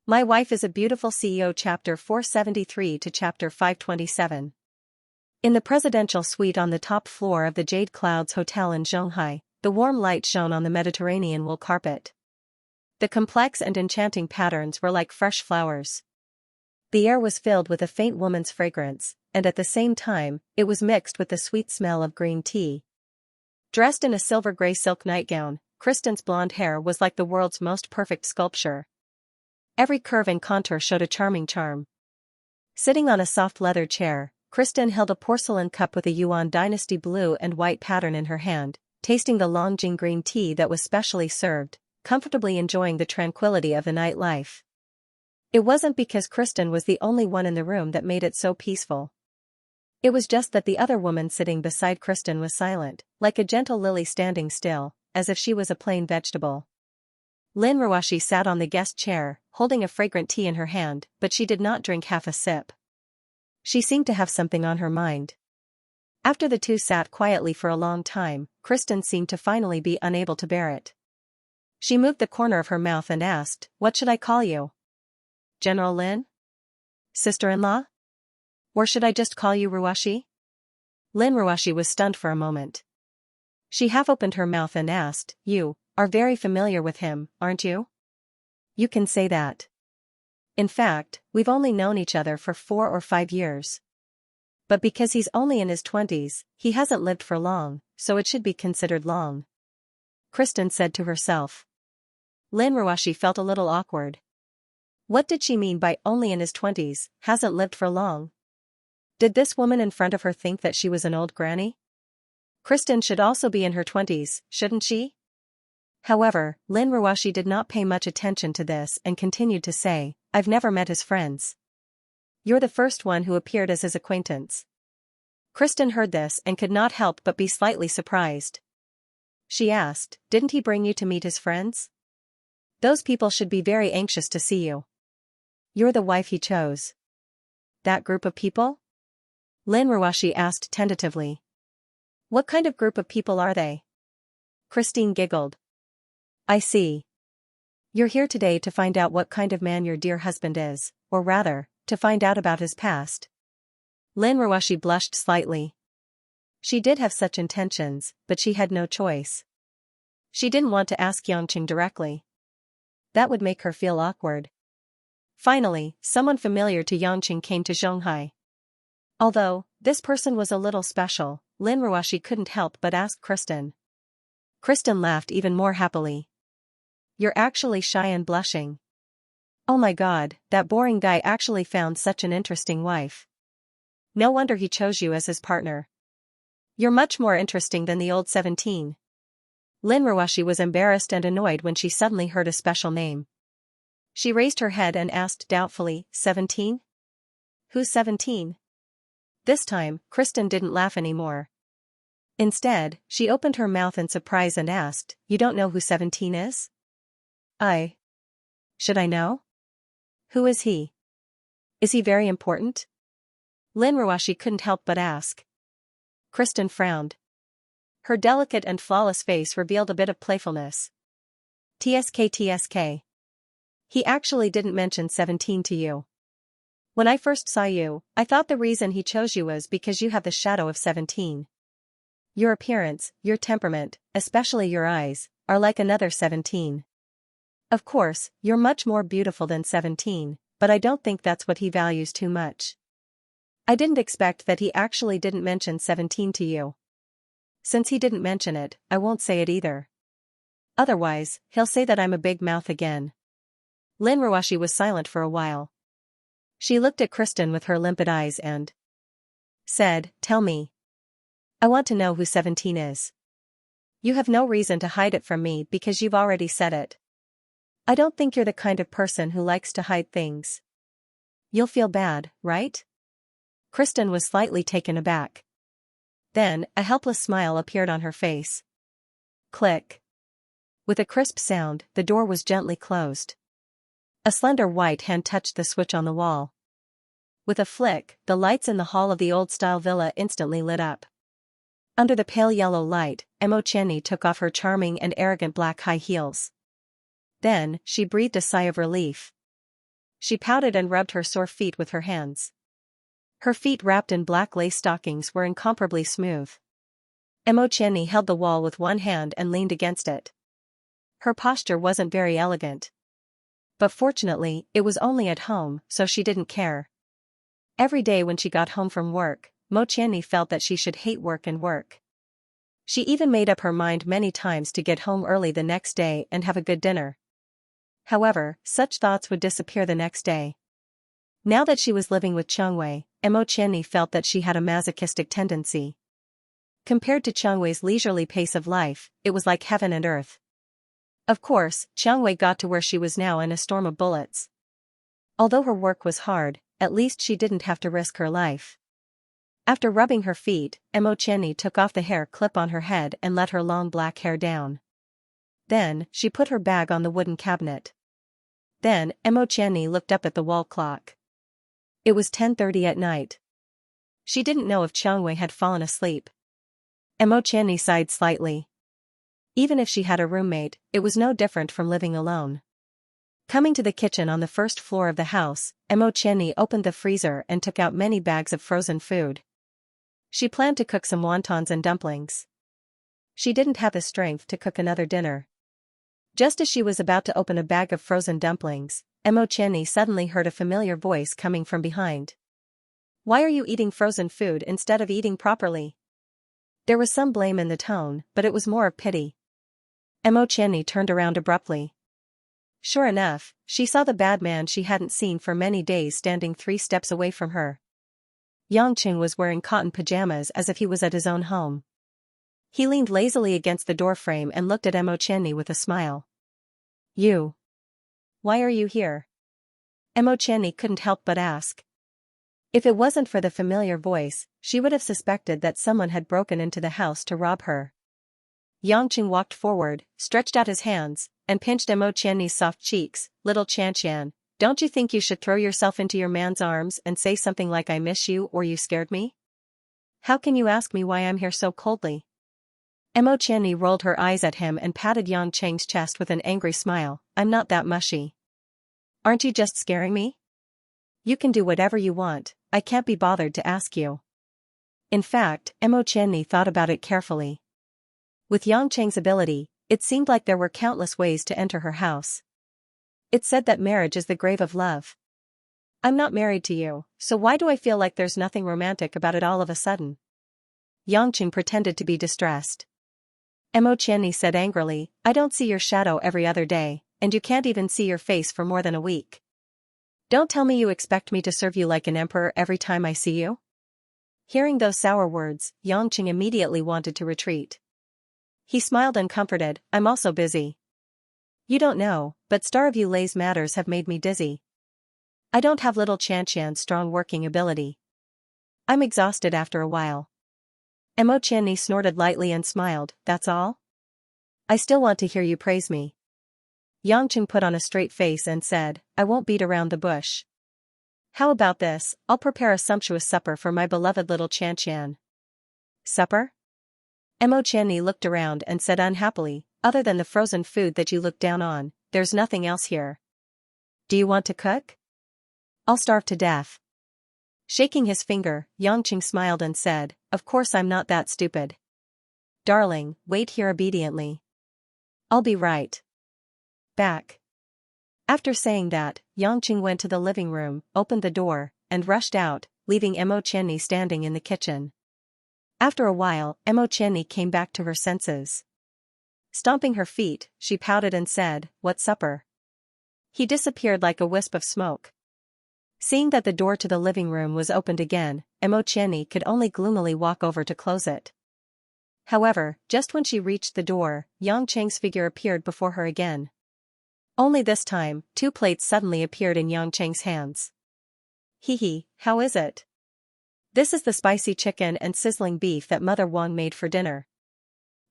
My Wife is a Beautiful CEO Chapter 473 to Chapter 527. In the presidential suite on the top floor of the Jade Clouds Hotel in Shanghai, the warm light shone on the Mediterranean wool carpet. The complex and enchanting patterns were like fresh flowers. The air was filled with a faint woman's fragrance, and at the same time, it was mixed with the sweet smell of green tea. Dressed in a silver-gray silk nightgown, Kristen's blonde hair was like the world's most perfect sculpture. Every curve and contour showed a charming charm. Sitting on a soft leather chair, Kristen held a porcelain cup with a Yuan dynasty blue and white pattern in her hand, tasting the Longjing green tea that was specially served, comfortably enjoying the tranquility of the nightlife. It wasn't because Kristen was the only one in the room that made it so peaceful. It was just that the other woman sitting beside Kristen was silent, like a gentle lily standing still, as if she was a plain vegetable. Lin Ruoshi sat on the guest chair, holding a fragrant tea in her hand, but she did not drink half a sip. She seemed to have something on her mind. After the two sat quietly for a long time, Kristen seemed to finally be unable to bear it. She moved the corner of her mouth and asked, "What should I call you? General Lin? Sister-in-law? Or should I just call you Ruoshi?" Lin Ruoshi was stunned for a moment. She half opened her mouth and asked, "You are very familiar with him, aren't you?" "You can say that. In fact, we've only known each other for 4 or 5 years. But because he's only in his 20s, he hasn't lived for long, so it should be considered long," Kristen said to herself. Lin Ruoshi felt a little awkward. What did she mean by only in his 20s, hasn't lived for long? Did this woman in front of her think that she was an old granny? Kristen should also be in her 20s, shouldn't she? However, Lin Ruoshi did not pay much attention to this and continued to say, "I've never met his friends. You're the first one who appeared as his acquaintance." Kristen heard this and could not help but be slightly surprised. She asked, "Didn't he bring you to meet his friends? Those people should be very anxious to see you. You're the wife he chose." "That group of people?" Lin Ruoshi asked tentatively. "What kind of group of people are they?" Christine giggled. "I see. You're here today to find out what kind of man your dear husband is, or rather, to find out about his past." Lin Ruoshi blushed slightly. She did have such intentions, but she had no choice. She didn't want to ask Xianxia directly. That would make her feel awkward. Finally, someone familiar to Xianxia came to Shanghai. Although this person was a little special, Lin Ruoshi couldn't help but ask Kristen. Kristen laughed even more happily. "You're actually shy and blushing. Oh my god, that boring guy actually found such an interesting wife. No wonder he chose you as his partner. You're much more interesting than the old 17. Lin Ruoshi was embarrassed and annoyed when she suddenly heard a special name. She raised her head and asked doubtfully, 17? Who's 17? This time, Kristen didn't laugh anymore. Instead, she opened her mouth in surprise and asked, "You don't know who 17 is?" Should I know? Who is he? Is he very important?" Lin Ruoshi couldn't help but ask. Kristen frowned. Her delicate and flawless face revealed a bit of playfulness. TSK. He actually didn't mention 17 to you. When I first saw you, I thought the reason he chose you was because you have the shadow of 17. Your appearance, your temperament, especially your eyes, are like another 17. Of course, you're much more beautiful than 17, but I don't think that's what he values too much. I didn't expect that he actually didn't mention 17 to you. Since he didn't mention it, I won't say it either. Otherwise, he'll say that I'm a big mouth again." Lin Ruoshi was silent for a while. She looked at Kristen with her limpid eyes and said, "Tell me. I want to know who 17 is. You have no reason to hide it from me because you've already said it. I don't think you're the kind of person who likes to hide things. You'll feel bad, right?" Kristen was slightly taken aback. Then, a helpless smile appeared on her face. Click. With a crisp sound, the door was gently closed. A slender white hand touched the switch on the wall. With a flick, the lights in the hall of the old-style villa instantly lit up. Under the pale yellow light, Mo Qianni took off her charming and arrogant black high heels. Then, she breathed a sigh of relief. She pouted and rubbed her sore feet with her hands. Her feet wrapped in black lace stockings were incomparably smooth. Xianxia held the wall with one hand and leaned against it. Her posture wasn't very elegant. But fortunately, it was only at home, so she didn't care. Every day when she got home from work, Xianxia felt that she should hate work and work. She even made up her mind many times to get home early the next day and have a good dinner. However, such thoughts would disappear the next day. Now that she was living with Xianxia, Xianxia felt that she had a masochistic tendency. Compared to Xianxia's leisurely pace of life, it was like heaven and earth. Of course, Xianxia got to where she was now in a storm of bullets. Although her work was hard, at least she didn't have to risk her life. After rubbing her feet, Xianxia took off the hair clip on her head and let her long black hair down. Then, she put her bag on the wooden cabinet. Then, Xianxia looked up at the wall clock. It was 10:30 at night. She didn't know if Xianxia had fallen asleep. Xianxia sighed slightly. Even if she had a roommate, it was no different from living alone. Coming to the kitchen on the first floor of the house, Xianxia opened the freezer and took out many bags of frozen food. She planned to cook some wontons and dumplings. She didn't have the strength to cook another dinner. Just as she was about to open a bag of frozen dumplings, Xianxia suddenly heard a familiar voice coming from behind. "Why are you eating frozen food instead of eating properly?" There was some blame in the tone, but it was more of pity. Xianxia turned around abruptly. Sure enough, she saw the bad man she hadn't seen for many days standing 3 steps away from her. Xianxia was wearing cotton pajamas as if he was at his own home. He leaned lazily against the doorframe and looked at Xianxia with a smile. "You. Why are you here?" Xianxia couldn't help but ask. If it wasn't for the familiar voice, she would have suspected that someone had broken into the house to rob her. Xianxia walked forward, stretched out his hands, and pinched Xianxia's soft cheeks. "Little Xianxia, don't you think you should throw yourself into your man's arms and say something like 'I miss you' or 'you scared me'? How can you ask me why I'm here so coldly?" Xianxia rolled her eyes at him and patted Xianxia's chest with an angry smile. "I'm not that mushy. Aren't you just scaring me? You can do whatever you want, I can't be bothered to ask you." In fact, Xianxia thought about it carefully. With Xianxia's ability, it seemed like there were countless ways to enter her house. It said that marriage is the grave of love. I'm not married to you, so why do I feel like there's nothing romantic about it all of a sudden? Xianxia pretended to be distressed. Xianxia said angrily, "I don't see your shadow every other day, and you can't even see your face for more than a week. Don't tell me you expect me to serve you like an emperor every time I see you?" Hearing those sour words, Xianxia immediately wanted to retreat. He smiled and comforted, "I'm also busy. You don't know, but Star of Yulei's matters have made me dizzy. I don't have little Xianxia's strong working ability. I'm exhausted after a while." Xianxia snorted lightly and smiled, "That's all? I still want to hear you praise me." Xianxia put on a straight face and said, "I won't beat around the bush. How about this, I'll prepare a sumptuous supper for my beloved little Xianxia." "Supper?" Xianxia looked around and said unhappily, "Other than the frozen food that you look down on, there's nothing else here. Do you want to cook? I'll starve to death." Shaking his finger, Xianxia smiled and said, "Of course I'm not that stupid. Darling, wait here obediently. I'll be right back." After saying that, Xianxia went to the living room, opened the door, and rushed out, leaving Xianxia standing in the kitchen. After a while, Xianxia came back to her senses. Stomping her feet, she pouted and said, "What supper?" He disappeared like a wisp of smoke. Seeing that the door to the living room was opened again, Xianxia could only gloomily walk over to close it. However, just when she reached the door, Xianxia's figure appeared before her again. Only this time, 2 plates suddenly appeared in Xianxia's hands. "Hee, how is it?" "This is the spicy chicken and sizzling beef that Mother Wang made for dinner.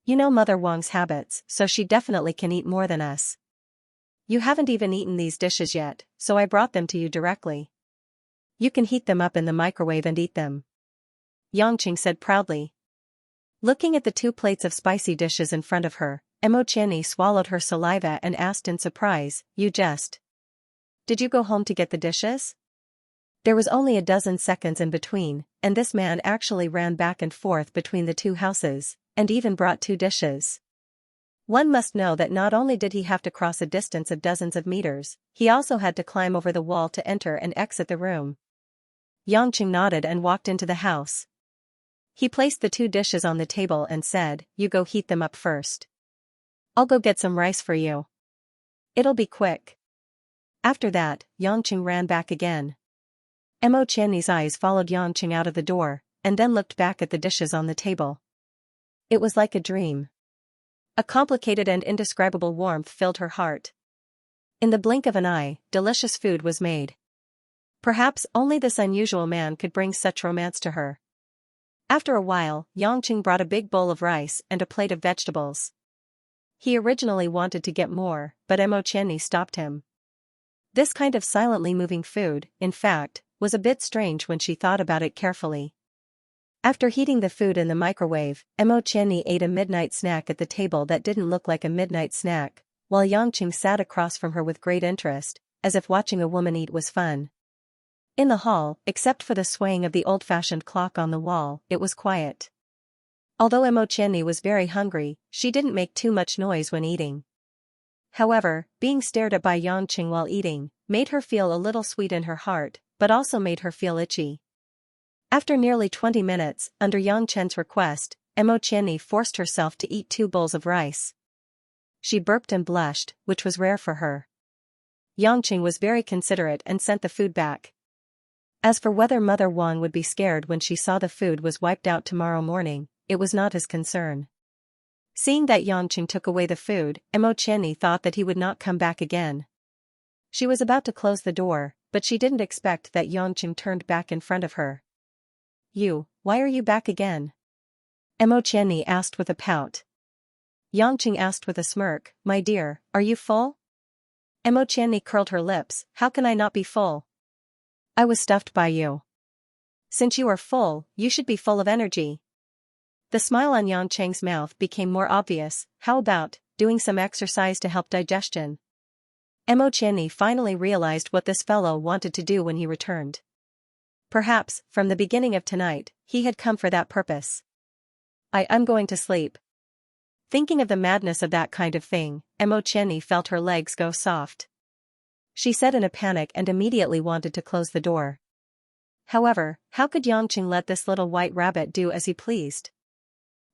You know Mother Wang's habits, so she definitely can eat more than us. You haven't even eaten these dishes yet, so I brought them to you directly. You can heat them up in the microwave and eat them," Xianxia said proudly. Looking at the 2 plates of spicy dishes in front of her, Xianxia swallowed her saliva and asked in surprise, "You just Did you go home to get the dishes? There was only a dozen seconds in between, and this man actually ran back and forth between the two houses, and even brought 2 dishes. One must know that not only did he have to cross a distance of dozens of meters, he also had to climb over the wall to enter and exit the room. Xianxia nodded and walked into the house. He placed the 2 dishes on the table and said, "You go heat them up first. I'll go get some rice for you. It'll be quick." After that, Xianxia ran back again. Mo Qianni's eyes followed Xianxia out of the door, and then looked back at the dishes on the table. It was like a dream. A complicated and indescribable warmth filled her heart. In the blink of an eye, delicious food was made. Perhaps only this unusual man could bring such romance to her. After a while, Xianxia brought a big bowl of rice and a plate of vegetables. He originally wanted to get more, but Mo Qianni stopped him. This kind of silently moving food, in fact, was a bit strange when she thought about it carefully. After heating the food in the microwave, Mo Qianni ate a midnight snack at the table that didn't look like a midnight snack, while Xianxia sat across from her with great interest, as if watching a woman eat was fun. In the hall, except for the swaying of the old-fashioned clock on the wall, it was quiet. Although Mo Qianni was very hungry, she didn't make too much noise when eating. However, being stared at by Xianxia while eating, made her feel a little sweet in her heart, but also made her feel itchy. After nearly 20 minutes, under Xianxia's request, Mo Qianni forced herself to eat 2 bowls of rice. She burped and blushed, which was rare for her. Xianxia was very considerate and sent the food back. As for whether Mother Wang would be scared when she saw the food was wiped out tomorrow morning, it was not his concern. Seeing that Xianxia took away the food, Mo Qianni thought that he would not come back again. She was about to close the door, but she didn't expect that Xianxia turned back in front of her. Why are you back again?" Mo Qianni asked with a pout. Xianxia asked with a smirk, "My dear, are you full?" Mo Qianni curled her lips, "How can I not be full? I was stuffed by you. Since you are full, you should be full of energy." The smile on Xianxia's mouth became more obvious. "How about doing some exercise to help digestion?" Mo Qianni finally realized what this fellow wanted to do when he returned. Perhaps, from the beginning of tonight, he had come for that purpose. I'm going to sleep." Thinking of the madness of that kind of thing, Mo Qianni felt her legs go soft. She said in a panic and immediately wanted to close the door. However, how could Xianxia let this little white rabbit do as he pleased?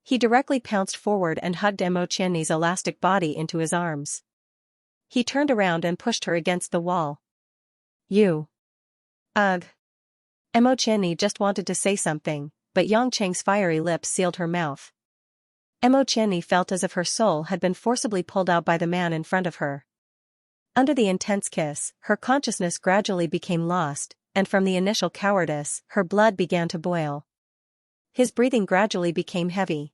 He directly pounced forward and hugged Mo Qianni's elastic body into his arms. He turned around and pushed her against the wall. Ugh. Mo Qianni just wanted to say something, but Xianxia's fiery lips sealed her mouth. Mo Qianni felt as if her soul had been forcibly pulled out by the man in front of her. Under the intense kiss, her consciousness gradually became lost, and from the initial cowardice, her blood began to boil. His breathing gradually became heavy.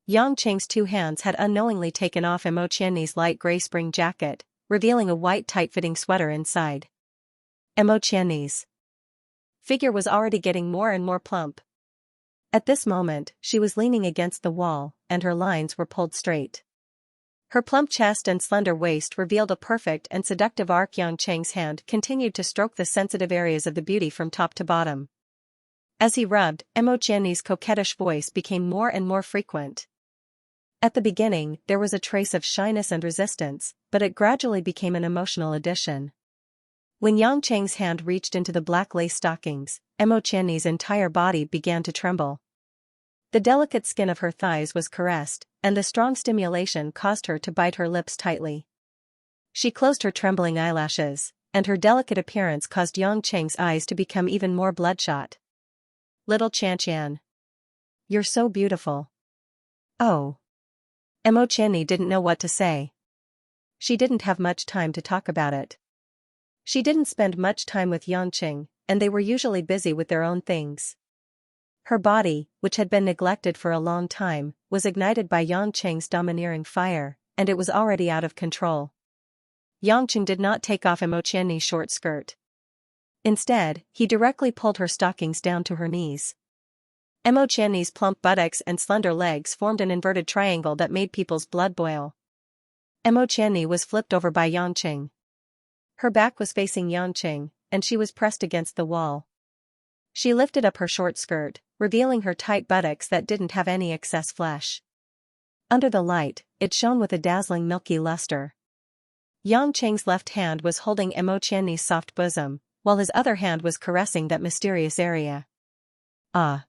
Xianxia's 2 hands had unknowingly taken off Mo Qianni's light gray spring jacket, revealing a white tight-fitting sweater inside. Mo Qianni's figure was already getting more and more plump. At this moment, she was leaning against the wall, and her lines were pulled straight. Her plump chest and slender waist revealed a perfect and seductive arc. Xianxia's hand continued to stroke the sensitive areas of the beauty from top to bottom. As he rubbed, Mo Qianni's coquettish voice became more and more frequent. At the beginning, there was a trace of shyness and resistance, but it gradually became an emotional addition. When Xianxia's hand reached into the black lace stockings, Mo Qianni's entire body began to tremble. The delicate skin of her thighs was caressed, and the strong stimulation caused her to bite her lips tightly. She closed her trembling eyelashes, and her delicate appearance caused Xianxia's eyes to become even more bloodshot. "Little Xianxian. You're so beautiful." "Oh." Mo Qianni didn't know what to say. She didn't have much time to talk about it. She didn't spend much time with Xianxia, and they were usually busy with their own things. Her body, which had been neglected for a long time, was ignited by Xianxia's domineering fire, and it was already out of control. Xianxia did not take off Mo Qianni's short skirt. Instead, he directly pulled her stockings down to her knees. Mo Qianni's plump buttocks and slender legs formed an inverted triangle that made people's blood boil. Mo Qianni was flipped over by Xianxia. Her back was facing Yanqing, and she was pressed against the wall. She lifted up her short skirt, revealing her tight buttocks that didn't have any excess flesh. Under the light, it shone with a dazzling milky luster. Yanqing's left hand was holding Mo Qianni's soft bosom, while his other hand was caressing that mysterious area. Ah!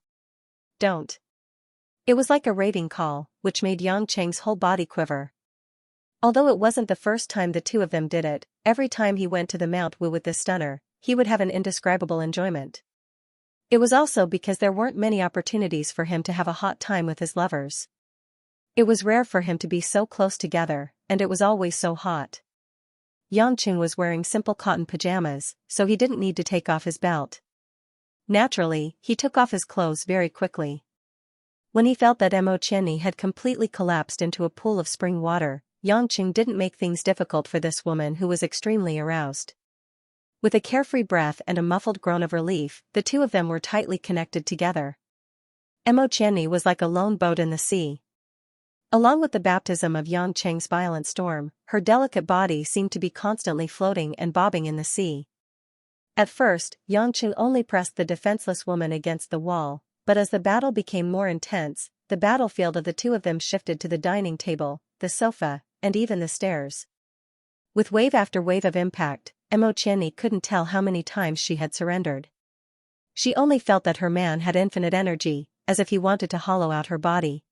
Don't! It was like a raving call, which made Yanqing's whole body quiver. Although it wasn't the first time the two of them did it, every time he went to the Mount Wu with this stunner, he would have an indescribable enjoyment. It was also because there weren't many opportunities for him to have a hot time with his lovers. It was rare for him to be so close together, and it was always so hot. Yanqing was wearing simple cotton pajamas, so he didn't need to take off his belt. Naturally, he took off his clothes very quickly. When he felt that Mo Qianni had completely collapsed into a pool of spring water, Yanqing didn't make things difficult for this woman who was extremely aroused. With a carefree breath and a muffled groan of relief, the two of them were tightly connected together. Mo Qianni was like a lone boat in the sea. Along with the baptism of Yanqing's violent storm, her delicate body seemed to be constantly floating and bobbing in the sea. At first, Yanqing only pressed the defenseless woman against the wall, but as the battle became more intense, the battlefield of the two of them shifted to the dining table, the sofa, and even the stairs. With wave after wave of impact, Mo Qianni couldn't tell how many times she had surrendered. She only felt that her man had infinite energy, as if he wanted to hollow out her body.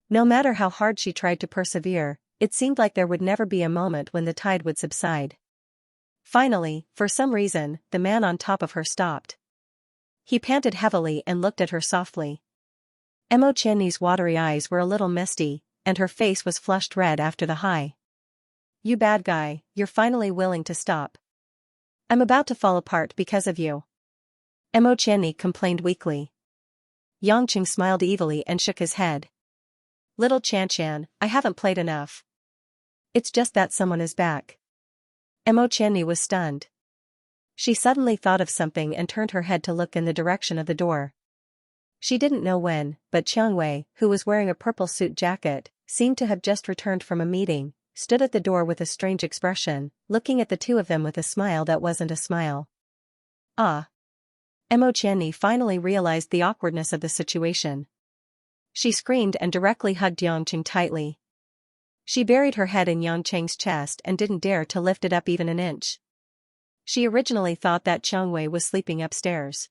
No matter how hard she tried to persevere, it seemed like there would never be a moment when the tide would subside. Finally, for some reason, the man on top of her stopped. He panted heavily and looked at her softly. Mo Qianni's watery eyes were a little misty, and her face was flushed red after the high. "You bad guy, you're finally willing to stop. I'm about to fall apart because of you." Mo Qianni complained weakly. Yanqing smiled evilly and shook his head. "Little Xianxia, I haven't played enough. It's just that someone is back." Mo Qianni was stunned. She suddenly thought of something and turned her head to look in the direction of the door. She didn't know when, but Qiangwei, who was wearing a purple suit jacket, seemed to have just returned from a meeting, stood at the door with a strange expression, looking at the two of them with a smile that wasn't a smile. Ah! Mo Qianni finally realized the awkwardness of the situation. She screamed and directly hugged Yanqing tightly. She buried her head in Yanqing's chest and didn't dare to lift it up even an inch. She originally thought that Qiangwei was sleeping upstairs.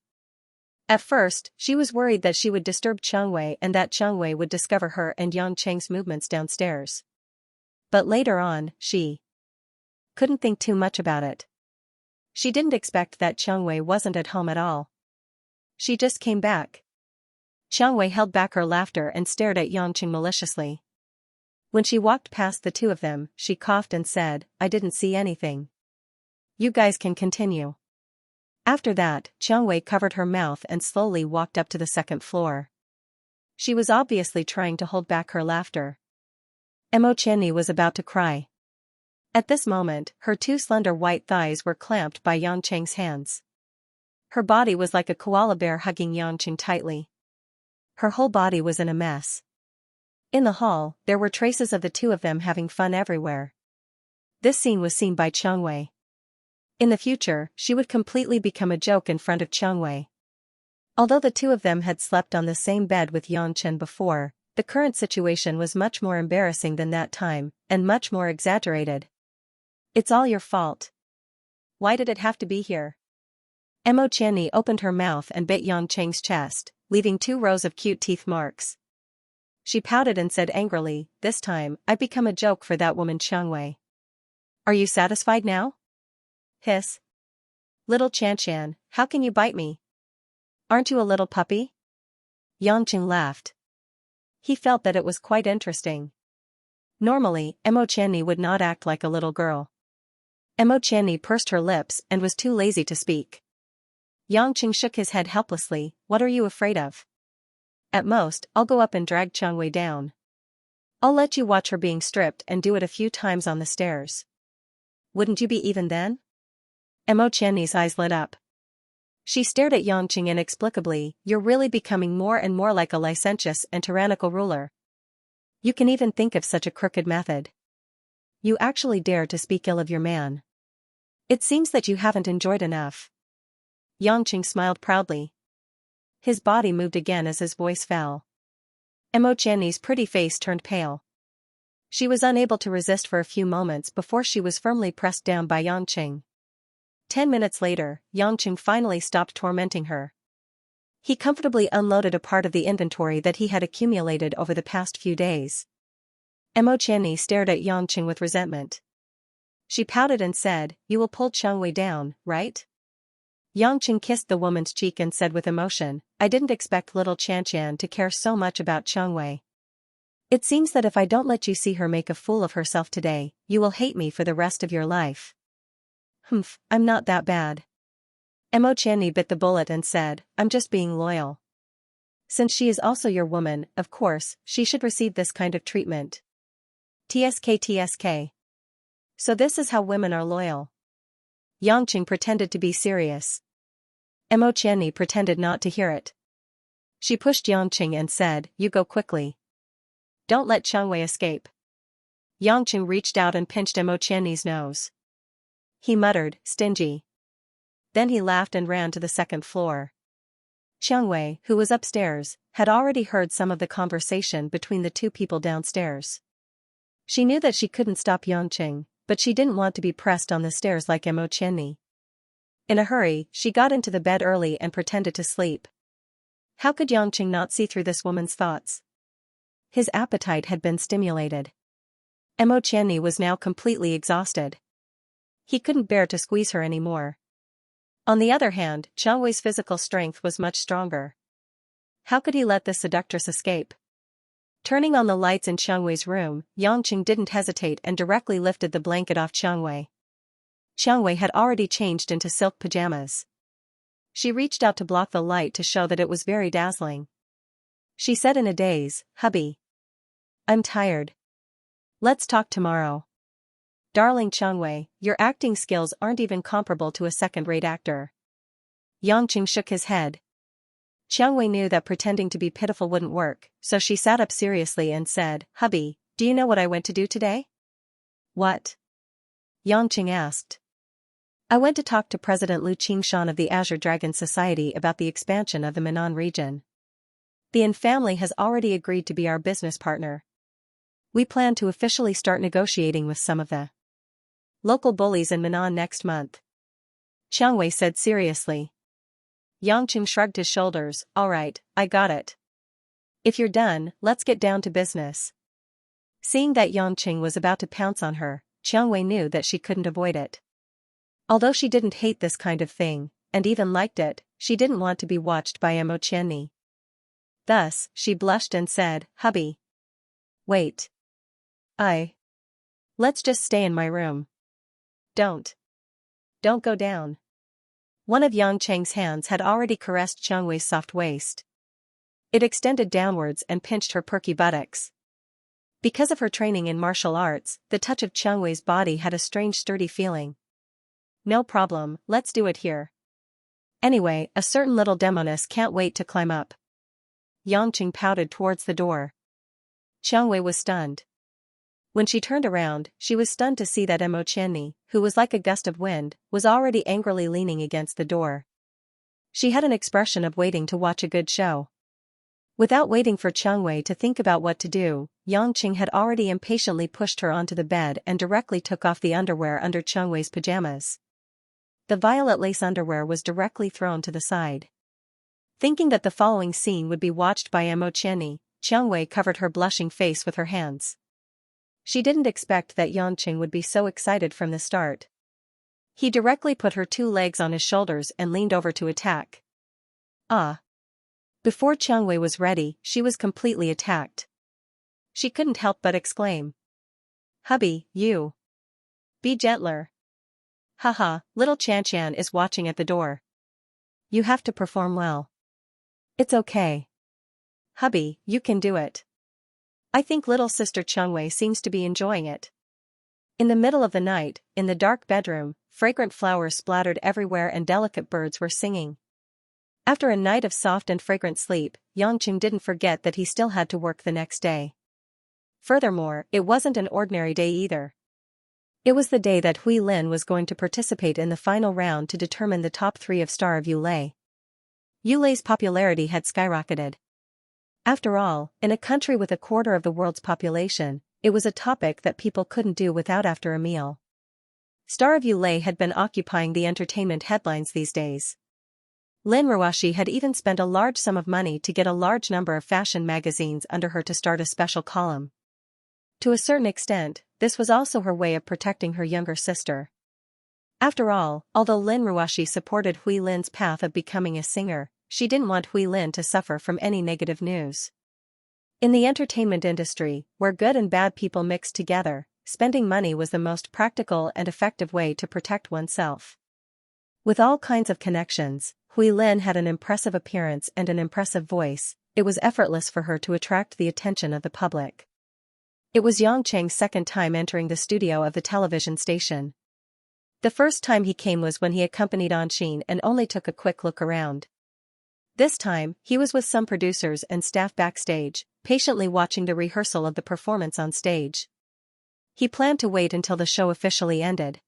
At first, she was worried that she would disturb Qiangwei and that Qiangwei would discover her and Yanqing's movements downstairs. But later on, she couldn't think too much about it. She didn't expect that Qiangwei wasn't at home at all. She just came back. Qiangwei held back her laughter and stared at Yanqing maliciously. When she walked past the two of them, she coughed and said, "I didn't see anything. You guys can continue." After that, Qiangwei covered her mouth and slowly walked up to the second floor. She was obviously trying to hold back her laughter. Mo Qianni was about to cry. At this moment, her two slender white thighs were clamped by Yanqing's hands. Her body was like a koala bear hugging Yanqing tightly. Her whole body was in a mess. In the hall, there were traces of the two of them having fun everywhere. This scene was seen by Qiangwei. In the future, she would completely become a joke in front of Qiangwei. Although the two of them had slept on the same bed with Yanqing before, the current situation was much more embarrassing than that time, and much more exaggerated. "It's all your fault. Why did it have to be here?" Mo Qianni opened her mouth and bit Yanqing's chest, leaving 2 rows of cute teeth marks. She pouted and said angrily, "This time, I've become a joke for that woman Qiangwei. Are you satisfied now?" Hiss. "Little Xianxian, how can you bite me? Aren't you a little puppy?" Yanqing laughed. He felt that it was quite interesting. Normally, Mo Qianni would not act like a little girl. Mo Qianni pursed her lips and was too lazy to speak. Yanqing shook his head helplessly. "What are you afraid of? At most, I'll go up and drag Qiangwei down. I'll let you watch her being stripped and do it a few times on the stairs. Wouldn't you be even then?" Mo Qianni's eyes lit up. She stared at Yanqing inexplicably. "You're really becoming more and more like a licentious and tyrannical ruler. You can even think of such a crooked method. You actually dare to speak ill of your man." It seems that you haven't enjoyed enough. Yangqing smiled proudly. His body moved again as his voice fell. Mo Qianni's pretty face turned pale. She was unable to resist for a few moments before she was firmly pressed down by Yangqing. 10 minutes later, Yangqing finally stopped tormenting her. He comfortably unloaded a part of the inventory that he had accumulated over the past few days. Mo Qianni stared at Yangqing with resentment. She pouted and said, "You will pull Xianxia down, right?" Yangqing kissed the woman's cheek and said with emotion, "I didn't expect little Xianxia to care so much about Xianxia. It seems that if I don't let you see her make a fool of herself today, you will hate me for the rest of your life." "Humph, I'm not that bad." Mo Qianni bit the bullet and said, "I'm just being loyal. Since she is also your woman, of course, she should receive this kind of treatment. TSK. So this is how women are loyal." Yangqing pretended to be serious. Mo Qianni pretended not to hear it. She pushed Yangqing and said, "You go quickly. Don't let Xianxia escape." Yangqing reached out and pinched Mo Qianni's nose. He muttered, "Stingy." Then he laughed and ran to the second floor. Xianxia, who was upstairs, had already heard some of the conversation between the two people downstairs. She knew that she couldn't stop Yangqing, but she didn't want to be pressed on the stairs like Mo Qianni. In a hurry, she got into the bed early and pretended to sleep. How could Yangqing not see through this woman's thoughts? His appetite had been stimulated. Mo Qianni was now completely exhausted. He couldn't bear to squeeze her anymore. On the other hand, Xianxia's physical strength was much stronger. How could he let this seductress escape? Turning on the lights in Xianxia's room, Yangqing didn't hesitate and directly lifted the blanket off Xianxia. Xianxia had already changed into silk pajamas. She reached out to block the light to show that it was very dazzling. She said in a daze, "Hubby, I'm tired. Let's talk tomorrow." "Darling Xianxia, your acting skills aren't even comparable to a second-rate actor." Yangqing shook his head. Xianxia knew that pretending to be pitiful wouldn't work, so she sat up seriously and said, "Hubby, do you know what I went to do today?" "What?" Yangqing asked. "I went to talk to President Lu Qingshan of the Azure Dragon Society about the expansion of the Minnan region. The Yin family has already agreed to be our business partner. We plan to officially start negotiating with some of the local bullies in Minnan next month." Xianxia said seriously. Yangqing shrugged his shoulders, "All right, I got it. If you're done, let's get down to business." Seeing that Yangqing was about to pounce on her, Xianxia knew that she couldn't avoid it. Although she didn't hate this kind of thing, and even liked it, she didn't want to be watched by Mo Qianni. Thus, she blushed and said, "Hubby. Wait. Let's just stay in my room. Don't go down." One of Yangqing's hands had already caressed Xianxia's soft waist. It extended downwards and pinched her perky buttocks. Because of her training in martial arts, the touch of Xianxia's body had a strange sturdy feeling. "No problem, let's do it here. Anyway, a certain little demoness can't wait to climb up." Yangqing pouted towards the door. Xianxia was stunned. When she turned around, she was stunned to see that Mo Qianni, who was like a gust of wind, was already angrily leaning against the door. She had an expression of waiting to watch a good show. Without waiting for Xianxia to think about what to do, Yangqing had already impatiently pushed her onto the bed and directly took off the underwear under Xianxia's pajamas. The violet lace underwear was directly thrown to the side. Thinking that the following scene would be watched by Mo Qianni, Xianxia covered her blushing face with her hands. She didn't expect that Yangqing would be so excited from the start. He directly put her two legs on his shoulders and leaned over to attack. Ah! Before Xianxia was ready, she was completely attacked. She couldn't help but exclaim, "Hubby, you. Be gentler. Haha, little Xianxian is watching at the door. You have to perform well." "It's okay. Hubby, you can do it. I think little sister Xianxia seems to be enjoying it." In the middle of the night, in the dark bedroom, fragrant flowers splattered everywhere and delicate birds were singing. After a night of soft and fragrant sleep, Yangqing didn't forget that he still had to work the next day. Furthermore, it wasn't an ordinary day either. It was the day that Hui Lin was going to participate in the final round to determine the top 3 of Star of Yulei. Yulei's popularity had skyrocketed. After all, in a country with a quarter of the world's population, it was a topic that people couldn't do without after a meal. Star of Yulei had been occupying the entertainment headlines these days. Lin Ruoshi had even spent a large sum of money to get a large number of fashion magazines under her to start a special column. To a certain extent, this was also her way of protecting her younger sister. After all, although Lin Ruoshi supported Hui Lin's path of becoming a singer, she didn't want Hui Lin to suffer from any negative news. In the entertainment industry, where good and bad people mixed together, spending money was the most practical and effective way to protect oneself. With all kinds of connections, Hui Lin had an impressive appearance and an impressive voice. It was effortless for her to attract the attention of the public. It was Yang Cheng's second time entering the studio of the television station. The first time he came was when he accompanied Anxin and only took a quick look around. This time, he was with some producers and staff backstage, patiently watching the rehearsal of the performance on stage. He planned to wait until the show officially ended.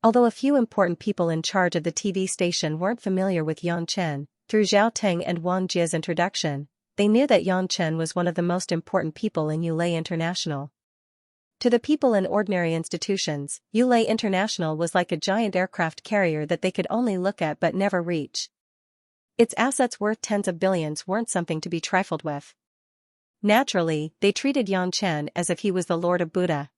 Although a few important people in charge of the TV station weren't familiar with Yang Chen, through Zhao Teng and Wang Jie's introduction, they knew that Yang Chen was one of the most important people in Yulei International. To the people in ordinary institutions, Yulei International was like a giant aircraft carrier that they could only look at but never reach. Its assets worth tens of billions weren't something to be trifled with. Naturally, they treated Yang Chen as if he was the Lord of Buddha.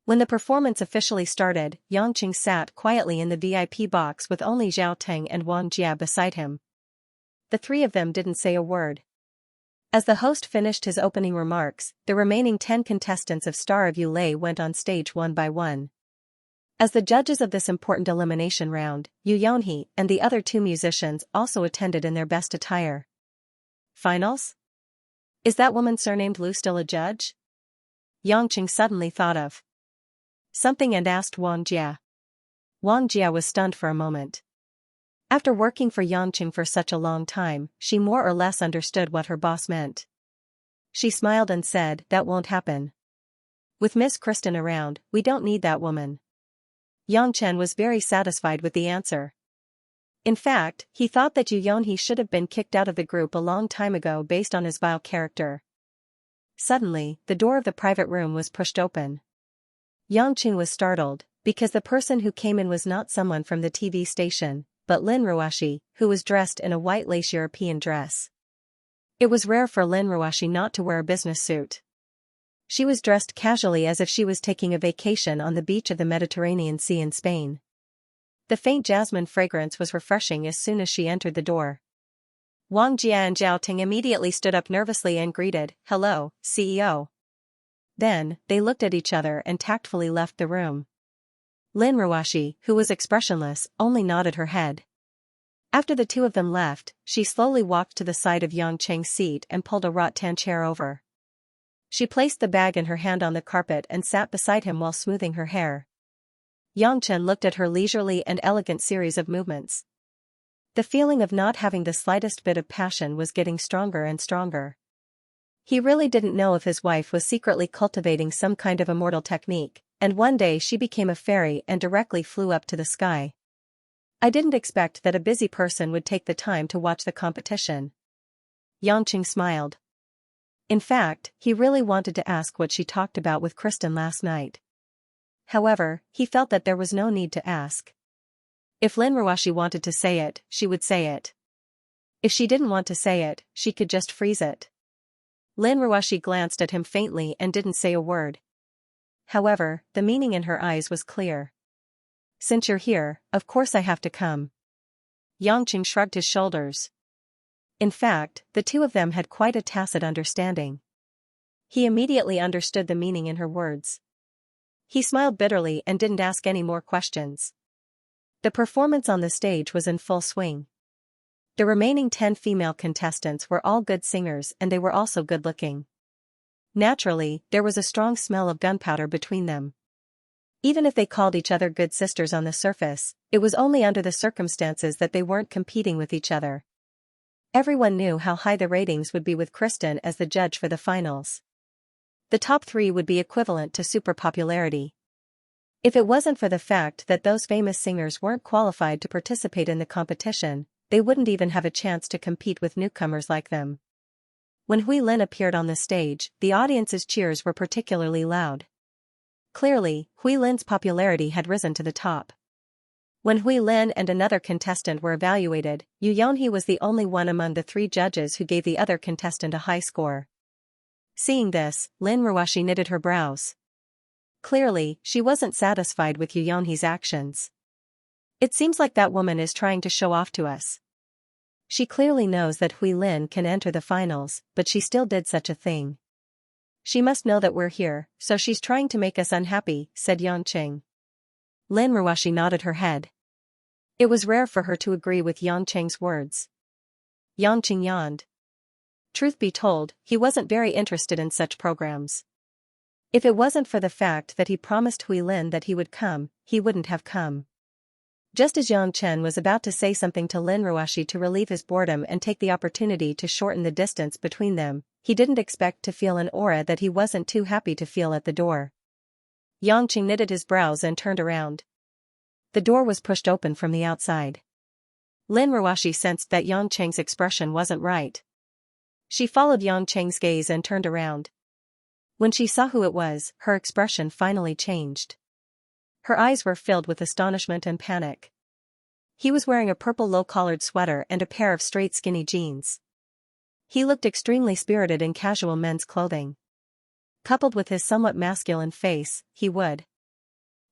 When the performance officially started, Yang Chen sat quietly in the VIP box with only Zhao Teng and Wang Jie beside him. The 3 of them didn't say a word. As the host finished his opening remarks, the remaining 10 contestants of Star of Yulei went on stage one by one. As the judges of this important elimination round, Yu Yonhee and the other 2 musicians also attended in their best attire. Finals? Is that woman surnamed Lu still a judge? Yang Chen suddenly thought of something and asked Wang Jie. Wang Jie was stunned for a moment. After working for Yang Chen for such a long time, she more or less understood what her boss meant. She smiled and said, "That won't happen. With Miss Kristen around, we don't need that woman." Yang Chen was very satisfied with the answer. In fact, he thought that Yu Yonhee should have been kicked out of the group a long time ago based on his vile character. Suddenly, the door of the private room was pushed open. Yang Chen was startled, because the person who came in was not someone from the TV station, but Lin Ruoshi, who was dressed in a white lace European dress. It was rare for Lin Ruoshi not to wear a business suit. She was dressed casually as if she was taking a vacation on the beach of the Mediterranean Sea in Spain. The faint jasmine fragrance was refreshing as soon as she entered the door. Wang Jie and Zhao Ting immediately stood up nervously and greeted, "Hello, CEO." Then, they looked at each other and tactfully left the room. Lin Ruoshi, who was expressionless, only nodded her head. After the 2 of them left, she slowly walked to the side of Yang Cheng's seat and pulled a rattan chair over. She placed the bag in her hand on the carpet and sat beside him while smoothing her hair. Yang Chen looked at her leisurely and elegant series of movements. The feeling of not having the slightest bit of passion was getting stronger and stronger. He really didn't know if his wife was secretly cultivating some kind of immortal technique, and one day she became a fairy and directly flew up to the sky. I didn't expect that a busy person would take the time to watch the competition. Yang Cheng smiled. In fact, he really wanted to ask what she talked about with Kristen last night. However, he felt that there was no need to ask. If Lin Ruoshi wanted to say it, she would say it. If she didn't want to say it, she could just freeze it. Lin Ruoshi glanced at him faintly and didn't say a word. However, the meaning in her eyes was clear. "Since you're here, of course I have to come." Yang Cheng shrugged his shoulders. In fact, the 2 of them had quite a tacit understanding. He immediately understood the meaning in her words. He smiled bitterly and didn't ask any more questions. The performance on the stage was in full swing. The remaining 10 female contestants were all good singers and they were also good-looking. Naturally, there was a strong smell of gunpowder between them. Even if they called each other good sisters on the surface, it was only under the circumstances that they weren't competing with each other. Everyone knew how high the ratings would be with Kristen as the judge for the finals. The top 3 would be equivalent to super popularity. If it wasn't for the fact that those famous singers weren't qualified to participate in the competition, they wouldn't even have a chance to compete with newcomers like them. When Hui Lin appeared on the stage, the audience's cheers were particularly loud. Clearly, Hui Lin's popularity had risen to the top. When Hui Lin and another contestant were evaluated, Yu Yonhee was the only one among the three judges who gave the other contestant a high score. Seeing this, Lin Ruoshi knitted her brows. Clearly, she wasn't satisfied with Yu Yonhee's actions. It seems like that woman is trying to show off to us. She clearly knows that Hui Lin can enter the finals, but she still did such a thing. She must know that we're here, so she's trying to make us unhappy, said Yangqing. Lin Ruoshi nodded her head. It was rare for her to agree with Yangqing's words. Yangqing yawned. Truth be told, he wasn't very interested in such programs. If it wasn't for the fact that he promised Hui Lin that he would come, he wouldn't have come. Just as Yang Chen was about to say something to Lin Ruoshi to relieve his boredom and take the opportunity to shorten the distance between them, he didn't expect to feel an aura that he wasn't too happy to feel at the door. Yang Qing knitted his brows and turned around. The door was pushed open from the outside. Lin Ruoshi sensed that Yang Cheng's expression wasn't right. She followed Yang Cheng's gaze and turned around. When she saw who it was, her expression finally changed. Her eyes were filled with astonishment and panic. He was wearing a purple low-collared sweater and a pair of straight skinny jeans. He looked extremely spirited in casual men's clothing. Coupled with his somewhat masculine face, he would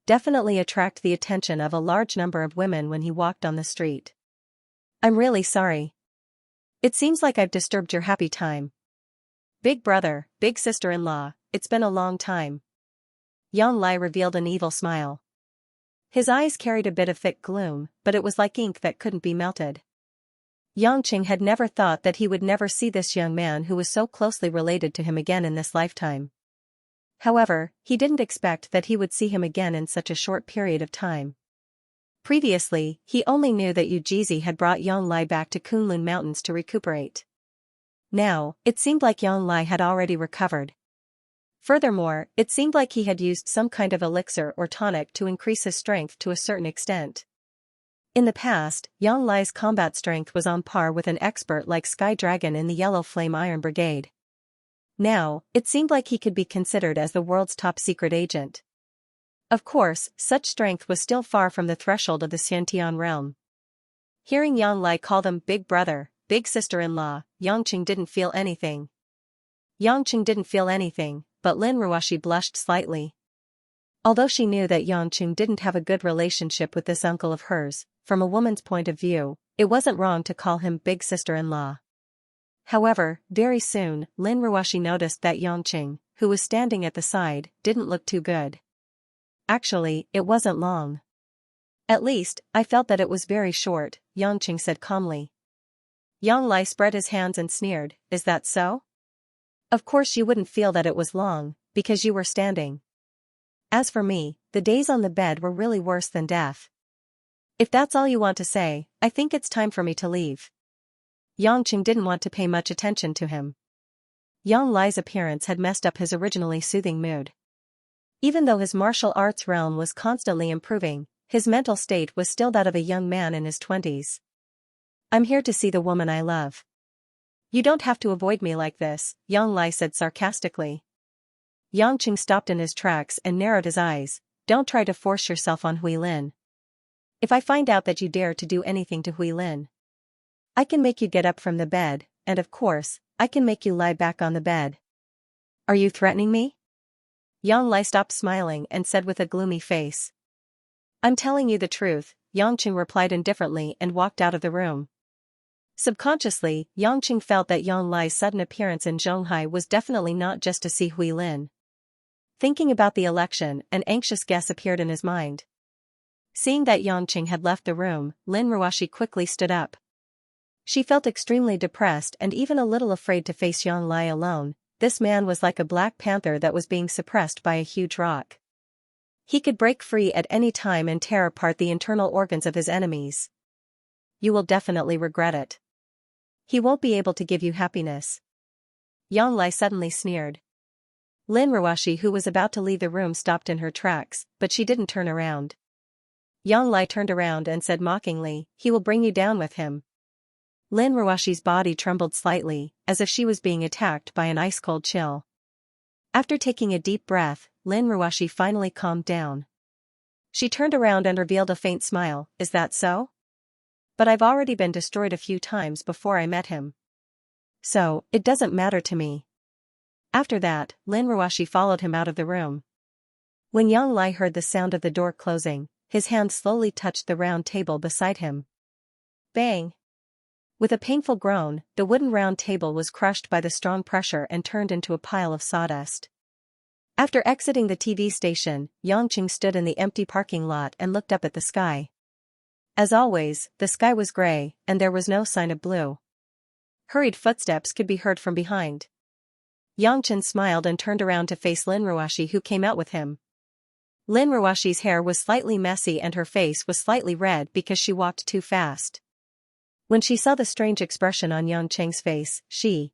definitely attract the attention of a large number of women when he walked on the street. I'm really sorry. It seems like I've disturbed your happy time. Big brother, big sister-in-law, it's been a long time. Yang Lai revealed an evil smile. His eyes carried a bit of thick gloom, but it was like ink that couldn't be melted. Yang Qing had never thought that he would never see this young man who was so closely related to him again in this lifetime. However, he didn't expect that he would see him again in such a short period of time. Previously, he only knew that Yu Jizi had brought Yang Lai back to Kunlun Mountains to recuperate. Now, it seemed like Yang Lai had already recovered. Furthermore, it seemed like he had used some kind of elixir or tonic to increase his strength to a certain extent. In the past, Yang Lai's combat strength was on par with an expert like Sky Dragon in the Yellow Flame Iron Brigade. Now, it seemed like he could be considered as the world's top secret agent. Of course, such strength was still far from the threshold of the Xiantian realm. Hearing Yang Lai call them big brother, big sister-in-law, Yang Qing didn't feel anything. But Lin Ruoshi blushed slightly. Although she knew that Yang Qing didn't have a good relationship with this uncle of hers, from a woman's point of view, it wasn't wrong to call him big sister-in-law. However, very soon, Lin Ruoshi noticed that Yang Qing, who was standing at the side, didn't look too good. Actually, it wasn't long. At least, I felt that it was very short, Yang Qing said calmly. Yang Lai spread his hands and sneered, is that so? Of course you wouldn't feel that it was long, because you were standing. As for me, the days on the bed were really worse than death. If that's all you want to say, I think it's time for me to leave. Yang Qing didn't want to pay much attention to him. Yang Lai's appearance had messed up his originally soothing mood. Even though his martial arts realm was constantly improving, his mental state was still that of a young man in his 20s. I'm here to see the woman I love. You don't have to avoid me like this, Yang Lai said sarcastically. Yang Qing stopped in his tracks and narrowed his eyes. Don't try to force yourself on Hui Lin. If I find out that you dare to do anything to Hui Lin, I can make you get up from the bed, and of course, I can make you lie back on the bed. Are you threatening me? Yang Lai stopped smiling and said with a gloomy face. I'm telling you the truth, Yang Qing replied indifferently and walked out of the room. Subconsciously, Yang Qing felt that Yang Lai's sudden appearance in Zhonghai was definitely not just to see Hui Lin. Thinking about the election, an anxious guess appeared in his mind. Seeing that Yang Qing had left the room, Lin Ruoshi quickly stood up. She felt extremely depressed and even a little afraid to face Yang Lai alone. This man was like a black panther that was being suppressed by a huge rock. He could break free at any time and tear apart the internal organs of his enemies. You will definitely regret it. He won't be able to give you happiness. Yang Lai suddenly sneered. Lin Ruoshi, who was about to leave the room, stopped in her tracks, but she didn't turn around. Yang Lai turned around and said mockingly, "He will bring you down with him." Lin Ruoshi's body trembled slightly, as if she was being attacked by an ice-cold chill. After taking a deep breath, Lin Ruoshi finally calmed down. She turned around and revealed a faint smile. "Is that so? But I've already been destroyed a few times before I met him. So, it doesn't matter to me." After that, Lin Ruoshi followed him out of the room. When Yang Lai heard the sound of the door closing, his hand slowly touched the round table beside him. Bang! With a painful groan, the wooden round table was crushed by the strong pressure and turned into a pile of sawdust. After exiting the TV station, Yang Qing stood in the empty parking lot and looked up at the sky. As always, the sky was gray, and there was no sign of blue. Hurried footsteps could be heard from behind. Yang Qing smiled and turned around to face Lin Ruoshi, who came out with him. Lin Ruoshi's hair was slightly messy and her face was slightly red because she walked too fast. When she saw the strange expression on Yang Qing's face, she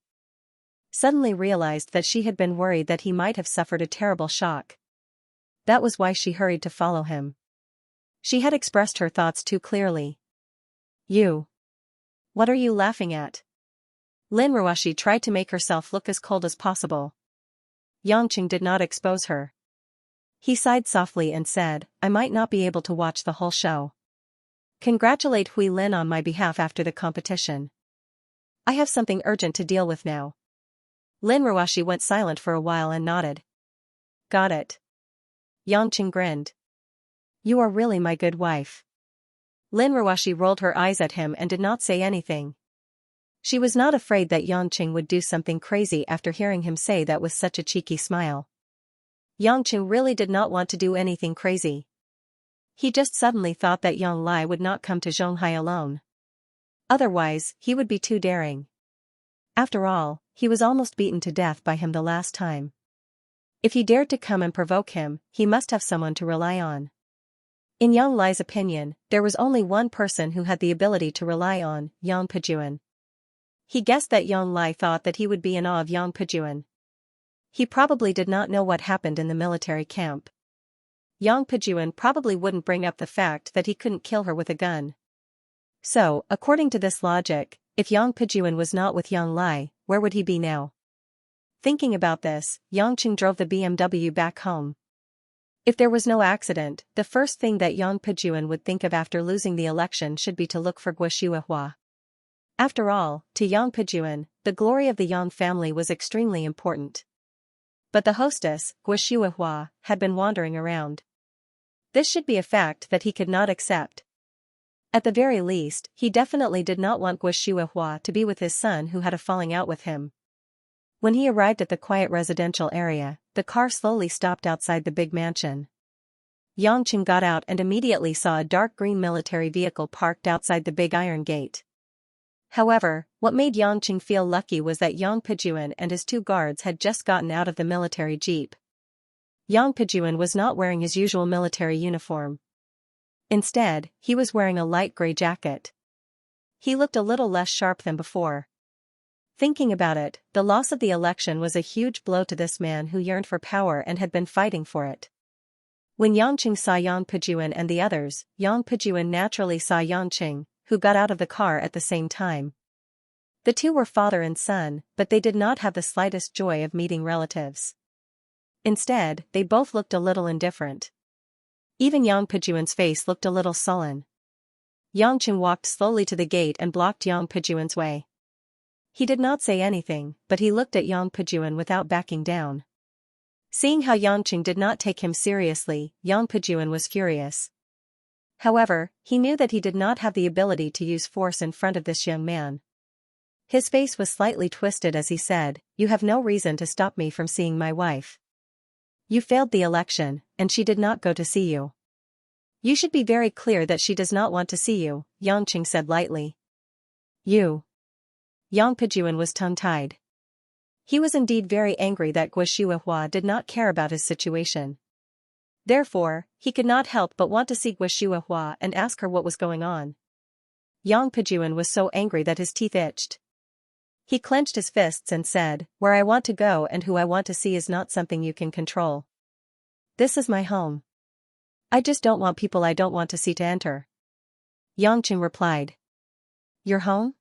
suddenly realized that she had been worried that he might have suffered a terrible shock. That was why she hurried to follow him. She had expressed her thoughts too clearly. "You. What are you laughing at?" Lin Ruoshi tried to make herself look as cold as possible. Yang Qing did not expose her. He sighed softly and said, "I might not be able to watch the whole show. Congratulate Hui Lin on my behalf after the competition. I have something urgent to deal with now." Lin Ruoshi went silent for a while and nodded. "Got it." Yang Qing grinned. "You are really my good wife." Lin Ruoshi rolled her eyes at him and did not say anything. She was not afraid that Yang Qing would do something crazy after hearing him say that with such a cheeky smile. Yang Qing really did not want to do anything crazy. He just suddenly thought that Yang Lai would not come to Zhonghai alone. Otherwise, he would be too daring. After all, he was almost beaten to death by him the last time. If he dared to come and provoke him, he must have someone to rely on. In Yang Lai's opinion, there was only one person who had the ability to rely on, Yang Pejuan. He guessed that Yang Lai thought that he would be in awe of Yang Pejuan. He probably did not know what happened in the military camp. Yang Pejuan probably wouldn't bring up the fact that he couldn't kill her with a gun. So, according to this logic, if Yang Pejuan was not with Yang Lai, where would he be now? Thinking about this, Yang Qing drove the BMW back home. If there was no accident, the first thing that Yang Pejuan would think of after losing the election should be to look for Guoshuehua. After all, to Yang Pejuan, the glory of the Yang family was extremely important. But the hostess, Guoshuehua, had been wandering around. This should be a fact that he could not accept. At the very least, he definitely did not want Guoshuehua to be with his son who had a falling out with him. When he arrived at the quiet residential area, the car slowly stopped outside the big mansion. Yang Qing got out and immediately saw a dark green military vehicle parked outside the big iron gate. However, what made Yang Qing feel lucky was that Yang Pejuan and his two guards had just gotten out of the military jeep. Yang Pejuan was not wearing his usual military uniform. Instead, he was wearing a light gray jacket. He looked a little less sharp than before. Thinking about it, the loss of the election was a huge blow to this man who yearned for power and had been fighting for it. When Yang Qing saw Yang Pejuan and the others, Yang Pejuan naturally saw Yang Qing, who got out of the car at the same time. The two were father and son, but they did not have the slightest joy of meeting relatives. Instead, they both looked a little indifferent. Even Yang Pejuan's face looked a little sullen. Yang Qing walked slowly to the gate and blocked Yang Pejuan's way. He did not say anything, but he looked at Yang Pejuan without backing down. Seeing how Yang Qing did not take him seriously, Yang Pejuan was furious. However, he knew that he did not have the ability to use force in front of this young man. His face was slightly twisted as he said, "You have no reason to stop me from seeing my wife. You failed the election, and she did not go to see you. You should be very clear that she does not want to see you," Yang Qing said lightly. "You." Yang Pejuan was tongue-tied. He was indeed very angry that Guoshuehua did not care about his situation. Therefore, he could not help but want to see Guoshuehua and ask her what was going on. Yang Pejuan was so angry that his teeth itched. He clenched his fists and said, "Where I want to go and who I want to see is not something you can control. This is my home. I just don't want people I don't want to see to enter." Yangqing replied. "Your home?"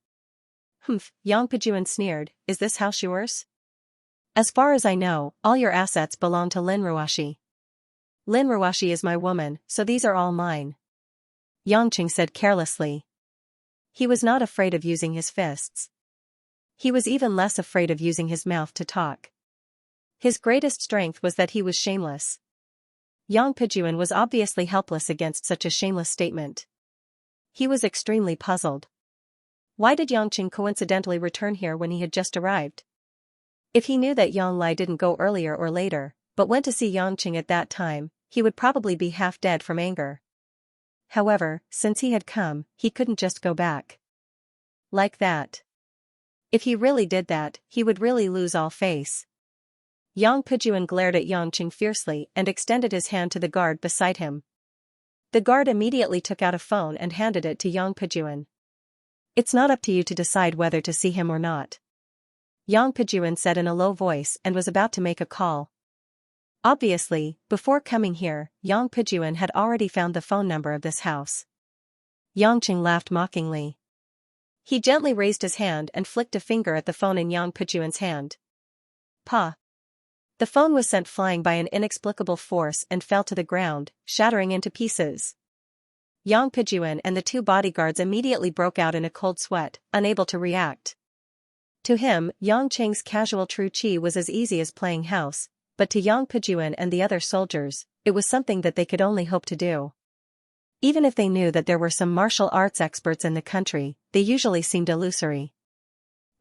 "Humph," Yang Pejuan sneered, "is this house yours?" "As far as I know, all your assets belong to Lin Ruoshi. Lin Ruoshi is my woman, so these are all mine," Yangqing said carelessly. He was not afraid of using his fists. He was even less afraid of using his mouth to talk. His greatest strength was that he was shameless. Yang Pejuan was obviously helpless against such a shameless statement. He was extremely puzzled. Why did Yangqing coincidentally return here when he had just arrived? If he knew that Yang Lai didn't go earlier or later, but went to see Yangqing at that time, he would probably be half dead from anger. However, since he had come, he couldn't just go back like that. If he really did that, he would really lose all face. Yang Pejuan glared at Yangqing fiercely and extended his hand to the guard beside him. The guard immediately took out a phone and handed it to Yang Pejuan. "It's not up to you to decide whether to see him or not," Yang Pejuan said in a low voice and was about to make a call. Obviously, before coming here, Yang Pejuan had already found the phone number of this house. Yangqing laughed mockingly. He gently raised his hand and flicked a finger at the phone in Yang Pejuan's hand. Pa! The phone was sent flying by an inexplicable force and fell to the ground, shattering into pieces. Yang Pejuan and the two bodyguards immediately broke out in a cold sweat, unable to react. To him, Yangqing's casual true chi was as easy as playing house, but to Yang Pejuan and the other soldiers, it was something that they could only hope to do. Even if they knew that there were some martial arts experts in the country, they usually seemed illusory.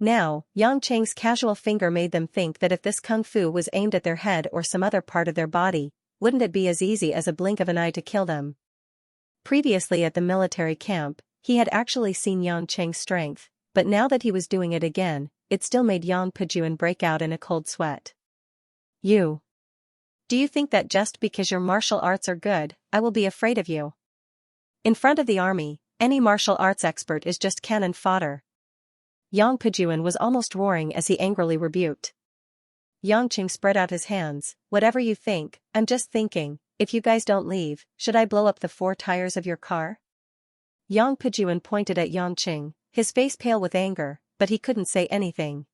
Now, Yangqing's casual finger made them think that if this kung fu was aimed at their head or some other part of their body, wouldn't it be as easy as a blink of an eye to kill them? Previously at the military camp, he had actually seen Yangqing's strength, but now that he was doing it again, it still made Yang Pejuan break out in a cold sweat. Do you think that just because your martial arts are good, I will be afraid of you? In front of the army, any martial arts expert is just cannon fodder." Yang Pejuan was almost roaring as he angrily rebuked. Yangqing spread out his hands. "Whatever you think, I'm just thinking, if you guys don't leave, should I blow up the 4 tires of your car?" Yang Pejuan pointed at Yangqing, his face pale with anger, but he couldn't say anything.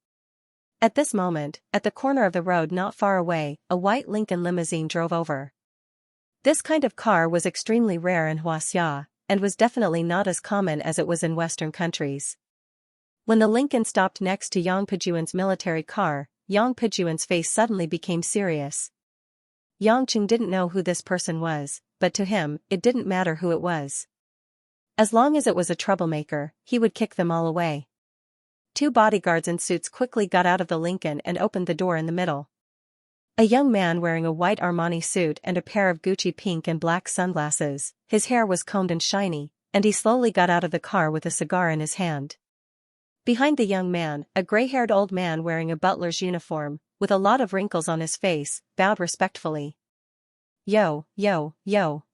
At this moment, at the corner of the road not far away, a white Lincoln limousine drove over. This kind of car was extremely rare in Xianxia, and was definitely not as common as it was in Western countries. When the Lincoln stopped next to Yang Pejuan's military car, Yang Pejuan's face suddenly became serious. Yangqing didn't know who this person was, but to him, it didn't matter who it was. As long as it was a troublemaker, he would kick them all away. 2 bodyguards in suits quickly got out of the Lincoln and opened the door in the middle. A young man wearing a white Armani suit and a pair of Gucci pink and black sunglasses, his hair was combed and shiny, and he slowly got out of the car with a cigar in his hand. Behind the young man, a gray-haired old man wearing a butler's uniform, with a lot of wrinkles on his face, bowed respectfully. Yo,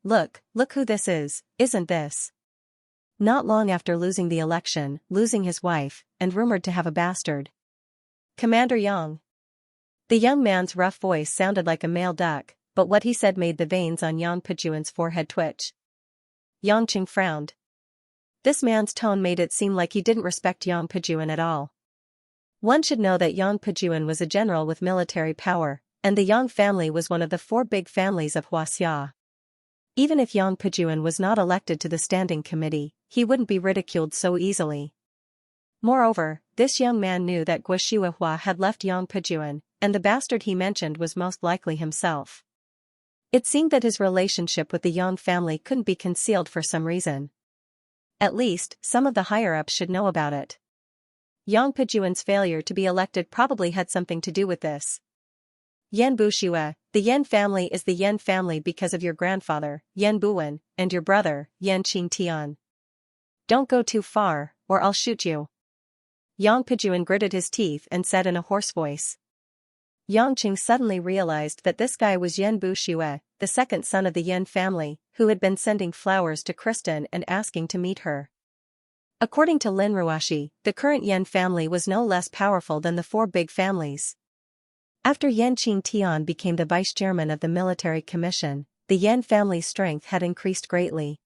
look who this is, isn't this? Not long after losing the election, losing his wife, and rumored to have a bastard. Commander Yang. The young man's rough voice sounded like a male duck, but what he said made the veins on Yang Pejuan's forehead twitch. Yangqing frowned. This man's tone made it seem like he didn't respect Yang Pejuan at all. One should know that Yang Pejuan was a general with military power, and the Yang family was one of the 4 big families of Xianxia. Even if Yang Pejuan was not elected to the standing committee, he wouldn't be ridiculed so easily. Moreover, this young man knew that Guo Shihuahua had left Yang Pejuan, and the bastard he mentioned was most likely himself. It seemed that his relationship with the Yang family couldn't be concealed for some reason. At least, some of the higher-ups should know about it. Yang Pejuan's failure to be elected probably had something to do with this. Yan Bushue, the Yan family is the Yan family because of your grandfather, Yan Buwen, and your brother, Yan Qingtian. Don't go too far, or I'll shoot you. Yang Pejuan gritted his teeth and said in a hoarse voice. Yangqing suddenly realized that this guy was Yan Bushue, the second son of the Yan family, who had been sending flowers to Kristen and asking to meet her. According to Lin Ruashi, the current Yan family was no less powerful than the four big families. After Yan Qingtian became the vice-chairman of the military commission, the Yan family's strength had increased greatly.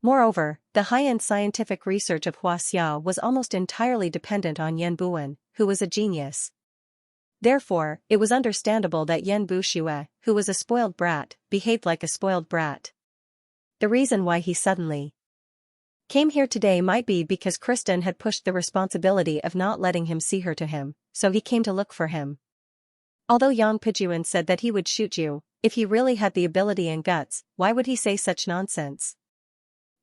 Moreover, the high-end scientific research of Xianxia was almost entirely dependent on Yan Buwen, who was a genius. Therefore, it was understandable that Yan Buxue, who was a spoiled brat, behaved like a spoiled brat. The reason why he suddenly came here today might be because Kristen had pushed the responsibility of not letting him see her to him, so he came to look for him. Although Yang Pijuan said that he would shoot you, if he really had the ability and guts, why would he say such nonsense?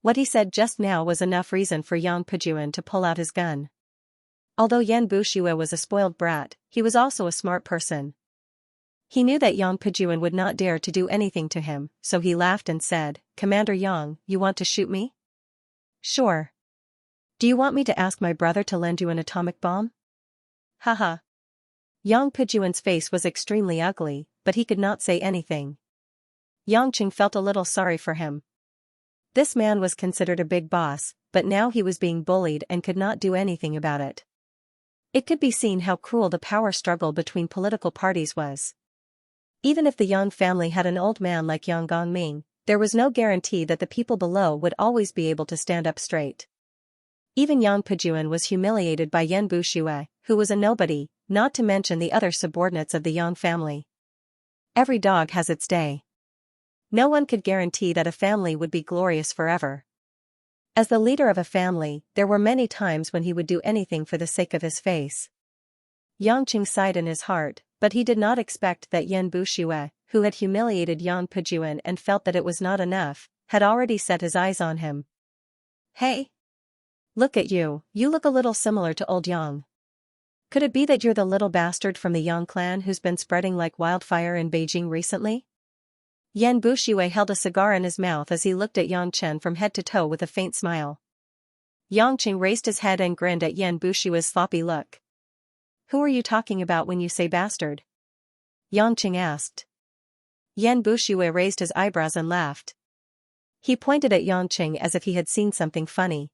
What he said just now was enough reason for Yang Pijuan to pull out his gun. Although Yan Buxue was a spoiled brat, he was also a smart person. He knew that Yang Pijuan would not dare to do anything to him, so he laughed and said, "Commander Yang, you want to shoot me?" "Sure. Do you want me to ask my brother to lend you an atomic bomb?" Haha. Yang Pijuan's face was extremely ugly, but he could not say anything. Yang Qing felt a little sorry for him. This man was considered a big boss, but now he was being bullied and could not do anything about it. It could be seen how cruel the power struggle between political parties was. Even if the Yang family had an old man like Yang Gongming, there was no guarantee that the people below would always be able to stand up straight. Even Yang Pijuan was humiliated by Yan Buxue, who was a nobody, not to mention the other subordinates of the Yang family. Every dog has its day. No one could guarantee that a family would be glorious forever. As the leader of a family, there were many times when he would do anything for the sake of his face. Yang Qing sighed in his heart, but he did not expect that Yan Buxue, who had humiliated Yang Pijuan and felt that it was not enough, had already set his eyes on him. "Hey! Look at you, you look a little similar to old Yang. Could it be that you're the little bastard from the Yang clan who's been spreading like wildfire in Beijing recently?" Yan Buxue held a cigar in his mouth as he looked at Yang Chen from head to toe with a faint smile. Yang Qing raised his head and grinned at Yan Buxue's sloppy look. "Who are you talking about when you say bastard?" Yang Qing asked. Yan Buxue raised his eyebrows and laughed. He pointed at Yang Qing as if he had seen something funny.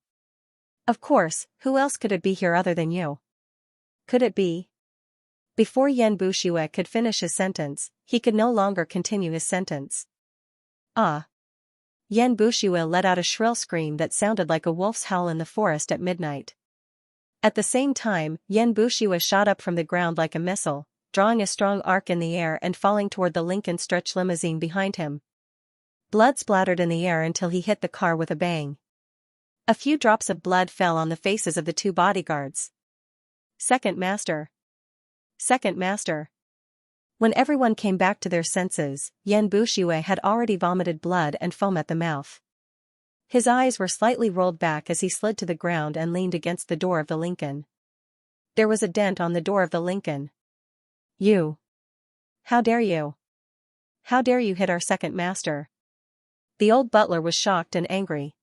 "Of course, who else could it be here other than you? Could it be?" Before Yan Buxue could finish his sentence, he could no longer continue his sentence. "Ah!" Yan Buxue let out a shrill scream that sounded like a wolf's howl in the forest at midnight. At the same time, Yan Buxue shot up from the ground like a missile, drawing a strong arc in the air and falling toward the Lincoln stretch limousine behind him. Blood splattered in the air until he hit the car with a bang. A few drops of blood fell on the faces of the two bodyguards. "Second Master! Second Master!" When everyone came back to their senses, Yan Buxue had already vomited blood and foam at the mouth. His eyes were slightly rolled back as he slid to the ground and leaned against the door of the Lincoln. There was a dent on the door of the Lincoln. "You! How dare you? How dare you hit our second master?" The old butler was shocked and angry.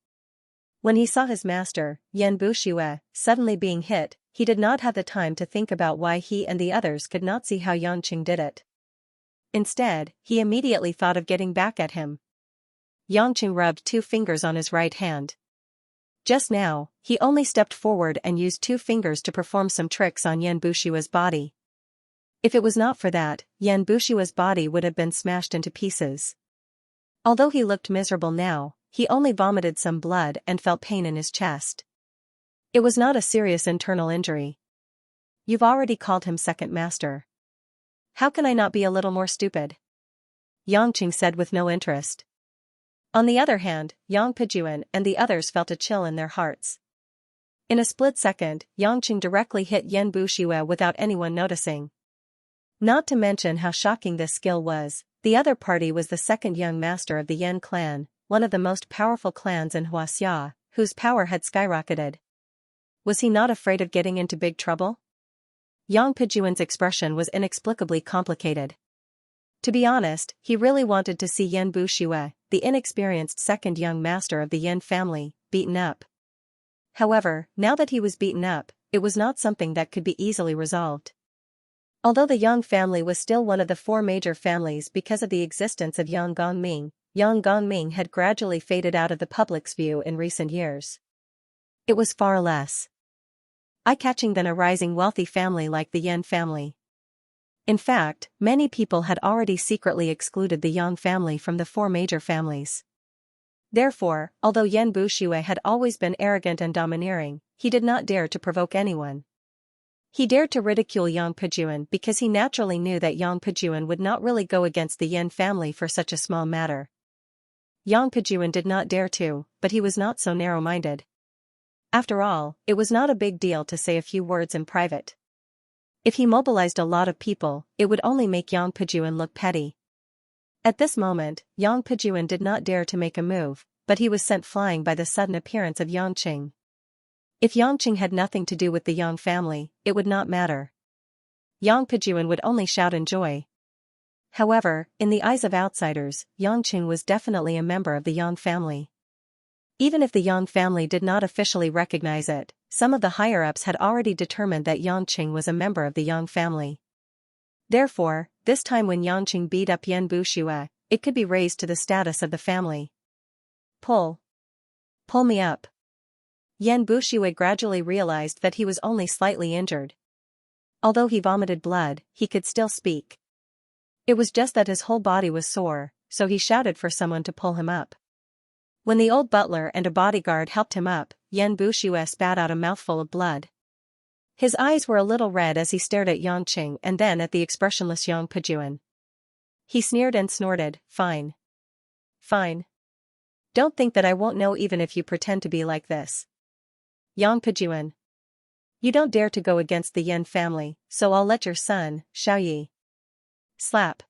When he saw his master, Yan Buxue, suddenly being hit, he did not have the time to think about why he and the others could not see how Yang Qing did it. Instead, he immediately thought of getting back at him. Yang Qing rubbed 2 fingers on his right hand. Just now, he only stepped forward and used 2 fingers to perform some tricks on Yan Buxue's body. If it was not for that, Yan Buxue's body would have been smashed into pieces. Although he looked miserable now, he only vomited some blood and felt pain in his chest. It was not a serious internal injury. "You've already called him second master. How can I not be a little more stupid?" Yang Qing said with no interest. On the other hand, Yang Pijuan and the others felt a chill in their hearts. In a split second, Yang Qing directly hit Yan Buxue without anyone noticing. Not to mention how shocking this skill was, the other party was the second young master of the Yan clan, one of the most powerful clans in Xianxia, whose power had skyrocketed. Was he not afraid of getting into big trouble? Yang Pijuan's expression was inexplicably complicated. To be honest, he really wanted to see Yan Buxue, the inexperienced second young master of the Yan family, beaten up. However, now that he was beaten up, it was not something that could be easily resolved. Although the Yang family was still one of the 4 major families because of the existence of Yang Gongming had gradually faded out of the public's view in recent years. It was far less eye-catching than a rising wealthy family like the Yan family. In fact, many people had already secretly excluded the Yang family from the four major families. Therefore, although Yan Buxue had always been arrogant and domineering, he did not dare to provoke anyone. He dared to ridicule Yang Pejuan because he naturally knew that Yang Pejuan would not really go against the Yan family for such a small matter. Yang Pejuan did not dare to, but he was not so narrow-minded. After all, it was not a big deal to say a few words in private. If he mobilized a lot of people, it would only make Yang Pejuan look petty. At this moment, Yang Pejuan did not dare to make a move, but he was sent flying by the sudden appearance of Yang Qing. If Yang Qing had nothing to do with the Yang family, it would not matter. Yang Pejuan would only shout in joy. However, in the eyes of outsiders, Yang Qing was definitely a member of the Yang family. Even if the Yang family did not officially recognize it, some of the higher-ups had already determined that Yang Qing was a member of the Yang family. Therefore, this time when Yang Qing beat up Yan Buxue, it could be raised to the status of the family. Pull me up. Yan Buxue gradually realized that he was only slightly injured. Although he vomited blood, he could still speak. It was just that his whole body was sore, so he shouted for someone to pull him up. When the old butler and a bodyguard helped him up, Yan Buxue spat out a mouthful of blood. His eyes were a little red as he stared at Yang Qing and then at the expressionless Yang Pejuan. He sneered and snorted, "Fine. Fine. Don't think that I won't know even if you pretend to be like this. Yang Pejuan. You don't dare to go against the Yan family, so I'll let your son, Xiaoyi." Slap.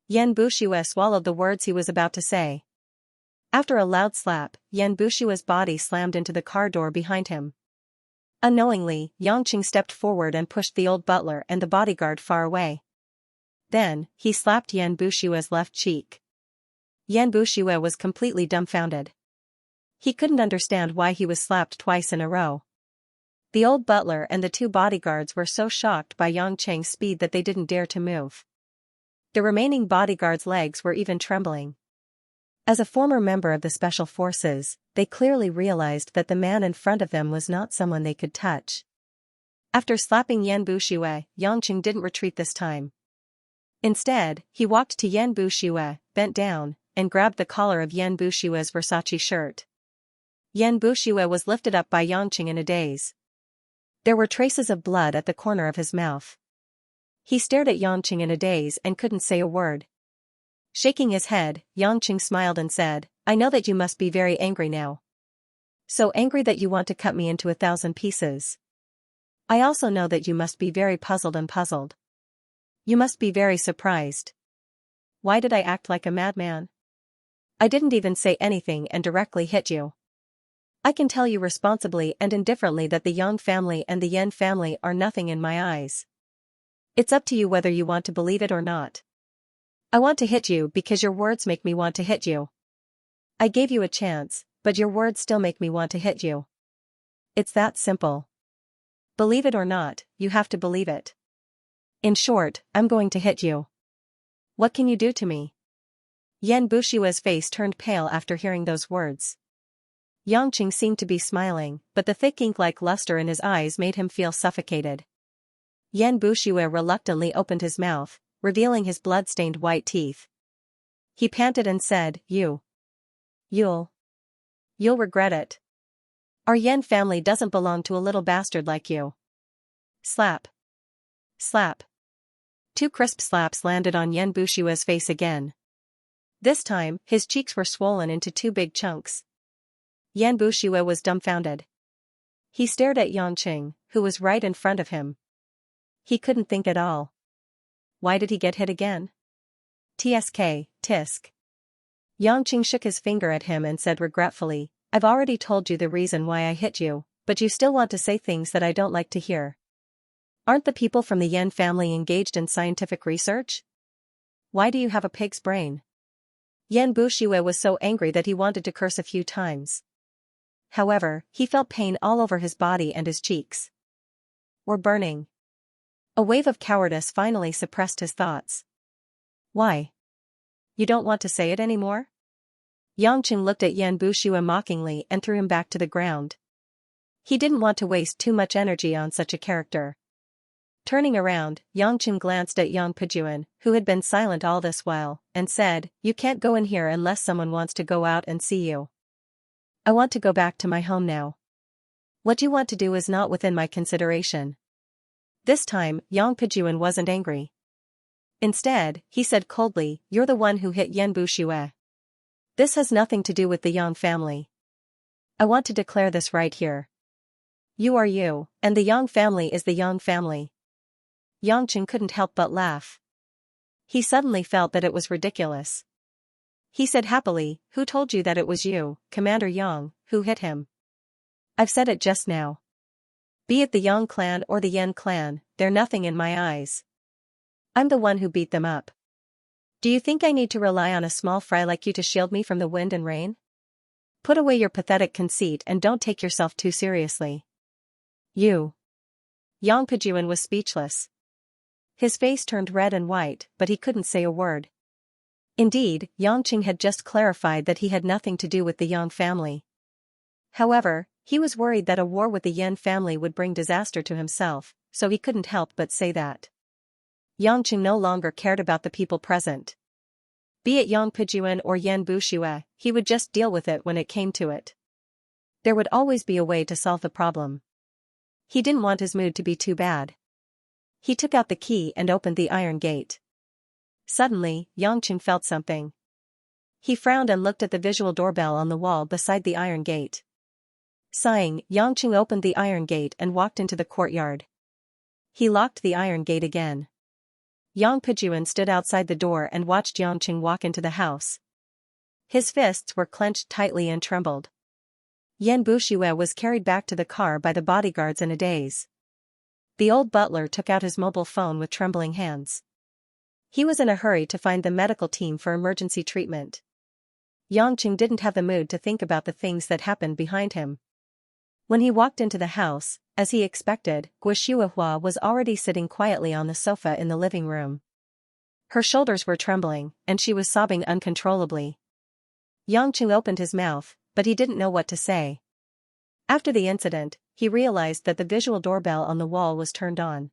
Yan Buxue swallowed the words he was about to say. After a loud slap, Yan Buxue's body slammed into the car door behind him. Unknowingly, Yang Qing stepped forward and pushed the old butler and the bodyguard far away. Then, he slapped Yan Buxue's left cheek. Yan Buxue was completely dumbfounded. He couldn't understand why he was slapped twice in a row. The old butler and the two bodyguards were so shocked by Yang Qing's speed that they didn't dare to move. The remaining bodyguards' legs were even trembling. As a former member of the Special Forces, they clearly realized that the man in front of them was not someone they could touch. After slapping Yan Buxue, Yang Qing didn't retreat this time. Instead, he walked to Yan Buxue, bent down, and grabbed the collar of Yan Buxue's Versace shirt. Yan Buxue was lifted up by Yang Qing in a daze. There were traces of blood at the corner of his mouth. He stared at Yang Qing in a daze and couldn't say a word. Shaking his head, Yang Qing smiled and said, "I know that you must be very angry now. So angry that you want to cut me into 1,000 pieces. I also know that you must be very puzzled. You must be very surprised. Why did I act like a madman? I didn't even say anything and directly hit you. I can tell you responsibly and indifferently that the Yang family and the Yan family are nothing in my eyes. It's up to you whether you want to believe it or not. I want to hit you because your words make me want to hit you. I gave you a chance, but your words still make me want to hit you. It's that simple. Believe it or not, you have to believe it. In short, I'm going to hit you. What can you do to me?" Yan Buxue's face turned pale after hearing those words. Yang Qing seemed to be smiling, but the thick ink-like luster in his eyes made him feel suffocated. Yan Buxue reluctantly opened his mouth, revealing his blood-stained white teeth. He panted and said, You'll regret it. Our Yan family doesn't belong to a little bastard like you." Slap. Slap. 2 crisp slaps landed on Yan Buxue's face again. This time, his cheeks were swollen into 2 big chunks. Yan Buxue was dumbfounded. He stared at Yang Qing, who was right in front of him. He couldn't think at all. Why did he get hit again? Tisk. Yang Qing shook his finger at him and said regretfully, "I've already told you the reason why I hit you, but you still want to say things that I don't like to hear. Aren't the people from the Yan family engaged in scientific research? Why do you have a pig's brain?" Yan Buxue was so angry that he wanted to curse a few times. However, he felt pain all over his body and his cheeks were burning. A wave of cowardice finally suppressed his thoughts. "Why? You don't want to say it anymore?" Yang Qing looked at Yan Buxue mockingly and threw him back to the ground. He didn't want to waste too much energy on such a character. Turning around, Yangqing glanced at Yang Pejuan, who had been silent all this while, and said, "You can't go in here unless someone wants to go out and see you. I want to go back to my home now. What you want to do is not within my consideration." This time, Yang Pejuan wasn't angry. Instead, he said coldly, "You're the one who hit Yan Buxue. This has nothing to do with the Yang family. I want to declare this right here. You are you, and the Yang family is the Yang family." Yangqing couldn't help but laugh. He suddenly felt that it was ridiculous. He said happily, "Who told you that it was you, Commander Yang, who hit him?" "I've said it just now. Be it the Yang clan or the Yen clan, they're nothing in my eyes. I'm the one who beat them up. Do you think I need to rely on a small fry like you to shield me from the wind and rain? Put away your pathetic conceit and don't take yourself too seriously." "You." Yang Pejuan was speechless. His face turned red and white, but he couldn't say a word. Indeed, Yangqing had just clarified that he had nothing to do with the Yang family. However, he was worried that a war with the Yen family would bring disaster to himself, so he couldn't help but say that. Yangqing no longer cared about the people present. Be it Yang Pejuan or Yan Buxue, he would just deal with it when it came to it. There would always be a way to solve the problem. He didn't want his mood to be too bad. He took out the key and opened the iron gate. Suddenly, Yangqing felt something. He frowned and looked at the visual doorbell on the wall beside the iron gate. Sighing, Yangqing opened the iron gate and walked into the courtyard. He locked the iron gate again. Yang Pejuan stood outside the door and watched Yangqing walk into the house. His fists were clenched tightly and trembled. Yan Buxue was carried back to the car by the bodyguards in a daze. The old butler took out his mobile phone with trembling hands. He was in a hurry to find the medical team for emergency treatment. Yangqing didn't have the mood to think about the things that happened behind him. When he walked into the house, as he expected, Guoshuahua was already sitting quietly on the sofa in the living room. Her shoulders were trembling, and she was sobbing uncontrollably. Yangqing opened his mouth, but he didn't know what to say. After the incident, he realized that the visual doorbell on the wall was turned on.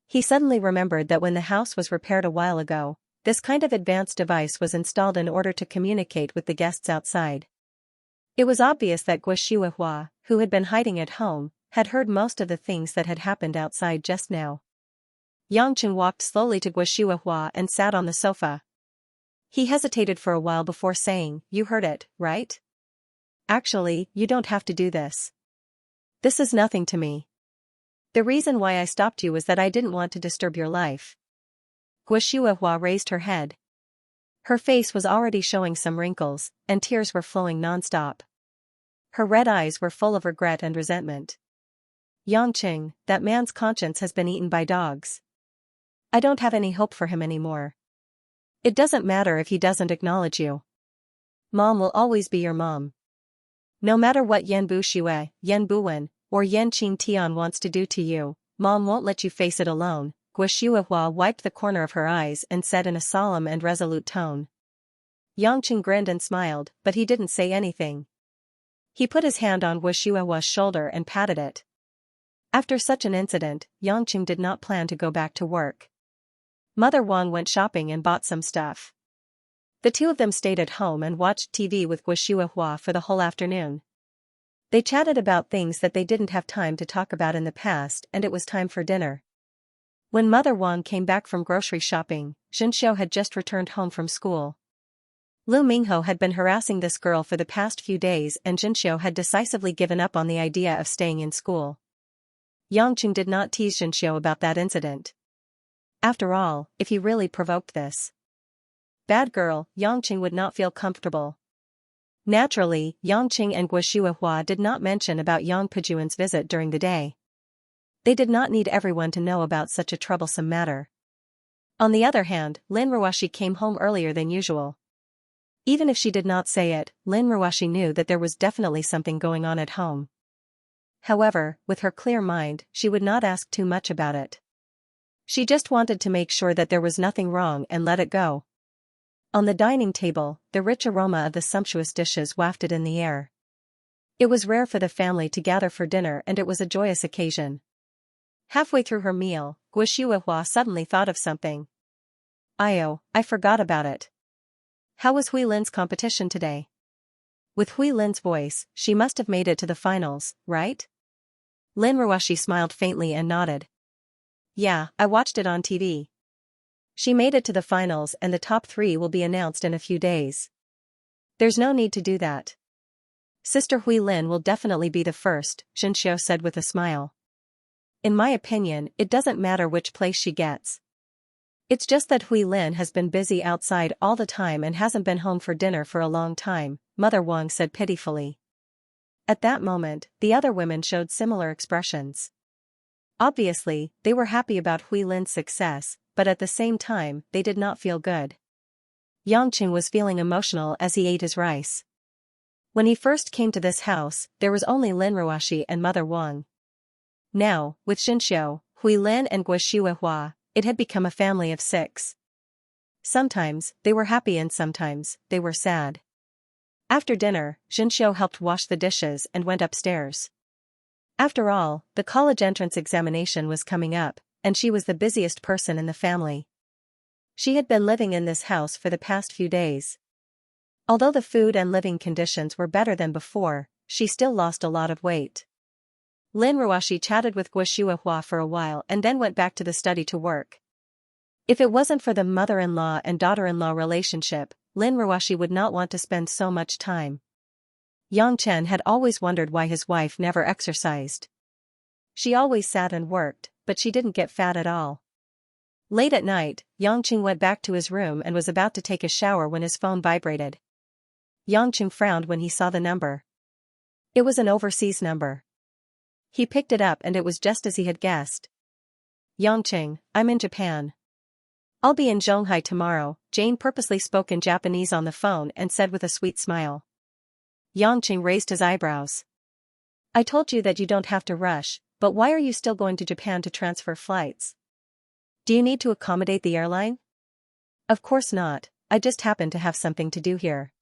He suddenly remembered that when the house was repaired a while ago, this kind of advanced device was installed in order to communicate with the guests outside. It was obvious that Guoshuahua, who had been hiding at home, had heard most of the things that had happened outside just now. Yangqing walked slowly to Guoshuahua and sat on the sofa. He hesitated for a while before saying, "You heard it, right? Actually, you don't have to do this. This is nothing to me. The reason why I stopped you was that I didn't want to disturb your life." Guoshuahua raised her head. Her face was already showing some wrinkles, and tears were flowing non-stop. Her red eyes were full of regret and resentment. "Yangqing, that man's conscience has been eaten by dogs. I don't have any hope for him anymore. It doesn't matter if he doesn't acknowledge you. Mom will always be your mom. No matter what Yan Buxue, Yan Buwen, or Yan Qingtian wants to do to you, Mom won't let you face it alone." Guoshuahua wiped the corner of her eyes and said in a solemn and resolute tone. Yangqing grinned and smiled, but he didn't say anything. He put his hand on Guoshuahua's shoulder and patted it. After such an incident, Yangqing did not plan to go back to work. Mother Wang went shopping and bought some stuff. The two of them stayed at home and watched TV with Guoshuahua for the whole afternoon. They chatted about things that they didn't have time to talk about in the past, and it was time for dinner. When Mother Wang came back from grocery shopping, Xianxia had just returned home from school. Lu Mingho had been harassing this girl for the past few days, and Xianxia had decisively given up on the idea of staying in school. Yangqing did not tease Xianxia about that incident. After all, if he really provoked this bad girl, Yangqing would not feel comfortable. Naturally, Yangqing and Guoshuahua did not mention about Yang Pejuan's visit during the day. They did not need everyone to know about such a troublesome matter. On the other hand, Lin Ruoshi came home earlier than usual. Even if she did not say it, Lin Ruoshi knew that there was definitely something going on at home. However, with her clear mind, she would not ask too much about it. She just wanted to make sure that there was nothing wrong and let it go. On the dining table, the rich aroma of the sumptuous dishes wafted in the air. It was rare for the family to gather for dinner and it was a joyous occasion. Halfway through her meal, Guo suddenly thought of something. I forgot about it. How was Hui Lin's competition today? With Hui Lin's voice, she must have made it to the finals, right? Lin Ruoshi smiled faintly and nodded. Yeah, I watched it on TV. She made it to the finals and the top 3 will be announced in a few days. There's no need to do that. Sister Hui Lin will definitely be the first, Xianxia said with a smile. In my opinion, it doesn't matter which place she gets. It's just that Hui Lin has been busy outside all the time and hasn't been home for dinner for a long time, Mother Wang said pitifully. At that moment, the other women showed similar expressions. Obviously, they were happy about Hui Lin's success, but at the same time, they did not feel good. Yangqing was feeling emotional as he ate his rice. When he first came to this house, there was only Lin Ruoshi and Mother Wang. Now, with Xianxiu, Hui Lin and Guo, it had become a family of 6. Sometimes, they were happy and sometimes, they were sad. After dinner, Xianxiu helped wash the dishes and went upstairs. After all, the college entrance examination was coming up, and she was the busiest person in the family. She had been living in this house for the past few days. Although the food and living conditions were better than before, she still lost a lot of weight. Lin Ruoshi chatted with Guo for a while and then went back to the study to work. If it wasn't for the mother-in-law and daughter-in-law relationship, Lin Ruoshi would not want to spend so much time. Yang Chen had always wondered why his wife never exercised. She always sat and worked, but she didn't get fat at all. Late at night, Yangqing went back to his room and was about to take a shower when his phone vibrated. Yangqing frowned when he saw the number. It was an overseas number. He picked it up and it was just as he had guessed. Yangqing, I'm in Japan. I'll be in Zhonghai tomorrow, Jane purposely spoke in Japanese on the phone and said with a sweet smile. Yangqing raised his eyebrows. I told you that you don't have to rush, but why are you still going to Japan to transfer flights? Do you need to accommodate the airline? Of course not, I just happen to have something to do here.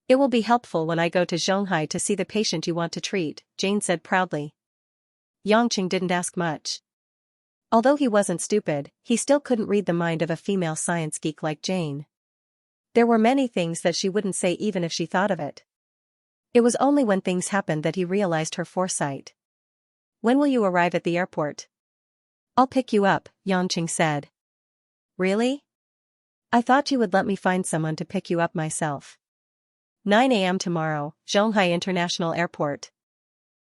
It will be helpful when I go to Zhonghai to see the patient you want to treat, Jane said proudly. Yangqing didn't ask much. Although he wasn't stupid, he still couldn't read the mind of a female science geek like Jane. There were many things that she wouldn't say even if she thought of it. It was only when things happened that he realized her foresight. When will you arrive at the airport? I'll pick you up, Yangqing said. Really? I thought you would let me find someone to pick you up myself. 9 a.m. tomorrow, Zhonghai International Airport.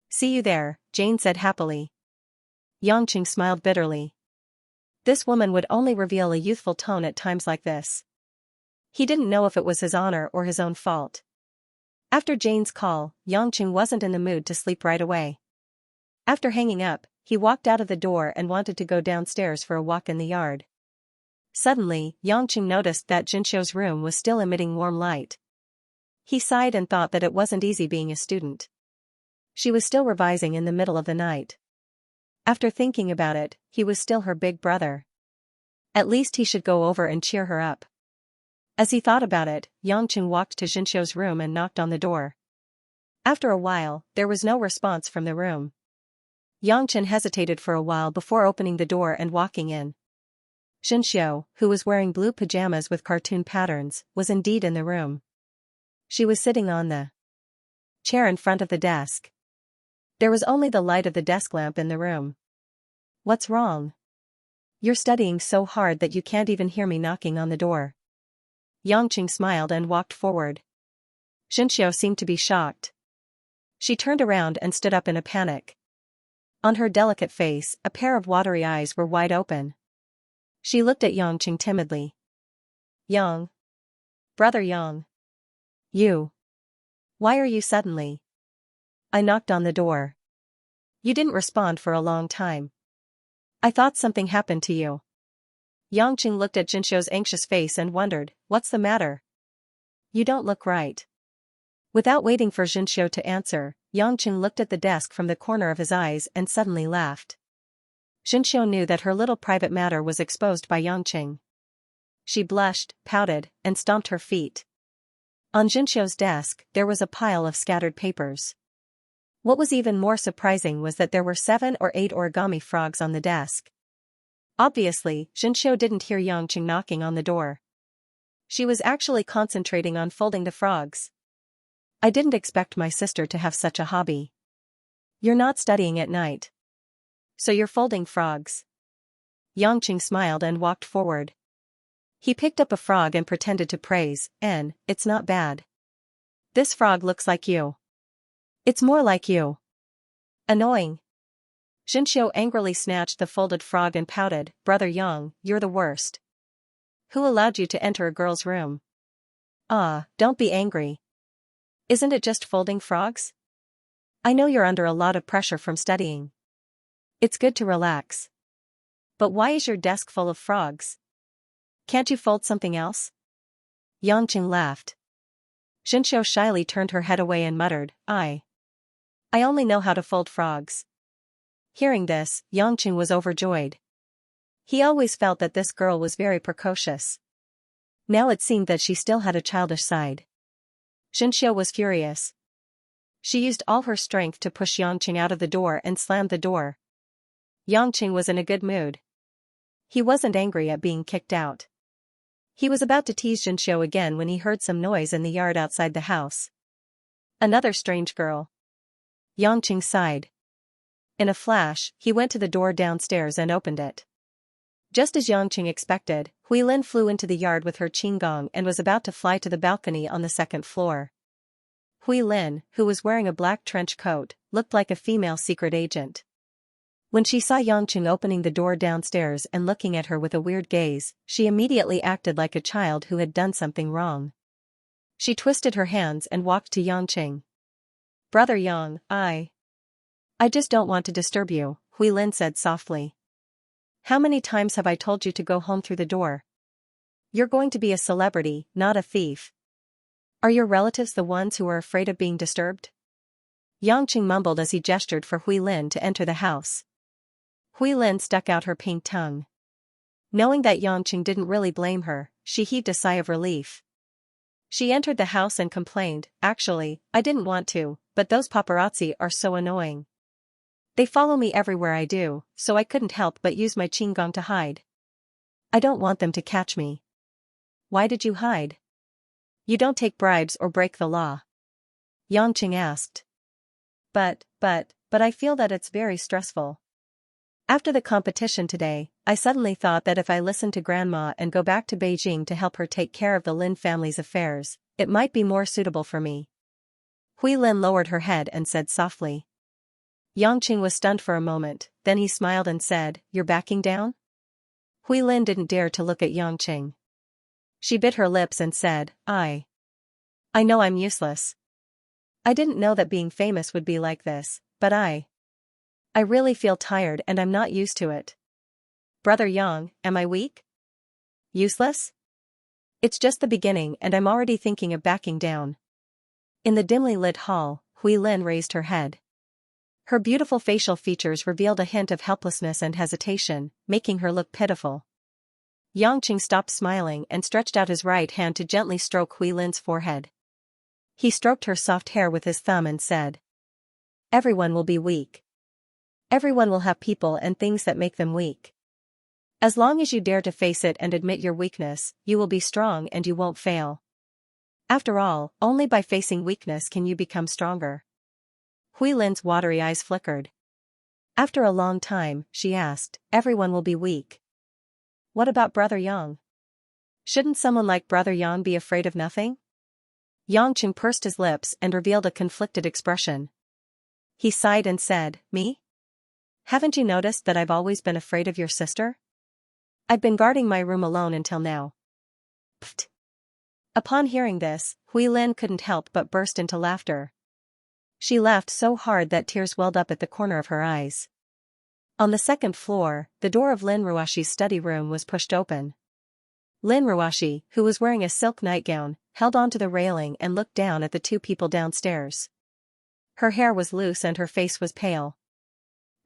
See you there, Jane said happily. Yangqing smiled bitterly. This woman would only reveal a youthful tone at times like this. He didn't know if it was his honor or his own fault. After Jane's call, Yangqing wasn't in the mood to sleep right away. After hanging up, he walked out of the door and wanted to go downstairs for a walk in the yard. Suddenly, Yangqing noticed that Jinxiu's room was still emitting warm light. He sighed and thought that it wasn't easy being a student. She was still revising in the middle of the night. After thinking about it, he was still her big brother. At least he should go over and cheer her up. As he thought about it, Yangqing walked to Jinxiu's room and knocked on the door. After a while, there was no response from the room. Yangqing hesitated for a while before opening the door and walking in. Jinxiu, who was wearing blue pajamas with cartoon patterns, was indeed in the room. She was sitting on the chair in front of the desk. There was only the light of the desk lamp in the room. What's wrong? You're studying so hard that you can't even hear me knocking on the door. Yangqing smiled and walked forward. Jinxiu seemed to be shocked. She turned around and stood up in a panic. On her delicate face, a pair of watery eyes were wide open. She looked at Yangqing timidly. Yang. Brother Yang. You. Why are you suddenly? I knocked on the door. You didn't respond for a long time. I thought something happened to you. Yangqing looked at Jinxiu's anxious face and wondered, what's the matter? You don't look right. Without waiting for Jinxiu to answer, Yangqing looked at the desk from the corner of his eyes and suddenly laughed. Jinxiu knew that her little private matter was exposed by Yangqing. She blushed, pouted, and stomped her feet. On Jinxiu's desk, there was a pile of scattered papers. What was even more surprising was that there were 7 or 8 origami frogs on the desk. Obviously, Xianxia didn't hear Yangqing knocking on the door. She was actually concentrating on folding the frogs. I didn't expect my sister to have such a hobby. You're not studying at night. So you're folding frogs. Yangqing smiled and walked forward. He picked up a frog and pretended to praise, it's not bad. This frog looks like you. It's more like you. Annoying. Xianxia angrily snatched the folded frog and pouted, Brother Yang, you're the worst. Who allowed you to enter a girl's room? Don't be angry. Isn't it just folding frogs? I know you're under a lot of pressure from studying. It's good to relax. But why is your desk full of frogs? Can't you fold something else? Yangqing laughed. Xianxia shyly turned her head away and muttered, I only know how to fold frogs. Hearing this, Yangqing was overjoyed. He always felt that this girl was very precocious. Now it seemed that she still had a childish side. Xianxia was furious. She used all her strength to push Yangqing out of the door and slammed the door. Yangqing was in a good mood. He wasn't angry at being kicked out. He was about to tease Xianxia again when he heard some noise in the yard outside the house. Another strange girl. Yangqing sighed. In a flash, he went to the door downstairs and opened it. Just as Yangqing expected, Huilin flew into the yard with her qinggong and was about to fly to the balcony on the second floor. Huilin, who was wearing a black trench coat, looked like a female secret agent. When she saw Yangqing opening the door downstairs and looking at her with a weird gaze, she immediately acted like a child who had done something wrong. She twisted her hands and walked to Yangqing. Brother Yang, I just don't want to disturb you, Huilin said softly. How many times have I told you to go home through the door? You're going to be a celebrity, not a thief. Are your relatives the ones who are afraid of being disturbed? Yangqing mumbled as he gestured for Huilin to enter the house. Huilin stuck out her pink tongue. Knowing that Yangqing didn't really blame her, she heaved a sigh of relief. She entered the house and complained, actually, I didn't want to, but those paparazzi are so annoying. They follow me everywhere I do, so I couldn't help but use my qinggong to hide. I don't want them to catch me. Why did you hide? You don't take bribes or break the law. Yangqing asked. But I feel that it's very stressful. After the competition today, I suddenly thought that if I listened to Grandma and go back to Beijing to help her take care of the Lin family's affairs, it might be more suitable for me. Huilin lowered her head and said softly. Yangqing was stunned for a moment, then he smiled and said, You're backing down? Huilin didn't dare to look at Yangqing. She bit her lips and said, I know I'm useless. I didn't know that being famous would be like this, but I really feel tired and I'm not used to it. Brother Yang, am I weak? Useless? It's just the beginning and I'm already thinking of backing down. In the dimly lit hall, Huilin raised her head. Her beautiful facial features revealed a hint of helplessness and hesitation, making her look pitiful. Yangqing stopped smiling and stretched out his right hand to gently stroke Huilin's forehead. He stroked her soft hair with his thumb and said, Everyone will be weak. Everyone will have people and things that make them weak. As long as you dare to face it and admit your weakness, you will be strong and you won't fail. After all, only by facing weakness can you become stronger. Huilin's watery eyes flickered. After a long time, she asked, Everyone will be weak. What about Brother Yang? Shouldn't someone like Brother Yang be afraid of nothing? Yangqing pursed his lips and revealed a conflicted expression. He sighed and said, Me? Haven't you noticed that I've always been afraid of your sister? I've been guarding my room alone until now. Pfft. Upon hearing this, Huilin couldn't help but burst into laughter. She laughed so hard that tears welled up at the corner of her eyes. On the second floor, the door of Lin Ruashi's study room was pushed open. Lin Ruashi, who was wearing a silk nightgown, held onto the railing and looked down at the two people downstairs. Her hair was loose and her face was pale.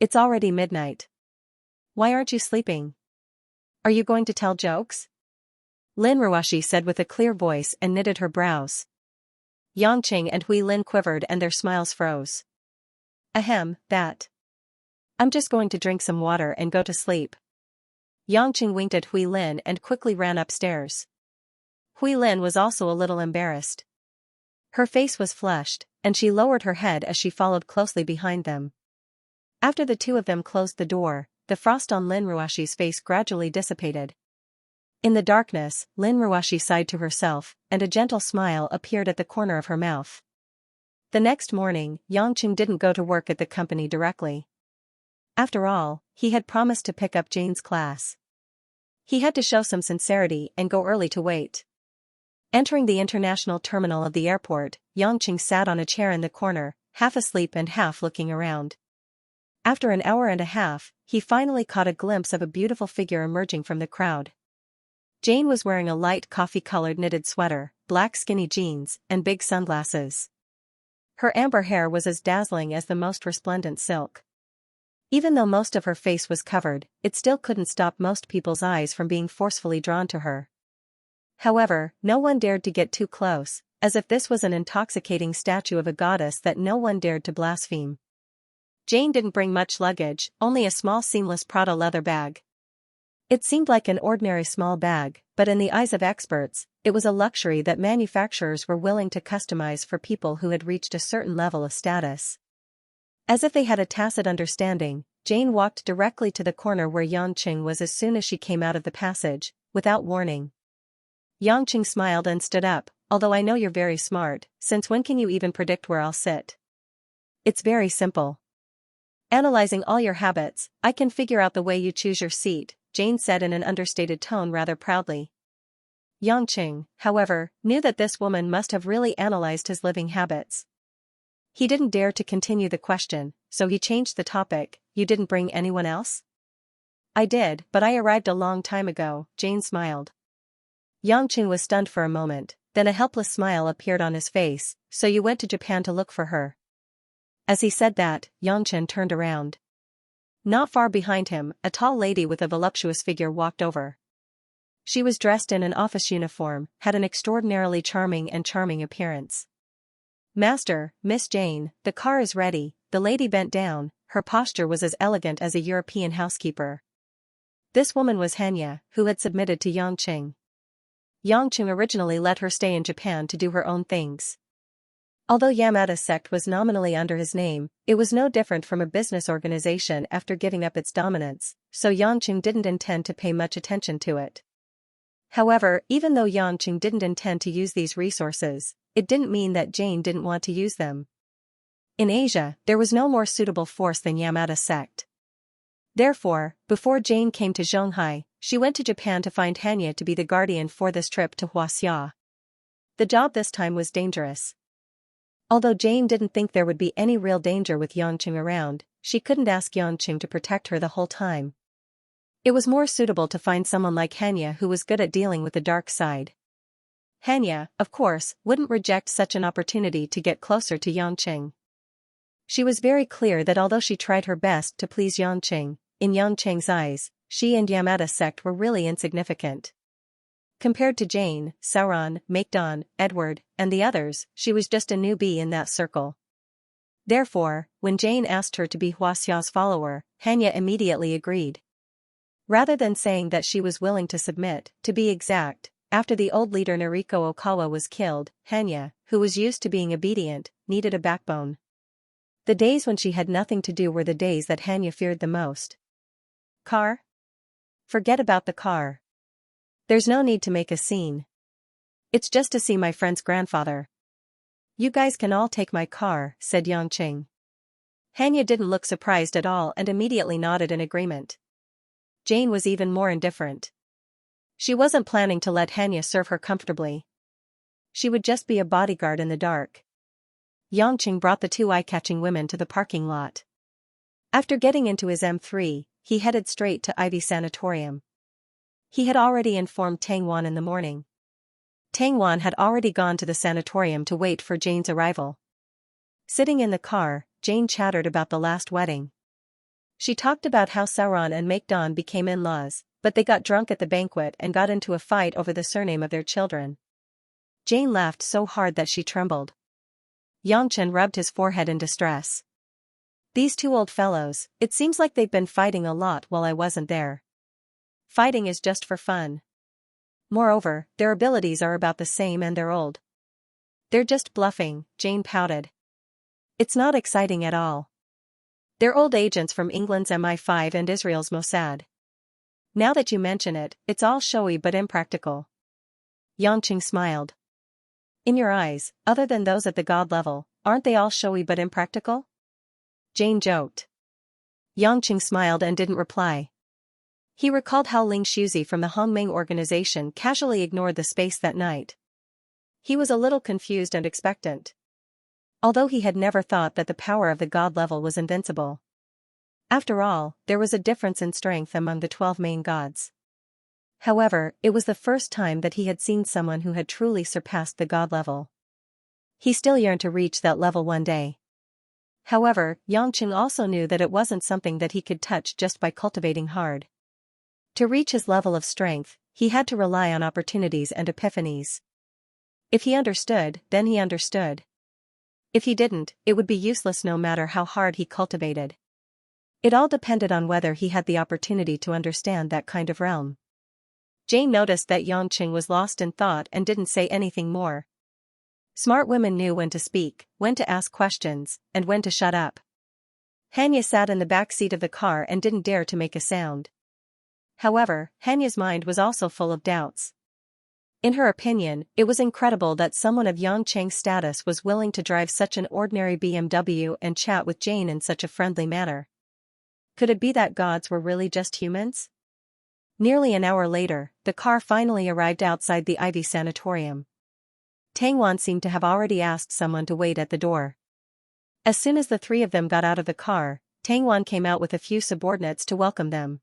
It's already midnight. Why aren't you sleeping? Are you going to tell jokes? Lin Ruashi said with a clear voice and knitted her brows. Yangqing and Huilin quivered and their smiles froze. Ahem, that. I'm just going to drink some water and go to sleep. Yangqing winked at Hui Lin and quickly ran upstairs. Hui Lin was also a little embarrassed. Her face was flushed, and she lowered her head as she followed closely behind them. After the two of them closed the door, the frost on Lin Ruashi's face gradually dissipated. In the darkness, Lin Ruashi sighed to herself, and a gentle smile appeared at the corner of her mouth. The next morning, Yangqing didn't go to work at the company directly. After all, he had promised to pick up Jane's class. He had to show some sincerity and go early to wait. Entering the international terminal of the airport, Yangqing sat on a chair in the corner, half asleep and half looking around. After an hour and a half, he finally caught a glimpse of a beautiful figure emerging from the crowd. Jane was wearing a light coffee-colored knitted sweater, black skinny jeans, and big sunglasses. Her amber hair was as dazzling as the most resplendent silk. Even though most of her face was covered, it still couldn't stop most people's eyes from being forcefully drawn to her. However, no one dared to get too close, as if this was an intoxicating statue of a goddess that no one dared to blaspheme. Jane didn't bring much luggage, only a small seamless Prada leather bag. It seemed like an ordinary small bag, but in the eyes of experts, it was a luxury that manufacturers were willing to customize for people who had reached a certain level of status. As if they had a tacit understanding, Jane walked directly to the corner where Yangqing was as soon as she came out of the passage, without warning. Yangqing smiled and stood up, although I know you're very smart, since when can you even predict where I'll sit? It's very simple. Analyzing all your habits, I can figure out the way you choose your seat, Jane said in an understated tone rather proudly. Yangqing, however, knew that this woman must have really analyzed his living habits. He didn't dare to continue the question, so he changed the topic. You didn't bring anyone else? I did, but I arrived a long time ago, Jane smiled. Yangqing was stunned for a moment, then a helpless smile appeared on his face. So you went to Japan to look for her. As he said that, Yangqing turned around. Not far behind him, a tall lady with a voluptuous figure walked over. She was dressed in an office uniform, had an extraordinarily charming appearance. Master, Miss Jane, the car is ready. The lady bent down, her posture was as elegant as a European housekeeper. This woman was Xianxia, who had submitted to Yangqing. Yangqing originally let her stay in Japan to do her own things. Although Yamada's sect was nominally under his name, it was no different from a business organization after giving up its dominance, so Yangqing didn't intend to pay much attention to it. However, even though Yangqing didn't intend to use these resources, it didn't mean that Jane didn't want to use them. In Asia, there was no more suitable force than Yamada's sect. Therefore, before Jane came to Zhonghai, she went to Japan to find Xianxia to be the guardian for this trip to Xianxia. The job this time was dangerous. Although Jane didn't think there would be any real danger with Yangqing around, she couldn't ask Yangqing to protect her the whole time. It was more suitable to find someone like Xianxia who was good at dealing with the dark side. Xianxia, of course, wouldn't reject such an opportunity to get closer to Yangqing. She was very clear that although she tried her best to please Yangqing, in Yangqing's eyes, she and Yamada's sect were really insignificant. Compared to Jane, Sauron, Maekdon, Edward, and the others, she was just a newbie in that circle. Therefore, when Jane asked her to be Huaxia's follower, Xianxia immediately agreed. Rather than saying that she was willing to submit, to be exact, after the old leader Nariko Okawa was killed, Xianxia, who was used to being obedient, needed a backbone. The days when she had nothing to do were the days that Xianxia feared the most. Car? Forget about the car. There's no need to make a scene. It's just to see my friend's grandfather. You guys can all take my car, said Yangqing. Xianxia didn't look surprised at all and immediately nodded in agreement. Jane was even more indifferent. She wasn't planning to let Xianxia serve her comfortably. She would just be a bodyguard in the dark. Yangqing brought the two eye-catching women to the parking lot. After getting into his M3, he headed straight to Ivy Sanatorium. He had already informed Tang Wan in the morning. Tang Wan had already gone to the sanatorium to wait for Jane's arrival. Sitting in the car, Jane chattered about the last wedding. She talked about how Sauron and Maekdon became in-laws, but they got drunk at the banquet and got into a fight over the surname of their children. Jane laughed so hard that she trembled. Yangqing rubbed his forehead in distress. These two old fellows, it seems like they've been fighting a lot while I wasn't there. Fighting is just for fun. Moreover, their abilities are about the same and they're old. They're just bluffing, Jane pouted. It's not exciting at all. They're old agents from England's MI5 and Israel's Mossad. Now that you mention it, it's all showy but impractical. Xianxia smiled. In your eyes, other than those at the god level, aren't they all showy but impractical? Jane joked. Xianxia smiled and didn't reply. He recalled how Ling Shuzi from the Hongming organization casually ignored the space that night. He was a little confused and expectant. Although he had never thought that the power of the god level was invincible. After all, there was a difference in strength among the 12 main gods. However, it was the first time that he had seen someone who had truly surpassed the god level. He still yearned to reach that level one day. However, Xianxia also knew that it wasn't something that he could touch just by cultivating hard. To reach his level of strength, he had to rely on opportunities and epiphanies. If he understood, then he understood. If he didn't, it would be useless no matter how hard he cultivated. It all depended on whether he had the opportunity to understand that kind of realm. Jane noticed that Xianxia was lost in thought and didn't say anything more. Smart women knew when to speak, when to ask questions, and when to shut up. Xianxia sat in the back seat of the car and didn't dare to make a sound. However, Xianxia's mind was also full of doubts. In her opinion, it was incredible that someone of Xianxia's status was willing to drive such an ordinary BMW and chat with Jane in such a friendly manner. Could it be that gods were really just humans? Nearly an hour later, the car finally arrived outside the Ivy Sanatorium. Tangwan seemed to have already asked someone to wait at the door. As soon as the three of them got out of the car, Tangwan came out with a few subordinates to welcome them.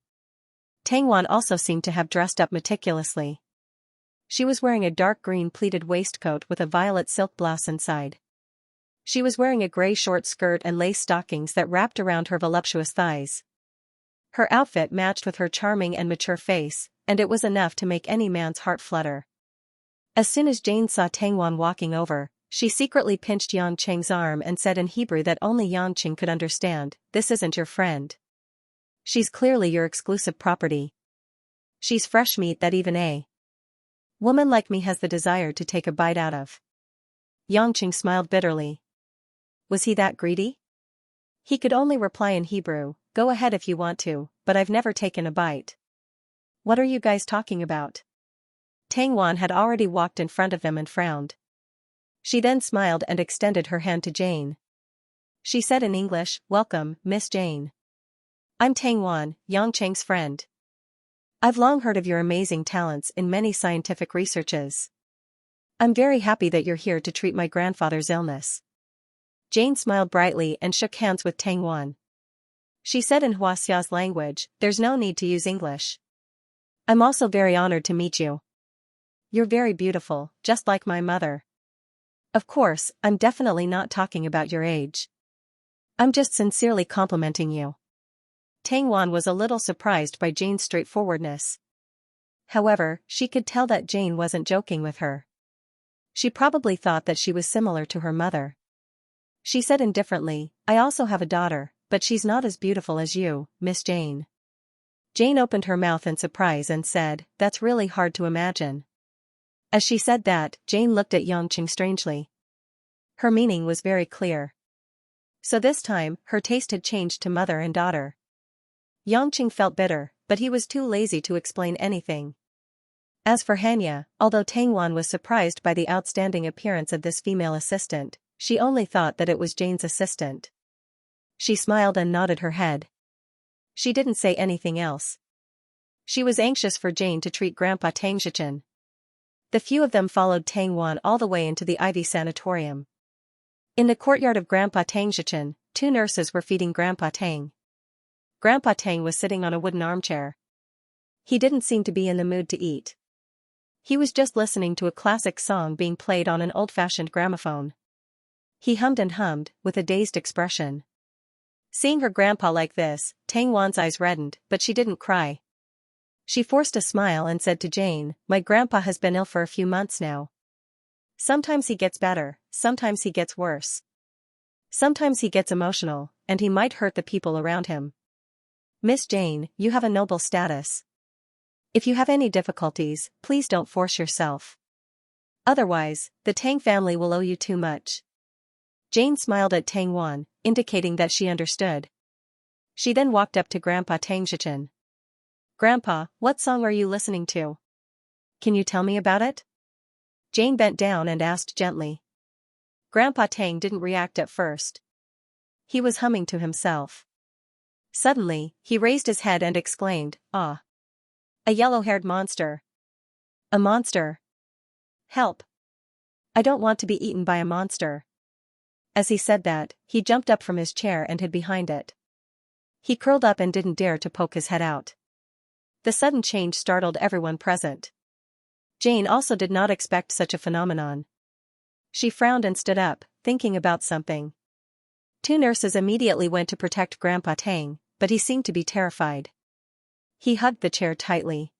Tangwan also seemed to have dressed up meticulously. She was wearing a dark green pleated waistcoat with a violet silk blouse inside. She was wearing a gray short skirt and lace stockings that wrapped around her voluptuous thighs. Her outfit matched with her charming and mature face, and it was enough to make any man's heart flutter. As soon as Jane saw Tangwan walking over, she secretly pinched Xianxia's arm and said in Hebrew that only Xianxia could understand, "This isn't your friend. She's clearly your exclusive property. She's fresh meat that even a woman like me has the desire to take a bite out of." Xianxia smiled bitterly. Was he that greedy? He could only reply in Hebrew, "Go ahead if you want to, but I've never taken a bite." "What are you guys talking about?" Tangwan had already walked in front of them and frowned. She then smiled and extended her hand to Jane. She said in English, "Welcome, Miss Jane. I'm Tangwan, Xianxia's friend. I've long heard of your amazing talents in many scientific researches. I'm very happy that you're here to treat my grandfather's illness." Jane smiled brightly and shook hands with Tangwan. She said in Huaxia's language, "There's no need to use English. I'm also very honored to meet you. You're very beautiful, just like my mother. Of course, I'm definitely not talking about your age. I'm just sincerely complimenting you." Tangwan was a little surprised by Jane's straightforwardness. However, she could tell that Jane wasn't joking with her. She probably thought that she was similar to her mother. She said indifferently, "I also have a daughter, but she's not as beautiful as you, Miss Jane." Jane opened her mouth in surprise and said, "That's really hard to imagine." As she said that, Jane looked at Xianxia strangely. Her meaning was very clear. So this time, her taste had changed to mother and daughter. Xianxia felt bitter, but he was too lazy to explain anything. As for Xianxia, although Tangwan was surprised by the outstanding appearance of this female assistant, she only thought that it was Jane's assistant. She smiled and nodded her head. She didn't say anything else. She was anxious for Jane to treat Grandpa Tangxichen. The few of them followed Tangwan all the way into the Ivy Sanatorium. In the courtyard of Grandpa Tangxichen, two nurses were feeding Grandpa Tang. Grandpa Tang was sitting on a wooden armchair. He didn't seem to be in the mood to eat. He was just listening to a classic song being played on an old-fashioned gramophone. He hummed and hummed, with a dazed expression. Seeing her grandpa like this, Tangwan's eyes reddened, but she didn't cry. She forced a smile and said to Jane, "My grandpa has been ill for a few months now. Sometimes he gets better, sometimes he gets worse. Sometimes he gets emotional, and he might hurt the people around him. Miss Jane, you have a noble status. If you have any difficulties, please don't force yourself. Otherwise, the Tang family will owe you too much. Jane smiled at Tang Wan, indicating that she understood. She then walked up to Grandpa Tang Zhichen. Grandpa, what song are you listening to? Can you tell me about it? Jane bent down and asked gently. Grandpa Tang didn't react at first. He was humming to himself. Suddenly, he raised his head and exclaimed, "Ah! A yellow-haired monster. A monster. Help! I don't want to be eaten by a monster." As he said that, he jumped up from his chair and hid behind it. He curled up and didn't dare to poke his head out. The sudden change startled everyone present. Jane also did not expect such a phenomenon. She frowned and stood up, thinking about something. 2 nurses immediately went to protect Grandpa Tang, but he seemed to be terrified. He hugged the chair tightly.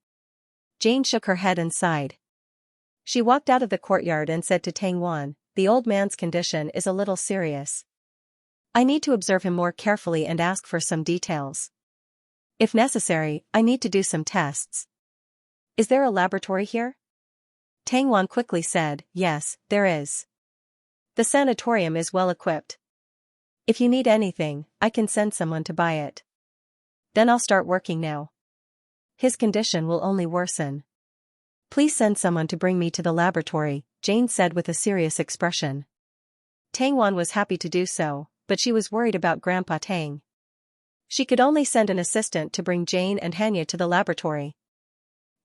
Jane shook her head and sighed. She walked out of the courtyard and said to Tang Wan, "The old man's condition is a little serious. I need to observe him more carefully and ask for some details. If necessary, I need to do some tests." "Is there a laboratory here?" Tang Wan quickly said, "Yes, there is. The sanatorium is well equipped. If you need anything, I can send someone to buy it. Then I'll start working now. His condition will only worsen. Please send someone to bring me to the laboratory," Jane said with a serious expression. Tang Wan was happy to do so, but she was worried about Grandpa Tang. She could only send an assistant to bring Jane and Hanya to the laboratory.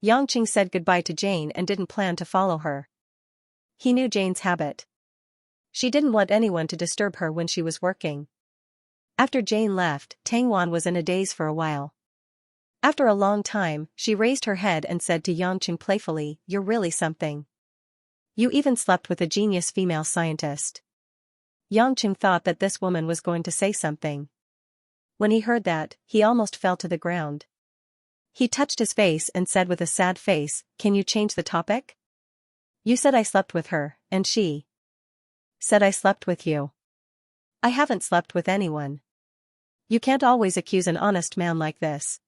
Yangqing said goodbye to Jane and didn't plan to follow her. He knew Jane's habit. She didn't want anyone to disturb her when she was working. After Jane left, Tang Wan was in a daze for a while. After a long time, she raised her head and said to Yangqing playfully, "You're really something. You even slept with a genius female scientist." Yangqing thought that this woman was going to say something. When he heard that, he almost fell to the ground. He touched his face and said with a sad face, "Can you change the topic? You said I slept with her, and she said I slept with you. I haven't slept with anyone. You can't always accuse an honest man like this."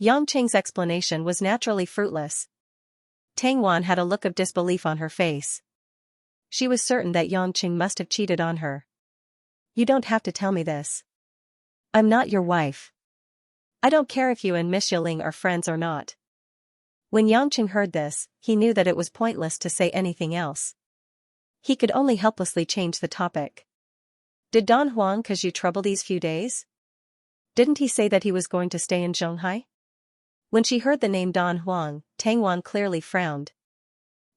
Yangqing's explanation was naturally fruitless. Tang Wan had a look of disbelief on her face. She was certain that Yangqing must have cheated on her. "You don't have to tell me this. I'm not your wife. I don't care if you and Miss Yiling are friends or not." When Yangqing heard this, he knew that it was pointless to say anything else. He could only helplessly change the topic. "Did Don Huang cause you trouble these few days? Didn't he say that he was going to stay in Zhonghai?" When she heard the name Don Huang, Tang Wan clearly frowned.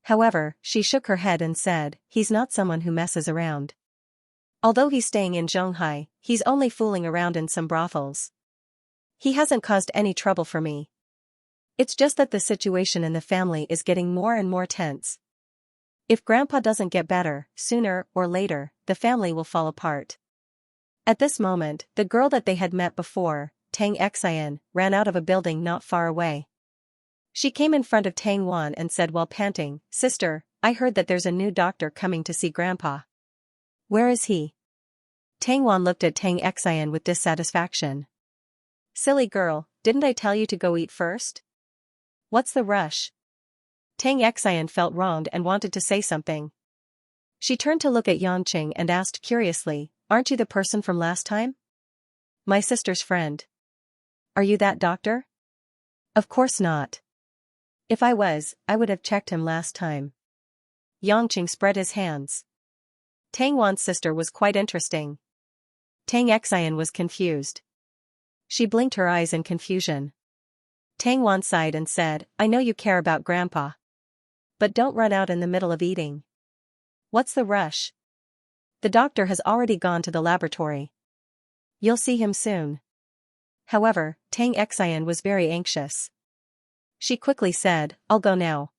However, she shook her head and said, "He's not someone who messes around. Although he's staying in Zhonghai, he's only fooling around in some brothels. He hasn't caused any trouble for me. It's just that the situation in the family is getting more and more tense. If Grandpa doesn't get better, sooner or later, the family will fall apart." At this moment, the girl that they had met before, Tang Xian, ran out of a building not far away. She came in front of Tang Wan and said while panting, "Sister, I heard that there's a new doctor coming to see Grandpa. Where is he?" Tang Wan looked at Tang Xian with dissatisfaction. "Silly girl, didn't I tell you to go eat first? What's the rush?" Tang Xian felt wronged and wanted to say something. She turned to look at Yangqing and asked curiously, "Aren't you the person from last time? My sister's friend. Are you that doctor?" "Of course not. If I was, I would have checked him last time." Yangqing spread his hands. Tang Wan's sister was quite interesting. Tang Xian was confused. She blinked her eyes in confusion. Tang Wan sighed and said, "I know you care about Grandpa. But don't run out in the middle of eating. What's the rush? The doctor has already gone to the laboratory. You'll see him soon." However, Tang Xian was very anxious. She quickly said, "I'll go now.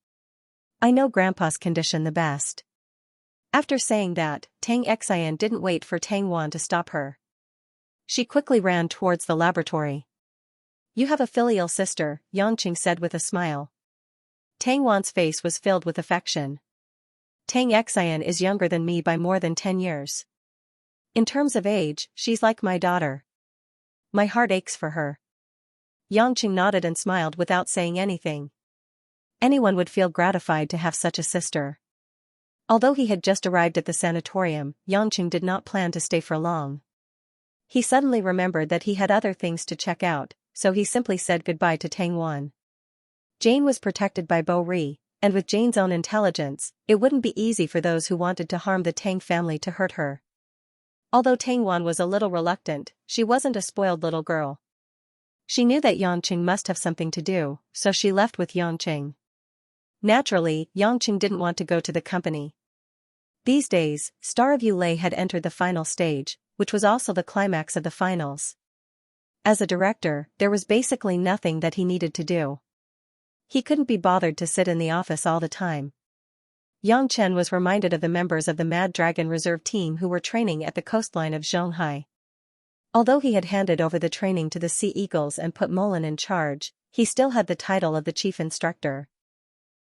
I know Grandpa's condition the best." After saying that, Tang Xian didn't wait for Tang Wan to stop her. She quickly ran towards the laboratory. "You have a filial sister," Yangqing said with a smile. Tang Wan's face was filled with affection. "Tang Xian is younger than me by more than 10 years. In terms of age, she's like my daughter. My heart aches for her. Xianxia nodded and smiled without saying anything. Anyone would feel gratified to have such a sister. Although he had just arrived at the sanatorium, Xianxia did not plan to stay for long. He suddenly remembered that he had other things to check out, so he simply said goodbye to Tang Wan. Jane was protected by Bo Ri, and with Jane's own intelligence, it wouldn't be easy for those who wanted to harm the Tang family to hurt her. Although Tang Wan was a little reluctant, she wasn't a spoiled little girl. She knew that Xianxia must have something to do, so she left with Xianxia. Naturally, Xianxia didn't want to go to the company. These days, Star of Yulei had entered the final stage, which was also the climax of the finals. As a director, there was basically nothing that he needed to do. He couldn't be bothered to sit in the office all the time. Yang Chen was reminded of the members of the Mad Dragon Reserve team who were training at the coastline of Zhonghai. Although he had handed over the training to the Sea Eagles and put Molan in charge, he still had the title of the chief instructor.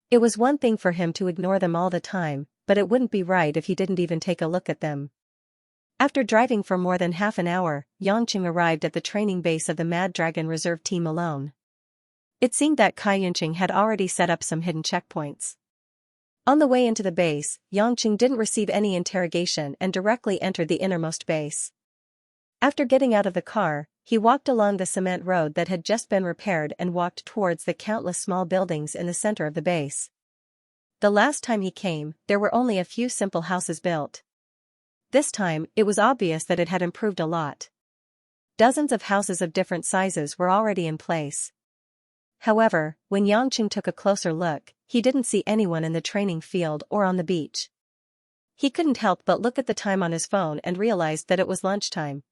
It was one thing for him to ignore them all the time, but it wouldn't be right if he didn't even take a look at them. After driving for more than half an hour, Xianxia arrived at the training base of the Mad Dragon Reserve team alone. It seemed that Xianxia had already set up some hidden checkpoints. On the way into the base, Xianxia didn't receive any interrogation and directly entered the innermost base. After getting out of the car, he walked along the cement road that had just been repaired and walked towards the countless small buildings in the center of the base. The last time he came, there were only a few simple houses built. This time, it was obvious that it had improved a lot. Dozens of houses of different sizes were already in place. However, when Xianxia took a closer look, he didn't see anyone in the training field or on the beach. He couldn't help but look at the time on his phone and realized that it was lunchtime.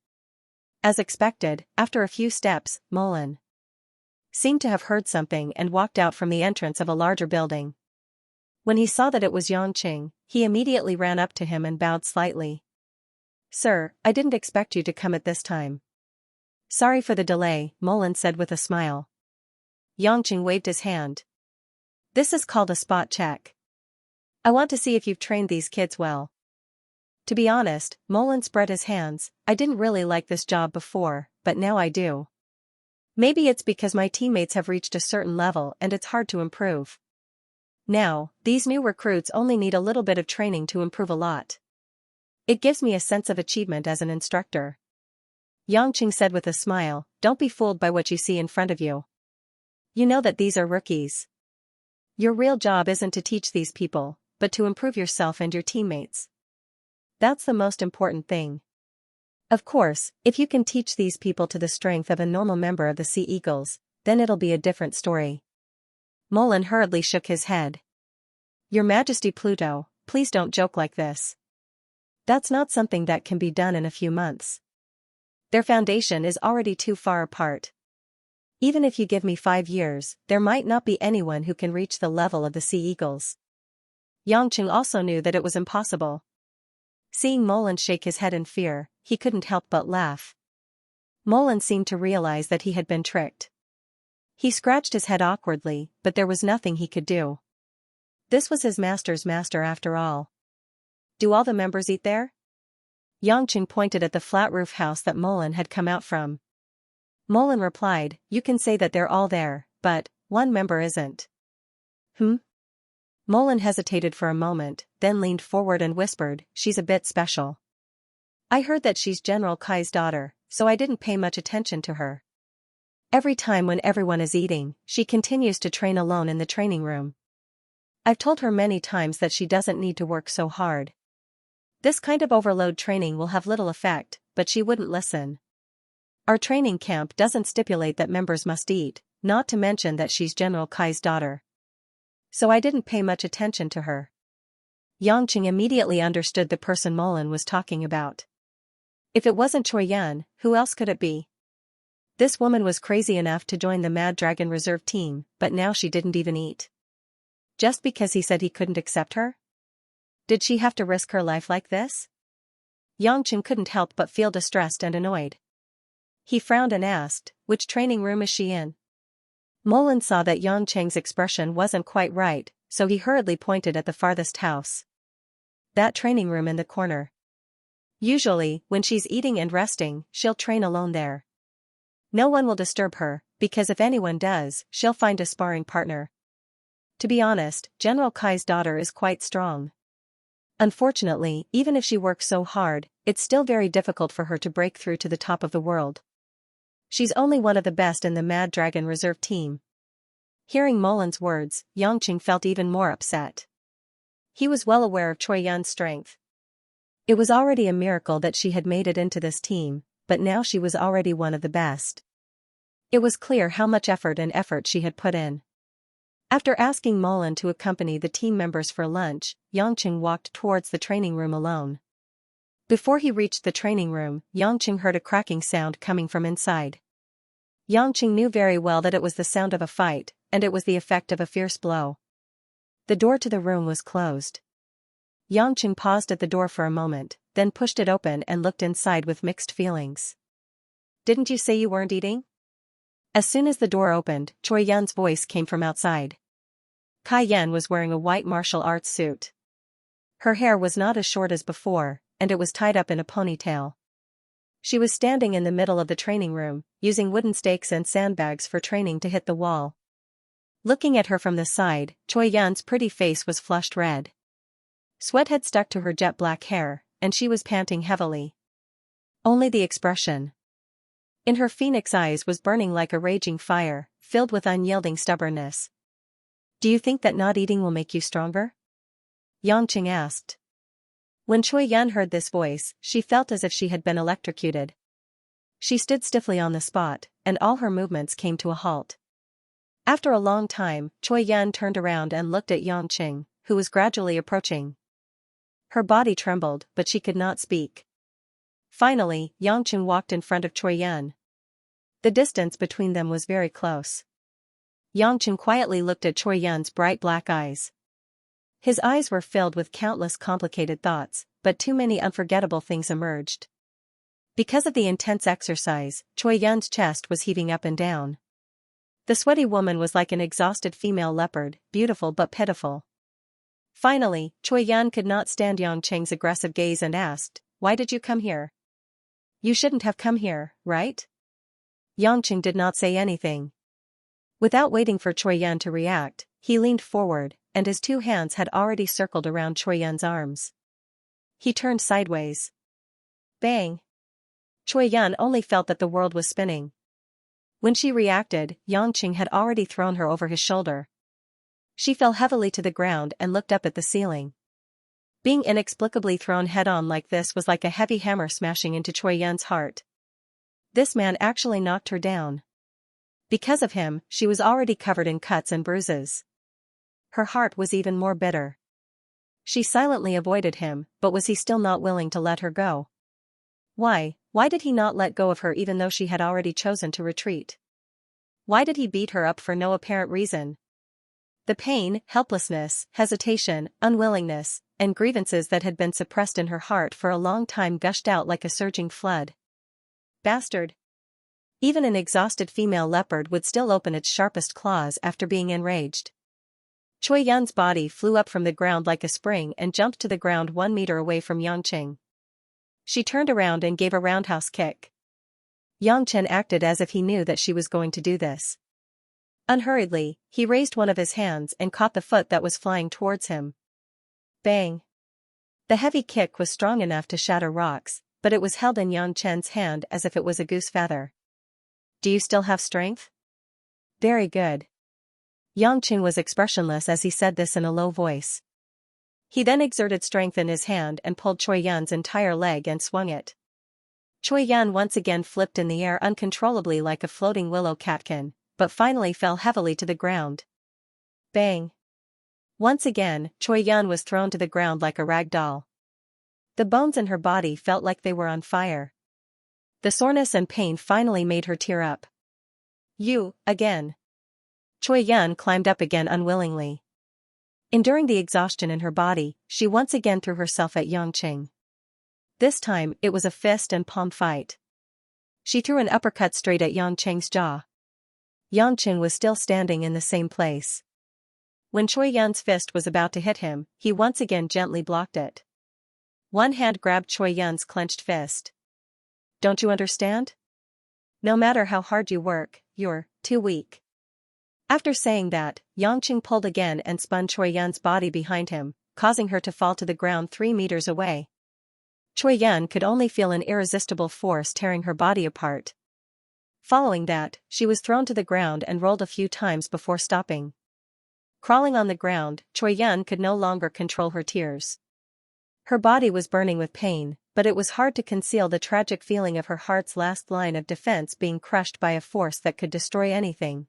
As expected, after a few steps, Molan seemed to have heard something and walked out from the entrance of a larger building. When he saw that it was Xianxia, he immediately ran up to him and bowed slightly. "Sir, I didn't expect you to come at this time." "Sorry for the delay," Molan said with a smile. Xianxia waved his hand. "This is called a spot check. I want to see if you've trained these kids well." To be honest, Molan spread his hands, "I didn't really like this job before, but now I do. Maybe it's because my teammates have reached a certain level and it's hard to improve. Now, these new recruits only need a little bit of training to improve a lot. It gives me a sense of achievement as an instructor." Xianxia said with a smile, "Don't be fooled by what you see in front of you. You know that these are rookies. Your real job isn't to teach these people, but to improve yourself and your teammates. That's the most important thing. Of course, if you can teach these people to the strength of a normal member of the Sea Eagles, then it'll be a different story." Molan hurriedly shook his head. "Your Majesty Pluto, please don't joke like this. That's not something that can be done in a few months. Their foundation is already too far apart. Even if you give me 5 years, there might not be anyone who can reach the level of the Sea Eagles." Xianxia also knew that it was impossible. Seeing Molan shake his head in fear, he couldn't help but laugh. Molan seemed to realize that he had been tricked. He scratched his head awkwardly, but there was nothing he could do. This was his master's master after all. "Do all the members eat there?" Xianxia pointed at the flat roof house that Molan had come out from. Molan replied, "You can say that they're all there, but one member isn't." Molan hesitated for a moment, then leaned forward and whispered, "She's a bit special. I heard that she's General Kai's daughter, so I didn't pay much attention to her. Every time when everyone is eating, she continues to train alone in the training room. I've told her many times that she doesn't need to work so hard. This kind of overload training will have little effect, but she wouldn't listen. Our training camp doesn't stipulate that members must eat, not to mention that she's General Kai's daughter. So I didn't pay much attention to her." Xianxia immediately understood the person Molan was talking about. If it wasn't Choi Yun, who else could it be? This woman was crazy enough to join the Mad Dragon Reserve team, but now she didn't even eat. Just because he said he couldn't accept her? Did she have to risk her life like this? Xianxia couldn't help but feel distressed and annoyed. He frowned and asked, "Which training room is she in?" Molan saw that Xianxia's expression wasn't quite right, so he hurriedly pointed at the farthest house. "That training room in the corner." Usually, when she's eating and resting, she'll train alone there. No one will disturb her, because if anyone does, she'll find a sparring partner. To be honest, General Kai's daughter is quite strong. Unfortunately, even if she works so hard, it's still very difficult for her to break through to the top of the world. She's only one of the best in the Mad Dragon Reserve team. Hearing Molin's words, Yangqing felt even more upset. He was well aware of Choi Yun's strength. It was already a miracle that she had made it into this team, but now she was already one of the best. It was clear how much effort she had put in. After asking Molin to accompany the team members for lunch, Yangqing walked towards the training room alone. Before he reached the training room, Yangqing heard a cracking sound coming from inside. Yangqing knew very well that it was the sound of a fight, and it was the effect of a fierce blow. The door to the room was closed. Yangqing paused at the door for a moment, then pushed it open and looked inside with mixed feelings. "Didn't you say you weren't eating?" As soon as the door opened, Choi Yun's voice came from outside. Kai Yan was wearing a white martial arts suit. Her hair was not as short as before, and it was tied up in a ponytail. She was standing in the middle of the training room, using wooden stakes and sandbags for training to hit the wall. Looking at her from the side, Choi Yun's pretty face was flushed red. Sweat had stuck to her jet black hair, and she was panting heavily. Only the expression in her phoenix eyes was burning like a raging fire, filled with unyielding stubbornness. "Do you think that not eating will make you stronger?" Yangqing asked. When Choi Yun heard this voice, she felt as if she had been electrocuted. She stood stiffly on the spot, and all her movements came to a halt. After a long time, Choi Yun turned around and looked at Yangqing, who was gradually approaching. Her body trembled, but she could not speak. Finally, Yangqing walked in front of Choi Yun. The distance between them was very close. Yangqing quietly looked at Choi Yun's bright black eyes. His eyes were filled with countless complicated thoughts, but too many unforgettable things emerged. Because of the intense exercise, Choi Yun's chest was heaving up and down. The sweaty woman was like an exhausted female leopard, beautiful but pitiful. Finally, Choi Yun could not stand Yangqing's aggressive gaze and asked, "Why did you come here? You shouldn't have come here, right?" Yangqing did not say anything. Without waiting for Choi Yun to react, he leaned forward, and his two hands had already circled around Choi Yun's arms. He turned sideways. Bang! Choi Yun only felt that the world was spinning. When she reacted, Yangqing had already thrown her over his shoulder. She fell heavily to the ground and looked up at the ceiling. Being inexplicably thrown head-on like this was like a heavy hammer smashing into Choi Yun's heart. This man actually knocked her down. Because of him, she was already covered in cuts and bruises. Her heart was even more bitter. She silently avoided him, but was he still not willing to let her go? Why did he not let go of her even though she had already chosen to retreat? Why did he beat her up for no apparent reason? The pain, helplessness, hesitation, unwillingness, and grievances that had been suppressed in her heart for a long time gushed out like a surging flood. Bastard! Even an exhausted female leopard would still open its sharpest claws after being enraged. Choi Yun's body flew up from the ground like a spring and jumped to the ground 1 meter away from Yangqing. She turned around and gave a roundhouse kick. Yangqing acted as if he knew that she was going to do this. Unhurriedly, he raised one of his hands and caught the foot that was flying towards him. Bang! The heavy kick was strong enough to shatter rocks, but it was held in Yangqing's hand as if it was a goose feather. "Do you still have strength?" "Very good." Yangqing was expressionless as he said this in a low voice. He then exerted strength in his hand and pulled Choi Yun's entire leg and swung it. Choi Yun once again flipped in the air uncontrollably like a floating willow catkin, but finally fell heavily to the ground. Bang! Once again, Choi Yun was thrown to the ground like a rag doll. The bones in her body felt like they were on fire. The soreness and pain finally made her tear up. "You, again." Choi Yun climbed up again unwillingly. Enduring the exhaustion in her body, she once again threw herself at Yangqing. This time, it was a fist and palm fight. She threw an uppercut straight at Yangqing's jaw. Yangqing was still standing in the same place. When Choi Yun's fist was about to hit him, he once again gently blocked it. One hand grabbed Choi Yun's clenched fist. Don't you understand? No matter how hard you work, you're too weak. After saying that, Yangqing pulled again and spun Choi Yun's body behind him, causing her to fall to the ground 3 meters away. Choi Yun could only feel an irresistible force tearing her body apart. Following that, she was thrown to the ground and rolled a few times before stopping. Crawling on the ground, Choi Yun could no longer control her tears. Her body was burning with pain, but it was hard to conceal the tragic feeling of her heart's last line of defense being crushed by a force that could destroy anything.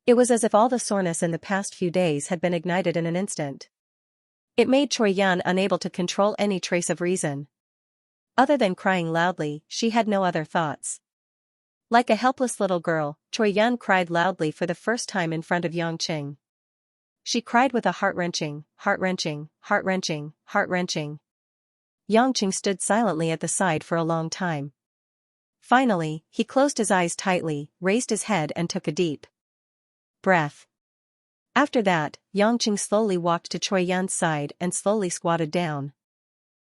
It was as if all the soreness in the past few days had been ignited in an instant. It made Choi Yun unable to control any trace of reason. Other than crying loudly, she had no other thoughts. Like a helpless little girl, Choi Yun cried loudly for the first time in front of Yangqing. She cried with a heart-wrenching, heart-wrenching, heart-wrenching, heart-wrenching. Yangqing stood silently at the side for a long time. Finally, he closed his eyes tightly, raised his head and took a deep breath. After that, Yangqing slowly walked to Choi Yun's side and slowly squatted down.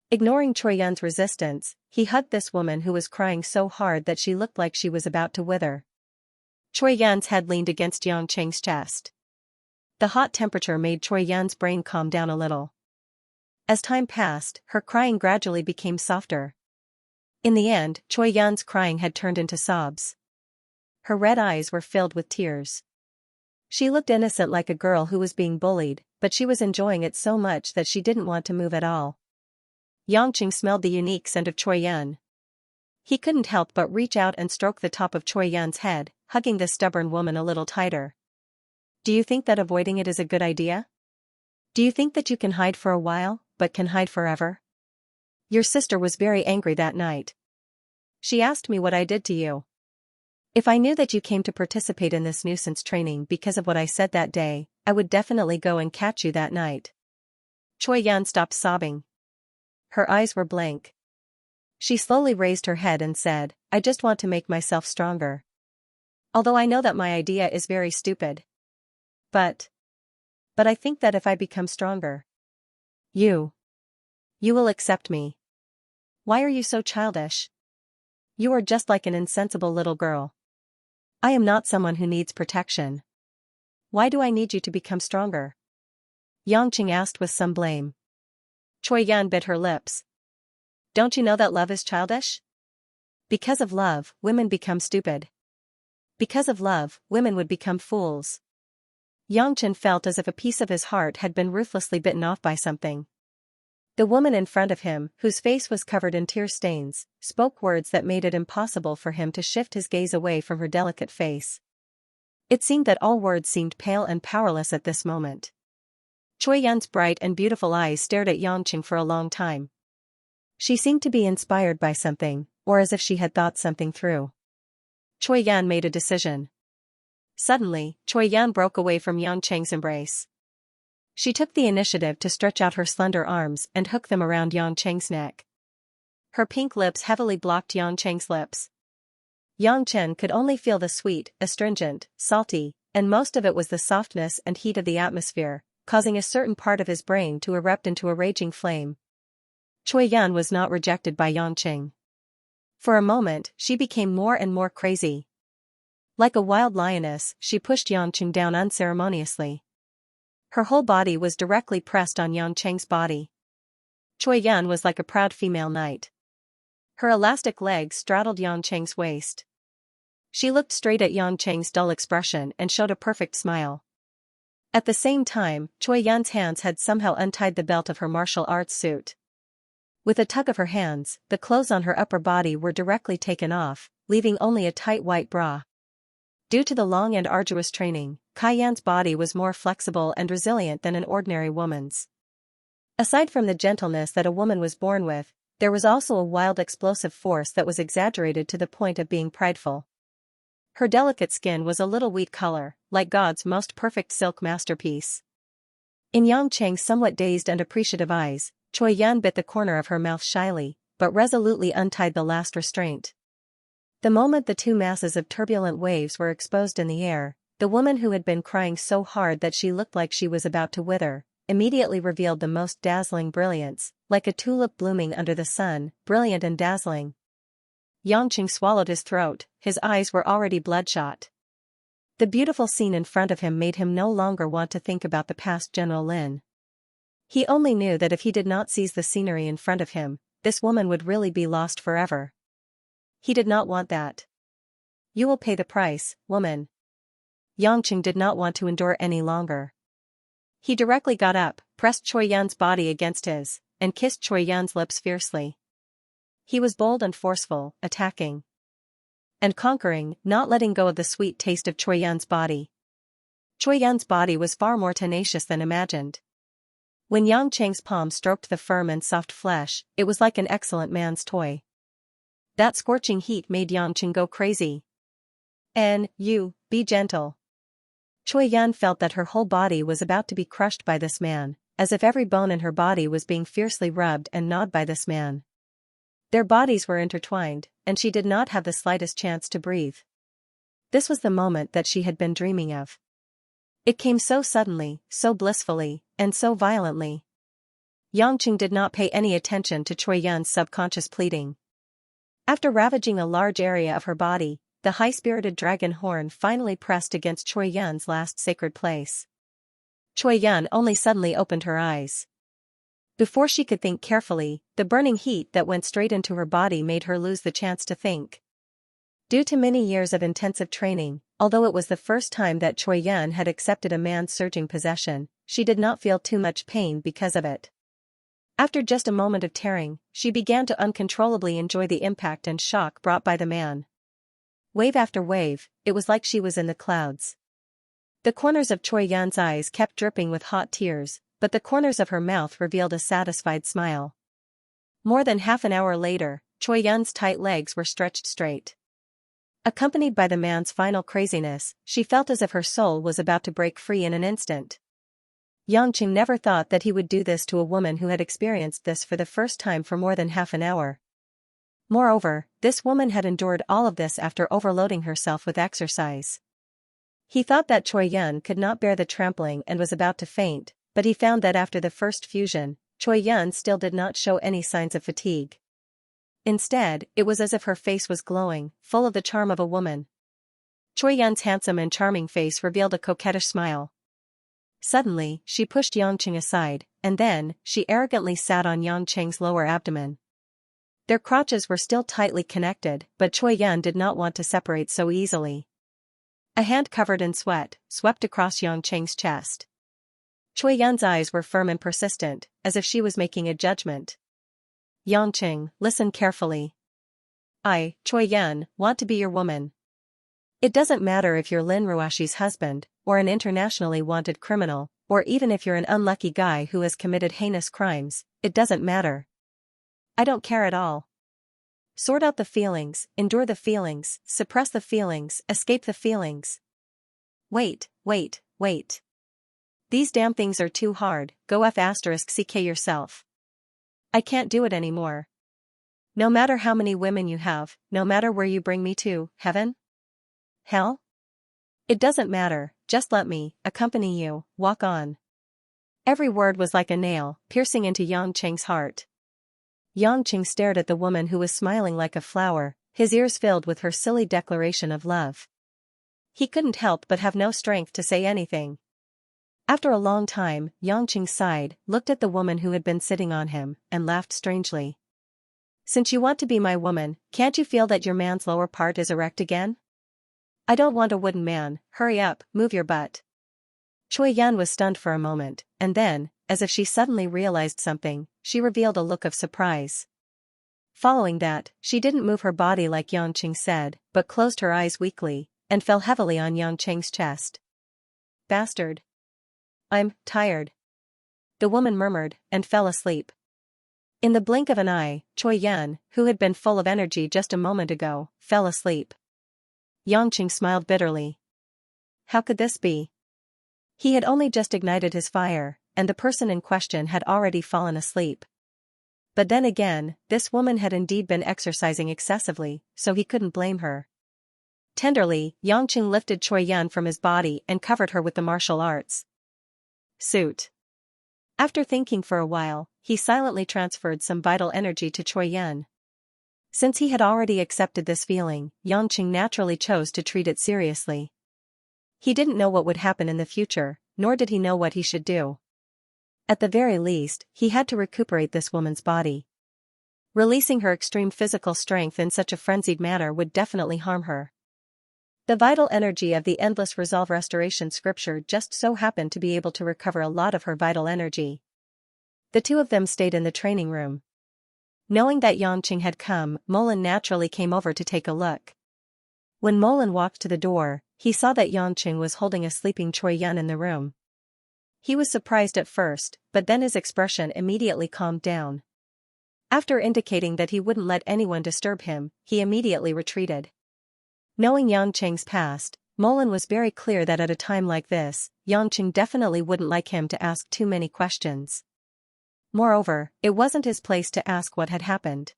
Ignoring Choi Yun's resistance, he hugged this woman who was crying so hard that she looked like she was about to wither. Choi Yun's head leaned against Yangqing's chest. The hot temperature made Choi Yun's brain calm down a little. As time passed, her crying gradually became softer. In the end, Choi Yun's crying had turned into sobs. Her red eyes were filled with tears. She looked innocent like a girl who was being bullied, but she was enjoying it so much that she didn't want to move at all. Yangqing smelled the unique scent of Choi Yun. He couldn't help but reach out and stroke the top of Choi Yun's head, hugging the stubborn woman a little tighter. Do you think that avoiding it is a good idea? Do you think that you can hide for a while, but can hide forever? Your sister was very angry that night. She asked me what I did to you. If I knew that you came to participate in this nuisance training because of what I said that day, I would definitely go and catch you that night. Choi Yun stopped sobbing. Her eyes were blank. She slowly raised her head and said, I just want to make myself stronger. Although I know that my idea is very stupid. But I think that if I become stronger, you will accept me. Why are you so childish? You are just like an insensible little girl. I am not someone who needs protection. Why do I need you to become stronger? Yangqing asked with some blame. Choi Yun bit her lips. Don't you know that love is childish? Because of love, women become stupid. Because of love, women would become fools. Yangqing felt as if a piece of his heart had been ruthlessly bitten off by something. The woman in front of him, whose face was covered in tear stains, spoke words that made it impossible for him to shift his gaze away from her delicate face. It seemed that all words seemed pale and powerless at this moment. Choi Yun's bright and beautiful eyes stared at Yangqing for a long time. She seemed to be inspired by something, or as if she had thought something through. Choi Yun made a decision. Suddenly, Choi Yun broke away from Yangqing's embrace. She took the initiative to stretch out her slender arms and hook them around Yangqing's neck. Her pink lips heavily blocked Yangqing's lips. Yangqing could only feel the sweet, astringent, salty, and most of it was the softness and heat of the atmosphere, causing a certain part of his brain to erupt into a raging flame. Choi Yun was not rejected by Yangqing. For a moment, she became more and more crazy. Like a wild lioness, she pushed Yangqing down unceremoniously. Her whole body was directly pressed on Yangqing's body. Choi Yun was like a proud female knight. Her elastic legs straddled Yangqing's waist. She looked straight at Yangqing's dull expression and showed a perfect smile. At the same time, Choi Yun's hands had somehow untied the belt of her martial arts suit. With a tug of her hands, the clothes on her upper body were directly taken off, leaving only a tight white bra. Due to the long and arduous training, Kai Yan's body was more flexible and resilient than an ordinary woman's. Aside from the gentleness that a woman was born with, there was also a wild explosive force that was exaggerated to the point of being prideful. Her delicate skin was a little wheat color, like God's most perfect silk masterpiece. In Yangqing's somewhat dazed and appreciative eyes, Choi Yun bit the corner of her mouth shyly, but resolutely untied the last restraint. The moment the two masses of turbulent waves were exposed in the air, the woman who had been crying so hard that she looked like she was about to wither, immediately revealed the most dazzling brilliance, like a tulip blooming under the sun, brilliant and dazzling. Xianxia swallowed his throat, his eyes were already bloodshot. The beautiful scene in front of him made him no longer want to think about the past General Lin. He only knew that if he did not seize the scenery in front of him, this woman would really be lost forever. He did not want that. You will pay the price, woman. Xianxia did not want to endure any longer. He directly got up, pressed Choi Yun's body against his, and kissed Choi Yun's lips fiercely. He was bold and forceful, attacking and conquering, not letting go of the sweet taste of Choi Yun's body. Choi Yun's body was far more tenacious than imagined. When Xianxia's palm stroked the firm and soft flesh, it was like an excellent man's toy. That scorching heat made Xianxia go crazy. You, be gentle. Choi Yun felt that her whole body was about to be crushed by this man, as if every bone in her body was being fiercely rubbed and gnawed by this man. Their bodies were intertwined, and she did not have the slightest chance to breathe. This was the moment that she had been dreaming of. It came so suddenly, so blissfully, and so violently. Xianxia did not pay any attention to Choi Yun's subconscious pleading. After ravaging a large area of her body, the high-spirited dragon horn finally pressed against Choi Yun's last sacred place. Choi Yun only suddenly opened her eyes. Before she could think carefully, the burning heat that went straight into her body made her lose the chance to think. Due to many years of intensive training, although it was the first time that Choi Yun had accepted a man's surging possession, she did not feel too much pain because of it. After just a moment of tearing, she began to uncontrollably enjoy the impact and shock brought by the man. Wave after wave, it was like she was in the clouds. The corners of Choi Yun's eyes kept dripping with hot tears, but the corners of her mouth revealed a satisfied smile. More than half an hour later, Choi Yun's tight legs were stretched straight. Accompanied by the man's final craziness, she felt as if her soul was about to break free in an instant. Xianxia never thought that he would do this to a woman who had experienced this for the first time for more than half an hour. Moreover, this woman had endured all of this after overloading herself with exercise. He thought that Choi Yun could not bear the trampling and was about to faint, but he found that after the first fusion, Choi Yun still did not show any signs of fatigue. Instead, it was as if her face was glowing, full of the charm of a woman. Choi Yun's handsome and charming face revealed a coquettish smile. Suddenly, she pushed Xianxia aside, and then, she arrogantly sat on Xianxia's lower abdomen. Their crotches were still tightly connected, but Choi Yun did not want to separate so easily. A hand covered in sweat swept across Xianxia's chest. Choi Yun's eyes were firm and persistent, as if she was making a judgment. Xianxia, listen carefully. I, Choi Yun, want to be your woman. It doesn't matter if you're Lin Ruashi's husband, or an internationally wanted criminal, or even if you're an unlucky guy who has committed heinous crimes, it doesn't matter. I don't care at all. Sort out the feelings, endure the feelings, suppress the feelings, escape the feelings. Wait. These damn things are too hard, go f***ck yourself. I can't do it anymore. No matter how many women you have, no matter where you bring me to, heaven? Hell? It doesn't matter, just let me accompany you, walk on. Every word was like a nail, piercing into Xianxia's heart. Xianxia stared at the woman who was smiling like a flower, his ears filled with her silly declaration of love. He couldn't help but have no strength to say anything. After a long time, Xianxia sighed, looked at the woman who had been sitting on him, and laughed strangely. Since you want to be my woman, can't you feel that your man's lower part is erect again? I don't want a wooden man, hurry up, move your butt. Choi Yun was stunned for a moment, and then, as if she suddenly realized something, she revealed a look of surprise. Following that, she didn't move her body like Xianxia said, but closed her eyes weakly, and fell heavily on Xianxia's chest. Bastard. I'm tired. The woman murmured, and fell asleep. In the blink of an eye, Choi Yun, who had been full of energy just a moment ago, fell asleep. Xianxia smiled bitterly. How could this be? He had only just ignited his fire, and the person in question had already fallen asleep. But then again, this woman had indeed been exercising excessively, so he couldn't blame her. Tenderly, Xianxia lifted Choi Yun from his body and covered her with the martial arts suit. After thinking for a while, he silently transferred some vital energy to Choi Yun. Since he had already accepted this feeling, Yangqing naturally chose to treat it seriously. He didn't know what would happen in the future, nor did he know what he should do. At the very least, he had to recuperate this woman's body. Releasing her extreme physical strength in such a frenzied manner would definitely harm her. The vital energy of the endless resolve restoration scripture just so happened to be able to recover a lot of her vital energy. The two of them stayed in the training room. Knowing that Yangqing had come, Molan naturally came over to take a look. When Molan walked to the door, he saw that Yangqing was holding a sleeping Choi Yun in the room. He was surprised at first, but then his expression immediately calmed down. After indicating that he wouldn't let anyone disturb him, he immediately retreated. Knowing Yangqing's past, Molan was very clear that at a time like this, Yangqing definitely wouldn't like him to ask too many questions. Moreover, it wasn't his place to ask what had happened.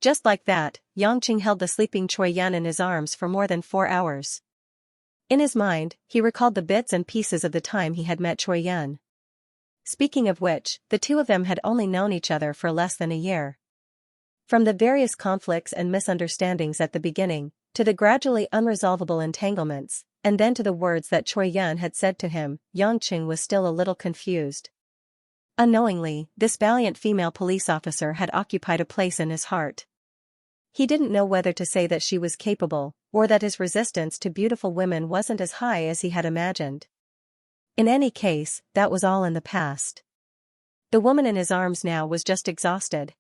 Just like that, Yangqing held the sleeping Choi Yun in his arms for more than 4 hours. In his mind, he recalled the bits and pieces of the time he had met Choi Yun. Speaking of which, the two of them had only known each other for less than a year. From the various conflicts and misunderstandings at the beginning, to the gradually unresolvable entanglements, and then to the words that Choi Yun had said to him, Yangqing was still a little confused. Unknowingly, this valiant female police officer had occupied a place in his heart. He didn't know whether to say that she was capable, or that his resistance to beautiful women wasn't as high as he had imagined. In any case, that was all in the past. The woman in his arms now was just exhausted.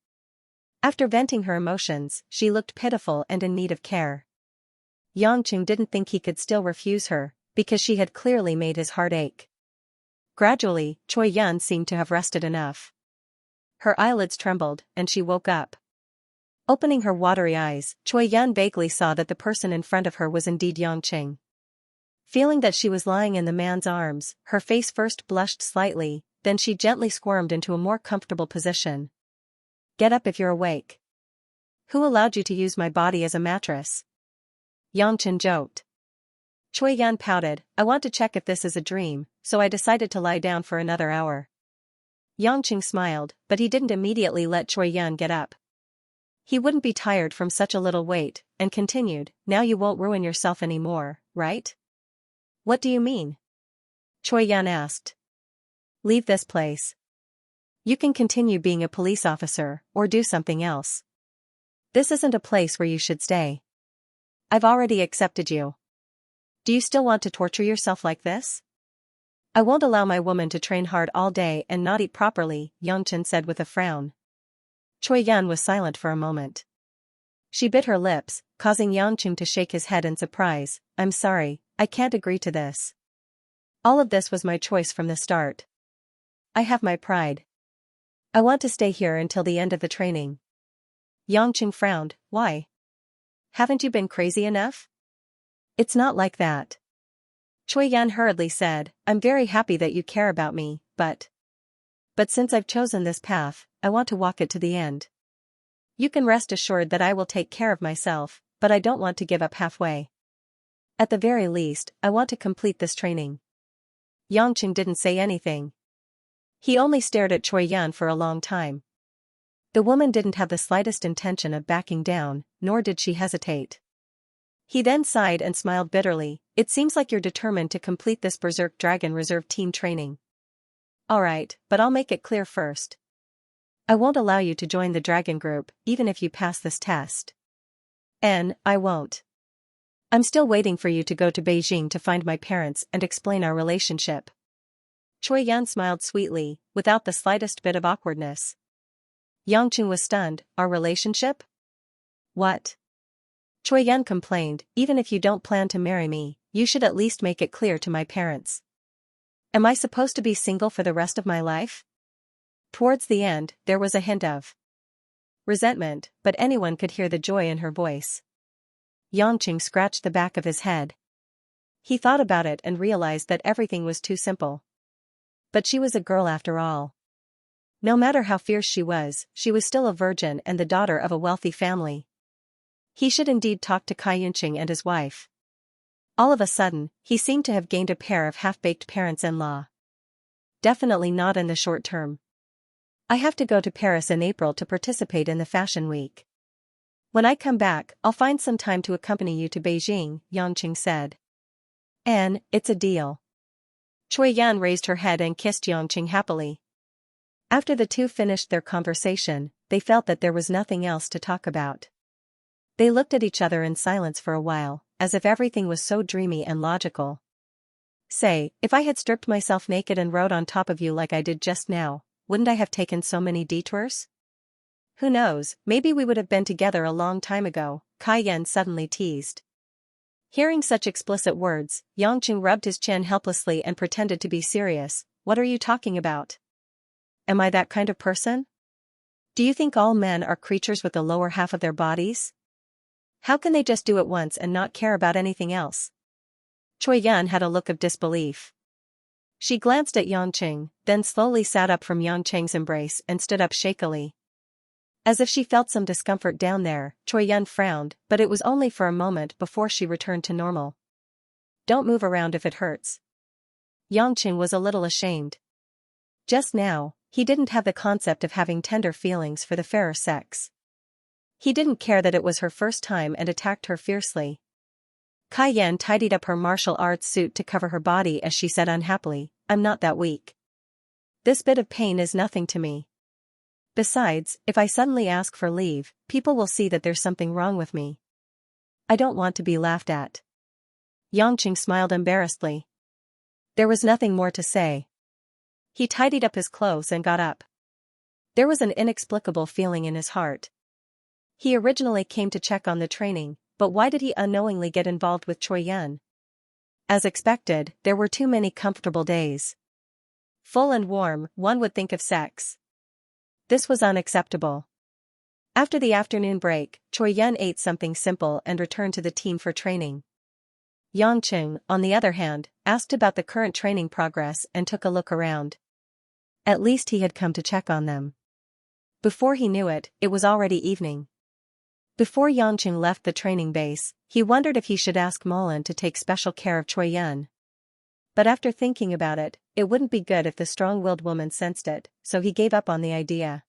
After venting her emotions, she looked pitiful and in need of care. Yangqing didn't think he could still refuse her, because she had clearly made his heart ache. Gradually, Choi Yun seemed to have rested enough. Her eyelids trembled, and she woke up. Opening her watery eyes, Choi Yun vaguely saw that the person in front of her was indeed Yangqing. Feeling that she was lying in the man's arms, her face first blushed slightly, then she gently squirmed into a more comfortable position. "Get up if you're awake. Who allowed you to use my body as a mattress?" Yangqing joked. Choi Yun pouted, "I want to check if this is a dream, so I decided to lie down for another hour." Yangqing smiled, but he didn't immediately let Choi Yun get up. He wouldn't be tired from such a little weight, and continued, "Now you won't ruin yourself anymore, right?" "What do you mean?" Choi Yun asked. "Leave this place. You can continue being a police officer, or do something else. This isn't a place where you should stay. I've already accepted you. Do you still want to torture yourself like this?" "I won't allow my woman to train hard all day and not eat properly," Yangqing said with a frown. Choi Yun was silent for a moment. She bit her lips, causing Yangqing to shake his head in surprise. "I'm sorry, I can't agree to this. All of this was my choice from the start. I have my pride. I want to stay here until the end of the training." Yangqing frowned. "Why? Haven't you been crazy enough?" "It's not like that." Choi Yun hurriedly said, "I'm very happy that you care about me, but since I've chosen this path, I want to walk it to the end. You can rest assured that I will take care of myself, but I don't want to give up halfway. At the very least, I want to complete this training." Yangqing didn't say anything. He only stared at Choi Yun for a long time. The woman didn't have the slightest intention of backing down, nor did she hesitate. He then sighed and smiled bitterly. "It seems like you're determined to complete this Berserk Dragon Reserve team training. Alright, but I'll make it clear first. I won't allow you to join the Dragon Group, even if you pass this test. I won't. I'm still waiting for you to go to Beijing to find my parents and explain our relationship." Choi Yun smiled sweetly, without the slightest bit of awkwardness. Yangqing was stunned. "Our relationship? What?" Choi Yun complained, "Even if you don't plan to marry me, you should at least make it clear to my parents. Am I supposed to be single for the rest of my life?" Towards the end, there was a hint of resentment, but anyone could hear the joy in her voice. Yangqing scratched the back of his head. He thought about it and realized that everything was too simple. But she was a girl after all. No matter how fierce she was still a virgin and the daughter of a wealthy family. He should indeed talk to Kai Yunqing and his wife. All of a sudden, he seemed to have gained a pair of half-baked parents-in-law. Definitely not in the short term. I have to go to Paris in April to participate in the Fashion Week. When I come back, I'll find some time to accompany you to Beijing, Xianxia said. Anne, it's a deal. Cui Yan raised her head and kissed Xianxia happily. After the two finished their conversation, they felt that there was nothing else to talk about. They looked at each other in silence for a while, as if everything was so dreamy and logical. Say, if I had stripped myself naked and rode on top of you like I did just now, wouldn't I have taken so many detours? Who knows, maybe we would have been together a long time ago, Kai Yan suddenly teased. Hearing such explicit words, Xianxia rubbed his chin helplessly and pretended to be serious. What are you talking about? Am I that kind of person? Do you think all men are creatures with the lower half of their bodies? How can they just do it once and not care about anything else? Cui Yan had a look of disbelief. She glanced at Xianxia, then slowly sat up from Xianxia's embrace and stood up shakily. As if she felt some discomfort down there, Cui Yan frowned, but it was only for a moment before she returned to normal. Don't move around if it hurts. Xianxia was a little ashamed. Just now, he didn't have the concept of having tender feelings for the fairer sex. He didn't care that it was her first time and attacked her fiercely. Kai Yan tidied up her martial arts suit to cover her body as she said unhappily, I'm not that weak. This bit of pain is nothing to me. Besides, if I suddenly ask for leave, people will see that there's something wrong with me. I don't want to be laughed at. Xianxia smiled embarrassedly. There was nothing more to say. He tidied up his clothes and got up. There was an inexplicable feeling in his heart. He originally came to check on the training, but why did he unknowingly get involved with Cui Yan? As expected, there were too many comfortable days. Full and warm, one would think of sex. This was unacceptable. After the afternoon break, Cui Yan ate something simple and returned to the team for training. Xianxia, on the other hand, asked about the current training progress and took a look around. At least he had come to check on them. Before he knew it, it was already evening. Before Xianxia left the training base, he wondered if he should ask Molan to take special care of Cui Yan. But after thinking about it, it wouldn't be good if the strong-willed woman sensed it, so he gave up on the idea.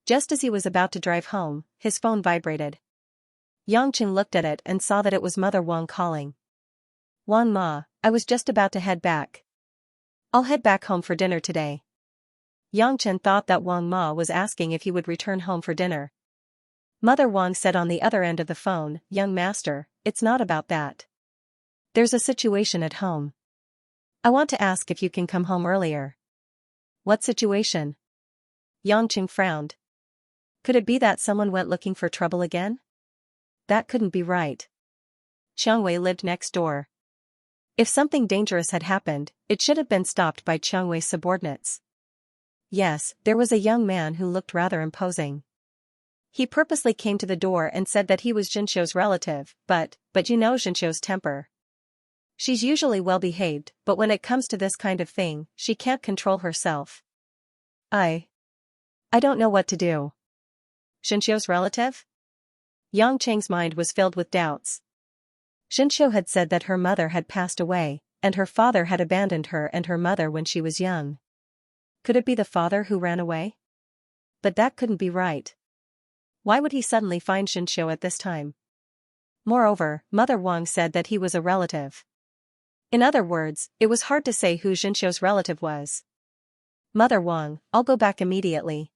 Just as he was about to drive home, his phone vibrated. Xianxia looked at it and saw that it was Mother Wang calling. Wang Ma, I was just about to head back. I'll head back home for dinner today. Xianxia thought that Wang Ma was asking if he would return home for dinner. Mother Wang said on the other end of the phone, Young master, it's not about that. There's a situation at home. I want to ask if you can come home earlier. What situation? Xianxia frowned. Could it be that someone went looking for trouble again? That couldn't be right. Qiangwei lived next door. If something dangerous had happened, it should have been stopped by Qiangwei's subordinates. Yes, there was a young man who looked rather imposing. He purposely came to the door and said that he was Jinxiu's relative, but you know Jinxiu's temper. She's usually well-behaved, but when it comes to this kind of thing, she can't control herself. I don't know what to do. Jinxiu's relative? Yang Cheng's mind was filled with doubts. Jinxiu had said that her mother had passed away, and her father had abandoned her and her mother when she was young. Could it be the father who ran away? But that couldn't be right. Why would he suddenly find Xianxiu at this time? Moreover, Mother Wang said that he was a relative. In other words, it was hard to say who Jinxiu's relative was. Mother Wang, I'll go back immediately.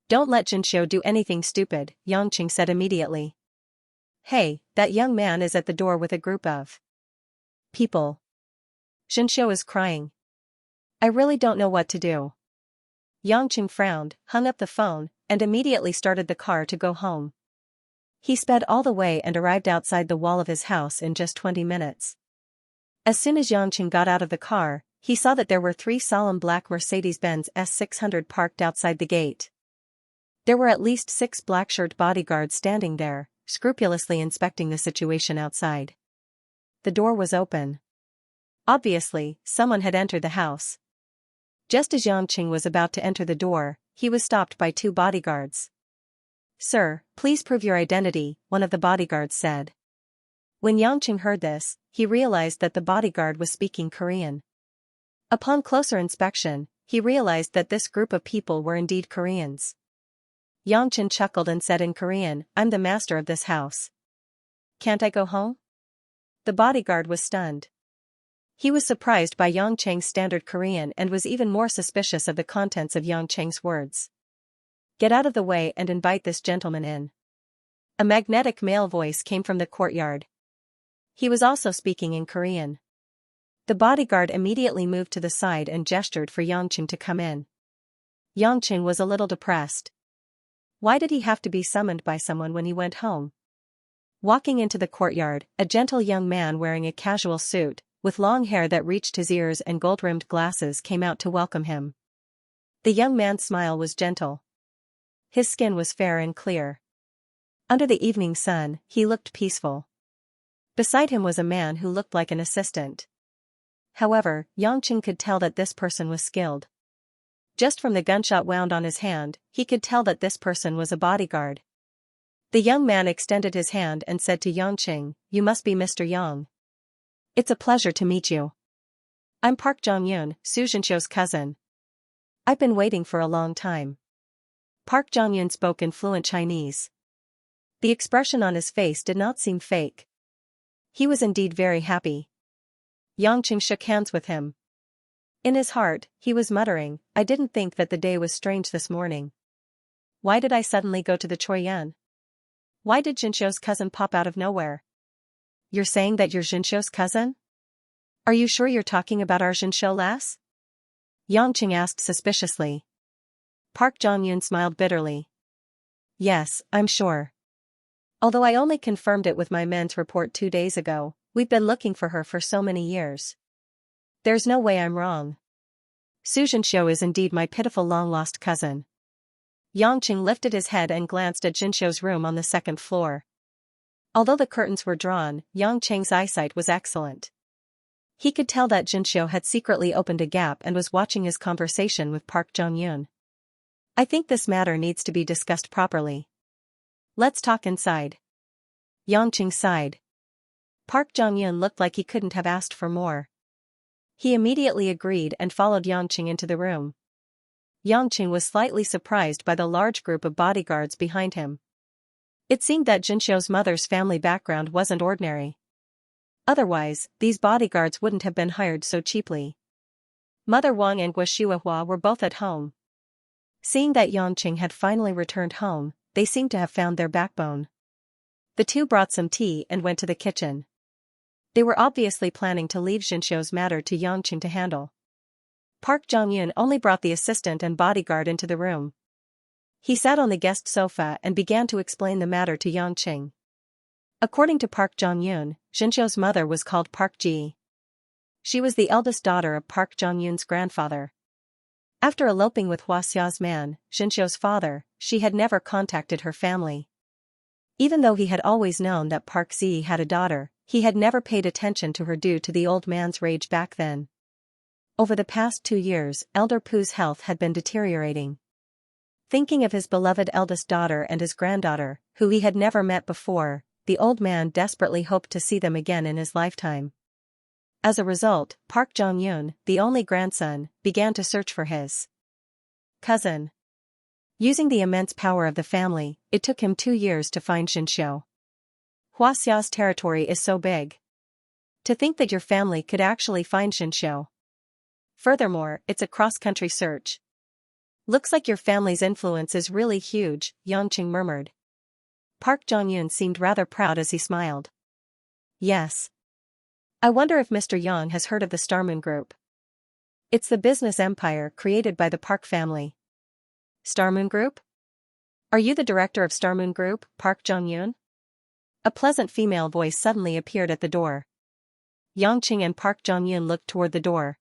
Don't let Jinxiu do anything stupid, Xianxia said immediately. Hey, that young man is at the door with a group of people. Jinxiu is crying. I really don't know what to do. Xianxia frowned, hung up the phone, and immediately started the car to go home. He sped all the way and arrived outside the wall of his house in just 20 minutes. As soon as Xianxia got out of the car, he saw that there were 3 solemn black Mercedes-Benz S600 parked outside the gate. There were at least 6 black-shirted bodyguards standing there, scrupulously inspecting the situation outside. The door was open. Obviously, someone had entered the house. Just as Xianxia was about to enter the door, he was stopped by 2 bodyguards. Sir, please prove your identity, one of the bodyguards said. When Xianxia heard this, he realized that the bodyguard was speaking Korean. Upon closer inspection, he realized that this group of people were indeed Koreans. Xianxia chuckled and said in Korean, "I'm the master of this house. Can't I go home?" The bodyguard was stunned. He was surprised by Xianxia's standard Korean and was even more suspicious of the contents of Xianxia's words. "Get out of the way and invite this gentleman in." A magnetic male voice came from the courtyard. He was also speaking in Korean. The bodyguard immediately moved to the side and gestured for Xianxia to come in. Xianxia was a little depressed. Why did he have to be summoned by someone when he went home? Walking into the courtyard, a gentle young man wearing a casual suit, with long hair that reached his ears and gold-rimmed glasses came out to welcome him. The young man's smile was gentle. His skin was fair and clear. Under the evening sun, he looked peaceful. Beside him was a man who looked like an assistant. However, Xianxia could tell that this person was skilled. Just from the gunshot wound on his hand, he could tell that this person was a bodyguard. The young man extended his hand and said to Xianxia, "You must be Mr. Yang. It's a pleasure to meet you. I'm Park Jong-yoon, Su Xianxio's cousin. I've been waiting for a long time." Park Jong-yoon spoke in fluent Chinese. The expression on his face did not seem fake. He was indeed very happy. Xianxia shook hands with him. In his heart, he was muttering, "I didn't think that the day was strange this morning. Why did I suddenly go to the Choyan? Why did Xianxio's cousin pop out of nowhere?" "You're saying that you're Xianxio's cousin? Are you sure you're talking about our Xianxio lass?" Xianxia asked suspiciously. Park Jong-yoon smiled bitterly. "Yes, I'm sure. Although I only confirmed it with my men's report 2 days ago, we've been looking for her for so many years. There's no way I'm wrong. Su Xianxio is indeed my pitiful long-lost cousin." Xianxia lifted his head and glanced at Xianxio's room on the second floor. Although the curtains were drawn, Xianxia's eyesight was excellent. He could tell that Xianxio had secretly opened a gap and was watching his conversation with Park Jong-yoon. "I think this matter needs to be discussed properly. Let's talk inside." Xianxia sighed. Park Jong-yoon looked like he couldn't have asked for more. He immediately agreed and followed Xianxia into the room. Xianxia was slightly surprised by the large group of bodyguards behind him. It seemed that Xianxio's mother's family background wasn't ordinary. Otherwise, these bodyguards wouldn't have been hired so cheaply. Mother Wang and Guo were both at home. Seeing that Xianxia had finally returned home, they seemed to have found their backbone. The two brought some tea and went to the kitchen. They were obviously planning to leave Xianxio's matter to Xianxia to handle. Park Jong-yoon only brought the assistant and bodyguard into the room. He sat on the guest sofa and began to explain the matter to Xianxia. According to Park Jong-yoon, Xianxio's mother was called Park Ji. She was the eldest daughter of Park Jong-yoon's grandfather. After eloping with Xia's man, Xianxio's father, she had never contacted her family. Even though he had always known that Park Ji had a daughter, he had never paid attention to her due to the old man's rage back then. Over the past 2 years, Elder Poo's health had been deteriorating. Thinking of his beloved eldest daughter and his granddaughter, who he had never met before, the old man desperately hoped to see them again in his lifetime. As a result, Park Jong-yoon, the only grandson, began to search for his cousin. Using the immense power of the family, it took him 2 years to find Xianxio. Xia's territory is so big. To think that your family could actually find Xianxio. Furthermore, it's a cross-country search. Looks like your family's influence is really huge, Xianxia murmured. Park Jong-yoon seemed rather proud as he smiled. Yes. I wonder if Mr. Yang has heard of the Starmoon Group. It's the business empire created by the Park family. Starmoon Group? Are you the director of Starmoon Group, Park Jong-yoon? A pleasant female voice suddenly appeared at the door. Xianxia and Park Jong-yoon looked toward the door.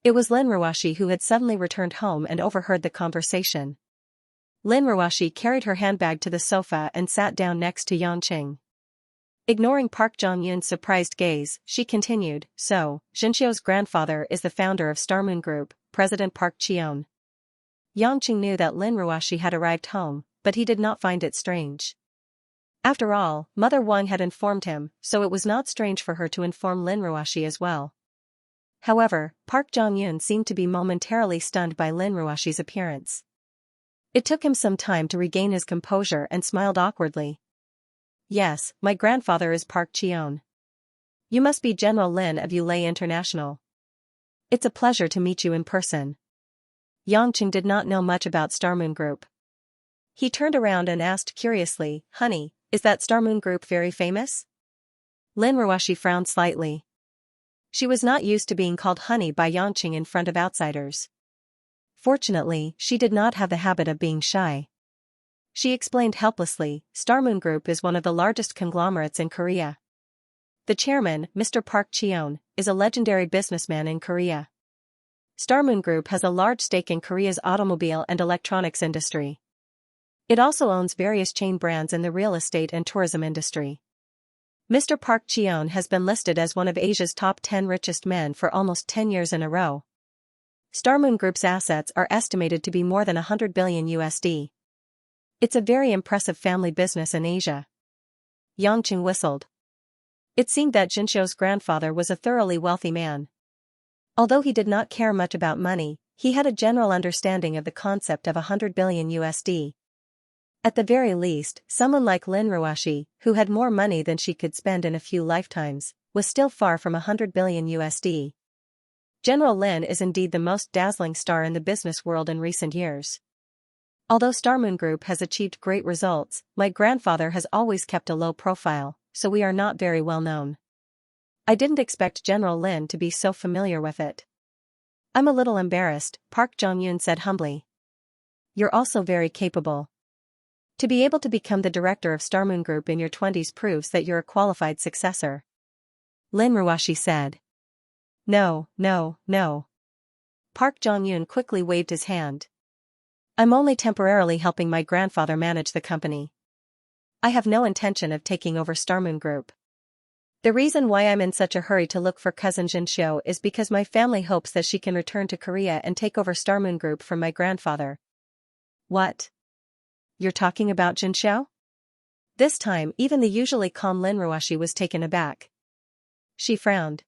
It was Lin Ruoshi who had suddenly returned home and overheard the conversation. Lin Ruoshi carried her handbag to the sofa and sat down next to Xianxia. Ignoring Park Jong-yoon's surprised gaze, she continued, "So, Xianxio's grandfather is the founder of Starmoon Group, President Park Cheon." Xianxia knew that Lin Ruoshi had arrived home, but he did not find it strange. After all, Mother Wang had informed him, so it was not strange for her to inform Lin Ruoshi as well. However, Park Jong-un seemed to be momentarily stunned by Lin Ruashi's appearance. It took him some time to regain his composure and smiled awkwardly. Yes, my grandfather is Park Cheon. You must be General Lin of Ulay International. It's a pleasure to meet you in person. Yangqing did not know much about Starmoon Group. He turned around and asked curiously, "Honey, is that Starmoon Group very famous?" Lin Ruashi frowned slightly. She was not used to being called honey by Yangqing in front of outsiders. Fortunately, she did not have the habit of being shy. She explained helplessly, Starmoon Group is one of the largest conglomerates in Korea. The chairman, Mr. Park Cheon, is a legendary businessman in Korea. Starmoon Group has a large stake in Korea's automobile and electronics industry. It also owns various chain brands in the real estate and tourism industry. Mr. Park Cheon has been listed as one of Asia's top 10 richest men for almost 10 years in a row. Starmoon Group's assets are estimated to be more than $100 billion USD. It's a very impressive family business in Asia. Yangqing whistled. It seemed that Xianxia's grandfather was a thoroughly wealthy man. Although he did not care much about money, he had a general understanding of the concept of $100 billion USD. At the very least, someone like Lin Ruashi, who had more money than she could spend in a few lifetimes, was still far from $100 billion USD. General Lin is indeed the most dazzling star in the business world in recent years. Although Starmoon Group has achieved great results, my grandfather has always kept a low profile, so we are not very well known. I didn't expect General Lin to be so familiar with it. I'm a little embarrassed, Park Jong-un said humbly. You're also very capable. To be able to become the director of Starmoon Group in your 20s proves that you're a qualified successor. Lin Ruashi said. No. Park Jong-un quickly waved his hand. I'm only temporarily helping my grandfather manage the company. I have no intention of taking over Starmoon Group. The reason why I'm in such a hurry to look for cousin Xianxia is because my family hopes that she can return to Korea and take over Starmoon Group from my grandfather. What? You're talking about Xianxia? This time, even the usually calm Lin Ruashi was taken aback. She frowned.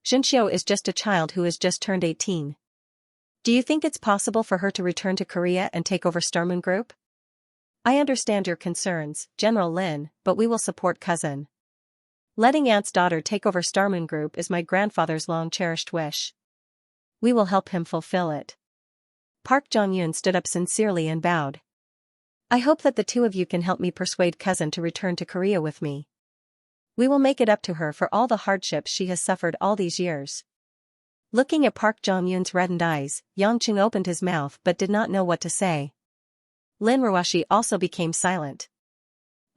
Xianxia is just a child who has just turned 18. Do you think it's possible for her to return to Korea and take over Starmoon Group? I understand your concerns, General Lin, but we will support cousin. Letting aunt's daughter take over Starmoon Group is my grandfather's long-cherished wish. We will help him fulfill it. Park Jong-un stood up sincerely and bowed. I hope that the two of you can help me persuade cousin to return to Korea with me. We will make it up to her for all the hardships she has suffered all these years. Looking at Park Jong-un's reddened eyes, Yangqing opened his mouth but did not know what to say. Lin Ruashi also became silent.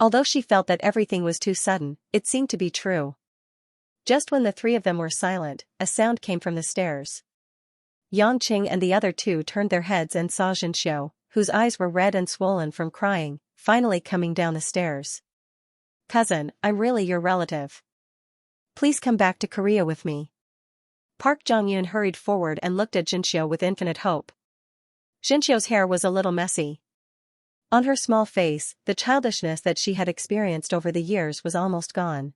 Although she felt that everything was too sudden, it seemed to be true. Just when the three of them were silent, a sound came from the stairs. Yangqing and the other two turned their heads and saw Xianxia, whose eyes were red and swollen from crying, finally coming down the stairs. Cousin, I'm really your relative. Please come back to Korea with me. Park Jong-un hurried forward and looked at Xianxia with infinite hope. Xianxia's hair was a little messy. On her small face, the childishness that she had experienced over the years was almost gone.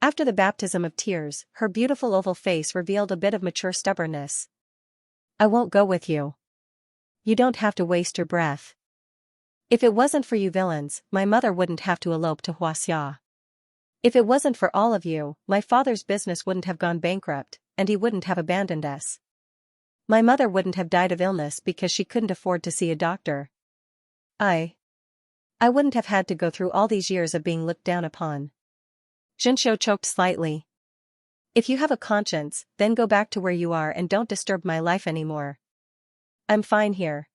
After the baptism of tears, her beautiful oval face revealed a bit of mature stubbornness. I won't go with you. You don't have to waste your breath. If it wasn't for you villains, my mother wouldn't have to elope to Xianxia. If it wasn't for all of you, my father's business wouldn't have gone bankrupt, and he wouldn't have abandoned us. My mother wouldn't have died of illness because she couldn't afford to see a doctor. I wouldn't have had to go through all these years of being looked down upon. Xianxia choked slightly. If you have a conscience, then go back to where you are and don't disturb my life anymore. I'm fine here.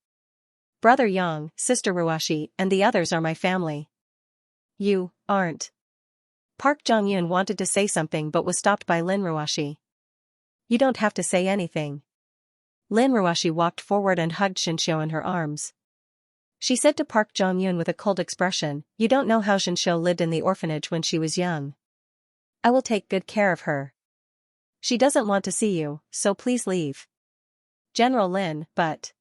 Brother Yang, Sister Ruashi, and the others are my family. You aren't. Park Jong-un wanted to say something but was stopped by Lin Ruashi. You don't have to say anything. Lin Ruashi walked forward and hugged Xianxia in her arms. She said to Park Jong-un with a cold expression, you don't know how Xianxia lived in the orphanage when she was young. I will take good care of her. She doesn't want to see you, so please leave. General Lin, but...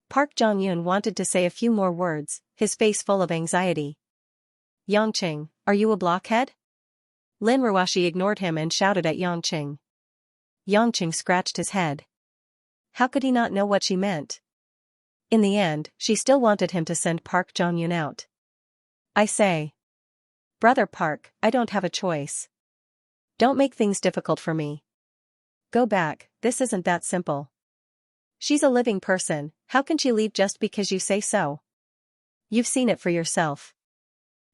Park Jong-un wanted to say a few more words, his face full of anxiety. Yangqing, are you a blockhead? Lin Ruashi ignored him and shouted at Yangqing. Yangqing scratched his head. How could he not know what she meant? In the end, she still wanted him to send Park Jong-un out. I say. Brother Park, I don't have a choice. Don't make things difficult for me. Go back, this isn't that simple. She's a living person, how can she leave just because you say so? You've seen it for yourself.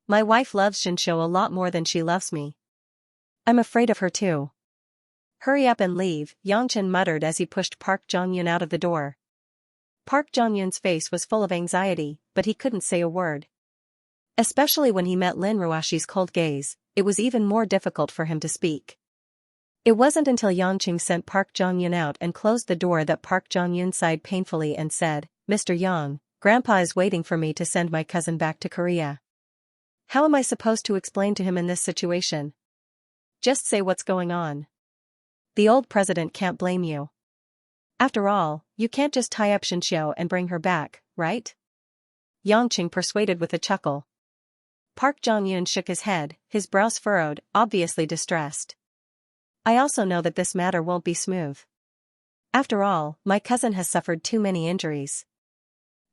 My wife loves Xianxia a lot more than she loves me. I'm afraid of her too. Hurry up and leave, Yangchen muttered as he pushed Park Jong-un out of the door. Park Jong-un's face was full of anxiety, but he couldn't say a word. Especially when he met Lin Ruashi's cold gaze, it was even more difficult for him to speak. It wasn't until Yangqing sent Park Jong-un out and closed the door that Park Jong-un sighed painfully and said, Mr. Yang, Grandpa is waiting for me to send my cousin back to Korea. How am I supposed to explain to him in this situation? Just say what's going on. The old president can't blame you. After all, you can't just tie up Xianxia and bring her back, right? Yangqing persuaded with a chuckle. Park Jong-un shook his head, his brows furrowed, obviously distressed. I also know that this matter won't be smooth. After all, my cousin has suffered too many injuries.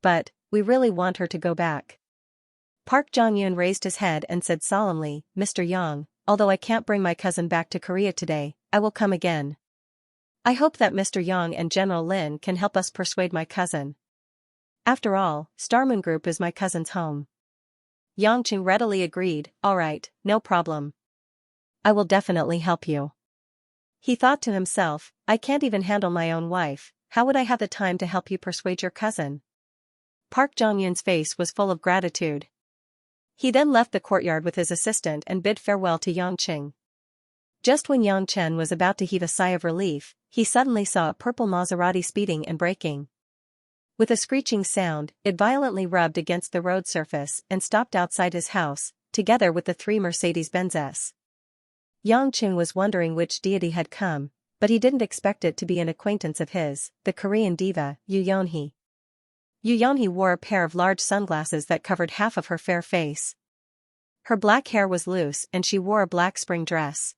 But, we really want her to go back. Park Jong-un raised his head and said solemnly, Mr. Yang, although I can't bring my cousin back to Korea today, I will come again. I hope that Mr. Yang and General Lin can help us persuade my cousin. After all, Starmoon Group is my cousin's home. Yangqing readily agreed, all right, no problem. I will definitely help you. He thought to himself, I can't even handle my own wife, how would I have the time to help you persuade your cousin? Park Jong-un's face was full of gratitude. He then left the courtyard with his assistant and bid farewell to Yangqing. Just when Yang Chen was about to heave a sigh of relief, he suddenly saw a purple Maserati speeding and braking. With a screeching sound, it violently rubbed against the road surface and stopped outside his house, together with the 3 Mercedes-Benzes. Yang Chen was wondering which deity had come, but he didn't expect it to be an acquaintance of his, the Korean diva, Yu Yeonhee. Yu Yeonhee wore a pair of large sunglasses that covered half of her fair face. Her black hair was loose and she wore a black spring dress.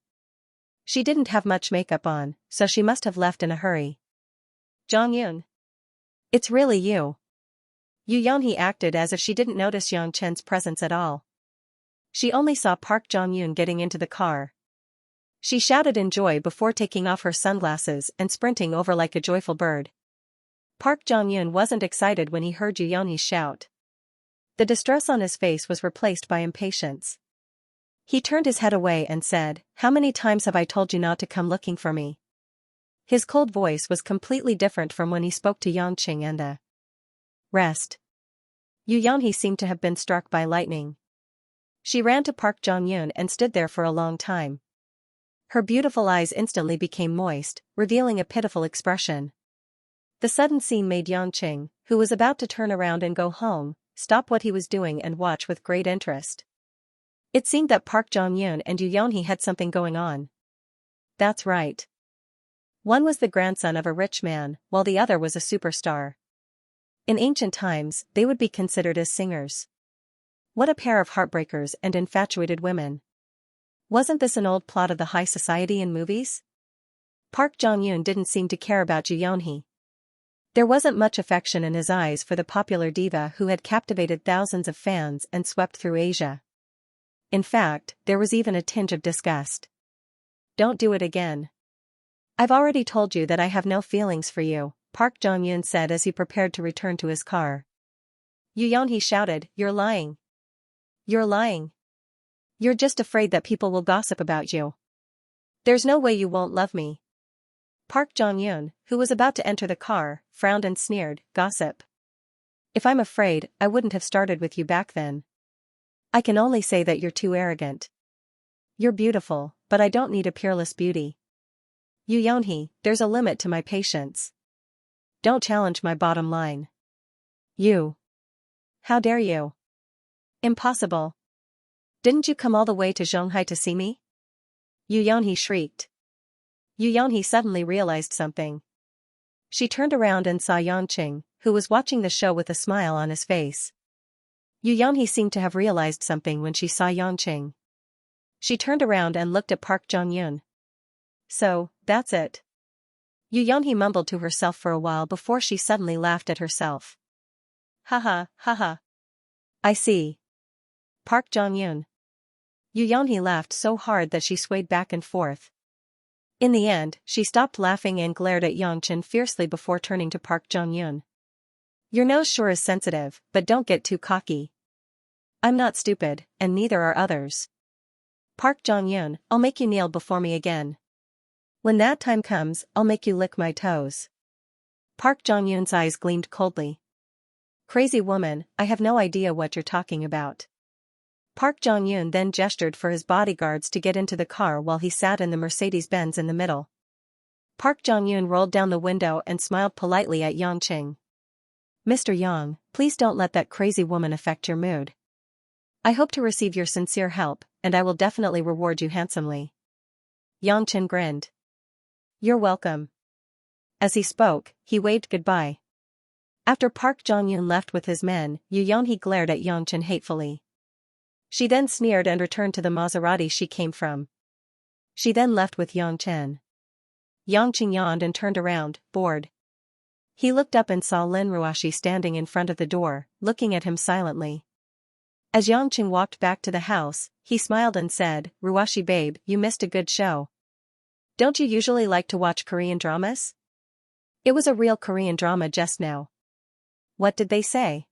She didn't have much makeup on, so she must have left in a hurry. Jong-un. It's really you. Yu Yeonhee acted as if she didn't notice Yang Chen's presence at all. She only saw Park Jong-un getting into the car. She shouted in joy before taking off her sunglasses and sprinting over like a joyful bird. Park Jong-un wasn't excited when he heard Yu Yeonhee shout. The distress on his face was replaced by impatience. He turned his head away and said, How many times have I told you not to come looking for me? His cold voice was completely different from when he spoke to Yangqing and the rest. Yu Yeonhee seemed to have been struck by lightning. She ran to Park Jong-un and stood there for a long time. Her beautiful eyes instantly became moist, revealing a pitiful expression. The sudden scene made Yangqing, who was about to turn around and go home, stop what he was doing and watch with great interest. It seemed that Park Jong-un and Yu Yeonhee had something going on. That's right. One was the grandson of a rich man, while the other was a superstar. In ancient times, they would be considered as singers. What a pair of heartbreakers and infatuated women. Wasn't this an old plot of the high society in movies? Park Jong-un didn't seem to care about Yu Yeonhee. There wasn't much affection in his eyes for the popular diva who had captivated thousands of fans and swept through Asia. In fact, there was even a tinge of disgust. Don't do it again. I've already told you that I have no feelings for you, Park Jong-un said as he prepared to return to his car. Yu Yeonhee shouted, You're lying. You're lying. You're just afraid that people will gossip about you. There's no way you won't love me. Park Jong-un, who was about to enter the car, frowned and sneered, Gossip. If I'm afraid, I wouldn't have started with you back then. I can only say that you're too arrogant. You're beautiful, but I don't need a peerless beauty. Yu Yeonhee, there's a limit to my patience. Don't challenge my bottom line. You. How dare you? Impossible. Didn't you come all the way to Shanghai to see me? Yu Yeonhee shrieked. Yu Yeonhee suddenly realized something. She turned around and saw Yangqing, who was watching the show with a smile on his face. Yu Yeonhee seemed to have realized something when she saw Yangqing. She turned around and looked at Park Jong-un. So, that's it. Yu Yonhee mumbled to herself for a while before she suddenly laughed at herself. Haha, haha. I see. Park Jong-yoon. Yu Yonhee laughed so hard that she swayed back and forth. In the end, she stopped laughing and glared at Yongchen fiercely before turning to Park Jong-yoon. Your nose sure is sensitive, but don't get too cocky. I'm not stupid, and neither are others. Park Jong-yoon, I'll make you kneel before me again. When that time comes, I'll make you lick my toes. Park Jong-yoon's eyes gleamed coldly. Crazy woman, I have no idea what you're talking about. Park Jong-yoon then gestured for his bodyguards to get into the car while he sat in the Mercedes-Benz in the middle. Park Jong-yoon rolled down the window and smiled politely at Yongchen. Mr. Yang, please don't let that crazy woman affect your mood. I hope to receive your sincere help, and I will definitely reward you handsomely. Yongchen grinned. You're welcome. As he spoke, he waved goodbye. After Park Jong-yoon left with his men, Yu Yonhee glared at Yongchen hatefully. She then sneered and returned to the Maserati she came from. She then left with Yongchen. Yongchen yawned and turned around, bored. He looked up and saw Lin Ruoxi standing in front of the door, looking at him silently. As Yongchen walked back to the house, he smiled and said, Ruoxi babe, you missed a good show. Don't you usually like to watch Korean dramas? It was a real Korean drama just now. What did they say?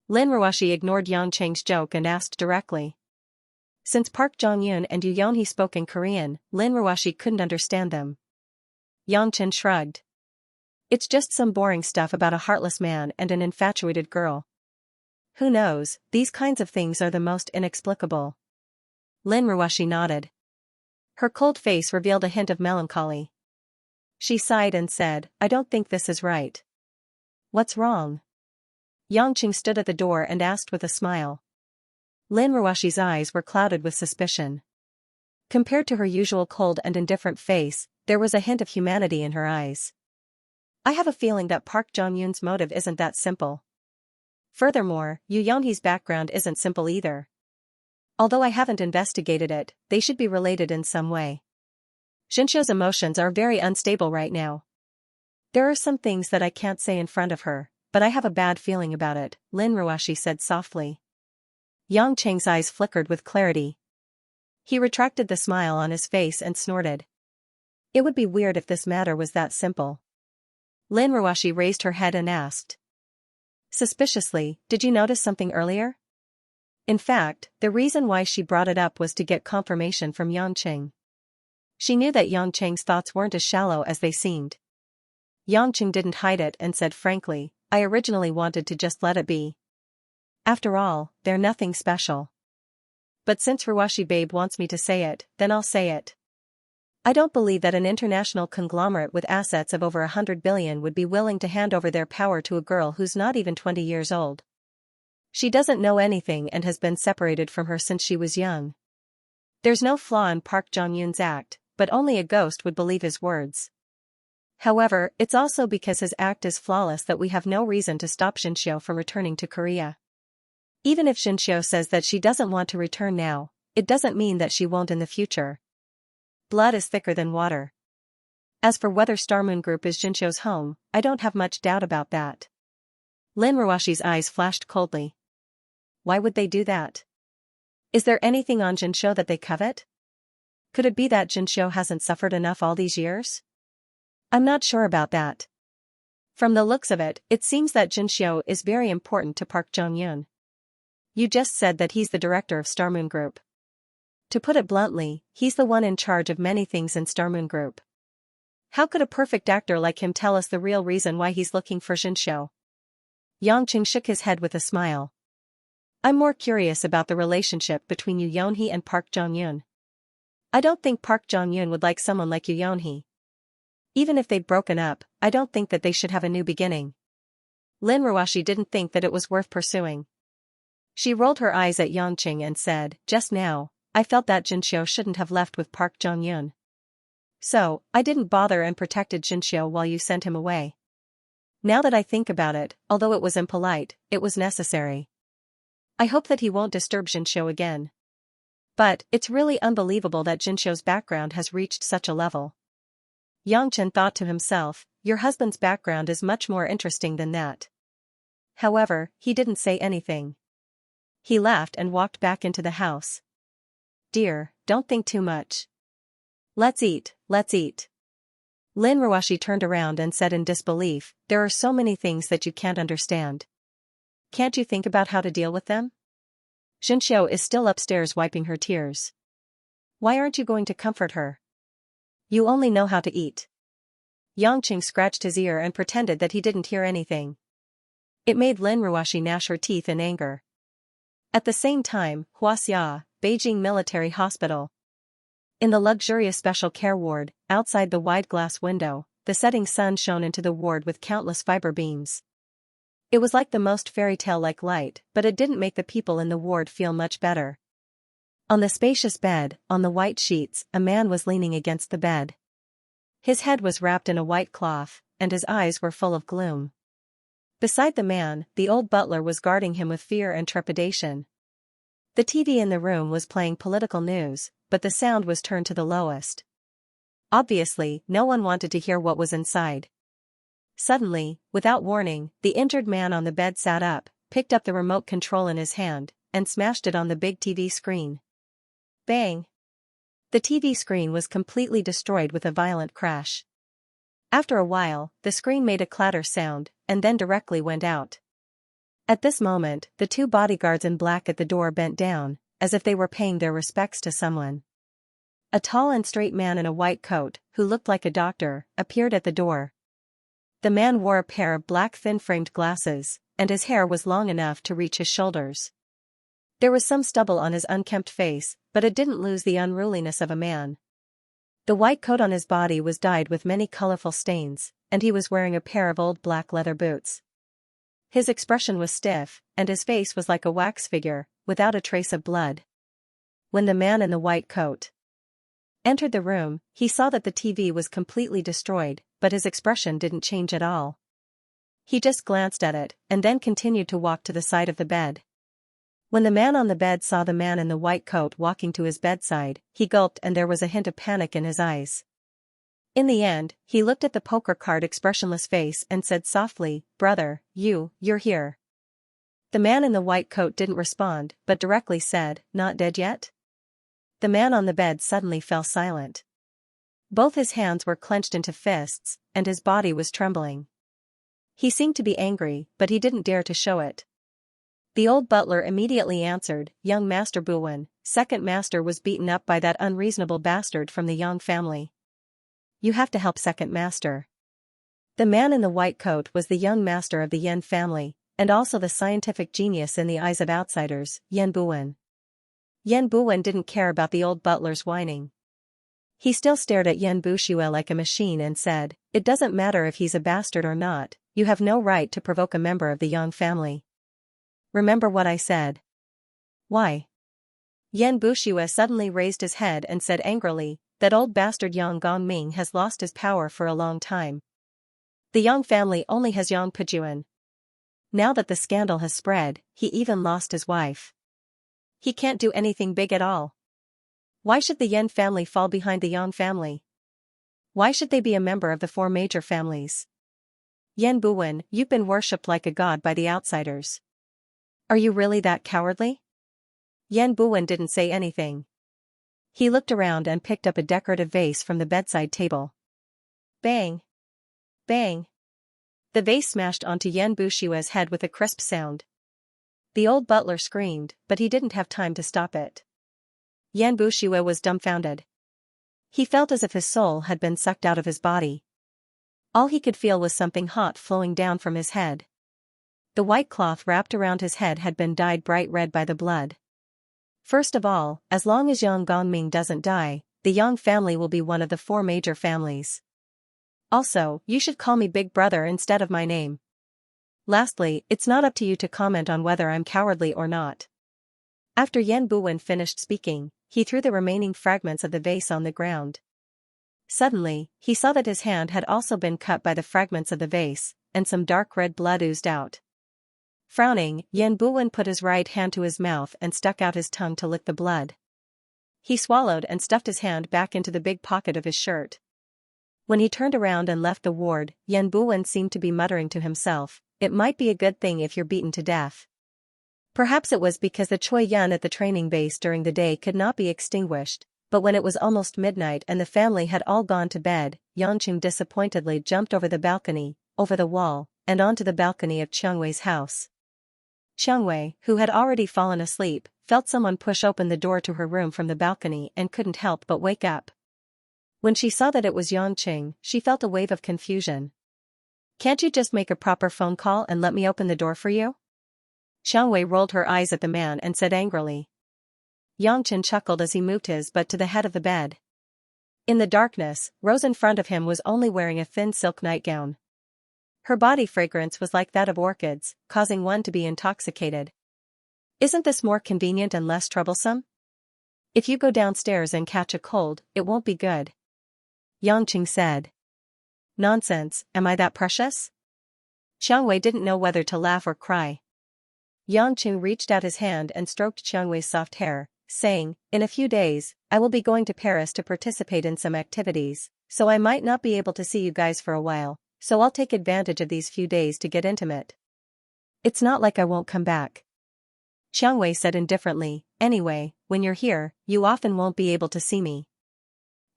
Lin Ruoxi ignored Yongchen's joke and asked directly. Since Park Jong-yoon and Yu Yonhee spoke in Korean, Lin Ruoxi couldn't understand them. Yongchen shrugged. It's just some boring stuff about a heartless man and an infatuated girl. Who knows, these kinds of things are the most inexplicable. Lin Ruoxi nodded. Her cold face revealed a hint of melancholy. She sighed and said, I don't think this is right. What's wrong? Yongchen stood at the door and asked with a smile. Lin Ruoxi's eyes were clouded with suspicion. Compared to her usual cold and indifferent face, there was a hint of humanity in her eyes. I have a feeling that Park Jong-yoon's motive isn't that simple. Furthermore, Yu Yonhee's background isn't simple either. Although I haven't investigated it, they should be related in some way. Xianxia's emotions are very unstable right now. There are some things that I can't say in front of her, but I have a bad feeling about it, Lin Ruoxi said softly. Yongchen's eyes flickered with clarity. He retracted the smile on his face and snorted. It would be weird if this matter was that simple. Lin Ruoxi raised her head and asked. Suspiciously, did you notice something earlier? In fact, the reason why she brought it up was to get confirmation from Yongchen. She knew that Yongchen's thoughts weren't as shallow as they seemed. Yongchen didn't hide it and said frankly, I originally wanted to just let it be. After all, they're nothing special. But since Ruoxi babe wants me to say it, then I'll say it. I don't believe that an international conglomerate with assets of over 100 billion would be willing to hand over their power to a girl who's not even 20 years old. She doesn't know anything and has been separated from her since she was young. There's no flaw in Park Jong-yoon's act, but only a ghost would believe his words. However, it's also because his act is flawless that we have no reason to stop Xianxia from returning to Korea. Even if Xianxia says that she doesn't want to return now, it doesn't mean that she won't in the future. Blood is thicker than water. As for whether Star Moon Group is Xianxia's home, I don't have much doubt about that. Lin Ruoxi's eyes flashed coldly. Why would they do that? Is there anything on Xianxia that they covet? Could it be that Xianxia hasn't suffered enough all these years? I'm not sure about that. From the looks of it, it seems that Xianxia is very important to Park Jong-yoon. You just said that he's the director of Star Moon Group. To put it bluntly, he's the one in charge of many things in Star Moon Group. How could a perfect actor like him tell us the real reason why he's looking for Xianxia? Yongchen shook his head with a smile. I'm more curious about the relationship between Yu Yonhee and Park Jong-yoon. I don't think Park Jong-yoon would like someone like Yu Yonhee. Even if they'd broken up, I don't think that they should have a new beginning. Lin Ruoxi didn't think that it was worth pursuing. She rolled her eyes at Yongchen and said, just now, I felt that Xianxia shouldn't have left with Park Jong-yoon. So, I didn't bother and protected Xianxia while you sent him away. Now that I think about it, although it was impolite, it was necessary. I hope that he won't disturb Xianxia again. But, it's really unbelievable that Xianxia's background has reached such a level. Yang Chen thought to himself, your husband's background is much more interesting than that. However, he didn't say anything. He laughed and walked back into the house. Dear, don't think too much. Let's eat, let's eat. Lin Ruoshi turned around and said in disbelief, there are so many things that you can't understand. Can't you think about how to deal with them? Xianxia is still upstairs wiping her tears. Why aren't you going to comfort her? You only know how to eat. Yang Qing scratched his ear and pretended that he didn't hear anything. It made Lin Ruoshi gnash her teeth in anger. At the same time, Huaxia, Beijing Military Hospital. In the luxurious special care ward, outside the wide glass window, the setting sun shone into the ward with countless fiber beams. It was like the most fairy tale-like light, but it didn't make the people in the ward feel much better. On the spacious bed, on the white sheets, a man was leaning against the bed. His head was wrapped in a white cloth, and his eyes were full of gloom. Beside the man, the old butler was guarding him with fear and trepidation. The TV in the room was playing political news, but the sound was turned to the lowest. Obviously, no one wanted to hear what was inside. Suddenly, without warning, the injured man on the bed sat up, picked up the remote control in his hand, and smashed it on the big TV screen. Bang! The TV screen was completely destroyed with a violent crash. After a while, the screen made a clatter sound, and then directly went out. At this moment, the two bodyguards in black at the door bent down, as if they were paying their respects to someone. A tall and straight man in a white coat, who looked like a doctor, appeared at the door. The man wore a pair of black thin-framed glasses, and his hair was long enough to reach his shoulders. There was some stubble on his unkempt face, but it didn't lose the unruliness of a man. The white coat on his body was dyed with many colorful stains, and he was wearing a pair of old black leather boots. His expression was stiff, and his face was like a wax figure, without a trace of blood. When the man in the white coat entered the room, he saw that the TV was completely destroyed, but his expression didn't change at all. He just glanced at it, and then continued to walk to the side of the bed. When the man on the bed saw the man in the white coat walking to his bedside, he gulped and there was a hint of panic in his eyes. In the end, he looked at the poker card expressionless face and said softly, "Brother, you're here." The man in the white coat didn't respond, but directly said, "Not dead yet?" The man on the bed suddenly fell silent. Both his hands were clenched into fists, and his body was trembling. He seemed to be angry, but he didn't dare to show it. The old butler immediately answered, "Young Master Buwen, second master was beaten up by that unreasonable bastard from the Yang family. You have to help second master." The man in the white coat was the young master of the Yan family, and also the scientific genius in the eyes of outsiders, Yan Buwen. Yan Buwen didn't care about the old butler's whining. He still stared at Yan Bushue like a machine and said, "It doesn't matter if he's a bastard or not, you have no right to provoke a member of the Yang family. Remember what I said." "Why?" Yan Bushue suddenly raised his head and said angrily, "That old bastard Yang Gongming has lost his power for a long time. The Yang family only has Yang Pujuan. Now that the scandal has spread, he even lost his wife. He can't do anything big at all. Why should the Yan family fall behind the Yang family? Why should they be a member of the four major families? Yan Buwen, you've been worshipped like a god by the outsiders. Are you really that cowardly?" Yan Buwen didn't say anything. He looked around and picked up a decorative vase from the bedside table. Bang! Bang! The vase smashed onto Yan Bushue's head with a crisp sound. The old butler screamed, but he didn't have time to stop it. Yan Bushue was dumbfounded. He felt as if his soul had been sucked out of his body. All he could feel was something hot flowing down from his head. The white cloth wrapped around his head had been dyed bright red by the blood. First of all, as long as Yang Gongming doesn't die, the Yang family will be one of the four major families. Also, you should call me Big Brother instead of my name. Lastly, it's not up to you to comment on whether I'm cowardly or not." After Yan Buwen finished speaking, he threw the remaining fragments of the vase on the ground. Suddenly, he saw that his hand had also been cut by the fragments of the vase, and some dark red blood oozed out. Frowning, Yan Buwen put his right hand to his mouth and stuck out his tongue to lick the blood. He swallowed and stuffed his hand back into the big pocket of his shirt. When he turned around and left the ward, Yan Buwen seemed to be muttering to himself, "It might be a good thing if you're beaten to death." Perhaps it was because the Choi Yun at the training base during the day could not be extinguished, but when it was almost midnight and the family had all gone to bed, Yangqing disappointedly jumped over the balcony, over the wall, and onto the balcony of Qiangwei's house. Qiangwei, who had already fallen asleep, felt someone push open the door to her room from the balcony and couldn't help but wake up. When she saw that it was Yangqing, she felt a wave of confusion. "Can't you just make a proper phone call and let me open the door for you?" Qiangwei rolled her eyes at the man and said angrily. Yangqing chuckled as he moved his butt to the head of the bed. In the darkness, Rose in front of him was only wearing a thin silk nightgown. Her body fragrance was like that of orchids, causing one to be intoxicated. "Isn't this more convenient and less troublesome? If you go downstairs and catch a cold, it won't be good," Yangqing said. "Nonsense, am I that precious?" Qiangwei didn't know whether to laugh or cry. Yangqing reached out his hand and stroked Qiangwei's soft hair, saying, "In a few days, I will be going to Paris to participate in some activities, so I might not be able to see you guys for a while, so I'll take advantage of these few days to get intimate. It's not like I won't come back." Qiangwei said indifferently, "Anyway, when you're here, you often won't be able to see me."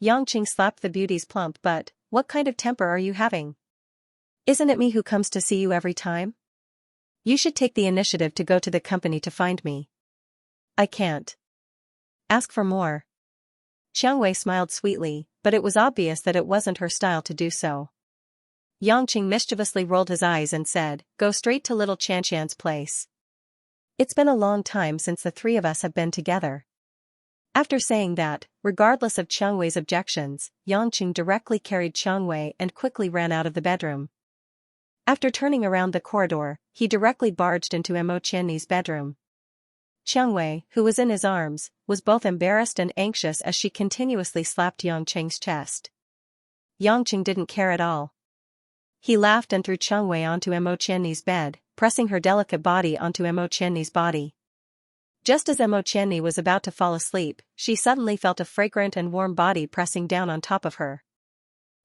Yangqing slapped the beauty's plump butt. "What kind of temper are you having? Isn't it me who comes to see you every time? You should take the initiative to go to the company to find me." "I can't. Ask for more." Qiangwei smiled sweetly, but it was obvious that it wasn't her style to do so. Yangqing mischievously rolled his eyes and said, "Go straight to little Xianxia's place. It's been a long time since the three of us have been together." After saying that, regardless of Qiangwei's objections, Yangqing directly carried Qiangwei and quickly ran out of the bedroom. After turning around the corridor, he directly barged into Mo Qianni's bedroom. Qiangwei, who was in his arms, was both embarrassed and anxious as she continuously slapped Yangqing's chest. Yangqing didn't care at all. He laughed and threw Qiangwei onto Mo Qianni's bed, pressing her delicate body onto Mo Qianni's body. Just as Mo Qianni was about to fall asleep, she suddenly felt a fragrant and warm body pressing down on top of her.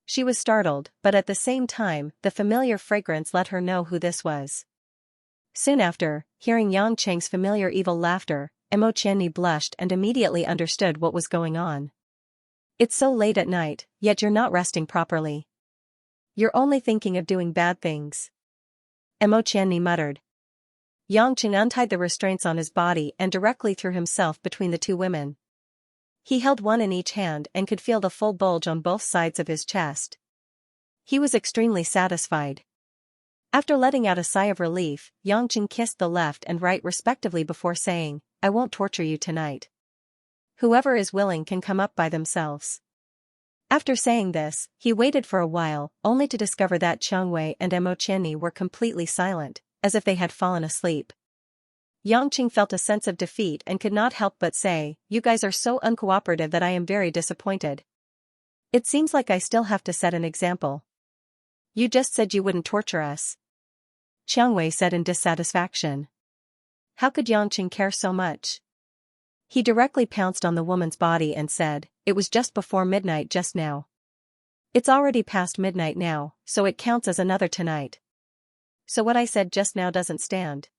She was startled, but at the same time, the familiar fragrance let her know who this was. Soon after, hearing Yangqing's familiar evil laughter, Mo Qianni blushed and immediately understood what was going on. "It's so late at night, yet you're not resting properly. You're only thinking of doing bad things," Mo Qianni muttered. Yangqing untied the restraints on his body and directly threw himself between the two women. He held one in each hand and could feel the full bulge on both sides of his chest. He was extremely satisfied. After letting out a sigh of relief, Yangqing kissed the left and right respectively before saying, "I won't torture you tonight. Whoever is willing can come up by themselves." After saying this, he waited for a while, only to discover that Qiangwei and Mo Qianni were completely silent, as if they had fallen asleep. Yangqing felt a sense of defeat and could not help but say, "You guys are so uncooperative that I am very disappointed. It seems like I still have to set an example. You just said you wouldn't torture us," Qiangwei said in dissatisfaction. How could Yangqing care so much? He directly pounced on the woman's body and said, "It was just before midnight just now. It's already past midnight now, so it counts as another tonight. So what I said just now doesn't stand."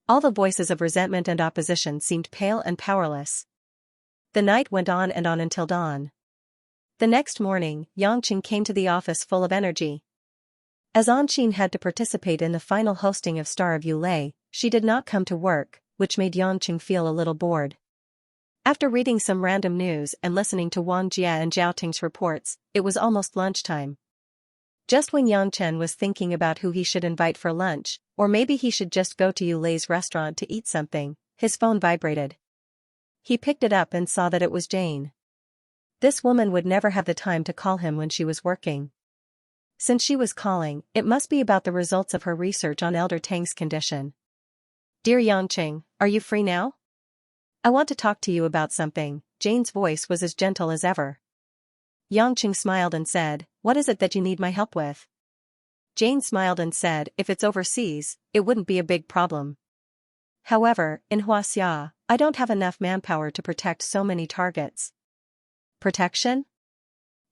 All the voices of resentment and opposition seemed pale and powerless. The night went on and on until dawn. The next morning, Yangqing came to the office full of energy. As Anqing had to participate in the final hosting of Star of Yulei, she did not come to work, which made Yangqing feel a little bored. After reading some random news and listening to Wang Jia and Zhao Ting's reports, it was almost lunchtime. Just when Yang Chen was thinking about who he should invite for lunch, or maybe he should just go to Yulei's restaurant to eat something, his phone vibrated. He picked it up and saw that it was Jane. This woman would never have the time to call him when she was working. Since she was calling, it must be about the results of her research on Elder Tang's condition. "Dear Yangqing, are you free now? I want to talk to you about something." Jane's voice was as gentle as ever. Yangqing smiled and said, "What is it that you need my help with?" Jane smiled and said, "If it's overseas, it wouldn't be a big problem. However, in Huaxia, I don't have enough manpower to protect so many targets." "Protection?"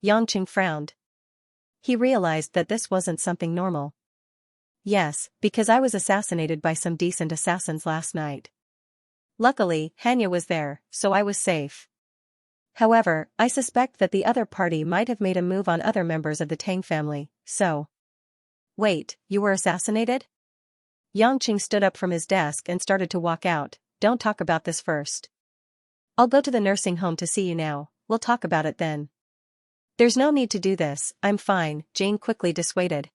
Yangqing frowned. He realized that this wasn't something normal. Yes, because I was assassinated by some decent assassins last night. Luckily, Xianxia was there, so I was safe. However, I suspect that the other party might have made a move on other members of the Tang family, so... Wait, you were assassinated? Yangqing stood up from his desk and started to walk out. Don't talk about this first. I'll go to the nursing home to see you now, we'll talk about it then. There's no need to do this, I'm fine, Jane quickly dissuaded.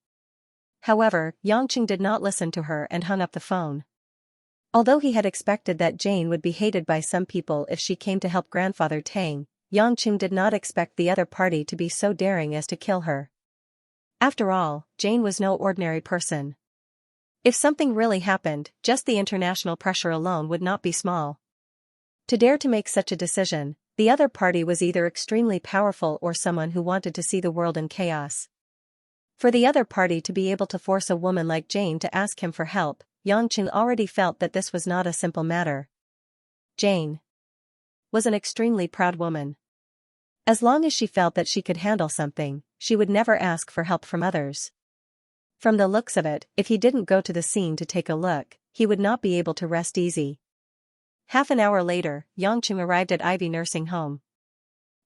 However, Yangqing did not listen to her and hung up the phone. Although he had expected that Jane would be hated by some people if she came to help grandfather Tang, Yangqing did not expect the other party to be so daring as to kill her. After all, Jane was no ordinary person. If something really happened, just the international pressure alone would not be small. To dare to make such a decision, the other party was either extremely powerful or someone who wanted to see the world in chaos. For the other party to be able to force a woman like Jane to ask him for help, Yangqing already felt that this was not a simple matter. Jane was an extremely proud woman. As long as she felt that she could handle something, she would never ask for help from others. From the looks of it, if he didn't go to the scene to take a look, he would not be able to rest easy. Half an hour later, Yangqing arrived at Ivy Nursing Home.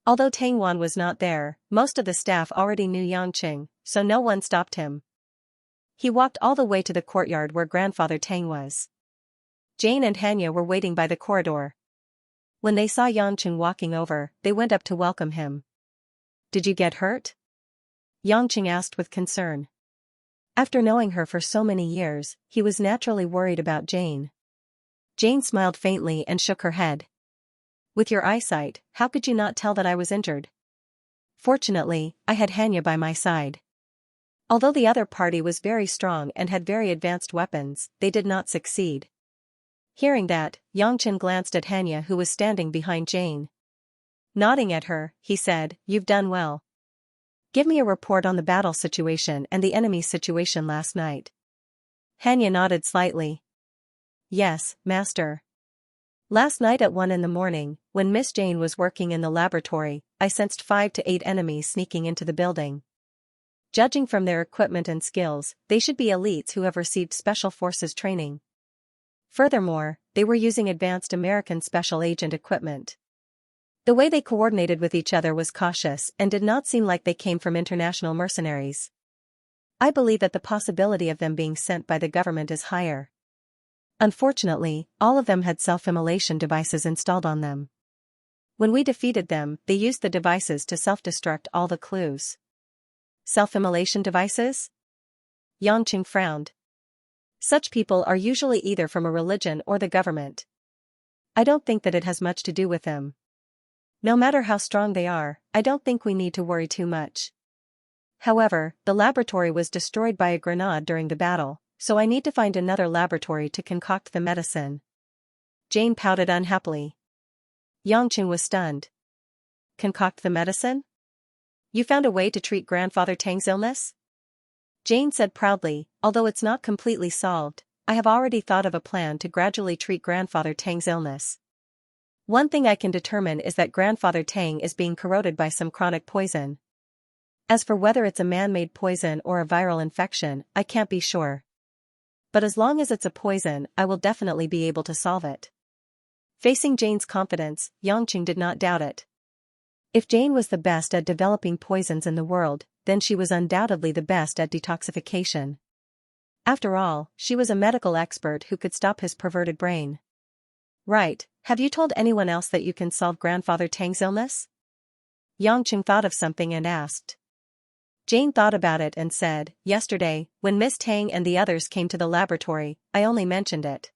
Although Tang Wan was not there, most of the staff already knew Yangqing, so no one stopped him. He walked all the way to the courtyard where grandfather Tang was. Jane and Xianxia were waiting by the corridor. When they saw Yangqing walking over, they went up to welcome him. Did you get hurt? Yangqing asked with concern. After knowing her for so many years, he was naturally worried about Jane. Jane smiled faintly and shook her head. With your eyesight, how could you not tell that I was injured? Fortunately, I had Xianxia by my side. Although the other party was very strong and had very advanced weapons, they did not succeed. Hearing that, Yangqing glanced at Xianxia who was standing behind Jane. Nodding at her, he said, "You've done well. Give me a report on the battle situation and the enemy's situation last night." Xianxia nodded slightly. Yes, master. Last night at 1 in the morning, when Miss Jane was working in the laboratory, I sensed 5 to 8 enemies sneaking into the building. Judging from their equipment and skills, they should be elites who have received special forces training. Furthermore, they were using advanced American special agent equipment. The way they coordinated with each other was cautious and did not seem like they came from international mercenaries. I believe that the possibility of them being sent by the government is higher. Unfortunately, all of them had self-immolation devices installed on them. When we defeated them, they used the devices to self-destruct all the clues. Self-immolation devices? Yangqing frowned. Such people are usually either from a religion or the government. I don't think that it has much to do with them. No matter how strong they are, I don't think we need to worry too much. However, the laboratory was destroyed by a grenade during the battle, so I need to find another laboratory to concoct the medicine. Jane pouted unhappily. Yangqing was stunned. Concoct the medicine? You found a way to treat grandfather Tang's illness? Jane said proudly, although it's not completely solved, I have already thought of a plan to gradually treat grandfather Tang's illness. One thing I can determine is that grandfather Tang is being corroded by some chronic poison. As for whether it's a man-made poison or a viral infection, I can't be sure. But as long as it's a poison, I will definitely be able to solve it. Facing Jane's confidence, Yangqing did not doubt it. If Jane was the best at developing poisons in the world, then she was undoubtedly the best at detoxification. After all, she was a medical expert who could stop his perverted brain. Right, have you told anyone else that you can solve grandfather Tang's illness? Yangqing thought of something and asked. Jane thought about it and said, yesterday, when Miss Tang and the others came to the laboratory, I only mentioned it.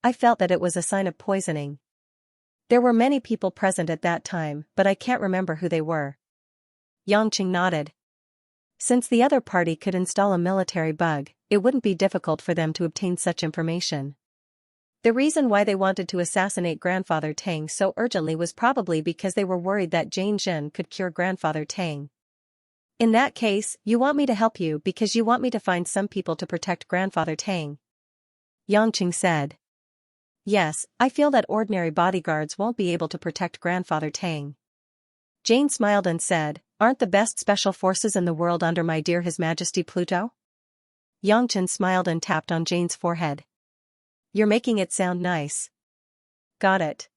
I felt that it was a sign of poisoning. There were many people present at that time, but I can't remember who they were. Yangqing nodded. Since the other party could install a military bug, it wouldn't be difficult for them to obtain such information. The reason why they wanted to assassinate grandfather Tang so urgently was probably because they were worried that Jane Zhen could cure grandfather Tang. In that case, you want me to help you because you want me to find some people to protect grandfather Tang. Yangqing said. Yes, I feel that ordinary bodyguards won't be able to protect grandfather Tang. Jane smiled and said, Aren't the best special forces in the world under my dear His Majesty Pluto? Yangchen smiled and tapped on Jane's forehead. You're making it sound nice. Got it.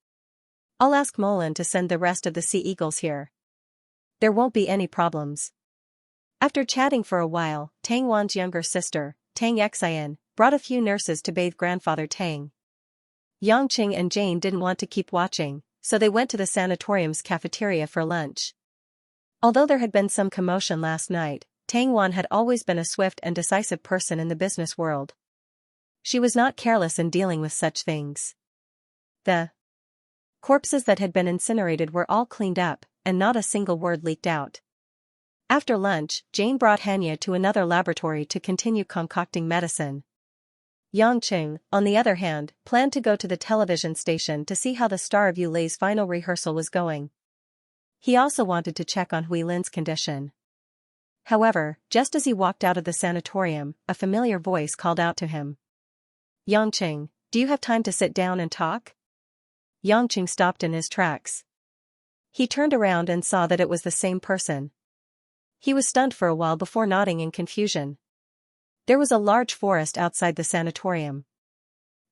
I'll ask Molan to send the rest of the sea eagles here. There won't be any problems. After chatting for a while, Tang Wan's younger sister, Tang Xian, brought a few nurses to bathe grandfather Tang. Yangqing and Jane didn't want to keep watching, so they went to the sanatorium's cafeteria for lunch. Although there had been some commotion last night, Tang Wan had always been a swift and decisive person in the business world. She was not careless in dealing with such things. The corpses that had been incinerated were all cleaned up, and not a single word leaked out. After lunch, Jane brought Xianxia to another laboratory to continue concocting medicine. Yangqing, on the other hand, planned to go to the television station to see how the star of Yulei's final rehearsal was going. He also wanted to check on Hui Lin's condition. However, just as he walked out of the sanatorium, a familiar voice called out to him. Yangqing, do you have time to sit down and talk? Yangqing stopped in his tracks. He turned around and saw that it was the same person. He was stunned for a while before nodding in confusion. There was a large forest outside the sanatorium.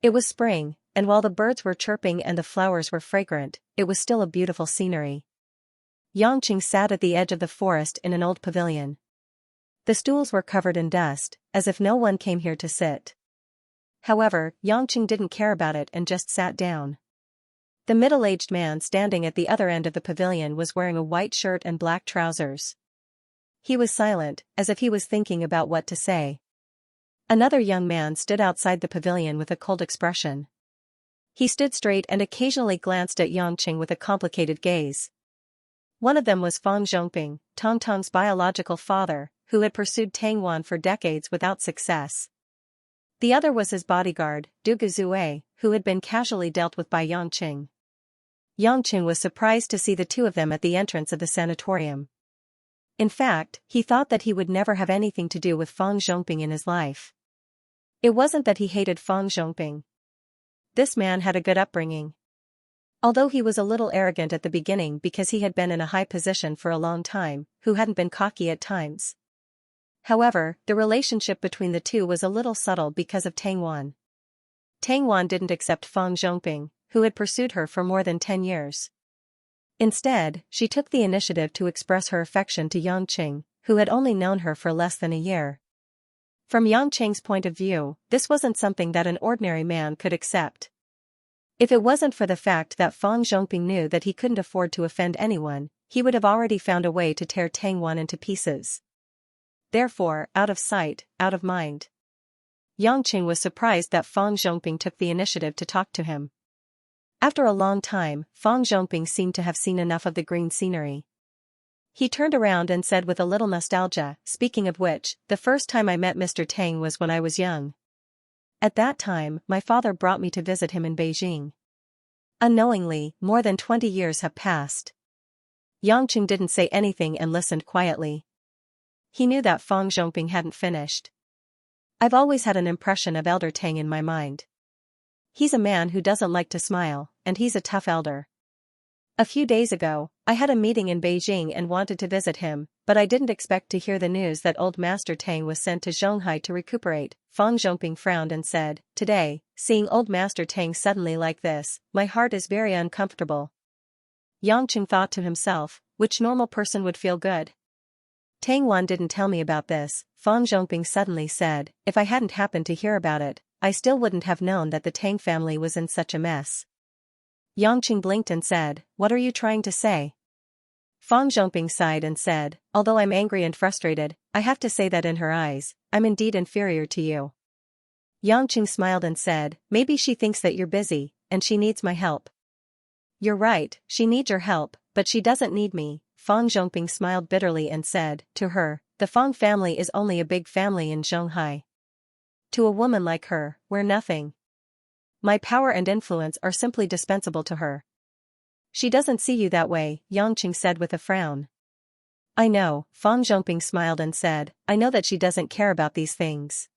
It was spring, and while the birds were chirping and the flowers were fragrant, it was still a beautiful scenery. Yangqing sat at the edge of the forest in an old pavilion. The stools were covered in dust, as if no one came here to sit. However, Yangqing didn't care about it and just sat down. The middle-aged man standing at the other end of the pavilion was wearing a white shirt and black trousers. He was silent, as if he was thinking about what to say. Another young man stood outside the pavilion with a cold expression. He stood straight and occasionally glanced at Yangqing with a complicated gaze. One of them was Fang Zhongping, Tong Tong's biological father, who had pursued Tang Wan for decades without success. The other was his bodyguard, Du Zue, who had been casually dealt with by Yangqing. Yangqing was surprised to see the two of them at the entrance of the sanatorium. In fact, he thought that he would never have anything to do with Fang Zhongping in his life. It wasn't that he hated Fang Zhongping. This man had a good upbringing. Although he was a little arrogant at the beginning because he had been in a high position for a long time, who hadn't been cocky at times. However, the relationship between the two was a little subtle because of Tang Wan. Tang Wan didn't accept Fang Zhongping, who had pursued her for more than 10 years. Instead, she took the initiative to express her affection to Yangqing, who had only known her for less than a year. From Yangqing's point of view, this wasn't something that an ordinary man could accept. If it wasn't for the fact that Fang Zhongping knew that he couldn't afford to offend anyone, he would have already found a way to tear Tang Wan into pieces. Therefore, out of sight, out of mind. Yangqing was surprised that Fang Zhongping took the initiative to talk to him. After a long time, Fang Zhongping seemed to have seen enough of the green scenery. He turned around and said with a little nostalgia, speaking of which, the first time I met Mr. Tang was when I was young. At that time, my father brought me to visit him in Beijing. Unknowingly, more than 20 years have passed. Yangqing didn't say anything and listened quietly. He knew that Fang Zhongping hadn't finished. I've always had an impression of Elder Tang in my mind. He's a man who doesn't like to smile, and he's a tough elder. A few days ago, I had a meeting in Beijing and wanted to visit him, but I didn't expect to hear the news that old Master Tang was sent to Zhonghai to recuperate. Fang Zhongping frowned and said, Today, seeing old Master Tang suddenly like this, my heart is very uncomfortable. Yangqing thought to himself, which normal person would feel good? Tang Wan didn't tell me about this, Fang Zhongping suddenly said. If I hadn't happened to hear about it, I still wouldn't have known that the Tang family was in such a mess. Yangqing blinked and said, What are you trying to say? Fang Zhongping sighed and said, Although I'm angry and frustrated, I have to say that in her eyes, I'm indeed inferior to you. Yangqing smiled and said, Maybe she thinks that you're busy, and she needs my help. You're right, she needs your help, but she doesn't need me. Fang Zhongping smiled bitterly and said, To her, the Fang family is only a big family in Zhonghai. To a woman like her, we're nothing. My power and influence are simply dispensable to her. She doesn't see you that way, Yangqing said with a frown. I know, Fang Zhongping smiled and said, I know that she doesn't care about these things.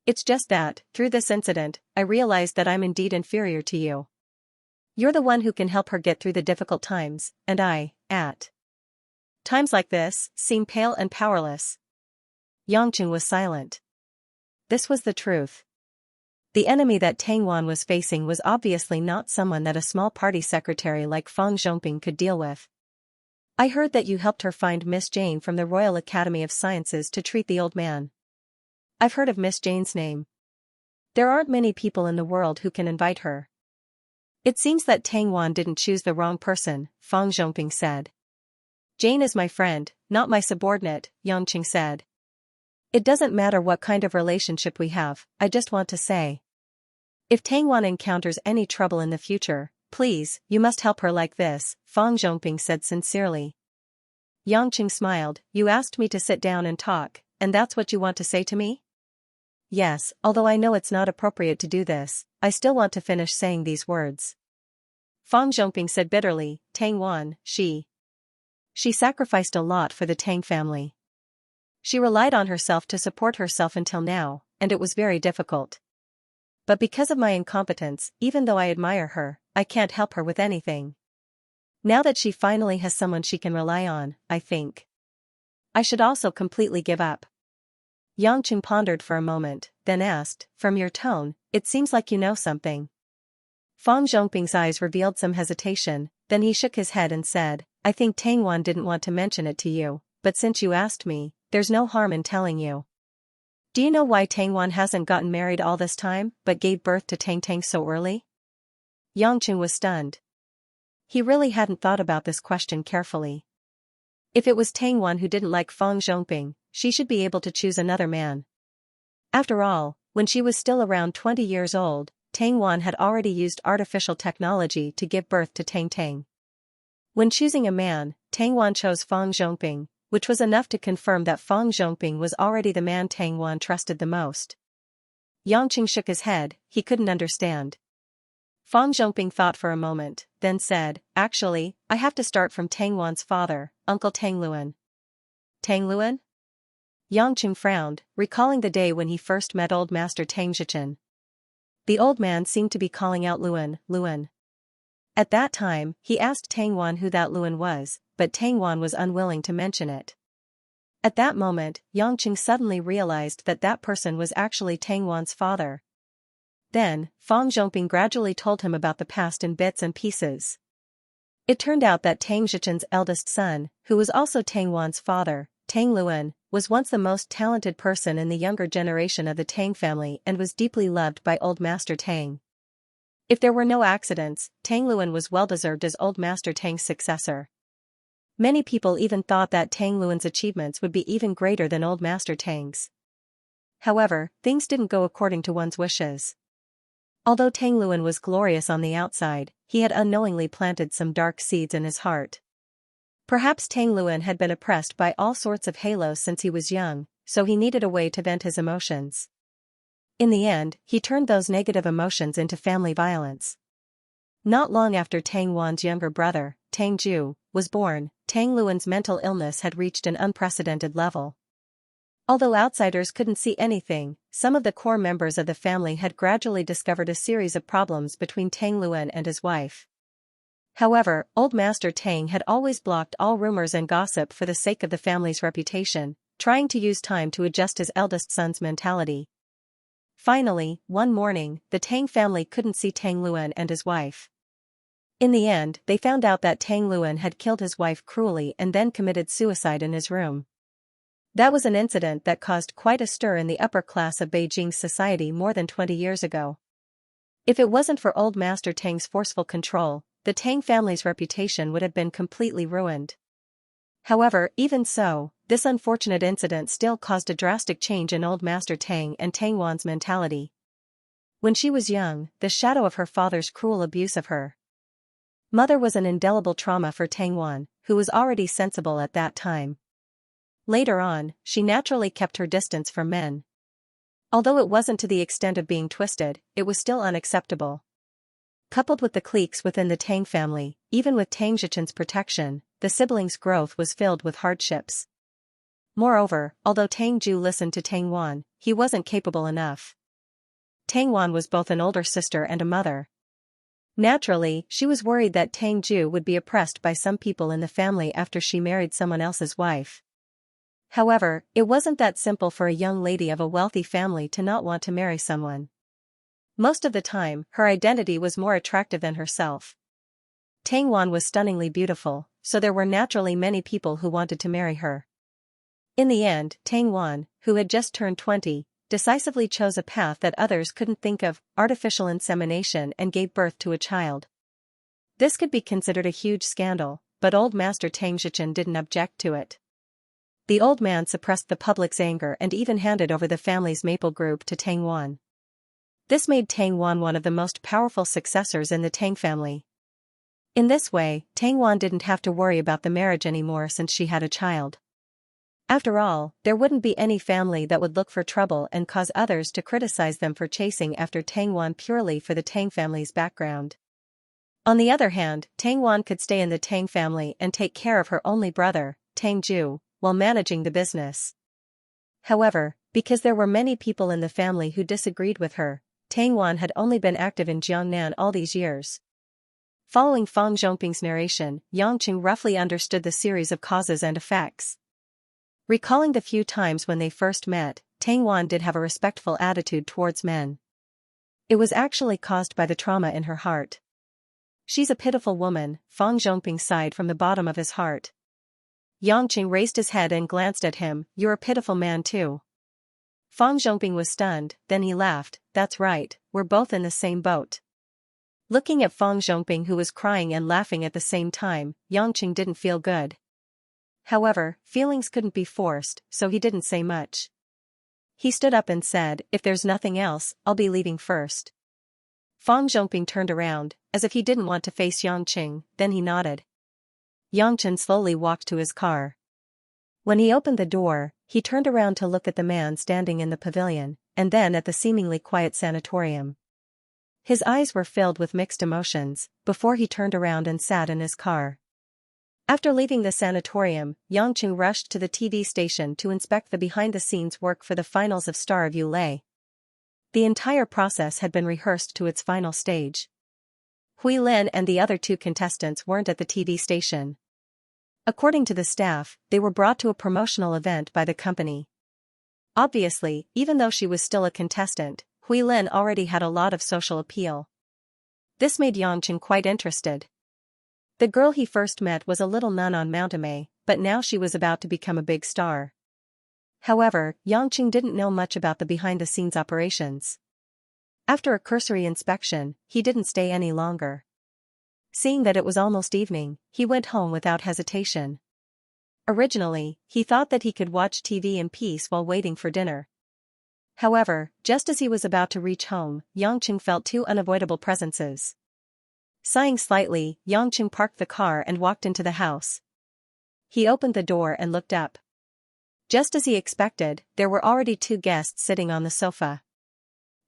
It's just that, through this incident, I realized that I'm indeed inferior to you. You're the one who can help her get through the difficult times, and Times like this seem pale and powerless. Yangqing was silent. This was the truth. The enemy that Tang Wan was facing was obviously not someone that a small party secretary like Fang Zhongping could deal with. I heard that you helped her find Miss Jane from the Royal Academy of Sciences to treat the old man. I've heard of Miss Jane's name. There aren't many people in the world who can invite her. It seems that Tang Wan didn't choose the wrong person, Fang Zhongping said. Jane is my friend, not my subordinate, Yangqing said. It doesn't matter what kind of relationship we have, I just want to say. If Tang Wan encounters any trouble in the future, please, you must help her like this, Fang Zhongping said sincerely. Yangqing smiled, you asked me to sit down and talk, and that's what you want to say to me? Yes, although I know it's not appropriate to do this, I still want to finish saying these words. Fang Zhongping said bitterly, Tang Wan, she sacrificed a lot for the Tang family. She relied on herself to support herself until now, and it was very difficult. But because of my incompetence, even though I admire her, I can't help her with anything. Now that she finally has someone she can rely on, I think I should also completely give up. Yangqing pondered for a moment, then asked, from your tone, it seems like you know something. Fang Zhongping's eyes revealed some hesitation, then he shook his head and said, I think Tang Wan didn't want to mention it to you, but since you asked me, there's no harm in telling you. Do you know why Tang Wan hasn't gotten married all this time, but gave birth to Tang Tang so early? Yangqing was stunned. He really hadn't thought about this question carefully. If it was Tang Wan who didn't like Fang Zhongping, she should be able to choose another man. After all, when she was still around 20 years old, Tang Wan had already used artificial technology to give birth to Tang Tang. When choosing a man, Tang Wan chose Fang Zhongping, which was enough to confirm that Fang Zhongping was already the man Tang Wan trusted the most. Yangqing shook his head, he couldn't understand. Fang Zhongping thought for a moment, then said, actually, I have to start from Tang Wan's father, Uncle Tang Luan. Tang Luan? Yangqing frowned, recalling the day when he first met old Master Tang Zhichen. The old man seemed to be calling out Luan, Luan. At that time, he asked Tang Wan who that Luan was, but Tang Wan was unwilling to mention it. At that moment, Yangqing suddenly realized that that person was actually Tang Wan's father. Then, Fang Zhongping gradually told him about the past in bits and pieces. It turned out that Tang Zhichen's eldest son, who was also Tang Wan's father, Tang Luan, was once the most talented person in the younger generation of the Tang family and was deeply loved by old Master Tang. If there were no accidents, Tang Luan was well-deserved as old Master Tang's successor. Many people even thought that Tang Luan's achievements would be even greater than old Master Tang's. However, things didn't go according to one's wishes. Although Tang Luan was glorious on the outside, he had unknowingly planted some dark seeds in his heart. Perhaps Tang Luan had been oppressed by all sorts of halos since he was young, so he needed a way to vent his emotions. In the end, he turned those negative emotions into family violence. Not long after Tang Wan's younger brother, Tang Ju, was born, Tang Luan's mental illness had reached an unprecedented level. Although outsiders couldn't see anything, some of the core members of the family had gradually discovered a series of problems between Tang Luan and his wife. However, old Master Tang had always blocked all rumors and gossip for the sake of the family's reputation, trying to use time to adjust his eldest son's mentality. Finally, one morning, the Tang family couldn't see Tang Luan and his wife. In the end, they found out that Tang Luan had killed his wife cruelly and then committed suicide in his room. That was an incident that caused quite a stir in the upper class of Beijing's society more than 20 years ago. If it wasn't for old Master Tang's forceful control, the Tang family's reputation would have been completely ruined. However, even so, this unfortunate incident still caused a drastic change in old Master Tang and Tang Wan's mentality. When she was young, the shadow of her father's cruel abuse of her mother was an indelible trauma for Tang Wan, who was already sensible at that time. Later on, she naturally kept her distance from men. Although it wasn't to the extent of being twisted, it was still unacceptable. Coupled with the cliques within the Tang family, even with Tang Zhichen's protection, the siblings' growth was filled with hardships. Moreover, although Tang Ju listened to Tang Wan, he wasn't capable enough. Tang Wan was both an older sister and a mother. Naturally, she was worried that Tang Ju would be oppressed by some people in the family after she married someone else's wife. However, it wasn't that simple for a young lady of a wealthy family to not want to marry someone. Most of the time, her identity was more attractive than herself. Tang Wan was stunningly beautiful, so there were naturally many people who wanted to marry her. In the end, Tang Wan, who had just turned 20, decisively chose a path that others couldn't think of: artificial insemination, and gave birth to a child. This could be considered a huge scandal, but old Master Tang Zhichen didn't object to it. The old man suppressed the public's anger and even handed over the family's maple group to Tang Wan. This made Tang Wan one of the most powerful successors in the Tang family. In this way, Tang Wan didn't have to worry about the marriage anymore since she had a child. After all, there wouldn't be any family that would look for trouble and cause others to criticize them for chasing after Tang Wan purely for the Tang family's background. On the other hand, Tang Wan could stay in the Tang family and take care of her only brother, Tang Ju, while managing the business. However, because there were many people in the family who disagreed with her, Tang Wan had only been active in Jiangnan all these years. Following Fang Zhongping's narration, Yang Qing roughly understood the series of causes and effects. Recalling the few times when they first met, Tang Wan did have a respectful attitude towards men. It was actually caused by the trauma in her heart. "She's a pitiful woman," Fang Zhongping sighed from the bottom of his heart. Yang Qing raised his head and glanced at him. "You're a pitiful man too." Fang Zhongping was stunned, then he laughed. "That's right, we're both in the same boat." Looking at Fang Zhongping, who was crying and laughing at the same time, Yang Qing didn't feel good. However, feelings couldn't be forced, so he didn't say much. He stood up and said, "If there's nothing else, I'll be leaving first." Fang Zhongping turned around, as if he didn't want to face Yang Qing, then he nodded. Yang Qing slowly walked to his car. When he opened the door, he turned around to look at the man standing in the pavilion, and then at the seemingly quiet sanatorium. His eyes were filled with mixed emotions, before he turned around and sat in his car. After leaving the sanatorium, Yang Qing rushed to the TV station to inspect the behind-the-scenes work for the finals of Star of Yulei. The entire process had been rehearsed to its final stage. Hui Lin and the other two contestants weren't at the TV station. According to the staff, they were brought to a promotional event by the company. Obviously, even though she was still a contestant, Hui Lin already had a lot of social appeal. This made Yang Qing quite interested. The girl he first met was a little nun on Mount Amei, but now she was about to become a big star. However, Yang Qing didn't know much about the behind-the-scenes operations. After a cursory inspection, he didn't stay any longer. Seeing that it was almost evening, he went home without hesitation. Originally, he thought that he could watch TV in peace while waiting for dinner. However, just as he was about to reach home, Yang Qing felt two unavoidable presences. Sighing slightly, Yang Qing parked the car and walked into the house. He opened the door and looked up. Just as he expected, there were already two guests sitting on the sofa.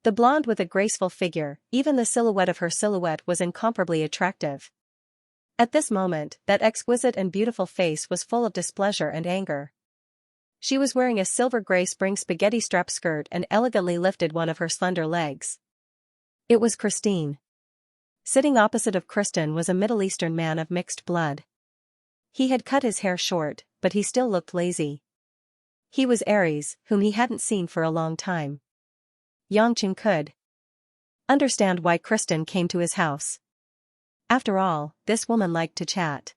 The blonde with a graceful figure, even the silhouette of her silhouette was incomparably attractive. At this moment, that exquisite and beautiful face was full of displeasure and anger. She was wearing a silver-gray spring spaghetti strap skirt and elegantly lifted one of her slender legs. It was Christine. Sitting opposite of Kristen was a Middle Eastern man of mixed blood. He had cut his hair short, but he still looked lazy. He was Aries, whom he hadn't seen for a long time. Yang Qing could understand why Kristen came to his house. After all, this woman liked to chat.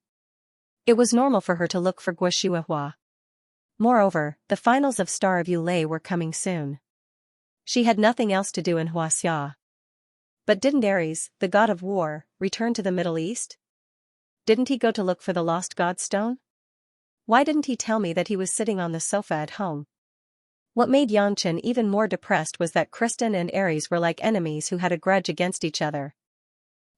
It was normal for her to look for Guo Shuihua. Moreover, the finals of Star of Yulei were coming soon. She had nothing else to do in Huaxia. But didn't Ares, the god of war, return to the Middle East? Didn't he go to look for the lost god stone? Why didn't he tell me that he was sitting on the sofa at home? What made Yang Qing even more depressed was that Kristen and Ares were like enemies who had a grudge against each other.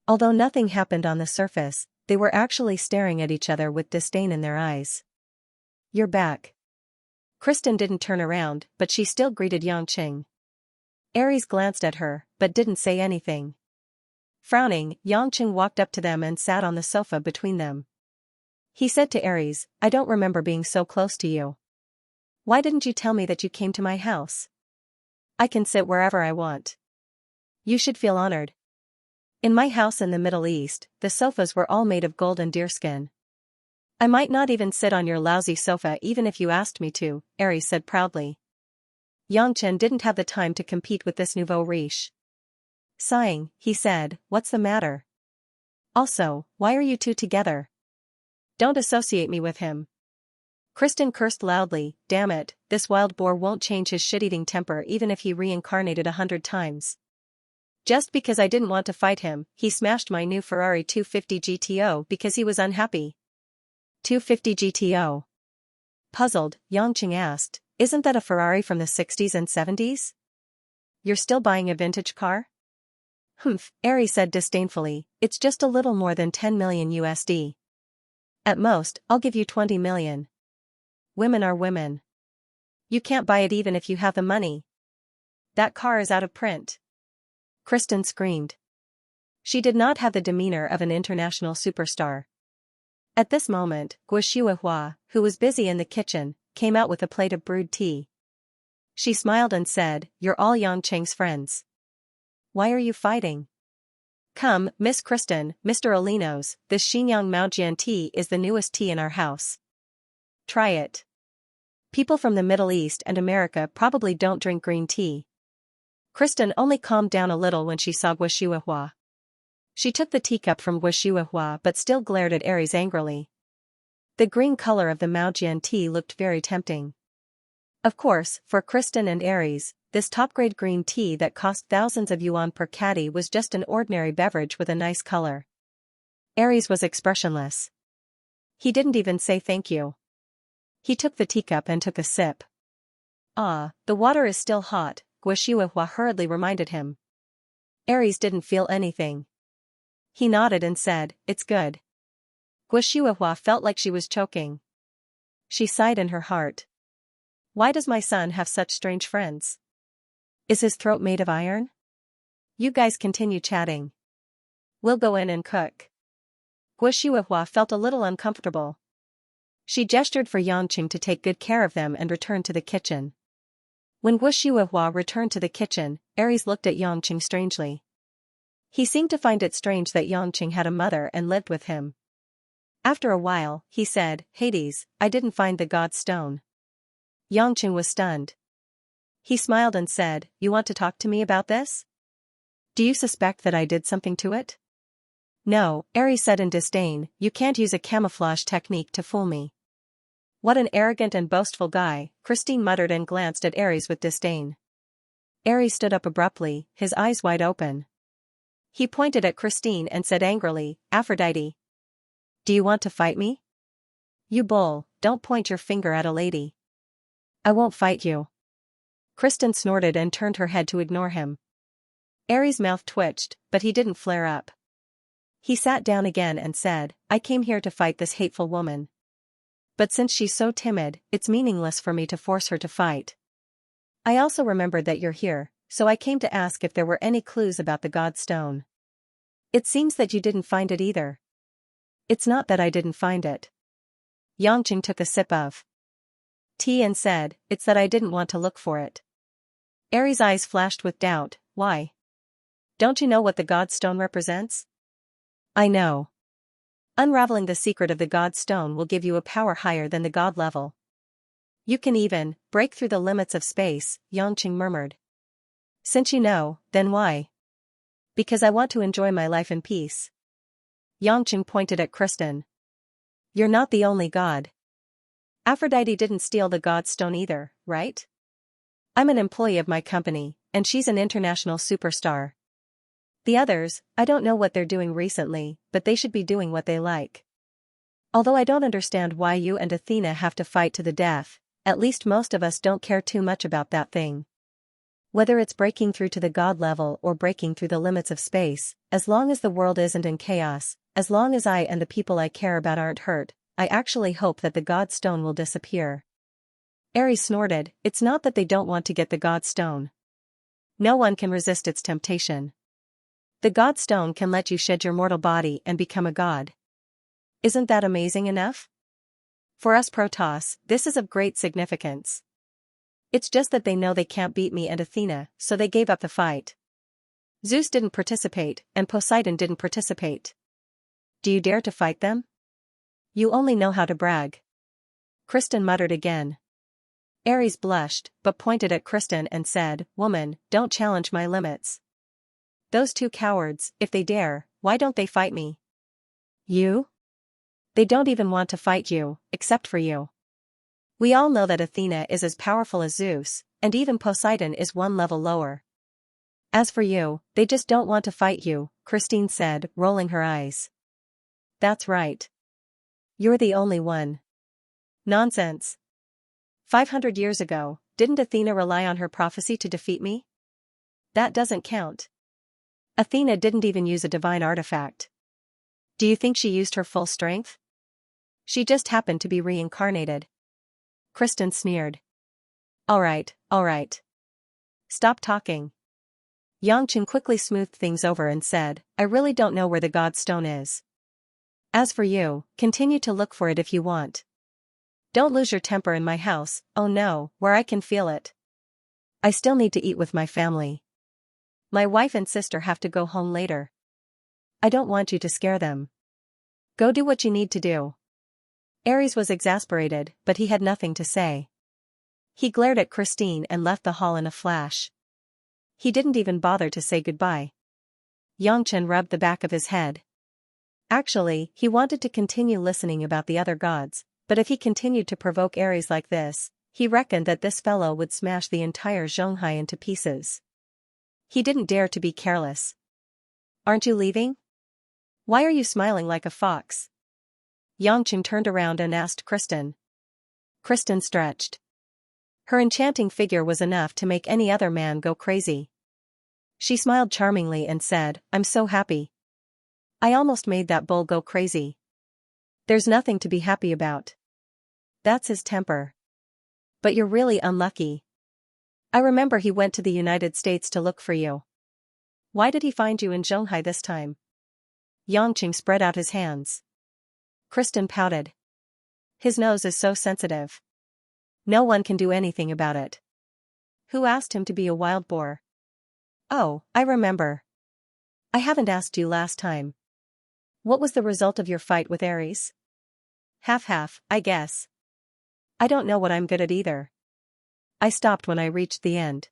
Although nothing happened on the surface, they were actually staring at each other with disdain in their eyes. "You're back." Kristen didn't turn around, but she still greeted Yang Qing. Ares glanced at her, but didn't say anything. Frowning, Yang Qing walked up to them and sat on the sofa between them. He said to Ares, "I don't remember being so close to you. Why didn't you tell me that you came to my house? I can sit wherever I want. You should feel honored." In my house in the Middle East, the sofas were all made of gold and deerskin. I might not even sit on your lousy sofa even if you asked me to, Aries said proudly. Xianxia didn't have the time to compete with this nouveau riche. Sighing, he said, "What's the matter? Also, why are you two together? Don't associate me with him." Kristen cursed loudly. "Damn it, this wild boar won't change his shit-eating temper even if he reincarnated 100 times. Just because I didn't want to fight him, he smashed my new Ferrari 250 GTO because he was unhappy." 250 GTO? Puzzled, Xianxia asked, "Isn't that a Ferrari from the 60s and 70s? You're still buying a vintage car?" "Humph," Aries said disdainfully, "it's just a little more than 10 million USD. At most, I'll give you 20 million. Women are women. You can't buy it even if you have the money. That car is out of print." Kristen screamed. She did not have the demeanor of an international superstar. At this moment, Guo, who was busy in the kitchen, came out with a plate of brewed tea. She smiled and said, "You're all Xianxia's friends. Why are you fighting? Come, Miss Kristen, Mr. Olinos, this Xinjiang Maojian tea is the newest tea in our house. Try it. People from the Middle East and America probably don't drink green tea." Kristen only calmed down a little when she saw Guo. She took the teacup from Guo but still glared at Aries angrily. The green color of the Maojian tea looked very tempting. Of course, for Kristen and Aries, this top-grade green tea that cost thousands of yuan per caddy was just an ordinary beverage with a nice color. Aries was expressionless. He didn't even say thank you. He took the teacup and took a sip. "Ah, the water is still hot," Guo hurriedly reminded him. Aries didn't feel anything. He nodded and said, "It's good." Guo felt like she was choking. She sighed in her heart. Why does my son have such strange friends? Is his throat made of iron? You guys continue chatting. We'll go in and cook. Guo felt a little uncomfortable. She gestured for Xianxia to take good care of them and returned to the kitchen. When Guo returned to the kitchen, Aries looked at Xianxia strangely. He seemed to find it strange that Xianxia had a mother and lived with him. After a while, he said, "Hades, I didn't find the god stone." Xianxia was stunned. He smiled and said, "You want to talk to me about this? Do you suspect that I did something to it?" "No," Aries said in disdain, "you can't use a camouflage technique to fool me." "What an arrogant and boastful guy," Christine muttered and glanced at Aries with disdain. Aries stood up abruptly, his eyes wide open. He pointed at Christine and said angrily, "Aphrodite. Do you want to fight me? You bull, don't point your finger at a lady." "I won't fight you." Kristen snorted and turned her head to ignore him. Aries' mouth twitched, but he didn't flare up. He sat down again and said, "I came here to fight this hateful woman. But since she's so timid, it's meaningless for me to force her to fight. I also remembered that you're here, so I came to ask if there were any clues about the god stone. It seems that you didn't find it either." "It's not that I didn't find it." Xianxia took a sip of tea and said, "It's that I didn't want to look for it." Aries' eyes flashed with doubt. "Why? Don't you know what the god stone represents?" "I know. Unraveling the secret of the god stone will give you a power higher than the god level. You can even break through the limits of space," Xianxia murmured. "Since you know, then why?" "Because I want to enjoy my life in peace." Xianxia pointed at Kristen. "You're not the only god. Aphrodite didn't steal the god stone either, right? I'm an employee of my company, and she's an international superstar. The others, I don't know what they're doing recently, but they should be doing what they like. Although I don't understand why you and Athena have to fight to the death, at least most of us don't care too much about that thing. Whether it's breaking through to the god level or breaking through the limits of space, as long as the world isn't in chaos, as long as I and the people I care about aren't hurt, I actually hope that the god stone will disappear." Aries snorted, "It's not that they don't want to get the god stone. No one can resist its temptation. The god stone can let you shed your mortal body and become a god. Isn't that amazing enough? For us Protoss, this is of great significance. It's just that they know they can't beat me and Athena, so they gave up the fight." Zeus didn't participate, and Poseidon didn't participate. Do you dare to fight them? You only know how to brag. Kristen muttered again. Ares blushed, but pointed at Kristen and said, Woman, don't challenge my limits. Those two cowards, if they dare, why don't they fight me? You? They don't even want to fight you, except for you. We all know that Athena is as powerful as Zeus, and even Poseidon is one level lower. As for you, they just don't want to fight you, Christine said, rolling her eyes. That's right. You're the only one. Nonsense. 500 years ago, didn't Athena rely on her prophecy to defeat me? That doesn't count. Athena didn't even use a divine artifact. Do you think she used her full strength? She just happened to be reincarnated. Kristen sneered. All right. Stop talking. Xianxia quickly smoothed things over and said, I really don't know where the god stone is. As for you, continue to look for it if you want. Don't lose your temper in my house, oh no, where I can feel it. I still need to eat with my family. My wife and sister have to go home later. I don't want you to scare them. Go do what you need to do. Ares was exasperated, but he had nothing to say. He glared at Christine and left the hall in a flash. He didn't even bother to say goodbye. Xianxia rubbed the back of his head. Actually, he wanted to continue listening about the other gods, but if he continued to provoke Ares like this, he reckoned that this fellow would smash the entire Xianxia into pieces. He didn't dare to be careless. Aren't you leaving? Why are you smiling like a fox? Xianxia turned around and asked Kristen. Kristen stretched. Her enchanting figure was enough to make any other man go crazy. She smiled charmingly and said, I'm so happy. I almost made that bull go crazy. There's nothing to be happy about. That's his temper. But you're really unlucky. I remember he went to the United States to look for you. Why did he find you in Xianxia this time? Xianxia spread out his hands. Kristen pouted. His nose is so sensitive. No one can do anything about it. Who asked him to be a wild boar? Oh, I remember. I haven't asked you last time. What was the result of your fight with Ares? Half-half, I guess. I don't know what I'm good at either. I stopped when I reached the end.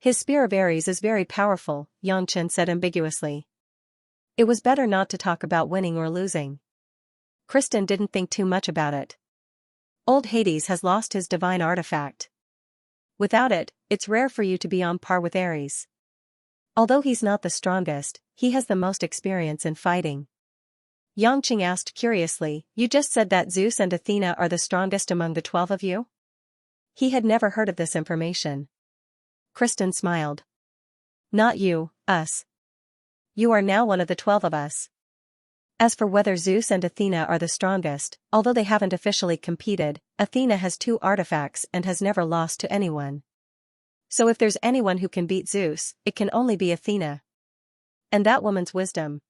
His spear of Ares is very powerful, Xianxia said ambiguously. It was better not to talk about winning or losing. Kristen didn't think too much about it. Old Hades has lost his divine artifact. Without it, it's rare for you to be on par with Ares. Although he's not the strongest, he has the most experience in fighting. Xianxia asked curiously, you just said that Zeus and Athena are the strongest among the 12 of you? He had never heard of this information. Kristen smiled. Not you, us. You are now one of the 12 of us. As for whether Zeus and Athena are the strongest, although they haven't officially competed, Athena has 2 artifacts and has never lost to anyone. So if there's anyone who can beat Zeus, it can only be Athena. And that woman's wisdom.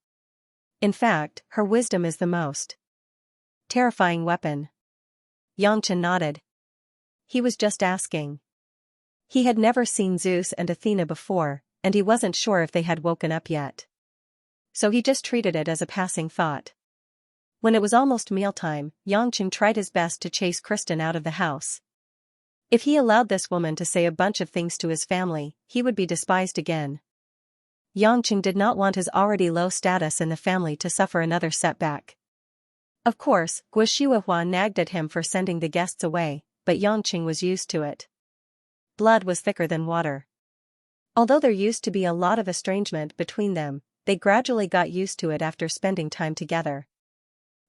In fact, her wisdom is the most terrifying weapon. Xianxia nodded. He was just asking. He had never seen Zeus and Athena before, and he wasn't sure if they had woken up yet. So he just treated it as a passing thought. When it was almost mealtime, Xianxia tried his best to chase Kristen out of the house. If he allowed this woman to say a bunch of things to his family, he would be despised again. Xianxia did not want his already low status in the family to suffer another setback. Of course, Guoshuahua nagged at him for sending the guests away, but Xianxia was used to it. Blood was thicker than water. Although there used to be a lot of estrangement between them, they gradually got used to it after spending time together.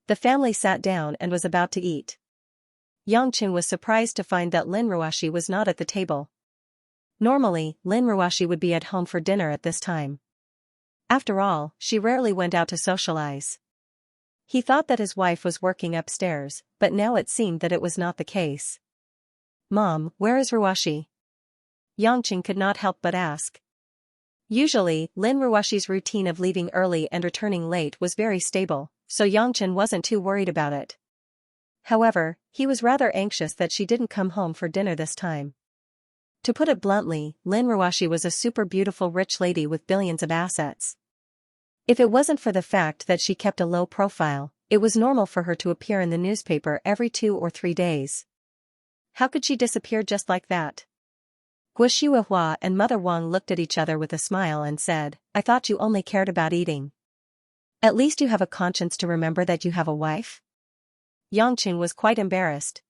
The family sat down and was about to eat. Xianxia was surprised to find that Lin Ruashi was not at the table. Normally, Lin Ruashi would be at home for dinner at this time. After all, she rarely went out to socialize. He thought that his wife was working upstairs, but now it seemed that it was not the case. Mom, where is Ruashi? Xianxia could not help but ask. Usually, Lin Ruashi's routine of leaving early and returning late was very stable, so Xianxia wasn't too worried about it. However, he was rather anxious that she didn't come home for dinner this time. To put it bluntly, Lin Ruashi was a super beautiful rich lady with billions of assets. If it wasn't for the fact that she kept a low profile, it was normal for her to appear in the newspaper every 2 or 3 days. How could she disappear just like that? Guo Shuihua and Mother Wang looked at each other with a smile and said, "I thought you only cared about eating. At least you have a conscience to remember that you have a wife?" Yangqing was quite embarrassed.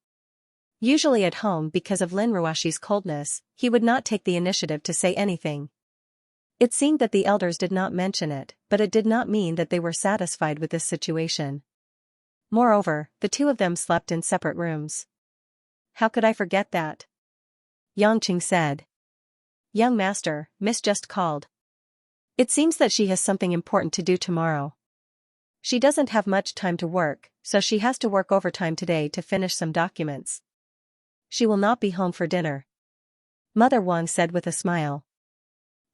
Usually at home, because of Lin Ruashi's coldness, he would not take the initiative to say anything. It seemed that the elders did not mention it, but it did not mean that they were satisfied with this situation. Moreover, the two of them slept in separate rooms. "How could I forget that?" Yangqing said. "Young master, Miss just called. It seems that she has something important to do tomorrow. She doesn't have much time to work, so she has to work overtime today to finish some documents. She will not be home for dinner," Mother Wang said with a smile.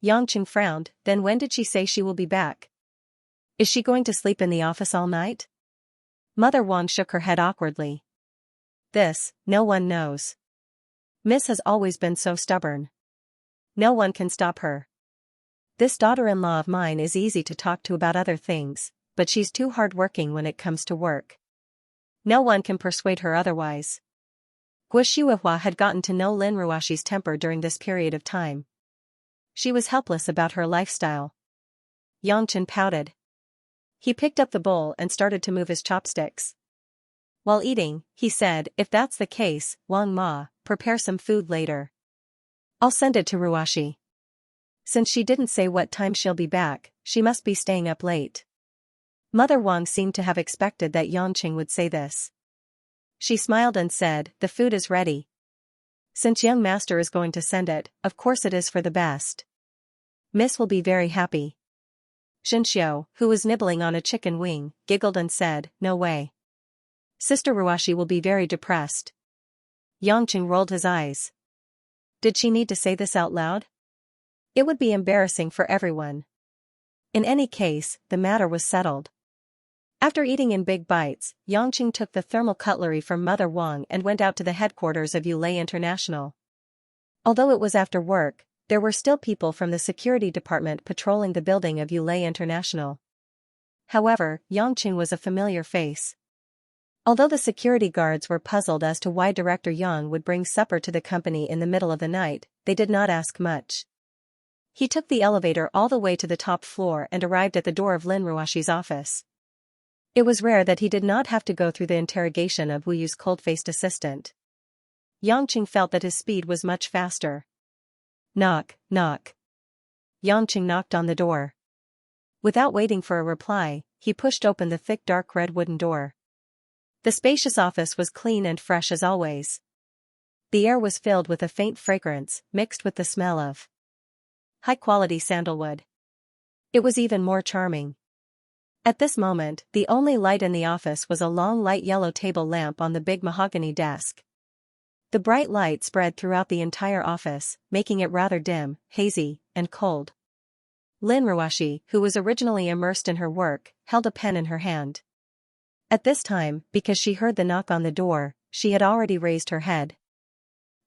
Yangqing frowned. "Then when did she say she will be back? Is she going to sleep in the office all night?" Mother Wang shook her head awkwardly. "This, no one knows. Miss has always been so stubborn. No one can stop her. This daughter-in-law of mine is easy to talk to about other things, but she's too hard-working when it comes to work. No one can persuade her otherwise." Guo Shuihua had gotten to know Lin Ruashi's temper during this period of time. She was helpless about her lifestyle. Yangqing pouted. He picked up the bowl and started to move his chopsticks. While eating, he said, "If that's the case, Wang Ma, prepare some food later. I'll send it to Ruashi. Since she didn't say what time she'll be back, she must be staying up late." Mother Wang seemed to have expected that Yangqing would say this. She smiled and said, "The food is ready. Since young master is going to send it, of course it is for the best. Miss will be very happy." Xianxia, who was nibbling on a chicken wing, giggled and said, "No way. Sister Ruashi will be very depressed." Yangqing rolled his eyes. Did she need to say this out loud? It would be embarrassing for everyone. In any case, the matter was settled. After eating in big bites, Yangqing took the thermal cutlery from Mother Wang and went out to the headquarters of Yulei International. Although it was after work, there were still people from the security department patrolling the building of Yulei International. However, Yangqing was a familiar face. Although the security guards were puzzled as to why Director Yang would bring supper to the company in the middle of the night, they did not ask much. He took the elevator all the way to the top floor and arrived at the door of Lin Ruashi's office. It was rare that he did not have to go through the interrogation of Wu Yu's cold-faced assistant. Yangqing felt that his speed was much faster. Knock, knock. Yangqing knocked on the door. Without waiting for a reply, he pushed open the thick dark red wooden door. The spacious office was clean and fresh as always. The air was filled with a faint fragrance, mixed with the smell of high-quality sandalwood. It was even more charming. At this moment, the only light in the office was a long light yellow table lamp on the big mahogany desk. The bright light spread throughout the entire office, making it rather dim, hazy, and cold. Lin Ruashi, who was originally immersed in her work, held a pen in her hand. At this time, because she heard the knock on the door, she had already raised her head.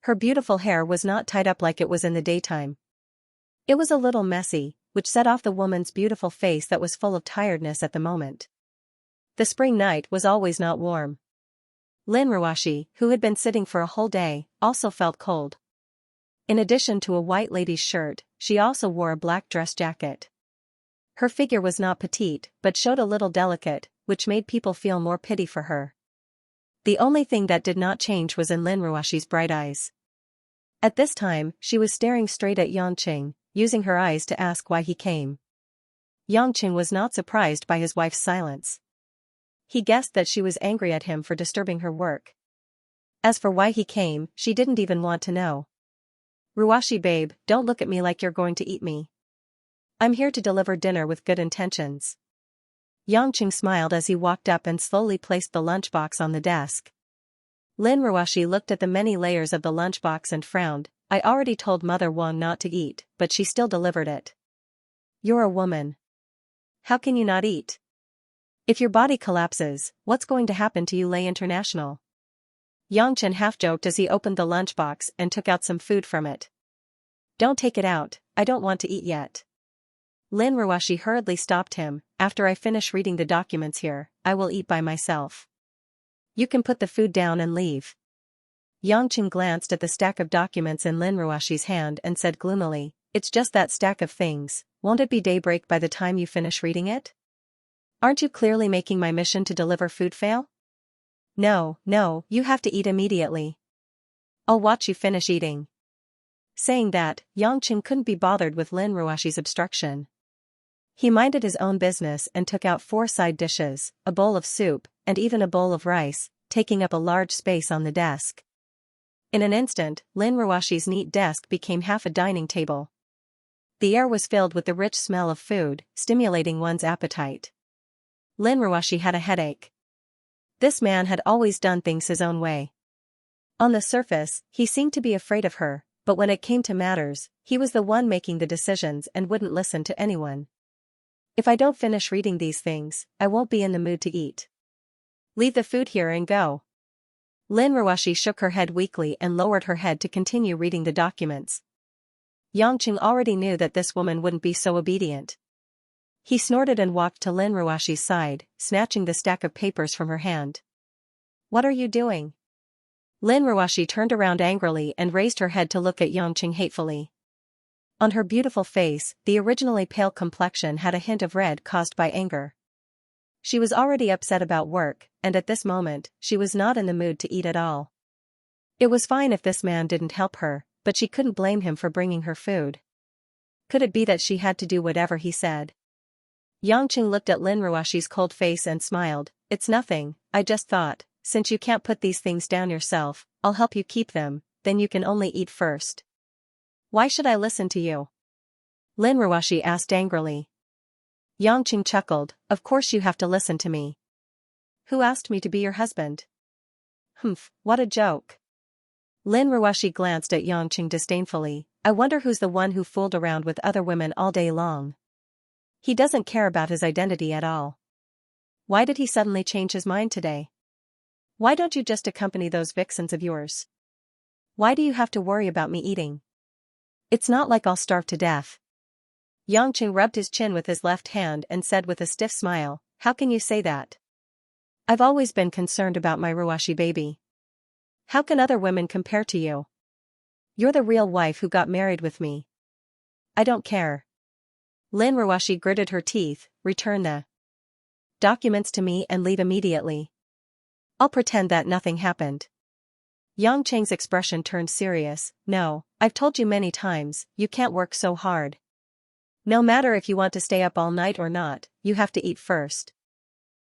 Her beautiful hair was not tied up like it was in the daytime. It was a little messy, which set off the woman's beautiful face that was full of tiredness at the moment. The spring night was always not warm. Lin Ruashi, who had been sitting for a whole day, also felt cold. In addition to a white lady's shirt, she also wore a black dress jacket. Her figure was not petite, but showed a little delicate, which made people feel more pity for her. The only thing that did not change was in Lin Ruashi's bright eyes. At this time, she was staring straight at Yangqing, using her eyes to ask why he came. Yangqing was not surprised by his wife's silence. He guessed that she was angry at him for disturbing her work. As for why he came, she didn't even want to know. "Ruashi babe, don't look at me like you're going to eat me. I'm here to deliver dinner with good intentions." Yangqing smiled as he walked up and slowly placed the lunchbox on the desk. Lin Ruashi looked at the many layers of the lunchbox and frowned. "I already told Mother Wang not to eat, but she still delivered it. You're a woman. How can you not eat? If your body collapses, what's going to happen to Yulei International?" Yangqing half joked as he opened the lunchbox and took out some food from it. Don't take it out, I don't want to eat yet. Lin Ruoshi hurriedly stopped him. After I finish reading the documents here, I will eat by myself. You can put the food down and leave. Yangqing glanced at the stack of documents in Lin Ruoshi's hand and said gloomily, it's just that stack of things, won't it be daybreak by the time you finish reading it? Aren't you clearly making my mission to deliver food fail? No, you have to eat immediately. I'll watch you finish eating. Saying that, Yangqing couldn't be bothered with Lin Ruoshi's obstruction. He minded his own business and took out 4 side dishes, a bowl of soup, and even a bowl of rice, taking up a large space on the desk. In an instant, Lin Ruoshi's neat desk became half a dining table. The air was filled with the rich smell of food, stimulating one's appetite. Lin Ruoshi had a headache. This man had always done things his own way. On the surface, he seemed to be afraid of her, but when it came to matters, he was the one making the decisions and wouldn't listen to anyone. If I don't finish reading these things, I won't be in the mood to eat. Leave the food here and go. Lin Ruoshi shook her head weakly and lowered her head to continue reading the documents. Yangqing already knew that this woman wouldn't be so obedient. He snorted and walked to Lin Ruoshi's side, snatching the stack of papers from her hand. What are you doing? Lin Ruoshi turned around angrily and raised her head to look at Yangqing hatefully. On her beautiful face, the originally pale complexion had a hint of red caused by anger. She was already upset about work, and at this moment, she was not in the mood to eat at all. It was fine if this man didn't help her, but she couldn't blame him for bringing her food. Could it be that she had to do whatever he said? Yangqing looked at Lin Ruoshi's cold face and smiled. It's nothing, I just thought, since you can't put these things down yourself, I'll help you keep them, then you can only eat first. Why should I listen to you? Lin Ruoshi asked angrily. Yangqing chuckled, of course you have to listen to me. Who asked me to be your husband? Humph, what a joke. Lin Ruoshi glanced at Yangqing disdainfully. I wonder who's the one who fooled around with other women all day long. He doesn't care about his identity at all. Why did he suddenly change his mind today? Why don't you just accompany those vixens of yours? Why do you have to worry about me eating? It's not like I'll starve to death. Yangqing rubbed his chin with his left hand and said with a stiff smile, how can you say that? I've always been concerned about my Ruoshi baby. How can other women compare to you? You're the real wife who got married with me. I don't care. Lin Ruoshi gritted her teeth, return the documents to me and leave immediately. I'll pretend that nothing happened. Yangqing's expression turned serious. No, I've told you many times, you can't work so hard. No matter if you want to stay up all night or not, you have to eat first.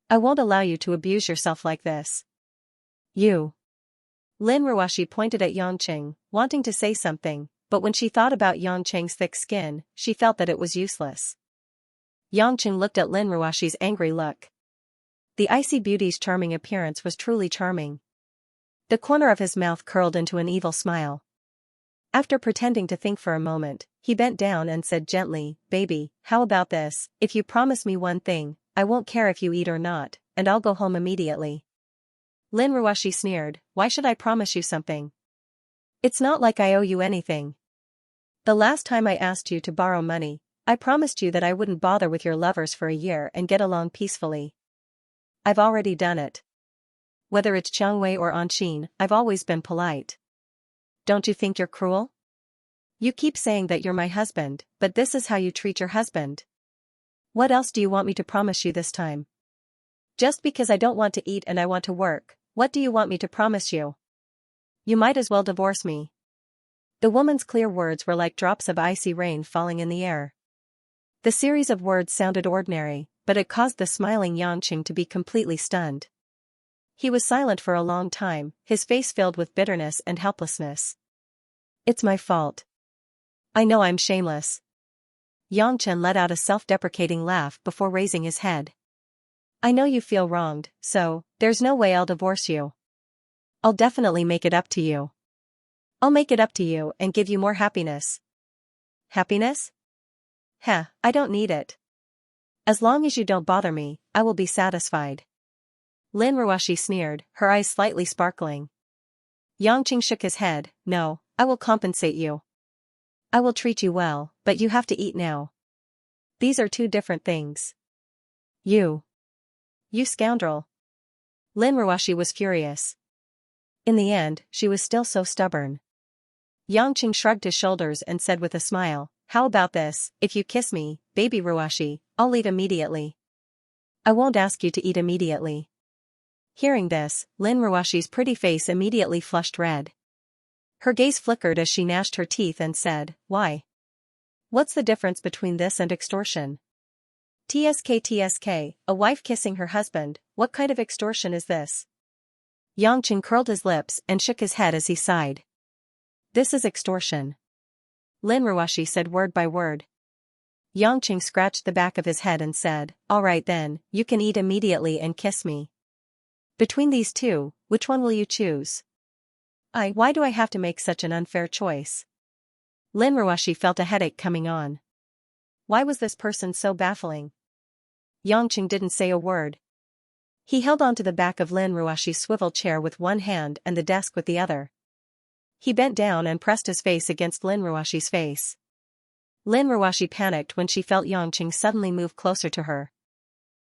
I won't allow you to abuse yourself like this. You. Lin Ruoshi pointed at Yangqing, wanting to say something, but when she thought about Yangqing's thick skin, she felt that it was useless. Yangqing looked at Lin Ruoshi's angry look. The icy beauty's charming appearance was truly charming. The corner of his mouth curled into an evil smile. After pretending to think for a moment, he bent down and said gently, baby, how about this, if you promise me one thing, I won't care if you eat or not, and I'll go home immediately. Lin Ruoshi sneered, why should I promise you something? It's not like I owe you anything. The last time I asked you to borrow money, I promised you that I wouldn't bother with your lovers for a year and get along peacefully. I've already done it. Whether it's Xianxia or Anqin, I've always been polite. Don't you think you're cruel? You keep saying that you're my husband, but this is how you treat your husband. What else do you want me to promise you this time? Just because I don't want to eat and I want to work, what do you want me to promise you? You might as well divorce me. The woman's clear words were like drops of icy rain falling in the air. The series of words sounded ordinary, but it caused the smiling Yangqing to be completely stunned. He was silent for a long time, his face filled with bitterness and helplessness. It's my fault. I know I'm shameless. Yangqing let out a self-deprecating laugh before raising his head. I know you feel wronged, so, there's no way I'll divorce you. I'll definitely make it up to you. I'll make it up to you and give you more happiness. Happiness? Heh, I don't need it. As long as you don't bother me, I will be satisfied. Lin Ruoshi sneered, her eyes slightly sparkling. Yangqing shook his head, no, I will compensate you. I will treat you well, but you have to eat now. These are two different things. You. You scoundrel. Lin Ruoshi was furious. In the end, she was still so stubborn. Yangqing shrugged his shoulders and said with a smile, how about this, if you kiss me, baby Ruoshi, I'll eat immediately. I won't ask you to eat immediately. Hearing this, Lin Ruoshi's pretty face immediately flushed red. Her gaze flickered as she gnashed her teeth and said, why? What's the difference between this and extortion? TSK, a wife kissing her husband, what kind of extortion is this? Yangqing curled his lips and shook his head as he sighed. This is extortion. Lin Ruoshi said word by word. Yangqing scratched the back of his head and said, all right then, you can eat immediately and kiss me. Between these two, which one will you choose? Why do I have to make such an unfair choice? Lin Ruoshi felt a headache coming on. Why was this person so baffling? Yangqing didn't say a word. He held onto the back of Lin Ruoshi's swivel chair with one hand and the desk with the other. He bent down and pressed his face against Lin Ruoshi's face. Lin Ruoshi panicked when she felt Yangqing suddenly move closer to her.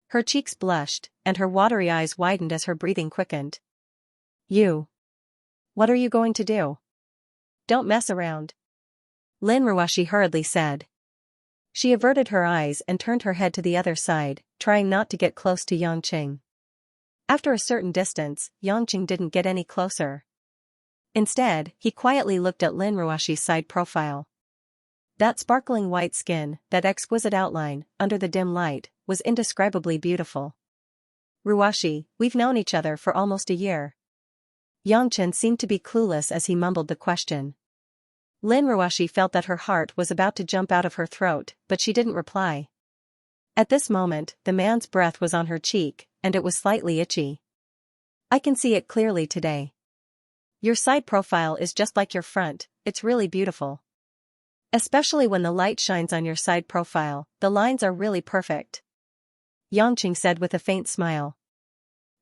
Her cheeks blushed, and her watery eyes widened as her breathing quickened. You. What are you going to do? Don't mess around. Lin Ruoshi hurriedly said. She averted her eyes and turned her head to the other side, trying not to get close to Yangqing. After a certain distance, Yangqing didn't get any closer. Instead, he quietly looked at Lin Ruoshi's side profile. That sparkling white skin, that exquisite outline, under the dim light, was indescribably beautiful. Ruoshi, we've known each other for almost a year. Yangqing seemed to be clueless as he mumbled the question. Lin Ruoshi felt that her heart was about to jump out of her throat, but she didn't reply. At this moment, the man's breath was on her cheek, and it was slightly itchy. I can see it clearly today. Your side profile is just like your front, it's really beautiful. Especially when the light shines on your side profile, the lines are really perfect. Yangqing said with a faint smile.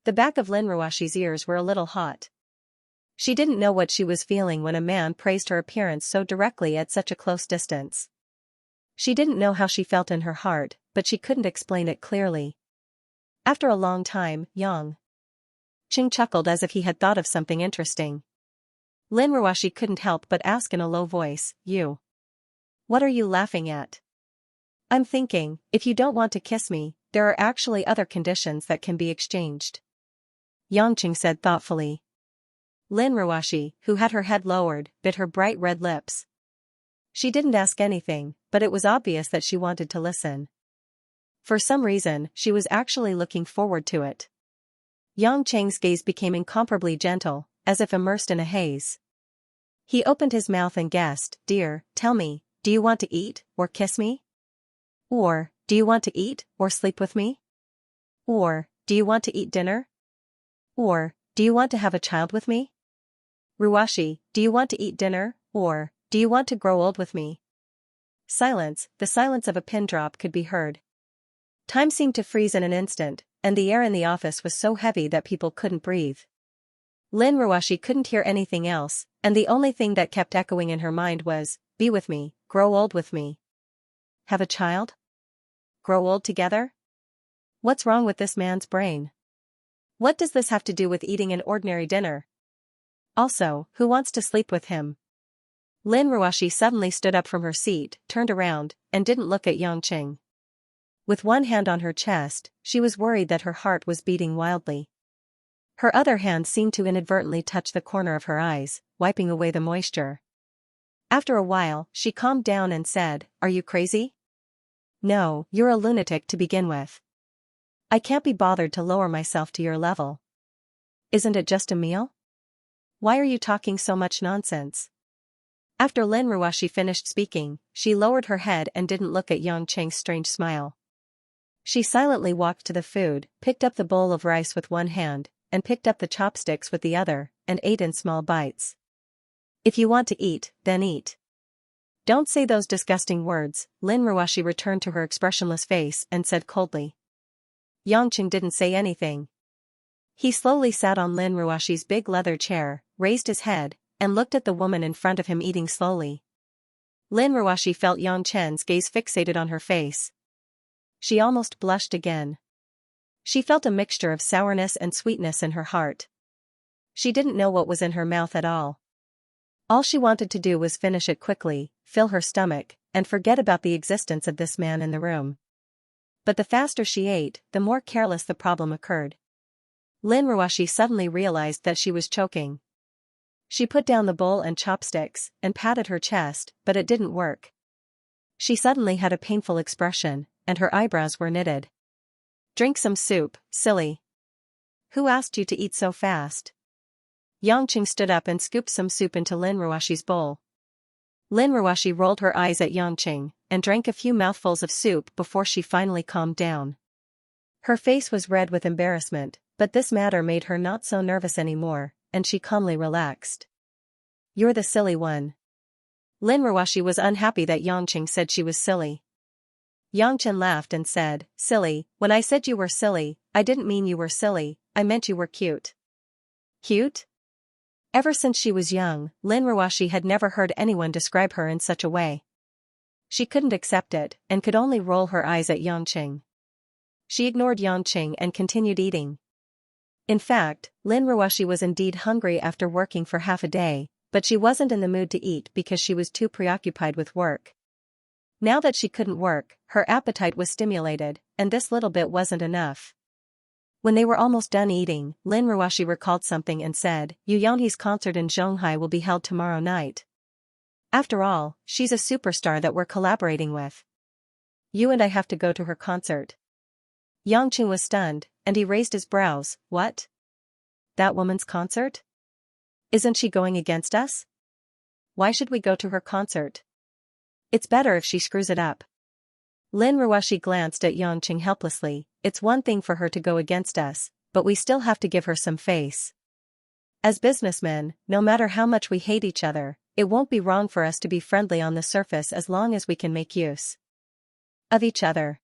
The back of Lin Ruoshi's ears were a little hot. She didn't know what she was feeling when a man praised her appearance so directly at such a close distance. She didn't know how she felt in her heart, but she couldn't explain it clearly. After a long time, Yangqing chuckled as if he had thought of something interesting. Lin Ruoshi couldn't help but ask in a low voice, you. What are you laughing at? I'm thinking, if you don't want to kiss me, there are actually other conditions that can be exchanged. Yangqing said thoughtfully. Lin Ruoshi, who had her head lowered, bit her bright red lips. She didn't ask anything, but it was obvious that she wanted to listen. For some reason, she was actually looking forward to it. Yangqing's gaze became incomparably gentle, as if immersed in a haze. He opened his mouth and guessed, dear, tell me, do you want to eat, or kiss me? Or, do you want to eat, or sleep with me? Or, do you want to eat dinner? Or, do you want to have a child with me? Ruoshi, do you want to eat dinner, or, do you want to grow old with me? Silence, the silence of a pin drop could be heard. Time seemed to freeze in an instant, and the air in the office was so heavy that people couldn't breathe. Lin Ruoshi couldn't hear anything else, and the only thing that kept echoing in her mind was, be with me, grow old with me. Have a child? Grow old together? What's wrong with this man's brain? What does this have to do with eating an ordinary dinner? Also, who wants to sleep with him? Lin Ruoshi suddenly stood up from her seat, turned around, and didn't look at Yangqing. With one hand on her chest, she was worried that her heart was beating wildly. Her other hand seemed to inadvertently touch the corner of her eyes, wiping away the moisture. After a while, she calmed down and said, are you crazy? No, you're a lunatic to begin with. I can't be bothered to lower myself to your level. Isn't it just a meal? Why are you talking so much nonsense? After Lin Ruoshi finished speaking, she lowered her head and didn't look at Yangqing's strange smile. She silently walked to the food, picked up the bowl of rice with one hand, and picked up the chopsticks with the other, and ate in small bites. If you want to eat, then eat. Don't say those disgusting words, Lin Ruoshi returned to her expressionless face and said coldly. Yangqing didn't say anything. He slowly sat on Lin Ruoshi's big leather chair, raised his head, and looked at the woman in front of him eating slowly. Lin Ruoshi felt Yang Chen's gaze fixated on her face. She almost blushed again. She felt a mixture of sourness and sweetness in her heart. She didn't know what was in her mouth at all. All she wanted to do was finish it quickly, fill her stomach, and forget about the existence of this man in the room. But the faster she ate, the more careless the problem occurred. Lin Ruoshi suddenly realized that she was choking. She put down the bowl and chopsticks, and patted her chest, but it didn't work. She suddenly had a painful expression, and her eyebrows were knitted. "Drink some soup, silly. Who asked you to eat so fast?" Yangqing stood up and scooped some soup into Lin Ruoshi's bowl. Lin Ruoshi rolled her eyes at Yangqing, and drank a few mouthfuls of soup before she finally calmed down. Her face was red with embarrassment, but this matter made her not so nervous anymore, and she calmly relaxed. "You're the silly one." Lin Ruoshi was unhappy that Yangqing said she was silly. Yangchen laughed and said, "Silly, when I said you were silly, I didn't mean you were silly, I meant you were cute." Cute? Ever since she was young, Lin Ruoshi had never heard anyone describe her in such a way. She couldn't accept it, and could only roll her eyes at Yangqing. She ignored Yangqing and continued eating. In fact, Lin Ruoshi was indeed hungry after working for half a day, but she wasn't in the mood to eat because she was too preoccupied with work. Now that she couldn't work, her appetite was stimulated, and this little bit wasn't enough. When they were almost done eating, Lin Ruoshi recalled something and said, "Yu Yanhe's concert in Zhonghai will be held tomorrow night. After all, she's a superstar that we're collaborating with. You and I have to go to her concert." Yangqing was stunned, and he raised his brows. "What? That woman's concert? Isn't she going against us? Why should we go to her concert? It's better if she screws it up." Lin Ruoshi glanced at Yangqing helplessly. "It's one thing for her to go against us, but we still have to give her some face. As businessmen, no matter how much we hate each other, it won't be wrong for us to be friendly on the surface as long as we can make use of each other.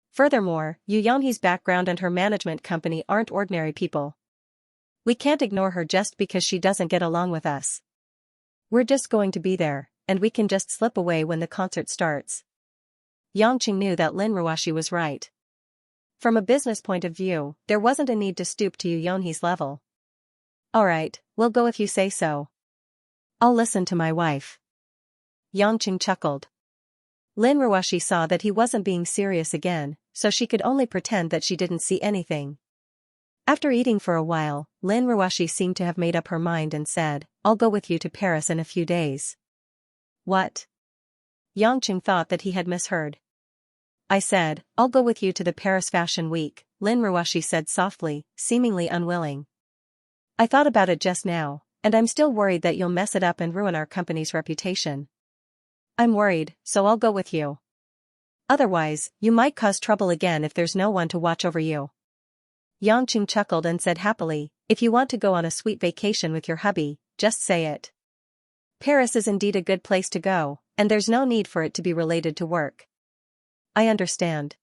Furthermore, Yu Yanhe's background and her management company aren't ordinary people. We can't ignore her just because she doesn't get along with us. We're just going to be there, and we can just slip away when the concert starts." Yangqing knew that Lin Ruoshi was right. From a business point of view, there wasn't a need to stoop to Yu Yanhe's level. "Alright, we'll go if you say so. I'll listen to my wife." Yangqing chuckled. Lin Ruoshi saw that he wasn't being serious again, so she could only pretend that she didn't see anything. After eating for a while, Lin Ruoshi seemed to have made up her mind and said, "I'll go with you to Paris in a few days." "What?" Yangqing thought that he had misheard. "I said, I'll go with you to the Paris Fashion Week," Lin Ruoshi said softly, seemingly unwilling. "I thought about it just now, and I'm still worried that you'll mess it up and ruin our company's reputation. I'm worried, so I'll go with you. Otherwise, you might cause trouble again if there's no one to watch over you." Yangqing chuckled and said happily, "If you want to go on a sweet vacation with your hubby, just say it. Paris is indeed a good place to go, and there's no need for it to be related to work." "I understand.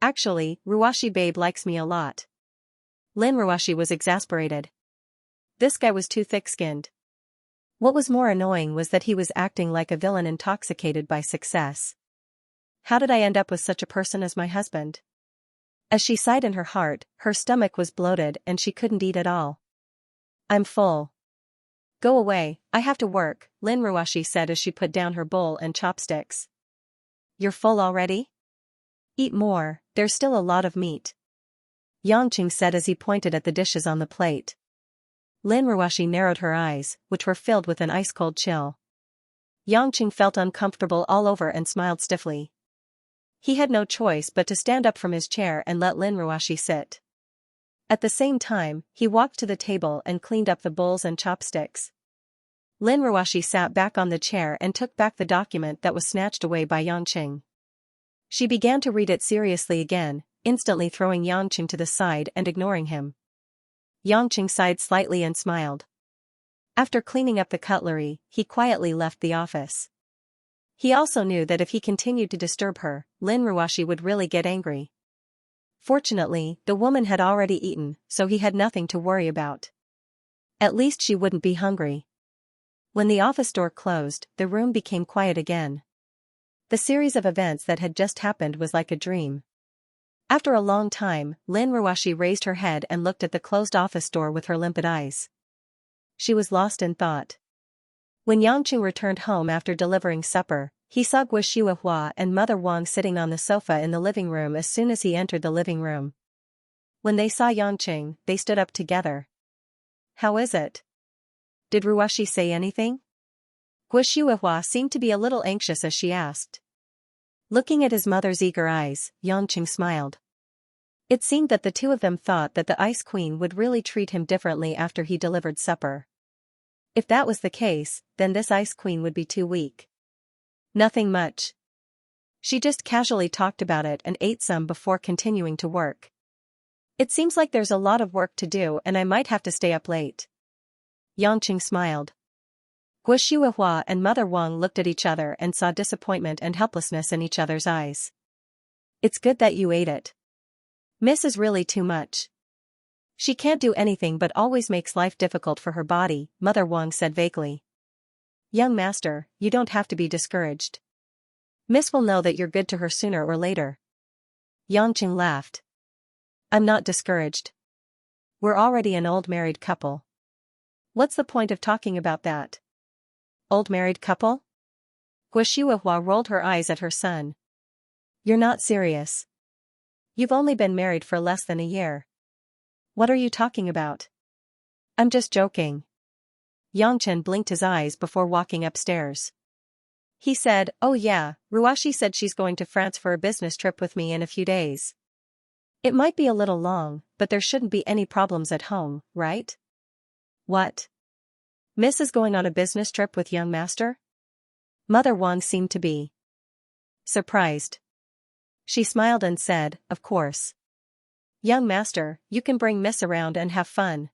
Actually, Ruoshi babe likes me a lot." Lin Ruoshi was exasperated. This guy was too thick-skinned. What was more annoying was that he was acting like a villain intoxicated by success. "How did I end up with such a person as my husband?" As she sighed in her heart, her stomach was bloated and she couldn't eat at all. "I'm full." "Go away, I have to work," Lin Ruoshi said as she put down her bowl and chopsticks. "You're full already? Eat more, there's still a lot of meat," Yangqing said as he pointed at the dishes on the plate. Lin Ruoshi narrowed her eyes, which were filled with an ice-cold chill. Yangqing felt uncomfortable all over and smiled stiffly. He had no choice but to stand up from his chair and let Lin Ruoshi sit. At the same time, he walked to the table and cleaned up the bowls and chopsticks. Lin Ruoshi sat back on the chair and took back the document that was snatched away by Yangqing. She began to read it seriously again, instantly throwing Yangqing to the side and ignoring him. Yangqing sighed slightly and smiled. After cleaning up the cutlery, he quietly left the office. He also knew that if he continued to disturb her, Lin Ruoshi would really get angry. Fortunately, the woman had already eaten, so he had nothing to worry about. At least she wouldn't be hungry. When the office door closed, the room became quiet again. The series of events that had just happened was like a dream. After a long time, Lin Ruashi raised her head and looked at the closed office door with her limpid eyes. She was lost in thought. When Yangqing returned home after delivering supper, he saw Gui Shuihua and Mother Wang sitting on the sofa in the living room as soon as he entered the living room. When they saw Yangqing, they stood up together. "How is it? Did Ruashi say anything?" Gui Shuihua seemed to be a little anxious as she asked. Looking at his mother's eager eyes, Yangqing smiled. It seemed that the two of them thought that the Ice Queen would really treat him differently after he delivered supper. If that was the case, then this Ice Queen would be too weak. Nothing much. She just casually talked about it and ate some before continuing to work. It seems like there's a lot of work to do and I might have to stay up late. Yangqing smiled. Gui Shuihua and Mother Wang looked at each other and saw disappointment and helplessness in each other's eyes. "It's good that you ate it. Miss is really too much. She can't do anything but always makes life difficult for her body," Mother Wang said vaguely. "Young master, you don't have to be discouraged. Miss will know that you're good to her sooner or later." Yangqing laughed. "I'm not discouraged. We're already an old married couple. What's the point of talking about that?" "Old married couple?" Gui Shuihua rolled her eyes at her son. "You're not serious. You've only been married for less than a year. What are you talking about?" "I'm just joking." Yangchen blinked his eyes before walking upstairs. He said, "Oh yeah, Ruashi said she's going to France for a business trip with me in a few days. It might be a little long, but there shouldn't be any problems at home, right?" "What? Miss is going on a business trip with young master?" Mother Wang seemed to be surprised. She smiled and said, "Of course. Young master, you can bring Miss around and have fun."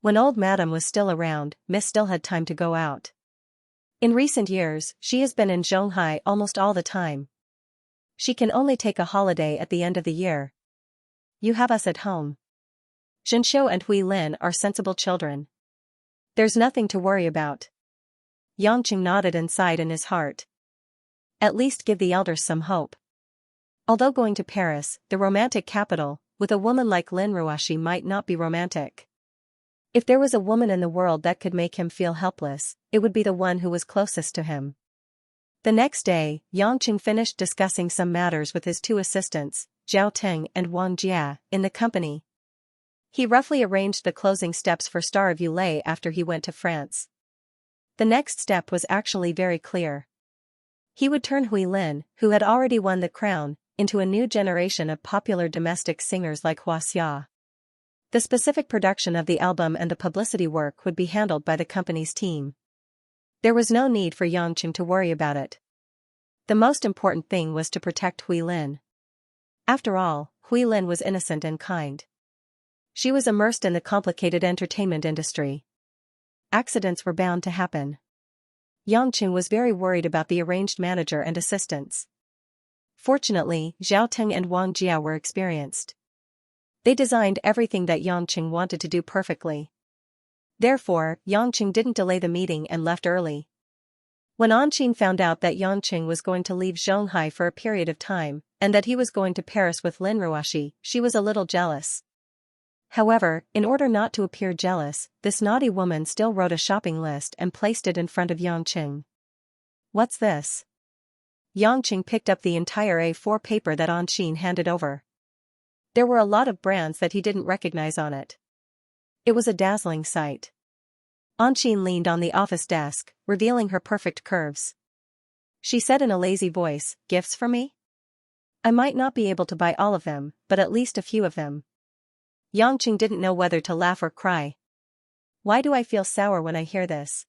When old madam was still around, Miss still had time to go out. In recent years, she has been in Zhonghai almost all the time. She can only take a holiday at the end of the year. You have us at home. Zhenxiu and Hui Lin are sensible children. There's nothing to worry about. Yangqing nodded and sighed in his heart. At least give the elders some hope. Although going to Paris, the romantic capital, with a woman like Lin Ruashi might not be romantic. If there was a woman in the world that could make him feel helpless, it would be the one who was closest to him. The next day, Yangqing finished discussing some matters with his two assistants, Zhao Teng and Wang Jia, in the company. He roughly arranged the closing steps for Star of Yulei after he went to France. The next step was actually very clear. He would turn Hui Lin, who had already won the crown, into a new generation of popular domestic singers like Xianxia. The specific production of the album and the publicity work would be handled by the company's team. There was no need for Yangqing to worry about it. The most important thing was to protect Hui Lin. After all, Hui Lin was innocent and kind. She was immersed in the complicated entertainment industry. Accidents were bound to happen. Yangqing was very worried about the arranged manager and assistants. Fortunately, Zhao Teng and Wang Jia were experienced. They designed everything that Yangqing wanted to do perfectly. Therefore, Yangqing didn't delay the meeting and left early. When Anqing found out that Yangqing was going to leave Zhonghai for a period of time, and that he was going to Paris with Lin Ruashi, she was a little jealous. However, in order not to appear jealous, this naughty woman still wrote a shopping list and placed it in front of Yangqing. "What's this?" Yangqing picked up the entire A4 paper that Anqing handed over. There were a lot of brands that he didn't recognize on it. It was a dazzling sight. Anqing leaned on the office desk, revealing her perfect curves. She said in a lazy voice, "Gifts for me? I might not be able to buy all of them, but at least a few of them." Yangqing didn't know whether to laugh or cry. Why do I feel sour when I hear this?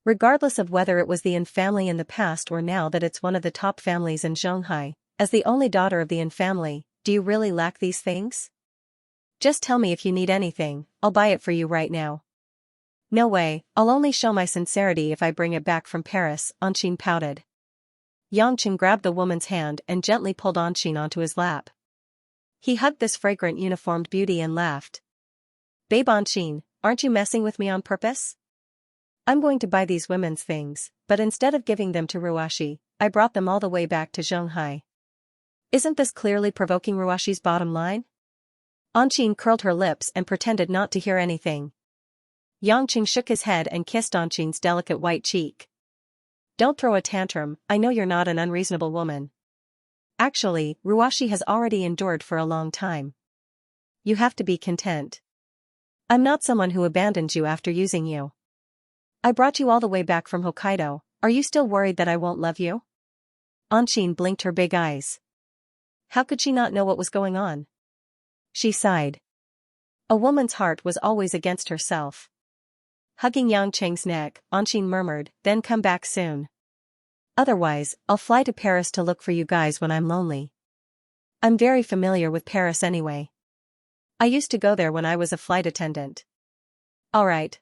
Regardless of whether it was the Yin family in the past or now that it's one of the top families in Zhonghai, as the only daughter of the Yin family, do you really lack these things? Just tell me if you need anything, I'll buy it for you right now. No way, I'll only show my sincerity if I bring it back from Paris, Anqing pouted. Yangqing grabbed the woman's hand and gently pulled Anqing onto his lap. He hugged this fragrant uniformed beauty and laughed. "Babe Anqing, aren't you messing with me on purpose?" I'm going to buy these women's things, but instead of giving them to Ruashi, I brought them all the way back to Zhonghai. Isn't this clearly provoking Ruashi's bottom line? Anqing curled her lips and pretended not to hear anything. Yangqing shook his head and kissed Anqing's delicate white cheek. Don't throw a tantrum, I know you're not an unreasonable woman. Actually, Ruashi has already endured for a long time. You have to be content. I'm not someone who abandons you after using you. I brought you all the way back from Hokkaido, are you still worried that I won't love you? Anqing blinked her big eyes. How could she not know what was going on? She sighed. A woman's heart was always against herself. Hugging Yangqing's neck, Anqing murmured, then come back soon. Otherwise, I'll fly to Paris to look for you guys when I'm lonely. I'm very familiar with Paris anyway. I used to go there when I was a flight attendant. All right.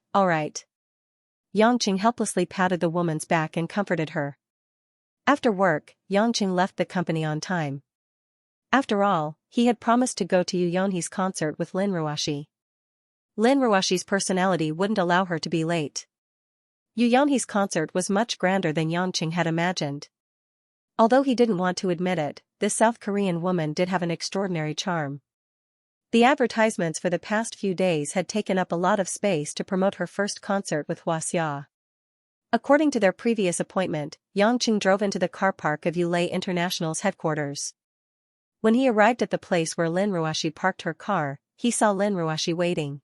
Yangqing helplessly patted the woman's back and comforted her. After work, Yangqing left the company on time. After all, he had promised to go to Yu Yonhei's concert with Lin Ruashi. Lin Ruashi's personality wouldn't allow her to be late. Yu Yonhei's concert was much grander than Yangqing had imagined. Although he didn't want to admit it, this South Korean woman did have an extraordinary charm. The advertisements for the past few days had taken up a lot of space to promote her first concert with Xianxia. According to their previous appointment, Yangqing drove into the car park of Yulei International's headquarters. When he arrived at the place where Lin Ruashi parked her car, he saw Lin Ruashi waiting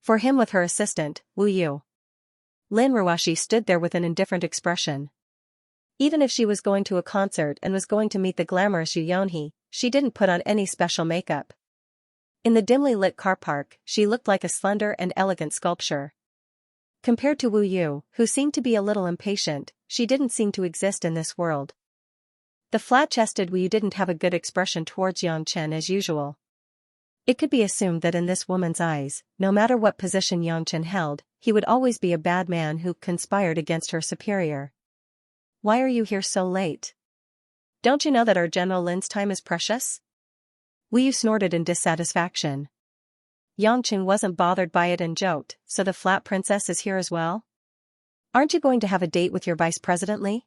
for him with her assistant, Wu Yu. Lin Ruashi stood there with an indifferent expression. Even if she was going to a concert and was going to meet the glamorous Yu Yonhei, she didn't put on any special makeup. In the dimly lit car park, she looked like a slender and elegant sculpture. Compared to Wu Yu, who seemed to be a little impatient, she didn't seem to exist in this world. The flat-chested Wu Yu didn't have a good expression towards Yang Chen as usual. It could be assumed that in this woman's eyes, no matter what position Yang Chen held, he would always be a bad man who conspired against her superior. Why are you here so late? Don't you know that our General Lin's time is precious? Wu Yu snorted in dissatisfaction. Yangqing wasn't bothered by it and joked, so the flat princess is here as well? Aren't you going to have a date with your vice president Li?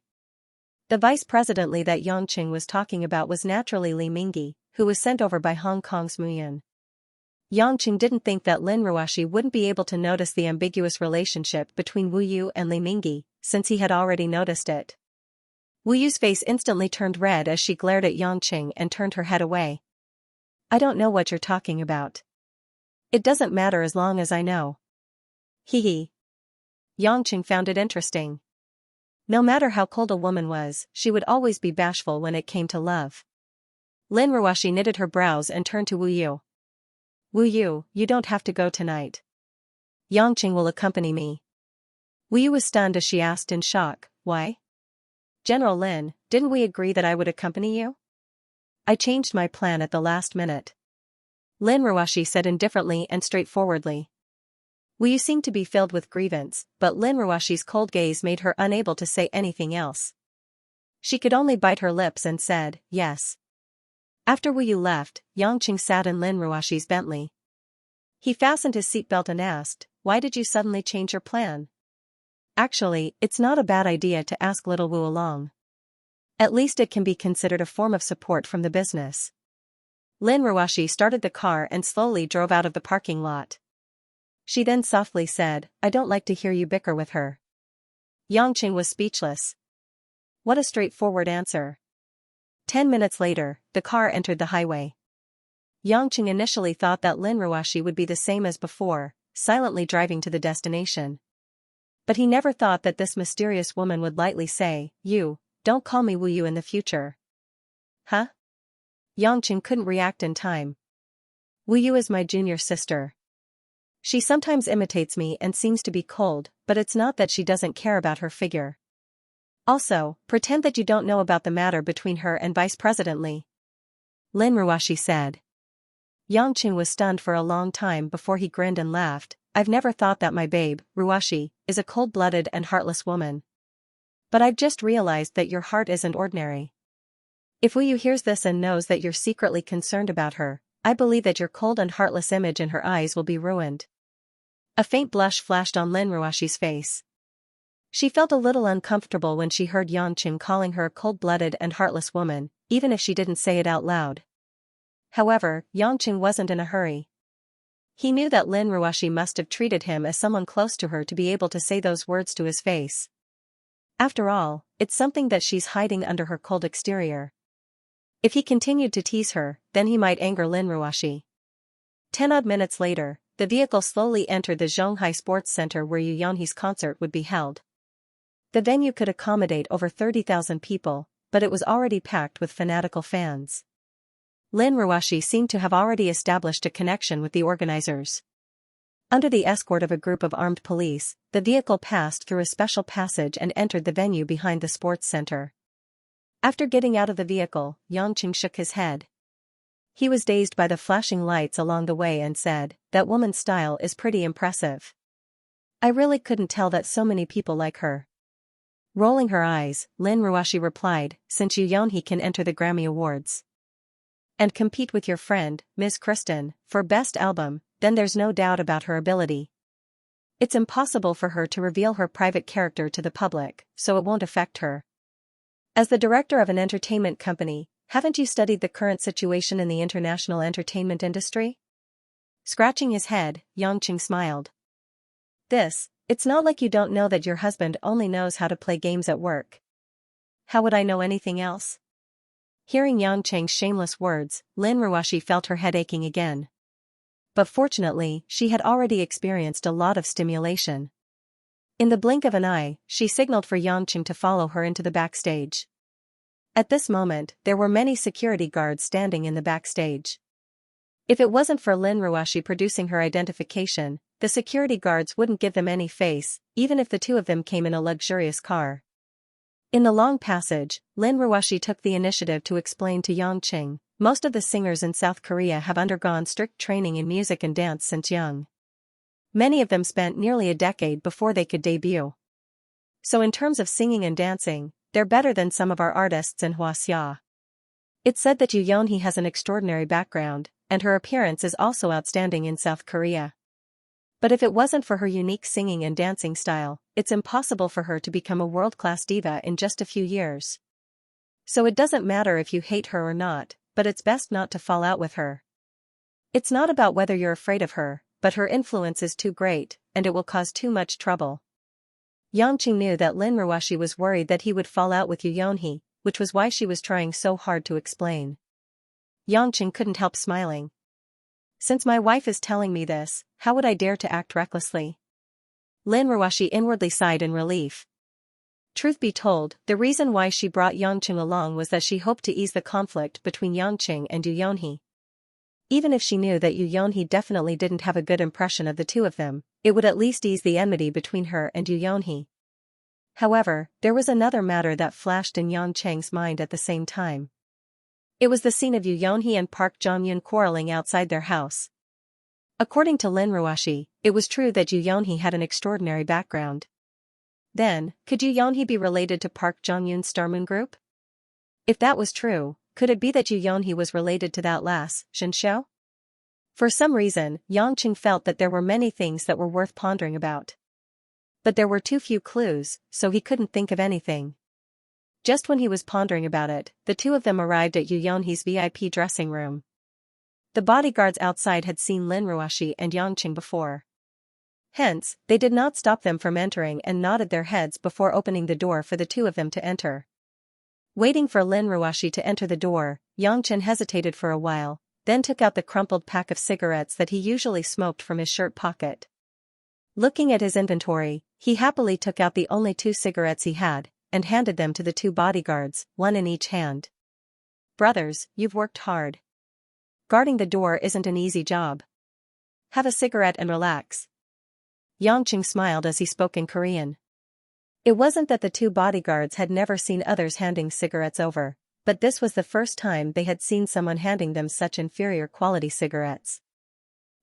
The vice president Li that Yangqing was talking about was naturally Li Mingyi, who was sent over by Hong Kong's Muyan. Yangqing didn't think that Lin Ruashi wouldn't be able to notice the ambiguous relationship between Wu Yu and Li Mingyi, since he had already noticed it. Wu Yu's face instantly turned red as she glared at Yangqing and turned her head away. I don't know what you're talking about. It doesn't matter as long as I know. Hee hee. Yangqing found it interesting. No matter how cold a woman was, she would always be bashful when it came to love. Lin Ruashi knitted her brows and turned to Wu Yu. Wu Yu, you don't have to go tonight. Yangqing will accompany me. Wu Yu was stunned as she asked in shock, why? General Lin, didn't we agree that I would accompany you? I changed my plan at the last minute. Lin Ruashi said indifferently and straightforwardly. Wu Yu seemed to be filled with grievance, but Lin Ruashi's cold gaze made her unable to say anything else. She could only bite her lips and said, yes. After Wu Yu left, Yangqing sat in Lin Ruashi's Bentley. He fastened his seatbelt and asked, why did you suddenly change your plan? Actually, it's not a bad idea to ask little Wu along. At least it can be considered a form of support from the business. Lin Ruashi started the car and slowly drove out of the parking lot. She then softly said, I don't like to hear you bicker with her. Yangqing was speechless. What a straightforward answer. 10 minutes later, the car entered the highway. Yangqing initially thought that Lin Ruashi would be the same as before, silently driving to the destination. But he never thought that this mysterious woman would lightly say, don't call me Wu Yu in the future. Huh? Yangqing couldn't react in time. Wu Yu is my junior sister. She sometimes imitates me and seems to be cold, but it's not that she doesn't care about her figure. Also, pretend that you don't know about the matter between her and Vice President Li. Lin Ruashi said. Yangqing was stunned for a long time before he grinned and laughed. I've never thought that my babe, Ruashi, is a cold-blooded and heartless woman. But I've just realized that your heart isn't ordinary. If Wu Yu hears this and knows that you're secretly concerned about her, I believe that your cold and heartless image in her eyes will be ruined. A faint blush flashed on Lin Ruashi's face. She felt a little uncomfortable when she heard Xianxia calling her a cold-blooded and heartless woman, even if she didn't say it out loud. However, Xianxia wasn't in a hurry. He knew that Lin Ruoxi must have treated him as someone close to her to be able to say those words to his face. After all, it's something that she's hiding under her cold exterior. If he continued to tease her, then he might anger Lin Ruoxi. 10 odd minutes later, the vehicle slowly entered the Zhonghai Sports Center where Yu Yanhe's concert would be held. The venue could accommodate over 30,000 people, but it was already packed with fanatical fans. Lin Ruoxi seemed to have already established a connection with the organizers. Under the escort of a group of armed police, the vehicle passed through a special passage and entered the venue behind the sports center. After getting out of the vehicle, Xianxia shook his head. He was dazed by the flashing lights along the way and said, "That woman's style is pretty impressive. I really couldn't tell that so many people like her." Rolling her eyes, Lin Ruoxi replied, "Since Yu Yanhe can enter the Grammy Awards and compete with your friend, Ms. Kristen, for Best Album, then there's no doubt about her ability. It's impossible for her to reveal her private character to the public, so it won't affect her. As the director of an entertainment company, haven't you studied the current situation in the international entertainment industry?" Scratching his head, Xianxia smiled. It's not like you don't know that your husband only knows how to play games at work. How would I know anything else?" Hearing Xianxia's shameless words, Lin Ruoxi felt her head aching again. But fortunately, she had already experienced a lot of stimulation. In the blink of an eye, she signaled for Xianxia to follow her into the backstage. At this moment, there were many security guards standing in the backstage. If it wasn't for Lin Ruoxi producing her identification, the security guards wouldn't give them any face, even if the two of them came in a luxurious car. In the long passage, Lin Ruoxi took the initiative to explain to Xianxia, most of the singers in South Korea have undergone strict training in music and dance since young. Many of them spent nearly a decade before they could debut. So in terms of singing and dancing, they're better than some of our artists in Xianxia. It's said that Yu Yanhe has an extraordinary background, and her appearance is also outstanding in South Korea. But if it wasn't for her unique singing and dancing style, it's impossible for her to become a world-class diva in just a few years. So it doesn't matter if you hate her or not, but it's best not to fall out with her. It's not about whether you're afraid of her, but her influence is too great, and it will cause too much trouble. Xianxia knew that Lin Ruoxi was worried that he would fall out with Yu Yanhe, which was why she was trying so hard to explain. Xianxia couldn't help smiling. "Since my wife is telling me this, how would I dare to act recklessly?" Lin Ruoxi inwardly sighed in relief. Truth be told, the reason why she brought Xianxia along was that she hoped to ease the conflict between Xianxia and Yu Yanhe. Even if she knew that Yu Yanhe definitely didn't have a good impression of the two of them, it would at least ease the enmity between her and Yu Yanhe. However, there was another matter that flashed in Xianxia's mind at the same time. It was the scene of Yu Yanhe and Park Jong-eun quarreling outside their house. According to Lin Ruoxi, it was true that Yu Yanhe had an extraordinary background. Then, could Yu Yanhe be related to Park Jong-eun's Star Moon Group? If that was true, could it be that Yu Yanhe was related to that lass, Xianxia? For some reason, Xianxia felt that there were many things that were worth pondering about. But there were too few clues, so he couldn't think of anything. Just when he was pondering about it, the two of them arrived at Yu Yanhe's VIP dressing room. The bodyguards outside had seen Lin Ruoxi and Xianxia before. Hence, they did not stop them from entering and nodded their heads before opening the door for the two of them to enter. Waiting for Lin Ruoxi to enter the door, Xianxia hesitated for a while, then took out the crumpled pack of cigarettes that he usually smoked from his shirt pocket. Looking at his inventory, he happily took out the only 2 cigarettes he had, and handed them to the 2 bodyguards, one in each hand. "Brothers, you've worked hard. Guarding the door isn't an easy job. Have a cigarette and relax." Xianxia smiled as he spoke in Korean. It wasn't that the 2 bodyguards had never seen others handing cigarettes over, but this was the first time they had seen someone handing them such inferior quality cigarettes.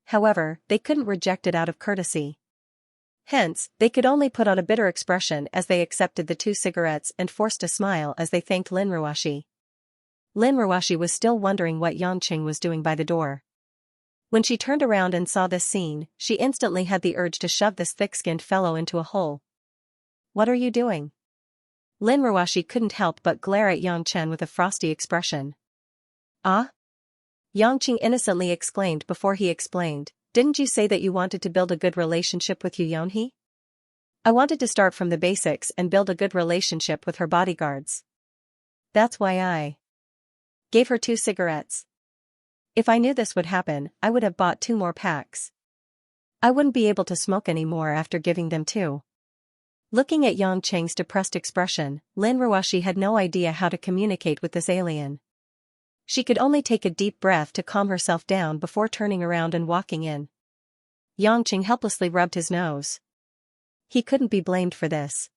However, they couldn't reject it out of courtesy. Hence, they could only put on a bitter expression as they accepted the 2 cigarettes and forced a smile as they thanked Lin Ruoxi. Lin Ruoxi was still wondering what Xianxia was doing by the door. When she turned around and saw this scene, she instantly had the urge to shove this thick-skinned fellow into a hole. what are you doing? Lin Ruoshi couldn't help but glare at Yang Chen with a frosty expression. Ah? Yang Qing innocently exclaimed before he explained, didn't you say that you wanted to build a good relationship with Yu Yonhee? I wanted to start from the basics and build a good relationship with her bodyguards. That's why I gave her 2 cigarettes. If I knew this would happen, I would have bought 2 more packs. I wouldn't be able to smoke anymore after giving them 2. Looking at Yang Qing's depressed expression, Lin Ruoshi had no idea how to communicate with this alien. She could only take a deep breath to calm herself down before turning around and walking in. Yang Qing helplessly rubbed his nose. He couldn't be blamed for this.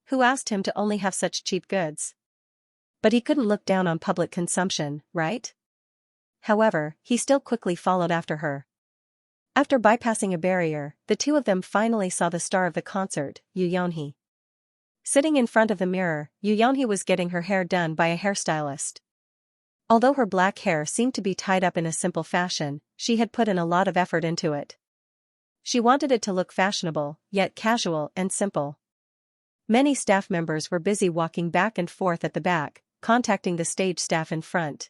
Who asked him to only have such cheap goods? But he couldn't look down on public consumption, right? However, he still quickly followed after her. After bypassing a barrier, the 2 of them finally saw the star of the concert, Yu Yonhee. Sitting in front of the mirror, Yu Yonhee was getting her hair done by a hairstylist. Although her black hair seemed to be tied up in a simple fashion, she had put in a lot of effort into it. She wanted it to look fashionable, yet casual and simple. Many staff members were busy walking back and forth at the back, contacting the stage staff in front.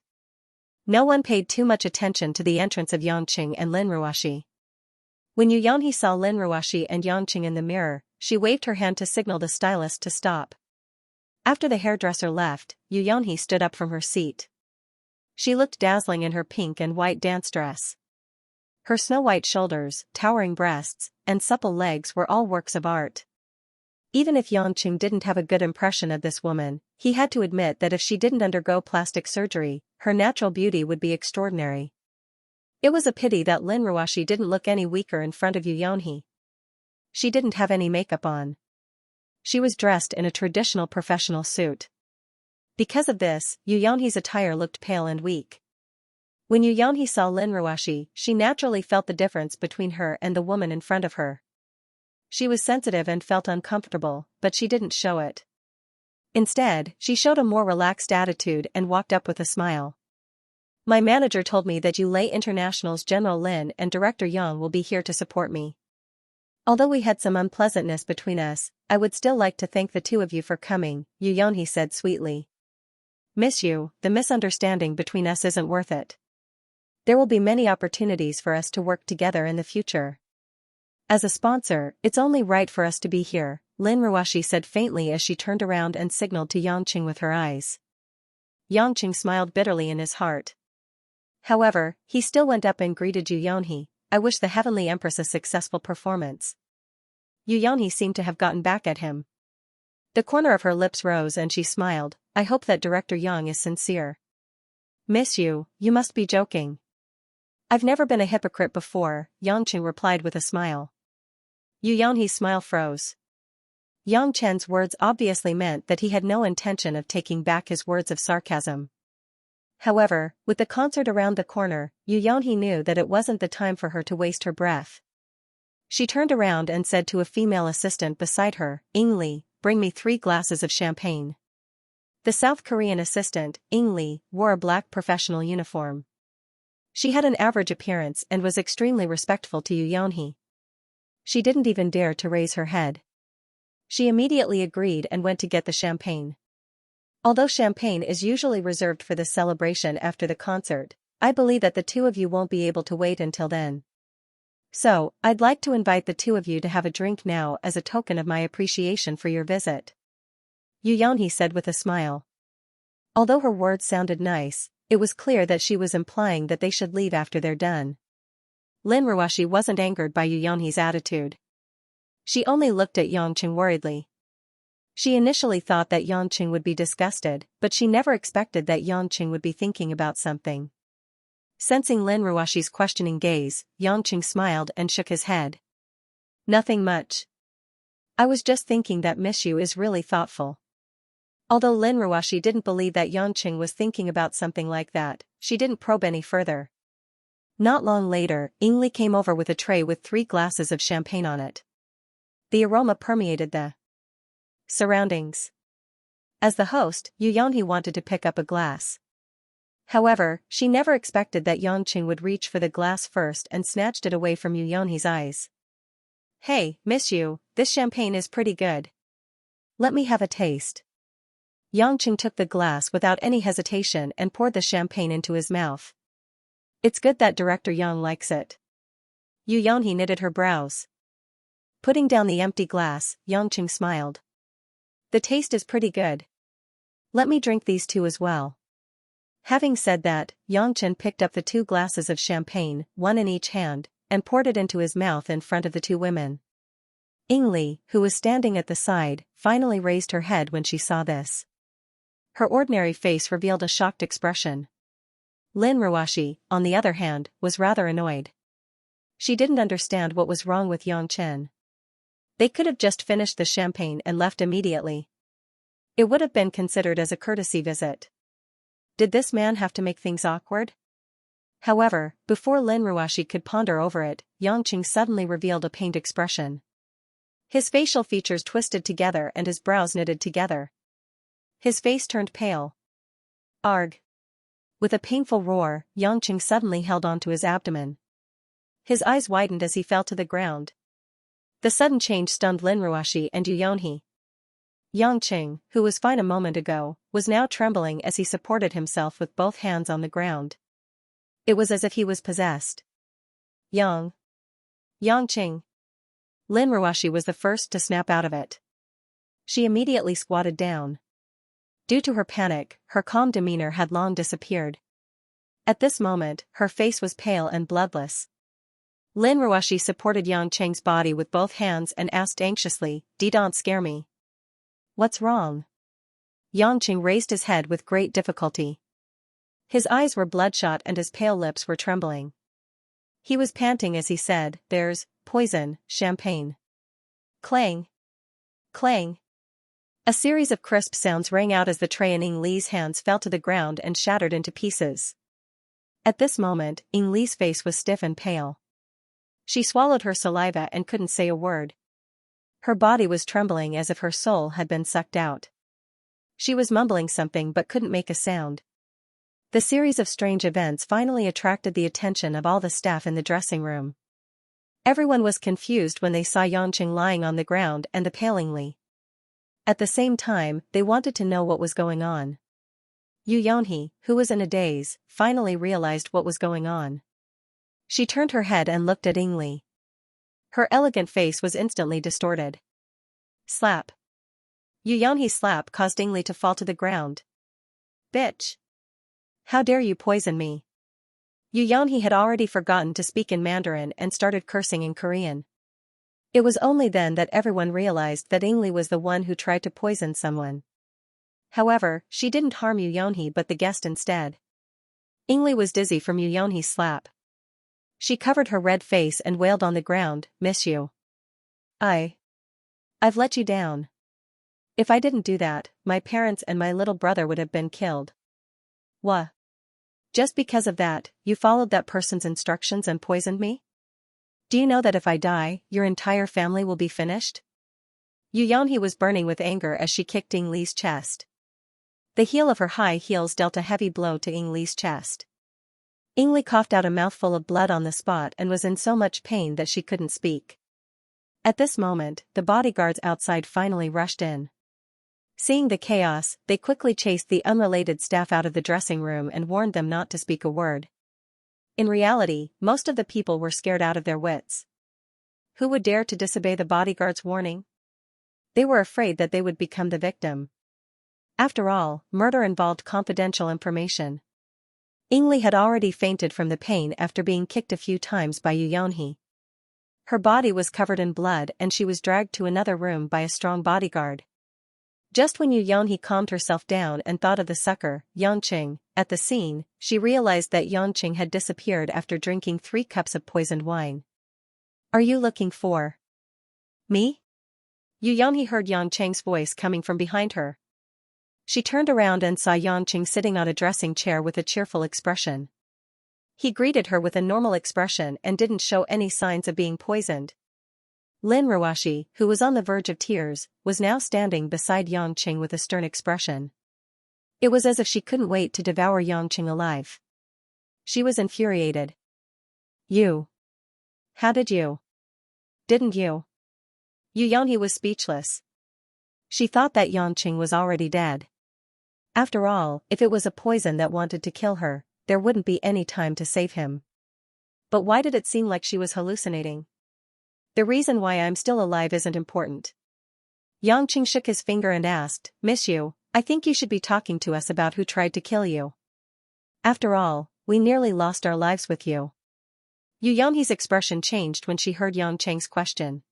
No one paid too much attention to the entrance of Yang Qing and Lin Ruoshi. When Yu Yonhee saw Lin Ruoshi and Yang Qing in the mirror, she waved her hand to signal the stylist to stop. After the hairdresser left, Yu Yonhee stood up from her seat. She looked dazzling in her pink and white dance dress. Her snow-white shoulders, towering breasts, and supple legs were all works of art. Even if Yang Qing didn't have a good impression of this woman, he had to admit that if she didn't undergo plastic surgery, her natural beauty would be extraordinary. It was a pity that Lin Ruoshi didn't look any weaker in front of Yu Yonhee. She didn't have any makeup on. She was dressed in a traditional professional suit. Because of this, Yu Yonhee's attire looked pale and weak. When Yu Yonhee saw Lin Ruoshi, she naturally felt the difference between her and the woman in front of her. She was sensitive and felt uncomfortable, but she didn't show it. Instead, she showed a more relaxed attitude and walked up with a smile. My manager told me that Ulay International's General Lin and Director Yang will be here to support me. Although we had some unpleasantness between us, I would still like to thank the 2 of you for coming, Yu Yonhee said sweetly. Miss Yu, the misunderstanding between us isn't worth it. There will be many opportunities for us to work together in the future. As a sponsor, it's only right for us to be here, Lin Ruoshi said faintly as she turned around and signaled to Yang Qing with her eyes. Yang Qing smiled bitterly in his heart. However, he still went up and greeted Yu Yonhee. I wish the Heavenly Empress a successful performance. Yu Yonhee seemed to have gotten back at him. The corner of her lips rose and she smiled. I hope that Director Yang is sincere. Miss Yu, you must be joking. I've never been a hypocrite before, Yang Qing replied with a smile. Yu Yonhee's smile froze. Yang Chen's words obviously meant that he had no intention of taking back his words of sarcasm. However, with the concert around the corner, Yu Yonhee knew that it wasn't the time for her to waste her breath. She turned around and said to a female assistant beside her, Ing Li, bring me 3 glasses of champagne. The South Korean assistant, Ing Li, wore a black professional uniform. She had an average appearance and was extremely respectful to Yu Yonhee. She didn't even dare to raise her head. She immediately agreed and went to get the champagne. Although champagne is usually reserved for the celebration after the concert, I believe that the 2 of you won't be able to wait until then. So, I'd like to invite the 2 of you to have a drink now as a token of my appreciation for your visit. Yu Yonhee said with a smile. Although her words sounded nice, it was clear that she was implying that they should leave after they're done. Lin Ruoshi wasn't angered by Yu Yonhee's attitude. She only looked at Yang Qing worriedly. She initially thought that Yang Qing would be disgusted, but she never expected that Yang Qing would be thinking about something. Sensing Lin Ruoshi's questioning gaze, Yang Qing smiled and shook his head. Nothing much. I was just thinking that Miss Yu is really thoughtful. Although Lin Ruoshi didn't believe that Yang Qing was thinking about something like that, she didn't probe any further. Not long later, Ing Li came over with a tray with 3 glasses of champagne on it. The aroma permeated the surroundings. As the host, Yu Yonhee wanted to pick up a glass. However, she never expected that Yang Qing would reach for the glass first and snatched it away from Yu Yonhee's eyes. Hey, Miss Yu, this champagne is pretty good. Let me have a taste. Yangqing took the glass without any hesitation and poured the champagne into his mouth. It's good that Director Yang likes it. Yu Yonhe knitted her brows. Putting down the empty glass, Yangqing smiled. The taste is pretty good. Let me drink these two as well. Having said that, Yangqing picked up the 2 glasses of champagne, one in each hand, and poured it into his mouth in front of the 2 women. Yingli, who was standing at the side, finally raised her head when she saw this. Her ordinary face revealed a shocked expression. Lin Ruoshi, on the other hand, was rather annoyed. She didn't understand what was wrong with Yangqing. They could have just finished the champagne and left immediately. It would have been considered as a courtesy visit. Did this man have to make things awkward? However, before Lin Ruoshi could ponder over it, Yangqing suddenly revealed a pained expression. His facial features twisted together and his brows knitted together. His face turned pale. Arg! With a painful roar, Yangqing suddenly held onto his abdomen. His eyes widened as he fell to the ground. The sudden change stunned Lin Ruoshi and Yu Yonhe. Yangqing, who was fine a moment ago, was now trembling as he supported himself with both hands on the ground. It was as if he was possessed. Yangqing. Lin Ruoshi was the first to snap out of it. She immediately squatted down. Due to her panic, her calm demeanor had long disappeared. At this moment, her face was pale and bloodless. Lin Ruoshi supported Yangqing's body with both hands and asked anxiously, "Don't scare me." "What's wrong?" Yangqing raised his head with great difficulty. His eyes were bloodshot and his pale lips were trembling. He was panting as he said, "There's poison, champagne." Clang! Clang! A series of crisp sounds rang out as the tray in Ying Li's hands fell to the ground and shattered into pieces. At this moment, Ying Li's face was stiff and pale. She swallowed her saliva and couldn't say a word. Her body was trembling as if her soul had been sucked out. She was mumbling something but couldn't make a sound. The series of strange events finally attracted the attention of all the staff in the dressing room. Everyone was confused when they saw Yangqing lying on the ground and the pale Ying Li. At the same time, they wanted to know what was going on. Yu Yonhe, who was in a daze, finally realized what was going on. She turned her head and looked at Ying Li. Her elegant face was instantly distorted. Slap! Yu Yonhe's slap caused Ying Li to fall to the ground. "Bitch! How dare you poison me?" Yu Yonhe had already forgotten to speak in Mandarin and started cursing in Korean. It was only then that everyone realized that Ying Li was the one who tried to poison someone. However, she didn't harm Yu Yonhe but the guest instead. Ying Li was dizzy from Yu Yonhe's slap. She covered her red face and wailed on the ground, "Miss you. I've let you down. If I didn't do that, my parents and my little brother would have been killed." "What? Just because of that, you followed that person's instructions and poisoned me? Do you know that if I die, your entire family will be finished?" Yu Yonhe was burning with anger as she kicked Ying Li's chest. The heel of her high heels dealt a heavy blow to Ying Li's chest. Ying Li coughed out a mouthful of blood on the spot and was in so much pain that she couldn't speak. At this moment, the bodyguards outside finally rushed in. Seeing the chaos, they quickly chased the unrelated staff out of the dressing room and warned them not to speak a word. In reality, most of the people were scared out of their wits. Who would dare to disobey the bodyguard's warning? They were afraid that they would become the victim. After all, murder involved confidential information. Ying Li had already fainted from the pain after being kicked a few times by Yu Yonhe. Her body was covered in blood and she was dragged to another room by a strong bodyguard. Just when Yu Yonhe calmed herself down and thought of the sucker, Yangqing, at the scene, she realized that Yangqing had disappeared after drinking 3 cups of poisoned wine. "Are you looking for me?" Yu Yonhe heard Yangqing's voice coming from behind her. She turned around and saw Yangqing sitting on a dressing chair with a cheerful expression. He greeted her with a normal expression and didn't show any signs of being poisoned. Lin Ruoshi, who was on the verge of tears, was now standing beside Yangqing with a stern expression. It was as if she couldn't wait to devour Yangqing alive. She was infuriated. "You. How did you? Didn't you?" Yu Yonhe was speechless. She thought that Yangqing was already dead. After all, if it was a poison that wanted to kill her, there wouldn't be any time to save him. But why did it seem like she was hallucinating? The reason why I'm still alive isn't important. Yangqing shook his finger and asked, Miss Yu, I think you should be talking to us about who tried to kill you. After all, we nearly lost our lives with you. Yu Yonhe's expression changed when she heard Yangqing's question.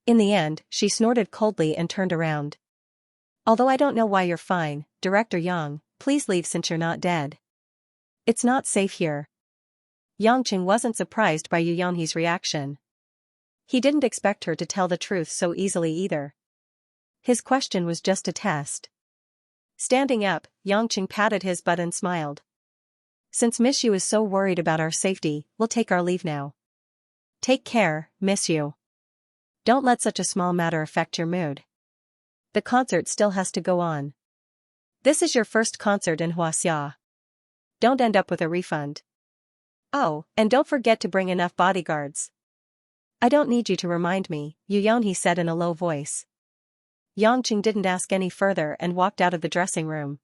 In the end, she snorted coldly and turned around. Although I don't know why you're fine, Director Yang, please leave since you're not dead. It's not safe here. Yangqing wasn't surprised by Yu Yonhe's reaction. He didn't expect her to tell the truth so easily either. His question was just a test. Standing up, Yangqing patted his butt and smiled. Since Miss Yu is so worried about our safety, we'll take our leave now. Take care, Miss Yu. Don't let such a small matter affect your mood. The concert still has to go on. This is your first concert in Xianxia. Don't end up with a refund. Oh, and don't forget to bring enough bodyguards. I don't need you to remind me, Yu Yonhe said in a low voice. Yangqing didn't ask any further and walked out of the dressing room.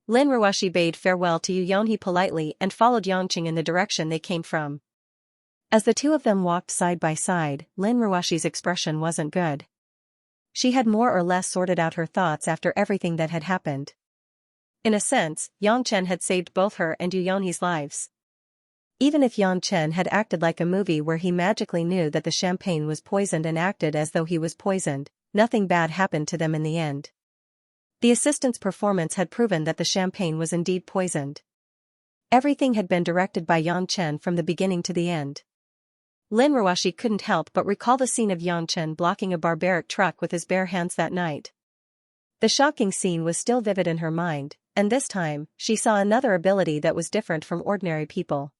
Lin Ruoxi bade farewell to Yu Yonhe politely and followed Yangqing in the direction they came from. As the two of them walked side by side, Lin Ruoxi's expression wasn't good. She had more or less sorted out her thoughts after everything that had happened. In a sense, Yang Chen had saved both her and Yu Yonhe's lives. Even if Yang Chen had acted like a movie where he magically knew that the champagne was poisoned and acted as though he was poisoned, nothing bad happened to them in the end. The assistant's performance had proven that the champagne was indeed poisoned. Everything had been directed by Yang Chen from the beginning to the end. Lin Ruoxi couldn't help but recall the scene of Yang Chen blocking a barbaric truck with his bare hands that night. The shocking scene was still vivid in her mind, and this time, she saw another ability that was different from ordinary people.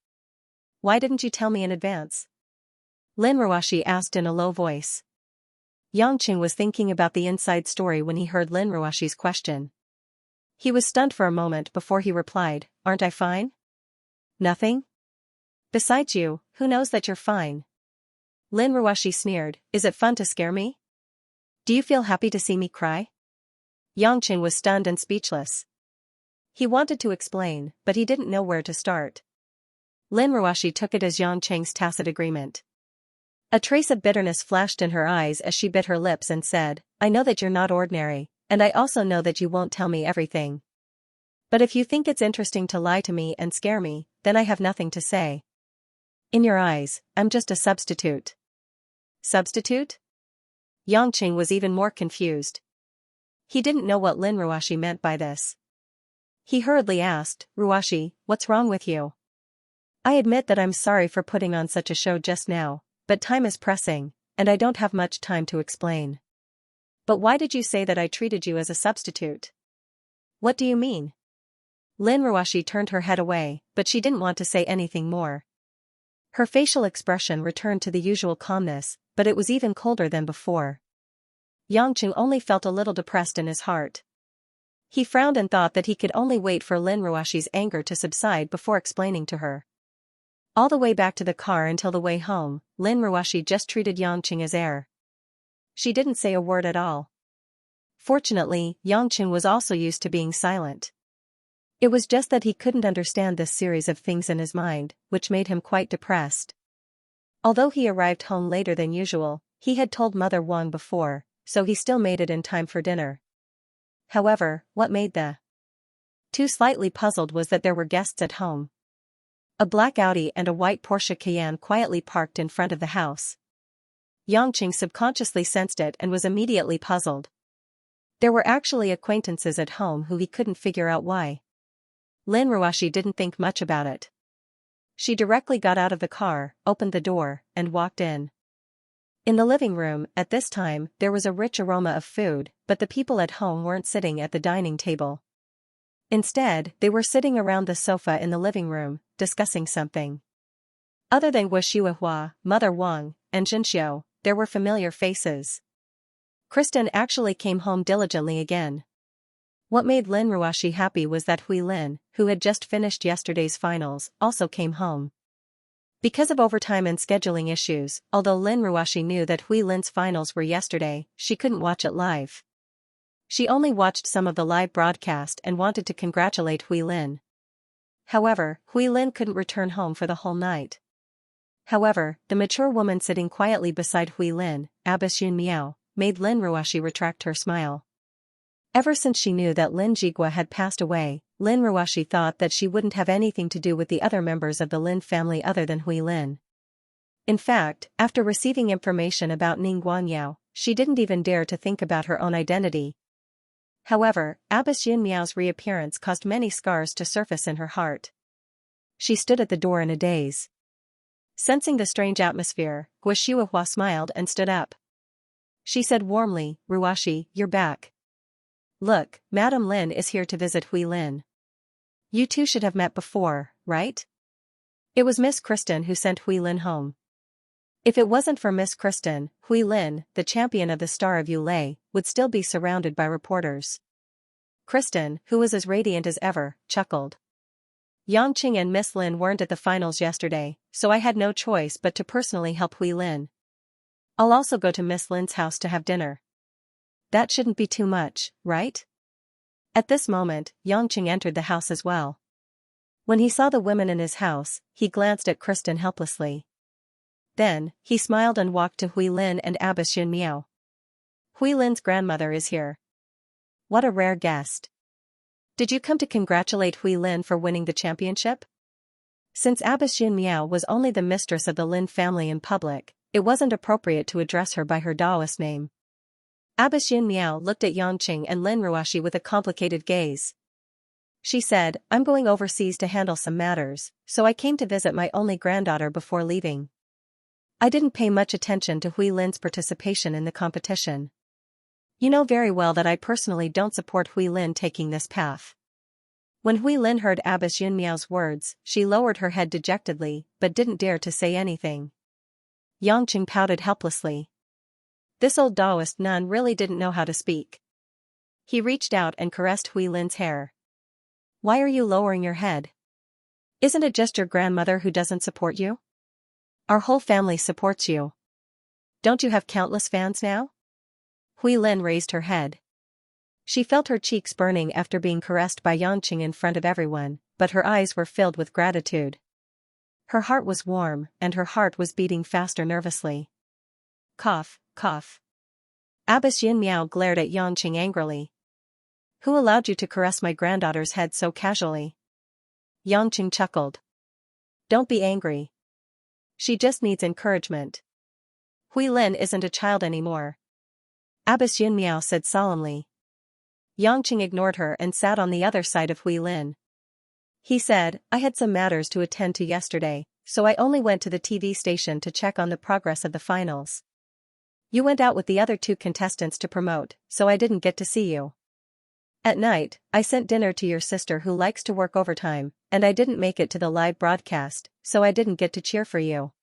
Why didn't you tell me in advance? Lin Ruoxi asked in a low voice. Yangqing was thinking about the inside story when he heard Lin Ruoxi's question. He was stunned for a moment before he replied, Aren't I fine? Nothing? Besides you, who knows that you're fine? Lin Ruoxi sneered, Is it fun to scare me? Do you feel happy to see me cry? Yangqing was stunned and speechless. He wanted to explain, but he didn't know where to start. Lin Ruoxi took it as Yangqing's tacit agreement. A trace of bitterness flashed in her eyes as she bit her lips and said, I know that you're not ordinary, and I also know that you won't tell me everything. But if you think it's interesting to lie to me and scare me, then I have nothing to say. In your eyes, I'm just a substitute. Substitute? Yangqing was even more confused. He didn't know what Lin Ruoxi meant by this. He hurriedly asked, Ruoxi, what's wrong with you? I admit that I'm sorry for putting on such a show just now, but time is pressing, and I don't have much time to explain. But why did you say that I treated you as a substitute? What do you mean? Lin Ruoxi turned her head away, but she didn't want to say anything more. Her facial expression returned to the usual calmness, but it was even colder than before. Yangqing only felt a little depressed in his heart. He frowned and thought that he could only wait for Lin Ruoxi's anger to subside before explaining to her. All the way back to the car until the way home, Lin Ruoxi just treated Yangqing as air. She didn't say a word at all. Fortunately, Yangqing was also used to being silent. It was just that he couldn't understand this series of things in his mind, which made him quite depressed. Although he arrived home later than usual, he had told Mother Wang before, so he still made it in time for dinner. However, what made the two slightly puzzled was that there were guests at home. A black Audi and a white Porsche Cayenne quietly parked in front of the house. Yangqing subconsciously sensed it and was immediately puzzled. There were actually acquaintances at home who he couldn't figure out why. Lin Ruoxi didn't think much about it. She directly got out of the car, opened the door, and walked in. In the living room, at this time, there was a rich aroma of food, but the people at home weren't sitting at the dining table. Instead, they were sitting around the sofa in the living room, discussing something. Other than Wu Shuihua, Mother Wang, and Xianxia, there were familiar faces. Kristen actually came home diligently again. What made Lin Ruoxi happy was that Hui Lin, who had just finished yesterday's finals, also came home. Because of overtime and scheduling issues, although Lin Ruoxi knew that Hui Lin's finals were yesterday, she couldn't watch it live. She only watched some of the live broadcast and wanted to congratulate Hui Lin. However, Hui Lin couldn't return home for the whole night. However, the mature woman sitting quietly beside Hui Lin, Abbess Yun Miao, made Lin Ruoshi retract her smile. Ever since she knew that Lin Jigua had passed away, Lin Ruoshi thought that she wouldn't have anything to do with the other members of the Lin family other than Hui Lin. In fact, after receiving information about Ning Guanyao, she didn't even dare to think about her own identity. However, Abbess Yun Miao's reappearance caused many scars to surface in her heart. She stood at the door in a daze. Sensing the strange atmosphere, Gua Shuahua smiled and stood up. She said warmly, "Ruoshi, you're back. Look, Madam Lin is here to visit Hui Lin. You two should have met before, right? It was Miss Kristen who sent Hui Lin home. If it wasn't for Miss Kristen, Hui Lin, the champion of the Star of Yulei, would still be surrounded by reporters." Kristen, who was as radiant as ever, chuckled. "Yangqing and Miss Lin weren't at the finals yesterday, so I had no choice but to personally help Hui Lin. I'll also go to Miss Lin's house to have dinner. That shouldn't be too much, right?" At this moment, Yangqing entered the house as well. When he saw the women in his house, he glanced at Kristen helplessly. Then, he smiled and walked to Hui Lin and Abbess Yun Miao. "Hui Lin's grandmother is here. What a rare guest. Did you come to congratulate Hui Lin for winning the championship?" Since Abbess Yun Miao was only the mistress of the Lin family in public, it wasn't appropriate to address her by her Taoist name. Abbess Yun Miao looked at Yangqing and Lin Ruoshi with a complicated gaze. She said, "I'm going overseas to handle some matters, so I came to visit my only granddaughter before leaving. I didn't pay much attention to Hui Lin's participation in the competition. You know very well that I personally don't support Hui Lin taking this path." When Hui Lin heard Abbess Yun Miao's words, she lowered her head dejectedly, but didn't dare to say anything. Yangqing pouted helplessly. This old Taoist nun really didn't know how to speak. He reached out and caressed Hui Lin's hair. "Why are you lowering your head? Isn't it just your grandmother who doesn't support you? Our whole family supports you. Don't you have countless fans now?" Hui Lin raised her head. She felt her cheeks burning after being caressed by Yangqing in front of everyone, but her eyes were filled with gratitude. Her heart was warm, and her heart was beating faster nervously. Cough, cough. Abbess Yun Miao glared at Yangqing angrily. "Who allowed you to caress my granddaughter's head so casually?" Yangqing chuckled. "Don't be angry. She just needs encouragement. Hui Lin isn't a child anymore," Abbess Yun Miao said solemnly. Yangqing ignored her and sat on the other side of Hui Lin. He said, "I had some matters to attend to yesterday, so I only went to the TV station to check on the progress of the finals. You went out with the other two contestants to promote, so I didn't get to see you. At night, I sent dinner to your sister who likes to work overtime, and I didn't make it to the live broadcast, so I didn't get to cheer for you.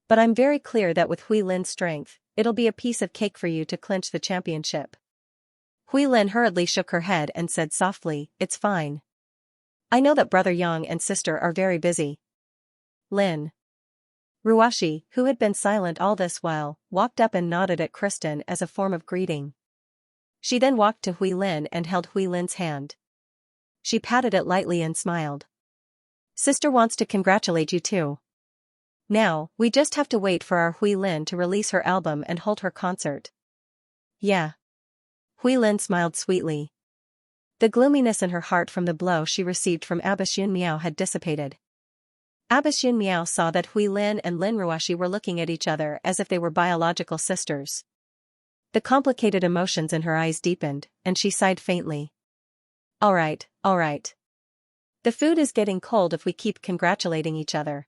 But I'm very clear that with Hui Lin's strength, it'll be a piece of cake for you to clinch the championship." Hui Lin hurriedly shook her head and said softly, "It's fine. I know that Brother Yang and sister are very busy." Lin Ruoshi, who had been silent all this while, walked up and nodded at Kristen as a form of greeting. She then walked to Hui Lin and held Hui Lin's hand. She patted it lightly and smiled. "Sister wants to congratulate you too. Now, we just have to wait for our Hui Lin to release her album and hold her concert." "Yeah." Hui Lin smiled sweetly. The gloominess in her heart from the blow she received from Abbess Yun Miao had dissipated. Abbess Yun Miao saw that Hui Lin and Lin Ruoshi were looking at each other as if they were biological sisters. The complicated emotions in her eyes deepened, and she sighed faintly. All right. The food is getting cold if we keep congratulating each other.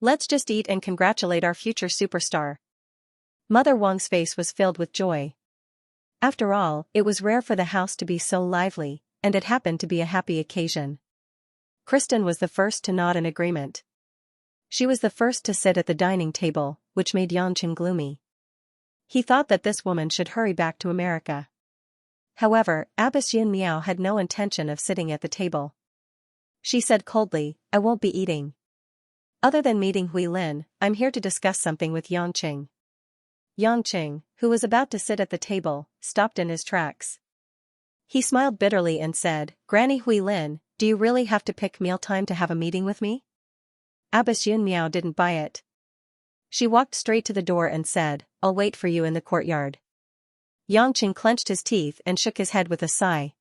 Let's just eat and congratulate our future superstar." Mother Wang's face was filled with joy. After all, it was rare for the house to be so lively, and it happened to be a happy occasion. Kristen was the first to nod in agreement. She was the first to sit at the dining table, which made Yangqing gloomy. He thought that this woman should hurry back to America. However, Abbess Yun Miao had no intention of sitting at the table. She said coldly, "I won't be eating. Other than meeting Hui Lin, I'm here to discuss something with Yangqing." Yangqing, who was about to sit at the table, stopped in his tracks. He smiled bitterly and said, Granny Hui Lin, do you really have to pick mealtime to have a meeting with me? Abbess Yun Miao didn't buy it. She walked straight to the door and said, I'll wait for you in the courtyard. Yangqing clenched his teeth and shook his head with a sigh.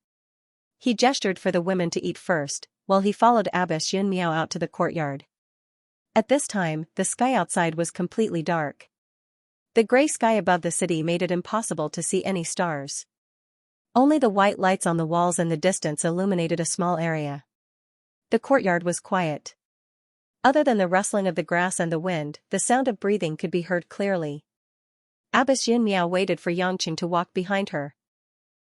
He gestured for the women to eat first, while he followed Abbess Yun Miao out to the courtyard. At this time, the sky outside was completely dark. The gray sky above the city made it impossible to see any stars. Only the white lights on the walls in the distance illuminated a small area. The courtyard was quiet. Other than the rustling of the grass and the wind, the sound of breathing could be heard clearly. Abbess Yun Miao waited for Yangqing to walk behind her.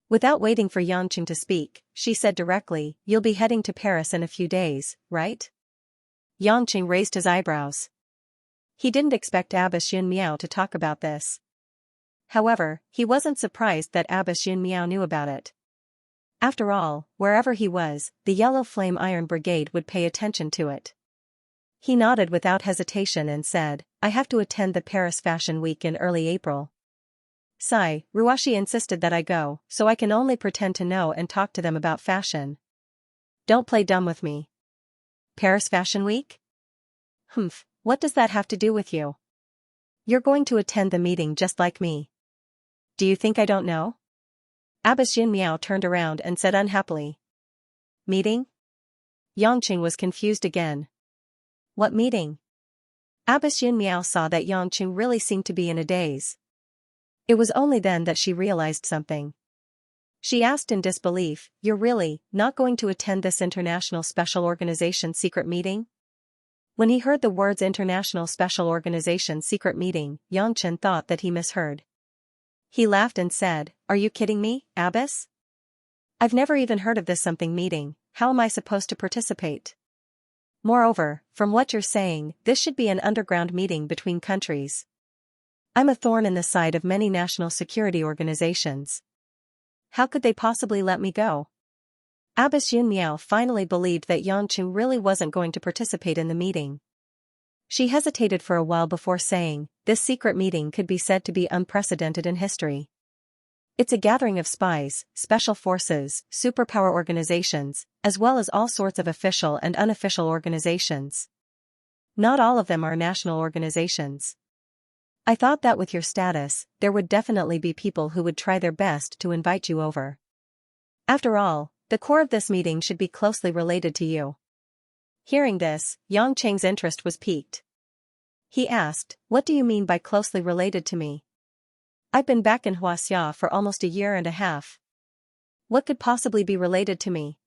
Without waiting for Yangqing to speak, she said directly, You'll be heading to Paris in a few days, right? Yangqing raised his eyebrows. He didn't expect Abbess Yun Miao to talk about this. However, he wasn't surprised that Abbess Yun Miao knew about it. After all, wherever he was, the Yellow Flame Iron Brigade would pay attention to it. He nodded without hesitation and said, I have to attend the Paris Fashion Week in early April. Sai, Ruashi insisted that I go, so I can only pretend to know and talk to them about fashion. Don't play dumb with me. Paris Fashion Week? Humph, what does that have to do with you? You're going to attend the meeting just like me. Do you think I don't know? Abbess Yun Miao turned around and said unhappily. Meeting? Yangqing was confused again. What meeting? Abbess Yun Miao saw that Yangqing really seemed to be in a daze. It was only then that she realized something. She asked in disbelief, You're really not going to attend this International Special Organization secret meeting? When he heard the words International Special Organization secret meeting, Yangqing thought that he misheard. He laughed and said, Are you kidding me, Abbess? I've never even heard of this something meeting, how am I supposed to participate? Moreover, from what you're saying, this should be an underground meeting between countries. I'm a thorn in the side of many national security organizations. How could they possibly let me go? Abbess Yun Miao finally believed that Yangqing really wasn't going to participate in the meeting. She hesitated for a while before saying, This secret meeting could be said to be unprecedented in history. It's a gathering of spies, special forces, superpower organizations, as well as all sorts of official and unofficial organizations. Not all of them are national organizations. I thought that with your status, there would definitely be people who would try their best to invite you over. After all, the core of this meeting should be closely related to you. Hearing this, Yangqing's interest was piqued. He asked, What do you mean by closely related to me? I've been back in Xianxia for almost a year and a half. What could possibly be related to me?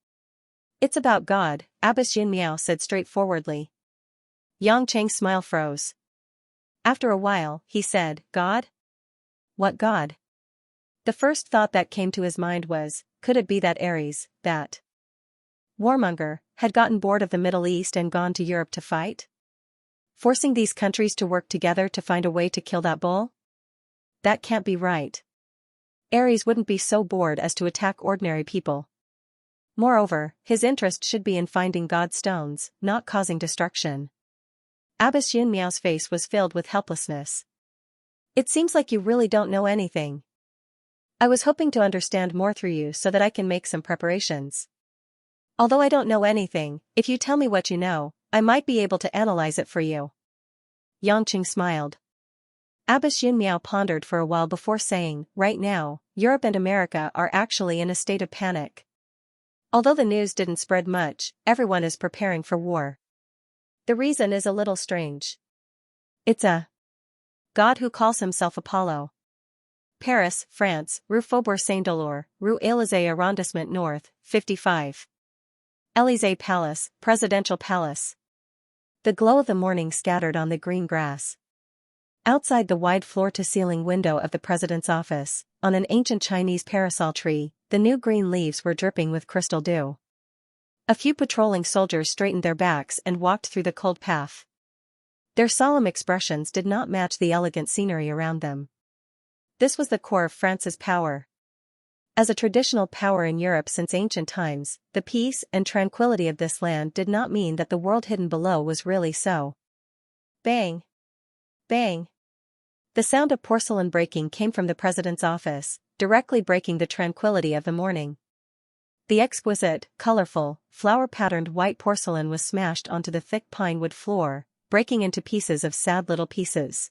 It's about God, Abbess Yun Miao said straightforwardly. Yangqing's smile froze. After a while, he said, God? What God? The first thought that came to his mind was, could it be that Ares, that warmonger, had gotten bored of the Middle East and gone to Europe to fight? Forcing these countries to work together to find a way to kill that bull? That can't be right. Ares wouldn't be so bored as to attack ordinary people. Moreover, his interest should be in finding God's stones, not causing destruction. Abbess Yun Miao's face was filled with helplessness. It seems like you really don't know anything. I was hoping to understand more through you so that I can make some preparations. Although I don't know anything, if you tell me what you know, I might be able to analyze it for you. Yangqing smiled. Abbess Yun Miao pondered for a while before saying, Right now, Europe and America are actually in a state of panic. Although the news didn't spread much, everyone is preparing for war. The reason is a little strange. It's a god who calls himself Apollo. Paris, France, Rue Faubourg Saint-Delors, Rue Élysée Arrondissement North, 55. Élysée Palace, Presidential Palace. The glow of the morning scattered on the green grass. Outside the wide floor-to-ceiling window of the president's office, on an ancient Chinese parasol tree, the new green leaves were dripping with crystal dew. A few patrolling soldiers straightened their backs and walked through the cold path. Their solemn expressions did not match the elegant scenery around them. This was the core of France's power. As a traditional power in Europe since ancient times, the peace and tranquility of this land did not mean that the world hidden below was really so. Bang! Bang! The sound of porcelain breaking came from the president's office, directly breaking the tranquility of the morning. The exquisite, colorful, flower-patterned white porcelain was smashed onto the thick pine wood floor, breaking into pieces of sad little pieces.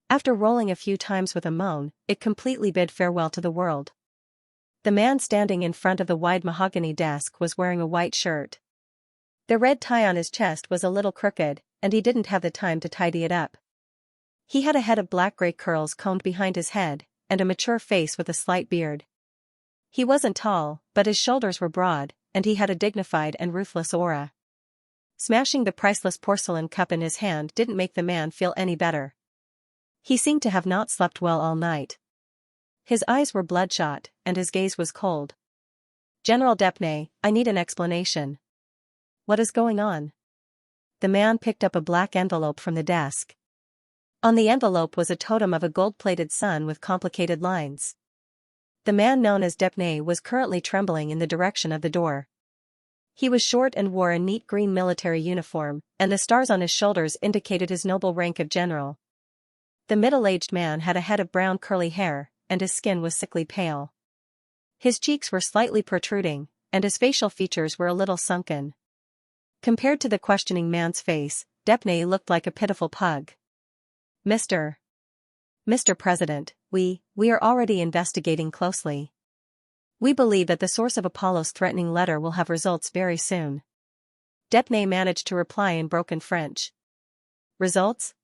After rolling a few times with a moan, it completely bid farewell to the world. The man standing in front of the wide mahogany desk was wearing a white shirt. The red tie on his chest was a little crooked, and he didn't have the time to tidy it up. He had a head of black-gray curls combed behind his head, and a mature face with a slight beard. He wasn't tall, but his shoulders were broad, and he had a dignified and ruthless aura. Smashing the priceless porcelain cup in his hand didn't make the man feel any better. He seemed to have not slept well all night. His eyes were bloodshot, and his gaze was cold. "General Depney, I need an explanation. What is going on?" The man picked up a black envelope from the desk. On the envelope was a totem of a gold-plated sun with complicated lines. The man known as Depney was currently trembling in the direction of the door. He was short and wore a neat green military uniform, and the stars on his shoulders indicated his noble rank of general. The middle-aged man had a head of brown curly hair, and his skin was sickly pale. His cheeks were slightly protruding, and his facial features were a little sunken. Compared to the questioning man's face, Depney looked like a pitiful pug. Mr. President, we are already investigating closely. We believe that the source of Apollo's threatening letter will have results very soon." Depney managed to reply in broken French. "Results?"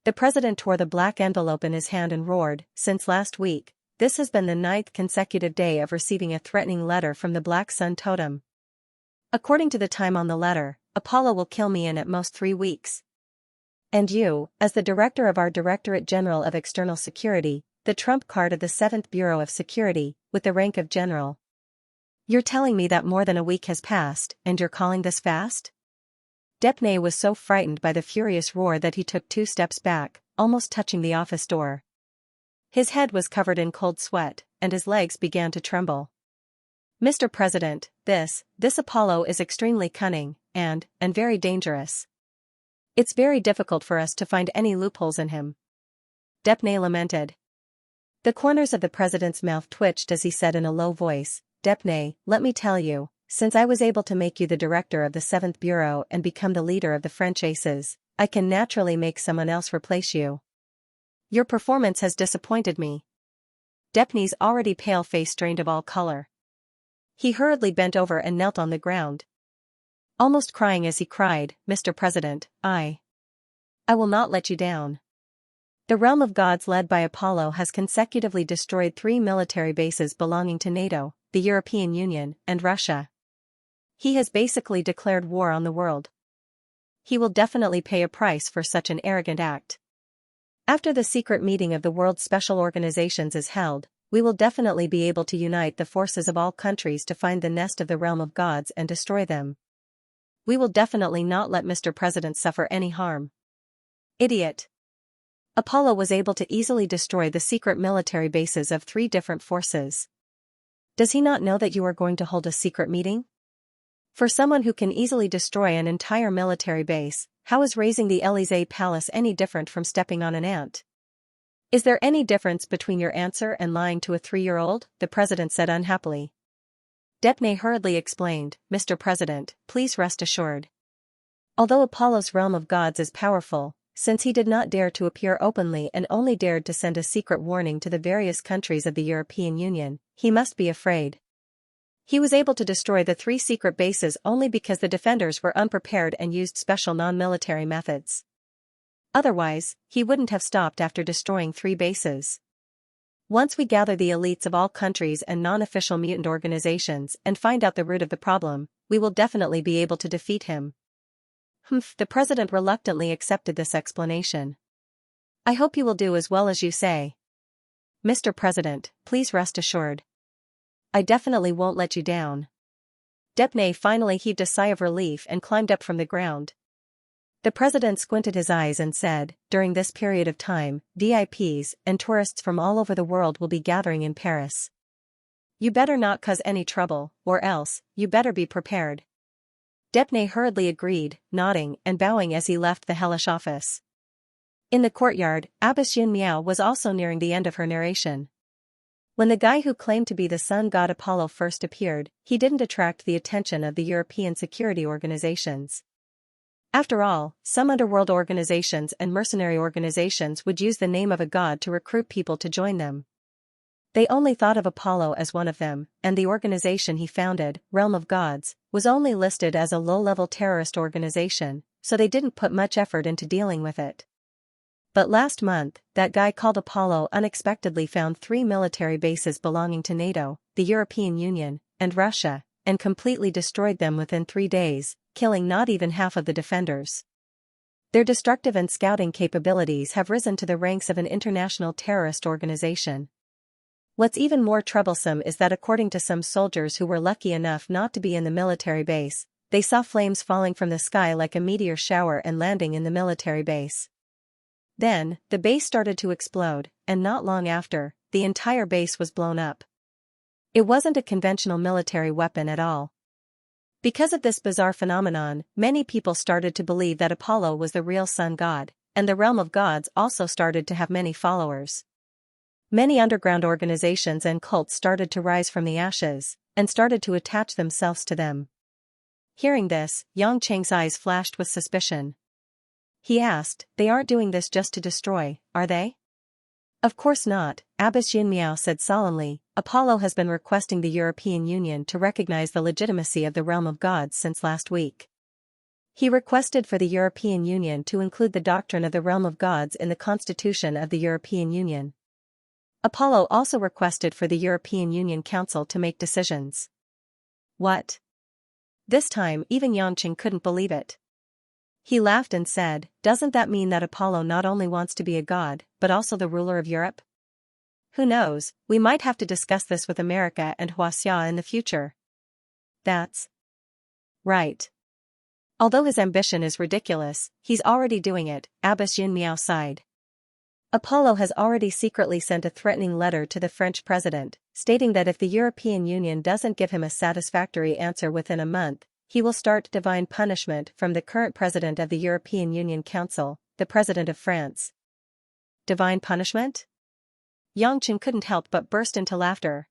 The president tore the black envelope in his hand and roared, "Since last week, this has been the 9th consecutive day of receiving a threatening letter from the Black Sun Totem. According to the time on the letter, Apollo will kill me in at most 3 weeks. And you, as the director of our Directorate General of External Security, the trump card of the 7th Bureau of Security, with the rank of general. You're telling me that more than a week has passed, and you're calling this fast?" Depney was so frightened by the furious roar that he took 2 steps back, almost touching the office door. His head was covered in cold sweat, and his legs began to tremble. "Mr. President, this Apollo is extremely cunning, and very dangerous. It's very difficult for us to find any loopholes in him," Depney lamented. The corners of the president's mouth twitched as he said in a low voice, "Depney, let me tell you, since I was able to make you the director of the 7th Bureau and become the leader of the French Aces, I can naturally make someone else replace you. Your performance has disappointed me." Depney's already pale face drained of all color. He hurriedly bent over and knelt on the ground. Almost crying as he cried, "Mr. President, I will not let you down. The realm of gods led by Apollo has consecutively destroyed 3 military bases belonging to NATO, the European Union, and Russia. He has basically declared war on the world. He will definitely pay a price for such an arrogant act. After the secret meeting of the World's Special Organizations is held, we will definitely be able to unite the forces of all countries to find the nest of the realm of gods and destroy them. We will definitely not let Mr. President suffer any harm." Idiot. Apollo was able to easily destroy the secret military bases of 3 different forces. Does he not know that you are going to hold a secret meeting? For someone who can easily destroy an entire military base, how is raising the Élysée Palace any different from stepping on an ant? "Is there any difference between your answer and lying to a 3-year-old? The president said unhappily. Depney hurriedly explained, "Mr. President, please rest assured. Although Apollo's realm of gods is powerful, since he did not dare to appear openly and only dared to send a secret warning to the various countries of the European Union, he must be afraid. He was able to destroy the 3 secret bases only because the defenders were unprepared and used special non-military methods. Otherwise, he wouldn't have stopped after destroying 3 bases. Once we gather the elites of all countries and non-official mutant organizations and find out the root of the problem, we will definitely be able to defeat him." The president reluctantly accepted this explanation. "I hope you will do as well as you say. Mr. President, please rest assured. I definitely won't let you down." Depney finally heaved a sigh of relief and climbed up from the ground. The president squinted his eyes and said, "During this period of time, VIPs and tourists from all over the world will be gathering in Paris. You better not cause any trouble, or else, you better be prepared." Depney hurriedly agreed, nodding and bowing as he left the hellish office. In the courtyard, Abbess Xianxia was also nearing the end of her narration. When the guy who claimed to be the sun god Apollo first appeared, he didn't attract the attention of the European security organizations. After all, some underworld organizations and mercenary organizations would use the name of a god to recruit people to join them. They only thought of Apollo as one of them, and the organization he founded, Realm of Gods, was only listed as a low-level terrorist organization, so they didn't put much effort into dealing with it. But last month, that guy called Apollo unexpectedly found 3 military bases belonging to NATO, the European Union, and Russia, and completely destroyed them within 3 days, killing not even half of the defenders. Their destructive and scouting capabilities have risen to the ranks of an international terrorist organization. What's even more troublesome is that according to some soldiers who were lucky enough not to be in the military base, they saw flames falling from the sky like a meteor shower and landing in the military base. Then, the base started to explode, and not long after, the entire base was blown up. It wasn't a conventional military weapon at all. Because of this bizarre phenomenon, many people started to believe that Apollo was the real sun god, and the realm of gods also started to have many followers. Many underground organizations and cults started to rise from the ashes, and started to attach themselves to them. Hearing this, Xianxia's eyes flashed with suspicion. He asked, "They aren't doing this just to destroy, are they?" "Of course not," Abbess Xianxia said solemnly. "Apollo has been requesting the European Union to recognize the legitimacy of the realm of gods since last week. He requested for the European Union to include the doctrine of the realm of gods in the Constitution of the European Union. Apollo also requested for the European Union Council to make decisions." What? This time even Xianxia couldn't believe it. He laughed and said, "Doesn't that mean that Apollo not only wants to be a god, but also the ruler of Europe? Who knows, we might have to discuss this with America and Xianxia in the future." That's right. Although his ambition is ridiculous, he's already doing it, Abbess Xianxia sighed. Apollo has already secretly sent a threatening letter to the French president, stating that if the European Union doesn't give him a satisfactory answer within a month, he will start divine punishment from the current president of the European Union Council, the president of France. Divine punishment? Xianxia couldn't help but burst into laughter.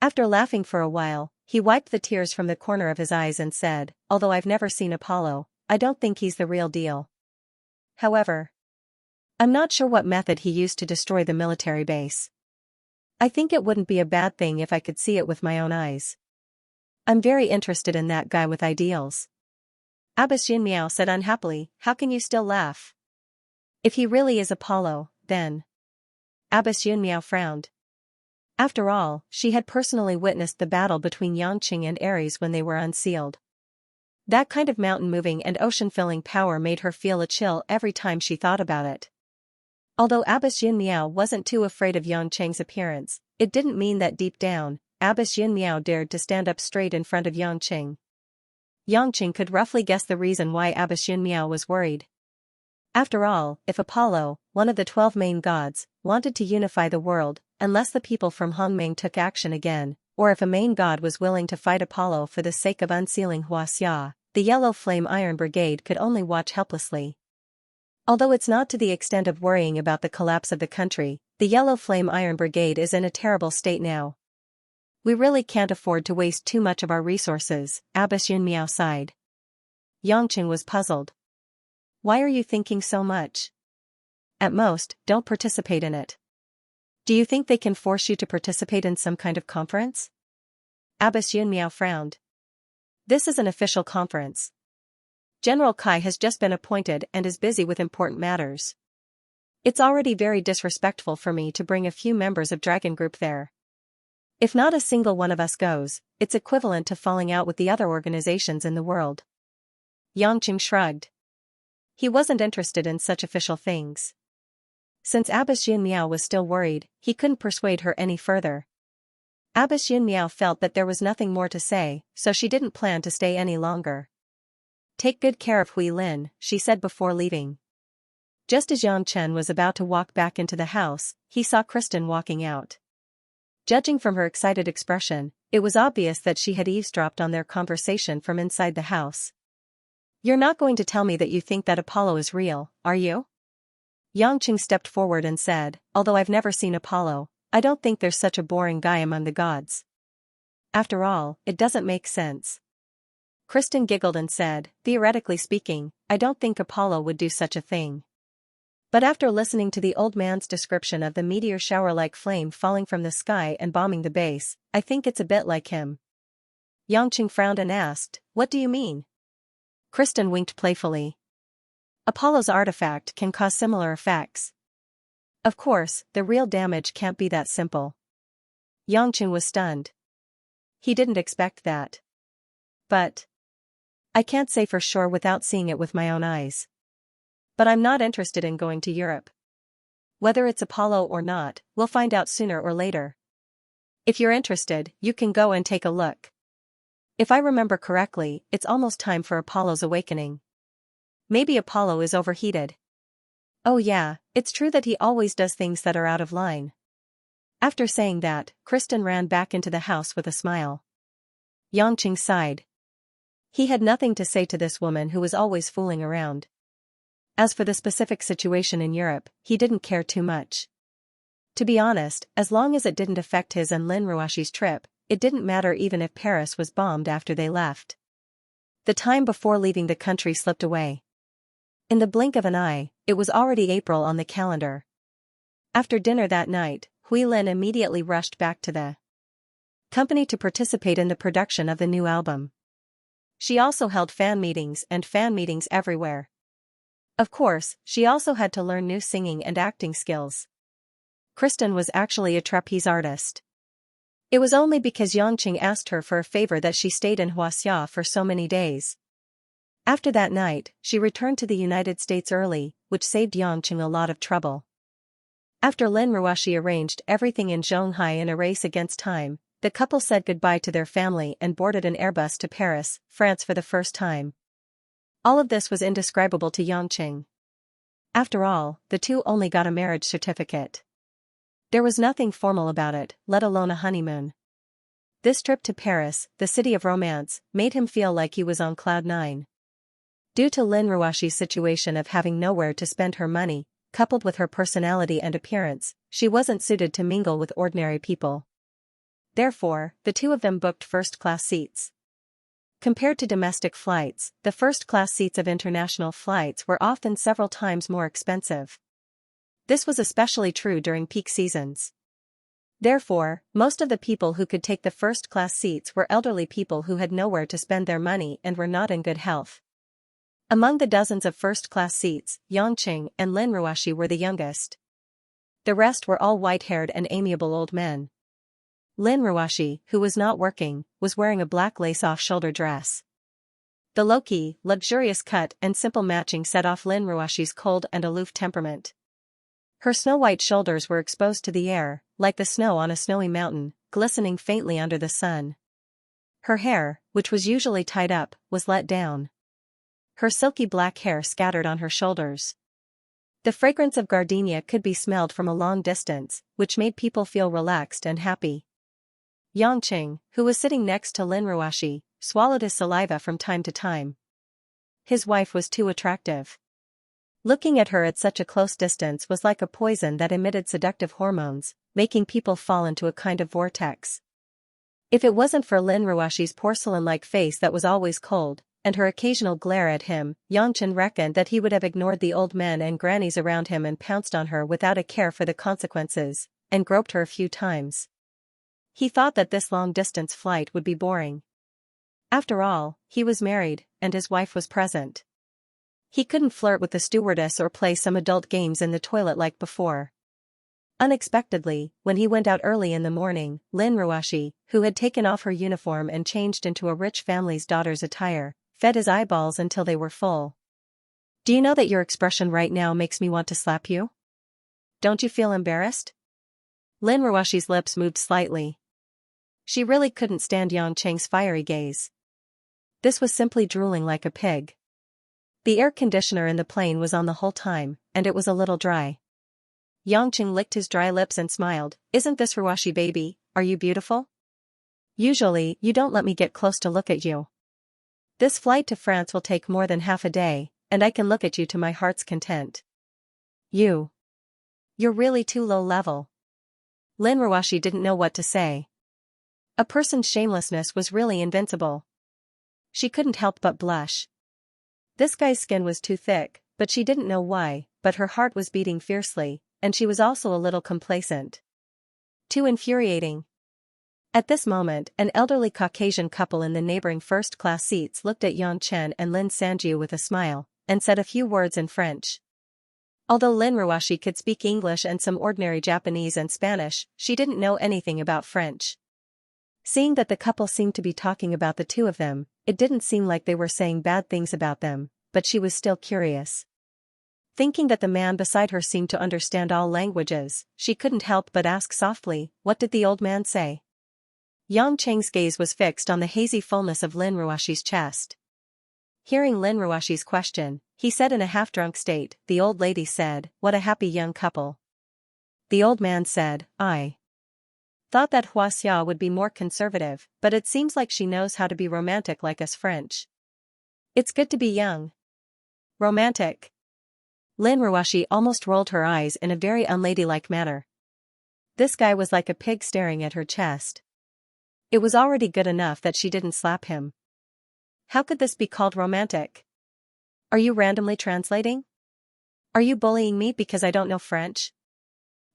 After laughing for a while, he wiped the tears from the corner of his eyes and said, "Although I've never seen Apollo, I don't think he's the real deal. However, I'm not sure what method he used to destroy the military base. I think it wouldn't be a bad thing if I could see it with my own eyes. I'm very interested in that guy with ideals." Abbess Xianxia said unhappily, "How can you still laugh? If he really is Apollo, then..." Abbess Xianxia frowned. After all, she had personally witnessed the battle between Xianxia and Ares when they were unsealed. That kind of mountain-moving and ocean-filling power made her feel a chill every time she thought about it. Although Abbess Xianxia wasn't too afraid of Xianxia's appearance, it didn't mean that deep down, Abbess Xianxia dared to stand up straight in front of Xianxia. Xianxia could roughly guess the reason why Abbess Xianxia was worried. After all, if Apollo, one of the 12 main gods, wanted to unify the world, unless the people from Hongming took action again, or if a main god was willing to fight Apollo for the sake of unsealing Xianxia, the Yellow Flame Iron Brigade could only watch helplessly. Although it's not to the extent of worrying about the collapse of the country, the Yellow Flame Iron Brigade is in a terrible state now. "We really can't afford to waste too much of our resources," Abbess Xianxia sighed. Xianxia was puzzled. "Why are you thinking so much? At most, don't participate in it. Do you think they can force you to participate in some kind of conference?" Abbess Xianxia frowned. "This is an official conference. General Kai has just been appointed and is busy with important matters. It's already very disrespectful for me to bring a few members of Dragon Group there. If not a single one of us goes, it's equivalent to falling out with the other organizations in the world." Xianxia shrugged. He wasn't interested in such official things. Since Abbess Xianxia was still worried, he couldn't persuade her any further. Abbess Xianxia felt that there was nothing more to say, so she didn't plan to stay any longer. "Take good care of Hui Lin," she said before leaving. Just as Xianxia was about to walk back into the house, he saw Kristen walking out. Judging from her excited expression, it was obvious that she had eavesdropped on their conversation from inside the house. "You're not going to tell me that you think that Apollo is real, are you?" Xianxia stepped forward and said, "Although I've never seen Apollo, I don't think there's such a boring guy among the gods. After all, it doesn't make sense. Kristen giggled and said, theoretically speaking, I don't think Apollo would do such a thing. But after listening to the old man's description of the meteor shower-like flame falling from the sky and bombing the base, I think it's a bit like him. Xianxia frowned and asked, what do you mean? Kristen winked playfully. Apollo's artifact can cause similar effects. Of course, the real damage can't be that simple. Xianxia was stunned. He didn't expect that. But I can't say for sure without seeing it with my own eyes. But I'm not interested in going to Europe. Whether it's Apollo or not, we'll find out sooner or later. If you're interested, you can go and take a look. If I remember correctly, it's almost time for Apollo's awakening. Maybe Apollo is overheated. Oh yeah, it's true that he always does things that are out of line. After saying that, Kristen ran back into the house with a smile. Xianxia sighed. He had nothing to say to this woman who was always fooling around. As for the specific situation in Europe, he didn't care too much. To be honest, as long as it didn't affect his and Lin Ruashi's trip, it didn't matter even if Paris was bombed after they left. The time before leaving the country slipped away. In the blink of an eye, it was already April on the calendar. After dinner that night, Hui Lin immediately rushed back to the company to participate in the production of the new album. She also held fan meetings everywhere. Of course, she also had to learn new singing and acting skills. Kristen was actually a trapeze artist. It was only because Xianxia asked her for a favor that she stayed in Xianxia for so many days. After that night, she returned to the United States early, which saved Xianxia a lot of trouble. After Lin Ruashi arranged everything in Shanghai in a race against time, the couple said goodbye to their family and boarded an Airbus to Paris, France for the first time. All of this was indescribable to Xianxia. After all, the two only got a marriage certificate. There was nothing formal about it, let alone a honeymoon. This trip to Paris, the city of romance, made him feel like he was on cloud nine. Due to Lin Ruashi's situation of having nowhere to spend her money, coupled with her personality and appearance, she wasn't suited to mingle with ordinary people. Therefore, the two of them booked first-class seats. Compared to domestic flights, the first-class seats of international flights were often several times more expensive. This was especially true during peak seasons. Therefore, most of the people who could take the first-class seats were elderly people who had nowhere to spend their money and were not in good health. Among the dozens of first-class seats, Xianxia and Lin Ruashi were the youngest. The rest were all white-haired and amiable old men. Lin Ruashi, who was not working, was wearing a black lace off-shoulder dress. The low-key, luxurious cut and simple matching set off Lin Ruashi's cold and aloof temperament. Her snow-white shoulders were exposed to the air, like the snow on a snowy mountain, glistening faintly under the sun. Her hair, which was usually tied up, was let down. Her silky black hair scattered on her shoulders. The fragrance of gardenia could be smelled from a long distance, which made people feel relaxed and happy. Xianxia, who was sitting next to Lin Ruashi, swallowed his saliva from time to time. His wife was too attractive. Looking at her at such a close distance was like a poison that emitted seductive hormones, making people fall into a kind of vortex. If it wasn't for Lin Ruashi's porcelain-like face that was always cold, and her occasional glare at him, Xianxia reckoned that he would have ignored the old men and grannies around him and pounced on her without a care for the consequences, and groped her a few times. He thought that this long-distance flight would be boring. After all, he was married, and his wife was present. He couldn't flirt with the stewardess or play some adult games in the toilet like before. Unexpectedly, when he went out early in the morning, Lin Ruashi, who had taken off her uniform and changed into a rich family's daughter's attire, fed his eyeballs until they were full. "Do you know that your expression right now makes me want to slap you? Don't you feel embarrassed?" Lin Ruashi's lips moved slightly. She really couldn't stand Xianxia's fiery gaze. This was simply drooling like a pig. The air conditioner in the plane was on the whole time, and it was a little dry. Xianxia licked his dry lips and smiled. "Isn't this Ruashi baby, are you beautiful? Usually, you don't let me get close to look at you. This flight to France will take more than half a day, and I can look at you to my heart's content. You're really too low level." Lin Ruoshi didn't know what to say. A person's shamelessness was really invincible. She couldn't help but blush. This guy's skin was too thick, but she didn't know why, but her heart was beating fiercely, and she was also a little complacent. Too infuriating. At this moment, an elderly Caucasian couple in the neighboring first-class seats looked at Yang Chen and Lin Sanjiu with a smile, and said a few words in French. Although Lin Ruoshi could speak English and some ordinary Japanese and Spanish, she didn't know anything about French. Seeing that the couple seemed to be talking about the two of them, it didn't seem like they were saying bad things about them, but she was still curious. Thinking that the man beside her seemed to understand all languages, she couldn't help but ask softly, "What did the old man say?" Yang Cheng's gaze was fixed on the hazy fullness of Lin Ruoshi's chest. Hearing Lin Ruoshi's question, he said in a half-drunk state, "The old lady said, what a happy young couple." The old man said, "I thought that Xianxia would be more conservative, but it seems like she knows how to be romantic like us French. It's good to be young. Romantic." Lin Ruoshi almost rolled her eyes in a very unladylike manner. This guy was like a pig staring at her chest. It was already good enough that she didn't slap him. How could this be called romantic? Are you randomly translating? Are you bullying me because I don't know French?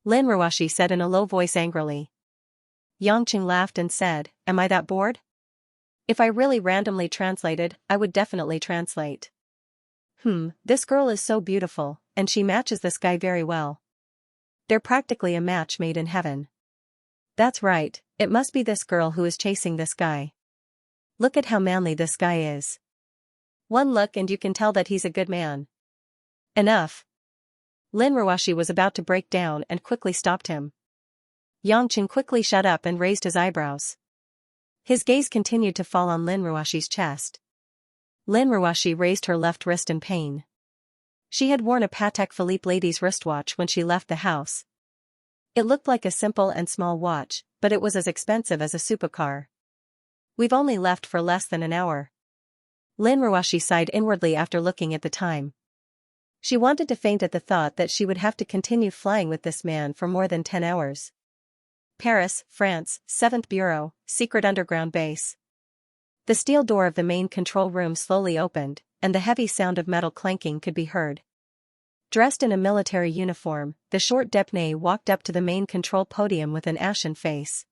Lin Ruoshi said in a low voice angrily. Yang Qing laughed and said, "Am I that bored? If I really randomly translated, I would definitely translate. This girl is so beautiful, and she matches this guy very well. They're practically a match made in heaven. That's right, it must be this girl who is chasing this guy. Look at how manly this guy is. One look and you can tell that he's a good man." Enough. Lin Ruoshi was about to break down and quickly stopped him. Yang Qing quickly shut up and raised his eyebrows. His gaze continued to fall on Lin Ruoshi's chest. Lin Ruoshi raised her left wrist in pain. She had worn a Patek Philippe lady's wristwatch when she left the house. It looked like a simple and small watch, but it was as expensive as a supercar. "We've only left for less than an hour." Lin Ruoshi sighed inwardly after looking at the time. She wanted to faint at the thought that she would have to continue flying with this man for more than 10 hours. Paris, France, 7th Bureau, Secret Underground Base. The steel door of the main control room slowly opened, and the heavy sound of metal clanking could be heard. Dressed in a military uniform, the short Depnay walked up to the main control podium with an ashen face.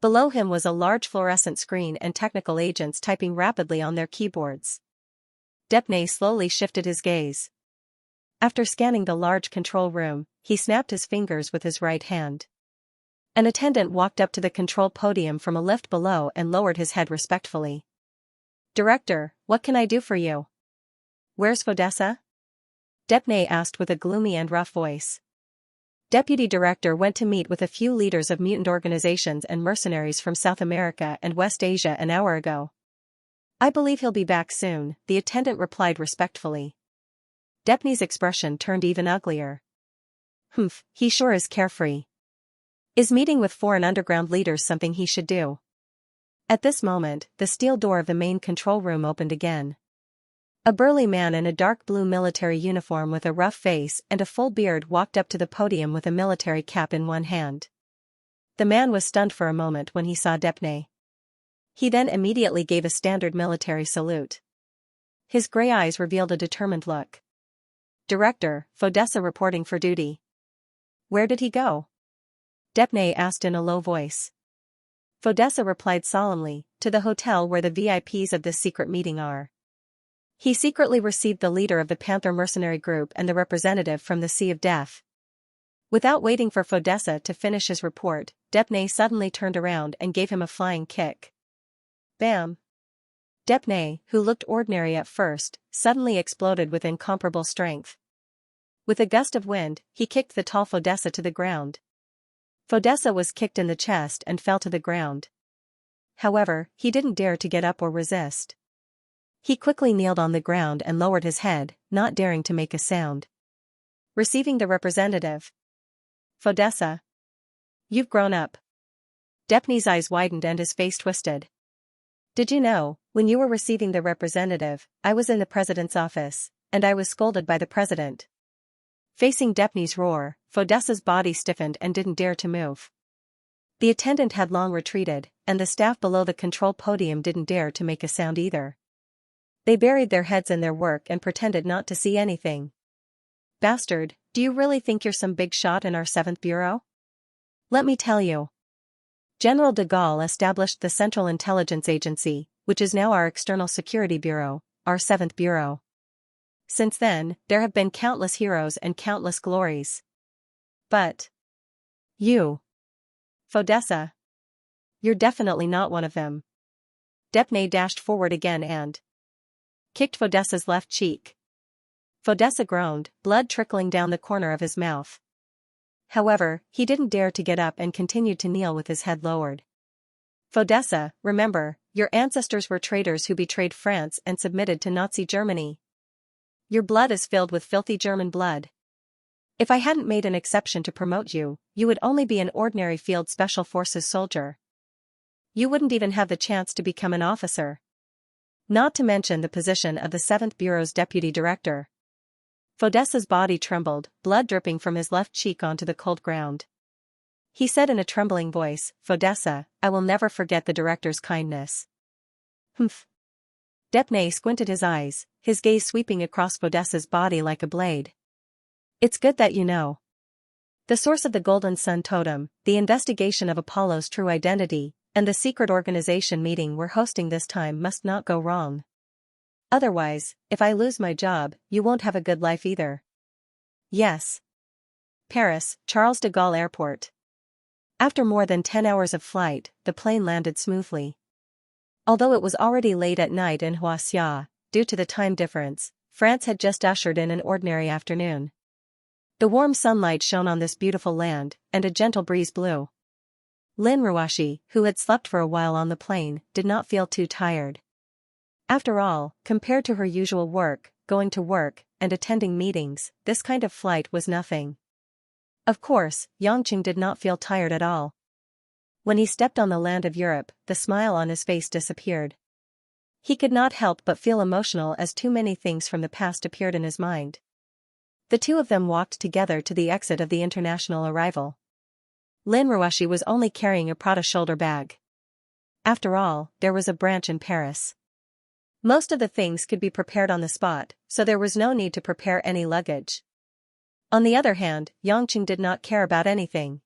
Below him was a large fluorescent screen and technical agents typing rapidly on their keyboards. Depnay slowly shifted his gaze. After scanning the large control room, he snapped his fingers with his right hand. An attendant walked up to the control podium from a lift below and lowered his head respectfully. "Director, what can I do for you?" "Where's Fodessa?" Depnay asked with a gloomy and rough voice. Deputy Director went to meet with a few leaders of mutant organizations and mercenaries from South America and West Asia an hour ago. "I believe he'll be back soon," the attendant replied respectfully. Depnay's expression turned even uglier. He sure is carefree. Is meeting with foreign underground leaders something he should do? At this moment, the steel door of the main control room opened again. A burly man in a dark blue military uniform with a rough face and a full beard walked up to the podium with a military cap in one hand. The man was stunned for a moment when he saw Depnay. He then immediately gave a standard military salute. His gray eyes revealed a determined look. "Director, Fodessa reporting for duty." "Where did he go?" Depnay asked in a low voice. Fodessa replied solemnly, "To the hotel where the VIPs of this secret meeting are. He secretly received the leader of the Panther mercenary group and the representative from the Sea of Death." Without waiting for Fodessa to finish his report, Depnay suddenly turned around and gave him a flying kick. Bam! Depnay, who looked ordinary at first, suddenly exploded with incomparable strength. With a gust of wind, he kicked the tall Fodessa to the ground. Fodessa was kicked in the chest and fell to the ground. However, he didn't dare to get up or resist. He quickly kneeled on the ground and lowered his head, not daring to make a sound. Receiving the representative. "Fodessa. You've grown up." Depnay's eyes widened and his face twisted. "Did you know, when you were receiving the representative, I was in the president's office, and I was scolded by the president." Facing Depnay's roar, Fodessa's body stiffened and didn't dare to move. The attendant had long retreated, and the staff below the control podium didn't dare to make a sound either. They buried their heads in their work and pretended not to see anything. Bastard, do you really think you're some big shot in our 7th Bureau? Let me tell you. General de Gaulle established the Central Intelligence Agency, which is now our External Security Bureau, our 7th Bureau. Since then, there have been countless heroes and countless glories. But you, Fodessa, you're definitely not one of them. Depnay dashed forward again and kicked Fodessa's left cheek. Fodessa groaned, blood trickling down the corner of his mouth. However, he didn't dare to get up and continued to kneel with his head lowered. Fodessa, remember, your ancestors were traitors who betrayed France and submitted to Nazi Germany. Your blood is filled with filthy German blood. If I hadn't made an exception to promote you, you would only be an ordinary Field Special Forces soldier. You wouldn't even have the chance to become an officer. Not to mention the position of the 7th Bureau's deputy director. Fodessa's body trembled, blood dripping from his left cheek onto the cold ground. He said in a trembling voice, Fodessa, I will never forget the director's kindness. Humph. Depnay squinted his eyes, his gaze sweeping across Fodessa's body like a blade. It's good that you know. The source of the Golden Sun Totem, the investigation of Apollo's true identity, and the secret organization meeting we're hosting this time must not go wrong. Otherwise, if I lose my job, you won't have a good life either. Yes. Paris, Charles de Gaulle Airport. After more than 10 hours of flight, the plane landed smoothly. Although it was already late at night in Xianxia, due to the time difference, France had just ushered in an ordinary afternoon. The warm sunlight shone on this beautiful land, and a gentle breeze blew. Lin Ruashi, who had slept for a while on the plane, did not feel too tired. After all, compared to her usual work, going to work, and attending meetings, this kind of flight was nothing. Of course, Xianxia did not feel tired at all. When he stepped on the land of Europe, the smile on his face disappeared. He could not help but feel emotional as too many things from the past appeared in his mind. The two of them walked together to the exit of the international arrival. Lin Ruashi was only carrying a Prada shoulder bag. After all, there was a branch in Paris. Most of the things could be prepared on the spot, so there was no need to prepare any luggage. On the other hand, Xianxia did not care about anything.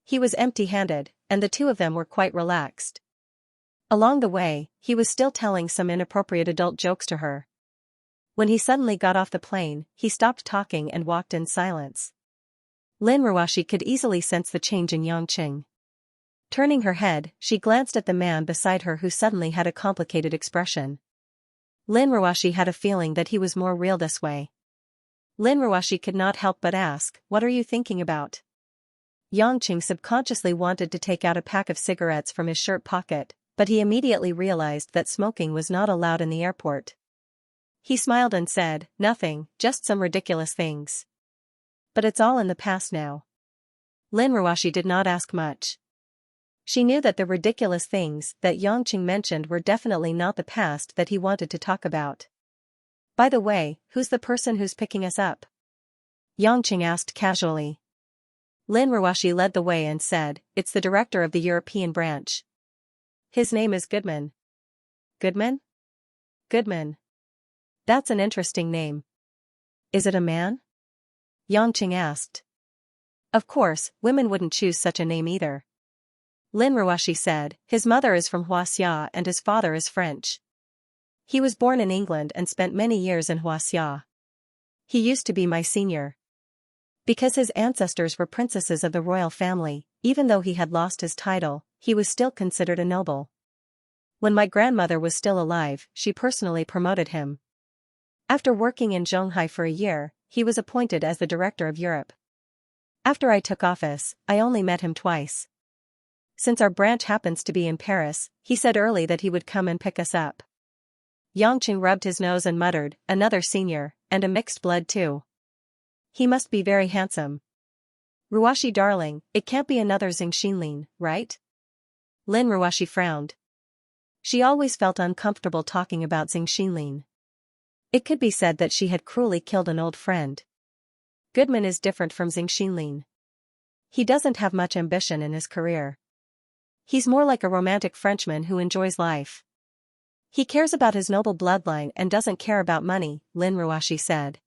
He was empty-handed, and the two of them were quite relaxed. Along the way, he was still telling some inappropriate adult jokes to her. When he suddenly got off the plane, he stopped talking and walked in silence. Lin Ruashi could easily sense the change in Xianxia. Turning her head, she glanced at the man beside her who suddenly had a complicated expression. Lin Ruashi had a feeling that he was more real this way. Lin Ruashi could not help but ask, "What are you thinking about?" Xianxia subconsciously wanted to take out a pack of cigarettes from his shirt pocket, but he immediately realized that smoking was not allowed in the airport. He smiled and said, "Nothing, just some ridiculous things. But it's all in the past now." Lin Ruashi did not ask much. She knew that the ridiculous things that Xianxia mentioned were definitely not the past that he wanted to talk about. "By the way, who's the person who's picking us up?" Xianxia asked casually. Lin Ruashi led the way and said, "It's the director of the European branch. His name is Goodman." "Goodman? Goodman. That's an interesting name. Is it a man?" Xianxia asked. Of course, women wouldn't choose such a name either. Lin Ruashi said, "His mother is from Xianxia and his father is French. He was born in England and spent many years in Xianxia. He used to be my senior. Because his ancestors were princesses of the royal family, even though he had lost his title, he was still considered a noble. When my grandmother was still alive, she personally promoted him. After working in Shanghai for a year, he was appointed as the director of Europe. After I took office, I only met him twice. Since our branch happens to be in Paris, he said early that he would come and pick us up." Xianxia rubbed his nose and muttered, "Another senior, and a mixed blood too. He must be very handsome." "Ruashi darling, it can't be another Xianxia, right?" Lin Ruashi frowned. She always felt uncomfortable talking about Xianxia. It could be said that she had cruelly killed an old friend. Goodman is different from Xianxia. He doesn't have much ambition in his career. He's more like a romantic Frenchman who enjoys life. He cares about his noble bloodline and doesn't care about money, Lin Ruoshi said.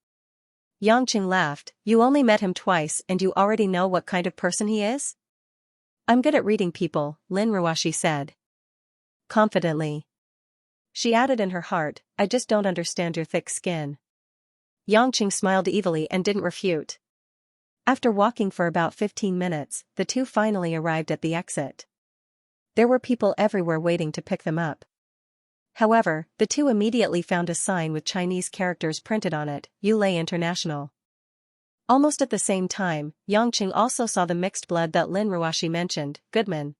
Yangqing laughed. You only met him twice and you already know what kind of person he is? I'm good at reading people, Lin Ruoshi said. Confidently. She added in her heart, I just don't understand your thick skin. Yangqing smiled evilly and didn't refute. After walking for about 15 minutes, the two finally arrived at the exit. There were people everywhere waiting to pick them up. However, the two immediately found a sign with Chinese characters printed on it, Yulei International. Almost at the same time, Yangqing also saw the mixed blood that Lin Ruoshi mentioned, Goodman.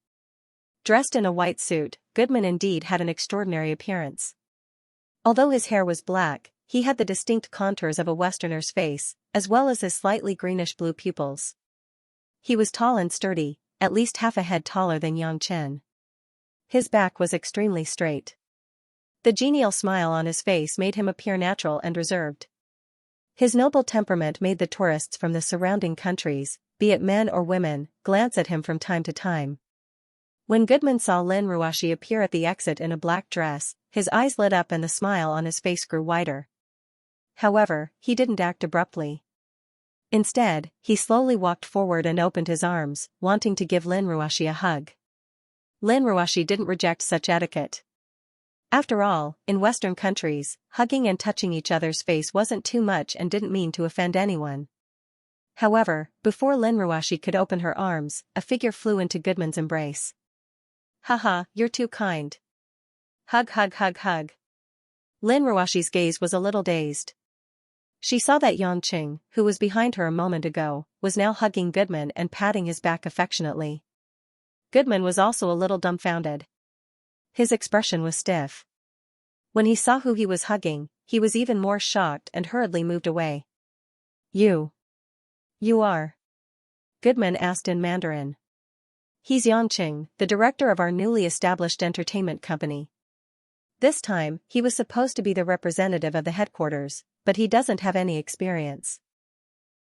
Dressed in a white suit, Goodman indeed had an extraordinary appearance. Although his hair was black, he had the distinct contours of a Westerner's face, as well as his slightly greenish-blue pupils. He was tall and sturdy, at least half a head taller than Yang Chen. His back was extremely straight. The genial smile on his face made him appear natural and reserved. His noble temperament made the tourists from the surrounding countries, be it men or women, glance at him from time to time. When Goodman saw Lin Ruoshi appear at the exit in a black dress, his eyes lit up and the smile on his face grew wider. However, he didn't act abruptly. Instead, he slowly walked forward and opened his arms, wanting to give Lin Ruoshi a hug. Lin Ruoshi didn't reject such etiquette. After all, in Western countries, hugging and touching each other's face wasn't too much and didn't mean to offend anyone. However, before Lin Ruoshi could open her arms, a figure flew into Goodman's embrace. Haha, you're too kind. Hug hug hug hug. Lin Ruoshi's gaze was a little dazed. She saw that Yangqing, who was behind her a moment ago, was now hugging Goodman and patting his back affectionately. Goodman was also a little dumbfounded. His expression was stiff. When he saw who he was hugging, he was even more shocked and hurriedly moved away. You are? Goodman asked in Mandarin. He's Yangqing, the director of our newly established entertainment company. This time, he was supposed to be the representative of the headquarters, but he doesn't have any experience.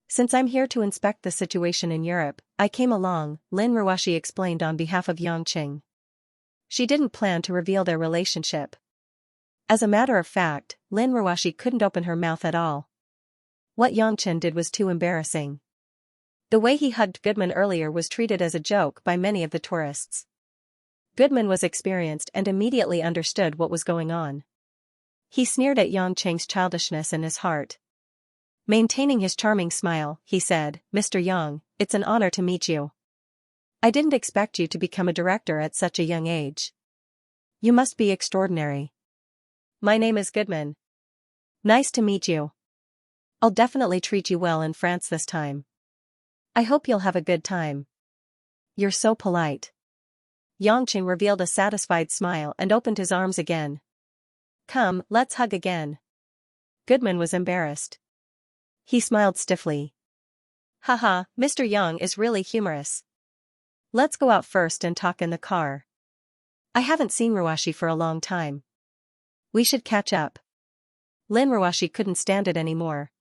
Since I'm here to inspect the situation in Europe, I came along, Lin Ruoshi explained on behalf of Yangqing. She didn't plan to reveal their relationship. As a matter of fact, Lin Ruoshi couldn't open her mouth at all. What Yangqing did was too embarrassing. The way he hugged Goodman earlier was treated as a joke by many of the tourists. Goodman was experienced and immediately understood what was going on. He sneered at Yangqing's childishness in his heart. Maintaining his charming smile, he said, Mr. Yang, it's an honor to meet you. I didn't expect you to become a director at such a young age. You must be extraordinary. My name is Goodman. Nice to meet you. I'll definitely treat you well in France this time. I hope you'll have a good time. You're so polite. Yangqing revealed a satisfied smile and opened his arms again. Come, let's hug again. Goodman was embarrassed. He smiled stiffly. Haha, Mr. Yang is really humorous. Let's go out first and talk in the car. I haven't seen Ruoshi for a long time. We should catch up. Lin Ruoshi couldn't stand it anymore.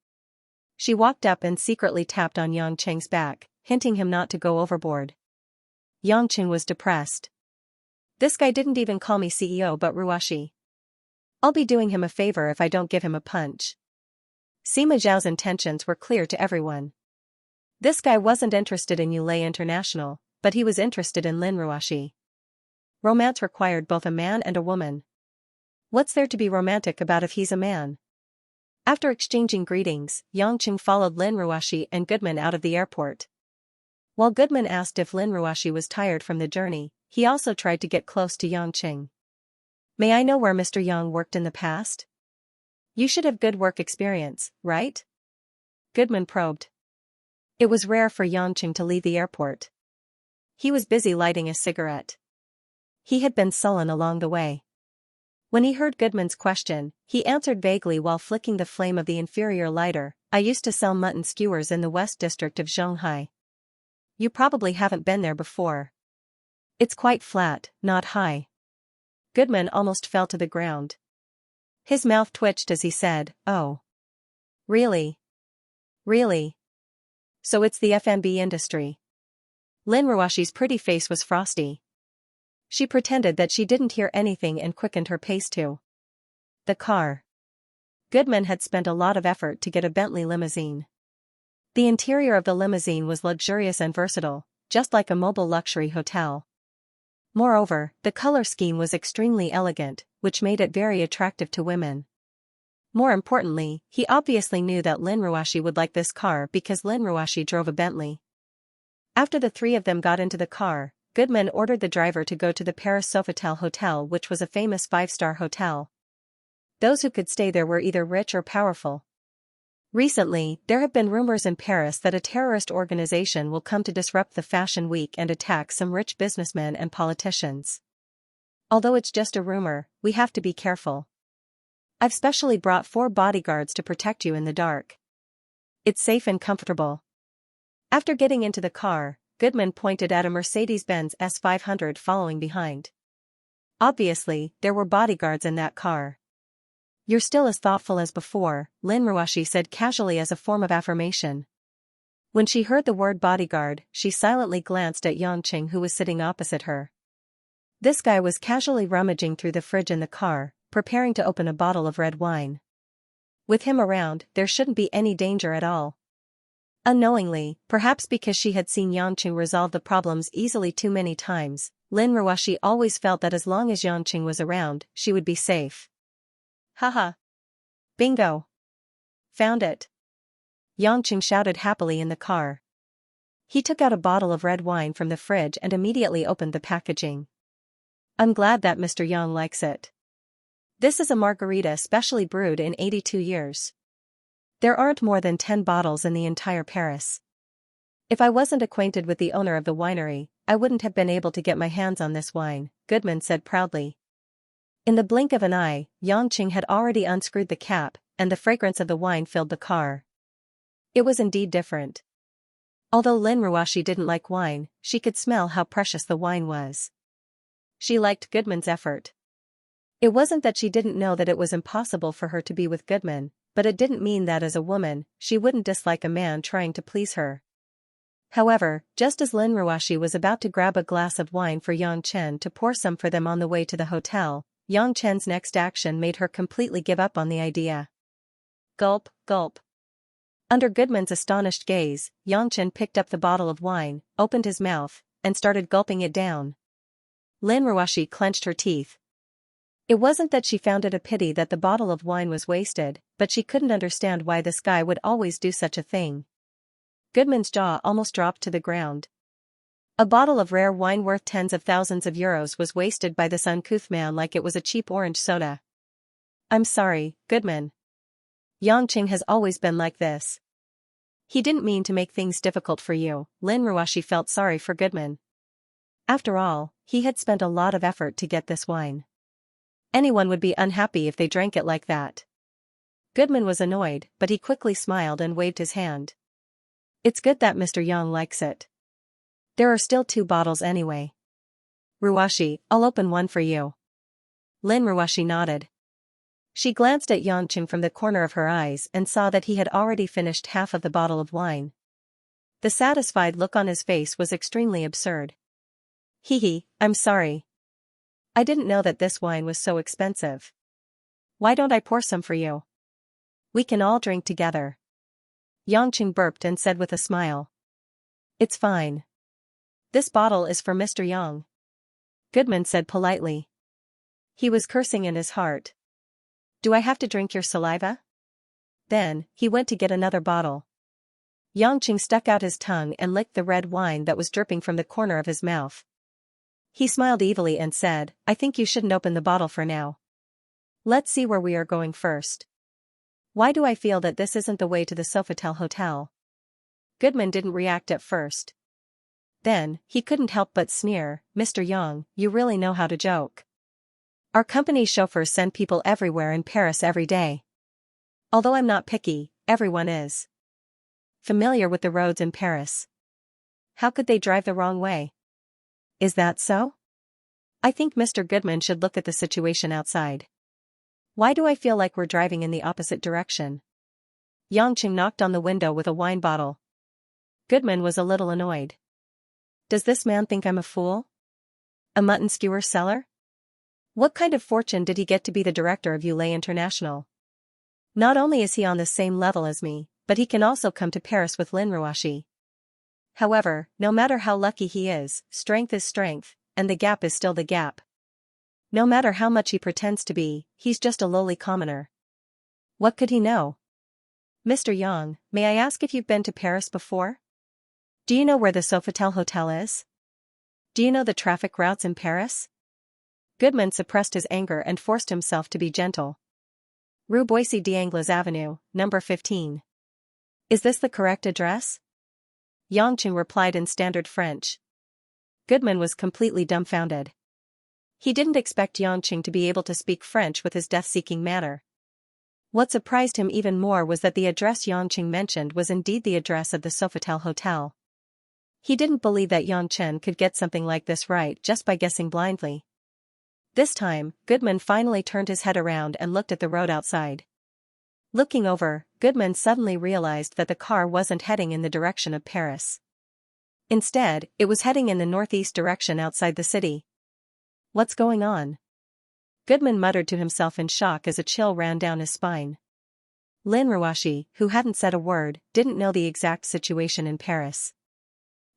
She walked up and secretly tapped on Yangqing's back, hinting him not to go overboard. Yangqing was depressed. This guy didn't even call me CEO but Ruoshi. I'll be doing him a favor if I don't give him a punch. Sima Zhao's intentions were clear to everyone. This guy wasn't interested in Yulei International, but he was interested in Lin Ruoshi. Romance required both a man and a woman. What's there to be romantic about if he's a man? After exchanging greetings, Yangqing followed Lin Ruoshi and Goodman out of the airport. While Goodman asked if Lin Ruoshi was tired from the journey, he also tried to get close to Yangqing. May I know where Mr. Yang worked in the past? You should have good work experience, right? Goodman probed. It was rare for Yangqing to leave the airport. He was busy lighting a cigarette. He had been sullen along the way. When he heard Goodman's question, he answered vaguely while flicking the flame of the inferior lighter, I used to sell mutton skewers in the West District of Shanghai. You probably haven't been there before. It's quite flat, not high. Goodman almost fell to the ground. His mouth twitched as he said, Oh. Really? Really? So it's the F&B industry. Lin Ruoshi's pretty face was frosty. She pretended that she didn't hear anything and quickened her pace to the car. Goodman had spent a lot of effort to get a Bentley limousine. The interior of the limousine was luxurious and versatile, just like a mobile luxury hotel. Moreover, the color scheme was extremely elegant, which made it very attractive to women. More importantly, he obviously knew that Lin Ruashi would like this car because Lin Ruashi drove a Bentley. After the three of them got into the car, Goodman ordered the driver to go to the Paris Sofitel Hotel, which was a famous five-star hotel. Those who could stay there were either rich or powerful. Recently, there have been rumors in Paris that a terrorist organization will come to disrupt the fashion week and attack some rich businessmen and politicians. Although it's just a rumor, we have to be careful. I've specially brought 4 bodyguards to protect you in the dark. It's safe and comfortable. After getting into the car, Goodman pointed at a Mercedes-Benz S500 following behind. Obviously, there were bodyguards in that car. You're still as thoughtful as before, Lin Ruashi said casually as a form of affirmation. When she heard the word bodyguard, she silently glanced at Xianxia, who was sitting opposite her. This guy was casually rummaging through the fridge in the car, preparing to open a bottle of red wine. With him around, there shouldn't be any danger at all. Unknowingly, perhaps because she had seen Xianxia resolve the problems easily too many times, Lin Ruashi always felt that as long as Xianxia was around, she would be safe. Haha. Bingo. Found it. Xianxia shouted happily in the car. He took out a bottle of red wine from the fridge and immediately opened the packaging. I'm glad that Mr. Yang likes it. This is a margarita specially brewed in 82 years. There aren't more than 10 bottles in the entire Paris. If I wasn't acquainted with the owner of the winery, I wouldn't have been able to get my hands on this wine, Goodman said proudly. In the blink of an eye, Xianxia had already unscrewed the cap, and the fragrance of the wine filled the car. It was indeed different. Although Lin Ruashi didn't like wine, she could smell how precious the wine was. She liked Goodman's effort. It wasn't that she didn't know that it was impossible for her to be with Goodman, but it didn't mean that as a woman, she wouldn't dislike a man trying to please her. However, just as Lin Ruashi was about to grab a glass of wine for Xianxia to pour some for them on the way to the hotel, Xianxia's next action made her completely give up on the idea. Gulp, gulp. Under Goodman's astonished gaze, Xianxia picked up the bottle of wine, opened his mouth, and started gulping it down. Lin Ruashi clenched her teeth. It wasn't that she found it a pity that the bottle of wine was wasted, but she couldn't understand why this guy would always do such a thing. Goodman's jaw almost dropped to the ground. A bottle of rare wine worth tens of thousands of euros was wasted by this uncouth man like it was a cheap orange soda. I'm sorry, Goodman. Xianxia has always been like this. He didn't mean to make things difficult for you, Lin Ruashi felt sorry for Goodman. After all, he had spent a lot of effort to get this wine. Anyone would be unhappy if they drank it like that. Goodman was annoyed, but he quickly smiled and waved his hand. It's good that Mr. Yang likes it. There are still 2 bottles anyway. Ruashi, I'll open one for you. Lin Ruashi nodded. She glanced at Xianxia from the corner of her eyes and saw that he had already finished half of the bottle of wine. The satisfied look on his face was extremely absurd. Hee, I'm sorry. I didn't know that this wine was so expensive. Why don't I pour some for you? We can all drink together. Xianxia burped and said with a smile. It's fine. This bottle is for Mr. Yang. Goodman said politely. He was cursing in his heart. Do I have to drink your saliva? Then, he went to get another bottle. Xianxia stuck out his tongue and licked the red wine that was dripping from the corner of his mouth. He smiled evilly and said, I think you shouldn't open the bottle for now. Let's see where we are going first. Why do I feel that this isn't the way to the Sofitel Hotel? Goodman didn't react at first. Then, he couldn't help but sneer, Mr. Yang, you really know how to joke. Our company's chauffeurs send people everywhere in Paris every day. Although I'm not picky, everyone is familiar with the roads in Paris. How could they drive the wrong way? Is that so? I think Mr. Goodman should look at the situation outside. Why do I feel like we're driving in the opposite direction? Xianxia knocked on the window with a wine bottle. Goodman was a little annoyed. Does this man think I'm a fool? A mutton skewer seller? What kind of fortune did he get to be the director of Yulei International? Not only is he on the same level as me, but he can also come to Paris with Lin Ruashi. However, no matter how lucky he is, strength is strength, and the gap is still the gap. No matter how much he pretends to be, he's just a lowly commoner. What could he know? Mr. Yang, may I ask if you've been to Paris before? Do you know where the Sofitel Hotel is? Do you know the traffic routes in Paris? Goodman suppressed his anger and forced himself to be gentle. Rue Boissy d'Angles Avenue, number 15. Is this the correct address? Yangqing replied in standard French. Goodman was completely dumbfounded. He didn't expect Yangqing to be able to speak French with his death-seeking manner. What surprised him even more was that the address Yangqing mentioned was indeed the address of the Sofitel Hotel. He didn't believe that Yangqing could get something like this right just by guessing blindly. This time, Goodman finally turned his head around and looked at the road outside. Looking over, Goodman suddenly realized that the car wasn't heading in the direction of Paris. Instead, it was heading in the northeast direction outside the city. What's going on? Goodman muttered to himself in shock as a chill ran down his spine. Lin Ruashi, who hadn't said a word, didn't know the exact situation in Paris.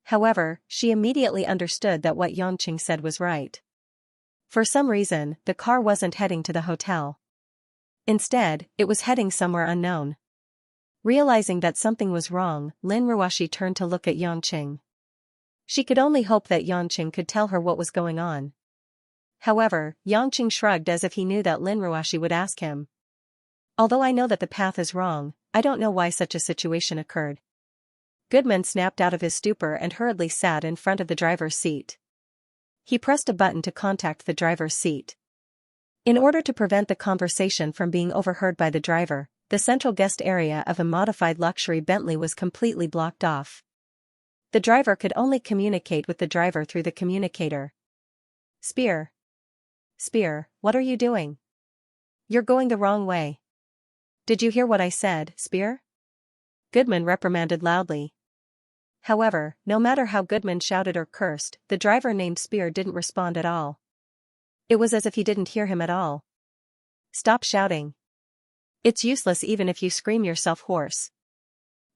However, she immediately understood that what Yangqing said was right. For some reason, the car wasn't heading to the hotel. Instead, it was heading somewhere unknown. Realizing that something was wrong, Lin Ruashi turned to look at Yangqing. She could only hope that Yangqing could tell her what was going on. However, Yangqing shrugged as if he knew that Lin Ruashi would ask him. Although I know that the path is wrong, I don't know why such a situation occurred. Goodman snapped out of his stupor and hurriedly sat in front of the driver's seat. He pressed a button to contact the driver's seat. In order to prevent the conversation from being overheard by the driver, the central guest area of a modified luxury Bentley was completely blocked off. The driver could only communicate with the driver through the communicator. Spear, what are you doing? You're going the wrong way. Did you hear what I said, Spear? Goodman reprimanded loudly. However, no matter how Goodman shouted or cursed, the driver named Spear didn't respond at all. It was as if he didn't hear him at all. Stop shouting. It's useless even if you scream yourself hoarse.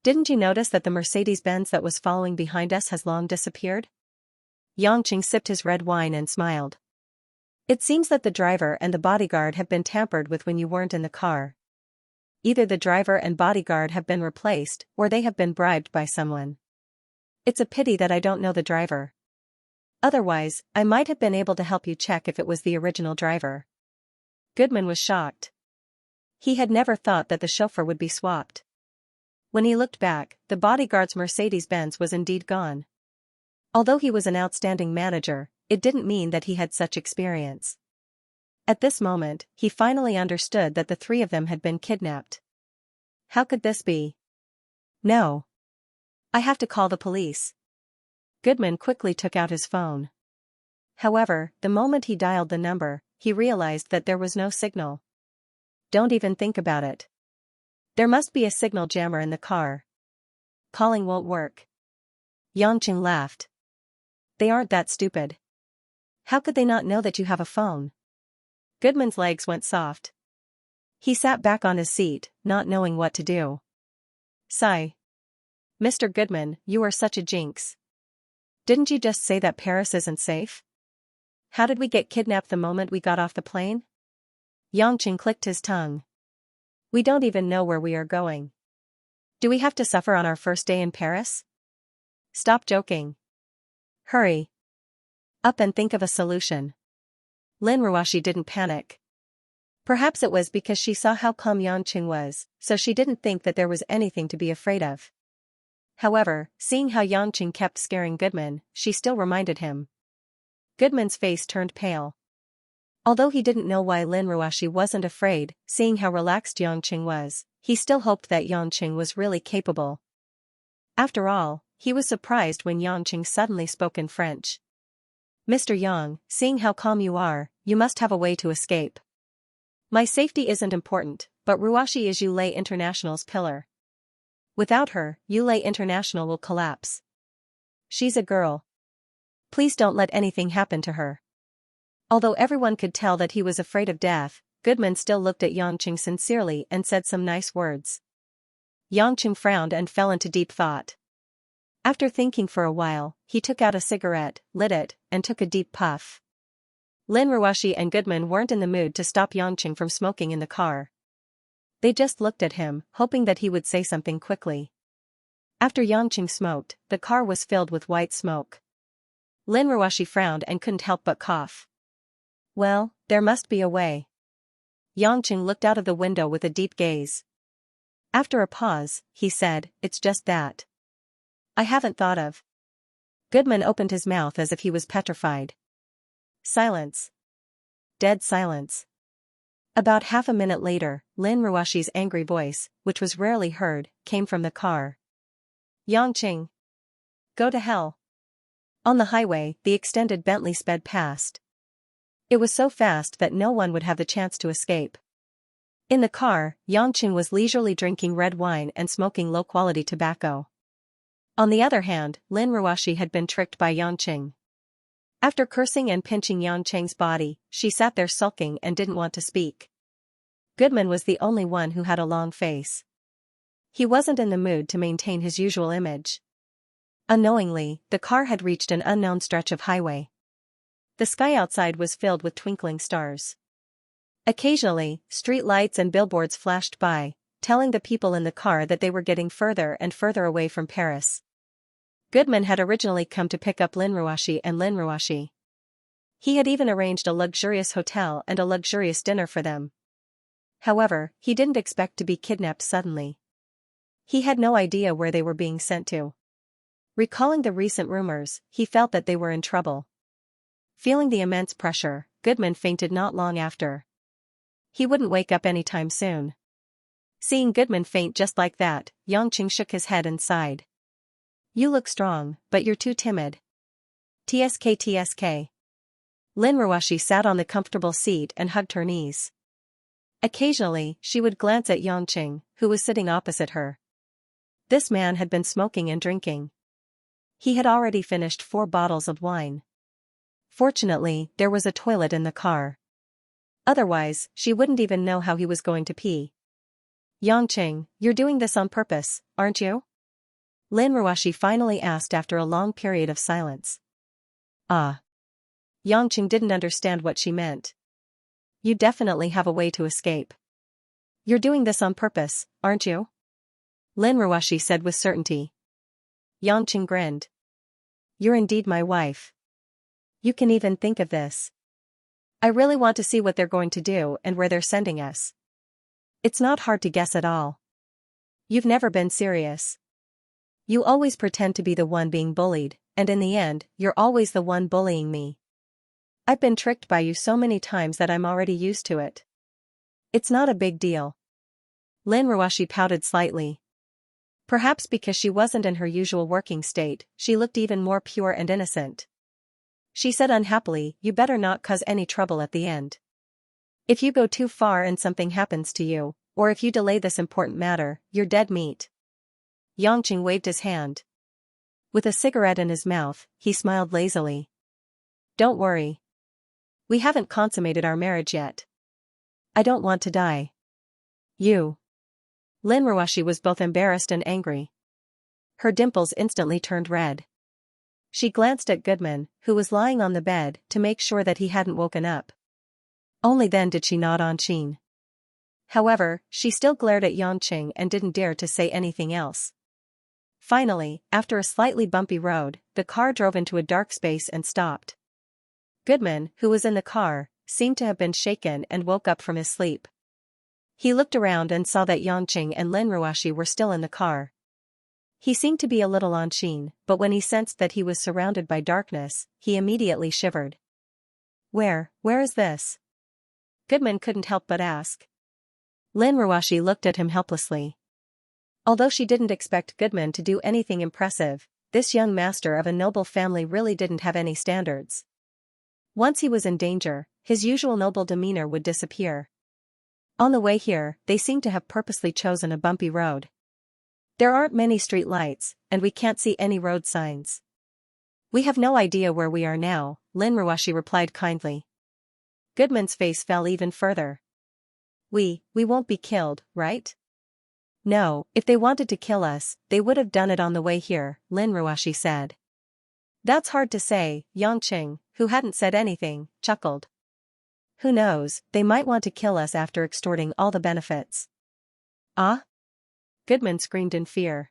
Didn't you notice that the Mercedes-Benz that was following behind us has long disappeared? Yangqing sipped his red wine and smiled. It seems that the driver and the bodyguard have been tampered with when you weren't in the car. Either the driver and bodyguard have been replaced, or they have been bribed by someone. It's a pity that I don't know the driver. Otherwise, I might have been able to help you check if it was the original driver. Goodman was shocked. He had never thought that the chauffeur would be swapped. When he looked back, the bodyguard's Mercedes-Benz was indeed gone. Although he was an outstanding manager, it didn't mean that he had such experience. At this moment, he finally understood that the three of them had been kidnapped. How could this be? No. I have to call the police. Goodman quickly took out his phone. However, the moment he dialed the number, he realized that there was no signal. Don't even think about it. There must be a signal jammer in the car. Calling won't work. Yangqing laughed. They aren't that stupid. How could they not know that you have a phone? Goodman's legs went soft. He sat back on his seat, not knowing what to do. Sigh. Mr. Goodman, you are such a jinx. Didn't you just say that Paris isn't safe? How did we get kidnapped the moment we got off the plane? Yangqing clicked his tongue. We don't even know where we are going. Do we have to suffer on our first day in Paris? Stop joking. Hurry. Up and think of a solution. Lin Ruashi didn't panic. Perhaps it was because she saw how calm Yangqing was, so she didn't think that there was anything to be afraid of. However, seeing how Yangqing kept scaring Goodman, she still reminded him. Goodman's face turned pale. Although he didn't know why Lin Ruashi wasn't afraid, seeing how relaxed Yangqing was, he still hoped that Yangqing was really capable. After all, he was surprised when Yangqing suddenly spoke in French. Mr. Yang, seeing how calm you are, you must have a way to escape. My safety isn't important, but Ruashi is Yulei International's pillar. Without her, Yulei International will collapse. She's a girl. Please don't let anything happen to her. Although everyone could tell that he was afraid of death, Goodman still looked at Xianxia sincerely and said some nice words. Xianxia frowned and fell into deep thought. After thinking for a while, he took out a cigarette, lit it, and took a deep puff. Lin Ruoshi and Goodman weren't in the mood to stop Xianxia from smoking in the car. They just looked at him, hoping that he would say something quickly. After Xianxia smoked, the car was filled with white smoke. Lin Ruoshi frowned and couldn't help but cough. Well, there must be a way. Xianxia looked out of the window with a deep gaze. After a pause, he said, "It's just that I haven't thought of." Goodman opened his mouth as if he was petrified. Silence. Dead silence. About half a minute later, Lin Ruoshi's angry voice, which was rarely heard, came from the car. "Xianxia. Go to hell." On the highway, the extended Bentley sped past. It was so fast that no one would have the chance to escape. In the car, Xianxia was leisurely drinking red wine and smoking low-quality tobacco. On the other hand, Lin Ruoshi had been tricked by Xianxia. After cursing and pinching Xianxia's body, she sat there sulking and didn't want to speak. Goodman was the only one who had a long face. He wasn't in the mood to maintain his usual image. Unknowingly, the car had reached an unknown stretch of highway. The sky outside was filled with twinkling stars. Occasionally, street lights and billboards flashed by, telling the people in the car that they were getting further and further away from Paris. Goodman had originally come to pick up Lin Ruoshi and Lin Ruoshi. He had even arranged a luxurious hotel and a luxurious dinner for them. However, he didn't expect to be kidnapped suddenly. He had no idea where they were being sent to. Recalling the recent rumors, he felt that they were in trouble. Feeling the immense pressure, Goodman fainted not long after. He wouldn't wake up anytime soon. Seeing Goodman faint just like that, Xianxia shook his head and sighed. "You look strong, but you're too timid." TSK. Lin Ruoshi sat on the comfortable seat and hugged her knees. Occasionally, she would glance at Xianxia, who was sitting opposite her. This man had been smoking and drinking. He had already finished 4 bottles of wine. Fortunately, there was a toilet in the car. Otherwise, she wouldn't even know how he was going to pee. "Xianxia, you're doing this on purpose, aren't you?" Lin Ruoshi finally asked after a long period of silence. "Ah." Xianxia didn't understand what she meant. "You definitely have a way to escape. You're doing this on purpose, aren't you?" Lin Ruoshi said with certainty. Xianxia grinned. "You're indeed my wife. You can even think of this. I really want to see what they're going to do and where they're sending us. It's not hard to guess at all. You've never been serious. You always pretend to be the one being bullied, and in the end, you're always the one bullying me. I've been tricked by you so many times that I'm already used to it. It's not a big deal." Lin Ruoshi pouted slightly. Perhaps because she wasn't in her usual working state, she looked even more pure and innocent. She said unhappily, "You better not cause any trouble at the end. If you go too far and something happens to you, or if you delay this important matter, you're dead meat." Xianxia waved his hand. With a cigarette in his mouth, he smiled lazily. "Don't worry. We haven't consummated our marriage yet. I don't want to die." "You." Lin Ruoshi was both embarrassed and angry. Her dimples instantly turned red. She glanced at Goodman, who was lying on the bed, to make sure that he hadn't woken up. Only then did she nod on Xin. However, she still glared at Xianxia and didn't dare to say anything else. Finally, after a slightly bumpy road, the car drove into a dark space and stopped. Goodman, who was in the car, seemed to have been shaken and woke up from his sleep. He looked around and saw that Xianxia and Lin Ruoshi were still in the car. He seemed to be a little on Xin, but when he sensed that he was surrounded by darkness, he immediately shivered. Where is this?" Goodman couldn't help but ask. Lin Ruoshi looked at him helplessly. Although she didn't expect Goodman to do anything impressive, this young master of a noble family really didn't have any standards. Once he was in danger, his usual noble demeanor would disappear. On the way here, they seemed to have purposely chosen a bumpy road. "There aren't many street lights, and we can't see any road signs. We have no idea where we are now," Lin Ruoshi replied kindly. Goodman's face fell even further. We won't be killed, right? No, if they wanted to kill us, they would have done it on the way here, Lin Ruashi said. That's hard to say, Yangqing, who hadn't said anything, chuckled. Who knows, they might want to kill us after extorting all the benefits. Ah? Goodman screamed in fear.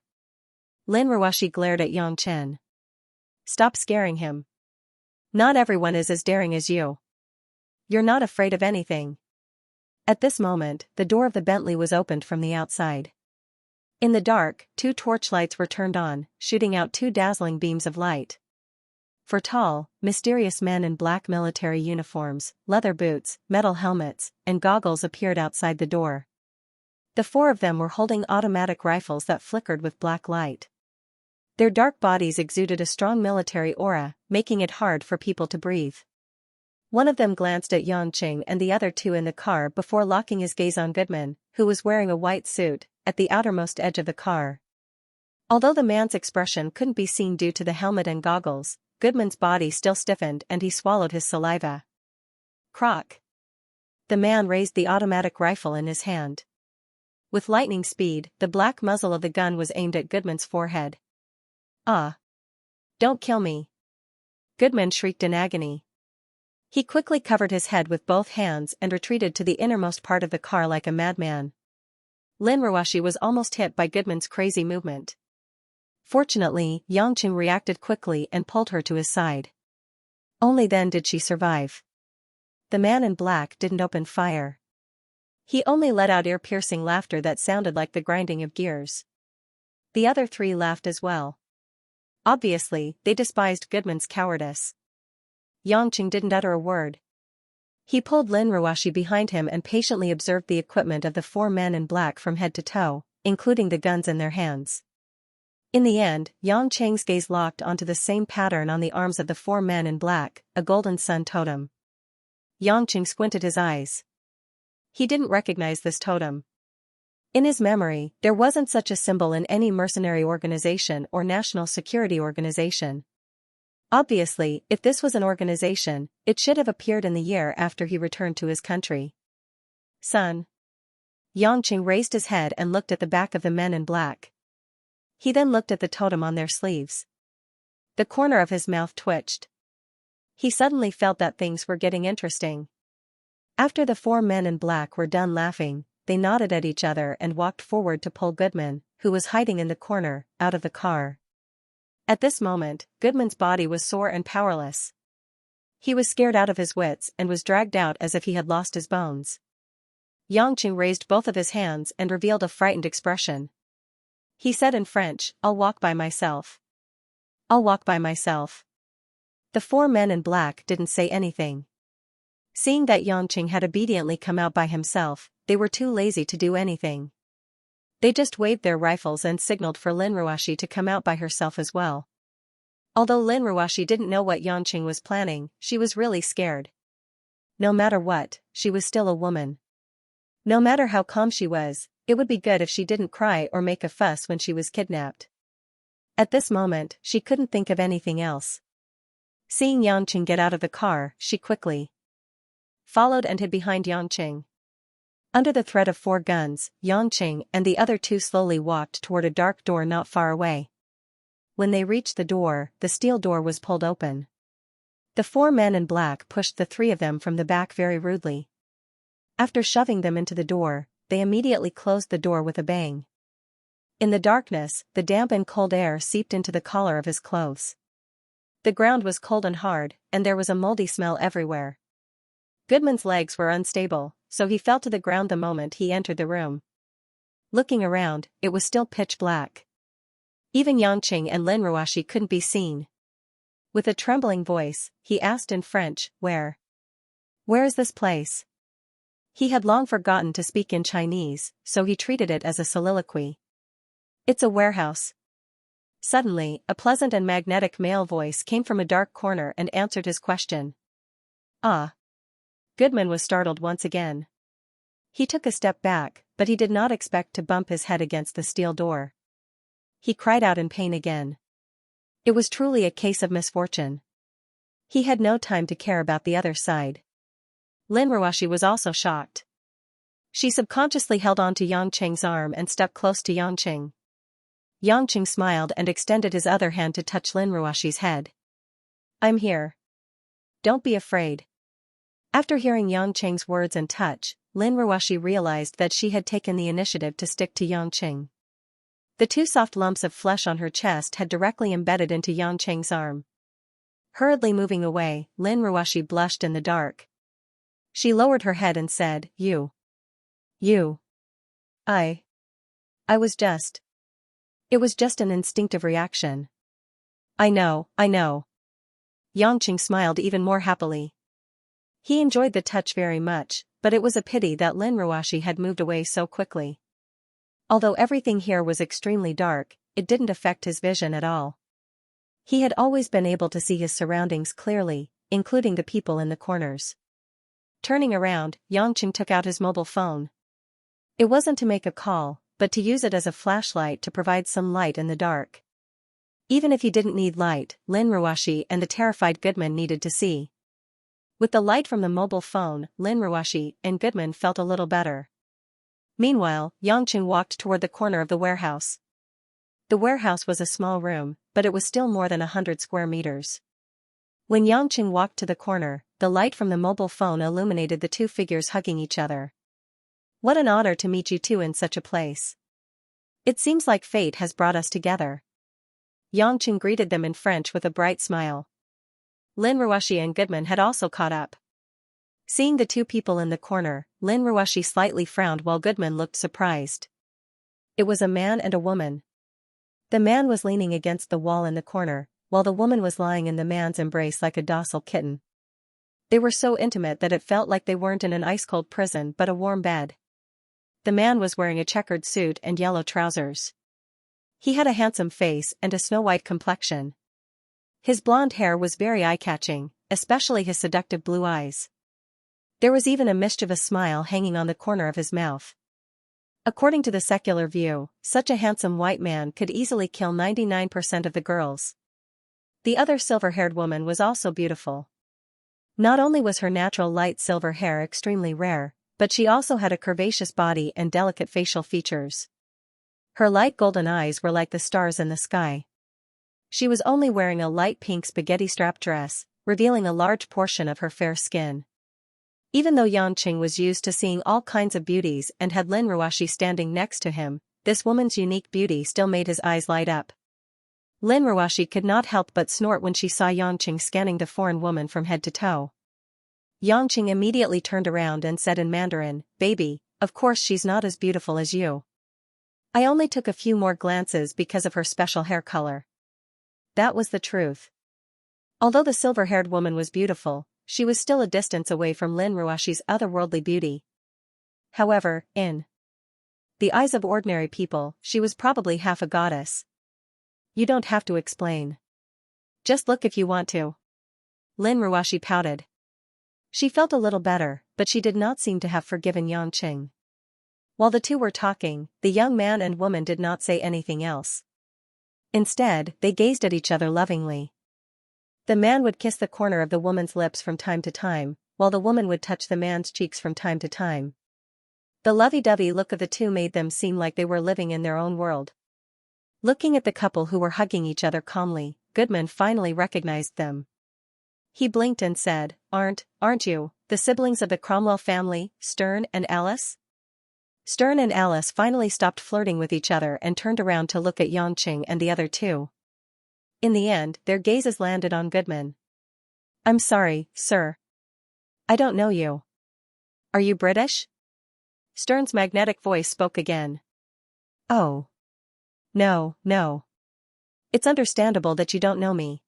Lin Ruashi glared at Yangchen. Stop scaring him. Not everyone is as daring as you. You're not afraid of anything. At this moment, the door of the Bentley was opened from the outside. In the dark, 2 torchlights were turned on, shooting out 2 dazzling beams of light. 4 tall, mysterious men in black military uniforms, leather boots, metal helmets, and goggles appeared outside the door. The 4 of them were holding automatic rifles that flickered with black light. Their dark bodies exuded a strong military aura, making it hard for people to breathe. One of them glanced at Yangqing and the other 2 in the car before locking his gaze on Goodman, who was wearing a white suit, at the outermost edge of the car. Although the man's expression couldn't be seen due to the helmet and goggles, Goodman's body still stiffened and he swallowed his saliva. Croc. The man raised the automatic rifle in his hand. With lightning speed, the black muzzle of the gun was aimed at Goodman's forehead. Ah! Don't kill me! Goodman shrieked in agony. He quickly covered his head with both hands and retreated to the innermost part of the car like a madman. Lin Ruashi was almost hit by Goodman's crazy movement. Fortunately, Yangqing reacted quickly and pulled her to his side. Only then did she survive. The man in black didn't open fire. He only let out ear-piercing laughter that sounded like the grinding of gears. The other 3 laughed as well. Obviously, they despised Goodman's cowardice. Yangqing didn't utter a word. He pulled Lin Ruashi behind him and patiently observed the equipment of the 4 men in black from head to toe, including the guns in their hands. In the end, Yangqing's gaze locked onto the same pattern on the arms of the 4 men in black, a golden sun totem. Yangqing squinted his eyes. He didn't recognize this totem. In his memory, there wasn't such a symbol in any mercenary organization or national security organization. Obviously, if this was an organization, it should have appeared in the year after he returned to his country. Son. Yangqing raised his head and looked at the back of the men in black. He then looked at the totem on their sleeves. The corner of his mouth twitched. He suddenly felt that things were getting interesting. After the 4 men in black were done laughing, they nodded at each other and walked forward to pull Goodman, who was hiding in the corner, out of the car. At this moment, Goodman's body was sore and powerless. He was scared out of his wits and was dragged out as if he had lost his bones. Yangqing raised both of his hands and revealed a frightened expression. He said in French, "I'll walk by myself. I'll walk by myself." The 4 men in black didn't say anything. Seeing that Yangqing had obediently come out by himself, they were too lazy to do anything. They just waved their rifles and signaled for Lin Ruashi to come out by herself as well. Although Lin Ruashi didn't know what Yangqing was planning, she was really scared. No matter what, she was still a woman. No matter how calm she was, it would be good if she didn't cry or make a fuss when she was kidnapped. At this moment, she couldn't think of anything else. Seeing Yangqing get out of the car, she quickly followed and hid behind Yangqing. Under the threat of 4 guns, Yangqing and the other 2 slowly walked toward a dark door not far away. When they reached the door, the steel door was pulled open. The 4 men in black pushed the 3 of them from the back very rudely. After shoving them into the door, they immediately closed the door with a bang. In the darkness, the damp and cold air seeped into the collar of his clothes. The ground was cold and hard, and there was a moldy smell everywhere. Goodman's legs were unstable, so he fell to the ground the moment he entered the room. Looking around, it was still pitch black. Even Yangqing and Lin Ruashi couldn't be seen. With a trembling voice, he asked in French, Where is this place? He had long forgotten to speak in Chinese, so he treated it as a soliloquy. It's a warehouse. Suddenly, a pleasant and magnetic male voice came from a dark corner and answered his question. Ah. Goodman was startled once again. He took a step back, but he did not expect to bump his head against the steel door. He cried out in pain again. It was truly a case of misfortune. He had no time to care about the other side. Lin Ruoshi was also shocked. She subconsciously held on to Yang Qing's arm and stepped close to Yang Qing. Yang Qing smiled and extended his other hand to touch Lin Ruoshi's head. I'm here. Don't be afraid. After hearing Yang Qing's words and touch, Lin Ruoshi realized that she had taken the initiative to stick to Yang Qing. The two soft lumps of flesh on her chest had directly embedded into Yang Qing's arm. Hurriedly moving away, Lin Ruoshi blushed in the dark. She lowered her head and said, You. I was just. It was just an instinctive reaction. I know. Yang Qing smiled even more happily. He enjoyed the touch very much, but it was a pity that Lin Ruoshi had moved away so quickly. Although everything here was extremely dark, it didn't affect his vision at all. He had always been able to see his surroundings clearly, including the people in the corners. Turning around, Yang Qing took out his mobile phone. It wasn't to make a call, but to use it as a flashlight to provide some light in the dark. Even if he didn't need light, Lin Ruoshi and the terrified Goodman needed to see. With the light from the mobile phone, Lin Ruoshi and Goodman felt a little better. Meanwhile, Yang Qing walked toward the corner of the warehouse. The warehouse was a small room, but it was still more than 100 square meters. When Yang Qing walked to the corner, the light from the mobile phone illuminated the two figures hugging each other. What an honor to meet you two in such a place. It seems like fate has brought us together. Yang Qing greeted them in French with a bright smile. Lin Ruoshi and Goodman had also caught up. Seeing the two people in the corner, Lin Ruoshi slightly frowned while Goodman looked surprised. It was a man and a woman. The man was leaning against the wall in the corner, while the woman was lying in the man's embrace like a docile kitten. They were so intimate that it felt like they weren't in an ice-cold prison but a warm bed. The man was wearing a checkered suit and yellow trousers. He had a handsome face and a snow-white complexion. His blonde hair was very eye-catching, especially his seductive blue eyes. There was even a mischievous smile hanging on the corner of his mouth. According to the secular view, such a handsome white man could easily kill 99% of the girls. The other silver-haired woman was also beautiful. Not only was her natural light silver hair extremely rare, but she also had a curvaceous body and delicate facial features. Her light golden eyes were like the stars in the sky. She was only wearing a light pink spaghetti strap dress, revealing a large portion of her fair skin. Even though Yang Qing was used to seeing all kinds of beauties and had Lin Ruoshi standing next to him, this woman's unique beauty still made his eyes light up. Lin Ruoshi could not help but snort when she saw Yang Qing scanning the foreign woman from head to toe. Yang Qing immediately turned around and said in Mandarin, "Baby, of course she's not as beautiful as you. I only took a few more glances because of her special hair color." That was the truth. Although the silver-haired woman was beautiful, she was still a distance away from Lin Ruoshi's otherworldly beauty. However, in the eyes of ordinary people, she was probably half a goddess. You don't have to explain. Just look if you want to. Lin Ruoshi pouted. She felt a little better, but she did not seem to have forgiven Yang Qing. While the two were talking, the young man and woman did not say anything else. Instead, they gazed at each other lovingly. The man would kiss the corner of the woman's lips from time to time, while the woman would touch the man's cheeks from time to time. The lovey-dovey look of the two made them seem like they were living in their own world. Looking at the couple who were hugging each other calmly, Goodman finally recognized them. He blinked and said, Aren't you, the siblings of the Cromwell family, Stern and Alice?" Stern and Alice finally stopped flirting with each other and turned around to look at Yang Qing and the other two. In the end, their gazes landed on Goodman. "I'm sorry, sir. I don't know you. Are you British?" Stern's magnetic voice spoke again. "Oh. No. It's understandable that you don't know me.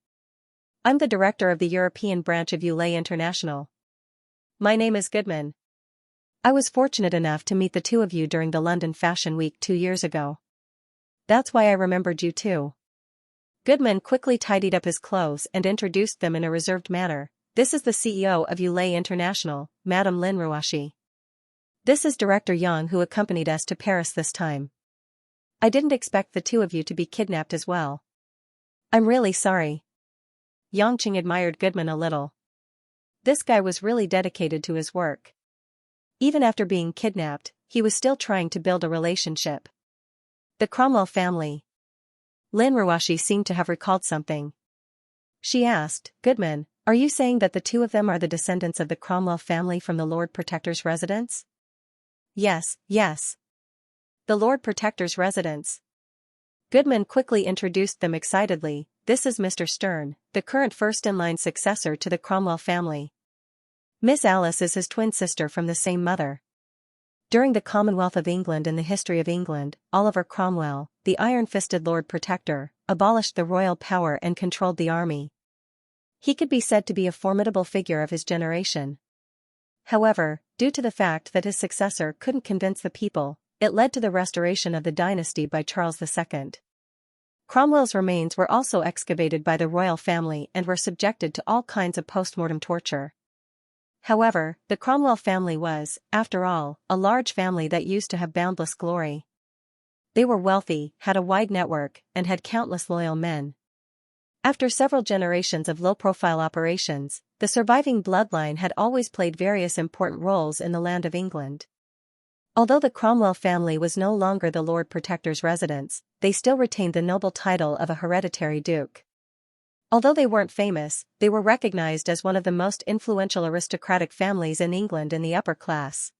I'm the director of the European branch of Ulay International. My name is Goodman. I was fortunate enough to meet the two of you during the London Fashion Week 2 years ago. That's why I remembered you too." Goodman quickly tidied up his clothes and introduced them in a reserved manner. "This is the CEO of Ulay International, Madame Lin Ruoshi. This is Director Yang, who accompanied us to Paris this time. I didn't expect the two of you to be kidnapped as well. I'm really sorry." Yang Qing admired Goodman a little. This guy was really dedicated to his work. Even after being kidnapped, he was still trying to build a relationship. The Cromwell family. Lin Ruashi seemed to have recalled something. She asked, Goodman, are you saying that the two of them are the descendants of the Cromwell family from the Lord Protector's residence? Yes, yes. The Lord Protector's residence. Goodman quickly introduced them excitedly. This is Mr. Stern, the current first-in-line successor to the Cromwell family. Miss Alice is his twin sister from the same mother. During the Commonwealth of England and the history of England, Oliver Cromwell, the iron-fisted Lord Protector, abolished the royal power and controlled the army. He could be said to be a formidable figure of his generation. However, due to the fact that his successor couldn't convince the people, it led to the restoration of the dynasty by Charles II. Cromwell's remains were also excavated by the royal family and were subjected to all kinds of post-mortem torture. However, the Cromwell family was, after all, a large family that used to have boundless glory. They were wealthy, had a wide network, and had countless loyal men. After several generations of low-profile operations, the surviving bloodline had always played various important roles in the land of England. Although the Cromwell family was no longer the Lord Protector's residence, they still retained the noble title of a hereditary duke. Although they weren't famous, they were recognized as one of the most influential aristocratic families in England in the upper class.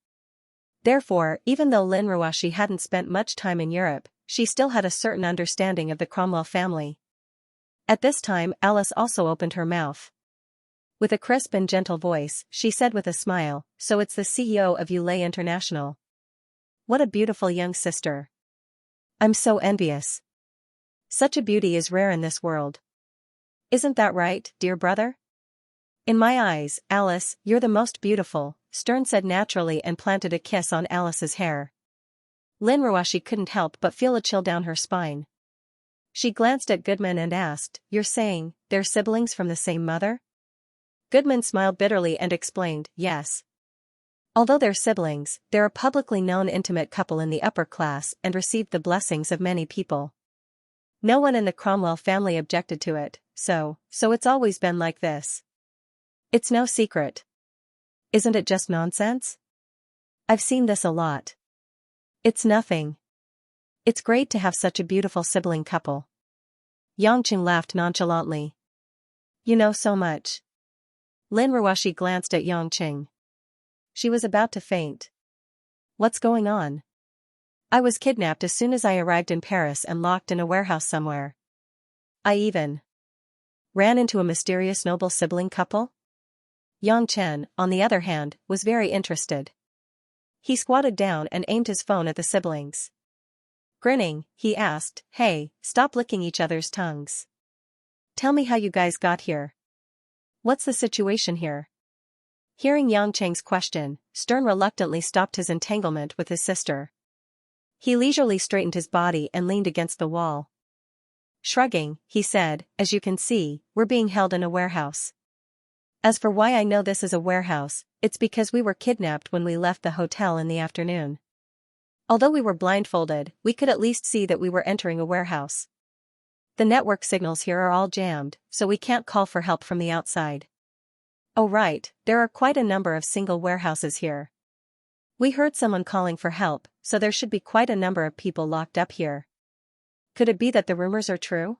Therefore, even though Lin Ruashi hadn't spent much time in Europe, she still had a certain understanding of the Cromwell family. At this time, Alice also opened her mouth. With a crisp and gentle voice, she said with a smile, "So it's the CEO of Ulay International. What a beautiful young sister. I'm so envious. Such a beauty is rare in this world. Isn't that right, dear brother?" "In my eyes, Alice, you're the most beautiful," Stern said naturally and planted a kiss on Alice's hair. Lin Ruashi couldn't help but feel a chill down her spine. She glanced at Goodman and asked, "You're saying, they're siblings from the same mother?" Goodman smiled bitterly and explained, "Yes. Although they're siblings, they're a publicly known intimate couple in the upper class and received the blessings of many people. No one in the Cromwell family objected to it, so it's always been like this. It's no secret. Isn't it just nonsense? I've seen this a lot. It's nothing. It's great to have such a beautiful sibling couple." Xianxia laughed nonchalantly. "You know so much." Lin Ruashi glanced at Xianxia. She was about to faint. "What's going on?" "I was kidnapped as soon as I arrived in Paris and locked in a warehouse somewhere. I even ran into a mysterious noble sibling couple?" Xianxia, on the other hand, was very interested. He squatted down and aimed his phone at the siblings. Grinning, he asked, "Hey, stop licking each other's tongues. Tell me how you guys got here. What's the situation here?" Hearing Xianxia's question, Stern reluctantly stopped his entanglement with his sister. He leisurely straightened his body and leaned against the wall. Shrugging, he said, "As you can see, we're being held in a warehouse. As for why I know this is a warehouse, it's because we were kidnapped when we left the hotel in the afternoon. Although we were blindfolded, we could at least see that we were entering a warehouse. The network signals here are all jammed, so we can't call for help from the outside. Oh right, there are quite a number of single warehouses here. We heard someone calling for help, so there should be quite a number of people locked up here. Could it be that the rumors are true?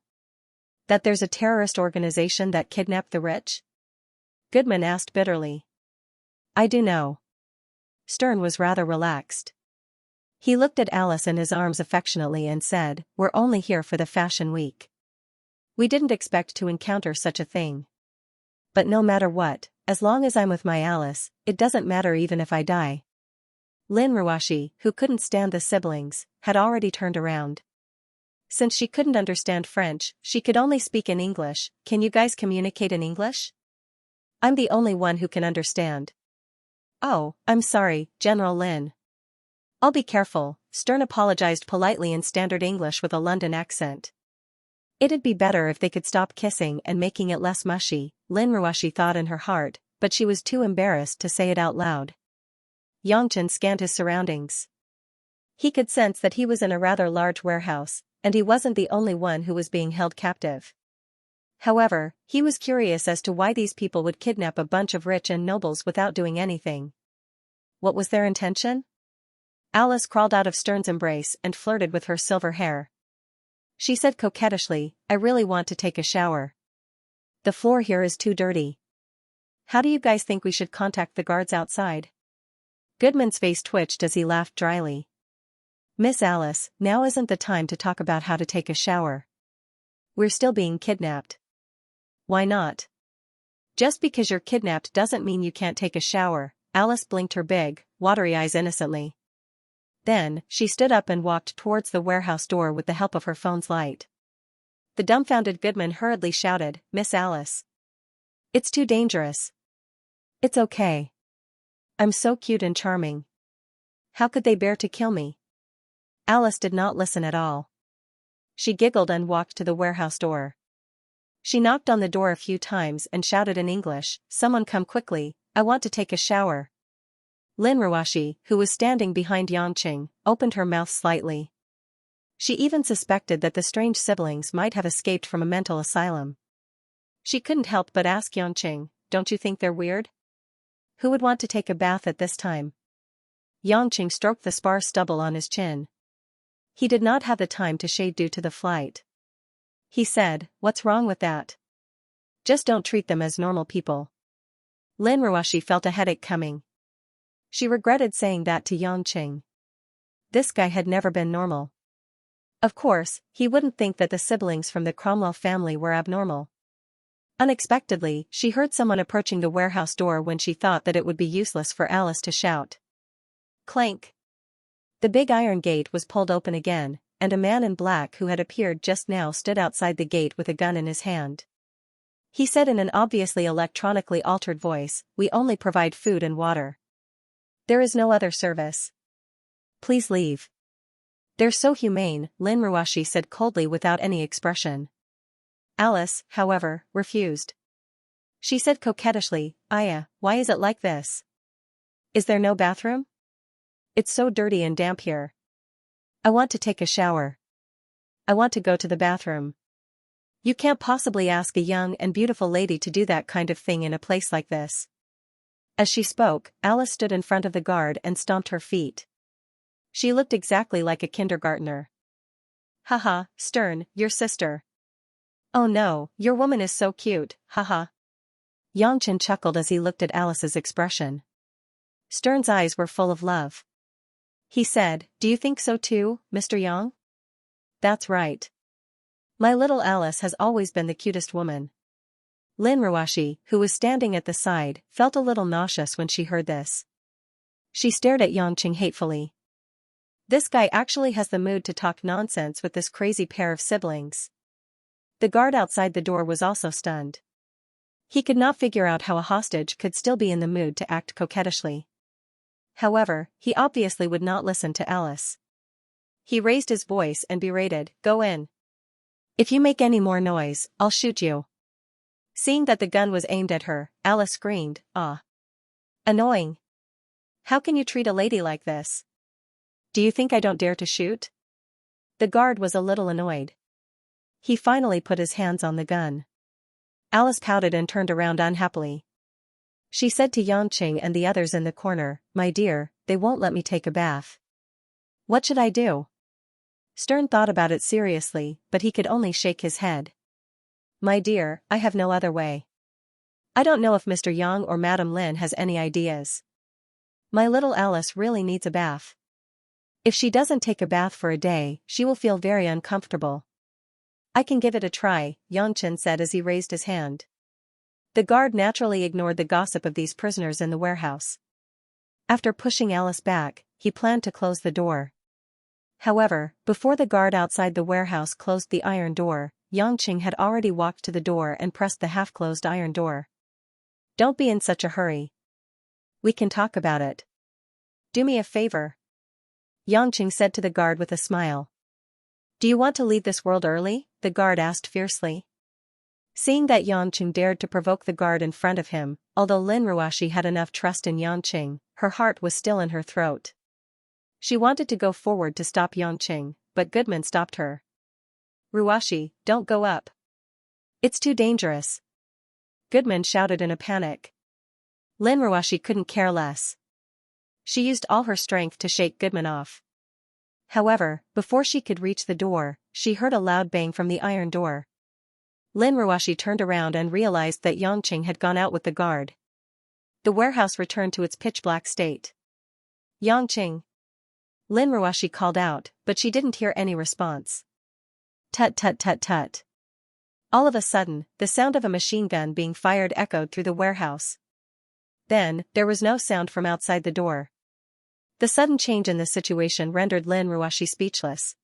That there's a terrorist organization that kidnapped the rich?" Goodman asked bitterly. "I do know." Stern was rather relaxed. He looked at Alice in his arms affectionately and said, "We're only here for the fashion week. We didn't expect to encounter such a thing. But no matter what, as long as I'm with my Alice, it doesn't matter even if I die." Lin Ruashi, who couldn't stand the siblings, had already turned around. Since she couldn't understand French, she could only speak in English. "Can you guys communicate in English? I'm the only one who can understand." "Oh, I'm sorry, General Lin. I'll be careful," Stern apologized politely in standard English with a London accent. It'd be better if they could stop kissing and making it less mushy, Lin Ruashi thought in her heart, but she was too embarrassed to say it out loud. Xianxia scanned his surroundings. He could sense that he was in a rather large warehouse, and he wasn't the only one who was being held captive. However, he was curious as to why these people would kidnap a bunch of rich and nobles without doing anything. What was their intention? Alice crawled out of Stern's embrace and flirted with her silver hair. She said coquettishly, "I really want to take a shower. The floor here is too dirty. How do you guys think we should contact the guards outside?" Goodman's face twitched as he laughed dryly. "Miss Alice, now isn't the time to talk about how to take a shower. We're still being kidnapped." "Why not?" "Just because you're kidnapped doesn't mean you can't take a shower." Alice blinked her big, watery eyes innocently. Then, she stood up and walked towards the warehouse door with the help of her phone's light. The dumbfounded Goodman hurriedly shouted, "Miss Alice. It's too dangerous." "It's okay. I'm so cute and charming. How could they bear to kill me?" Alice did not listen at all. She giggled and walked to the warehouse door. She knocked on the door a few times and shouted in English, "Someone come quickly, I want to take a shower." Lin Ruashi, who was standing behind Xianxia, opened her mouth slightly. She even suspected that the strange siblings might have escaped from a mental asylum. She couldn't help but ask Xianxia, "Don't you think they're weird? Who would want to take a bath at this time?" Xianxia stroked the sparse stubble on his chin. He did not have the time to shave due to the flight. He said, "What's wrong with that? Just don't treat them as normal people." Lin Ruashi felt a headache coming. She regretted saying that to Xianxia. This guy had never been normal. Of course, he wouldn't think that the siblings from the Cromwell family were abnormal. Unexpectedly, she heard someone approaching the warehouse door when she thought that it would be useless for Alice to shout. Clank! The big iron gate was pulled open again, and a man in black who had appeared just now stood outside the gate with a gun in his hand. He said in an obviously electronically altered voice, "We only provide food and water. There is no other service. Please leave." "They're so humane," Lin Ruashi said coldly without any expression. Alice, however, refused. She said coquettishly, "Aya, why is it like this? Is there no bathroom? It's so dirty and damp here. I want to take a shower. I want to go to the bathroom." "You can't possibly ask a young and beautiful lady to do that kind of thing in a place like this." As she spoke, Alice stood in front of the guard and stomped her feet. She looked exactly like a kindergartner. "Haha, Stern, your sister." "Oh no, your woman is so cute, haha." Xianxia chuckled as he looked at Alice's expression. Stern's eyes were full of love. He said, "Do you think so too, Mr. Yang?" "That's right. My little Alice has always been the cutest woman." Lin Ruashi, who was standing at the side, felt a little nauseous when she heard this. She stared at Xianxia hatefully. This guy actually has the mood to talk nonsense with this crazy pair of siblings. The guard outside the door was also stunned. He could not figure out how a hostage could still be in the mood to act coquettishly. However, he obviously would not listen to Alice. He raised his voice and berated, "Go in. If you make any more noise, I'll shoot you." Seeing that the gun was aimed at her, Alice screamed, "Ah! Annoying. How can you treat a lady like this? Do you think I don't dare to shoot?" The guard was a little annoyed. He finally put his hands on the gun. Alice pouted and turned around unhappily. She said to Xianxia and the others in the corner, "My dear, they won't let me take a bath. What should I do?" Stern thought about it seriously, but he could only shake his head. "My dear, I have no other way. I don't know if Mr. Yang or Madame Lin has any ideas. My little Alice really needs a bath. If she doesn't take a bath for a day, she will feel very uncomfortable." "I can give it a try," Xianxia said as he raised his hand. The guard naturally ignored the gossip of these prisoners in the warehouse. After pushing Alice back, he planned to close the door. However, before the guard outside the warehouse closed the iron door, Xianxia had already walked to the door and pressed the half-closed iron door. "Don't be in such a hurry. We can talk about it. Do me a favor," Xianxia said to the guard with a smile. "Do you want to leave this world early?" the guard asked fiercely. Seeing that Xianxia dared to provoke the guard in front of him, although Lin Ruashi had enough trust in Xianxia, her heart was still in her throat. She wanted to go forward to stop Xianxia, but Goodman stopped her. "Ruashi, don't go up. It's too dangerous. Goodman shouted in a panic. Lin Ruashi couldn't care less. She used all her strength to shake Goodman off. However, before she could reach the door, she heard a loud bang from the iron door. Lin Ruashi turned around and realized that Yongqing had gone out with the guard. The warehouse returned to its pitch-black state. Yongqing. Lin Ruashi called out, but she didn't hear any response. Tut tut tut tut. All of a sudden, the sound of a machine gun being fired echoed through the warehouse. Then, there was no sound from outside the door. The sudden change in the situation rendered Lin Ruashi speechless.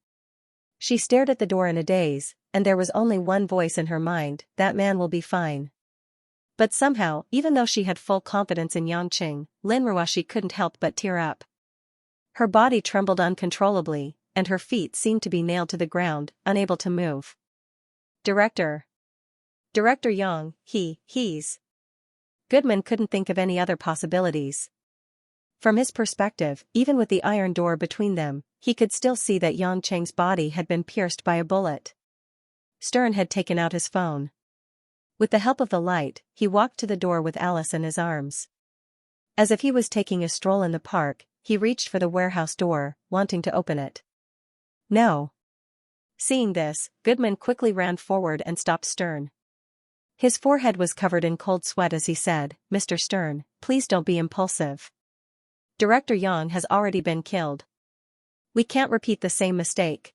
She stared at the door in a daze, and there was only one voice in her mind, that man will be fine. But somehow, even though she had full confidence in Yongqing, Lin Ruashi couldn't help but tear up. Her body trembled uncontrollably, and her feet seemed to be nailed to the ground, unable to move. Director Yang, he's. Goodman couldn't think of any other possibilities. From his perspective, even with the iron door between them, he could still see that Yongqing's body had been pierced by a bullet. Stern had taken out his phone. With the help of the light, he walked to the door with Alice in his arms. As if he was taking a stroll in the park, he reached for the warehouse door, wanting to open it. No. Seeing this, Goodman quickly ran forward and stopped Stern. His forehead was covered in cold sweat as he said, "Mr. Stern, please don't be impulsive. Director Yang has already been killed. We can't repeat the same mistake.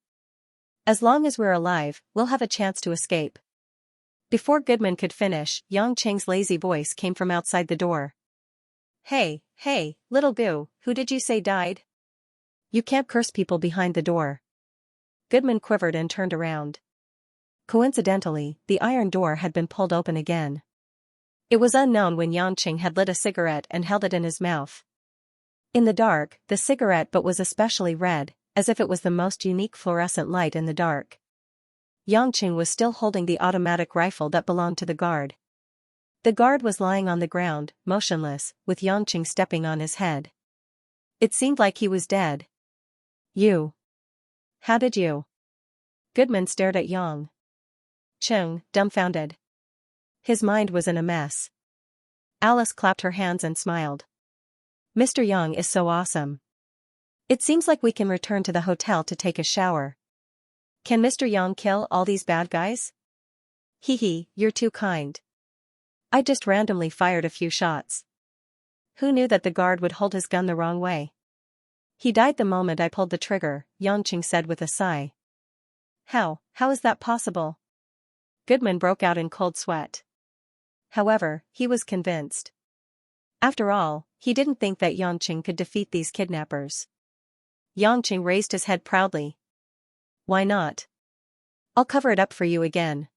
As long as we're alive, we'll have a chance to escape." Before Goodman could finish, Yongqing's lazy voice came from outside the door. Hey, little goo, who did you say died? You can't curse people behind the door." Goodman quivered and turned around. Coincidentally, the iron door had been pulled open again. It was unknown when Yongqing had lit a cigarette and held it in his mouth. In the dark, the cigarette butt was especially red, as if it was the most unique fluorescent light in the dark. Yongqing was still holding the automatic rifle that belonged to the guard. The guard was lying on the ground, motionless, with Yongqing stepping on his head. It seemed like he was dead. You. How did you? Goodman stared at Yongqing, dumbfounded. His mind was in a mess. Alice clapped her hands and smiled. Mr. Yang is so awesome. It seems like we can return to the hotel to take a shower. Can Mr. Yang kill all these bad guys? Hee, you're too kind. I just randomly fired a few shots. Who knew that the guard would hold his gun the wrong way? He died the moment I pulled the trigger, Yongqing said with a sigh. How is that possible? Goodman broke out in cold sweat. However, he was convinced. After all, he didn't think that Yongqing could defeat these kidnappers. Yongqing raised his head proudly. Why not? I'll cover it up for you again.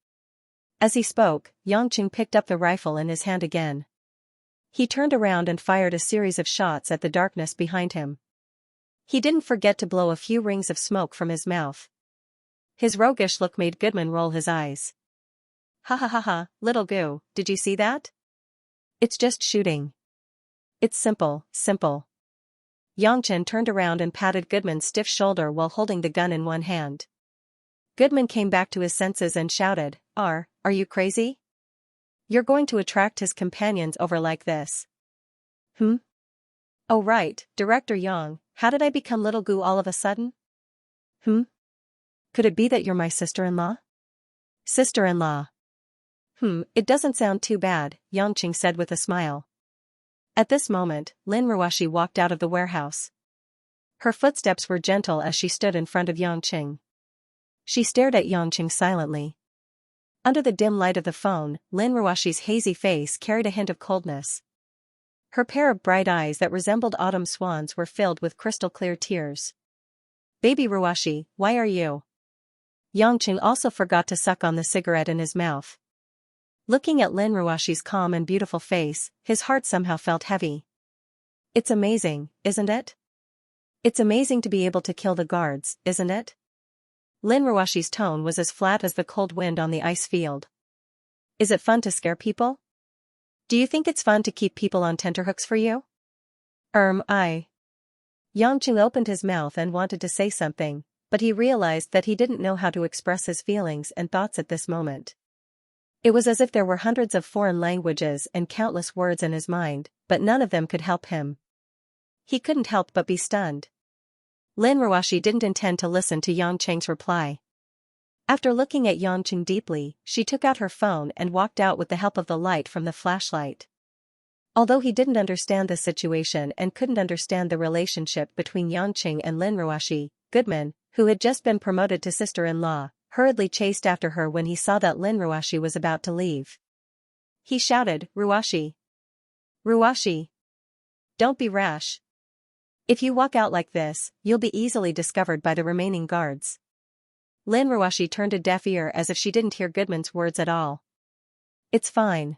As he spoke, Yongqing picked up the rifle in his hand again. He turned around and fired a series of shots at the darkness behind him. He didn't forget to blow a few rings of smoke from his mouth. His roguish look made Goodman roll his eyes. Ha, little goo, did you see that? It's just shooting. It's simple. Yongqing turned around and patted Goodman's stiff shoulder while holding the gun in one hand. Goodman came back to his senses and shouted, Are you crazy? You're going to attract his companions over like this. Oh right, Director Yang, how did I become little goo all of a sudden? Could it be that you're my sister-in-law? Sister-in-law. It doesn't sound too bad, Yongqing said with a smile. At this moment, Lin Ruashi walked out of the warehouse. Her footsteps were gentle as she stood in front of Yongqing. She stared at Yongqing silently. Under the dim light of the phone, Lin Ruashi's hazy face carried a hint of coldness. Her pair of bright eyes that resembled autumn swans were filled with crystal-clear tears. Baby Ruashi, why are you? Yongqing also forgot to suck on the cigarette in his mouth. Looking at Lin Ruashi's calm and beautiful face, his heart somehow felt heavy. It's amazing, isn't it? It's amazing to be able to kill the guards, isn't it? Lin Ruashi's tone was as flat as the cold wind on the ice field. Is it fun to scare people? Do you think it's fun to keep people on tenterhooks for you? I. Yongqing opened his mouth and wanted to say something, but he realized that he didn't know how to express his feelings and thoughts at this moment. It was as if there were hundreds of foreign languages and countless words in his mind, but none of them could help him. He couldn't help but be stunned. Lin Ruoxi didn't intend to listen to Yang Cheng's reply. After looking at Yang Cheng deeply, she took out her phone and walked out with the help of the light from the flashlight. Although he didn't understand the situation and couldn't understand the relationship between Yang Cheng and Lin Ruoxi, Goodman, who had just been promoted to sister-in-law, hurriedly chased after her when he saw that Lin Ruoxi was about to leave. He shouted, "Ruoxi! Ruoxi! Don't be rash. If you walk out like this, you'll be easily discovered by the remaining guards." Lin Ruoxi turned a deaf ear as if she didn't hear Goodman's words at all. "It's fine."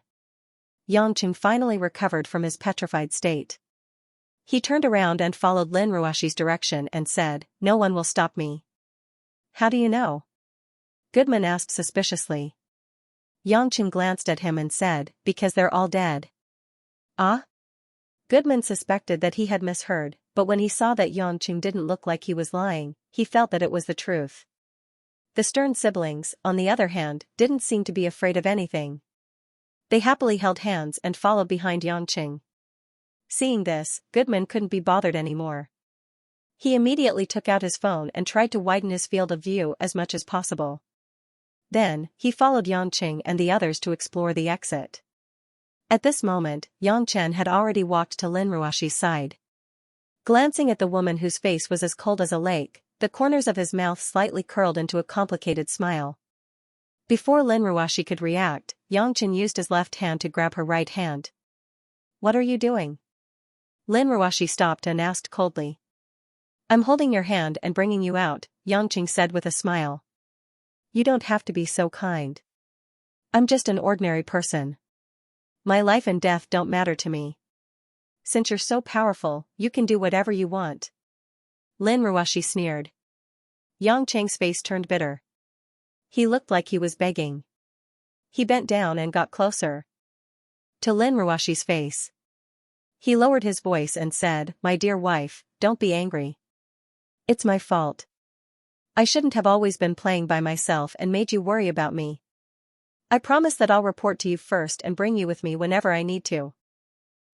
Yang Cheng finally recovered from his petrified state. He turned around and followed Lin Ruoxi's direction and said, "No one will stop me." "How do you know?" Goodman asked suspiciously. Yang Cheng glanced at him and said, "Because they're all dead." "Ah?" Goodman suspected that he had misheard, but when he saw that Yang Cheng didn't look like he was lying, he felt that it was the truth. The Stern siblings, on the other hand, didn't seem to be afraid of anything. They happily held hands and followed behind Yang Cheng. Seeing this, Goodman couldn't be bothered anymore. He immediately took out his phone and tried to widen his field of view as much as possible. Then, he followed Yang Cheng and the others to explore the exit. At this moment, Yang Chen had already walked to Lin Ruoxi's side. Glancing at the woman whose face was as cold as a lake, the corners of his mouth slightly curled into a complicated smile. Before Lin Ruoxi could react, Yang Chen used his left hand to grab her right hand. "What are you doing?" Lin Ruoxi stopped and asked coldly. "I'm holding your hand and bringing you out," Yang Chen said with a smile. "You don't have to be so kind. I'm just an ordinary person. My life and death don't matter to me. Since you're so powerful, you can do whatever you want." Lin Ruoxi sneered. Yang Cheng's face turned bitter. He looked like he was begging. He bent down and got closer to Lin Ruoxi's face. He lowered his voice and said, "My dear wife, don't be angry. It's my fault. I shouldn't have always been playing by myself and made you worry about me. I promise that I'll report to you first and bring you with me whenever I need to.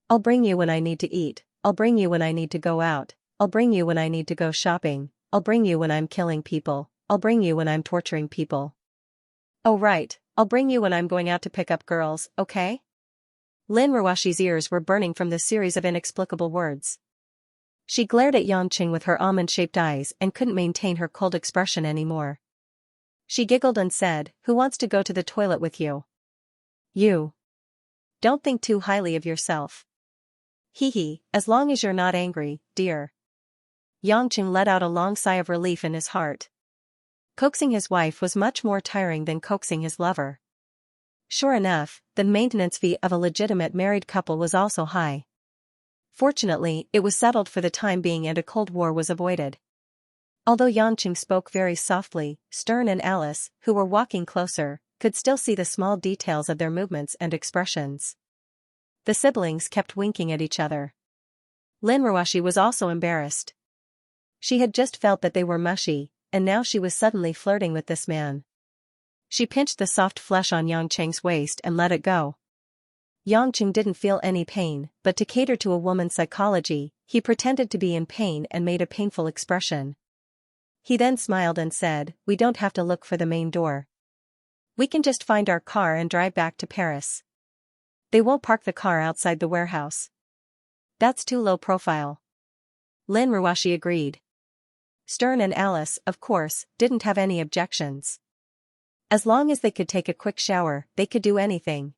I'll bring you when I need to eat, I'll bring you when I need to go out, I'll bring you when I need to go shopping, I'll bring you when I'm killing people, I'll bring you when I'm torturing people. Oh right, I'll bring you when I'm going out to pick up girls, okay?" Lin Ruoxi's ears were burning from the series of inexplicable words. She glared at Yang Cheng with her almond-shaped eyes and couldn't maintain her cold expression anymore. She giggled and said, "Who wants to go to the toilet with you?" "You. Don't think too highly of yourself. Hee hee, as long as you're not angry, dear." Yang Cheng let out a long sigh of relief in his heart. Coaxing his wife was much more tiring than coaxing his lover. Sure enough, the maintenance fee of a legitimate married couple was also high. Fortunately, it was settled for the time being and a cold war was avoided. Although Yang Cheng spoke very softly, Stern and Alice, who were walking closer, could still see the small details of their movements and expressions. The siblings kept winking at each other. Lin Ruoxi was also embarrassed. She had just felt that they were mushy, and now she was suddenly flirting with this man. She pinched the soft flesh on Yang Cheng's waist and let it go. Yang Cheng didn't feel any pain, but to cater to a woman's psychology, he pretended to be in pain and made a painful expression. He then smiled and said, "We don't have to look for the main door. We can just find our car and drive back to Paris. They won't park the car outside the warehouse. That's too low profile." Lin Ruoxi agreed. Stern and Alice, of course, didn't have any objections. As long as they could take a quick shower, they could do anything.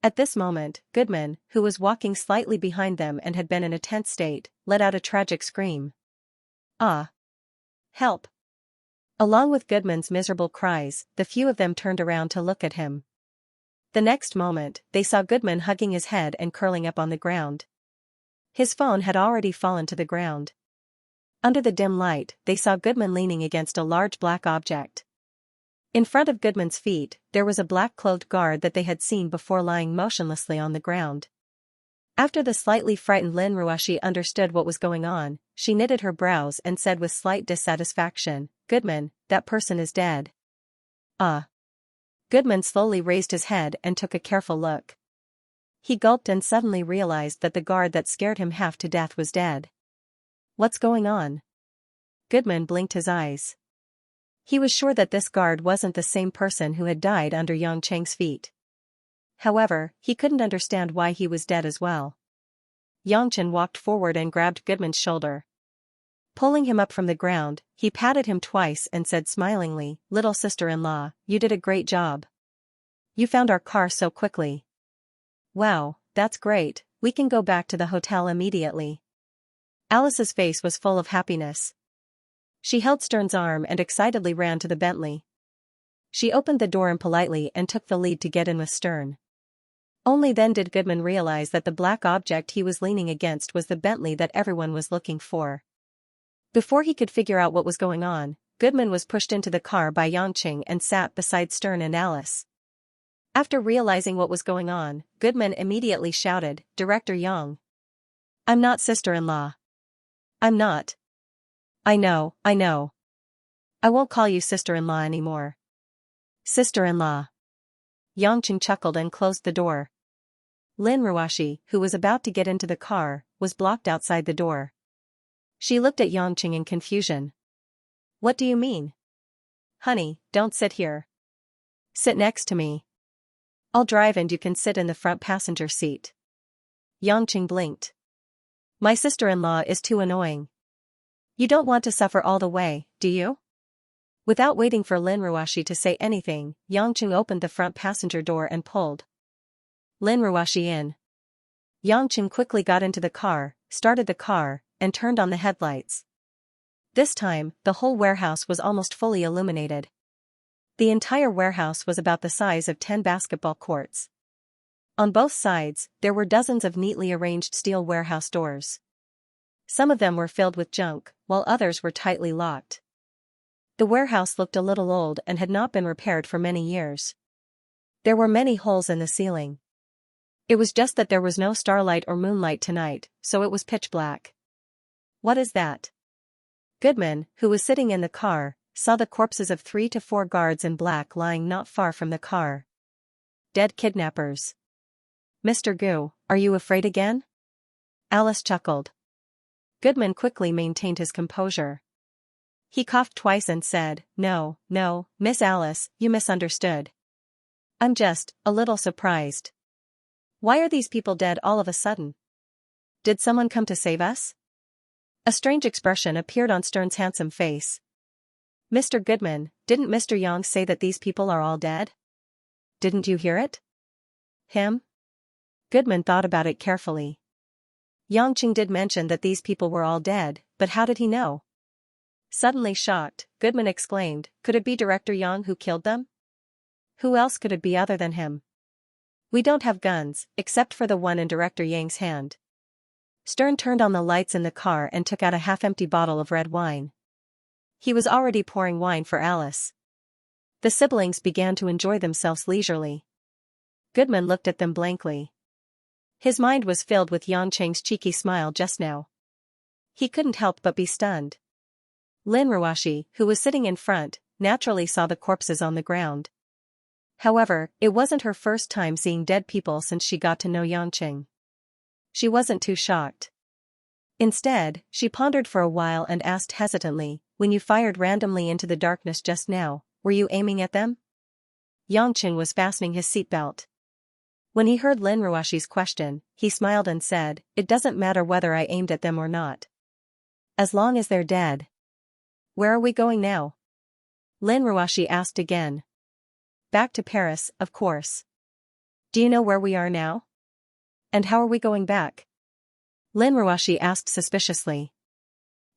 At this moment, Goodman, who was walking slightly behind them and had been in a tense state, let out a tragic scream. "Ah! Help!" Along with Goodman's miserable cries, the few of them turned around to look at him. The next moment, they saw Goodman hugging his head and curling up on the ground. His phone had already fallen to the ground. Under the dim light, they saw Goodman leaning against a large black object. In front of Goodman's feet, there was a black-clothed guard that they had seen before lying motionlessly on the ground. After the slightly frightened Lin Ruoxi understood what was going on, she knitted her brows and said with slight dissatisfaction, "Goodman, that person is dead." "Ah. Goodman slowly raised his head and took a careful look. He gulped and suddenly realized that the guard that scared him half to death was dead. What's going on? Goodman blinked his eyes. He was sure that this guard wasn't the same person who had died under Xianxia's feet. However, he couldn't understand why he was dead as well. Xianxia walked forward and grabbed Goodman's shoulder. Pulling him up from the ground, he patted him twice and said smilingly, "Little sister-in-law, you did a great job. You found our car so quickly. Wow, that's great, we can go back to the hotel immediately." Alice's face was full of happiness. She held Stern's arm and excitedly ran to the Bentley. She opened the door impolitely and took the lead to get in with Stern. Only then did Goodman realize that the black object he was leaning against was the Bentley that everyone was looking for. Before he could figure out what was going on, Goodman was pushed into the car by Xianxia and sat beside Stern and Alice. After realizing what was going on, Goodman immediately shouted, "Director Yang. I'm not sister-in-law. I'm not. I know. I won't call you sister-in-law anymore." "Sister-in-law." Xianxia chuckled and closed the door. Lin Ruashi, who was about to get into the car, was blocked outside the door. She looked at Xianxia in confusion. "What do you mean?" "Honey, don't sit here. Sit next to me. I'll drive and you can sit in the front passenger seat." Xianxia blinked. "My sister-in-law is too annoying. You don't want to suffer all the way, do you?" Without waiting for Lin Ruashi to say anything, Xianxia opened the front passenger door and pulled Lin Ruashi in. Xianxia quickly got into the car, started the car, and turned on the headlights. This time, the whole warehouse was almost fully illuminated. The entire warehouse was about the size of 10 basketball courts. On both sides, there were dozens of neatly arranged steel warehouse doors. Some of them were filled with junk, while others were tightly locked. The warehouse looked a little old and had not been repaired for many years. There were many holes in the ceiling. It was just that there was no starlight or moonlight tonight, so it was pitch black. "What is that?" Goodman, who was sitting in the car, saw the corpses of 3 to 4 guards in black lying not far from the car. "Dead kidnappers." "Mr. Gu, are you afraid again?" Alice chuckled. Goodman quickly maintained his composure. He coughed twice and said, No, Miss Alice, you misunderstood. I'm just a little surprised. Why are these people dead all of a sudden? Did someone come to save us?" A strange expression appeared on Stern's handsome face. "Mr. Goodman, didn't Mr. Yang say that these people are all dead? Didn't you hear it?" "Him?" Goodman thought about it carefully. Xianxia did mention that these people were all dead, but how did he know? Suddenly shocked, Goodman exclaimed, "Could it be Director Yang who killed them? Who else could it be other than him? We don't have guns, except for the one in Director Yang's hand." Stern turned on the lights in the car and took out a half-empty bottle of red wine. He was already pouring wine for Alice. The siblings began to enjoy themselves leisurely. Goodman looked at them blankly. His mind was filled with Xianxia's cheeky smile just now. He couldn't help but be stunned. Lin Ruashi, who was sitting in front, naturally saw the corpses on the ground. However, it wasn't her first time seeing dead people since she got to know Xianxia. She wasn't too shocked. Instead, she pondered for a while and asked hesitantly, "When you fired randomly into the darkness just now, were you aiming at them?" Xianxia was fastening his seatbelt. When he heard Lin Ruashi's question, he smiled and said, "It doesn't matter whether I aimed at them or not. As long as they're dead." "Where are we going now?" Lin Ruashi asked again. "Back to Paris, of course." "Do you know where we are now? And how are we going back?" Lin Ruashi asked suspiciously.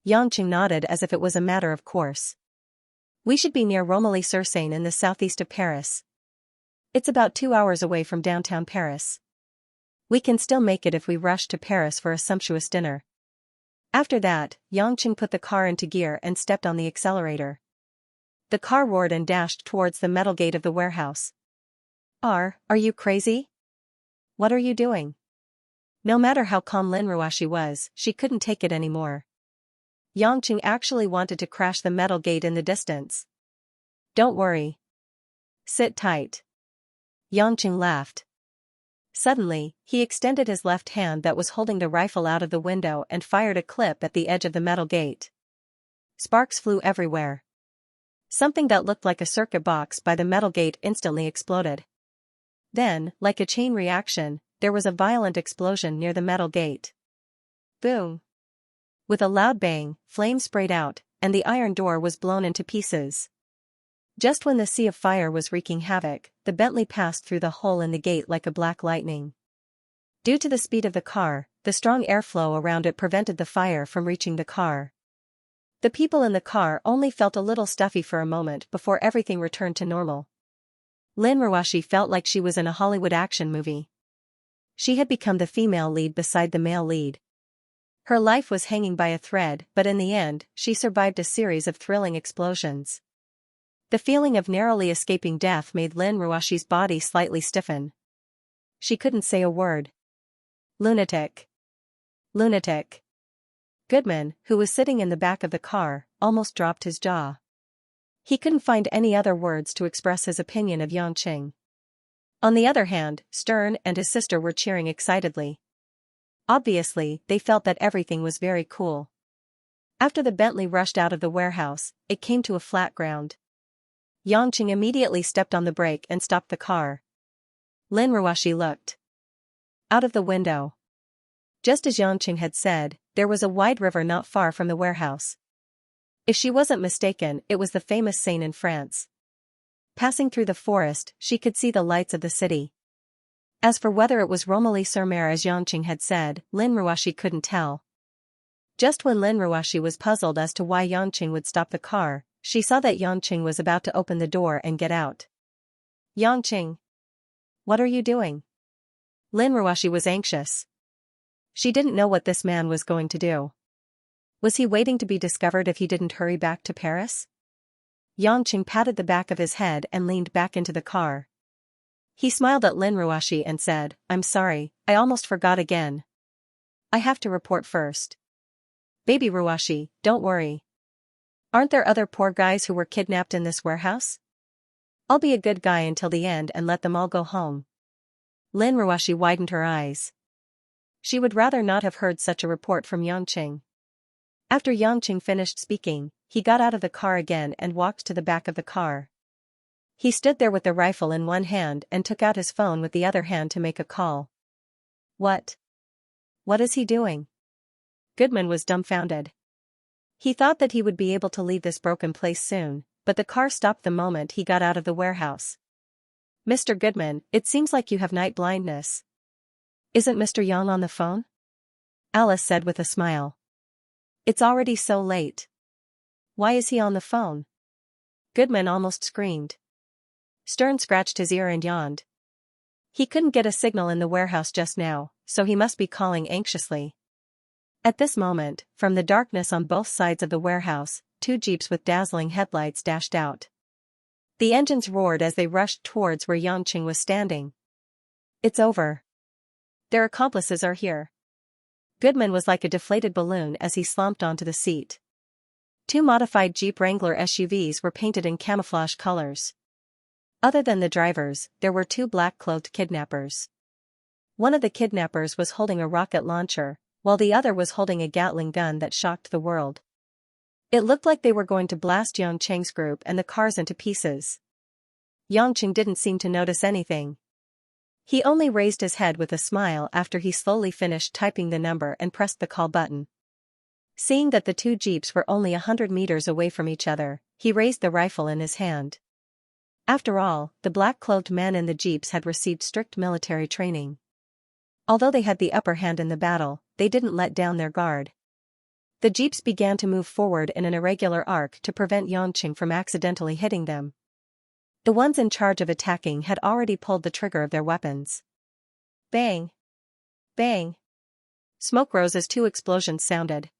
Xianxia nodded as if it was a matter of course. "We should be near Romilly-sur-Seine in the southeast of Paris. It's about 2 hours away from downtown Paris. We can still make it if we rush to Paris for a sumptuous dinner." After that, Xianxia put the car into gear and stepped on the accelerator. The car roared and dashed towards the metal gate of the warehouse. Are you crazy? What are you doing?" No matter how calm Lin Ruashi was, she couldn't take it anymore. Xianxia actually wanted to crash the metal gate in the distance. "Don't worry. Sit tight. Yangqing laughed. Suddenly, he extended his left hand that was holding the rifle out of the window and fired a clip at the edge of the metal gate. Sparks flew everywhere. Something that looked like a circuit box by the metal gate instantly exploded. Then, like a chain reaction, there was a violent explosion near the metal gate. Boom! With a loud bang, flames sprayed out, and the iron door was blown into pieces. Just when the sea of fire was wreaking havoc, the Bentley passed through the hole in the gate like a black lightning. Due to the speed of the car, the strong airflow around it prevented the fire from reaching the car. The people in the car only felt a little stuffy for a moment before everything returned to normal. Lin Ruashi felt like she was in a Hollywood action movie. She had become the female lead beside the male lead. Her life was hanging by a thread, but in the end, she survived a series of thrilling explosions. The feeling of narrowly escaping death made Lin Ruashi's body slightly stiffen. She couldn't say a word. Lunatic. Lunatic. Goodman, who was sitting in the back of the car, almost dropped his jaw. He couldn't find any other words to express his opinion of Yangqing. On the other hand, Stern and his sister were cheering excitedly. Obviously, they felt that everything was very cool. After the Bentley rushed out of the warehouse, it came to a flat ground. Yangqing immediately stepped on the brake and stopped the car. Lin Ruashi looked out of the window. Just as Yangqing had said, there was a wide river not far from the warehouse. If she wasn't mistaken, it was the famous Seine in France. Passing through the forest, she could see the lights of the city. As for whether it was Romilly-sur-Mer as Yangqing had said, Lin Ruashi couldn't tell. Just when Lin Ruashi was puzzled as to why Yangqing would stop the car, she saw that Yangqing was about to open the door and get out. Yangqing! What are you doing? Lin Ruashi was anxious. She didn't know what this man was going to do. Was he waiting to be discovered if he didn't hurry back to Paris? Yangqing patted the back of his head and leaned back into the car. He smiled at Lin Ruashi and said, "I'm sorry, I almost forgot again. I have to report first." "Baby Ruashi, don't worry. Aren't there other poor guys who were kidnapped in this warehouse? I'll be a good guy until the end and let them all go home." Lin Ruashi widened her eyes. She would rather not have heard such a report from Yangqing. After Yangqing finished speaking, he got out of the car again and walked to the back of the car. He stood there with the rifle in one hand and took out his phone with the other hand to make a call. What is he doing? Goodman was dumbfounded. He thought that he would be able to leave this broken place soon, but the car stopped the moment he got out of the warehouse. "Mr. Goodman, it seems like you have night blindness. Isn't Mr. Yang on the phone?" Alice said with a smile. "It's already so late. Why is he on the phone?" Goodman almost screamed. Stern scratched his ear and yawned. He couldn't get a signal in the warehouse just now, so he must be calling anxiously. At this moment, from the darkness on both sides of the warehouse, two jeeps with dazzling headlights dashed out. The engines roared as they rushed towards where Yangqing was standing. "It's over. Their accomplices are here." Goodman was like a deflated balloon as he slumped onto the seat. Two modified Jeep Wrangler SUVs were painted in camouflage colors. Other than the drivers, there were two black-clothed kidnappers. One of the kidnappers was holding a rocket launcher, while the other was holding a Gatling gun that shocked the world. It looked like they were going to blast Yangqing's group and the cars into pieces. Yangqing didn't seem to notice anything. He only raised his head with a smile after he slowly finished typing the number and pressed the call button. Seeing that the two jeeps were only 100 meters away from each other, he raised the rifle in his hand. After all, the black-clothed men in the jeeps had received strict military training. Although they had the upper hand in the battle, they didn't let down their guard. The jeeps began to move forward in an irregular arc to prevent Yangqing from accidentally hitting them. The ones in charge of attacking had already pulled the trigger of their weapons. Bang! Bang! Smoke rose as two explosions sounded.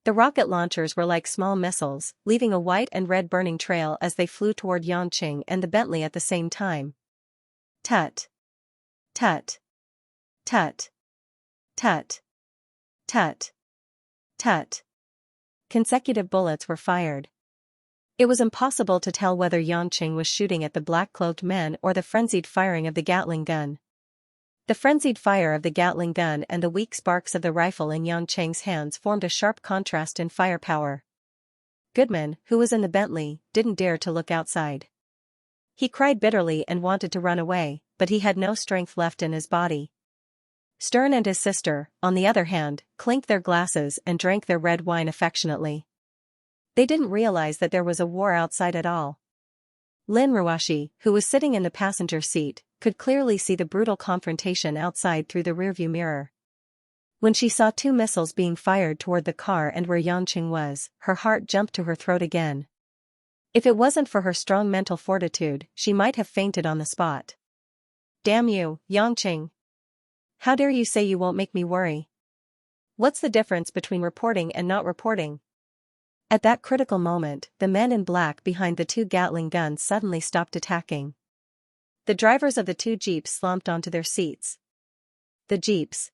The rocket launchers were like small missiles, leaving a white and red burning trail as they flew toward Yangqing and the Bentley at the same time. Tut! Tut! Tut! Tut! Tut! Tut! Consecutive bullets were fired. It was impossible to tell whether Xianxia was shooting at the black-cloaked men or the frenzied firing of the Gatling gun. The frenzied fire of the Gatling gun and the weak sparks of the rifle in Xianxia's hands formed a sharp contrast in firepower. Goodman, who was in the Bentley, didn't dare to look outside. He cried bitterly and wanted to run away, but he had no strength left in his body. Stern and his sister, on the other hand, clinked their glasses and drank their red wine affectionately. They didn't realize that there was a war outside at all. Lin Ruashi, who was sitting in the passenger seat, could clearly see the brutal confrontation outside through the rearview mirror. When she saw 2 missiles being fired toward the car and where Xianxia was, her heart jumped to her throat again. If it wasn't for her strong mental fortitude, she might have fainted on the spot. "Damn you, Xianxia! How dare you say you won't make me worry? What's the difference between reporting and not reporting?" At that critical moment, the men in black behind the 2 Gatling guns suddenly stopped attacking. The drivers of the 2 jeeps slumped onto their seats. The jeeps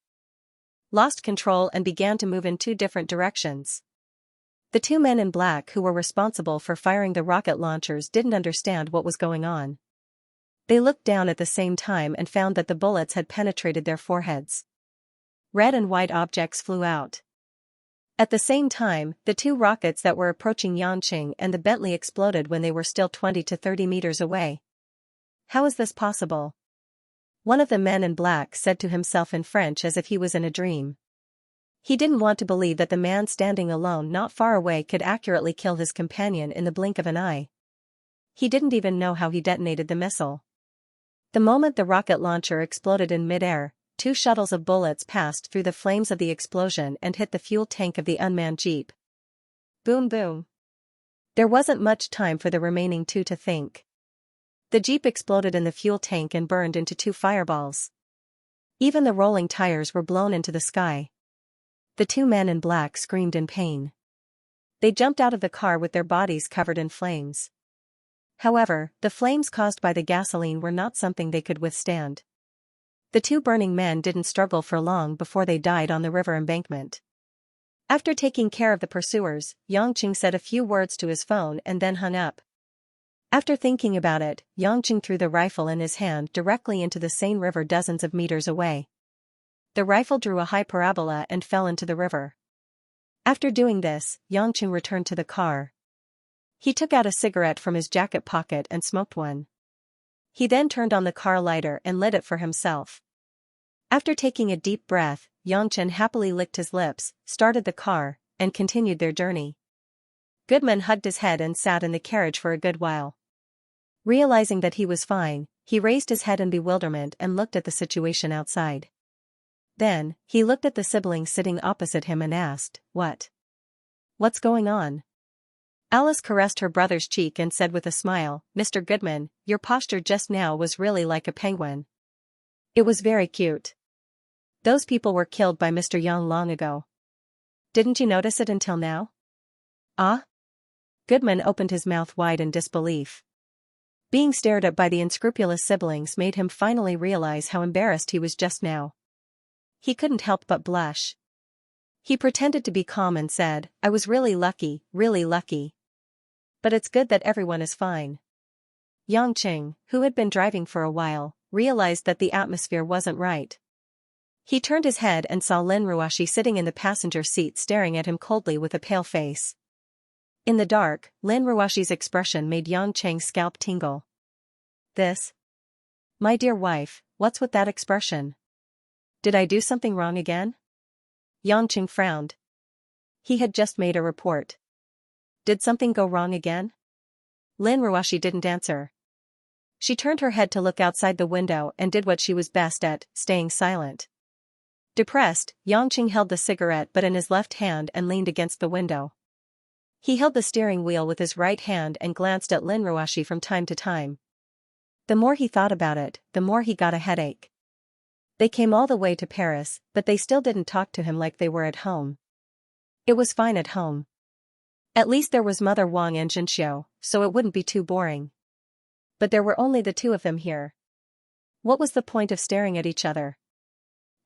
lost control and began to move in 2 different directions. The 2 men in black who were responsible for firing the rocket launchers didn't understand what was going on. They looked down at the same time and found that the bullets had penetrated their foreheads. Red and white objects flew out. At the same time, the 2 rockets that were approaching Xianxia and the Bentley exploded when they were still 20 to 30 meters away. How is this possible? One of the men in black said to himself in French as if he was in a dream. He didn't want to believe that the man standing alone not far away could accurately kill his companion in the blink of an eye. He didn't even know how he detonated the missile. The moment the rocket launcher exploded in midair, 2 shuttles of bullets passed through the flames of the explosion and hit the fuel tank of the unmanned jeep. Boom boom. There wasn't much time for the remaining 2 to think. The jeep exploded in the fuel tank and burned into 2 fireballs. Even the rolling tires were blown into the sky. The 2 men in black screamed in pain. They jumped out of the car with their bodies covered in flames. However, the flames caused by the gasoline were not something they could withstand. The 2 burning men didn't struggle for long before they died on the river embankment. After taking care of the pursuers, Xianxia said a few words to his phone and then hung up. After thinking about it, Xianxia threw the rifle in his hand directly into the Seine River dozens of meters away. The rifle drew a high parabola and fell into the river. After doing this, Xianxia returned to the car. He took out a cigarette from his jacket pocket and smoked one. He then turned on the car lighter and lit it for himself. After taking a deep breath, Xianxia happily licked his lips, started the car, and continued their journey. Goodman hugged his head and sat in the carriage for a good while. Realizing that he was fine, he raised his head in bewilderment and looked at the situation outside. Then, he looked at the sibling sitting opposite him and asked, "What's going on?" Alice caressed her brother's cheek and said with a smile, "Mr. Goodman, your posture just now was really like a penguin. It was very cute. Those people were killed by Mr. Young long ago. Didn't you notice it until now?" "Ah?" Goodman opened his mouth wide in disbelief. Being stared at by the unscrupulous siblings made him finally realize how embarrassed he was just now. He couldn't help but blush. He pretended to be calm and said, "I was really lucky, really lucky. But it's good that everyone is fine." Xianxia, who had been driving for a while, realized that the atmosphere wasn't right. He turned his head and saw Lin Ruashi sitting in the passenger seat staring at him coldly with a pale face. In the dark, Lin Ruashi's expression made Xianxia's scalp tingle. "This? My dear wife, what's with that expression? Did I do something wrong again?" Xianxia frowned. He had just made a report. Did something go wrong again? Lin Ruashi didn't answer. She turned her head to look outside the window and did what she was best at, staying silent. Depressed, Xianxia held the cigarette butt in his left hand and leaned against the window. He held the steering wheel with his right hand and glanced at Lin Ruashi from time to time. The more he thought about it, the more he got a headache. They came all the way to Paris, but they still didn't talk to him like they were at home. It was fine at home. At least there was Mother Wang and Xianxia, so it wouldn't be too boring. But there were only the 2 of them here. What was the point of staring at each other?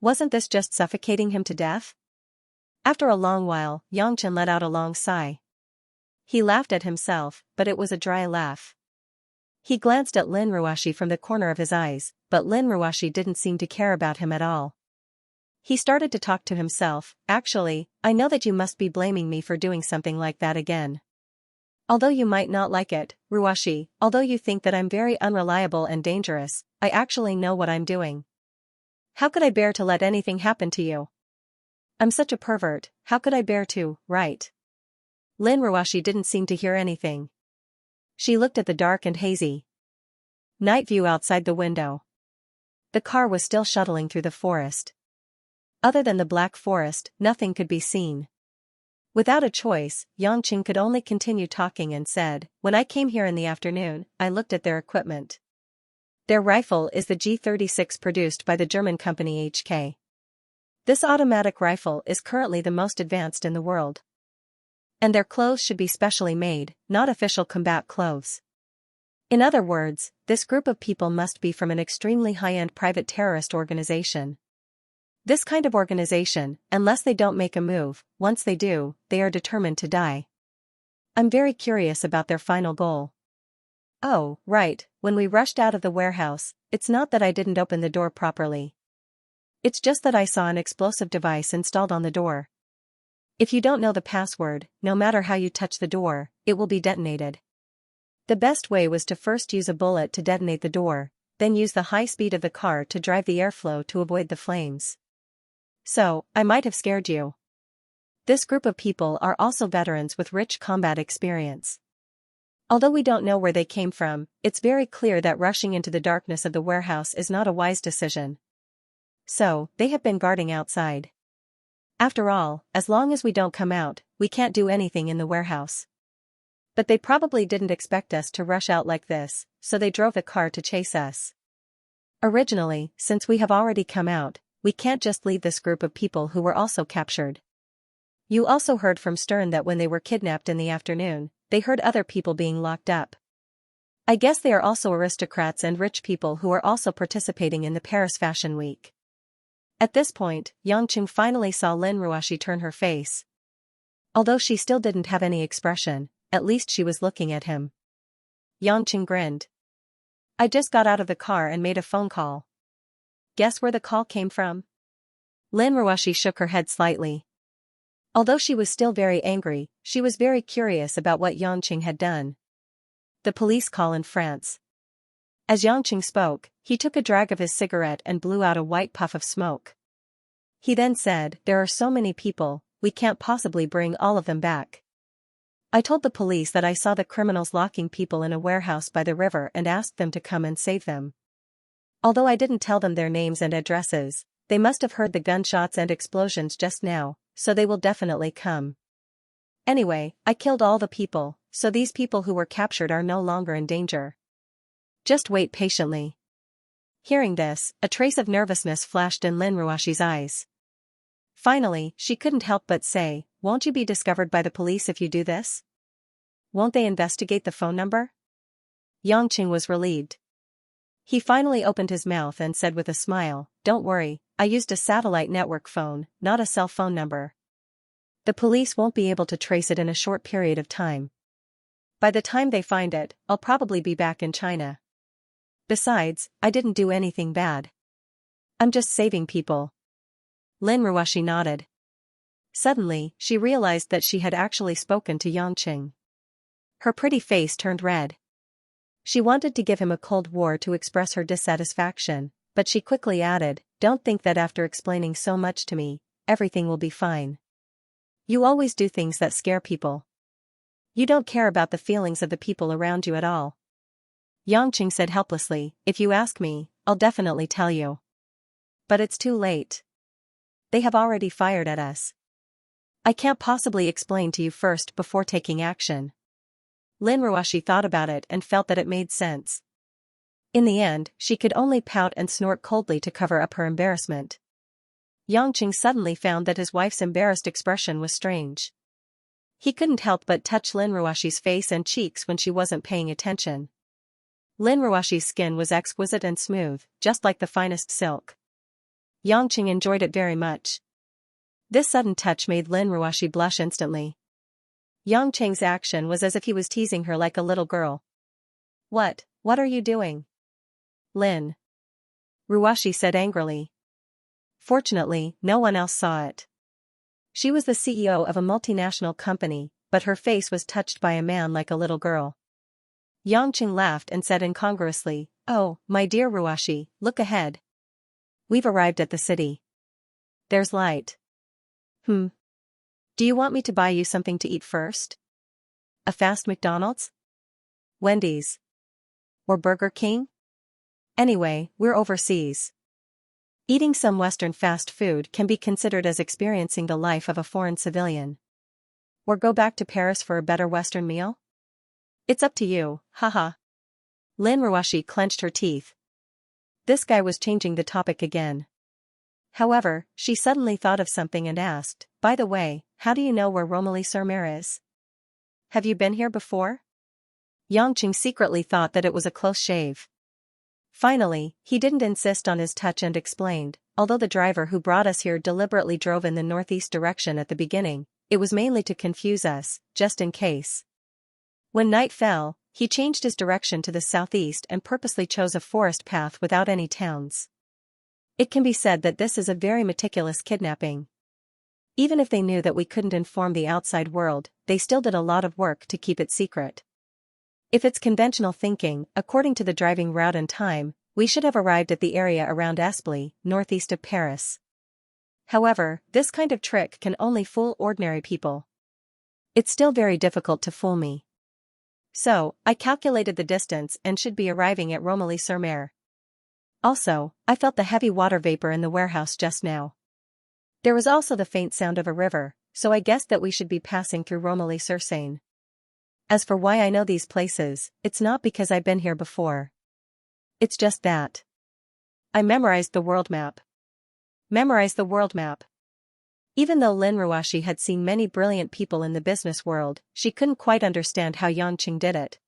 Wasn't this just suffocating him to death? After a long while, Xianxia let out a long sigh. He laughed at himself, but it was a dry laugh. He glanced at Lin Ruoshi from the corner of his eyes, but Lin Ruoshi didn't seem to care about him at all. He started to talk to himself. Actually, I know that you must be blaming me for doing something like that again. Although you might not like it, Ruoshi, although you think that I'm very unreliable and dangerous, I actually know what I'm doing. How could I bear to let anything happen to you? I'm such a pervert, how could I bear to, right? Lin Ruoshi didn't seem to hear anything. She looked at the dark and hazy night view outside the window. The car was still shuttling through the forest. Other than the black forest, nothing could be seen. Without a choice, Yangqing could only continue talking and said, "When I came here in the afternoon, I looked at their equipment. Their rifle is the G36 produced by the German company HK. This automatic rifle is currently the most advanced in the world. And their clothes should be specially made, not official combat clothes. In other words, this group of people must be from an extremely high-end private terrorist organization. This kind of organization, unless they don't make a move, once they do, they are determined to die. I'm very curious about their final goal." "Oh, right, when we rushed out of the warehouse, it's not that I didn't open the door properly. It's just that I saw an explosive device installed on the door. If you don't know the password, no matter how you touch the door, it will be detonated. The best way was to first use a bullet to detonate the door, then use the high speed of the car to drive the airflow to avoid the flames. So, I might have scared you. This group of people are also veterans with rich combat experience. Although we don't know where they came from, it's very clear that rushing into the darkness of the warehouse is not a wise decision. So, they have been guarding outside. After all, as long as we don't come out, we can't do anything in the warehouse. But they probably didn't expect us to rush out like this, so they drove the car to chase us. Originally, since we have already come out, we can't just leave this group of people who were also captured. You also heard from Stern that when they were kidnapped in the afternoon, they heard other people being locked up. I guess they are also aristocrats and rich people who are also participating in the Paris Fashion Week." At this point, Yangqing finally saw Lin Ruoshi turn her face. Although she still didn't have any expression, at least she was looking at him. Yangqing grinned. "I just got out of the car and made a phone call. Guess where the call came from?" Lin Ruoshi shook her head slightly. Although she was still very angry, she was very curious about what Yangqing had done. "The police call in France." As Yangqing spoke, he took a drag of his cigarette and blew out a white puff of smoke. He then said, "There are so many people, we can't possibly bring all of them back. I told the police that I saw the criminals locking people in a warehouse by the river and asked them to come and save them. Although I didn't tell them their names and addresses, they must have heard the gunshots and explosions just now, so they will definitely come. Anyway, I killed all the people, so these people who were captured are no longer in danger. Just wait patiently." Hearing this, a trace of nervousness flashed in Lin Ruoshi's eyes. Finally, she couldn't help but say, "Won't you be discovered by the police if you do this? Won't they investigate the phone number?" Yangqing was relieved. He finally opened his mouth and said with a smile, "Don't worry, I used a satellite network phone, not a cell phone number. The police won't be able to trace it in a short period of time. By the time they find it, I'll probably be back in China. Besides, I didn't do anything bad. I'm just saving people." Lin Ruoshi nodded. Suddenly, she realized that she had actually spoken to Yangqing. Her pretty face turned red. She wanted to give him a cold war to express her dissatisfaction, but she quickly added, "Don't think that after explaining so much to me, everything will be fine. You always do things that scare people. You don't care about the feelings of the people around you at all." Yangqing said helplessly, "If you ask me, I'll definitely tell you. But it's too late. They have already fired at us. I can't possibly explain to you first before taking action." Lin Ruoshi thought about it and felt that it made sense. In the end, she could only pout and snort coldly to cover up her embarrassment. Yangqing suddenly found that his wife's embarrassed expression was strange. He couldn't help but touch Lin Ruoshi's face and cheeks when she wasn't paying attention. Lin Ruoshi's skin was exquisite and smooth, just like the finest silk. Yangqing enjoyed it very much. This sudden touch made Lin Ruoshi blush instantly. Yang Cheng's action was as if he was teasing her like a little girl. What are you doing? Lin Ruashi said angrily. Fortunately, no one else saw it. She was the CEO of a multinational company, but her face was touched by a man like a little girl. Yang Cheng laughed and said incongruously, "Oh, my dear Ruashi, look ahead. We've arrived at the city. There's light." Do you want me to buy you something to eat first? A fast McDonald's? Wendy's? Or Burger King? Anyway, we're overseas. Eating some Western fast food can be considered as experiencing the life of a foreign civilian. Or go back to Paris for a better Western meal? It's up to you, haha. Lin Ruashi clenched her teeth. This guy was changing the topic again. However, she suddenly thought of something and asked, "By the way, how do you know where Romilly-sur-Mer is? Have you been here before?" Yang Cheng secretly thought that it was a close shave. Finally, he didn't insist on his touch and explained, "Although the driver who brought us here deliberately drove in the northeast direction at the beginning, it was mainly to confuse us, just in case. When night fell, he changed his direction to the southeast and purposely chose a forest path without any towns. It can be said that this is a very meticulous kidnapping. Even if they knew that we couldn't inform the outside world, they still did a lot of work to keep it secret. If it's conventional thinking, according to the driving route and time, we should have arrived at the area around Esply, northeast of Paris. However, this kind of trick can only fool ordinary people. It's still very difficult to fool me. So, I calculated the distance and should be arriving at Romilly-sur-Mer. Also, I felt the heavy water vapor in the warehouse just now. There was also the faint sound of a river, so I guessed that we should be passing through Romilly-sur-Seine. As for why I know these places, it's not because I've been here before. It's just that I memorized the world map. Memorized the world map. Even though Lin Ruashi had seen many brilliant people in the business world, she couldn't quite understand how Yang Cheng did it.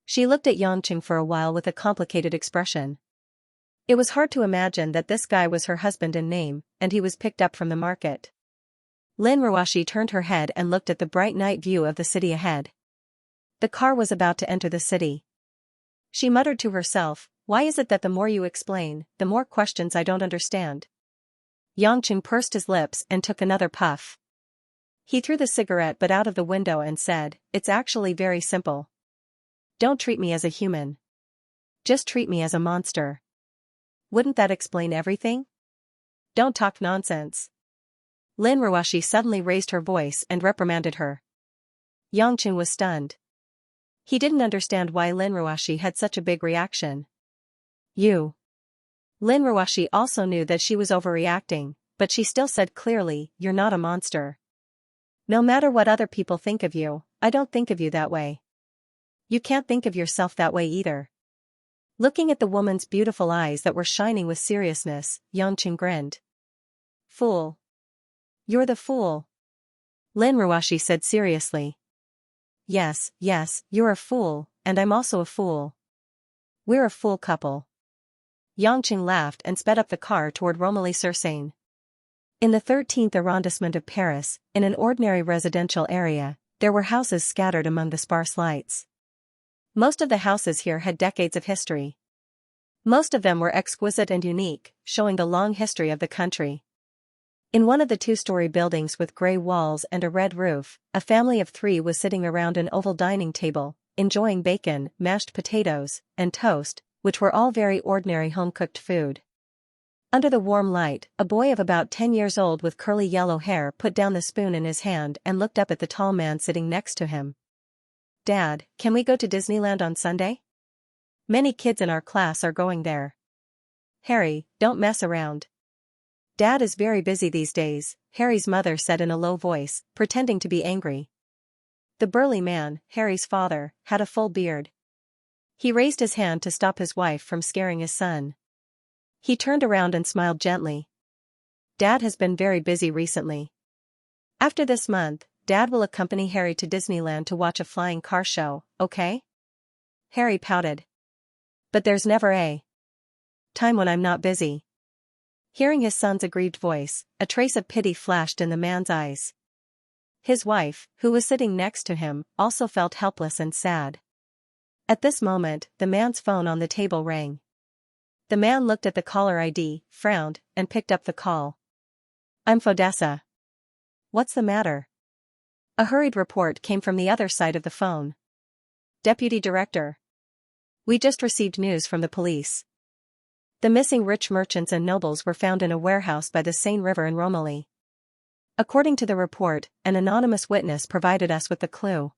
She looked at Yang Cheng for a while with a complicated expression. It was hard to imagine that this guy was her husband in name, and he was picked up from the market. Lin Ruashi turned her head and looked at the bright night view of the city ahead. The car was about to enter the city. She muttered to herself, "Why is it that the more you explain, the more questions I don't understand?" Yang Cheng pursed his lips and took another puff. He threw the cigarette butt out of the window and said, "It's actually very simple. Don't treat me as a human. Just treat me as a monster. Wouldn't that explain everything? Don't talk nonsense." Lin Ruashi suddenly raised her voice and reprimanded her. Yang Cheng was stunned. He didn't understand why Lin Ruashi had such a big reaction. "You." Lin Ruashi also knew that she was overreacting, but she still said clearly, "You're not a monster. No matter what other people think of you, I don't think of you that way. You can't think of yourself that way either." Looking at the woman's beautiful eyes that were shining with seriousness, Yang Cheng grinned. "Fool. You're the fool." Lin Ruashi said seriously. Yes, you're a fool, and I'm also a fool. We're a fool couple." Yang Cheng laughed and sped up the car toward Romilly-sur-Seine. In the 13th arrondissement of Paris, in an ordinary residential area, there were houses scattered among the sparse lights. Most of the houses here had decades of history. Most of them were exquisite and unique, showing the long history of the country. In one of the two-story buildings with gray walls and a red roof, a family of 3 was sitting around an oval dining table, enjoying bacon, mashed potatoes, and toast, which were all very ordinary home-cooked food. Under the warm light, a boy of about 10 years old with curly yellow hair put down the spoon in his hand and looked up at the tall man sitting next to him. "Dad, can we go to Disneyland on Sunday? Many kids in our class are going there." "Harry, don't mess around. Dad is very busy these days," Harry's mother said in a low voice, pretending to be angry. The burly man, Harry's father, had a full beard. He raised his hand to stop his wife from scaring his son. He turned around and smiled gently. "Dad has been very busy recently. After this month, Dad will accompany Harry to Disneyland to watch a flying car show, okay?" Harry pouted. "But there's never a time when I'm not busy." Hearing his son's aggrieved voice, a trace of pity flashed in the man's eyes. His wife, who was sitting next to him, also felt helpless and sad. At this moment, the man's phone on the table rang. The man looked at the caller ID, frowned, and picked up the call. "I'm Fodessa." "What's the matter?" A hurried report came from the other side of the phone. "Deputy Director. We just received news from the police. The missing rich merchants and nobles were found in a warehouse by the Seine River in Romilly. According to the report, an anonymous witness provided us with the clue.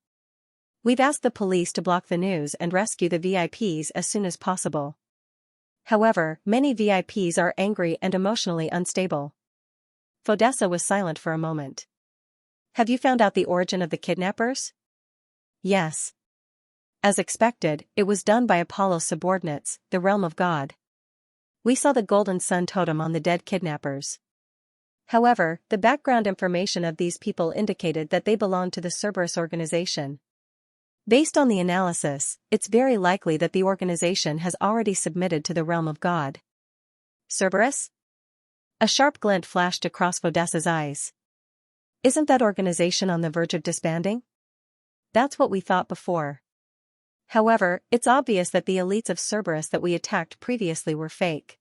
We've asked the police to block the news and rescue the VIPs as soon as possible. However, many VIPs are angry and emotionally unstable." Fodessa was silent for a moment. "Have you found out the origin of the kidnappers?" "Yes. As expected, it was done by Apollo's subordinates, the realm of God. We saw the golden sun totem on the dead kidnappers. However, the background information of these people indicated that they belonged to the Cerberus organization. Based on the analysis, it's very likely that the organization has already submitted to the realm of God." "Cerberus?" A sharp glint flashed across Fodessa's eyes. "Isn't that organization on the verge of disbanding?" "That's what we thought before. However, it's obvious that the elites of Cerberus that we attacked previously were fake.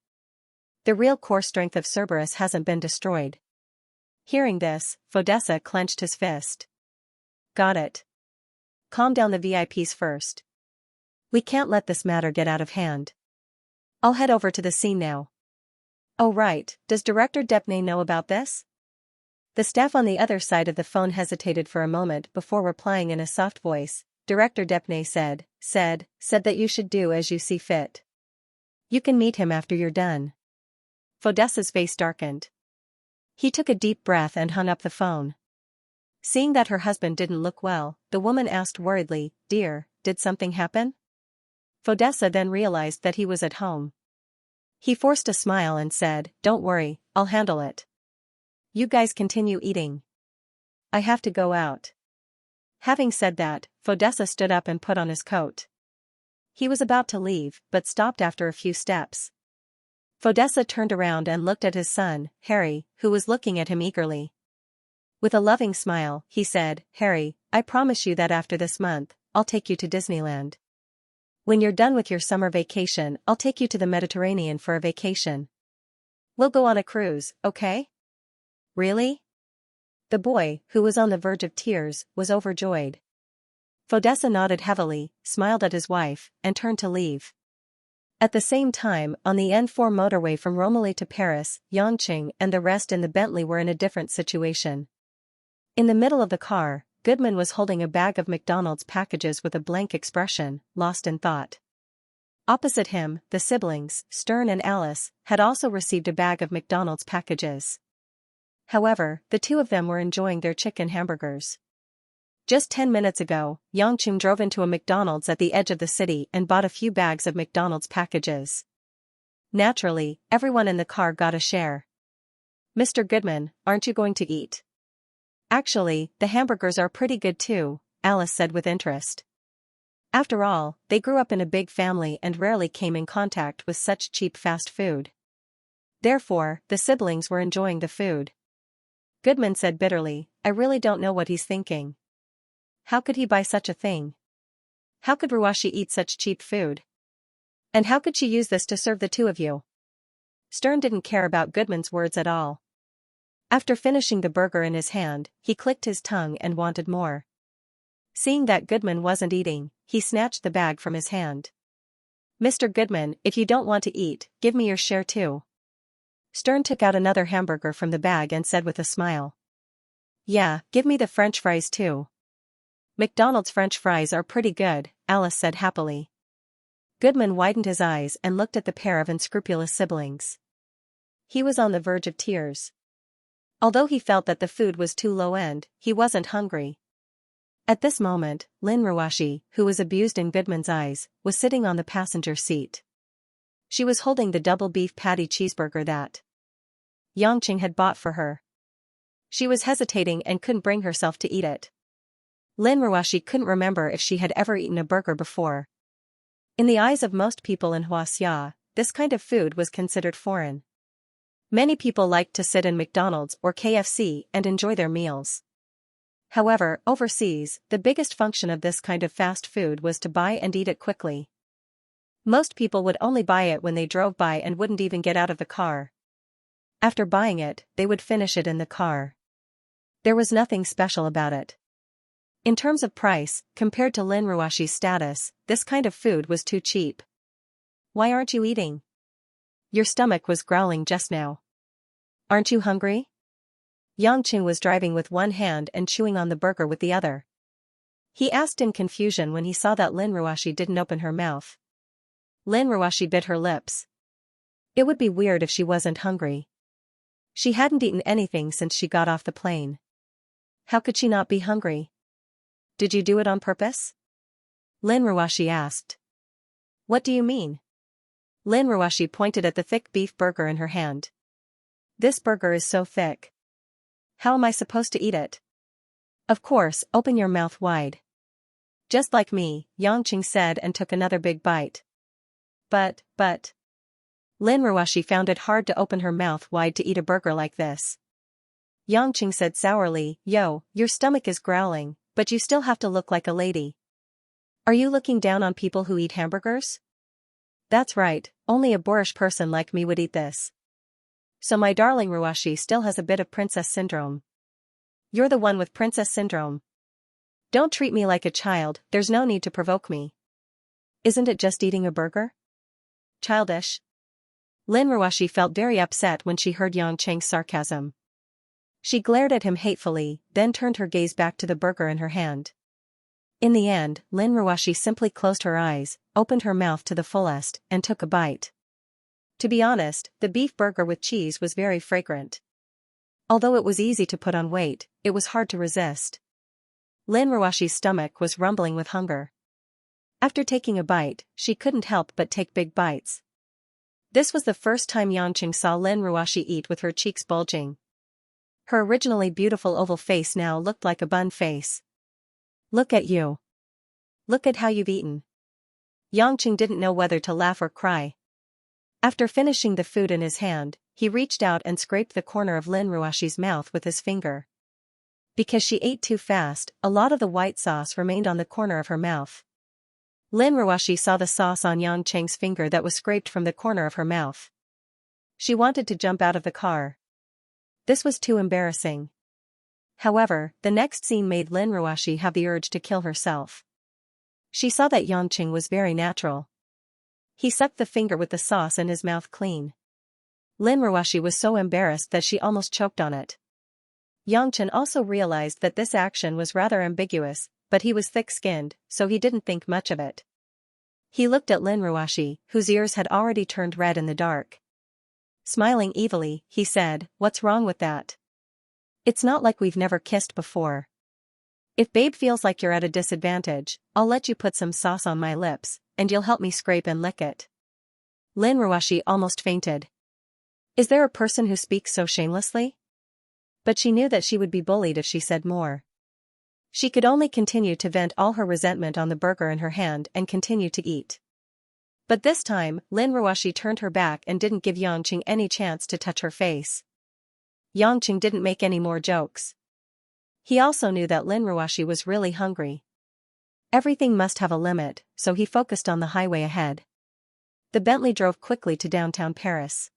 The real core strength of Cerberus hasn't been destroyed." Hearing this, Fodessa clenched his fist. "Got it. Calm down the VIPs first. We can't let this matter get out of hand. I'll head over to the scene now." "Oh right, does Director Depnay know about this?" The staff on the other side of the phone hesitated for a moment before replying in a soft voice. Director Depnay said that you should do as you see fit. You can meet him after you're done." Fodessa's face darkened. He took a deep breath and hung up the phone. Seeing that her husband didn't look well, the woman asked worriedly, "Dear, did something happen?" Fodessa then realized that he was at home. He forced a smile and said, "Don't worry, I'll handle it. You guys continue eating. I have to go out." Having said that, Fodessa stood up and put on his coat. He was about to leave, but stopped after a few steps. Fodessa turned around and looked at his son, Harry, who was looking at him eagerly. With a loving smile, he said, "Harry, I promise you that after this month, I'll take you to Disneyland. When you're done with your summer vacation, I'll take you to the Mediterranean for a vacation. We'll go on a cruise, okay?" "Really?" The boy, who was on the verge of tears, was overjoyed. Fodessa nodded heavily, smiled at his wife, and turned to leave. At the same time, on the N4 motorway from Romilly to Paris, Xianxia and the rest in the Bentley were in a different situation. In the middle of the car, Goodman was holding a bag of McDonald's packages with a blank expression, lost in thought. Opposite him, the siblings, Stern and Alice, had also received a bag of McDonald's packages. However, the two of them were enjoying their chicken hamburgers. Just 10 minutes ago, Xianxia drove into a McDonald's at the edge of the city and bought a few bags of McDonald's packages. Naturally, everyone in the car got a share. "Mr. Goodman, aren't you going to eat?" "Actually, the hamburgers are pretty good too," Alice said with interest. After all, they grew up in a big family and rarely came in contact with such cheap fast food. Therefore, the siblings were enjoying the food. Goodman said bitterly, "I really don't know what he's thinking. How could he buy such a thing? How could Ruwashi eat such cheap food? And how could she use this to serve the two of you?" Stern didn't care about Goodman's words at all. After finishing the burger in his hand, he clicked his tongue and wanted more. Seeing that Goodman wasn't eating, he snatched the bag from his hand. "Mr. Goodman, if you don't want to eat, give me your share too." Stern took out another hamburger from the bag and said with a smile. "Yeah, give me the French fries too." "McDonald's French fries are pretty good," Alice said happily. Goodman widened his eyes and looked at the pair of unscrupulous siblings. He was on the verge of tears. Although he felt that the food was too low-end, he wasn't hungry. At this moment, Lin Ruwashi, who was abused in Goodman's eyes, was sitting on the passenger seat. She was holding the double beef patty cheeseburger that Xianxia had bought for her. She was hesitating and couldn't bring herself to eat it. Lin Ruwashi couldn't remember if she had ever eaten a burger before. In the eyes of most people in Xianxia, this kind of food was considered foreign. Many people liked to sit in McDonald's or KFC and enjoy their meals. However, overseas, the biggest function of this kind of fast food was to buy and eat it quickly. Most people would only buy it when they drove by and wouldn't even get out of the car. After buying it, they would finish it in the car. There was nothing special about it. In terms of price, compared to Lin Ruashi's status, this kind of food was too cheap. Why aren't you eating? Your stomach was growling just now. Aren't you hungry? Xianxia was driving with one hand and chewing on the burger with the other. He asked in confusion when he saw that Lin Ruashi didn't open her mouth. Lin Ruashi bit her lips. It would be weird if she wasn't hungry. She hadn't eaten anything since she got off the plane. How could she not be hungry? Did you do it on purpose? Lin Ruashi asked. What do you mean? Lin Ruashi pointed at the thick beef burger in her hand. This burger is so thick. How am I supposed to eat it? Of course, open your mouth wide. Just like me, Xianxia said and took another big bite. But. Lin Ruashi found it hard to open her mouth wide to eat a burger like this. Xianxia said sourly, Yo, your stomach is growling, but you still have to look like a lady. Are you looking down on people who eat hamburgers? That's right, only a boorish person like me would eat this. So my darling Ruashi still has a bit of princess syndrome. You're the one with princess syndrome. Don't treat me like a child, there's no need to provoke me. Isn't it just eating a burger? Childish. Lin Ruashi felt very upset when she heard Xianxia's sarcasm. She glared at him hatefully, then turned her gaze back to the burger in her hand. In the end, Lin Ruashi simply closed her eyes, opened her mouth to the fullest, and took a bite. To be honest, the beef burger with cheese was very fragrant. Although it was easy to put on weight, it was hard to resist. Lin Ruashi's stomach was rumbling with hunger. After taking a bite, she couldn't help but take big bites. This was the first time Xianxia saw Lin Ruashi eat with her cheeks bulging. Her originally beautiful oval face now looked like a bun face. Look at you. Look at how you've eaten. Xianxia didn't know whether to laugh or cry. After finishing the food in his hand, he reached out and scraped the corner of Lin Ruashi's mouth with his finger. Because she ate too fast, a lot of the white sauce remained on the corner of her mouth. Lin Ruashi saw the sauce on Xianxia's finger that was scraped from the corner of her mouth. She wanted to jump out of the car. This was too embarrassing. However, the next scene made Lin Ruashi have the urge to kill herself. She saw that Xianxia was very natural. He sucked the finger with the sauce in his mouth clean. Lin Ruashi was so embarrassed that she almost choked on it. Xianxia also realized that this action was rather ambiguous, but he was thick-skinned, so he didn't think much of it. He looked at Lin Ruashi, whose ears had already turned red in the dark. Smiling evilly, he said, What's wrong with that? It's not like we've never kissed before. If babe feels like you're at a disadvantage, I'll let you put some sauce on my lips, and you'll help me scrape and lick it. Lin Ruashi almost fainted. Is there a person who speaks so shamelessly? But she knew that she would be bullied if she said more. She could only continue to vent all her resentment on the burger in her hand and continue to eat. But this time, Lin Ruashi turned her back and didn't give Xianxia any chance to touch her face. Xianxia didn't make any more jokes. He also knew that Lin Ruashi was really hungry. Everything must have a limit, so he focused on the highway ahead. The Bentley drove quickly to downtown Paris.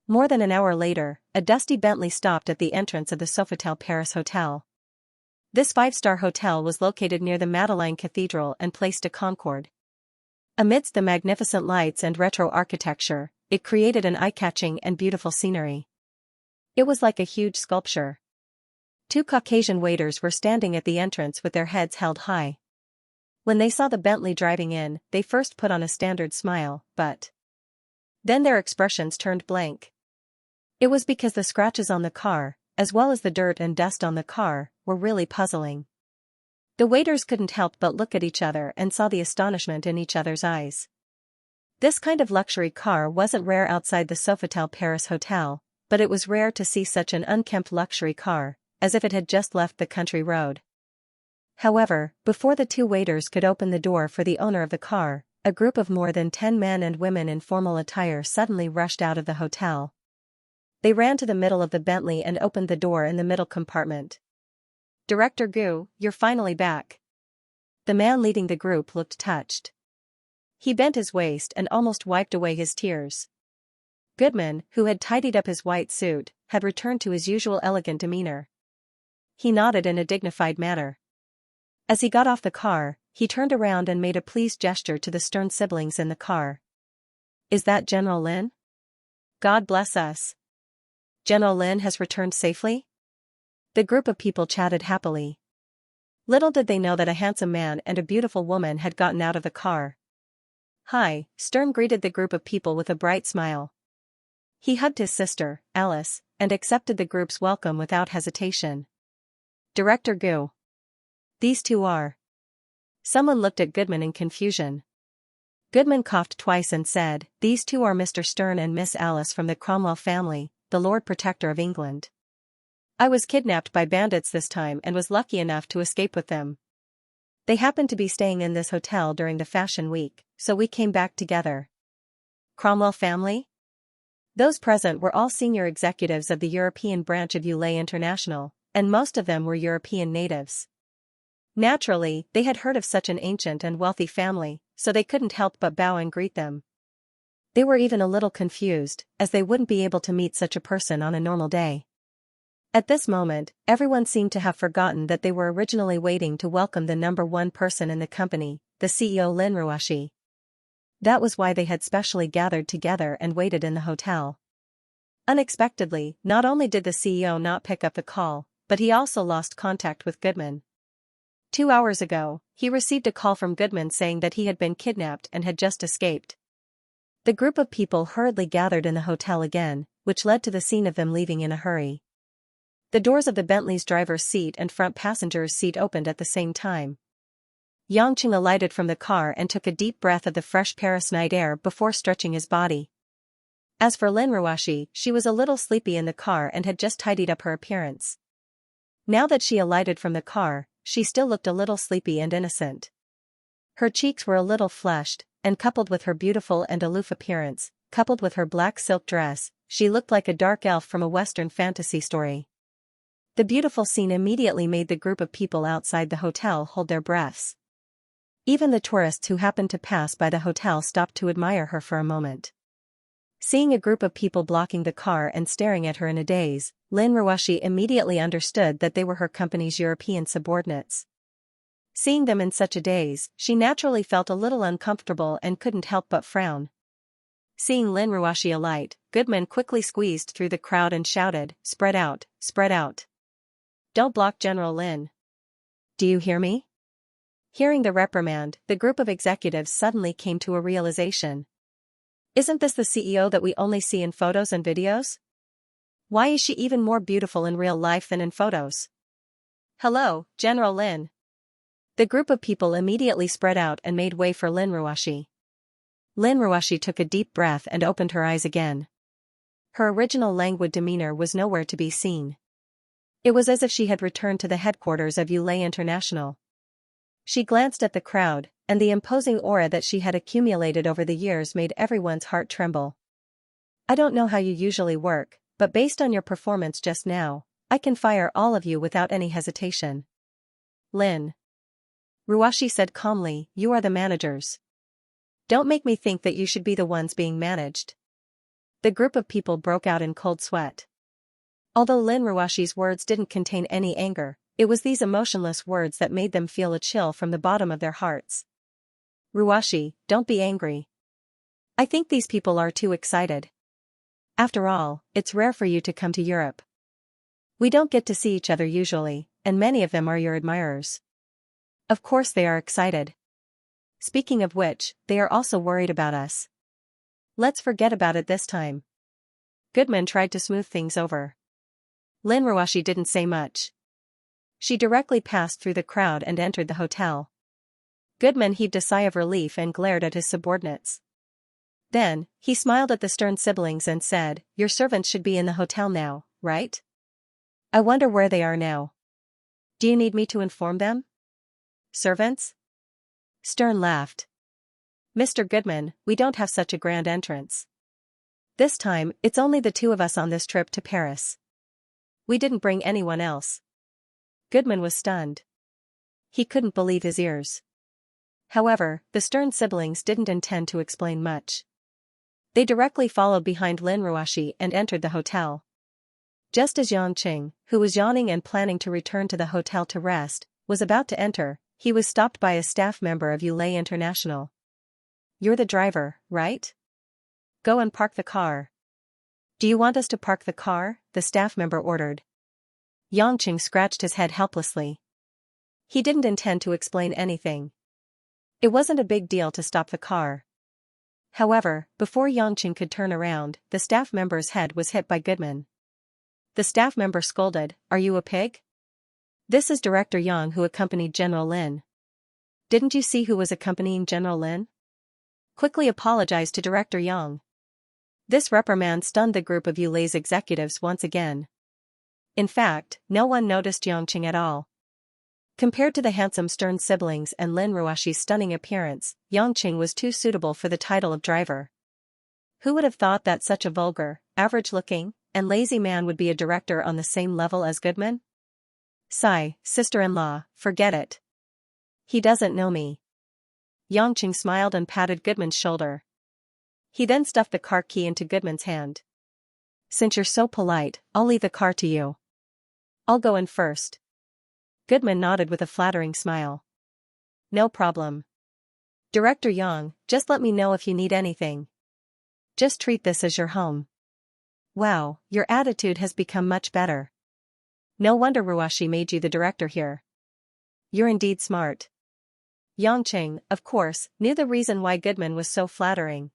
More than an hour later, a dusty Bentley stopped at the entrance of the Sofitel Paris Hotel. This five-star hotel was located near the Madeleine Cathedral and Place de Concorde. Amidst the magnificent lights and retro architecture, it created an eye-catching and beautiful scenery. It was like a huge sculpture. Two Caucasian waiters were standing at the entrance with their heads held high. When they saw the Bentley driving in, they first put on a standard smile, but then their expressions turned blank. It was because the scratches on the car, as well as the dirt and dust on the car, were really puzzling. The waiters couldn't help but look at each other and saw the astonishment in each other's eyes. This kind of luxury car wasn't rare outside the Sofitel Paris Hotel, but it was rare to see such an unkempt luxury car, as if it had just left the country road. However, before the two waiters could open the door for the owner of the car, a group of more than 10 men and women in formal attire suddenly rushed out of the hotel. They ran to the middle of the Bentley and opened the door in the middle compartment. Director Gu, you're finally back. The man leading the group looked touched. He bent his waist and almost wiped away his tears. Goodman, who had tidied up his white suit, had returned to his usual elegant demeanor. He nodded in a dignified manner. As he got off the car, he turned around and made a pleased gesture to the Stern siblings in the car. Is that General Lin? God bless us. General Lin has returned safely? The group of people chatted happily. Little did they know that a handsome man and a beautiful woman had gotten out of the car. Hi, Stern greeted the group of people with a bright smile. He hugged his sister, Alice, and accepted the group's welcome without hesitation. Director Gu. These two are. Someone looked at Goodman in confusion. Goodman coughed twice and said, these two are Mr. Stern and Miss Alice from the Cromwell family, the Lord Protector of England. I was kidnapped by bandits this time and was lucky enough to escape with them. They happened to be staying in this hotel during the Fashion Week, so we came back together. Cromwell family? Those present were all senior executives of the European branch of Ulay International, and most of them were European natives. Naturally, they had heard of such an ancient and wealthy family, so they couldn't help but bow and greet them. They were even a little confused, as they wouldn't be able to meet such a person on a normal day. At this moment, everyone seemed to have forgotten that they were originally waiting to welcome the number one person in the company, the CEO Lin Ruashi. That was why they had specially gathered together and waited in the hotel. Unexpectedly, not only did the CEO not pick up the call, but he also lost contact with Goodman. 2 hours ago, he received a call from Goodman saying that he had been kidnapped and had just escaped. The group of people hurriedly gathered in the hotel again, which led to the scene of them leaving in a hurry. The doors of the Bentley's driver's seat and front passenger's seat opened at the same time. Xianxia alighted from the car and took a deep breath of the fresh Paris night air before stretching his body. As for Lin Ruashi, she was a little sleepy in the car and had just tidied up her appearance. Now that she alighted from the car, she still looked a little sleepy and innocent. Her cheeks were a little flushed, and coupled with her beautiful and aloof appearance, coupled with her black silk dress, she looked like a dark elf from a Western fantasy story. The beautiful scene immediately made the group of people outside the hotel hold their breaths. Even the tourists who happened to pass by the hotel stopped to admire her for a moment. Seeing a group of people blocking the car and staring at her in a daze, Lin Ruashi immediately understood that they were her company's European subordinates. Seeing them in such a daze, she naturally felt a little uncomfortable and couldn't help but frown. Seeing Lin Ruashi alight, Goodman quickly squeezed through the crowd and shouted, "Spread out, spread out. Don't block General Lin. Do you hear me?" Hearing the reprimand, the group of executives suddenly came to a realization. Isn't this the CEO that we only see in photos and videos? Why is she even more beautiful in real life than in photos? Hello, General Lin. The group of people immediately spread out and made way for Lin Ruashi. Lin Ruashi took a deep breath and opened her eyes again. Her original languid demeanor was nowhere to be seen. It was as if she had returned to the headquarters of Ulay International. She glanced at the crowd, and the imposing aura that she had accumulated over the years made everyone's heart tremble. I don't know how you usually work, but based on your performance just now, I can fire all of you without any hesitation. Lin Ruashi said calmly, you are the managers. Don't make me think that you should be the ones being managed. The group of people broke out in cold sweat. Although Lin Ruashi's words didn't contain any anger, it was these emotionless words that made them feel a chill from the bottom of their hearts. Ruashi, don't be angry. I think these people are too excited. After all, it's rare for you to come to Europe. We don't get to see each other usually, and many of them are your admirers. Of course they are excited. Speaking of which, they are also worried about us. Let's forget about it this time. Goodman tried to smooth things over. Lin Ruashi didn't say much. She directly passed through the crowd and entered the hotel. Goodman heaved a sigh of relief and glared at his subordinates. Then, he smiled at the Stern siblings and said, your servants should be in the hotel now, right? I wonder where they are now. Do you need me to inform them? Servants? Stern laughed. Mr. Goodman, we don't have such a grand entrance. This time, it's only the two of us on this trip to Paris. We didn't bring anyone else. Goodman was stunned. He couldn't believe his ears. However, the Stern siblings didn't intend to explain much. They directly followed behind Lin Ruashi and entered the hotel. Just as Xianxia, who was yawning and planning to return to the hotel to rest, was about to enter, he was stopped by a staff member of Yulei International. "You're the driver, right? Go and park the car." "Do you want us to park the car?" the staff member ordered. Xianxia scratched his head helplessly. He didn't intend to explain anything. It wasn't a big deal to stop the car. However, before Xianxia could turn around, the staff member's head was hit by Goodman. The staff member scolded, "Are you a pig? This is Director Yang who accompanied General Lin. Didn't you see who was accompanying General Lin? Quickly apologize to Director Yang." This reprimand stunned the group of Yulei's executives once again. In fact, no one noticed Xianxia at all. Compared to the handsome Stern siblings and Lin Ruashi's stunning appearance, Xianxia was too suitable for the title of driver. Who would have thought that such a vulgar, average-looking, and lazy man would be a director on the same level as Goodman? Sigh, sister-in-law, forget it. He doesn't know me. Xianxia smiled and patted Goodman's shoulder. He then stuffed the car key into Goodman's hand. "Since you're so polite, I'll leave the car to you. I'll go in first." Goodman nodded with a flattering smile. "No problem. Director Yang, just let me know if you need anything. Just treat this as your home." "Wow, your attitude has become much better. No wonder Ruashi made you the director here. You're indeed smart." Xianxia, of course, knew the reason why Goodman was so flattering.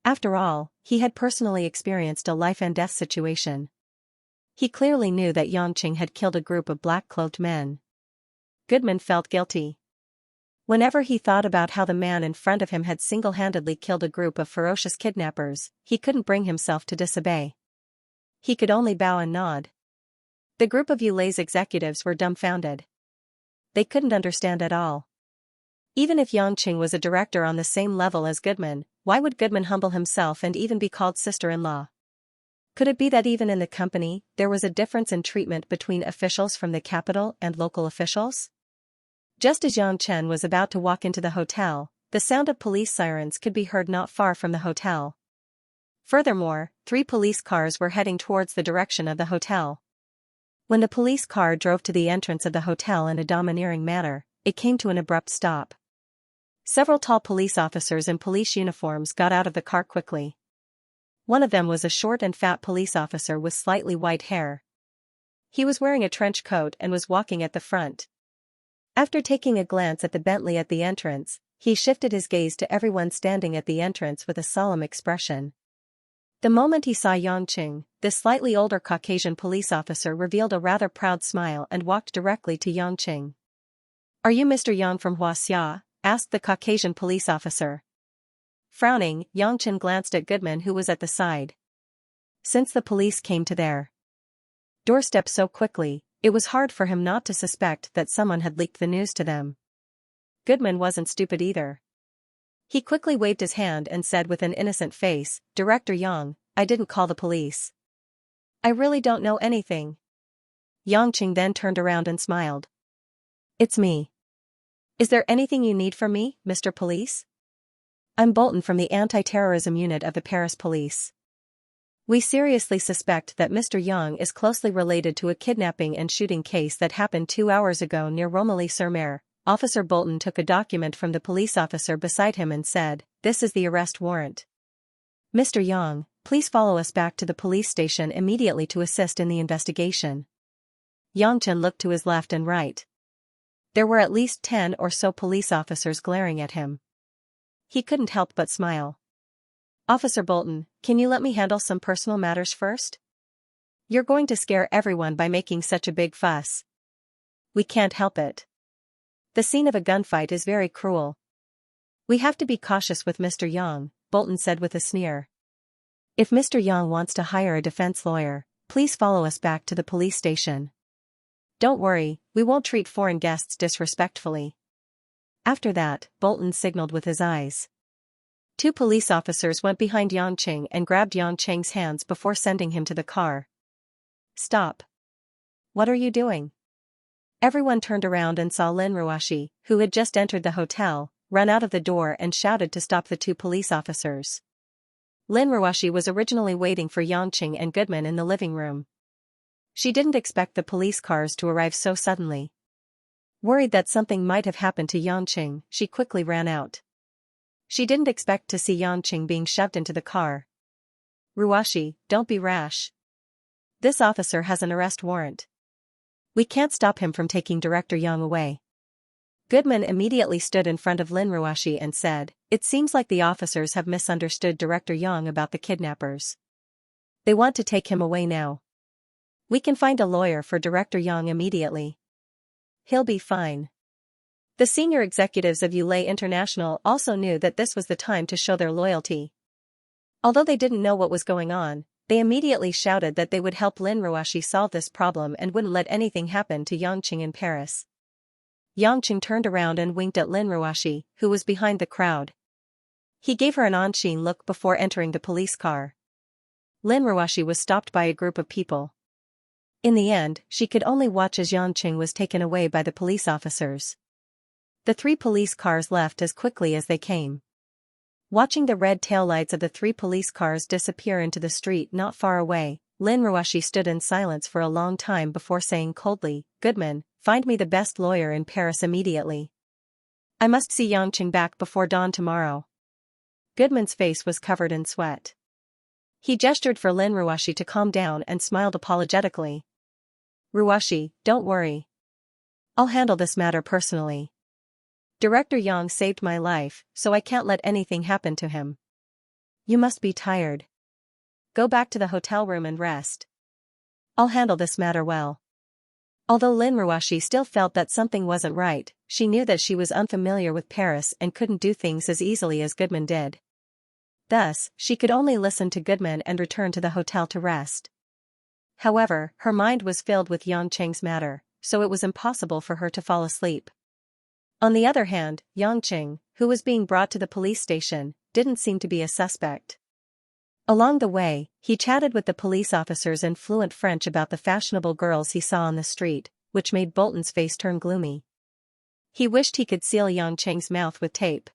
After all, he had personally experienced a life-and-death situation. He clearly knew that Xianxia had killed a group of black-cloaked men. Goodman felt guilty. Whenever he thought about how the man in front of him had single-handedly killed a group of ferocious kidnappers, he couldn't bring himself to disobey. He could only bow and nod. The group of Yulei's executives were dumbfounded. They couldn't understand at all. Even if Xianxia was a director on the same level as Goodman, why would Goodman humble himself and even be called sister-in-law? Could it be that even in the company, there was a difference in treatment between officials from the capital and local officials? Just as Xianxia was about to walk into the hotel, the sound of police sirens could be heard not far from the hotel. Furthermore, 3 police cars were heading towards the direction of the hotel. When the police car drove to the entrance of the hotel in a domineering manner, it came to an abrupt stop. Several tall police officers in police uniforms got out of the car quickly. One of them was a short and fat police officer with slightly white hair. He was wearing a trench coat and was walking at the front. After taking a glance at the Bentley at the entrance, he shifted his gaze to everyone standing at the entrance with a solemn expression. The moment he saw Xianxia, this slightly older Caucasian police officer revealed a rather proud smile and walked directly to Xianxia. "Are you Mr. Yang from Xianxia?" asked the Caucasian police officer. Frowning, Xianxia glanced at Goodman who was at the side. Since the police came to their doorstep so quickly, it was hard for him not to suspect that someone had leaked the news to them. Goodman wasn't stupid either. He quickly waved his hand and said with an innocent face, "Director Yang, I didn't call the police. I really don't know anything." Xianxia then turned around and smiled. "It's me. Is there anything you need from me, Mr. Police? I'm Bolton from the Anti-Terrorism Unit of the Paris Police. We seriously suspect that Mr. Yang is closely related to a kidnapping and shooting case that happened 2 hours ago near Romilly-sur-Mer." Officer Bolton took a document from the police officer beside him and said, "This is the arrest warrant. Mr. Yang, please follow us back to the police station immediately to assist in the investigation." Xianxia looked to his left and right. There were at least 10 or so police officers glaring at him. He couldn't help but smile. "Officer Bolton, can you let me handle some personal matters first? You're going to scare everyone by making such a big fuss." "We can't help it. The scene of a gunfight is very cruel. We have to be cautious with Mr. Yang," Bolton said with a sneer. "If Mr. Yang wants to hire a defense lawyer, please follow us back to the police station. Don't worry, we won't treat foreign guests disrespectfully." After that, Bolton signaled with his eyes. 2 police officers went behind Xianxia and grabbed Xianxia's hands before sending him to the car. "Stop. What are you doing? Everyone turned around and saw Lin Ruoshi, who had just entered the hotel, run out of the door and shouted to stop the two police officers. Lin Ruoshi was originally waiting for Xianxia and Goodman in the living room. She didn't expect the police cars to arrive so suddenly. Worried that something might have happened to Xianxia, she quickly ran out. She didn't expect to see Xianxia being shoved into the car. "Ruoshi, don't be rash. This officer has an arrest warrant. We can't stop him from taking Director Yang away." Goodman immediately stood in front of Lin Ruoshi and said, "It seems like the officers have misunderstood Director Yang about the kidnappers. They want to take him away now. We can find a lawyer for Director Yang immediately. He'll be fine." The senior executives of Yulei International also knew that this was the time to show their loyalty. Although they didn't know what was going on, they immediately shouted that they would help Lin Ruoshi solve this problem and wouldn't let anything happen to Xianxia in Paris. Xianxia turned around and winked at Lin Ruoshi, who was behind the crowd. He gave her an on-sheen look before entering the police car. Lin Ruoshi was stopped by a group of people. In the end, she could only watch as Xianxia was taken away by the police officers. The three police cars left as quickly as they came. Watching the red taillights of the three police cars disappear into the street not far away, Lin Ruoshi stood in silence for a long time before saying coldly, "Goodman, find me the best lawyer in Paris immediately. I must see Xianxia back before dawn tomorrow." Goodman's face was covered in sweat. He gestured for Lin Ruoshi to calm down and smiled apologetically. "Ruoshi, don't worry. I'll handle this matter personally. Director Yang saved my life, so I can't let anything happen to him. You must be tired. Go back to the hotel room and rest. I'll handle this matter well." Although Lin Ruoshi still felt that something wasn't right, she knew that she was unfamiliar with Paris and couldn't do things as easily as Goodman did. Thus, she could only listen to Goodman and return to the hotel to rest. However, her mind was filled with Xianxia's matter, so it was impossible for her to fall asleep. On the other hand, Xianxia, who was being brought to the police station, didn't seem to be a suspect. Along the way, he chatted with the police officers in fluent French about the fashionable girls he saw on the street, which made Bolton's face turn gloomy. He wished he could seal Xianxia's mouth with tape.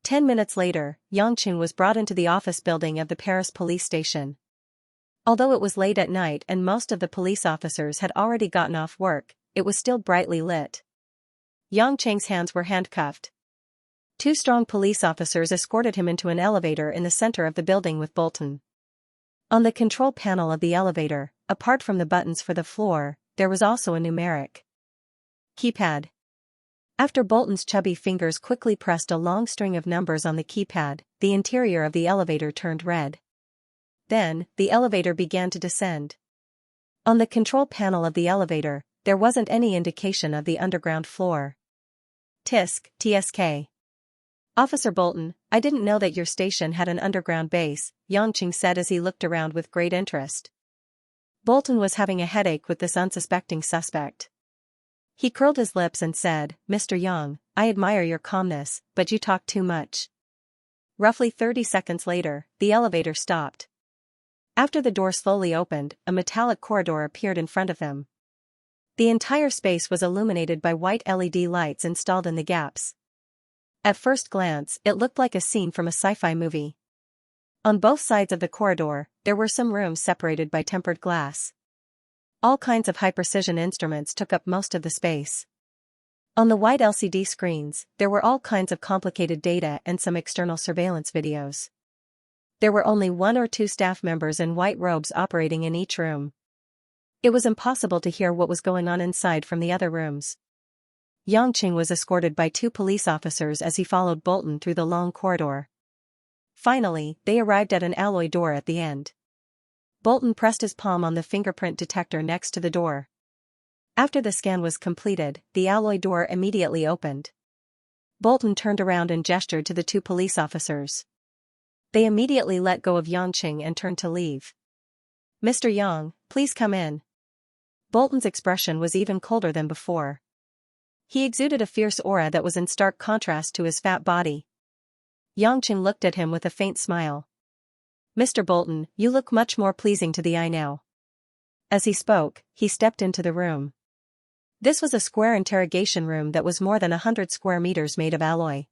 10 minutes later, Xianxia was brought into the office building of the Paris police station. Although it was late at night and most of the police officers had already gotten off work, it was still brightly lit. Xianxia's hands were handcuffed. Two strong police officers escorted him into an elevator in the center of the building with Bolton. On the control panel of the elevator, apart from the buttons for the floor, there was also a numeric keypad. After Bolton's chubby fingers quickly pressed a long string of numbers on the keypad, the interior of the elevator turned red. Then, the elevator began to descend. On the control panel of the elevator, there wasn't any indication of the underground floor. "Tisk, TSK. Officer Bolton, I didn't know that your station had an underground base," Xianxia said as he looked around with great interest. Bolton was having a headache with this unsuspecting suspect. He curled his lips and said, "Mr. Yang, I admire your calmness, but you talk too much." Roughly 30 seconds later, the elevator stopped. After the door slowly opened, a metallic corridor appeared in front of them. The entire space was illuminated by white LED lights installed in the gaps. At first glance, it looked like a scene from a sci-fi movie. On both sides of the corridor, there were some rooms separated by tempered glass. All kinds of high-precision instruments took up most of the space. On the white LCD screens, there were all kinds of complicated data and some external surveillance videos. There were only 1 or 2 staff members in white robes operating in each room. It was impossible to hear what was going on inside from the other rooms. Xianxia was escorted by 2 police officers as he followed Bolton through the long corridor. Finally, they arrived at an alloy door at the end. Bolton pressed his palm on the fingerprint detector next to the door. After the scan was completed, the alloy door immediately opened. Bolton turned around and gestured to the 2 police officers. They immediately let go of Xianxia and turned to leave. "Mr. Yang, please come in." Bolton's expression was even colder than before. He exuded a fierce aura that was in stark contrast to his fat body. Xianxia looked at him with a faint smile. "Mr. Bolton, you look much more pleasing to the eye now." As he spoke, he stepped into the room. This was a square interrogation room that was more than 100 square meters made of alloy.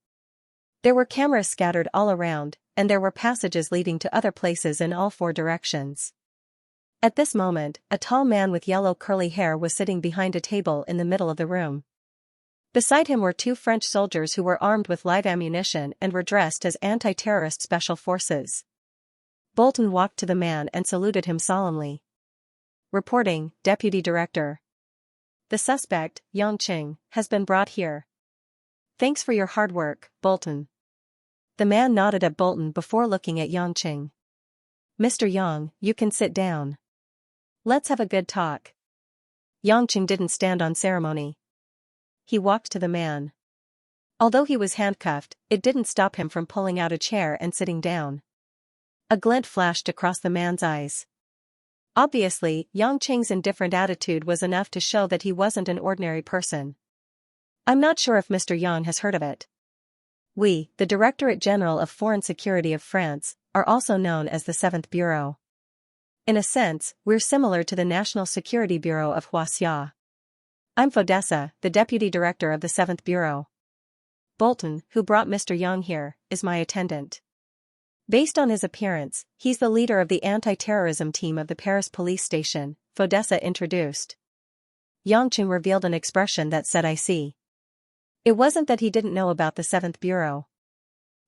There were cameras scattered all around, and there were passages leading to other places in all 4 directions. At this moment, a tall man with yellow curly hair was sitting behind a table in the middle of the room. Beside him were 2 French soldiers who were armed with live ammunition and were dressed as anti-terrorist special forces. Bolton walked to the man and saluted him solemnly. Reporting, Deputy Director. The suspect, Xianxia, has been brought here. Thanks for your hard work, Bolton. The man nodded at Bolton before looking at Xianxia. Mr. Yang, you can sit down. Let's have a good talk. Xianxia didn't stand on ceremony. He walked to the man. Although he was handcuffed, it didn't stop him from pulling out a chair and sitting down. A glint flashed across the man's eyes. Obviously, Xianxia's indifferent attitude was enough to show that he wasn't an ordinary person. I'm not sure if Mr. Yang has heard of it. We, the Directorate General of Foreign Security of France, are also known as the 7th Bureau. In a sense, we're similar to the National Security Bureau of Xianxia. I'm Fodessa, the Deputy Director of the 7th Bureau. Bolton, who brought Mr. Yang here, is my attendant. Based on his appearance, he's the leader of the anti-terrorism team of the Paris police station, Fodessa introduced. Xianxia revealed an expression that said I see. It wasn't that he didn't know about the 7th Bureau.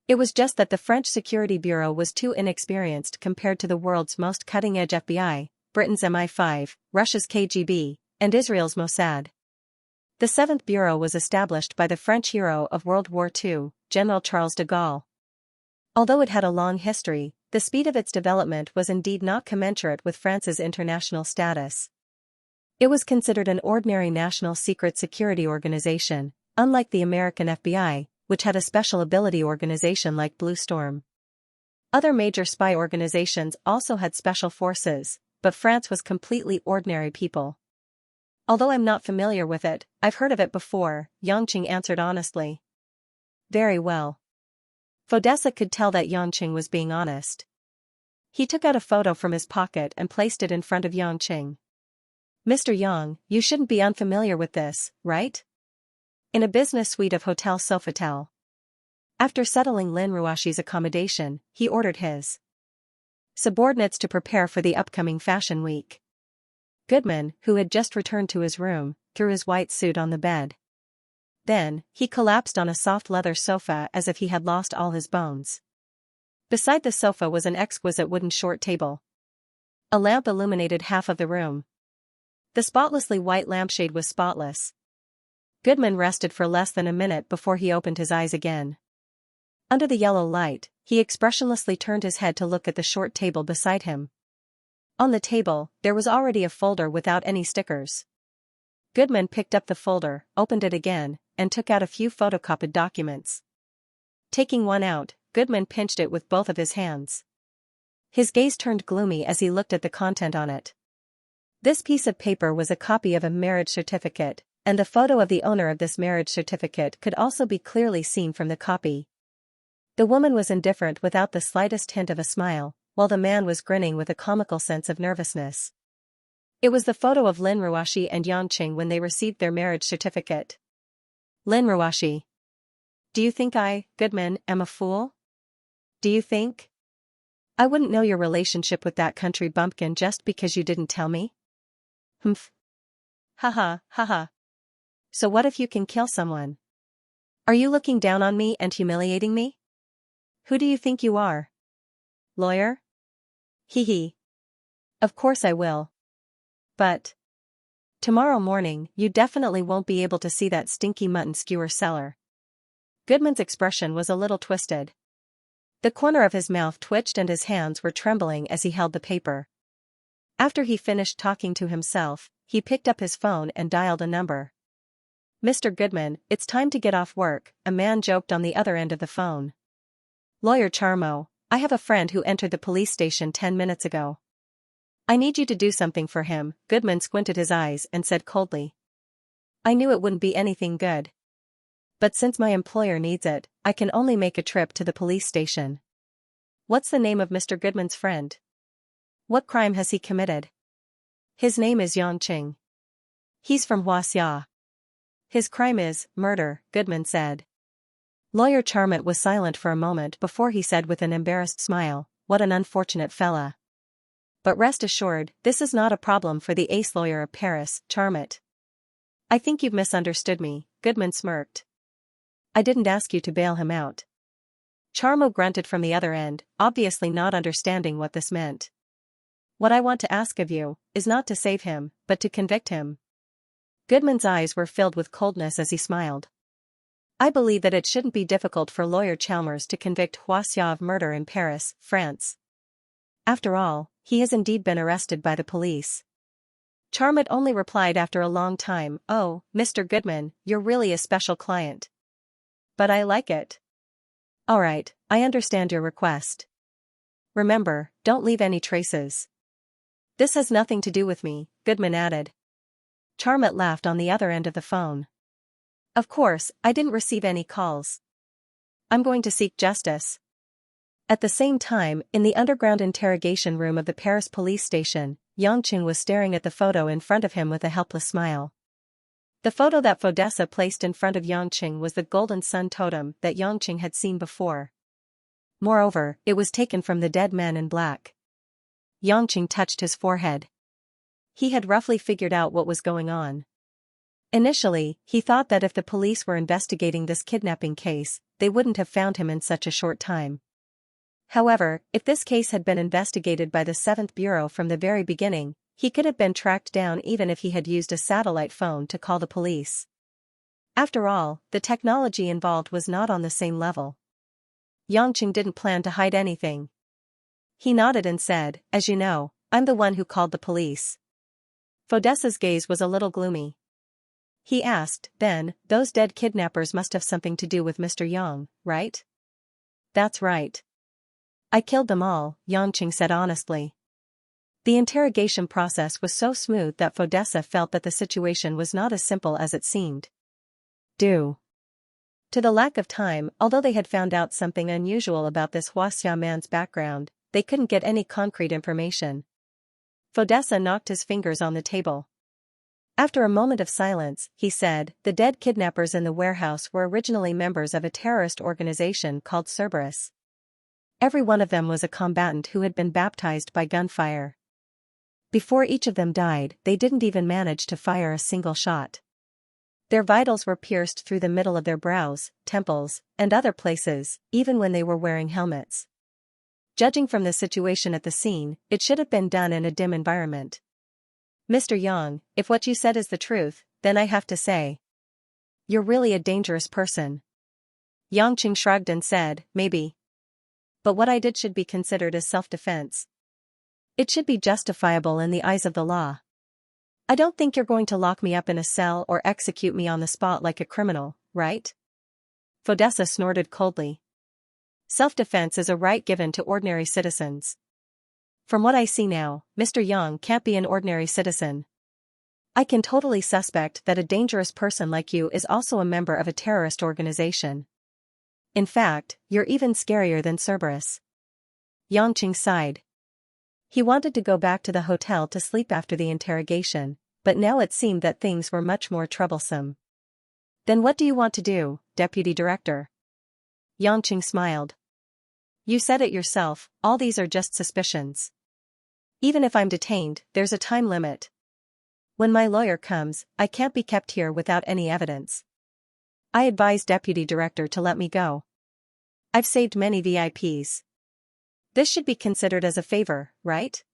It was just that the French Security Bureau was too inexperienced compared to the world's most cutting-edge FBI, Britain's MI5, Russia's KGB, and Israel's Mossad. The 7th Bureau was established by the French hero of World War II, General Charles de Gaulle. Although it had a long history, the speed of its development was indeed not commensurate with France's international status. It was considered an ordinary national secret security organization, unlike the American FBI, which had a special ability organization like Blue Storm. Other major spy organizations also had special forces, but France was completely ordinary people. Although I'm not familiar with it, I've heard of it before, Xianxia answered honestly. Very well. Fodessa could tell that Xianxia was being honest. He took out a photo from his pocket and placed it in front of Xianxia. Mr. Yang, you shouldn't be unfamiliar with this, right? In a business suite of Hotel Sofitel. After settling Lin Ruashi's accommodation, he ordered his subordinates to prepare for the upcoming fashion week. Goodman, who had just returned to his room, threw his white suit on the bed. Then, he collapsed on a soft leather sofa as if he had lost all his bones. Beside the sofa was an exquisite wooden short table. A lamp illuminated half of the room. The spotlessly white lampshade was spotless. Goodman rested for less than a minute before he opened his eyes again. Under the yellow light, he expressionlessly turned his head to look at the short table beside him. On the table, there was already a folder without any stickers. Goodman picked up the folder, opened it again, and took out a few photocopied documents. Taking one out, Goodman pinched it with both of his hands. His gaze turned gloomy as he looked at the content on it. This piece of paper was a copy of a marriage certificate, and the photo of the owner of this marriage certificate could also be clearly seen from the copy. The woman was indifferent without the slightest hint of a smile, while the man was grinning with a comical sense of nervousness. It was the photo of Lin Ruashi and Xianxia when they received their marriage certificate. Lin Ruashi. Do you think I, Goodman, am a fool? Do you think? I wouldn't know your relationship with that country bumpkin just because you didn't tell me? Humph. Haha, haha. So what if you can kill someone? Are you looking down on me and humiliating me? Who do you think you are? Lawyer? Hee hee. Of course I will. But tomorrow morning, you definitely won't be able to see that stinky mutton skewer seller. Goodman's expression was a little twisted. The corner of his mouth twitched and his hands were trembling as he held the paper. After he finished talking to himself, he picked up his phone and dialed a number. Mr. Goodman, it's time to get off work, a man joked on the other end of the phone. Lawyer Charmo, I have a friend who entered the police station 10 minutes ago. I need you to do something for him, Goodman squinted his eyes and said coldly. I knew it wouldn't be anything good. But since my employer needs it, I can only make a trip to the police station. What's the name of Mr. Goodman's friend? What crime has he committed? His name is Xianxia. He's from Xianxia. His crime is murder, Goodman said. Lawyer Charmant was silent for a moment before he said with an embarrassed smile, "What an unfortunate fella. But rest assured, this is not a problem for the ace lawyer of Paris, Charmant." "I think you've misunderstood me," Goodman smirked. "I didn't ask you to bail him out." Charmo grunted from the other end, obviously not understanding what this meant. "What I want to ask of you is not to save him, but to convict him." Goodman's eyes were filled with coldness as he smiled. "I believe that it shouldn't be difficult for lawyer Chalmers to convict Xianxia of murder in Paris, France. After all, he has indeed been arrested by the police." Charmant only replied after a long time, "Oh, Mr. Goodman, you're really a special client. But I like it." "All right, I understand your request. Remember, don't leave any traces." "This has nothing to do with me," Goodman added. Charmant laughed on the other end of the phone. "Of course, I didn't receive any calls. I'm going to seek justice." At the same time, in the underground interrogation room of the Paris police station, Xianxia was staring at the photo in front of him with a helpless smile. The photo that Fodessa placed in front of Xianxia was the golden sun totem that Xianxia had seen before. Moreover, it was taken from the dead man in black. Xianxia touched his forehead. He had roughly figured out what was going on. Initially, he thought that if the police were investigating this kidnapping case, they wouldn't have found him in such a short time. However, if this case had been investigated by the 7th Bureau from the very beginning, he could have been tracked down even if he had used a satellite phone to call the police. After all, the technology involved was not on the same level. Xianxia didn't plan to hide anything. He nodded and said, "As you know, I'm the one who called the police." Fodessa's gaze was a little gloomy. He asked, "Then, those dead kidnappers must have something to do with Mr. Yang, right?" "That's right. I killed them all," Xianxia said honestly. The interrogation process was so smooth that Fodessa felt that the situation was not as simple as it seemed. Due to the lack of time, although they had found out something unusual about this Xianxia man's background, they couldn't get any concrete information. Fodessa knocked his fingers on the table. After a moment of silence, he said, "The dead kidnappers in the warehouse were originally members of a terrorist organization called Cerberus. Every one of them was a combatant who had been baptized by gunfire. Before each of them died, they didn't even manage to fire a single shot. Their vitals were pierced through the middle of their brows, temples, and other places, even when they were wearing helmets. Judging from the situation at the scene, it should have been done in a dim environment. Mr. Yang, if what you said is the truth, then I have to say, you're really a dangerous person." Xianxia shrugged and said, "Maybe. But what I did should be considered as self-defense. It should be justifiable in the eyes of the law. I don't think you're going to lock me up in a cell or execute me on the spot like a criminal, right?" Fodessa snorted coldly. "Self-defense is a right given to ordinary citizens. From what I see now, Mr. Yang can't be an ordinary citizen. I can totally suspect that a dangerous person like you is also a member of a terrorist organization. In fact, you're even scarier than Cerberus." Xianxia sighed. He wanted to go back to the hotel to sleep after the interrogation, but now it seemed that things were much more troublesome. "Then what do you want to do, Deputy Director?" Xianxia smiled. "You said it yourself, all these are just suspicions. Even if I'm detained, there's a time limit. When my lawyer comes, I can't be kept here without any evidence. I advise Deputy Director to let me go. I've saved many VIPs. This should be considered as a favor, right?"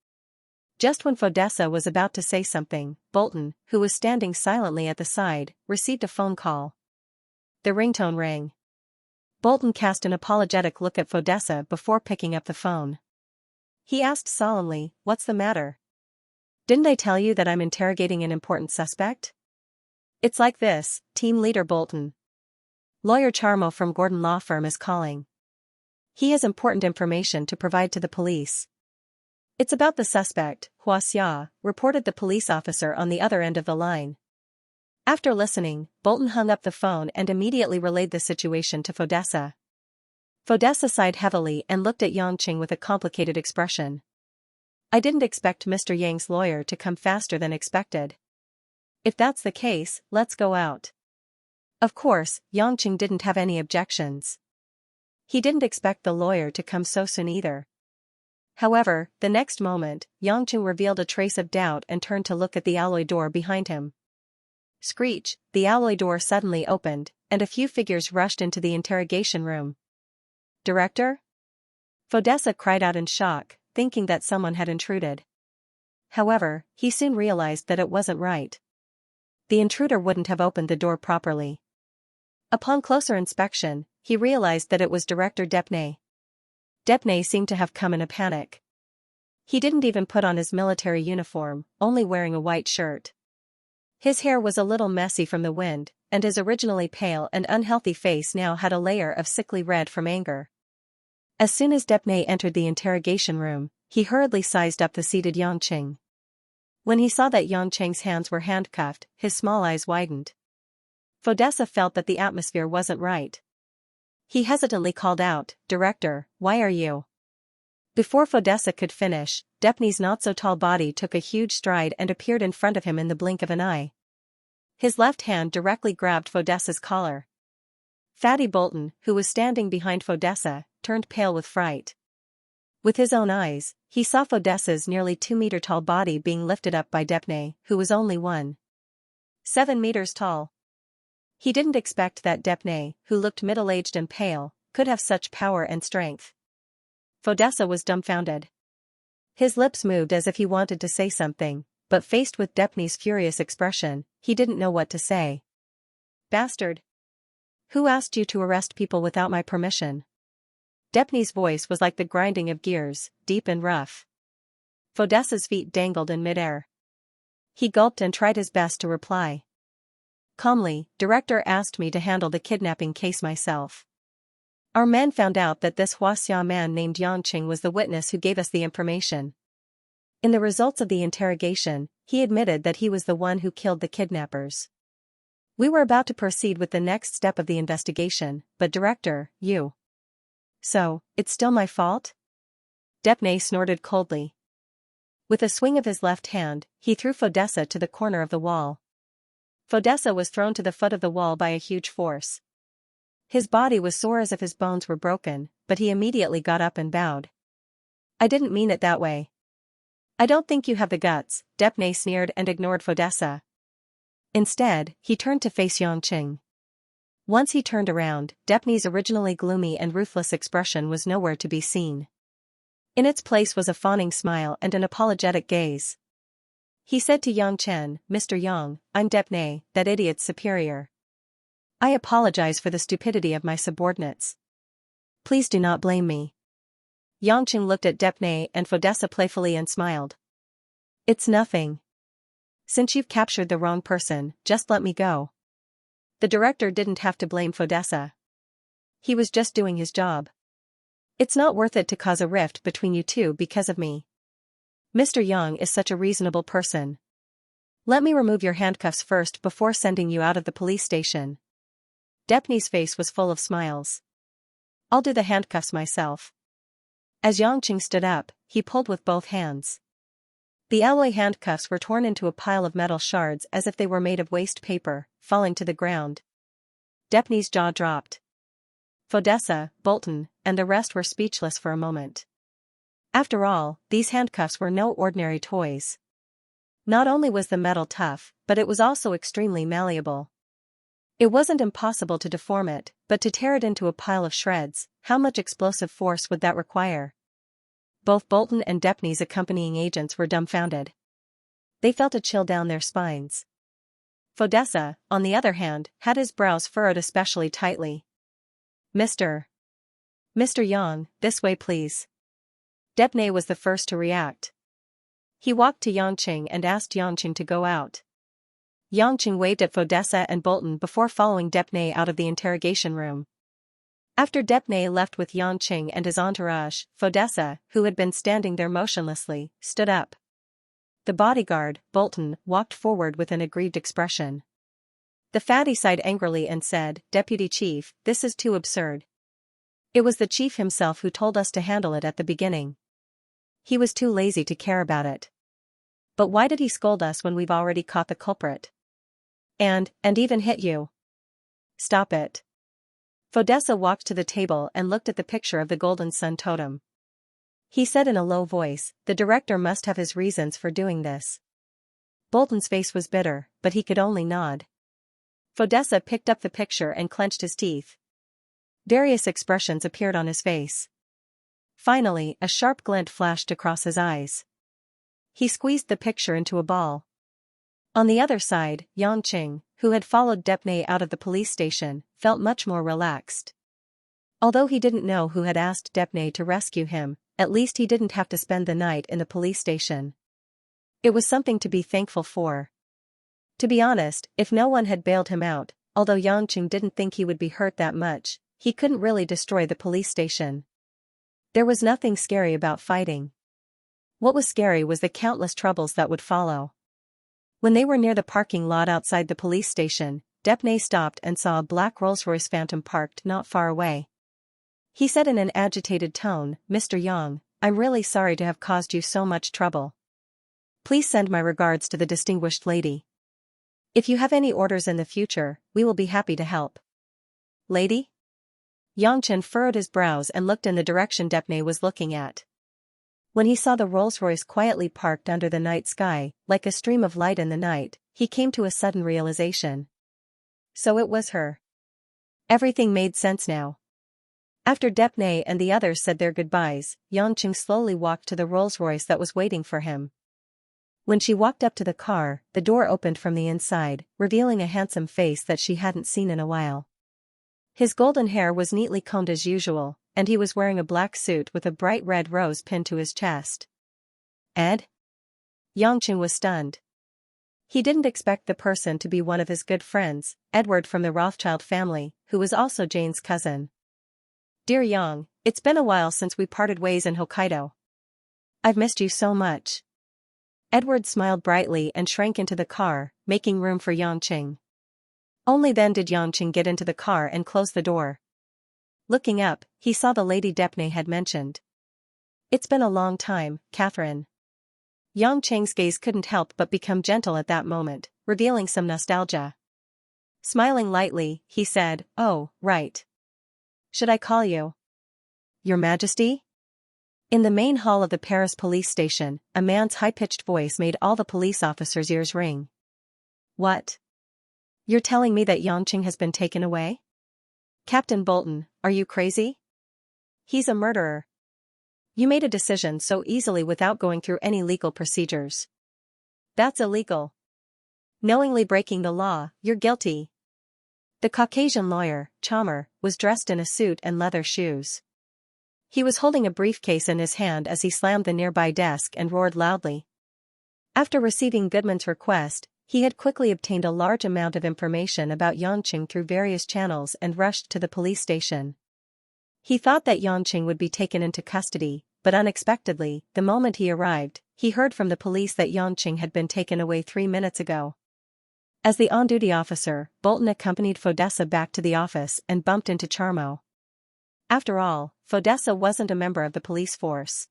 Just when Fodessa was about to say something, Bolton, who was standing silently at the side, received a phone call. The ringtone rang. Bolton cast an apologetic look at Fodessa before picking up the phone. He asked solemnly, "What's the matter? Didn't I tell you that I'm interrogating an important suspect?" "It's like this, Team Leader Bolton. Lawyer Charmo from Gordon Law Firm is calling. He has important information to provide to the police." "It's about the suspect, Xianxia," reported the police officer on the other end of the line. After listening, Bolton hung up the phone and immediately relayed the situation to Fodessa. Fodessa sighed heavily and looked at Xianxia with a complicated expression. "I didn't expect Mr. Yang's lawyer to come faster than expected. If that's the case, let's go out." Of course, Yangqing didn't have any objections. He didn't expect the lawyer to come so soon either. However, the next moment, Yangqing revealed a trace of doubt and turned to look at the alloy door behind him. Screech, the alloy door suddenly opened, and a few figures rushed into the interrogation room. "Director?" Fodessa cried out in shock, thinking that someone had intruded. However, he soon realized that it wasn't right. The intruder wouldn't have opened the door properly. Upon closer inspection, he realized that it was Director Depnay. Depnay seemed to have come in a panic. He didn't even put on his military uniform, only wearing a white shirt. His hair was a little messy from the wind, and his originally pale and unhealthy face now had a layer of sickly red from anger. As soon as Depnay entered the interrogation room, he hurriedly sized up the seated Yangqing. When he saw that Yangqing's hands were handcuffed, his small eyes widened. Fodessa felt that the atmosphere wasn't right. He hesitantly called out, "Director, why are you?" Before Fodessa could finish, Depnay's not-so-tall body took a huge stride and appeared in front of him in the blink of an eye. His left hand directly grabbed Fodessa's collar. Fatty Bolton, who was standing behind Fodessa, turned pale with fright. With his own eyes, he saw Fodessa's nearly 2-meter-tall body being lifted up by Depnay, who was only 1.7 meters tall. He didn't expect that Depnay, who looked middle-aged and pale, could have such power and strength. Fodessa was dumbfounded. His lips moved as if he wanted to say something, but faced with Depnay's furious expression, he didn't know what to say. "Bastard! Who asked you to arrest people without my permission?" Depnay's voice was like the grinding of gears, deep and rough. Fodessa's feet dangled in midair. He gulped and tried his best to reply. Calmly, "Director asked me to handle the kidnapping case myself. Our men found out that this Xianxia man named Yangqing was the witness who gave us the information. In the results of the interrogation, he admitted that he was the one who killed the kidnappers. We were about to proceed with the next step of the investigation, but Director, you... So, it's still my fault?" Depnay snorted coldly. With a swing of his left hand, he threw Fodessa to the corner of the wall. Fodessa was thrown to the foot of the wall by a huge force. His body was sore as if his bones were broken, but he immediately got up and bowed. "I didn't mean it that way." "I don't think you have the guts," Depnay sneered and ignored Fodessa. Instead, he turned to face Yangqing. Once he turned around, Depnay's originally gloomy and ruthless expression was nowhere to be seen. In its place was a fawning smile and an apologetic gaze. He said to Yangqing, "Mr. Yang, I'm Depnay, that idiot's superior. I apologize for the stupidity of my subordinates. Please do not blame me." Yangqing looked at Depnay and Fodessa playfully and smiled. "It's nothing. Since you've captured the wrong person, just let me go." The director didn't have to blame Fodessa. He was just doing his job. "It's not worth it to cause a rift between you two because of me. Mr. Yang is such a reasonable person. Let me remove your handcuffs first before sending you out of the police station." Depnay's face was full of smiles. "I'll do the handcuffs myself." As Yangqing stood up, he pulled with both hands. The alloy handcuffs were torn into a pile of metal shards as if they were made of waste paper, falling to the ground. Depnay's jaw dropped. Fodessa, Bolton, and the rest were speechless for a moment. After all, these handcuffs were no ordinary toys. Not only was the metal tough, but it was also extremely malleable. It wasn't impossible to deform it, but to tear it into a pile of shreds, how much explosive force would that require? Both Bolton and Depnay's accompanying agents were dumbfounded. They felt a chill down their spines. Fodessa, on the other hand, had his brows furrowed especially tightly. Mr. Yang, this way please." Depnay was the first to react. He walked to Yangqing and asked Yangqing to go out. Yangqing waved at Fodessa and Bolton before following Depnay out of the interrogation room. After Depnay left with Yangqing and his entourage, Fodessa, who had been standing there motionlessly, stood up. The bodyguard, Bolton, walked forward with an aggrieved expression. The fatty sighed angrily and said, "Deputy Chief, this is too absurd. It was the chief himself who told us to handle it at the beginning. He was too lazy to care about it. But why did he scold us when we've already caught the culprit? And even hit you?" Stop it. Fodessa walked to the table and looked at the picture of the golden sun totem. He said in a low voice, the director must have his reasons for doing this. Bolton's face was bitter, but he could only nod. Fodessa picked up the picture and clenched his teeth. Various expressions appeared on his face. Finally, a sharp glint flashed across his eyes. He squeezed the picture into a ball. On the other side, Xianxia, who had followed Depnay out of the police station, felt much more relaxed. Although he didn't know who had asked Depnay to rescue him, at least he didn't have to spend the night in the police station. It was something to be thankful for. To be honest, if no one had bailed him out, although Xianxia didn't think he would be hurt that much, he couldn't really destroy the police station. There was nothing scary about fighting. What was scary was the countless troubles that would follow. When they were near the parking lot outside the police station, Depnay stopped and saw a black Rolls-Royce Phantom parked not far away. He said in an agitated tone, "Mr. Yang, I'm really sorry to have caused you so much trouble. Please send my regards to the distinguished lady. If you have any orders in the future, we will be happy to help." Lady? Xianxia furrowed his brows and looked in the direction Depnay was looking at. When he saw the Rolls-Royce quietly parked under the night sky, like a stream of light in the night, he came to a sudden realization. So it was her. Everything made sense now. After Depnay and the others said their goodbyes, Xianxia slowly walked to the Rolls-Royce that was waiting for him. When she walked up to the car, the door opened from the inside, revealing a handsome face that she hadn't seen in a while. His golden hair was neatly combed as usual, and he was wearing a black suit with a bright red rose pinned to his chest. Ed? Xianxia was stunned. He didn't expect the person to be one of his good friends, Edward from the Rothschild family, who was also Jane's cousin. Dear Yang, it's been a while since we parted ways in Hokkaido. I've missed you so much. Edward smiled brightly and shrank into the car, making room for Xianxia. Only then did Xianxia get into the car and close the door. Looking up, he saw the lady Depnay had mentioned. It's been a long time, Catherine. Xianxia's gaze couldn't help but become gentle at that moment, revealing some nostalgia. Smiling lightly, he said, "Oh, right. Should I call you Your Majesty?" In the main hall of the Paris police station, a man's high-pitched voice made all the police officers' ears ring. What? You're telling me that Xianxia has been taken away? Captain Bolton, are you crazy? He's a murderer. You made a decision so easily without going through any legal procedures. That's illegal. Knowingly breaking the law, you're guilty. The Caucasian lawyer, Chalmer, was dressed in a suit and leather shoes. He was holding a briefcase in his hand as he slammed the nearby desk and roared loudly. After receiving Goodman's request, he had quickly obtained a large amount of information about Xianxia through various channels and rushed to the police station. He thought that Xianxia would be taken into custody, but unexpectedly, the moment he arrived, he heard from the police that Xianxia had been taken away 3 minutes ago. As the on-duty officer, Bolton accompanied Fodessa back to the office and bumped into Charmo. After all, Fodessa wasn't a member of the police force.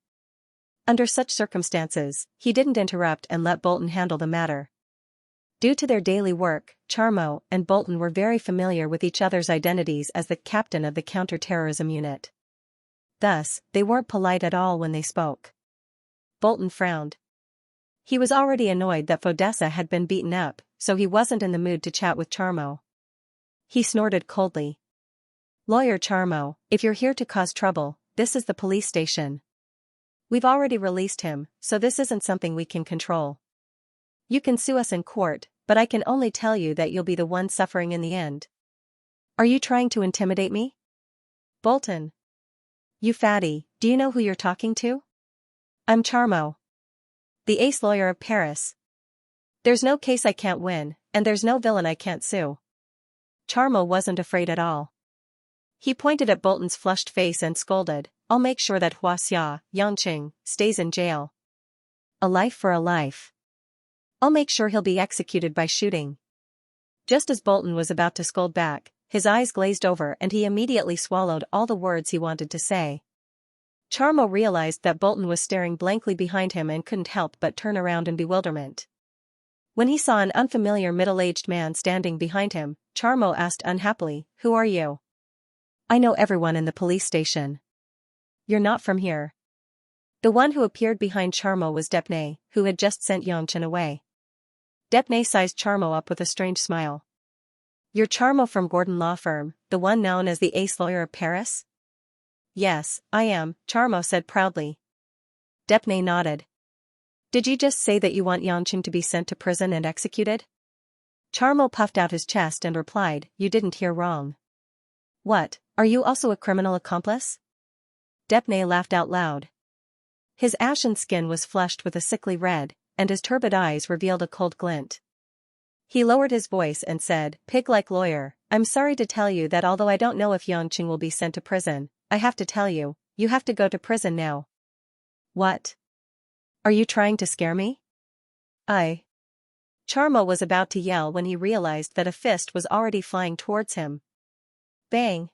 Under such circumstances, he didn't interrupt and let Bolton handle the matter. Due to their daily work, Charmo and Bolton were very familiar with each other's identities as the captain of the counter-terrorism unit. Thus, they weren't polite at all when they spoke. Bolton frowned. He was already annoyed that Fodessa had been beaten up, so he wasn't in the mood to chat with Charmo. He snorted coldly. Lawyer Charmo, if you're here to cause trouble, this is the police station. We've already released him, so this isn't something we can control. You can sue us in court, but I can only tell you that you'll be the one suffering in the end. Are you trying to intimidate me? Bolton. You fatty, do you know who you're talking to? I'm Charmo, the ace lawyer of Paris. There's no case I can't win, and there's no villain I can't sue. Charmo wasn't afraid at all. He pointed at Bolton's flushed face and scolded, I'll make sure that Xianxia stays in jail. A life for a life. I'll make sure he'll be executed by shooting. Just as Bolton was about to scold back, his eyes glazed over and he immediately swallowed all the words he wanted to say. Charmo realized that Bolton was staring blankly behind him and couldn't help but turn around in bewilderment. When he saw an unfamiliar middle-aged man standing behind him, Charmo asked unhappily, "Who are you?" "I know everyone in the police station." "You're not from here." The one who appeared behind Charmo was Depnay, who had just sent Yongchen away. Depnay sized Charmo up with a strange smile. "You're Charmo from Gordon Law Firm, the one known as the ace lawyer of Paris?" "Yes, I am," Charmo said proudly. Depnay nodded. "Did you just say that you want Yongchen to be sent to prison and executed?" Charmo puffed out his chest and replied, "You didn't hear wrong." "What, are you also a criminal accomplice?" Depnay laughed out loud. His ashen skin was flushed with a sickly red, and his turbid eyes revealed a cold glint. He lowered his voice and said, "Pig-like lawyer, I'm sorry to tell you that although I don't know if Yongchen will be sent to prison, I have to tell you, you have to go to prison now." "What? Are you trying to scare me?" Charmo was about to yell when he realized that a fist was already flying towards him. Bang!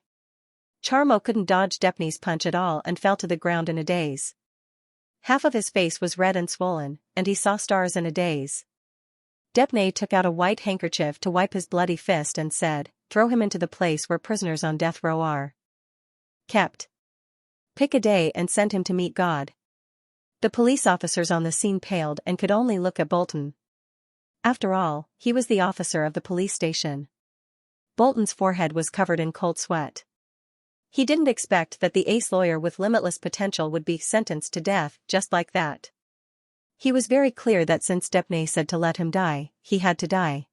Charmo couldn't dodge Depney's punch at all and fell to the ground in a daze. Half of his face was red and swollen, and he saw stars in a daze. Depney took out a white handkerchief to wipe his bloody fist and said, "Throw him into the place where prisoners on death row are kept. Pick a day and send him to meet God." The police officers on the scene paled and could only look at Bolton. After all, he was the officer of the police station. Bolton's forehead was covered in cold sweat. He didn't expect that the ace lawyer with limitless potential would be sentenced to death just like that. He was very clear that since Depney said to let him die, he had to die.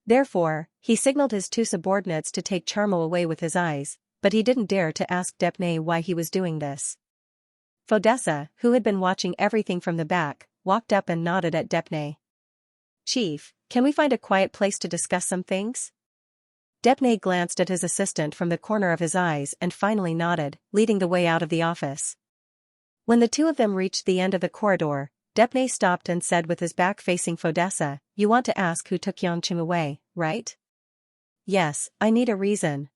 Therefore, he signaled his two subordinates to take Charmo away with his eyes, but he didn't dare to ask Depney why he was doing this. Fodessa, who had been watching everything from the back, walked up and nodded at Depney. "Chief, can we find a quiet place to discuss some things?" Depney glanced at his assistant from the corner of his eyes and finally nodded, leading the way out of the office. When the two of them reached the end of the corridor, Depney stopped and said with his back facing Fodessa, "You want to ask who took Yongchen away, right?" "Yes, I need a reason.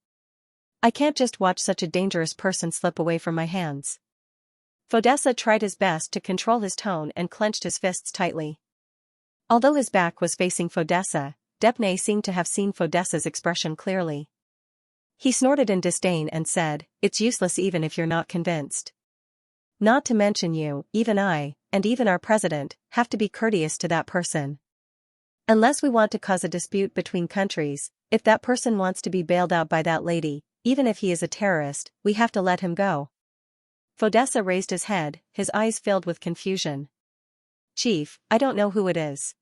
I can't just watch such a dangerous person slip away from my hands." Fodessa tried his best to control his tone and clenched his fists tightly. Although his back was facing Fodessa, Depney seemed to have seen Fodessa's expression clearly. He snorted in disdain and said, "It's useless even if you're not convinced. Not to mention you, even I, and even our president, have to be courteous to that person. Unless we want to cause a dispute between countries, if that person wants to be bailed out by that lady, even if he is a terrorist, we have to let him go." Fodessa raised his head, his eyes filled with confusion. "Chief, I don't know who it is.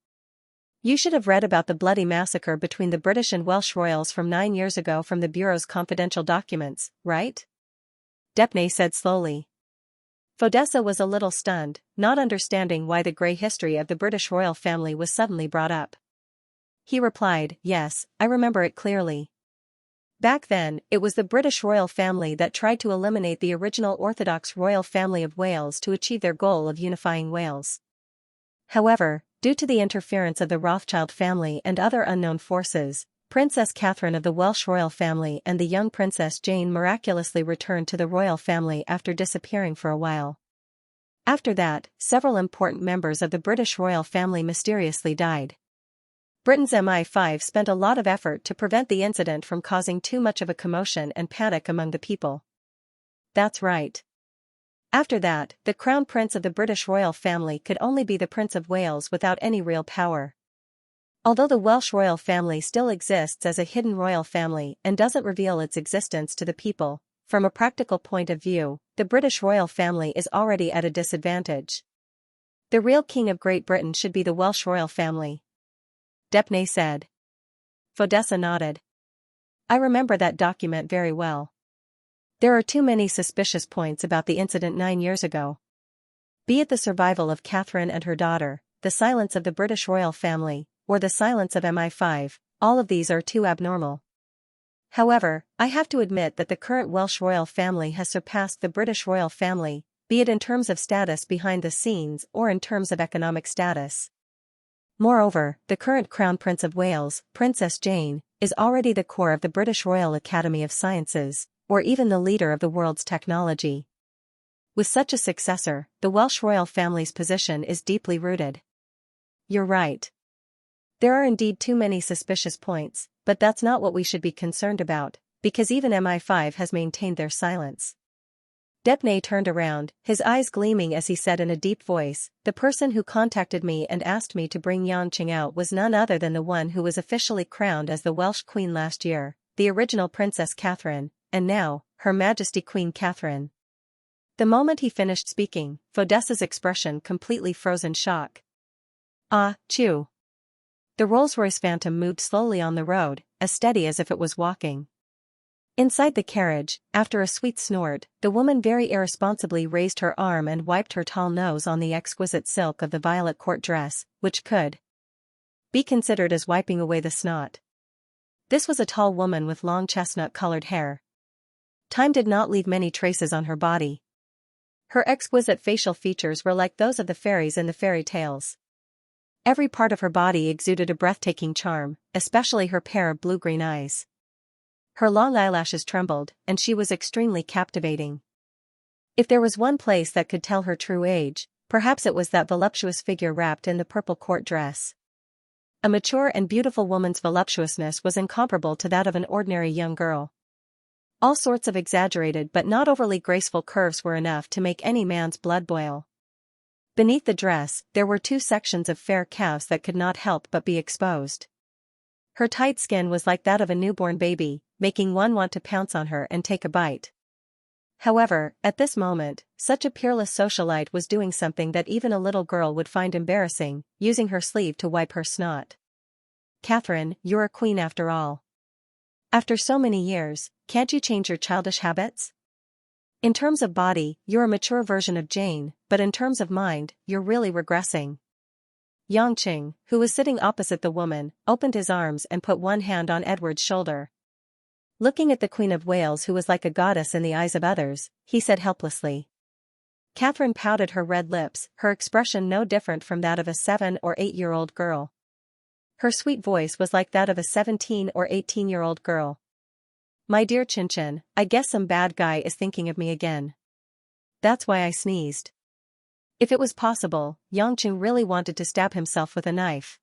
You should have read about the bloody massacre between the British and Welsh royals from 9 years ago from the Bureau's confidential documents, right?" Depney said slowly. Fodessa was a little stunned, not understanding why the grey history of the British royal family was suddenly brought up. He replied, "Yes, I remember it clearly. Back then, it was the British royal family that tried to eliminate the original Orthodox royal family of Wales to achieve their goal of unifying Wales. However, due to the interference of the Rothschild family and other unknown forces, Princess Catherine of the Welsh royal family and the young Princess Jane miraculously returned to the royal family after disappearing for a while. After that, several important members of the British royal family mysteriously died. Britain's MI5 spent a lot of effort to prevent the incident from causing too much of a commotion and panic among the people." "That's right. After that, the crown prince of the British royal family could only be the Prince of Wales without any real power. Although the Welsh royal family still exists as a hidden royal family and doesn't reveal its existence to the people, from a practical point of view, the British royal family is already at a disadvantage. The real king of Great Britain should be the Welsh royal family," Depney said. Fodessa nodded. "I remember that document very well. There are too many suspicious points about the incident 9 years ago. Be it the survival of Catherine and her daughter, the silence of the British royal family, or the silence of MI5, all of these are too abnormal. However, I have to admit that the current Welsh royal family has surpassed the British royal family, be it in terms of status behind the scenes or in terms of economic status. Moreover, the current Crown Prince of Wales, Princess Jane, is already the core of the British Royal Academy of Sciences, or even the leader of the world's technology. With such a successor, the Welsh royal family's position is deeply rooted." "You're right. There are indeed too many suspicious points, but that's not what we should be concerned about, because even MI5 has maintained their silence. Depnay turned around, his eyes gleaming as he said in a deep voice, "The person who contacted me and asked me to bring Xianxia out was none other than the one who was officially crowned as the Welsh Queen last year, the original Princess Catherine, and now, Her Majesty Queen Catherine." The moment he finished speaking, Fodessa's expression completely froze in shock. Ah, chew. The Rolls-Royce Phantom moved slowly on the road, as steady as if it was walking. Inside the carriage, after a sweet snort, the woman very irresponsibly raised her arm and wiped her tall nose on the exquisite silk of the violet court dress, which could be considered as wiping away the snot. This was a tall woman with long chestnut-colored hair. Time did not leave many traces on her body. Her exquisite facial features were like those of the fairies in the fairy tales. Every part of her body exuded a breathtaking charm, especially her pair of blue-green eyes. Her long eyelashes trembled, and she was extremely captivating. If there was one place that could tell her true age, perhaps it was that voluptuous figure wrapped in the purple court dress. A mature and beautiful woman's voluptuousness was incomparable to that of an ordinary young girl. All sorts of exaggerated but not overly graceful curves were enough to make any man's blood boil. Beneath the dress, there were two sections of fair calves that could not help but be exposed. Her tight skin was like that of a newborn baby, making one want to pounce on her and take a bite. However, at this moment, such a peerless socialite was doing something that even a little girl would find embarrassing, using her sleeve to wipe her snot. "Catherine, you're a queen after all. After so many years, can't you change your childish habits? In terms of body, you're a mature version of Jane, but in terms of mind, you're really regressing." Xianxia, who was sitting opposite the woman, opened his arms and put one hand on Edward's shoulder. Looking at the Queen of Wales, who was like a goddess in the eyes of others, he said helplessly. Catherine pouted her red lips, her expression no different from that of a 7- or 8-year-old girl. Her sweet voice was like that of a 17- or 18-year-old girl. "My dear Xianxia, I guess some bad guy is thinking of me again. That's why I sneezed." If it was possible, Xianxia really wanted to stab himself with a knife.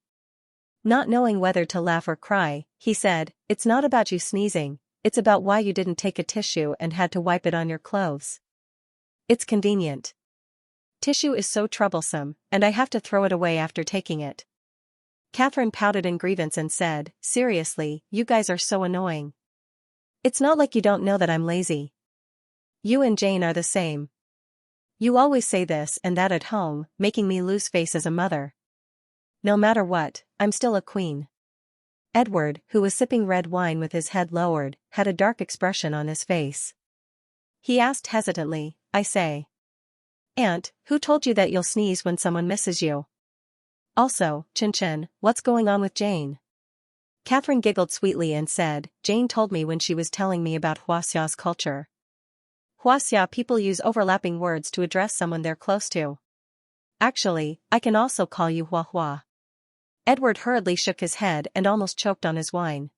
Not knowing whether to laugh or cry, he said, "It's not about you sneezing, it's about why you didn't take a tissue and had to wipe it on your clothes. It's convenient. Tissue is so troublesome, and I have to throw it away after taking it." Catherine pouted in grievance and said, "Seriously, you guys are so annoying. It's not like you don't know that I'm lazy. You and Jane are the same. You always say this and that at home, making me lose face as a mother. No matter what, I'm still a queen." Edward, who was sipping red wine with his head lowered, had a dark expression on his face. He asked hesitantly, "I say, Aunt, who told you that you'll sneeze when someone misses you? Also, Xianxia, what's going on with Jane?" Catherine giggled sweetly and said, "Jane told me when she was telling me about Xiaxia's culture. Xiaxia people use overlapping words to address someone they're close to. Actually, I can also call you Hua." Edward hurriedly shook his head and almost choked on his wine.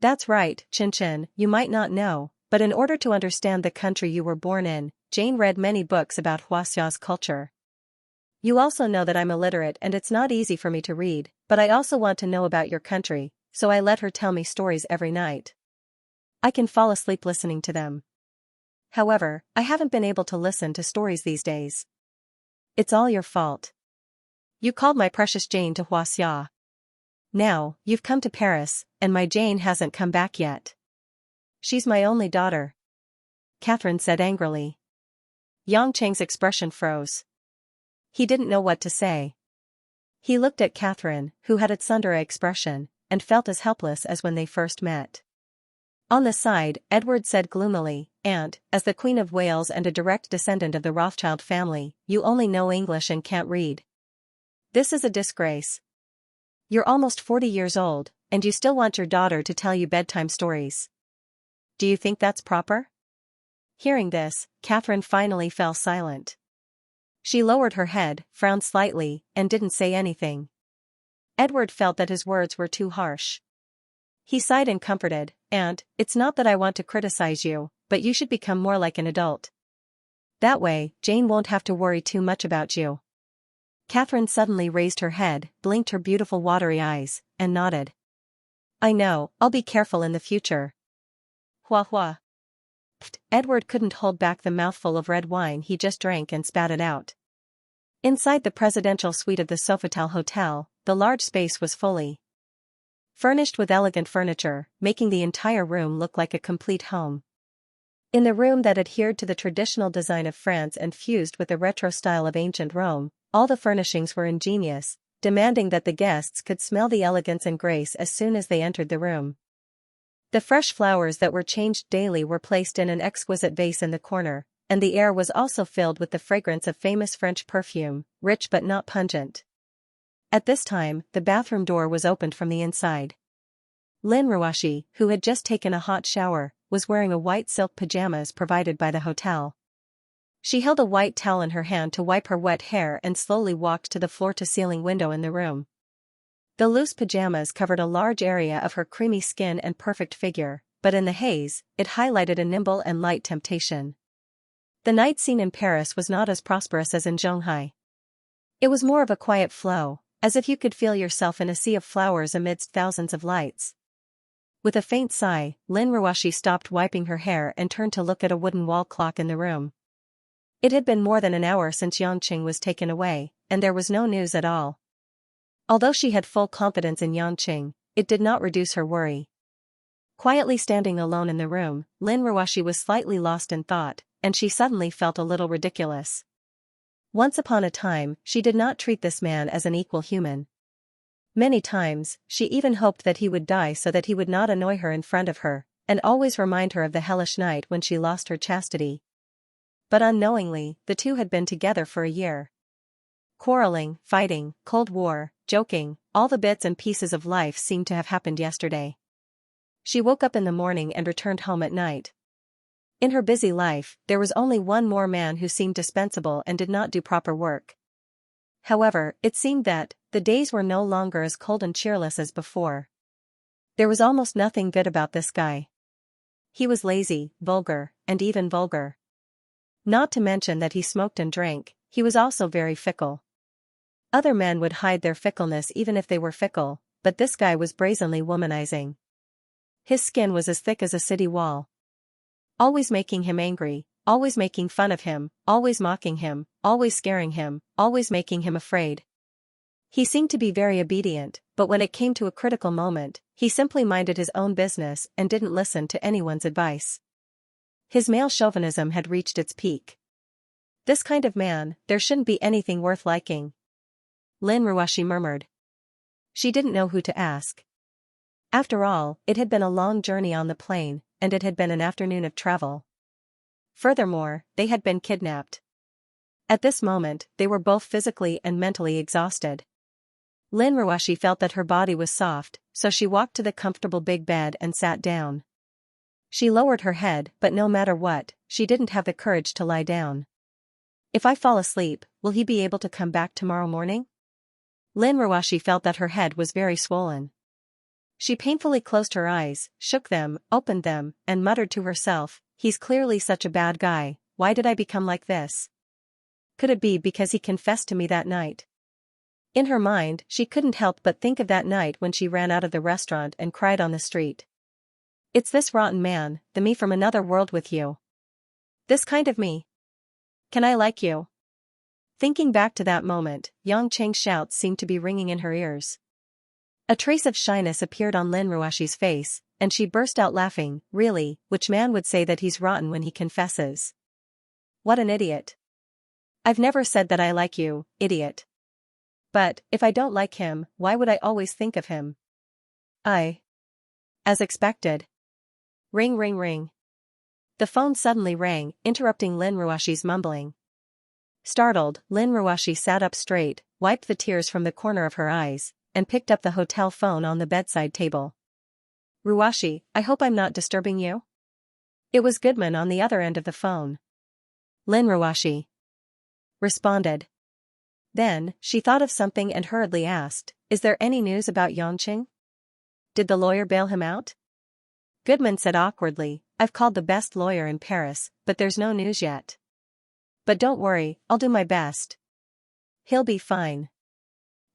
"That's right, Xianxia, you might not know, but in order to understand the country you were born in, Jane read many books about Xiaxia's culture. You also know that I'm illiterate and it's not easy for me to read, but I also want to know about your country, so I let her tell me stories every night. I can fall asleep listening to them. However, I haven't been able to listen to stories these days. It's all your fault. You called my precious Jane to Xiaxia. Now, you've come to Paris, and my Jane hasn't come back yet. She's my only daughter," Catherine said angrily. Xianxia's expression froze. He didn't know what to say. He looked at Catherine, who had a tsundere expression, and felt as helpless as when they first met. On the side, Edward said gloomily, "Aunt, as the Queen of Wales and a direct descendant of the Rothschild family, you only know English and can't read. This is a disgrace. You're almost 40 years old, and you still want your daughter to tell you bedtime stories. Do you think that's proper?" Hearing this, Catherine finally fell silent. She lowered her head, frowned slightly, and didn't say anything. Edward felt that his words were too harsh. He sighed and comforted, "Aunt, it's not that I want to criticize you, but you should become more like an adult. That way, Jane won't have to worry too much about you." Catherine suddenly raised her head, blinked her beautiful watery eyes, and nodded. I know, I'll be careful in the future. Hua hua. Edward couldn't hold back the mouthful of red wine he just drank and spat it out. Inside the presidential suite of the Sofitel Hotel, the large space was fully furnished with elegant furniture, making the entire room look like a complete home. In the room that adhered to the traditional design of France and fused with the retro style of ancient Rome, all the furnishings were ingenious, demanding that the guests could smell the elegance and grace as soon as they entered the room. The fresh flowers that were changed daily were placed in an exquisite vase in the corner, and the air was also filled with the fragrance of famous French perfume, rich but not pungent. At this time, the bathroom door was opened from the inside. Lin Ruashi, who had just taken a hot shower, was wearing a white silk pajamas provided by the hotel. She held a white towel in her hand to wipe her wet hair and slowly walked to the floor-to-ceiling window in the room. The loose pajamas covered a large area of her creamy skin and perfect figure, but in the haze, it highlighted a nimble and light temptation. The night scene in Paris was not as prosperous as in Shanghai. It was more of a quiet flow, as if you could feel yourself in a sea of flowers amidst thousands of lights. With a faint sigh, Lin Ruashi stopped wiping her hair and turned to look at a wooden wall clock in the room. It had been more than an hour since Yanqing was taken away, and there was no news at all. Although she had full confidence in Yanqing, it did not reduce her worry. Quietly standing alone in the room, Lin Ruashi was slightly lost in thought, and she suddenly felt a little ridiculous. Once upon a time, she did not treat this man as an equal human. Many times, she even hoped that he would die so that he would not annoy her in front of her, and always remind her of the hellish night when she lost her chastity. But unknowingly, the two had been together for a year. Quarreling, fighting, Cold War, joking, all the bits and pieces of life seemed to have happened yesterday. She woke up in the morning and returned home at night. In her busy life, there was only one more man who seemed dispensable and did not do proper work. However, it seemed that the days were no longer as cold and cheerless as before. There was almost nothing good about this guy. He was lazy, vulgar, and even vulgar. Not to mention that he smoked and drank, he was also very fickle. Other men would hide their fickleness even if they were fickle, but this guy was brazenly womanizing. His skin was as thick as a city wall. Always making him angry, always making fun of him, always mocking him, always scaring him, always making him afraid. He seemed to be very obedient, but when it came to a critical moment, he simply minded his own business and didn't listen to anyone's advice. His male chauvinism had reached its peak. This kind of man, there shouldn't be anything worth liking. Lin Ruashi murmured. She didn't know who to ask. After all, it had been a long journey on the plane, and it had been an afternoon of travel. Furthermore, they had been kidnapped. At this moment, they were both physically and mentally exhausted. Lin Ruashi felt that her body was soft, so she walked to the comfortable big bed and sat down. She lowered her head, but no matter what, she didn't have the courage to lie down. If I fall asleep, will he be able to come back tomorrow morning? Lin Ruashi felt that her head was very swollen. She painfully closed her eyes, shook them, opened them, and muttered to herself, he's clearly such a bad guy, why did I become like this? Could it be because he confessed to me that night? In her mind, she couldn't help but think of that night when she ran out of the restaurant and cried on the street. It's this rotten man, the me from another world with you. This kind of me. Can I like you? Thinking back to that moment, Yanqing's shouts seemed to be ringing in her ears. A trace of shyness appeared on Lin Ruashi's face, and she burst out laughing. Really, which man would say that he's rotten when he confesses? What an idiot. I've never said that I like you, idiot. But, if I don't like him, why would I always think of him? As expected. Ring ring ring. The phone suddenly rang, interrupting Lin Ruashi's mumbling. Startled, Lin Ruashi sat up straight, wiped the tears from the corner of her eyes, and picked up the hotel phone on the bedside table. Ruashi, I hope I'm not disturbing you? It was Goodman on the other end of the phone. Lin Ruashi responded. Then, she thought of something and hurriedly asked, is there any news about Yanqing? Did the lawyer bail him out? Goodman said awkwardly, I've called the best lawyer in Paris, but there's no news yet. But don't worry, I'll do my best. He'll be fine.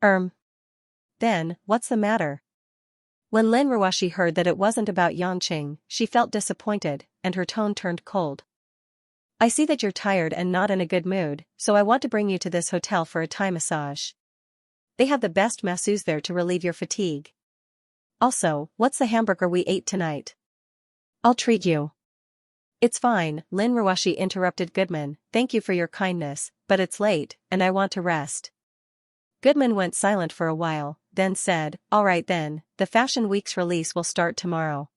Erm. Then, what's the matter? When Lin Ruoshi heard that it wasn't about Yangqing, she felt disappointed, and her tone turned cold. I see that you're tired and not in a good mood, so I want to bring you to this hotel for a Thai massage. They have the best masseuse there to relieve your fatigue. Also, what's the hamburger we ate tonight? I'll treat you. It's fine, Lin Ruoshi interrupted Goodman, thank you for your kindness, but it's late, and I want to rest. Goodman went silent for a while, then said, all right then, the Fashion Week's release will start tomorrow.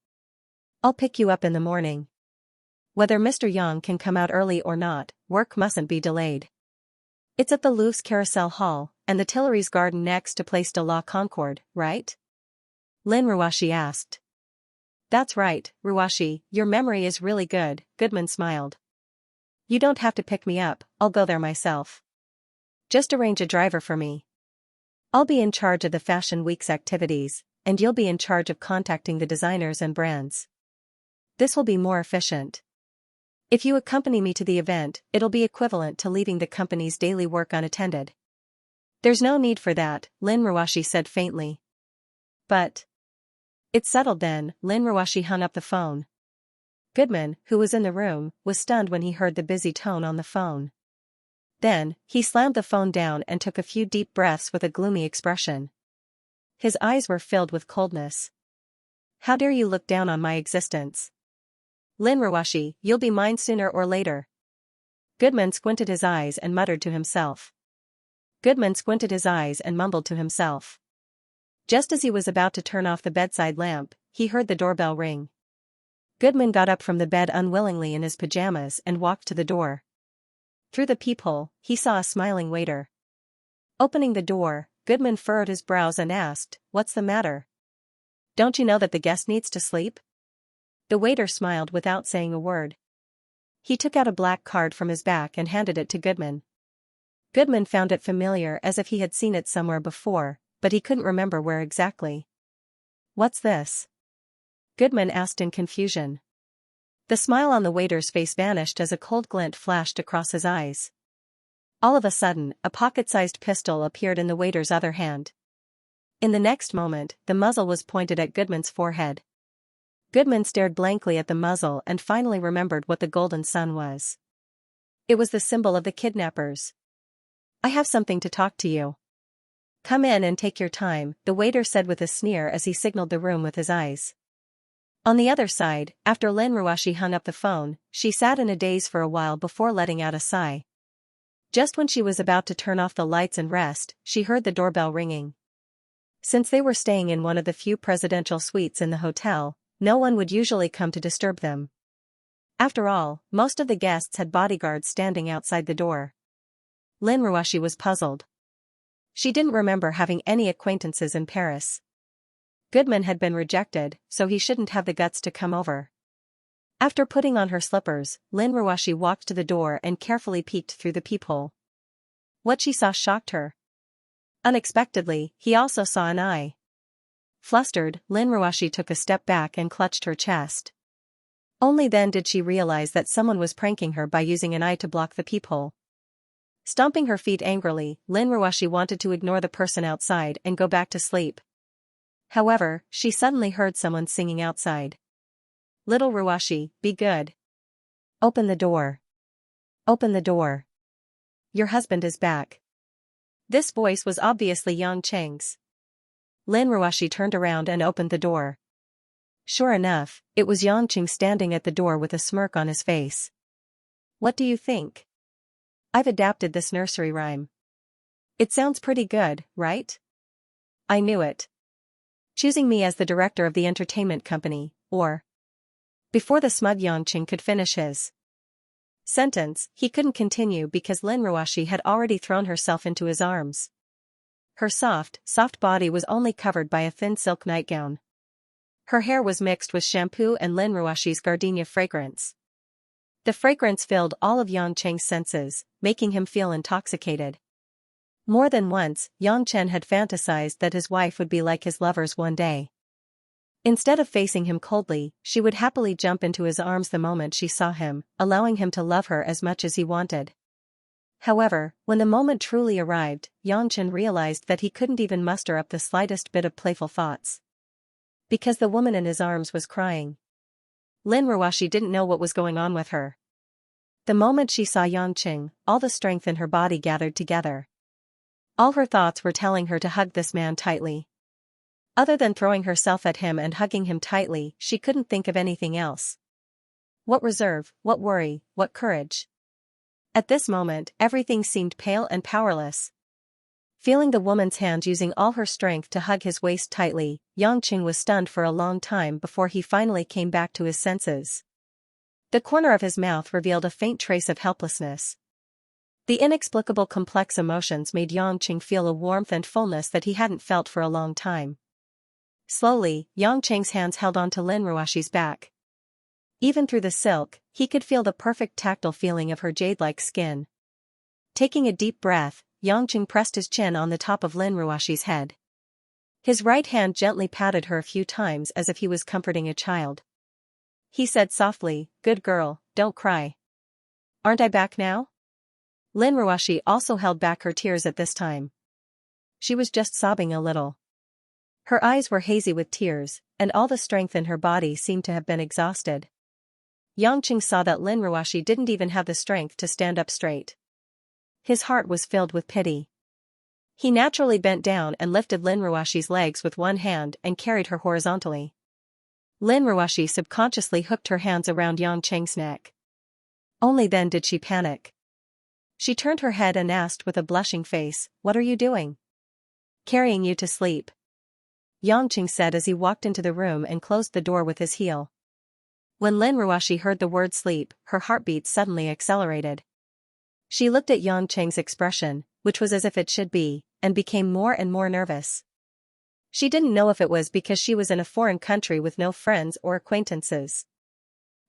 I'll pick you up in the morning. Whether Mr. Yang can come out early or not, work mustn't be delayed. It's at the Louvre's Carousel Hall, and the Tuileries Garden next to Place de la Concorde, right? Lin Ruoshi asked. That's right, Ruoshi, your memory is really good, Goodman smiled. You don't have to pick me up, I'll go there myself. Just arrange a driver for me. I'll be in charge of the Fashion Week's activities, and you'll be in charge of contacting the designers and brands. This will be more efficient. If you accompany me to the event, it'll be equivalent to leaving the company's daily work unattended. There's no need for that, Lin Ruoshi said faintly. But. It's settled then, Lin Ruoshi hung up the phone. Goodman, who was in the room, was stunned when he heard the busy tone on the phone. Then, he slammed the phone down and took a few deep breaths with a gloomy expression. His eyes were filled with coldness. How dare you look down on my existence? Lin Ruoshi, you'll be mine sooner or later. Goodman squinted his eyes and muttered to himself. Goodman squinted his eyes and mumbled to himself. Just as he was about to turn off the bedside lamp, he heard the doorbell ring. Goodman got up from the bed unwillingly in his pajamas and walked to the door. Through the peephole, he saw a smiling waiter. Opening the door, Goodman furrowed his brows and asked, what's the matter? Don't you know that the guest needs to sleep? The waiter smiled without saying a word. He took out a black card from his back and handed it to Goodman. Goodman found it familiar as if he had seen it somewhere before, but he couldn't remember where exactly. What's this? Goodman asked in confusion. The smile on the waiter's face vanished as a cold glint flashed across his eyes. All of a sudden, a pocket-sized pistol appeared in the waiter's other hand. In the next moment, the muzzle was pointed at Goodman's forehead. Goodman stared blankly at the muzzle and finally remembered what the golden sun was. It was the symbol of the kidnappers. I have something to talk to you. Come in and take your time, the waiter said with a sneer as he signaled the room with his eyes. On the other side, after Lin Ruoshi hung up the phone, she sat in a daze for a while before letting out a sigh. Just when she was about to turn off the lights and rest, she heard the doorbell ringing. Since they were staying in one of the few presidential suites in the hotel, no one would usually come to disturb them. After all, most of the guests had bodyguards standing outside the door. Lin Ruoshi was puzzled. She didn't remember having any acquaintances in Paris. Goodman had been rejected, so he shouldn't have the guts to come over. After putting on her slippers, Lin Ruoshi walked to the door and carefully peeked through the peephole. What she saw shocked her. Unexpectedly, he also saw an eye. Flustered, Lin Ruoshi took a step back and clutched her chest. Only then did she realize that someone was pranking her by using an eye to block the peephole. Stomping her feet angrily, Lin Ruoshi wanted to ignore the person outside and go back to sleep. However, she suddenly heard someone singing outside. Little Ruoshi, be good. Open the door. Open the door. Your husband is back. This voice was obviously Yang Cheng's. Lin Ruoshi turned around and opened the door. Sure enough, it was Yang Cheng standing at the door with a smirk on his face. What do you think? I've adapted this nursery rhyme. It sounds pretty good, right? I knew it. Choosing me as the director of the entertainment company, or... Before the smug Yang Cheng could finish his sentence, he couldn't continue because Lin Ruoshi had already thrown herself into his arms. Her soft body was only covered by a thin silk nightgown. Her hair was mixed with shampoo and Lin Ruoshi's gardenia fragrance. The fragrance filled all of Yang Cheng's senses, making him feel intoxicated. More than once, Yang Chen had fantasized that his wife would be like his lovers one day. Instead of facing him coldly, she would happily jump into his arms the moment she saw him, allowing him to love her as much as he wanted. However, when the moment truly arrived, Xianxia realized that he couldn't even muster up the slightest bit of playful thoughts. Because the woman in his arms was crying. Lin Ruoxi didn't know what was going on with her. The moment she saw Xianxia, all the strength in her body gathered together. All her thoughts were telling her to hug this man tightly. Other than throwing herself at him and hugging him tightly, she couldn't think of anything else. What reserve, what worry, what courage. At this moment, everything seemed pale and powerless. Feeling the woman's hand using all her strength to hug his waist tightly, Xianxia was stunned for a long time before he finally came back to his senses. The corner of his mouth revealed a faint trace of helplessness. The inexplicable complex emotions made Xianxia feel a warmth and fullness that he hadn't felt for a long time. Slowly, Xianxia's hands held onto Lin Ruoxi's back. Even through the silk, he could feel the perfect tactile feeling of her jade-like skin. Taking a deep breath, Xianxia pressed his chin on the top of Lin Ruoxi's head. His right hand gently patted her a few times as if he was comforting a child. He said softly, "Good girl, don't cry. Aren't I back now?" Lin Ruoxi also held back her tears at this time. She was just sobbing a little. Her eyes were hazy with tears, and all the strength in her body seemed to have been exhausted. Xianxia saw that Lin Ruoxi didn't even have the strength to stand up straight. His heart was filled with pity. He naturally bent down and lifted Lin Ruoxi's legs with one hand and carried her horizontally. Lin Ruoxi subconsciously hooked her hands around Xianxia's neck. Only then did she panic. She turned her head and asked with a blushing face, "What are you doing?" "Carrying you to sleep," Xianxia said as he walked into the room and closed the door with his heel. When Lin Ruoxi heard the word sleep, her heartbeat suddenly accelerated. She looked at Xianxia's expression, which was as if it should be, and became more and more nervous. She didn't know if it was because she was in a foreign country with no friends or acquaintances.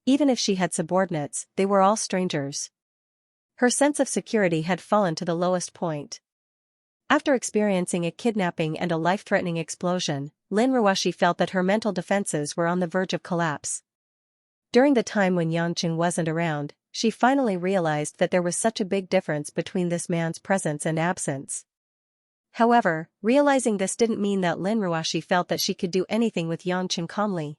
Even if she had subordinates, they were all strangers. Her sense of security had fallen to the lowest point. After experiencing a kidnapping and a life-threatening explosion, Lin Ruoxi felt that her mental defenses were on the verge of collapse. During the time when Xianxia wasn't around, she finally realized that there was such a big difference between this man's presence and absence. However, realizing this didn't mean that Lin Ruoxi felt that she could do anything with Xianxia calmly.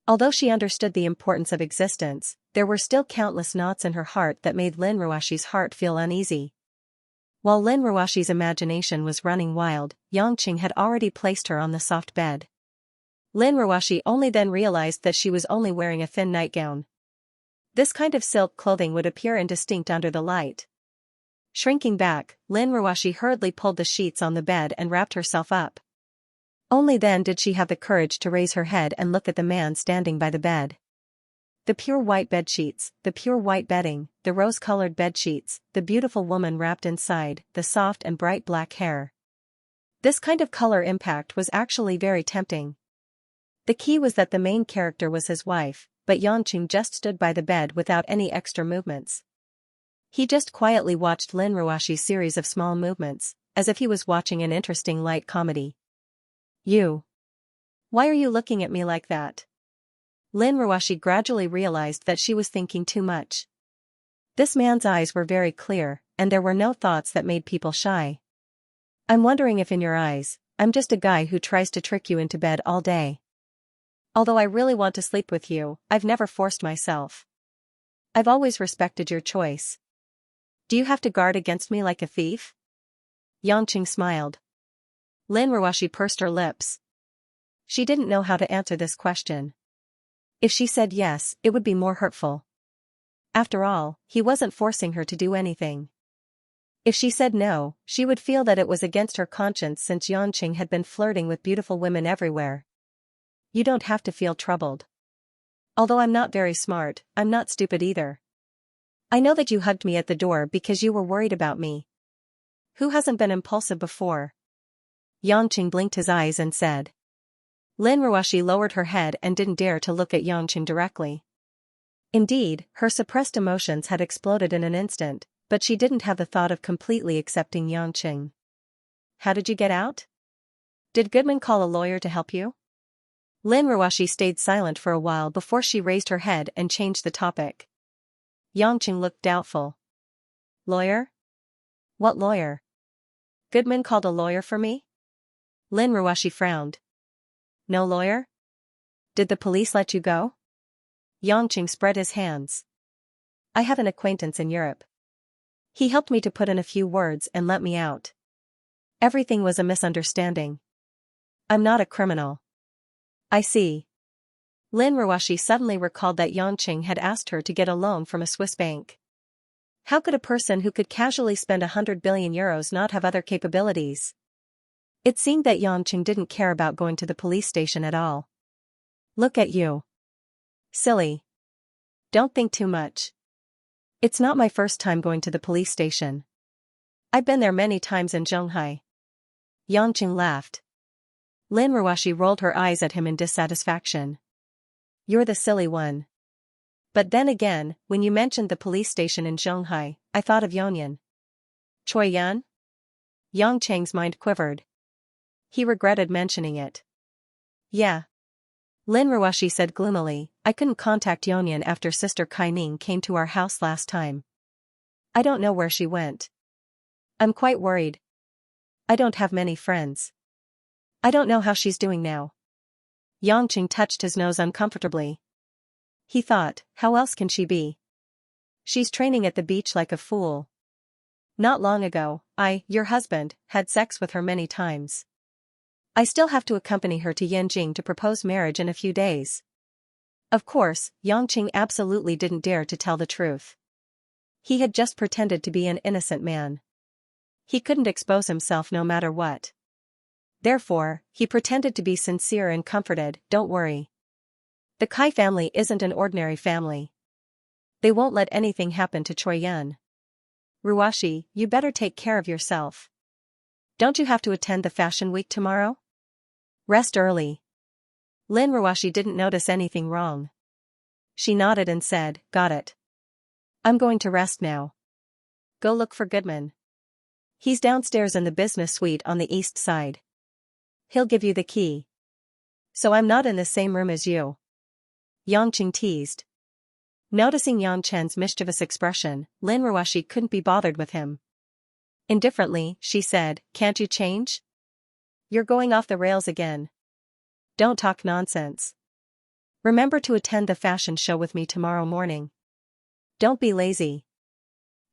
Although she understood the importance of existence, there were still countless knots in her heart that made Lin Ruoxi's heart feel uneasy. While Lin Ruoxi's imagination was running wild, Xianxia had already placed her on the soft bed. Lin Ruoxi only then realized that she was only wearing a thin nightgown. This kind of silk clothing would appear indistinct under the light. Shrinking back, Lin Ruoxi hurriedly pulled the sheets on the bed and wrapped herself up. Only then did she have the courage to raise her head and look at the man standing by the bed. The pure white bedsheets, the pure white bedding, the rose-colored bedsheets, the beautiful woman wrapped inside, the soft and bright black hair. This kind of color impact was actually very tempting. The key was that the main character was his wife, but Xianxia just stood by the bed without any extra movements. He just quietly watched Lin Ruoxi's series of small movements, as if he was watching an interesting light comedy. "You. Why are you looking at me like that?" Lin Ruoxi gradually realized that she was thinking too much. This man's eyes were very clear, and there were no thoughts that made people shy. "I'm wondering if in your eyes, I'm just a guy who tries to trick you into bed all day. Although I really want to sleep with you, I've never forced myself. I've always respected your choice. Do you have to guard against me like a thief?" Xianxia smiled. Lin Ruoxi pursed her lips. She didn't know how to answer this question. If she said yes, it would be more hurtful. After all, he wasn't forcing her to do anything. If she said no, she would feel that it was against her conscience since Xianxia had been flirting with beautiful women everywhere. "You don't have to feel troubled. Although I'm not very smart, I'm not stupid either. I know that you hugged me at the door because you were worried about me. Who hasn't been impulsive before?" Xianxia blinked his eyes and said. Lin Ruoxi lowered her head and didn't dare to look at Xianxia directly. Indeed, her suppressed emotions had exploded in an instant, but she didn't have the thought of completely accepting Xianxia. "How did you get out? Did Goodman call a lawyer to help you?" Lin Ruoxi stayed silent for a while before she raised her head and changed the topic. Xianxia looked doubtful. "Lawyer? What lawyer? Goodman called a lawyer for me? Lin Ruashi frowned. No lawyer? Did the police let you go? Yangqing spread his hands. I have an acquaintance in Europe. He helped me to put in a few words and let me out. Everything was a misunderstanding. I'm not a criminal. I see. Lin Ruashi suddenly recalled that Yangqing had asked her to get a loan from a Swiss bank. How could a person who could casually spend 100 billion euros not have other capabilities? It seemed that Yangqing didn't care about going to the police station at all. Look at you. Silly. Don't think too much. It's not my first time going to the police station. I've been there many times in Zhonghai. Yangqing laughed. Lin Ruashi rolled her eyes at him in dissatisfaction. You're the silly one. But then again, when you mentioned the police station in Zhonghai, I thought of Yonyan. Choi Yan? Yangqing's mind quivered. He regretted mentioning it. Yeah. Lin Ruashi said gloomily, I couldn't contact Yonyan after Sister Kaining came to our house last time. I don't know where she went. I'm quite worried. I don't have many friends. I don't know how she's doing now. Yangqing touched his nose uncomfortably. He thought, how else can she be? She's training at the beach like a fool. Not long ago, your husband, had sex with her many times. I still have to accompany her to Yanjing to propose marriage in a few days. Of course, Yangqing absolutely didn't dare to tell the truth. He had just pretended to be an innocent man. He couldn't expose himself no matter what. Therefore, he pretended to be sincere and comforted, don't worry. The Kai family isn't an ordinary family. They won't let anything happen to Choi Yan. Ruashi, you better take care of yourself. Don't you have to attend the fashion week tomorrow? Rest early. Lin Ruashi didn't notice anything wrong. She nodded and said, got it. I'm going to rest now. Go look for Goodman. He's downstairs in the business suite on the east side. He'll give you the key. So I'm not in the same room as you. Yangqing teased. Noticing Yang Chen's mischievous expression, Lin Ruashi couldn't be bothered with him. Indifferently, she said, can't you change? You're going off the rails again. Don't talk nonsense. Remember to attend the fashion show with me tomorrow morning. Don't be lazy.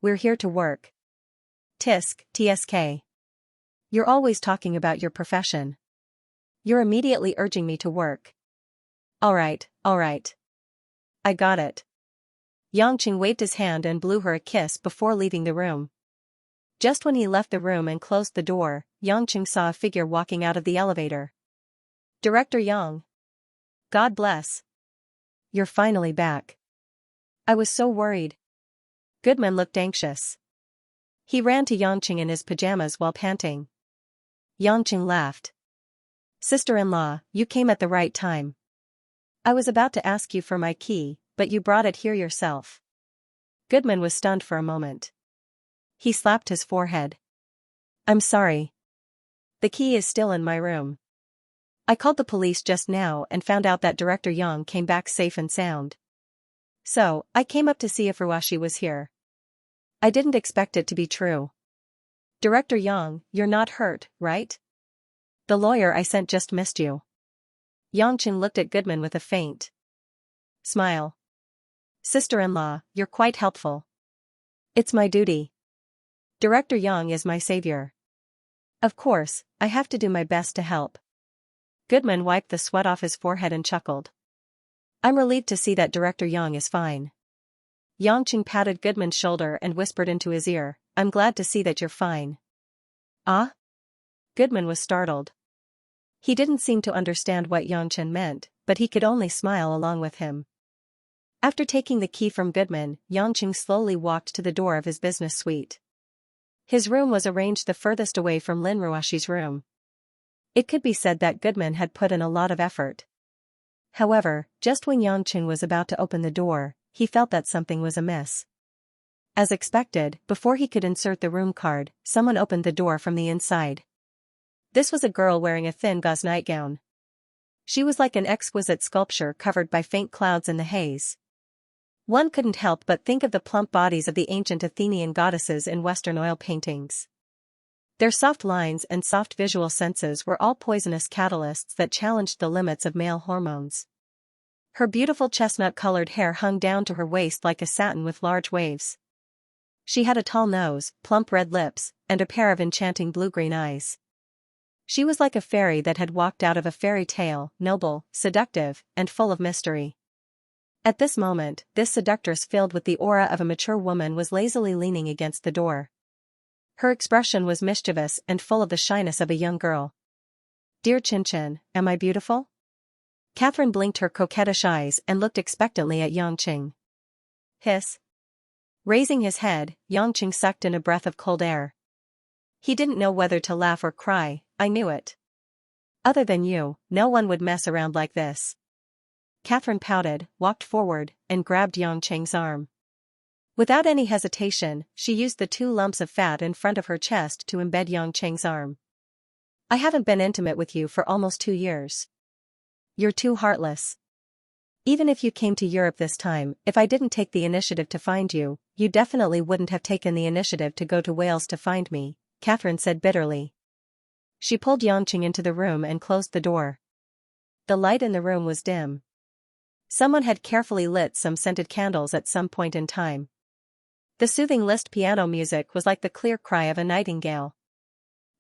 We're here to work. TSK. You're always talking about your profession. You're immediately urging me to work. All right. I got it. Yangqing waved his hand and blew her a kiss before leaving the room. Just when he left the room and closed the door, Yangqing saw a figure walking out of the elevator. Director Yang. God bless. You're finally back. I was so worried. Goodman looked anxious. He ran to Yangqing in his pajamas while panting. Yangqing laughed. Sister-in-law, you came at the right time. I was about to ask you for my key, but you brought it here yourself. Goodman was stunned for a moment. He slapped his forehead. I'm sorry. The key is still in my room. I called the police just now and found out that Director Yang came back safe and sound. So, I came up to see if Ruashi was here. I didn't expect it to be true. Director Yang, you're not hurt, right? The lawyer I sent just missed you. Yangqing looked at Goodman with a faint smile. Sister-in-law, you're quite helpful. It's my duty. Director Yang is my savior. Of course, I have to do my best to help. Goodman wiped the sweat off his forehead and chuckled. I'm relieved to see that Director Yang is fine. Yangqing patted Goodman's shoulder and whispered into his ear, I'm glad to see that you're fine. Ah? Goodman was startled. He didn't seem to understand what Yangqing meant, but he could only smile along with him. After taking the key from Goodman, Yangqing slowly walked to the door of his business suite. His room was arranged the furthest away from Lin Ruashi's room. It could be said that Goodman had put in a lot of effort. However, just when Yangqing was about to open the door, he felt that something was amiss. As expected, before he could insert the room card, someone opened the door from the inside. This was a girl wearing a thin gauze nightgown. She was like an exquisite sculpture covered by faint clouds in the haze. One couldn't help but think of the plump bodies of the ancient Athenian goddesses in Western oil paintings. Their soft lines and soft visual senses were all poisonous catalysts that challenged the limits of male hormones. Her beautiful chestnut-colored hair hung down to her waist like a satin with large waves. She had a tall nose, plump red lips, and a pair of enchanting blue-green eyes. She was like a fairy that had walked out of a fairy tale, noble, seductive, and full of mystery. At this moment, this seductress filled with the aura of a mature woman was lazily leaning against the door. Her expression was mischievous and full of the shyness of a young girl. "Dear Xianxia, am I beautiful?" Catherine blinked her coquettish eyes and looked expectantly at Xianxia. Hiss. Raising his head, Xianxia sucked in a breath of cold air. He didn't know whether to laugh or cry. "I knew it. Other than you, no one would mess around like this." Catherine pouted, walked forward, and grabbed Xianxia's arm. Without any hesitation, she used the 2 lumps of fat in front of her chest to embed Xianxia's arm. "I haven't been intimate with you for almost 2 years. You're too heartless. Even if you came to Europe this time, if I didn't take the initiative to find you, you definitely wouldn't have taken the initiative to go to Wales to find me," Catherine said bitterly. She pulled Xianxia into the room and closed the door. The light in the room was dim. Someone had carefully lit some scented candles at some point in time. The soothing Liszt piano music was like the clear cry of a nightingale.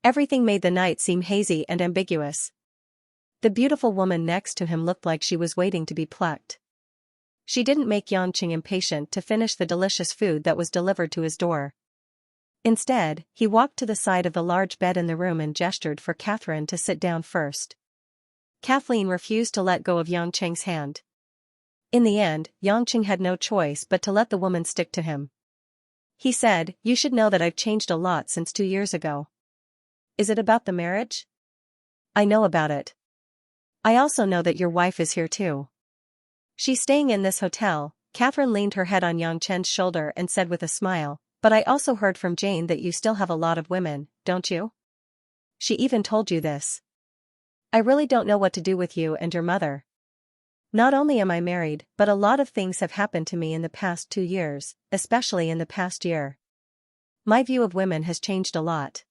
Everything made the night seem hazy and ambiguous. The beautiful woman next to him looked like she was waiting to be plucked. She didn't make Xianxia impatient to finish the delicious food that was delivered to his door. Instead, he walked to the side of the large bed in the room and gestured for Catherine to sit down first. Kathleen refused to let go of Xianxia's hand. In the end, Xianxia had no choice but to let the woman stick to him. He said, "You should know that I've changed a lot since 2 years ago." "Is it about the marriage?" "I know about it. I also know that your wife is here too. She's staying in this hotel." Catherine leaned her head on Xianxia's shoulder and said with a smile, "But I also heard from Jane that you still have a lot of women, don't you? She even told you this. I really don't know what to do with you and your mother. Not only am I married, but a lot of things have happened to me in the past 2 years, especially in the past year. My view of women has changed a lot.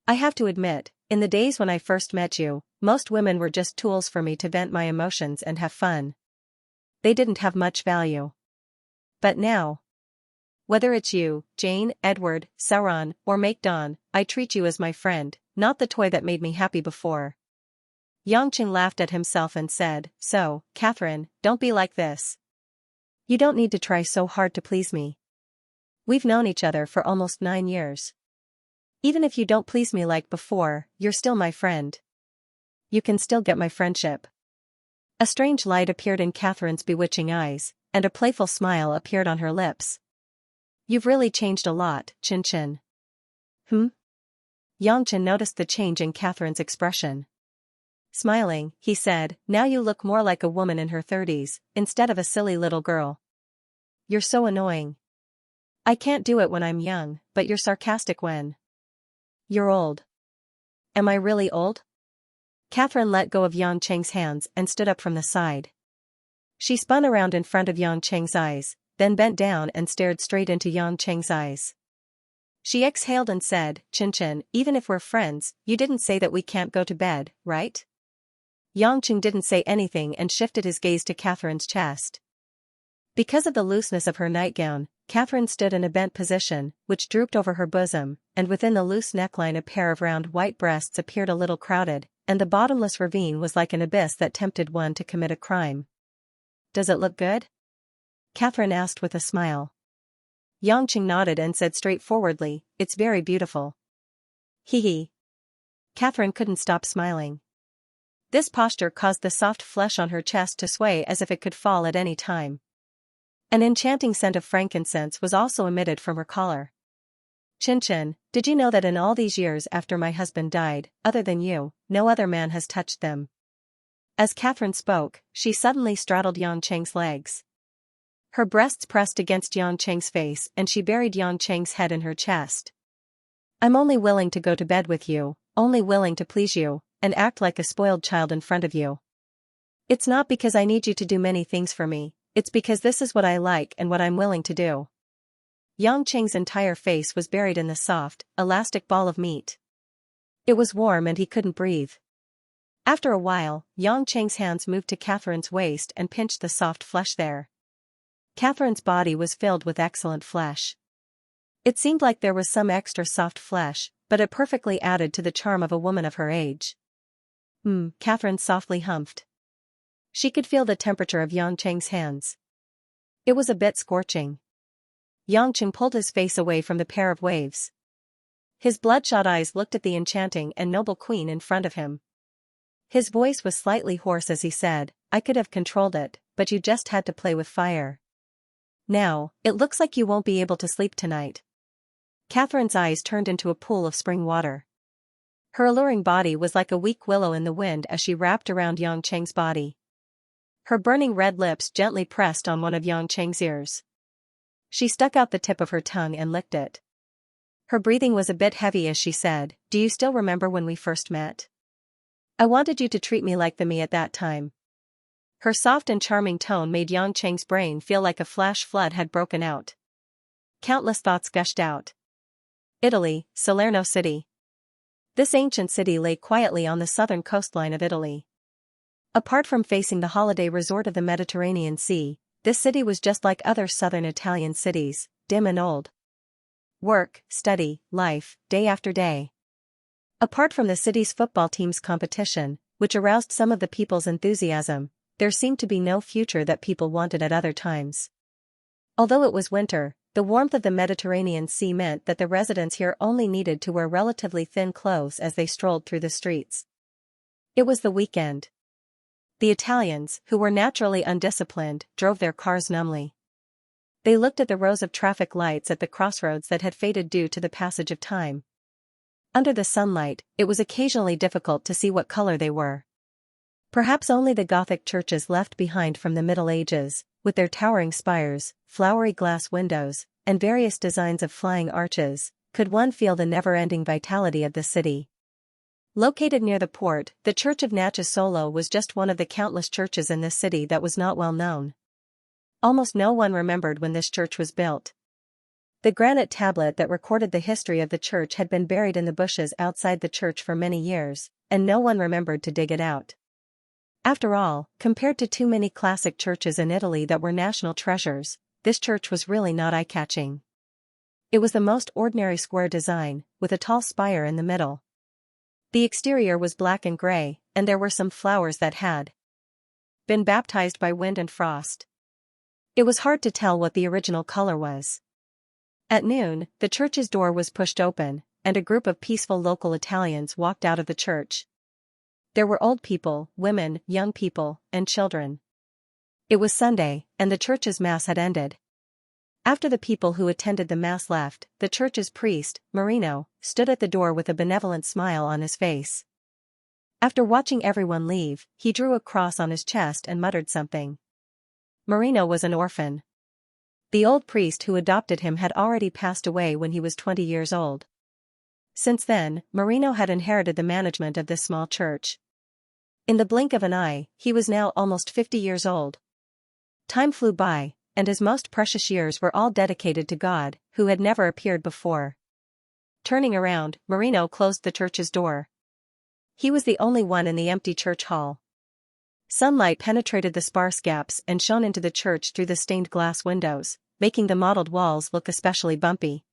I have to admit, in the days when I first met you, most women were just tools for me to vent my emotions and have fun. They didn't have much value. But now, whether it's you, Jane, Edward, Sauron, or Dawn, I treat you as my friend, not the toy that made me happy before." Xianxia laughed at himself and said, "So, Catherine, don't be like this. You don't need to try so hard to please me. We've known each other for almost 9 years. Even if you don't please me like before, you're still my friend. You can still get my friendship." A strange light appeared in Catherine's bewitching eyes, and a playful smile appeared on her lips. "You've really changed a lot, Xianxia." Xianxia noticed the change in Catherine's expression. Smiling, he said, "Now you look more like a woman in her 30s, instead of a silly little girl. You're so annoying. I can't do it when I'm young, but you're sarcastic when you're old." "Am I really old?" Catherine let go of Xianxia's hands and stood up from the side. She spun around in front of Xianxia's eyes, then bent down and stared straight into Xianxia's eyes. She exhaled and said, "Xianxia, even if we're friends, you didn't say that we can't go to bed, right?" Xianxia didn't say anything and shifted his gaze to Catherine's chest. Because of the looseness of her nightgown, Catherine stood in a bent position, which drooped over her bosom, and within the loose neckline a pair of round white breasts appeared a little crowded, and the bottomless ravine was like an abyss that tempted one to commit a crime. "Does it look good?" Catherine asked with a smile. Xianxia nodded and said straightforwardly, "It's very beautiful." Hee hee. Catherine couldn't stop smiling. This posture caused the soft flesh on her chest to sway as if it could fall at any time. An enchanting scent of frankincense was also emitted from her collar. "Xianxia, did you know that in all these years after my husband died, other than you, no other man has touched them?" As Catherine spoke, she suddenly straddled Xianxia's legs. Her breasts pressed against Xianxia's face and she buried Xianxia's head in her chest. "I'm only willing to go to bed with you, only willing to please you, and act like a spoiled child in front of you. It's not because I need you to do many things for me, It's because this is what I like and what I'm willing to do. Xianxia's entire face was buried in the soft, elastic ball of meat. It was warm and he couldn't breathe. After a while, Xianxia's hands moved to Catherine's waist and pinched the soft flesh there. Catherine's body was filled with excellent flesh. It seemed like there was some extra soft flesh, but it perfectly added to the charm of a woman of her age. Catherine softly humphed. She could feel the temperature of Xianxia's hands. It was a bit scorching. Xianxia pulled his face away from the pair of waves. His bloodshot eyes looked at the enchanting and noble queen in front of him. His voice was slightly hoarse as he said, I could have controlled it, but you just had to play with fire. Now, it looks like you won't be able to sleep tonight. Catherine's eyes turned into a pool of spring water. Her alluring body was like a weak willow in the wind as she wrapped around Xianxia's body. Her burning red lips gently pressed on one of Xianxia's ears. She stuck out the tip of her tongue and licked it. Her breathing was a bit heavy as she said, Do you still remember when we first met? I wanted you to treat me like the me at that time. Her soft and charming tone made Xianxia's brain feel like a flash flood had broken out. Countless thoughts gushed out. Italy, Salerno City. This ancient city lay quietly on the southern coastline of Italy. Apart from facing the holiday resort of the Mediterranean Sea, this city was just like other southern Italian cities, dim and old. Work, study, life, day after day. Apart from the city's football team's competition, which aroused some of the people's enthusiasm, there seemed to be no future that people wanted at other times. Although it was winter, the warmth of the Mediterranean Sea meant that the residents here only needed to wear relatively thin clothes as they strolled through the streets. It was the weekend. The Italians, who were naturally undisciplined, drove their cars numbly. They looked at the rows of traffic lights at the crossroads that had faded due to the passage of time. Under the sunlight, it was occasionally difficult to see what color they were. Perhaps only the Gothic churches left behind from the Middle Ages, with their towering spires, flowery glass windows, and various designs of flying arches, could one feel the never-ending vitality of the city. Located near the port, the Church of Nacasolo was just one of the countless churches in this city that was not well known. Almost no one remembered when this church was built. The granite tablet that recorded the history of the church had been buried in the bushes outside the church for many years, and no one remembered to dig it out. After all, compared to too many classic churches in Italy that were national treasures, this church was really not eye-catching. It was the most ordinary square design, with a tall spire in the middle. The exterior was black and gray, and there were some flowers that had been baptized by wind and frost. It was hard to tell what the original color was. At noon, the church's door was pushed open, and a group of peaceful local Italians walked out of the church. There were old people, women, young people, and children. It was Sunday, and the church's mass had ended. After the people who attended the mass left, the church's priest, Marino, stood at the door with a benevolent smile on his face. After watching everyone leave, he drew a cross on his chest and muttered something. Marino was an orphan. The old priest who adopted him had already passed away when he was 20 years old. Since then, Marino had inherited the management of this small church. In the blink of an eye, he was now almost 50 years old. Time flew by, and his most precious years were all dedicated to God, who had never appeared before. Turning around, Marino closed the church's door. He was the only one in the empty church hall. Sunlight penetrated the sparse gaps and shone into the church through the stained glass windows, making the mottled walls look especially bumpy.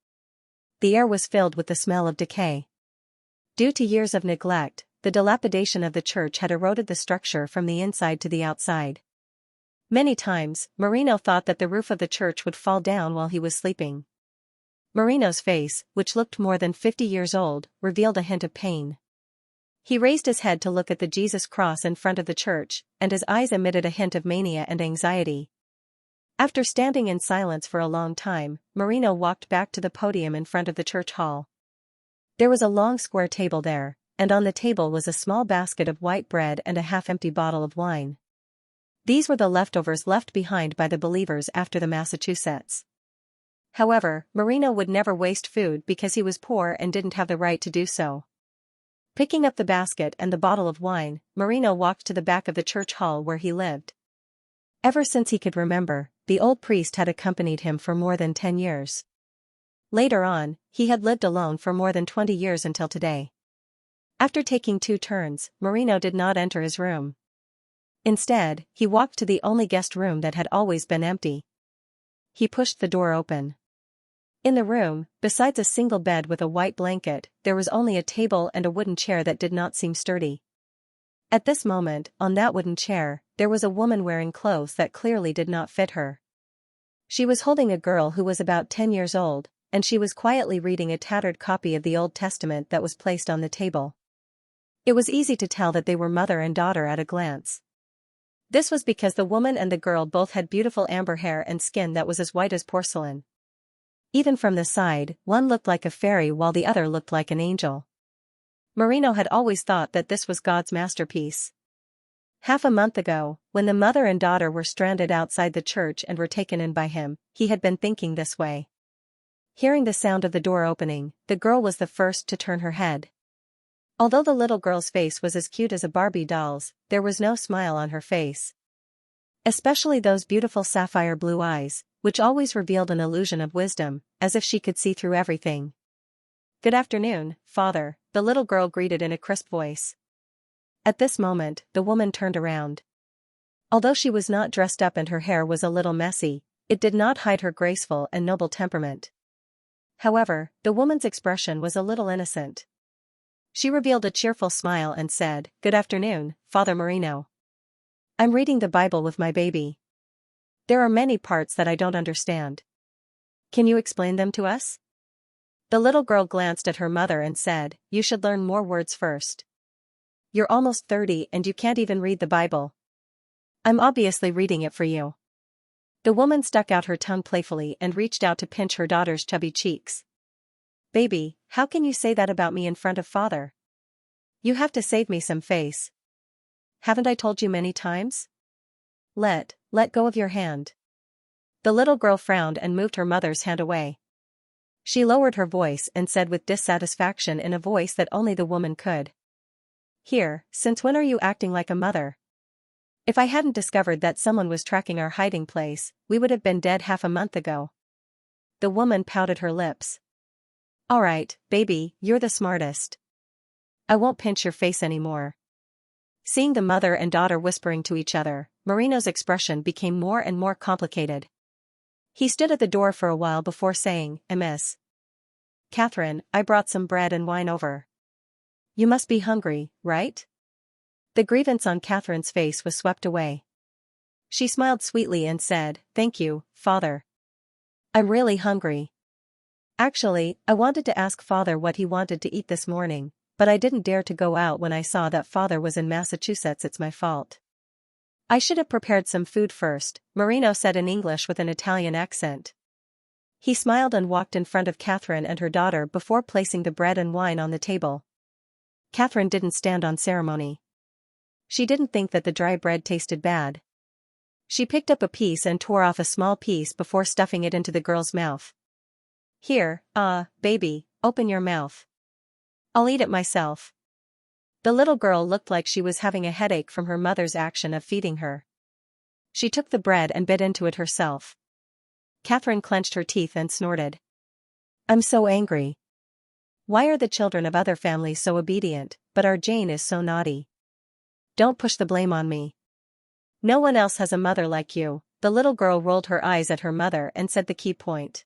The air was filled with the smell of decay. Due to years of neglect, the dilapidation of the church had eroded the structure from the inside to the outside. Many times, Marino thought that the roof of the church would fall down while he was sleeping. Marino's face, which looked more than 50 years old, revealed a hint of pain. He raised his head to look at the Jesus cross in front of the church, and his eyes emitted a hint of mania and anxiety. After standing in silence for a long time, Marino walked back to the podium in front of the church hall. There was a long square table there, and on the table was a small basket of white bread and a half-empty bottle of wine. These were the leftovers left behind by the believers after the Massachusetts. However, Marino would never waste food because he was poor and didn't have the right to do so. Picking up the basket and the bottle of wine, Marino walked to the back of the church hall where he lived. Ever since he could remember, the old priest had accompanied him for more than 10 years. Later on, he had lived alone for more than 20 years until today. After taking 2 turns, Marino did not enter his room. Instead, he walked to the only guest room that had always been empty. He pushed the door open. In the room, besides a single bed with a white blanket, there was only a table and a wooden chair that did not seem sturdy. At this moment, on that wooden chair, there was a woman wearing clothes that clearly did not fit her. She was holding a girl who was about 10 years old, and she was quietly reading a tattered copy of the Old Testament that was placed on the table. It was easy to tell that they were mother and daughter at a glance. This was because the woman and the girl both had beautiful amber hair and skin that was as white as porcelain. Even from the side, one looked like a fairy while the other looked like an angel. Marino had always thought that this was God's masterpiece. Half a month ago, when the mother and daughter were stranded outside the church and were taken in by him, he had been thinking this way. Hearing the sound of the door opening, the girl was the first to turn her head. Although the little girl's face was as cute as a Barbie doll's, there was no smile on her face. Especially those beautiful sapphire blue eyes, which always revealed an illusion of wisdom, as if she could see through everything. "Good afternoon, Father," the little girl greeted in a crisp voice. At this moment, the woman turned around. Although she was not dressed up and her hair was a little messy, it did not hide her graceful and noble temperament. However, the woman's expression was a little innocent. She revealed a cheerful smile and said, "Good afternoon, Father Marino. I'm reading the Bible with my baby. There are many parts that I don't understand. Can you explain them to us?" The little girl glanced at her mother and said, "You should learn more words first. You're almost 30 and you can't even read the Bible. I'm obviously reading it for you." The woman stuck out her tongue playfully and reached out to pinch her daughter's chubby cheeks. "Baby, how can you say that about me in front of Father? You have to save me some face. Haven't I told you many times? Let go of your hand." The little girl frowned and moved her mother's hand away. She lowered her voice and said with dissatisfaction in a voice that only the woman could. "Here, since when are you acting like a mother? If I hadn't discovered that someone was tracking our hiding place, we would have been dead half a month ago." The woman pouted her lips. "All right, baby, you're the smartest. I won't pinch your face anymore." Seeing the mother and daughter whispering to each other, Marino's expression became more and more complicated. He stood at the door for a while before saying, "Miss Catherine, I brought some bread and wine over. You must be hungry, right?" The grievance on Catherine's face was swept away. She smiled sweetly and said, "Thank you, Father. I'm really hungry. Actually, I wanted to ask Father what he wanted to eat this morning, but I didn't dare to go out when I saw that Father was in Massachusetts. It's my fault. I should have prepared some food first," Marino said in English with an Italian accent. He smiled and walked in front of Catherine and her daughter before placing the bread and wine on the table. Catherine didn't stand on ceremony. She didn't think that the dry bread tasted bad. She picked up a piece and tore off a small piece before stuffing it into the girl's mouth. "Here, baby, open your mouth. I'll eat it myself." The little girl looked like she was having a headache from her mother's action of feeding her. She took the bread and bit into it herself. Catherine clenched her teeth and snorted. "I'm so angry. Why are the children of other families so obedient, but our Jane is so naughty? Don't push the blame on me. No one else has a mother like you." The little girl rolled her eyes at her mother and said the key point.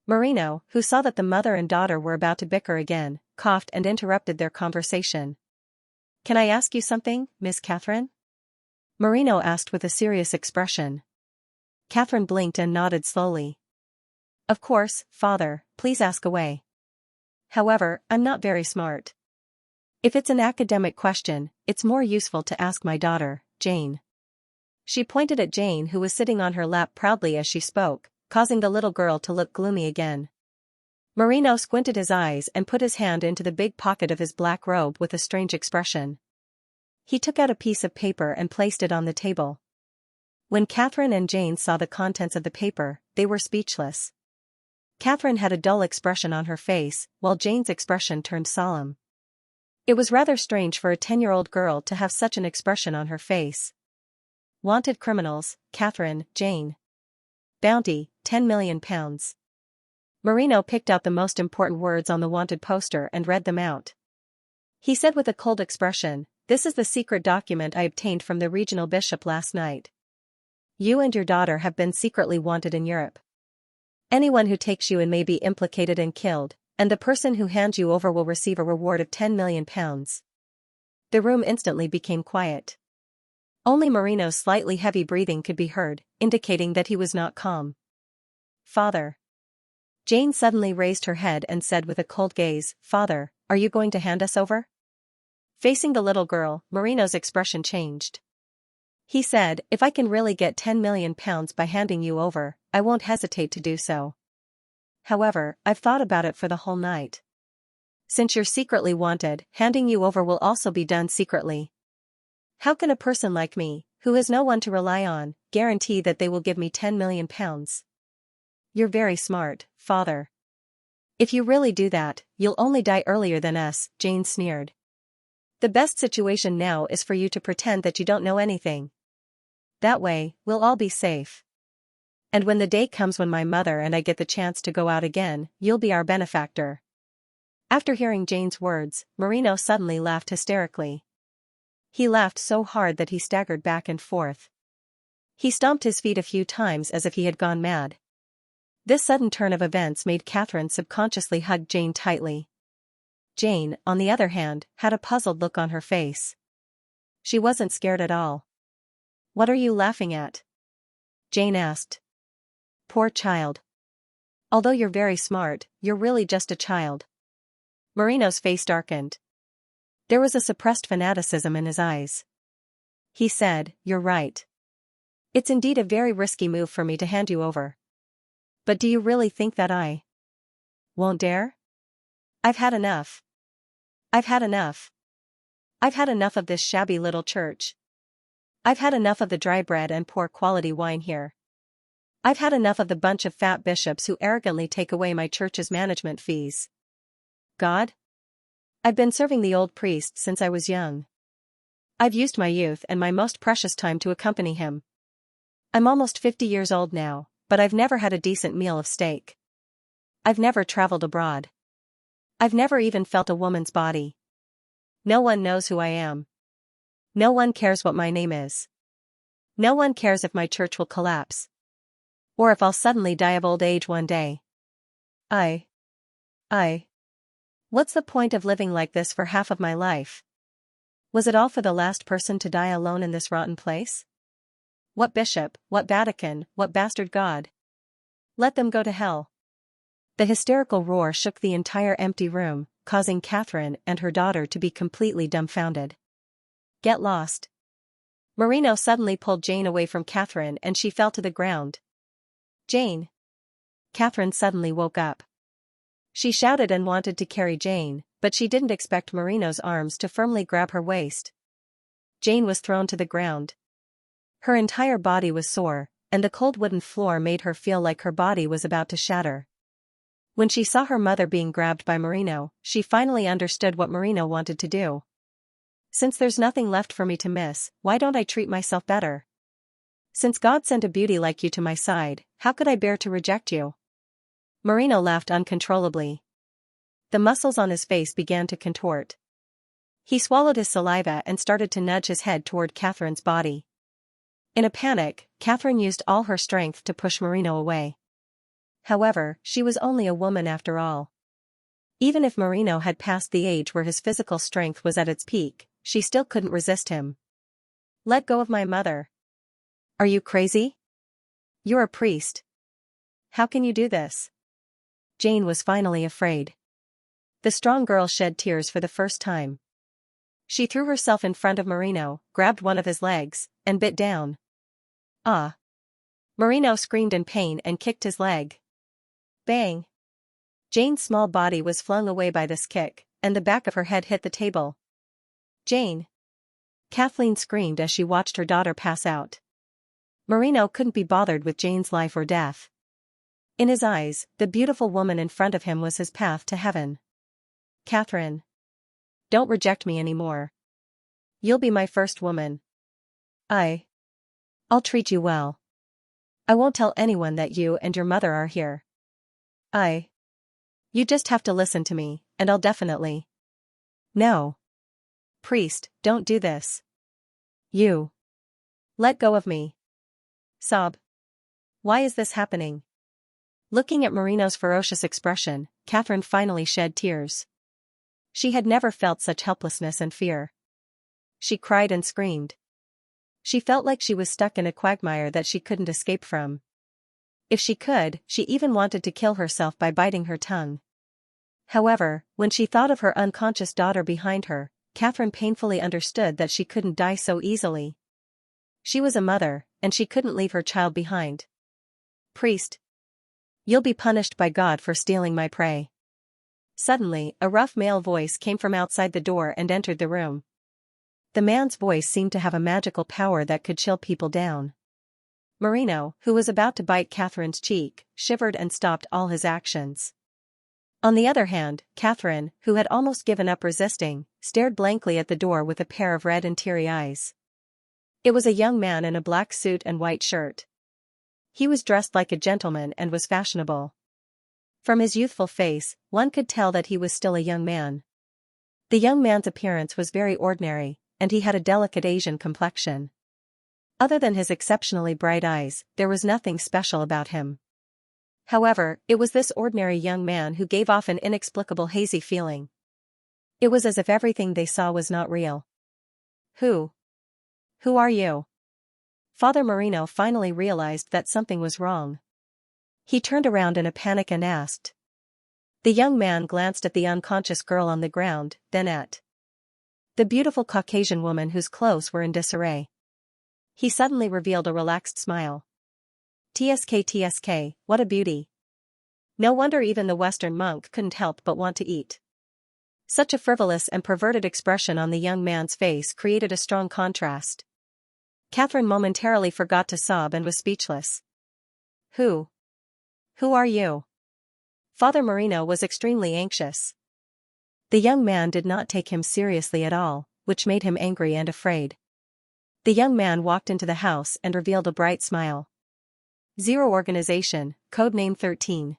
Marino, who saw that the mother and daughter were about to bicker again, coughed and interrupted their conversation. "Can I ask you something, Miss Catherine?" Marino asked with a serious expression. Catherine blinked and nodded slowly. "Of course, Father, please ask away. However, I'm not very smart. If it's an academic question, it's more useful to ask my daughter, Jane." She pointed at Jane, who was sitting on her lap proudly as she spoke, causing the little girl to look gloomy again. Marino squinted his eyes and put his hand into the big pocket of his black robe with a strange expression. He took out a piece of paper and placed it on the table. When Catherine and Jane saw the contents of the paper, they were speechless. Catherine had a dull expression on her face, while Jane's expression turned solemn. It was rather strange for a 10-year-old girl to have such an expression on her face. Wanted criminals, Catherine, Jane. Bounty, £10 million. Marino picked out the most important words on the wanted poster and read them out. He said with a cold expression, "This is the secret document I obtained from the regional bishop last night. You and your daughter have been secretly wanted in Europe. Anyone who takes you in may be implicated and killed, and the person who hands you over will receive a reward of £10 million. The room instantly became quiet. Only Marino's slightly heavy breathing could be heard, indicating that he was not calm. "Father." Jane suddenly raised her head and said with a cold gaze, "Father, are you going to hand us over?" Facing the little girl, Marino's expression changed. He said, "If I can really get £10 million by handing you over, I won't hesitate to do so. However, I've thought about it for the whole night. Since you're secretly wanted, handing you over will also be done secretly. How can a person like me, who has no one to rely on, guarantee that they will give me £10 million? You're very smart, Father. If you really do that, you'll only die earlier than us," Jane sneered. "The best situation now is for you to pretend that you don't know anything. That way, we'll all be safe. And when the day comes when my mother and I get the chance to go out again, you'll be our benefactor." After hearing Jane's words, Marino suddenly laughed hysterically. He laughed so hard that he staggered back and forth. He stomped his feet a few times as if he had gone mad. This sudden turn of events made Catherine subconsciously hug Jane tightly. Jane, on the other hand, had a puzzled look on her face. She wasn't scared at all. "What are you laughing at?" Jane asked. "Poor child. Although you're very smart, you're really just a child." Marino's face darkened. There was a suppressed fanaticism in his eyes. He said, "You're right. It's indeed a very risky move for me to hand you over. But do you really think that I won't dare? I've had enough. I've had enough. I've had enough of this shabby little church. I've had enough of the dry bread and poor quality wine here. I've had enough of the bunch of fat bishops who arrogantly take away my church's management fees. God? I've been serving the old priest since I was young. I've used my youth and my most precious time to accompany him. I'm almost 50 years old now, but I've never had a decent meal of steak. I've never traveled abroad. I've never even felt a woman's body. No one knows who I am. No one cares what my name is. No one cares if my church will collapse. Or if I'll suddenly die of old age one day. I. What's the point of living like this for half of my life? Was it all for the last person to die alone in this rotten place? What bishop, what Vatican, what bastard God? Let them go to hell." The hysterical roar shook the entire empty room, causing Catherine and her daughter to be completely dumbfounded. "Get lost." Marino suddenly pulled Jane away from Catherine and she fell to the ground. "Jane!" Catherine suddenly woke up. She shouted and wanted to carry Jane, but she didn't expect Marino's arms to firmly grab her waist. Jane was thrown to the ground. Her entire body was sore, and the cold wooden floor made her feel like her body was about to shatter. When she saw her mother being grabbed by Marino, she finally understood what Marino wanted to do. "Since there's nothing left for me to miss, why don't I treat myself better? Since God sent a beauty like you to my side, how could I bear to reject you?" Marino laughed uncontrollably. The muscles on his face began to contort. He swallowed his saliva and started to nudge his head toward Catherine's body. In a panic, Catherine used all her strength to push Marino away. However, she was only a woman after all. Even if Marino had passed the age where his physical strength was at its peak, she still couldn't resist him. "Let go of my mother. Are you crazy? You're a priest. How can you do this?" Jane was finally afraid. The strong girl shed tears for the first time. She threw herself in front of Marino, grabbed one of his legs, and bit down. "Ah!" Marino screamed in pain and kicked his leg. Bang! Jane's small body was flung away by this kick, and the back of her head hit the table. "Jane!" Kathleen screamed as she watched her daughter pass out. Marino couldn't be bothered with Jane's life or death. In his eyes, the beautiful woman in front of him was his path to heaven. "Catherine. Don't reject me anymore. You'll be my first woman. I I'll treat you well. I won't tell anyone that you and your mother are here. You just have to listen to me, and I'll definitely. No. Priest, don't do this. You. Let go of me. Sob. Why is this happening? Looking at Marino's ferocious expression, Catherine finally shed tears. She had never felt such helplessness and fear. She cried and screamed. She felt like she was stuck in a quagmire that she couldn't escape from. If she could, she even wanted to kill herself by biting her tongue. However, when she thought of her unconscious daughter behind her, Catherine painfully understood that she couldn't die so easily. She was a mother, and she couldn't leave her child behind. Priest. You'll be punished by God for stealing my prey. Suddenly, a rough male voice came from outside the door and entered the room. The man's voice seemed to have a magical power that could chill people down. Marino, who was about to bite Catherine's cheek, shivered and stopped all his actions. On the other hand, Catherine, who had almost given up resisting, stared blankly at the door with a pair of red and teary eyes. It was a young man in a black suit and white shirt. He was dressed like a gentleman and was fashionable. From his youthful face, one could tell that he was still a young man. The young man's appearance was very ordinary, and he had a delicate Asian complexion. Other than his exceptionally bright eyes, there was nothing special about him. However, it was this ordinary young man who gave off an inexplicable hazy feeling. It was as if everything they saw was not real. Who are you? Father Marino finally realized that something was wrong. He turned around in a panic and asked. The young man glanced at the unconscious girl on the ground, then at the beautiful Caucasian woman whose clothes were in disarray. He suddenly revealed a relaxed smile. TSK, what a beauty. No wonder even the Western monk couldn't help but want to eat. Such a frivolous and perverted expression on the young man's face created a strong contrast. Catherine momentarily forgot to sob and was speechless. Who are you? Father Marino was extremely anxious. The young man did not take him seriously at all, which made him angry and afraid. The young man walked into the house and revealed a bright smile. Zero Organization, codename 13.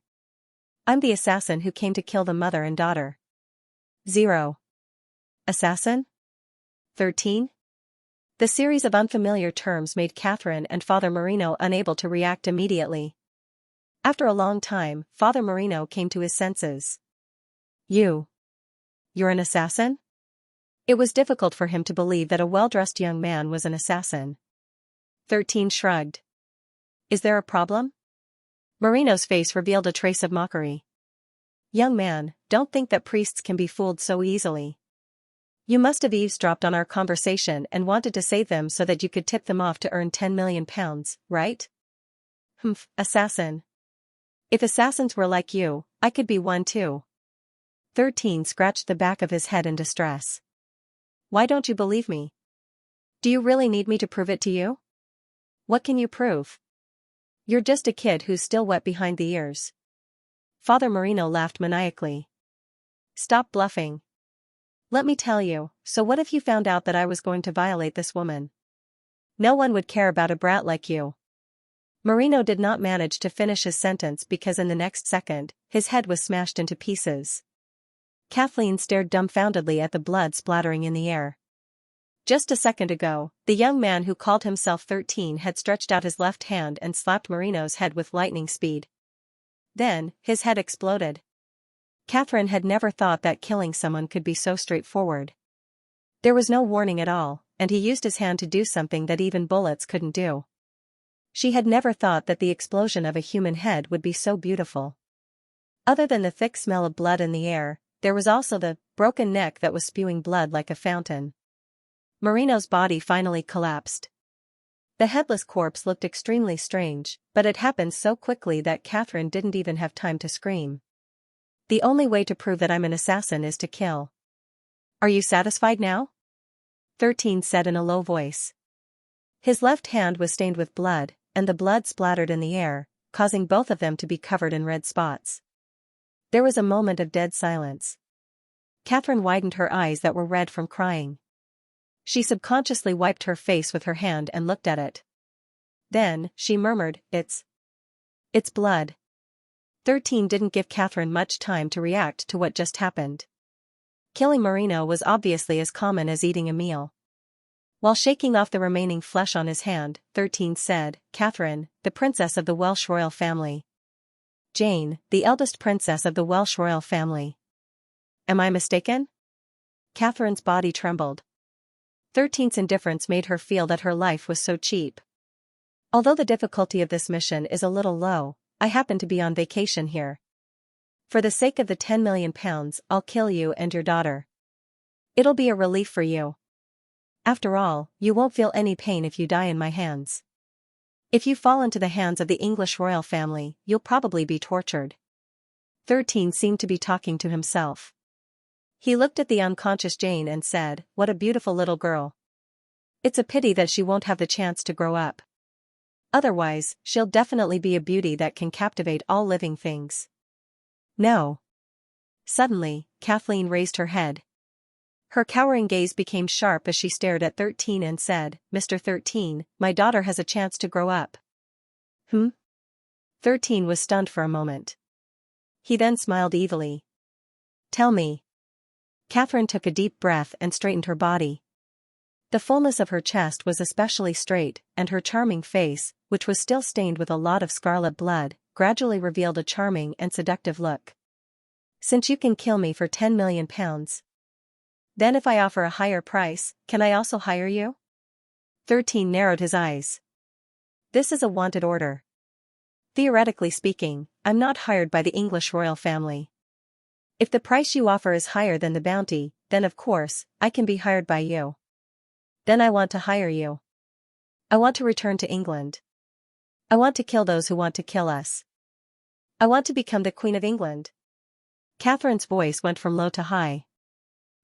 I'm the assassin who came to kill the mother and daughter. Zero. Assassin? 13? The series of unfamiliar terms made Catherine and Father Marino unable to react immediately. After a long time, Father Marino came to his senses. You're an assassin? It was difficult for him to believe that a well-dressed young man was an assassin. 13 shrugged. Is there a problem? Marino's face revealed a trace of mockery. Young man, don't think that priests can be fooled so easily. You must have eavesdropped on our conversation and wanted to save them so that you could tip them off to earn 10 million pounds, right? Assassin. If assassins were like you, I could be one too. 13 scratched the back of his head in distress. Why don't you believe me? Do you really need me to prove it to you? What can you prove? You're just a kid who's still wet behind the ears. Father Marino laughed maniacally. Stop bluffing. Let me tell you, so what if you found out that I was going to violate this woman? No one would care about a brat like you. Marino did not manage to finish his sentence because in the next second, his head was smashed into pieces. Kathleen stared dumbfoundedly at the blood splattering in the air. Just a second ago, the young man who called himself 13 had stretched out his left hand and slapped Marino's head with lightning speed. Then, his head exploded. Catherine had never thought that killing someone could be so straightforward. There was no warning at all, and he used his hand to do something that even bullets couldn't do. She had never thought that the explosion of a human head would be so beautiful. Other than the thick smell of blood in the air, there was also the broken neck that was spewing blood like a fountain. Marino's body finally collapsed. The headless corpse looked extremely strange, but it happened so quickly that Catherine didn't even have time to scream. The only way to prove that I'm an assassin is to kill. Are you satisfied now? 13 said in a low voice. His left hand was stained with blood, and the blood splattered in the air, causing both of them to be covered in red spots. There was a moment of dead silence. Catherine widened her eyes that were red from crying. She subconsciously wiped her face with her hand and looked at it. Then, she murmured, It's blood. 13 didn't give Catherine much time to react to what just happened. Killing Marino was obviously as common as eating a meal. While shaking off the remaining flesh on his hand, 13 said, Catherine, the princess of the Welsh royal family. Jane, the eldest princess of the Welsh royal family. Am I mistaken? Catherine's body trembled. 13's indifference made her feel that her life was so cheap. Although the difficulty of this mission is a little low, I happen to be on vacation here. For the sake of the 10 million pounds, I'll kill you and your daughter. It'll be a relief for you. After all, you won't feel any pain if you die in my hands. If you fall into the hands of the English royal family, you'll probably be tortured. 13 seemed to be talking to himself. He looked at the unconscious Jane and said, What a beautiful little girl. It's a pity that she won't have the chance to grow up. Otherwise, she'll definitely be a beauty that can captivate all living things. No. Suddenly, Kathleen raised her head. Her cowering gaze became sharp as she stared at 13 and said, Mr. 13, my daughter has a chance to grow up. 13 was stunned for a moment. He then smiled evilly. Tell me. Catherine took a deep breath and straightened her body. The fullness of her chest was especially straight, and her charming face, which was still stained with a lot of scarlet blood, gradually revealed a charming and seductive look. Since you can kill me for 10 million pounds. Then if I offer a higher price, can I also hire you? 13 narrowed his eyes. This is a wanted order. Theoretically speaking, I'm not hired by the English royal family. If the price you offer is higher than the bounty, then of course, I can be hired by you. Then I want to hire you. I want to return to England. I want to kill those who want to kill us. I want to become the Queen of England. Catherine's voice went from low to high.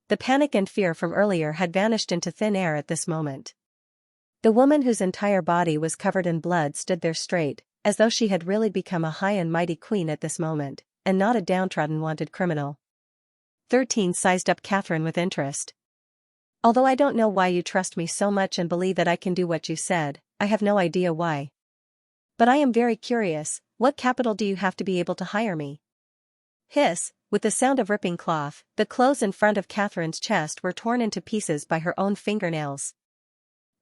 The panic and fear from earlier had vanished into thin air at this moment. The woman whose entire body was covered in blood stood there straight, as though she had really become a high and mighty queen at this moment, and not a downtrodden wanted criminal. 13 sized up Catherine with interest. Although I don't know why you trust me so much and believe that I can do what you said, I have no idea why. But I am very curious, what capital do you have to be able to hire me? Hiss, with the sound of ripping cloth, the clothes in front of Catherine's chest were torn into pieces by her own fingernails.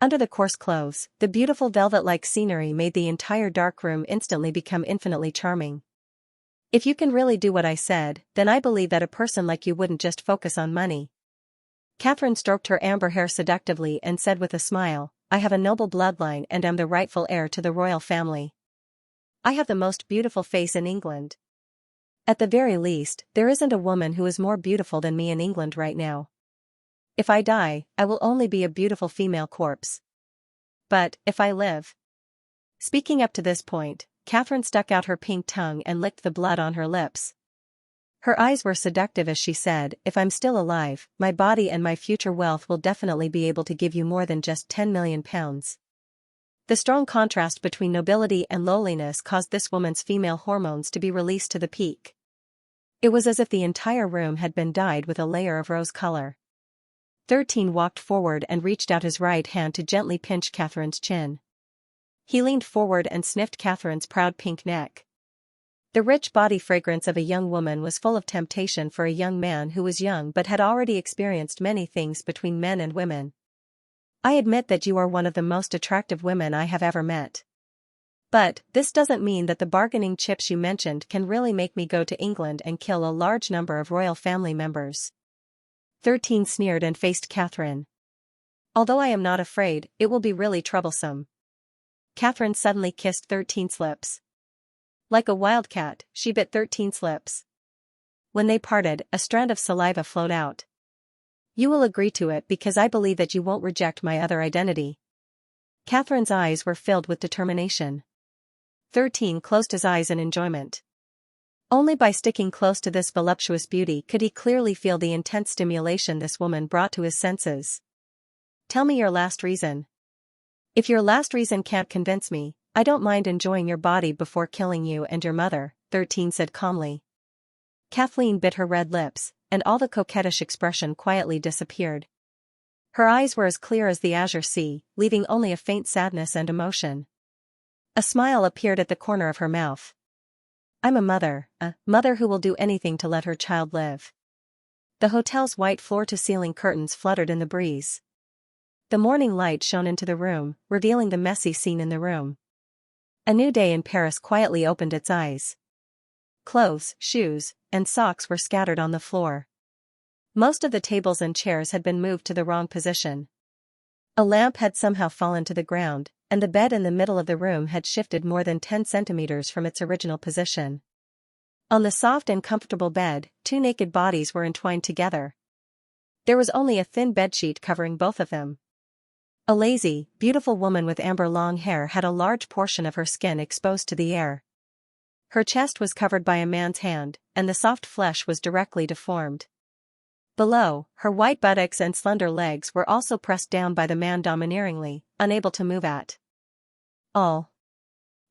Under the coarse clothes, the beautiful velvet-like scenery made the entire dark room instantly become infinitely charming. If you can really do what I said, then I believe that a person like you wouldn't just focus on money. Catherine stroked her amber hair seductively and said with a smile, I have a noble bloodline and am the rightful heir to the royal family. I have the most beautiful face in England. At the very least, there isn't a woman who is more beautiful than me in England right now. If I die, I will only be a beautiful female corpse. But, if I live. Speaking up to this point, Catherine stuck out her pink tongue and licked the blood on her lips. Her eyes were seductive as she said, If I'm still alive, my body and my future wealth will definitely be able to give you more than just 10 million pounds. The strong contrast between nobility and lowliness caused this woman's female hormones to be released to the peak. It was as if the entire room had been dyed with a layer of rose color. 13 walked forward and reached out his right hand to gently pinch Catherine's chin. He leaned forward and sniffed Catherine's proud pink neck. The rich body fragrance of a young woman was full of temptation for a young man who was young but had already experienced many things between men and women. I admit that you are one of the most attractive women I have ever met. But, this doesn't mean that the bargaining chips you mentioned can really make me go to England and kill a large number of royal family members. 13 sneered and faced Catherine. Although I am not afraid, it will be really troublesome. Catherine suddenly kissed 13's lips. Like a wildcat, she bit 13's lips. When they parted, a strand of saliva flowed out. You will agree to it because I believe that you won't reject my other identity. Catherine's eyes were filled with determination. 13 closed his eyes in enjoyment. Only by sticking close to this voluptuous beauty could he clearly feel the intense stimulation this woman brought to his senses. Tell me your last reason. If your last reason can't convince me, I don't mind enjoying your body before killing you and your mother, 13 said calmly. Kathleen bit her red lips, and all the coquettish expression quietly disappeared. Her eyes were as clear as the azure sea, leaving only a faint sadness and emotion. A smile appeared at the corner of her mouth. I'm a mother who will do anything to let her child live. The hotel's white floor-to-ceiling curtains fluttered in the breeze. The morning light shone into the room, revealing the messy scene in the room. A new day in Paris quietly opened its eyes. Clothes, shoes, and socks were scattered on the floor. Most of the tables and chairs had been moved to the wrong position. A lamp had somehow fallen to the ground, and the bed in the middle of the room had shifted more than 10 centimeters from its original position. On the soft and comfortable bed, two naked bodies were entwined together. There was only a thin bedsheet covering both of them. A lazy, beautiful woman with amber long hair had a large portion of her skin exposed to the air. Her chest was covered by a man's hand, and the soft flesh was directly deformed. Below, her white buttocks and slender legs were also pressed down by the man domineeringly, unable to move at all.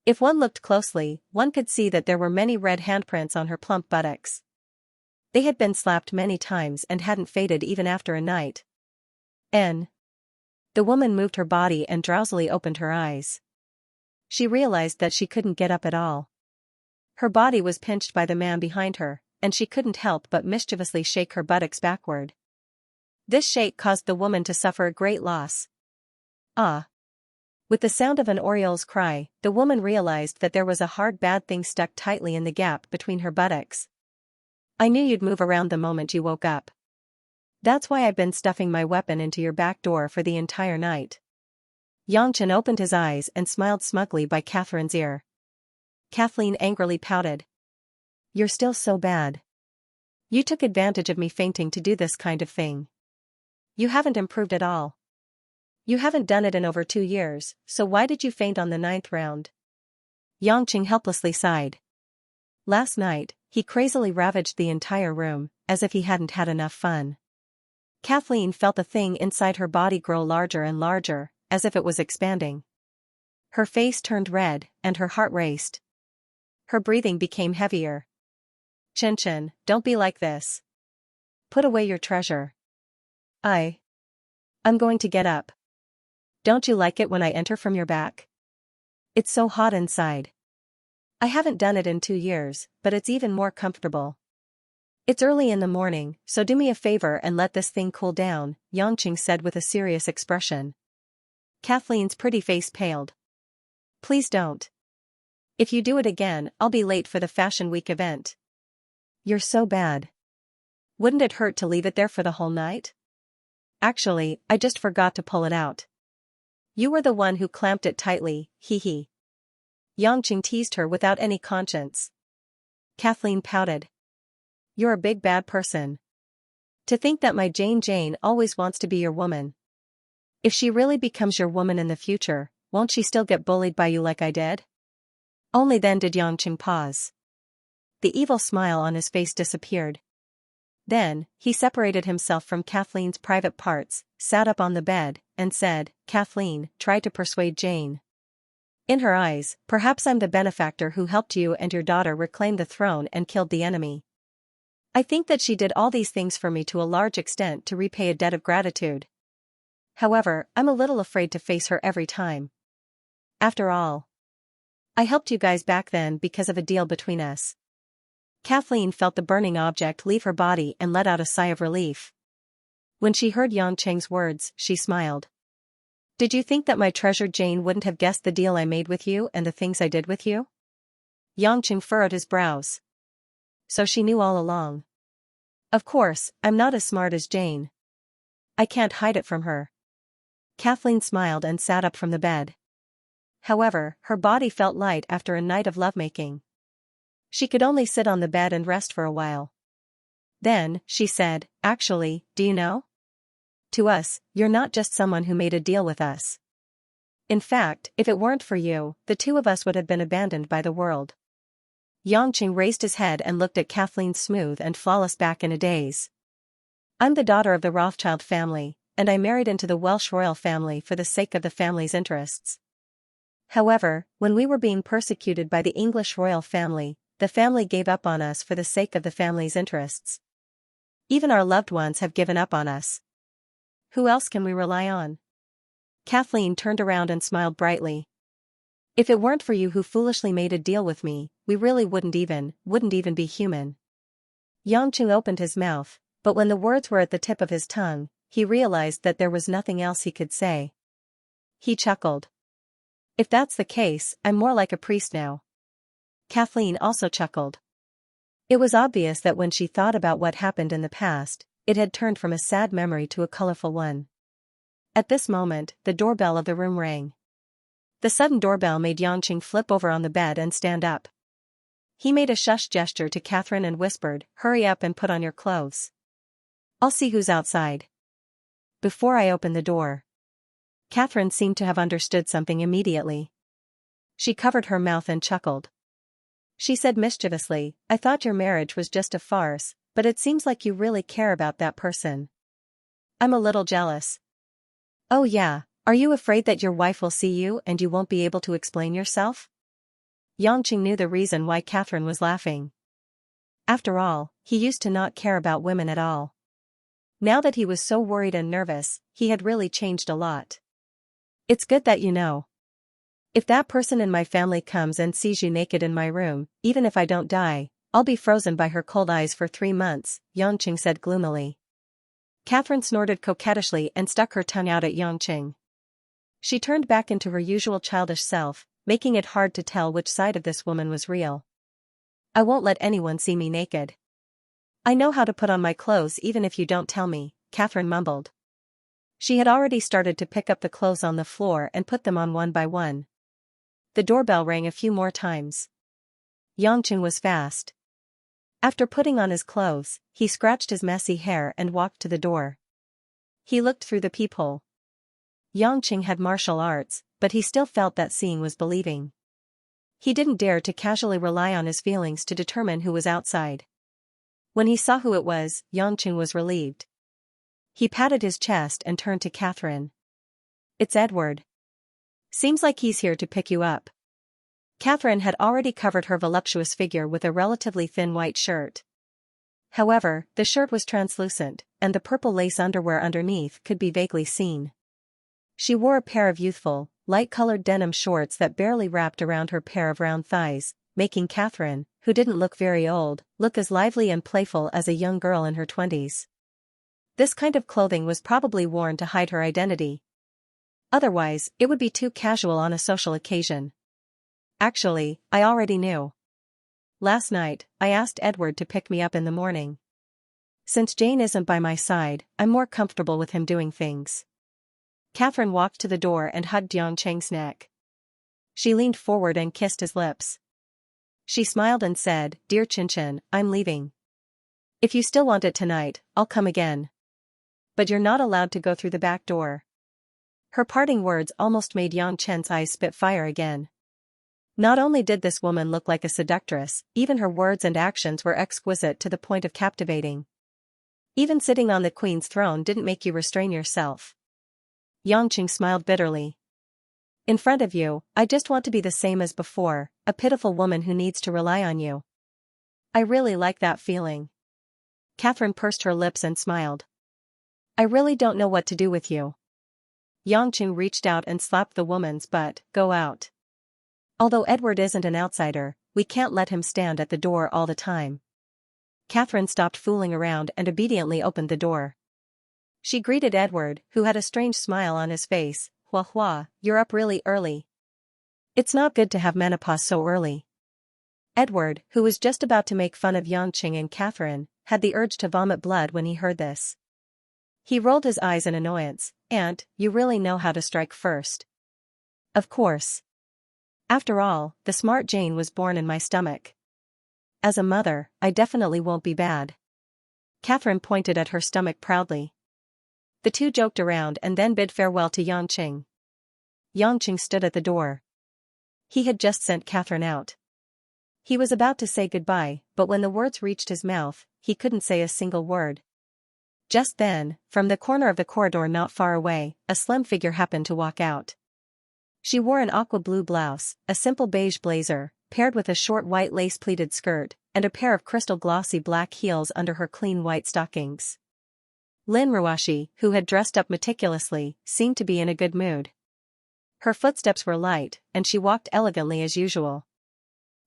If one looked closely, one could see that there were many red handprints on her plump buttocks. They had been slapped many times and hadn't faded even after a night. The woman moved her body and drowsily opened her eyes. She realized that she couldn't get up at all. Her body was pinched by the man behind her, and she couldn't help but mischievously shake her buttocks backward. This shake caused the woman to suffer a great loss. Ah! With the sound of an oriole's cry, the woman realized that there was a hard bad thing stuck tightly in the gap between her buttocks. I knew you'd move around the moment you woke up. That's why I've been stuffing my weapon into your back door for the entire night. Xianxia opened his eyes and smiled smugly by Catherine's ear. Kathleen angrily pouted. You're still so bad. You took advantage of me fainting to do this kind of thing. You haven't improved at all. You haven't done it in over 2 years, so why did you faint on the 9th round? Xianxia helplessly sighed. Last night, he crazily ravaged the entire room, as if he hadn't had enough fun. Kathleen felt the thing inside her body grow larger and larger, as if it was expanding. Her face turned red, and her heart raced. Her breathing became heavier. Chin, don't be like this. Put away your treasure. I'm going to get up. Don't you like it when I enter from your back? It's so hot inside. I haven't done it in 2 years, but it's even more comfortable. It's early in the morning, so do me a favor and let this thing cool down, Xianxia said with a serious expression. Kathleen's pretty face paled. Please don't. If you do it again, I'll be late for the Fashion Week event. You're so bad. Wouldn't it hurt to leave it there for the whole night? Actually, I just forgot to pull it out. You were the one who clamped it tightly, hee. Xianxia teased her without any conscience. Kathleen pouted. You're a big bad person. To think that my Jane always wants to be your woman. If she really becomes your woman in the future, won't she still get bullied by you like I did? Only then did Xianxia pause. The evil smile on his face disappeared. Then, he separated himself from Kathleen's private parts, sat up on the bed, and said, Kathleen, try to persuade Jane. In her eyes, perhaps I'm the benefactor who helped you and your daughter reclaim the throne and killed the enemy. I think that she did all these things for me to a large extent to repay a debt of gratitude. However, I'm a little afraid to face her every time. After all, I helped you guys back then because of a deal between us. Kathleen felt the burning object leave her body and let out a sigh of relief. When she heard Xianxia's words, she smiled. Did you think that my treasured Jane wouldn't have guessed the deal I made with you and the things I did with you? Xianxia furrowed his brows. So she knew all along. Of course, I'm not as smart as Jane. I can't hide it from her. Kathleen smiled and sat up from the bed. However, her body felt light after a night of lovemaking. She could only sit on the bed and rest for a while. Then, she said, actually, do you know? To us, you're not just someone who made a deal with us. In fact, if it weren't for you, the two of us would have been abandoned by the world. Xianxia raised his head and looked at Kathleen's smooth and flawless back in a daze. I'm the daughter of the Rothschild family, and I married into the Welsh royal family for the sake of the family's interests. However, when we were being persecuted by the English royal family, the family gave up on us for the sake of the family's interests. Even our loved ones have given up on us. Who else can we rely on? Kathleen turned around and smiled brightly. If it weren't for you who foolishly made a deal with me, we really wouldn't even be human. Xianxia opened his mouth, but when the words were at the tip of his tongue, he realized that there was nothing else he could say. He chuckled. If that's the case, I'm more like a priest now. Kathleen also chuckled. It was obvious that when she thought about what happened in the past, it had turned from a sad memory to a colorful one. At this moment, the doorbell of the room rang. The sudden doorbell made Xianxia flip over on the bed and stand up. He made a shush gesture to Catherine and whispered, "Hurry up and put on your clothes. I'll see who's outside before I open the door." Catherine seemed to have understood something immediately. She covered her mouth and chuckled. She said mischievously, "I thought your marriage was just a farce, but it seems like you really care about that person. I'm a little jealous." "Oh yeah, are you afraid that your wife will see you and you won't be able to explain yourself?" Xianxia knew the reason why Catherine was laughing. After all, he used to not care about women at all. Now that he was so worried and nervous, he had really changed a lot. "It's good that you know. If that person in my family comes and sees you naked in my room, even if I don't die, I'll be frozen by her cold eyes for 3 months, Xianxia said gloomily. Catherine snorted coquettishly and stuck her tongue out at Xianxia. She turned back into her usual childish self, making it hard to tell which side of this woman was real. "I won't let anyone see me naked. I know how to put on my clothes even if you don't tell me," Catherine mumbled. She had already started to pick up the clothes on the floor and put them on one by one. The doorbell rang a few more times. Xianxia was fast. After putting on his clothes, he scratched his messy hair and walked to the door. He looked through the peephole. Xianxia had martial arts, but he still felt that seeing was believing. He didn't dare to casually rely on his feelings to determine who was outside. When he saw who it was, Xianxia was relieved. He patted his chest and turned to Catherine. "It's Edward. Seems like he's here to pick you up." Catherine had already covered her voluptuous figure with a relatively thin white shirt. However, the shirt was translucent, and the purple lace underwear underneath could be vaguely seen. She wore a pair of youthful, light-colored denim shorts that barely wrapped around her pair of round thighs, making Catherine, who didn't look very old, look as lively and playful as a young girl in her 20s. This kind of clothing was probably worn to hide her identity. Otherwise, it would be too casual on a social occasion. "Actually, I already knew. Last night, I asked Edward to pick me up in the morning. Since Jane isn't by my side, I'm more comfortable with him doing things." Catherine walked to the door and hugged Xianxia's neck. She leaned forward and kissed his lips. She smiled and said, "Dear Xianxia, I'm leaving. If you still want it tonight, I'll come again. But you're not allowed to go through the back door." Her parting words almost made Xianxia's eyes spit fire again. Not only did this woman look like a seductress, even her words and actions were exquisite to the point of captivating. Even sitting on the queen's throne didn't make you restrain yourself. Xianxia smiled bitterly. "In front of you, I just want to be the same as before, a pitiful woman who needs to rely on you. I really like that feeling." Catherine pursed her lips and smiled. "I really don't know what to do with you." Xianxia reached out and slapped the woman's butt. "Go out. Although Edward isn't an outsider, we can't let him stand at the door all the time." Catherine stopped fooling around and obediently opened the door. She greeted Edward, who had a strange smile on his face. "Hua hua, you're up really early. It's not good to have menopause so early." Edward, who was just about to make fun of Xianxia and Catherine, had the urge to vomit blood when he heard this. He rolled his eyes in annoyance. "Aunt, you really know how to strike first." "Of course. After all, the smart Jane was born in my stomach. As a mother, I definitely won't be bad." Catherine pointed at her stomach proudly. The two joked around and then bid farewell to Xianxia. Xianxia stood at the door. He had just sent Catherine out. He was about to say goodbye, but when the words reached his mouth, he couldn't say a single word. Just then, from the corner of the corridor not far away, a slim figure happened to walk out. She wore an aqua blue blouse, a simple beige blazer, paired with a short white lace-pleated skirt, and a pair of crystal glossy black heels under her clean white stockings. Lin Ruashi, who had dressed up meticulously, seemed to be in a good mood. Her footsteps were light, and she walked elegantly as usual.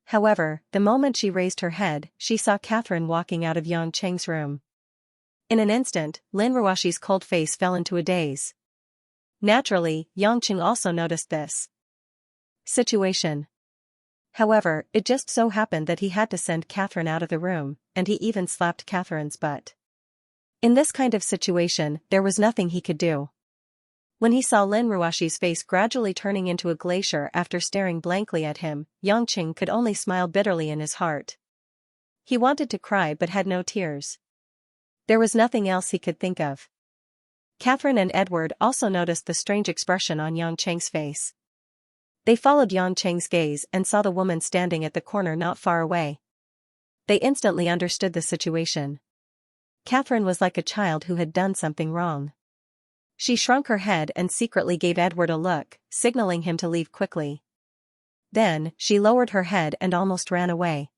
However, the moment she raised her head, she saw Catherine walking out of Yang Cheng's room. In an instant, Lin Ruoxi's cold face fell into a daze. Naturally, Yang Cheng also noticed this situation. However, it just so happened that he had to send Catherine out of the room, and he even slapped Catherine's butt. In this kind of situation, there was nothing he could do. When he saw Lin Ruoxi's face gradually turning into a glacier after staring blankly at him, Yang Cheng could only smile bitterly in his heart. He wanted to cry but had no tears. There was nothing else he could think of. Catherine and Edward also noticed the strange expression on Yang Cheng's face. They followed Yang Cheng's gaze and saw the woman standing at the corner not far away. They instantly understood the situation. Catherine was like a child who had done something wrong. She shrunk her head and secretly gave Edward a look, signaling him to leave quickly. Then, she lowered her head and almost ran away.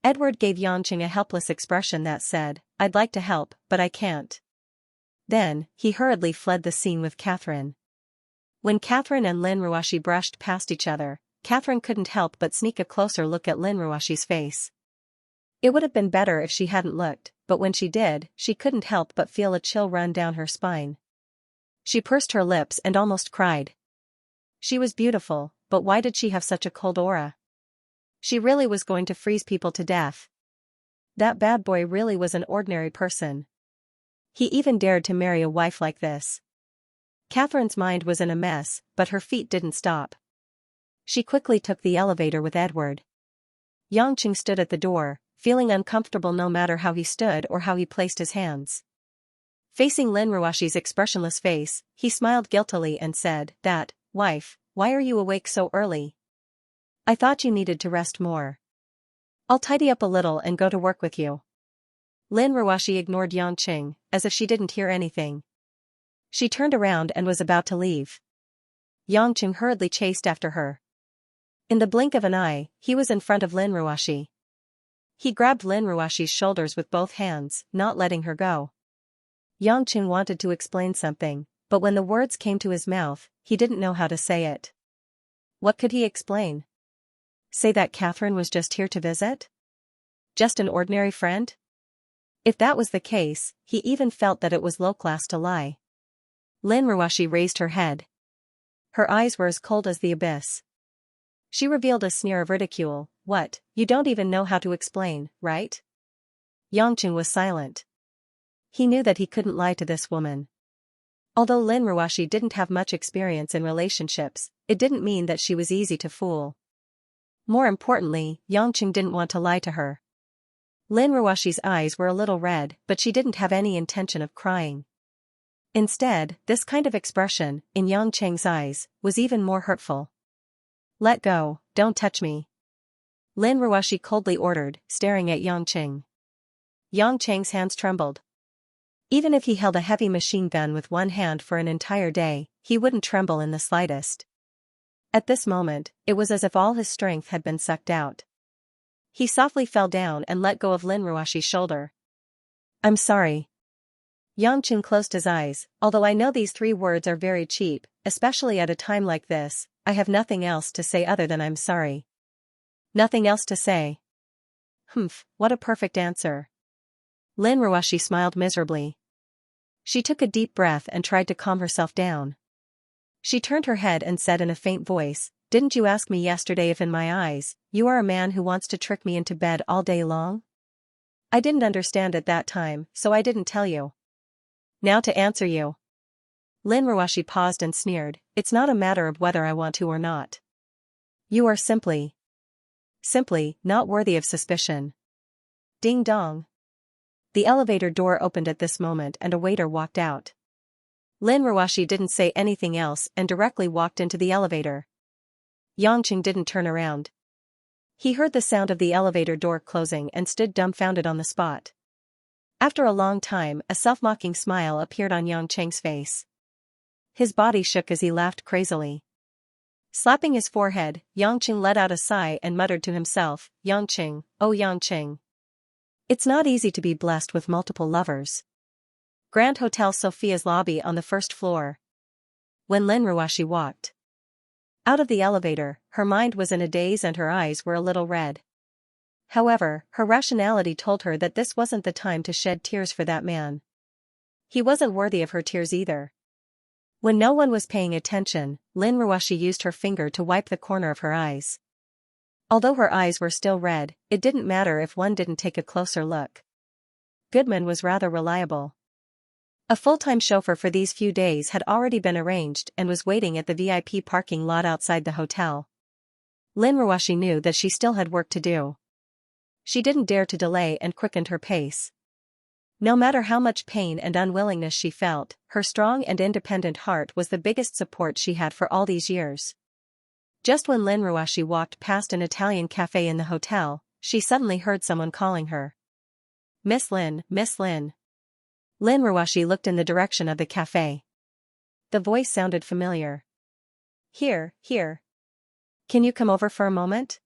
Edward gave Yang Cheng a helpless expression that said, "I'd like to help, but I can't." Then, he hurriedly fled the scene with Catherine. When Catherine and Lin Ruoxi brushed past each other, Catherine couldn't help but sneak a closer look at Lin Ruoxi's face. It would have been better if she hadn't looked, but when she did, she couldn't help but feel a chill run down her spine. She pursed her lips and almost cried. She was beautiful, but why did she have such a cold aura? She really was going to freeze people to death. That bad boy really was an ordinary person. He even dared to marry a wife like this. Catherine's mind was in a mess, but her feet didn't stop. She quickly took the elevator with Edward. Yang Cheng stood at the door, feeling uncomfortable no matter how he stood or how he placed his hands. Facing Lin Ruoxi's expressionless face, he smiled guiltily and said, "That, wife, why are you awake so early? I thought you needed to rest more. I'll tidy up a little and go to work with you." Lin Ruoxi ignored Yang Cheng, as if she didn't hear anything. She turned around and was about to leave. Yang Cheng hurriedly chased after her. In the blink of an eye, he was in front of Lin Ruoxi. He grabbed Lin Ruoxi's shoulders with both hands, not letting her go. Yang Cheng wanted to explain something, but when the words came to his mouth, he didn't know how to say it. What could he explain? Say that Catherine was just here to visit? Just an ordinary friend? If that was the case, he even felt that it was low class to lie. Lin Ruoxi raised her head. Her eyes were as cold as the abyss. She revealed a sneer of ridicule. "What, you don't even know how to explain, right?" Yang Cheng was silent. He knew that he couldn't lie to this woman. Although Lin Ruoxi didn't have much experience in relationships, it didn't mean that she was easy to fool. More importantly, Yang Cheng didn't want to lie to her. Lin Ruoxi's eyes were a little red, but she didn't have any intention of crying. Instead, this kind of expression, in Yang Cheng's eyes, was even more hurtful. "Let go, don't touch me," Lin Ruoxi coldly ordered, staring at Yang Cheng. Yang Cheng's hands trembled. Even if he held a heavy machine gun with one hand for an entire day, he wouldn't tremble in the slightest. At this moment, it was as if all his strength had been sucked out. He softly fell down and let go of Lin Ruoxi's shoulder. "I'm sorry." Yang Cheng closed his eyes. "Although I know these 3 words are very cheap, especially at a time like this, I have nothing else to say other than I'm sorry." Nothing else to say. Humph, what a perfect answer. Lin Ruoxi smiled miserably. She took a deep breath and tried to calm herself down. She turned her head and said in a faint voice, "Didn't you ask me yesterday if in my eyes, you are a man who wants to trick me into bed all day long? I didn't understand at that time, so I didn't tell you. Now to answer you." Lin Ruoxi paused and sneered, "It's not a matter of whether I want to or not. You are simply not worthy of suspicion." Ding dong. The elevator door opened at this moment and a waiter walked out. Lin Ruoxi didn't say anything else and directly walked into the elevator. Yang Cheng didn't turn around. He heard the sound of the elevator door closing and stood dumbfounded on the spot. After a long time, a self-mocking smile appeared on Yang Cheng's face. His body shook as he laughed crazily. Slapping his forehead, Yang Cheng let out a sigh and muttered to himself, "Yang Cheng, oh Yang Cheng. It's not easy to be blessed with multiple lovers." Grand Hotel Sophia's lobby on the 1st floor. When Lin Ruoxi walked Out of the elevator, her mind was in a daze and her eyes were a little red. However, her rationality told her that this wasn't the time to shed tears for that man. He wasn't worthy of her tears either. When no one was paying attention, Lin Ruoshi used her finger to wipe the corner of her eyes. Although her eyes were still red, it didn't matter if one didn't take a closer look. Goodman was rather reliable. A full-time chauffeur for these few days had already been arranged and was waiting at the VIP parking lot outside the hotel. Lin Ruoshi knew that she still had work to do. She didn't dare to delay and quickened her pace. No matter how much pain and unwillingness she felt, her strong and independent heart was the biggest support she had for all these years. Just when Lin Ruoshi walked past an Italian cafe in the hotel, she suddenly heard someone calling her. Miss Lin, Miss Lin. Lin Ruoshi looked in the direction of the cafe. The voice sounded familiar. Here. Can you come over for a moment?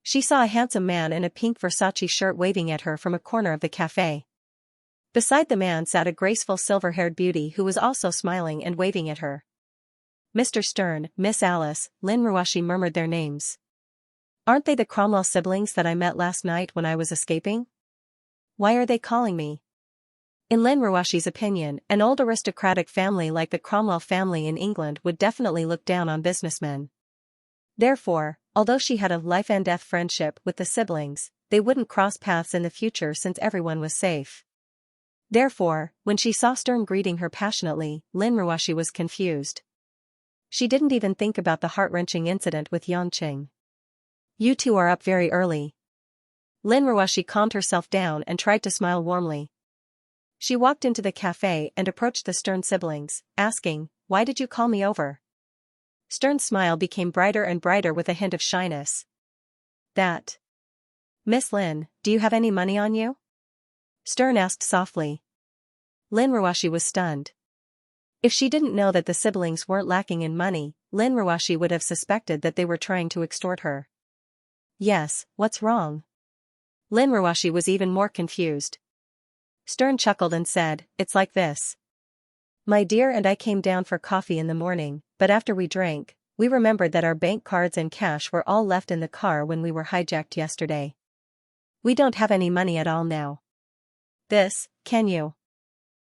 She saw a handsome man in a pink Versace shirt waving at her from a corner of the cafe. Beside the man sat a graceful silver-haired beauty who was also smiling and waving at her. Mr. Stern, Miss Alice, Lin Ruoshi murmured their names. Aren't they the Cromwell siblings that I met last night when I was escaping? Why are they calling me? In Lin Ruoshi's opinion, an old aristocratic family like the Cromwell family in England would definitely look down on businessmen. Therefore, although she had a life-and-death friendship with the siblings, they wouldn't cross paths in the future since everyone was safe. Therefore, when she saw Stern greeting her passionately, Lin Ruoshi was confused. She didn't even think about the heart-wrenching incident with Yongqing. You two are up very early. Lin Ruoshi calmed herself down and tried to smile warmly. She walked into the cafe and approached the Stern siblings, asking, "Why did you call me over?" Stern's smile became brighter and brighter with a hint of shyness. That. Miss Lin, do you have any money on you? Stern asked softly. Lin Ruoshi was stunned. If she didn't know that the siblings weren't lacking in money, Lin Ruoshi would have suspected that they were trying to extort her. Yes, what's wrong? Lin Ruoshi was even more confused. Stern chuckled and said, "It's like this. My dear and I came down for coffee in the morning, but after we drank, we remembered that our bank cards and cash were all left in the car when we were hijacked yesterday. We don't have any money at all now. Can you?"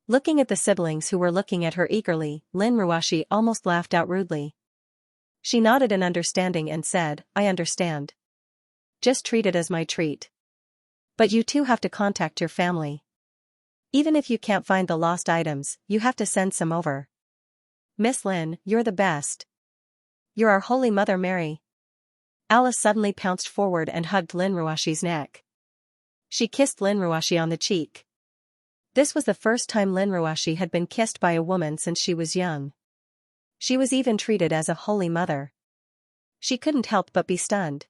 Looking at the siblings who were looking at her eagerly, Lin Ruoshi almost laughed out rudely. She nodded in understanding and said, "I understand. Just treat it as my treat. But you two have to contact your family. Even if you can't find the lost items, you have to send some over. Miss Lin, you're the best. You're our Holy Mother Mary." Alice suddenly pounced forward and hugged Lin Ruoshi's neck. She kissed Lin Ruoshi on the cheek. This was the first time Lin Ruoshi had been kissed by a woman since she was young. She was even treated as a holy mother. She couldn't help but be stunned.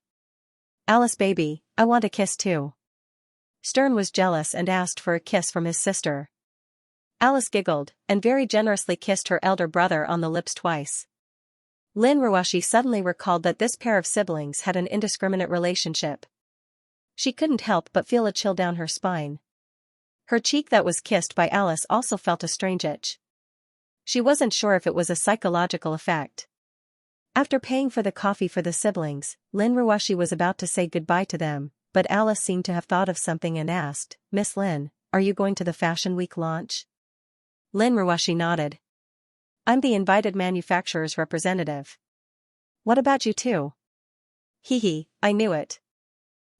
"Alice baby, I want a kiss too." Stern was jealous and asked for a kiss from his sister. Alice giggled, and very generously kissed her elder brother on the lips twice. Lin Ruoshi suddenly recalled that this pair of siblings had an indiscriminate relationship. She couldn't help but feel a chill down her spine. Her cheek that was kissed by Alice also felt a strange itch. She wasn't sure if it was a psychological effect. After paying for the coffee for the siblings, Lin Ruoshi was about to say goodbye to them, but Alice seemed to have thought of something and asked, "Miss Lin, are you going to the Fashion Week launch?" Lin Ruoshi nodded. "I'm the invited manufacturer's representative." "What about you two?" "Hee, I knew it.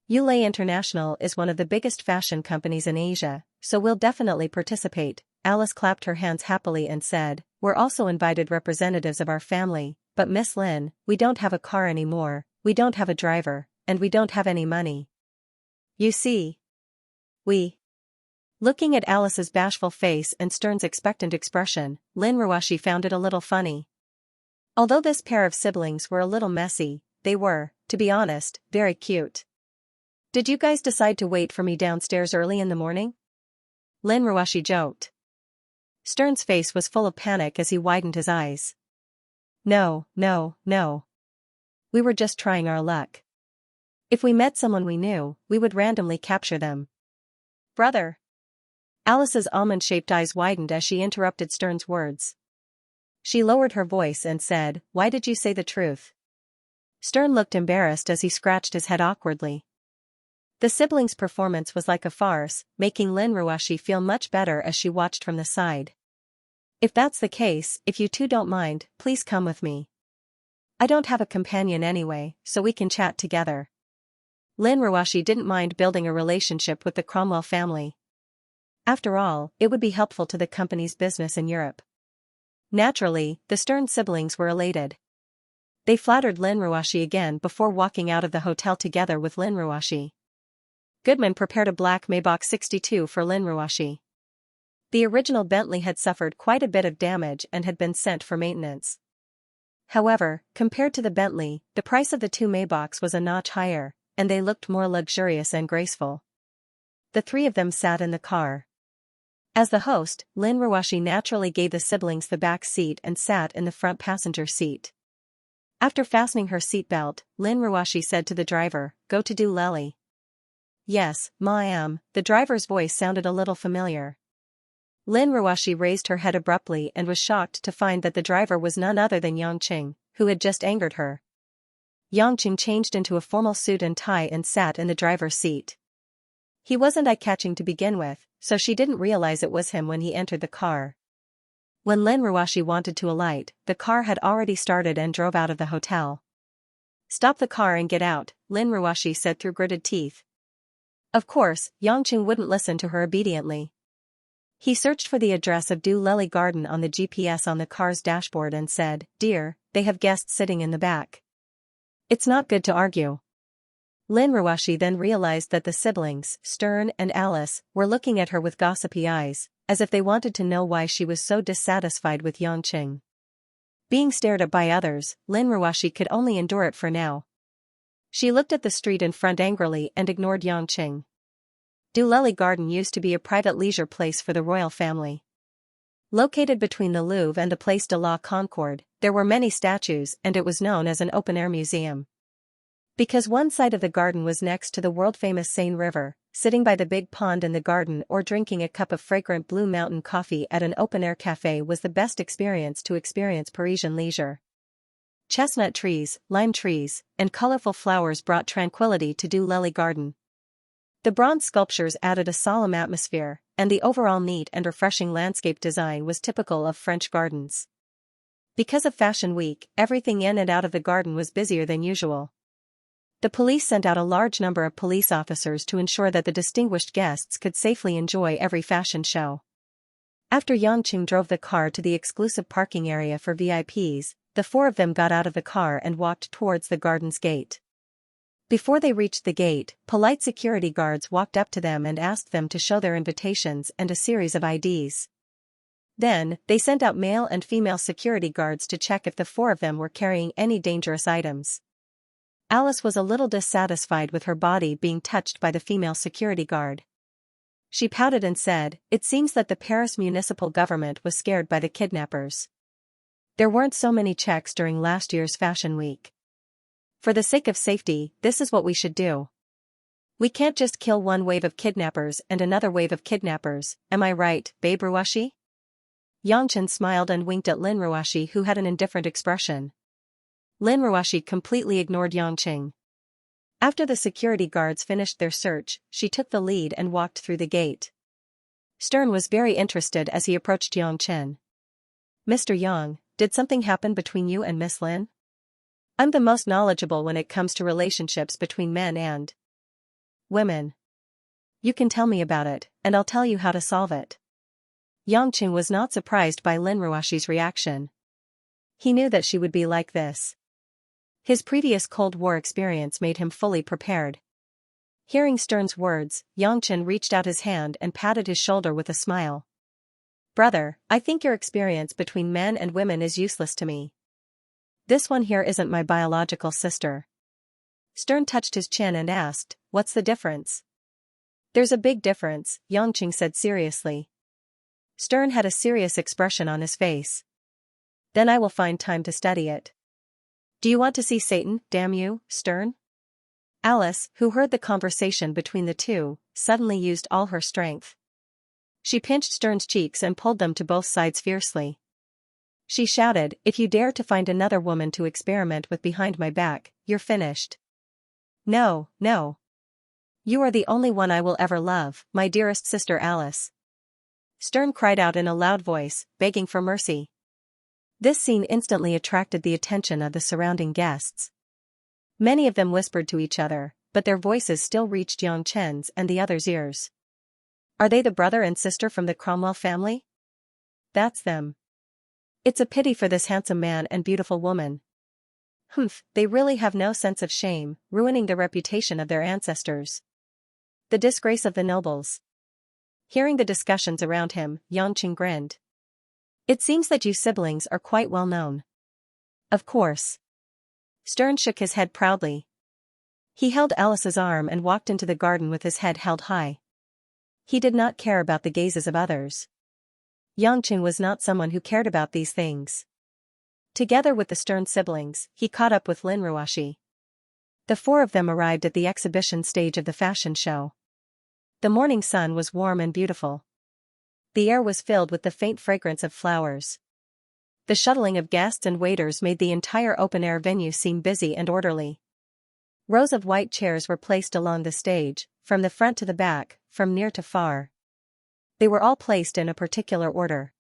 Yulei International is one of the biggest fashion companies in Asia, so we'll definitely participate." Alice clapped her hands happily and said, "We're also invited representatives of our family, but Miss Lin, we don't have a car anymore, we don't have a driver, and we don't have any money. You see. Looking at Alice's bashful face and Stern's expectant expression, Lin Ruoshi found it a little funny. Although this pair of siblings were a little messy, they were, to be honest, very cute. "Did you guys decide to wait for me downstairs early in the morning?" Lin Ruoshi joked. Stern's face was full of panic as he widened his eyes. No. We were just trying our luck. If we met someone we knew, we would randomly capture them." "Brother." Alice's almond-shaped eyes widened as she interrupted Stern's words. She lowered her voice and said, "Why did you say the truth?" Stern looked embarrassed as he scratched his head awkwardly. The siblings' performance was like a farce, making Lin Ruashi feel much better as she watched from the side. "If that's the case, if you two don't mind, please come with me. I don't have a companion anyway, so we can chat together." Lin Ruashi didn't mind building a relationship with the Cromwell family. After all, it would be helpful to the company's business in Europe. Naturally, the Stern siblings were elated. They flattered Lin Ruashi again before walking out of the hotel together with Lin Ruashi. Goodman prepared a black Maybach 62 for Lin Ruashi. The original Bentley had suffered quite a bit of damage and had been sent for maintenance. However, compared to the Bentley, the price of the two Maybachs was a notch higher, and they looked more luxurious and graceful. The three of them sat in the car. As the host, Lin Ruashi naturally gave the siblings the back seat and sat in the front passenger seat. After fastening her seatbelt, Lin Ruashi said to the driver, "Go to Do Lely." "Yes, Ma, I am." The driver's voice sounded a little familiar. Lin Ruashi raised her head abruptly and was shocked to find that the driver was none other than Yangqing, who had just angered her. Yangqing changed into a formal suit and tie and sat in the driver's seat. He wasn't eye-catching to begin with, so she didn't realize it was him when he entered the car. When Lin Ruashi wanted to alight, the car had already started and drove out of the hotel. "Stop the car and get out," Lin Ruashi said through gritted teeth. Of course, Yangqing wouldn't listen to her obediently. He searched for the address of Do Lely Garden on the GPS on the car's dashboard and said, "Dear, they have guests sitting in the back. It's not good to argue." Lin Ruashi then realized that the siblings, Stern and Alice, were looking at her with gossipy eyes, as if they wanted to know why she was so dissatisfied with Yangqing. Being stared at by others, Lin Ruashi could only endure it for now. She looked at the street in front angrily and ignored Yangqing. Do Lely Garden used to be a private leisure place for the royal family. Located between the Louvre and the Place de la Concorde, there were many statues and it was known as an open-air museum. Because one side of the garden was next to the world-famous Seine River, sitting by the big pond in the garden or drinking a cup of fragrant Blue Mountain coffee at an open-air cafe was the best experience to experience Parisian leisure. Chestnut trees, lime trees, and colorful flowers brought tranquility to Do Lely Garden. The bronze sculptures added a solemn atmosphere, and the overall neat and refreshing landscape design was typical of French gardens. Because of Fashion Week, everything in and out of the garden was busier than usual. The police sent out a large number of police officers to ensure that the distinguished guests could safely enjoy every fashion show. After Yangqing drove the car to the exclusive parking area for VIPs, the four of them got out of the car and walked towards the garden's gate. Before they reached the gate, polite security guards walked up to them and asked them to show their invitations and a series of IDs. Then, they sent out male and female security guards to check if the four of them were carrying any dangerous items. Alice was a little dissatisfied with her body being touched by the female security guard. She pouted and said, "It seems that the Paris municipal government was scared by the kidnappers. There weren't so many checks during last year's Fashion Week. For the sake of safety, this is what we should do. We can't just kill one wave of kidnappers and another wave of kidnappers, am I right, Babe Ruashi?" Yangqing smiled and winked at Lin Ruashi, who had an indifferent expression. Lin Ruashi completely ignored Yangqing. After the security guards finished their search, she took the lead and walked through the gate. Stern was very interested as he approached Yangqing. "Mr. Yang, did something happen between you and Miss Lin? I'm the most knowledgeable when it comes to relationships between men and women. You can tell me about it, and I'll tell you how to solve it." Yangqing was not surprised by Lin Ruashi's reaction. He knew that she would be like this. His previous Cold War experience made him fully prepared. Hearing Stern's words, Yangqing reached out his hand and patted his shoulder with a smile. "Brother, I think your experience between men and women is useless to me. This one here isn't my biological sister." Stern touched his chin and asked, "What's the difference?" "There's a big difference," Yangqing said seriously. Stern had a serious expression on his face. "Then I will find time to study it. Do you want to see Satan, damn you, Stern?" Alice, who heard the conversation between the two, suddenly used all her strength. She pinched Stern's cheeks and pulled them to both sides fiercely. She shouted, if you dare to find another woman to experiment with behind my back, you're finished. No, no. You are the only one I will ever love, my dearest sister Alice. Stern cried out in a loud voice, begging for mercy. This scene instantly attracted the attention of the surrounding guests. Many of them whispered to each other, but their voices still reached Yang Chen's and the others' ears. Are they the brother and sister from the Cromwell family? That's them. It's a pity for this handsome man and beautiful woman. Humph, they really have no sense of shame, ruining the reputation of their ancestors. The disgrace of the nobles. Hearing the discussions around him, Yang Chen grinned. It seems that you siblings are quite well known. Of course. Stern shook his head proudly. He held Alice's arm and walked into the garden with his head held high. He did not care about the gazes of others. Yang Chen was not someone who cared about these things. Together with the Stern siblings, he caught up with Lin Ruoxi. The four of them arrived at the exhibition stage of the fashion show. The morning sun was warm and beautiful. The air was filled with the faint fragrance of flowers. The shuttling of guests and waiters made the entire open-air venue seem busy and orderly. Rows of white chairs were placed along the stage, from the front to the back, from near to far. They were all placed in a particular order.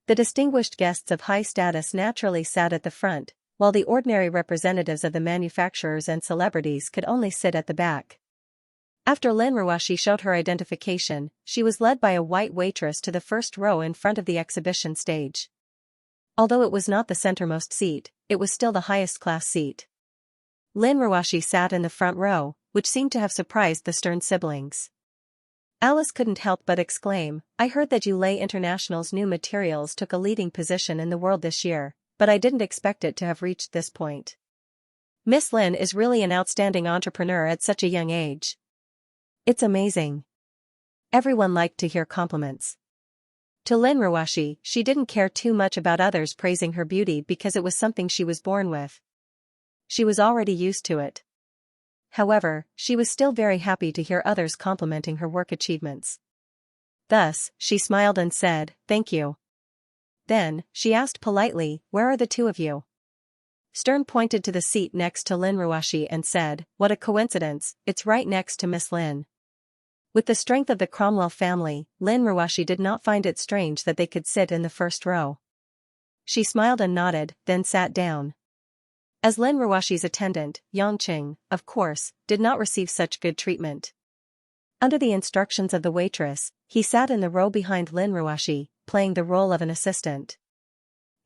The distinguished guests of high status naturally sat at the front, while the ordinary representatives of the manufacturers and celebrities could only sit at the back. After Lin Ruoxi showed her identification, she was led by a white waitress to the first row in front of the exhibition stage. Although it was not the centermost seat, it was still the highest class seat. Lin Ruoxi sat in the front row, which seemed to have surprised the Stern siblings. Alice couldn't help but exclaim, I heard that Ulay International's new materials took a leading position in the world this year, but I didn't expect it to have reached this point. Miss Lin is really an outstanding entrepreneur at such a young age. It's amazing. Everyone liked to hear compliments. To Lin Ruoxi, she didn't care too much about others praising her beauty because it was something she was born with. She was already used to it. However, she was still very happy to hear others complimenting her work achievements. Thus, she smiled and said, thank you. Then, she asked politely, where are the two of you? Stern pointed to the seat next to Lin Ruoxi and said, what a coincidence, it's right next to Miss Lin. With the strength of the Cromwell family, Lin Ruoxi did not find it strange that they could sit in the first row. She smiled and nodded, then sat down. As Lin Ruoxi's attendant, Yang Chen, of course, did not receive such good treatment. Under the instructions of the waitress, he sat in the row behind Lin Ruoxi, playing the role of an assistant.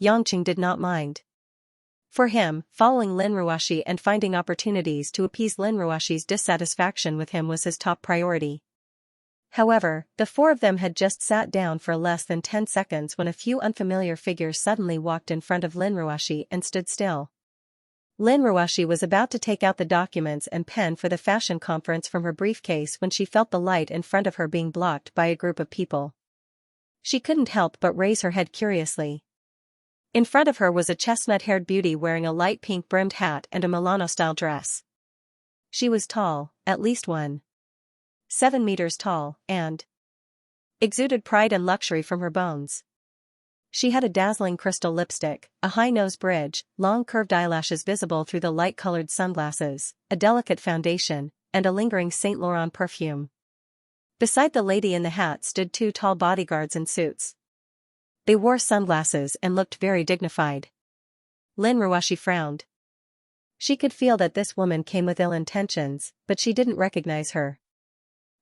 Yang Chen did not mind. For him, following Lin Ruoxi and finding opportunities to appease Lin Ruoxi's dissatisfaction with him was his top priority. However, the four of them had just sat down for less than 10 seconds when a few unfamiliar figures suddenly walked in front of Lin Ruoxi and stood still. Lin Ruoxi was about to take out the documents and pen for the fashion conference from her briefcase when she felt the light in front of her being blocked by a group of people. She couldn't help but raise her head curiously. In front of her was a chestnut-haired beauty wearing a light pink-brimmed hat and a Milano-style dress. She was tall, at least 1.7 meters tall, and exuded pride and luxury from her bones. She had a dazzling crystal lipstick, a high nose bridge, long curved eyelashes visible through the light-colored sunglasses, a delicate foundation, and a lingering Saint Laurent perfume. Beside the lady in the hat stood two tall bodyguards in suits. They wore sunglasses and looked very dignified. Lin Ruoxi frowned. She could feel that this woman came with ill intentions, but she didn't recognize her.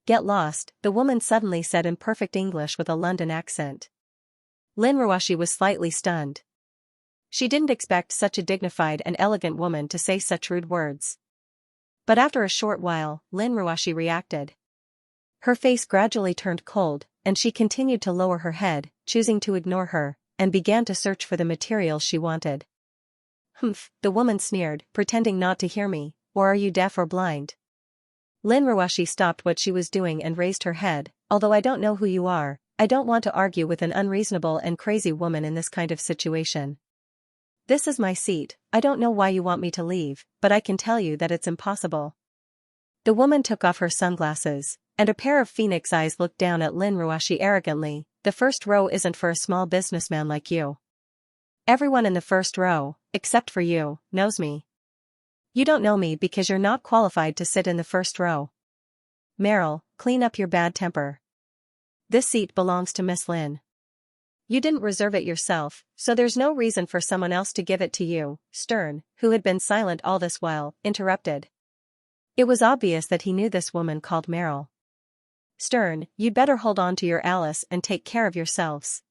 Get lost, the woman suddenly said in perfect English with a London accent. Lin Ruoxi was slightly stunned. She didn't expect such a dignified and elegant woman to say such rude words. But after a short while, Lin Ruoxi reacted. Her face gradually turned cold, and she continued to lower her head, choosing to ignore her, and began to search for the materials she wanted. Humph, the woman sneered, pretending not to hear me, or are you deaf or blind? Lin Ruoxi stopped what she was doing and raised her head, although I don't know who you are, I don't want to argue with an unreasonable and crazy woman in this kind of situation. This is my seat, I don't know why you want me to leave, but I can tell you that it's impossible. The woman took off her sunglasses, and a pair of phoenix eyes looked down at Lin Ruoxi arrogantly, the first row isn't for a small businessman like you. Everyone in the first row, except for you, knows me. You don't know me because you're not qualified to sit in the first row. Meryl, clean up your bad temper. This seat belongs to Miss Lin. You didn't reserve it yourself, so there's no reason for someone else to give it to you. Stern, who had been silent all this while, interrupted. It was obvious that he knew this woman called Meryl. Stern, you'd better hold on to your Alice and take care of yourselves.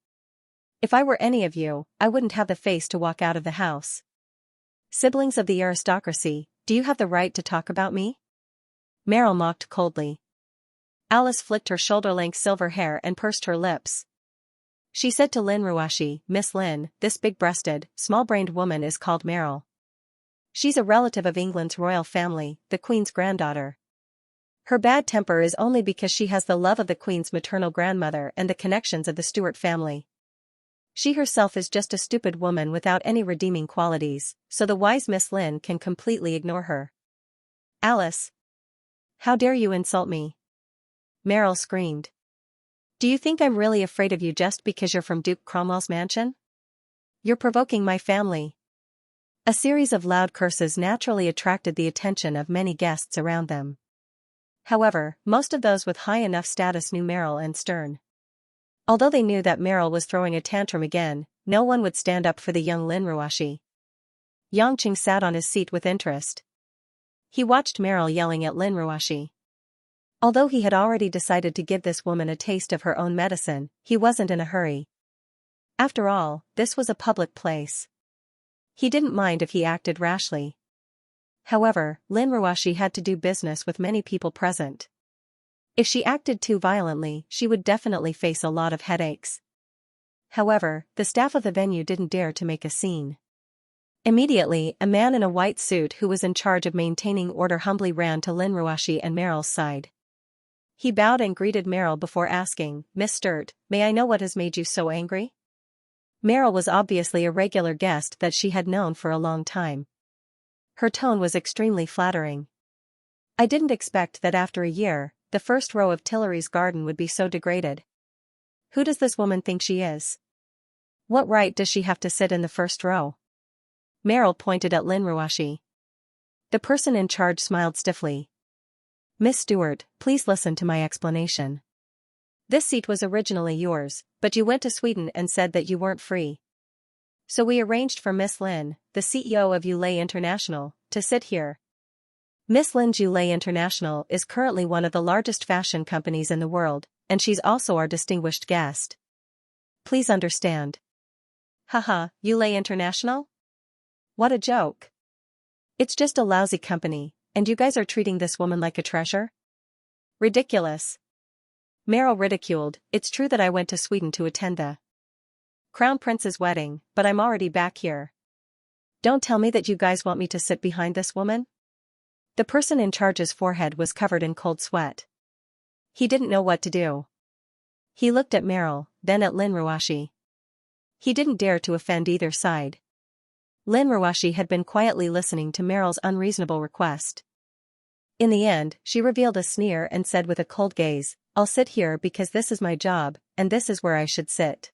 If I were any of you, I wouldn't have the face to walk out of the house. Siblings of the aristocracy, do you have the right to talk about me? Meryl mocked coldly. Alice flicked her shoulder-length silver hair and pursed her lips. She said to Lin Ruashi, Miss Lin, this big-breasted, small-brained woman is called Meryl. She's a relative of England's royal family, the Queen's granddaughter. Her bad temper is only because she has the love of the Queen's maternal grandmother and the connections of the Stuart family. She herself is just a stupid woman without any redeeming qualities, so the wise Miss Lin can completely ignore her. Alice! How dare you insult me? Meryl screamed. Do you think I'm really afraid of you just because you're from Duke Cromwell's mansion? You're provoking my family. A series of loud curses naturally attracted the attention of many guests around them. However, most of those with high enough status knew Meryl and Stern. Although they knew that Meryl was throwing a tantrum again, no one would stand up for the young Lin Ruashi. Yangqing sat on his seat with interest. He watched Meryl yelling at Lin Ruashi. Although he had already decided to give this woman a taste of her own medicine, he wasn't in a hurry. After all, this was a public place. He didn't mind if he acted rashly. However, Lin Ruashi had to do business with many people present. If she acted too violently, she would definitely face a lot of headaches. However, the staff of the venue didn't dare to make a scene. Immediately, a man in a white suit who was in charge of maintaining order humbly ran to Lin Ruashi and Meryl's side. He bowed and greeted Meryl before asking, Miss Sturt, may I know what has made you so angry? Meryl was obviously a regular guest that she had known for a long time. Her tone was extremely flattering. I didn't expect that after a year, the first row of Tillery's garden would be so degraded. Who does this woman think she is? What right does she have to sit in the first row? Meryl pointed at Lin Ruashi. The person in charge smiled stiffly. Miss Stewart, please listen to my explanation. This seat was originally yours, but you went to Sweden and said that you weren't free. So we arranged for Miss Lin, the CEO of Ulay International, to sit here. Miss Lin's Ulay International is currently one of the largest fashion companies in the world, and she's also our distinguished guest. Please understand. Haha, Ulay International? What a joke. It's just a lousy company, and you guys are treating this woman like a treasure? Ridiculous. Meryl ridiculed, it's true that I went to Sweden to attend the Crown Prince's wedding, but I'm already back here. Don't tell me that you guys want me to sit behind this woman? The person in charge's forehead was covered in cold sweat. He didn't know what to do. He looked at Meryl, then at Lin Ruashi. He didn't dare to offend either side. Lin Ruashi had been quietly listening to Meryl's unreasonable request. In the end, she revealed a sneer and said with a cold gaze, I'll sit here because this is my job, and this is where I should sit.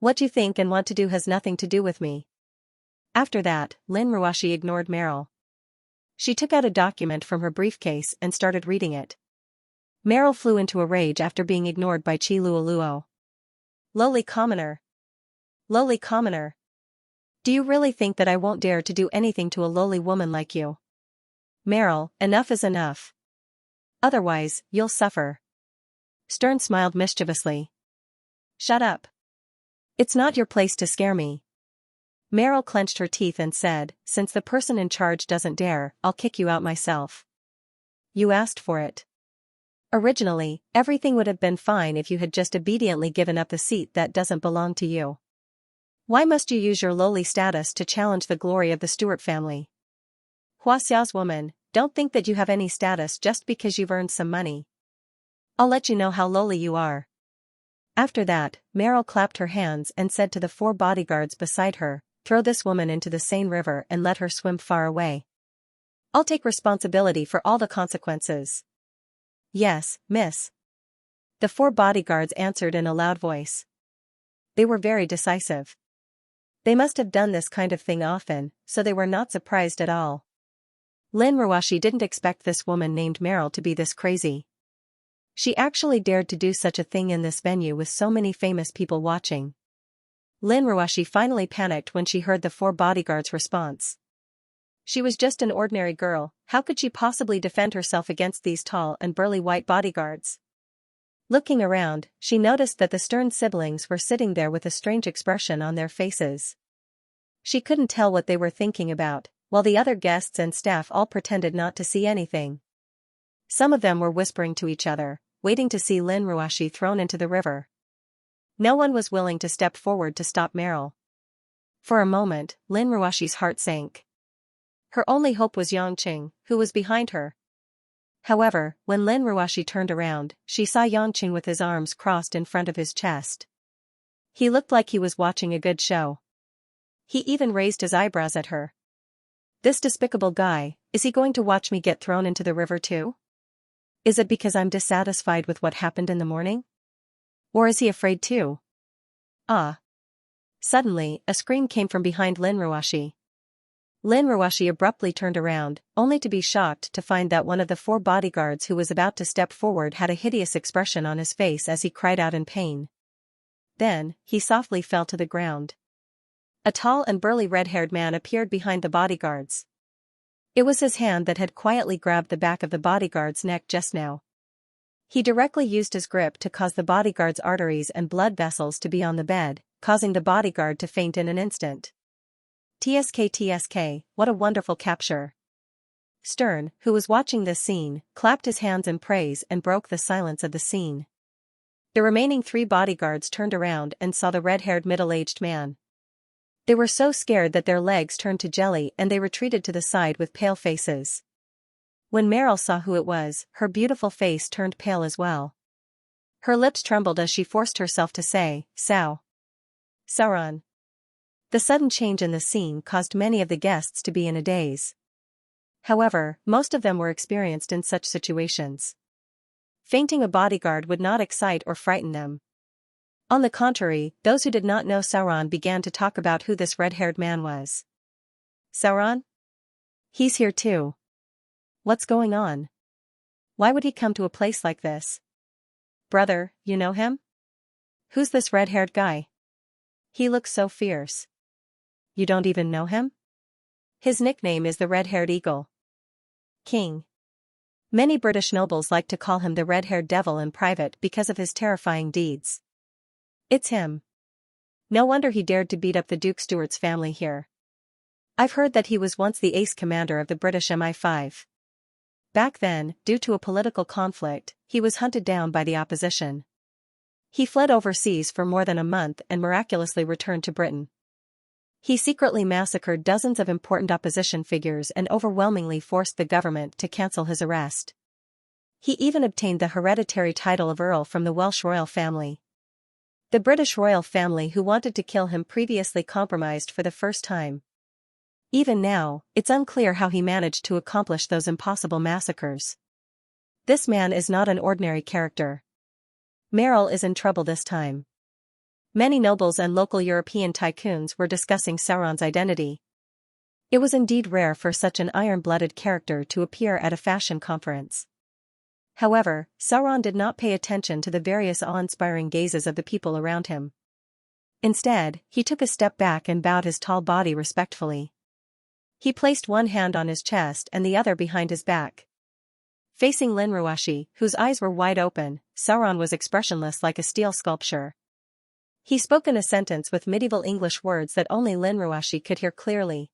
What you think and want to do has nothing to do with me. After that, Lin Ruashi ignored Meryl. She took out a document from her briefcase and started reading it. Meryl flew into a rage after being ignored by Chi Luoluo. Lowly commoner. Lowly commoner. Do you really think that I won't dare to do anything to a lowly woman like you? Meryl, enough is enough. Otherwise, you'll suffer. Stern smiled mischievously. Shut up. It's not your place to scare me. Meryl clenched her teeth and said, since the person in charge doesn't dare, I'll kick you out myself. You asked for it. Originally, everything would have been fine if you had just obediently given up the seat that doesn't belong to you. Why must you use your lowly status to challenge the glory of the Stuart family? Hua Xiao's woman, don't think that you have any status just because you've earned some money. I'll let you know how lowly you are. After that, Meryl clapped her hands and said to the 4 bodyguards beside her, throw this woman into the Seine River and let her swim far away. I'll take responsibility for all the consequences. Yes, miss. The 4 bodyguards answered in a loud voice. They were very decisive. They must have done this kind of thing often, so they were not surprised at all. Lin Ruashi didn't expect this woman named Meryl to be this crazy. She actually dared to do such a thing in this venue with so many famous people watching. Lin Ruashi finally panicked when she heard the 4 bodyguards' response. She was just an ordinary girl, how could she possibly defend herself against these tall and burly white bodyguards? Looking around, she noticed that the stern siblings were sitting there with a strange expression on their faces. She couldn't tell what they were thinking about, while the other guests and staff all pretended not to see anything. Some of them were whispering to each other, waiting to see Lin Ruashi thrown into the river. No one was willing to step forward to stop Meryl. For a moment, Lin Ruashi's heart sank. Her only hope was Yangqing, who was behind her. However, when Lin Ruashi turned around, she saw Yangqing with his arms crossed in front of his chest. He looked like he was watching a good show. He even raised his eyebrows at her. This despicable guy, is he going to watch me get thrown into the river too? Is it because I'm dissatisfied with what happened in the morning? Or is he afraid too? Ah! Suddenly, a scream came from behind Lin Ruashi. Lin Ruashi abruptly turned around, only to be shocked to find that one of the 4 bodyguards who was about to step forward had a hideous expression on his face as he cried out in pain. Then, he softly fell to the ground. A tall and burly red-haired man appeared behind the bodyguards. It was his hand that had quietly grabbed the back of the bodyguard's neck just now. He directly used his grip to cause the bodyguard's arteries and blood vessels to be on the bed, causing the bodyguard to faint in an instant. TSK, what a wonderful capture. Stern, who was watching this scene, clapped his hands in praise and broke the silence of the scene. The remaining 3 bodyguards turned around and saw the red-haired middle-aged man. They were so scared that their legs turned to jelly and they retreated to the side with pale faces. When Meryl saw who it was, her beautiful face turned pale as well. Her lips trembled as she forced herself to say, Sauron. The sudden change in the scene caused many of the guests to be in a daze. However, most of them were experienced in such situations. Fainting a bodyguard would not excite or frighten them. On the contrary, those who did not know Sauron began to talk about who this red-haired man was. Sauron? He's here too. What's going on? Why would he come to a place like this? Brother, you know him? Who's this red-haired guy? He looks so fierce. You don't even know him? His nickname is the Red-Haired Eagle. King. Many British nobles like to call him the Red-Haired Devil in private because of his terrifying deeds. It's him. No wonder he dared to beat up the Duke Stuart's family here. I've heard that he was once the ace commander of the British MI5. Back then, due to a political conflict, he was hunted down by the opposition. He fled overseas for more than a month and miraculously returned to Britain. He secretly massacred dozens of important opposition figures and overwhelmingly forced the government to cancel his arrest. He even obtained the hereditary title of Earl from the Welsh royal family. The British royal family who wanted to kill him previously compromised for the first time. Even now, it's unclear how he managed to accomplish those impossible massacres. This man is not an ordinary character. Meryl is in trouble this time. Many nobles and local European tycoons were discussing Sauron's identity. It was indeed rare for such an iron-blooded character to appear at a fashion conference. However, Sauron did not pay attention to the various awe-inspiring gazes of the people around him. Instead, he took a step back and bowed his tall body respectfully. He placed one hand on his chest and the other behind his back. Facing Lin Ruashi, whose eyes were wide open, Sauron was expressionless like a steel sculpture. He spoke in a sentence with medieval English words that only Lin Ruashi could hear clearly.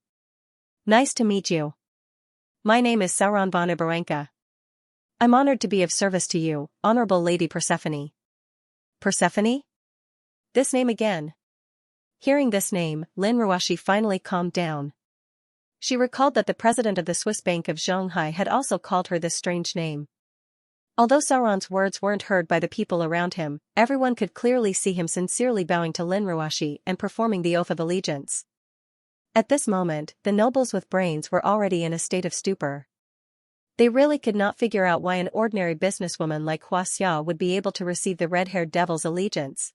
Nice to meet you. My name is Sauron von Iberenka. I'm honored to be of service to you, Honorable Lady Persephone. Persephone? This name again. Hearing this name, Lin Ruashi finally calmed down. She recalled that the president of the Swiss Bank of Xianxia had also called her this strange name. Although Sauron's words weren't heard by the people around him, everyone could clearly see him sincerely bowing to Lin Ruashi and performing the oath of allegiance. At this moment, the nobles with brains were already in a state of stupor. They really could not figure out why an ordinary businesswoman like Xianxia would be able to receive the red-haired devil's allegiance.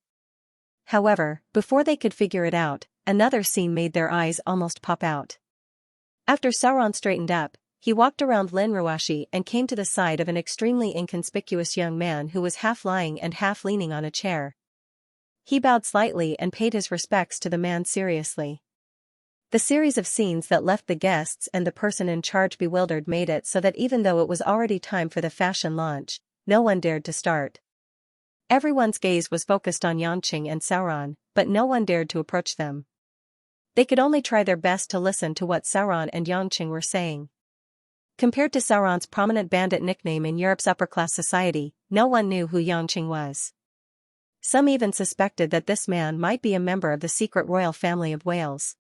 However, before they could figure it out, another scene made their eyes almost pop out. After Sauron straightened up, he walked around Lin Ruashi and came to the side of an extremely inconspicuous young man who was half lying and half leaning on a chair. He bowed slightly and paid his respects to the man seriously. The series of scenes that left the guests and the person in charge bewildered made it so that even though it was already time for the fashion launch, no one dared to start. Everyone's gaze was focused on Xianxia and Sauron, but no one dared to approach them. They could only try their best to listen to what Sauron and Xianxia were saying. Compared to Sauron's prominent bandit nickname in Europe's upper-class society, no one knew who Xianxia was. Some even suspected that this man might be a member of the secret royal family of Wales.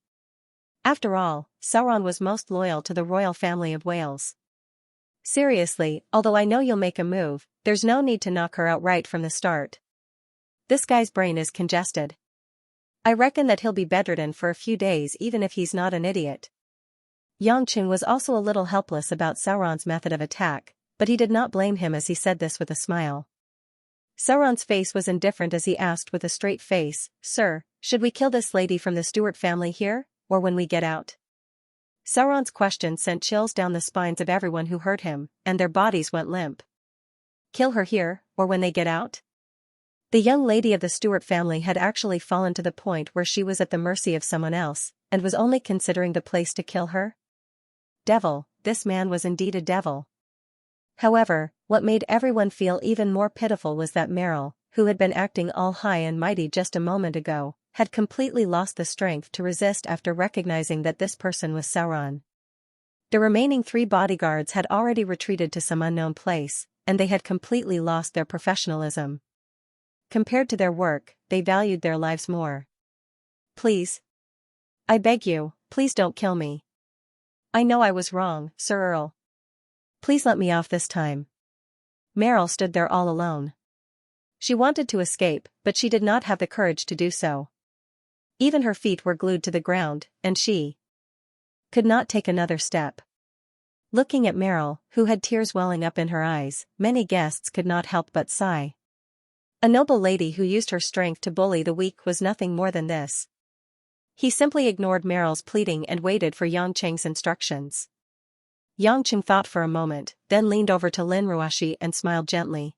After all, Sauron was most loyal to the royal family of Wales. Seriously, although I know you'll make a move, there's no need to knock her out right from the start. This guy's brain is congested. I reckon that he'll be bedridden for a few days even if he's not an idiot. Xianxia was also a little helpless about Sauron's method of attack, but he did not blame him as he said this with a smile. Sauron's face was indifferent as he asked with a straight face, "Sir, should we kill this lady from the Stewart family here, or when we get out?" Sauron's question sent chills down the spines of everyone who heard him, and their bodies went limp. Kill her here, or when they get out? The young lady of the Stewart family had actually fallen to the point where she was at the mercy of someone else, and was only considering the place to kill her? Devil, this man was indeed a devil. However, what made everyone feel even more pitiful was that Meryl, who had been acting all high and mighty just a moment ago, had completely lost the strength to resist after recognizing that this person was Sauron. The remaining 3 bodyguards had already retreated to some unknown place, and they had completely lost their professionalism. Compared to their work, they valued their lives more. "Please. I beg you, please don't kill me. I know I was wrong, Sir Earl. Please let me off this time." Meryl stood there all alone. She wanted to escape, but she did not have the courage to do so. Even her feet were glued to the ground, and she could not take another step. Looking at Meryl, who had tears welling up in her eyes, many guests could not help but sigh. A noble lady who used her strength to bully the weak was nothing more than this. He simply ignored Meryl's pleading and waited for Xianxia's instructions. Xianxia thought for a moment, then leaned over to Lin Ruashi and smiled gently.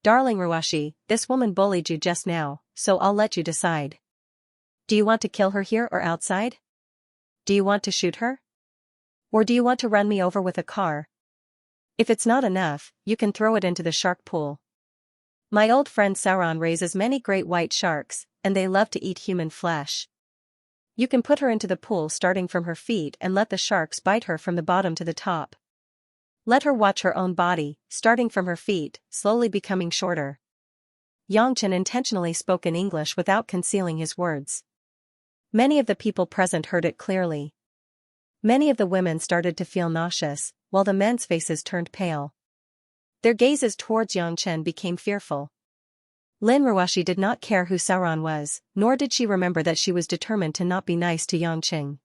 "Darling Ruashi, this woman bullied you just now, so I'll let you decide. Do you want to kill her here or outside? Do you want to shoot her? Or do you want to run me over with a car? If it's not enough, you can throw it into the shark pool. My old friend Sauron raises many great white sharks, and they love to eat human flesh. You can put her into the pool starting from her feet and let the sharks bite her from the bottom to the top. Let her watch her own body, starting from her feet, slowly becoming shorter." Xianxia intentionally spoke in English without concealing his words. Many of the people present heard it clearly. Many of the women started to feel nauseous, while the men's faces turned pale. Their gazes towards Xianxia became fearful. Lin Ruashi did not care who Sauron was, nor did she remember that she was determined to not be nice to Xianxia.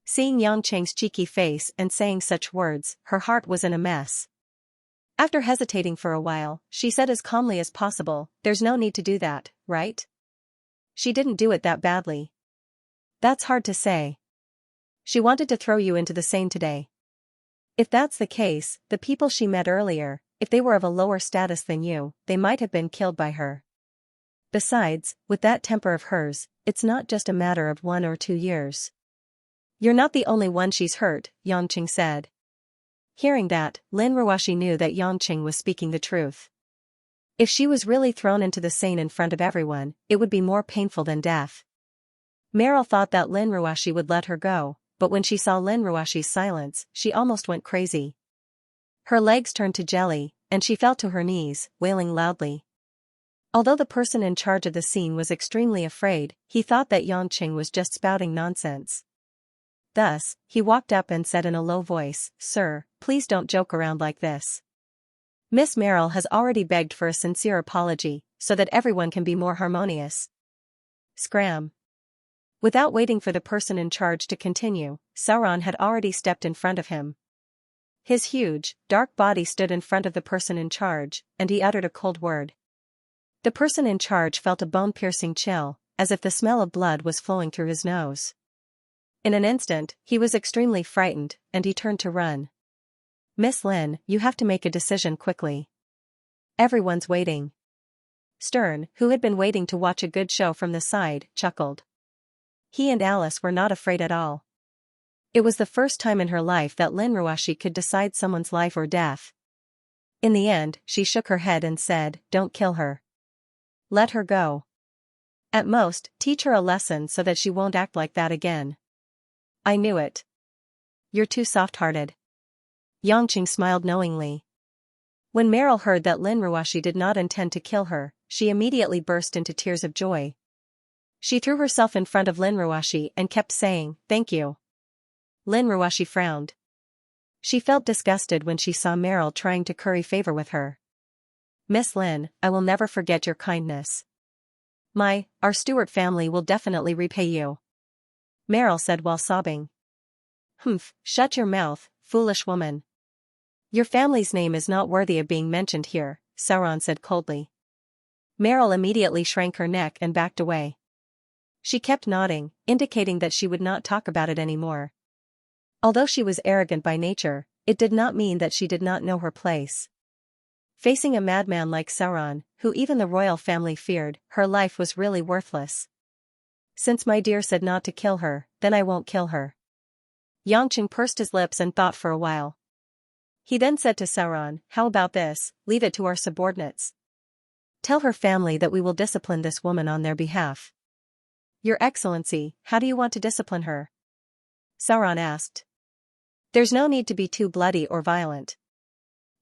Seeing Xianxia's cheeky face and saying such words, her heart was in a mess. After hesitating for a while, she said as calmly as possible, "There's no need to do that, right? She didn't do it that badly." "That's hard to say. She wanted to throw you into the Seine today. If that's the case, the people she met earlier, if they were of a lower status than you, they might have been killed by her. Besides, with that temper of hers, it's not just a matter of 1 or 2 years. You're not the only one she's hurt," Xianxia said. Hearing that, Lin Ruashi knew that Xianxia was speaking the truth. If she was really thrown into the Seine in front of everyone, it would be more painful than death. Meryl thought that Lin Ruashi would let her go, but when she saw Lin Ruashi's silence, she almost went crazy. Her legs turned to jelly, and she fell to her knees, wailing loudly. Although the person in charge of the scene was extremely afraid, he thought that Xianxia was just spouting nonsense. Thus, he walked up and said in a low voice, "Sir, please don't joke around like this. Miss Meryl has already begged for a sincere apology, so that everyone can be more harmonious." Scram. Without waiting for the person in charge to continue, Sauron had already stepped in front of him. His huge, dark body stood in front of the person in charge, and he uttered a cold word. The person in charge felt a bone-piercing chill, as if the smell of blood was flowing through his nose. In an instant, he was extremely frightened, and he turned to run. "Miss Lin, you have to make a decision quickly. Everyone's waiting." Stern, who had been waiting to watch a good show from the side, chuckled. He and Alice were not afraid at all. It was the first time in her life that Lin Ruashi could decide someone's life or death. In the end, she shook her head and said, "Don't kill her. Let her go. At most, teach her a lesson so that she won't act like that again." "I knew it. You're too soft-hearted." Yangqing smiled knowingly. When Meryl heard that Lin Ruashi did not intend to kill her, she immediately burst into tears of joy. She threw herself in front of Lin Ruashi and kept saying, "Thank you." Lin Ruashi frowned. She felt disgusted when she saw Meryl trying to curry favor with her. "Miss Lin, I will never forget your kindness. Our Stewart family will definitely repay you," Meryl said while sobbing. "Humph, shut your mouth, foolish woman. Your family's name is not worthy of being mentioned here," Sauron said coldly. Meryl immediately shrank her neck and backed away. She kept nodding, indicating that she would not talk about it anymore. Although she was arrogant by nature, it did not mean that she did not know her place. Facing a madman like Sauron, who even the royal family feared, her life was really worthless. "Since my dear said not to kill her, then I won't kill her." Yangqing pursed his lips and thought for a while. He then said to Sauron, "How about this, leave it to our subordinates. Tell her family that we will discipline this woman on their behalf." "Your Excellency, how do you want to discipline her?" Sauron asked. "There's no need to be too bloody or violent.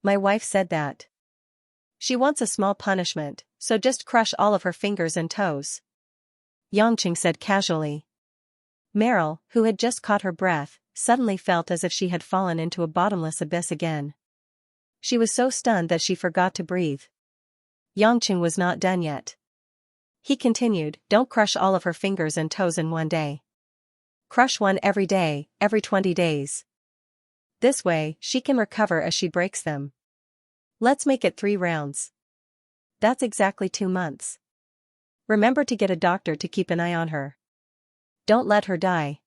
My wife said that. She wants a small punishment, so just crush all of her fingers and toes," Yangqing said casually. Meryl, who had just caught her breath, suddenly felt as if she had fallen into a bottomless abyss again. She was so stunned that she forgot to breathe. Yangqing was not done yet. He continued, "Don't crush all of her fingers and toes in one day. Crush one every day, every 20 days. This way, she can recover as she breaks them. Let's make it 3 rounds. That's exactly 2 months. Remember to get a doctor to keep an eye on her. Don't let her die."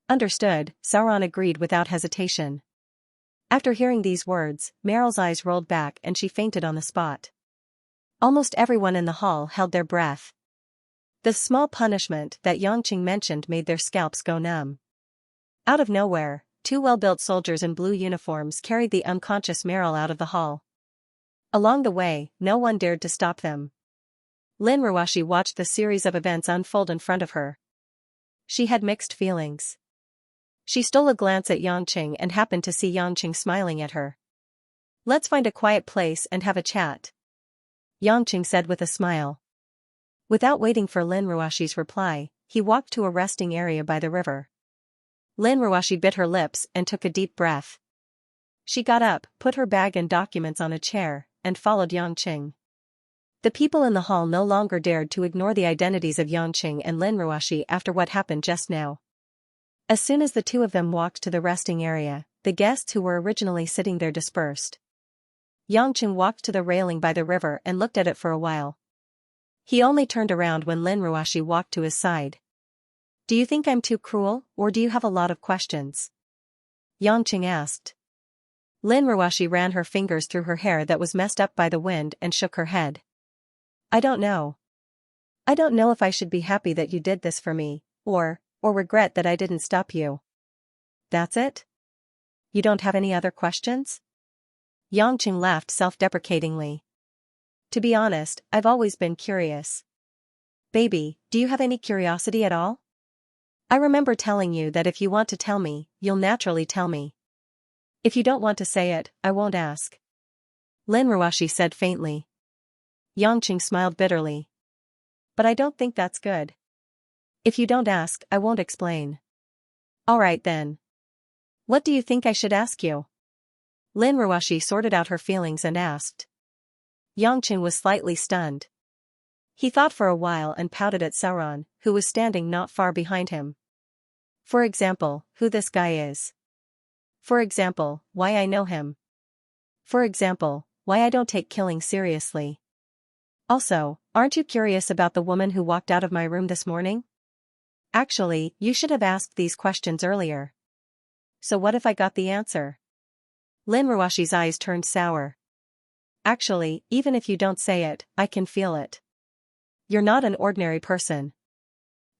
"Understood," Sauron agreed without hesitation. After hearing these words, Meryl's eyes rolled back and she fainted on the spot. Almost everyone in the hall held their breath. The small punishment that Yangqing mentioned made their scalps go numb. Out of nowhere, 2 well-built soldiers in blue uniforms carried the unconscious Meryl out of the hall. Along the way, no one dared to stop them. Lin Ruashi watched the series of events unfold in front of her. She had mixed feelings. She stole a glance at Yangqing and happened to see Yangqing smiling at her. "Let's find a quiet place and have a chat," Yangqing said with a smile. Without waiting for Lin Ruashi's reply, he walked to a resting area by the river. Lin Ruashi bit her lips and took a deep breath. She got up, put her bag and documents on a chair, and followed Yangqing. The people in the hall no longer dared to ignore the identities of Yangqing and Lin Ruashi after what happened just now. As soon as the 2 of them walked to the resting area, the guests who were originally sitting there dispersed. Yangqing walked to the railing by the river and looked at it for a while. He only turned around when Lin Ruashi walked to his side. "Do you think I'm too cruel, or do you have a lot of questions?" Yangqing asked. Lin Ruashi ran her fingers through her hair that was messed up by the wind and shook her head. "I don't know. I don't know if I should be happy that you did this for me, or regret that I didn't stop you." "That's it? You don't have any other questions?" Yangqing laughed self-deprecatingly. "To be honest, I've always been curious. Baby, do you have any curiosity at all? I remember telling you that if you want to tell me, you'll naturally tell me. If you don't want to say it, I won't ask," Lin Ruashi said faintly. Yangqing smiled bitterly. "But I don't think that's good. If you don't ask, I won't explain." "Alright then. What do you think I should ask you?" Lin Ruashi sorted out her feelings and asked. Yangqing was slightly stunned. He thought for a while and pouted at Sauron, who was standing not far behind him. "For example, who this guy is. For example, why I know him. For example, why I don't take killing seriously. Also, aren't you curious about the woman who walked out of my room this morning? Actually, you should have asked these questions earlier. So what if I got the answer? Lin Ruoshi's eyes turned sour. Actually, even if you don't say it, I can feel it. You're not an ordinary person.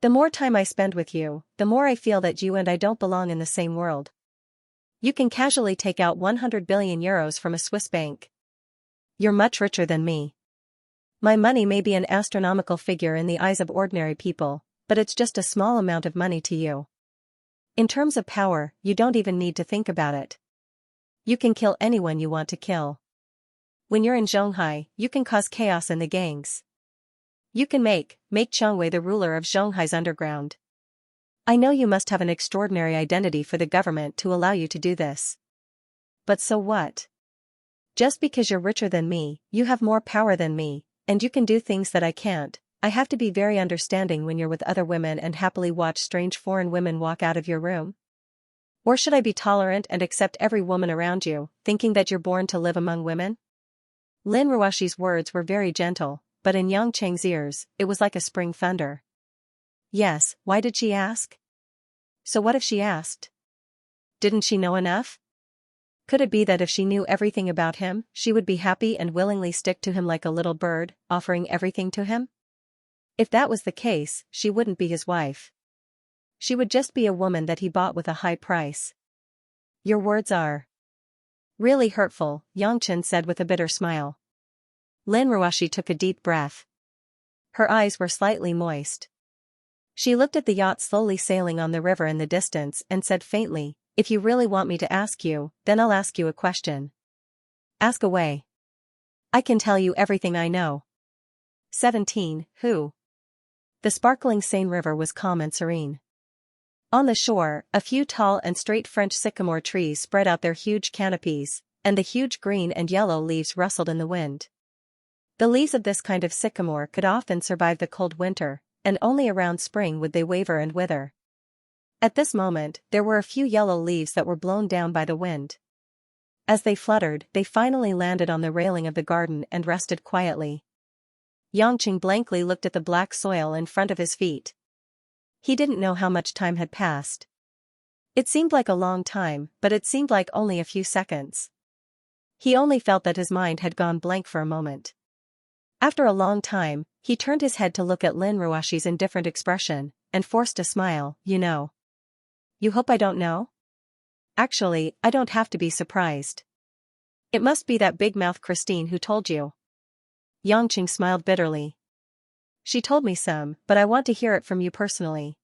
The more time I spend with you, the more I feel that you and I don't belong in the same world. You can casually take out 100 billion euros from a Swiss bank. You're much richer than me. My money may be an astronomical figure in the eyes of ordinary people, but it's just a small amount of money to you. In terms of power, you don't even need to think about it. You can kill anyone you want to kill. When you're in Zhonghai, you can cause chaos in the gangs. You can make Chengwei the ruler of Zhonghai's underground. I know you must have an extraordinary identity for the government to allow you to do this. But so what? Just because you're richer than me, you have more power than me, and you can do things that I can't. I have to be very understanding when you're with other women and happily watch strange foreign women walk out of your room? Or should I be tolerant and accept every woman around you, thinking that you're born to live among women? Lin Ruoshi's words were very gentle, but in Yang Cheng's ears, it was like a spring thunder. Yes, why did she ask? So what if she asked? Didn't she know enough? Could it be that if she knew everything about him, she would be happy and willingly stick to him like a little bird, offering everything to him? If that was the case, she wouldn't be his wife. She would just be a woman that he bought with a high price. Your words are really hurtful, Yang Chen said with a bitter smile. Lin Ruoshi took a deep breath. Her eyes were slightly moist. She looked at the yacht slowly sailing on the river in the distance and said faintly, "If you really want me to ask you, then I'll ask you a question." Ask away. I can tell you everything I know. 17. Who? The sparkling Seine River was calm and serene. On the shore, a few tall and straight French sycamore trees spread out their huge canopies, and the huge green and yellow leaves rustled in the wind. The leaves of this kind of sycamore could often survive the cold winter, and only around spring would they waver and wither. At this moment, there were a few yellow leaves that were blown down by the wind. As they fluttered, they finally landed on the railing of the garden and rested quietly. Yangqing blankly looked at the black soil in front of his feet. He didn't know how much time had passed. It seemed like a long time, but it seemed like only a few seconds. He only felt that his mind had gone blank for a moment. After a long time, he turned his head to look at Lin Ruoshi's indifferent expression, and forced a smile. You know. You hope I don't know? Actually, I don't have to be surprised. It must be that big-mouth Christine who told you. Yangqing smiled bitterly. She told me some, but I want to hear it from you personally.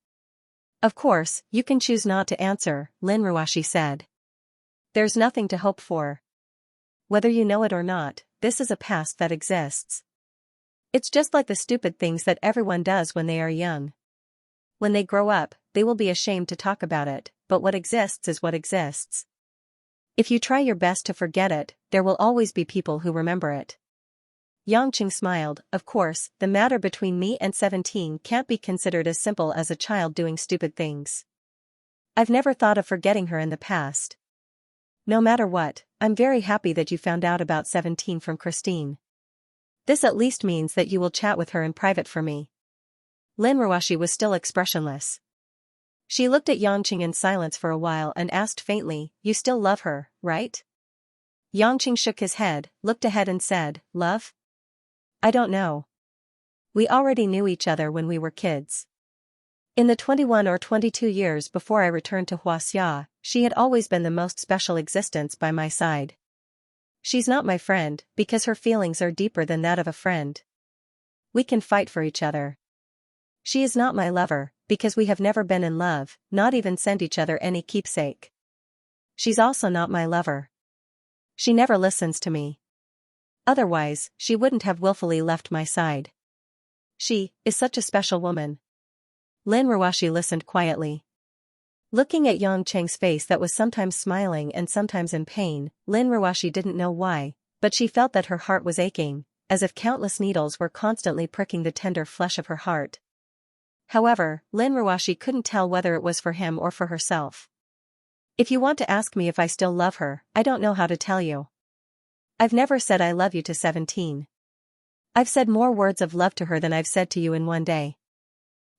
Of course, you can choose not to answer, Lin Ruoshi said. There's nothing to hope for. Whether you know it or not, this is a past that exists. It's just like the stupid things that everyone does when they are young. When they grow up, they will be ashamed to talk about it, but what exists is what exists. If you try your best to forget it, there will always be people who remember it. Yangqing smiled. Of course, the matter between me and 17 can't be considered as simple as a child doing stupid things. I've never thought of forgetting her in the past. No matter what, I'm very happy that you found out about 17 from Christine. This at least means that you will chat with her in private for me. Lin Ruoshi was still expressionless. She looked at Yangqing in silence for a while and asked faintly, "You still love her, right?" Yangqing shook his head, looked ahead and said, "Love? I don't know. We already knew each other when we were kids. In the 21 or 22 years before I returned to Xianxia, she had always been the most special existence by my side. She's not my friend, because her feelings are deeper than that of a friend. We can fight for each other. She is not my lover, because we have never been in love, not even sent each other any keepsake. She's also not my lover. She never listens to me. Otherwise, she wouldn't have willfully left my side. She is such a special woman." Lin Ruoshi listened quietly. Looking at Yang Cheng's face that was sometimes smiling and sometimes in pain, Lin Ruoshi didn't know why, but she felt that her heart was aching, as if countless needles were constantly pricking the tender flesh of her heart. However, Lin Ruoshi couldn't tell whether it was for him or for herself. "If you want to ask me if I still love her, I don't know how to tell you. I've never said I love you to 17. I've said more words of love to her than I've said to you in one day.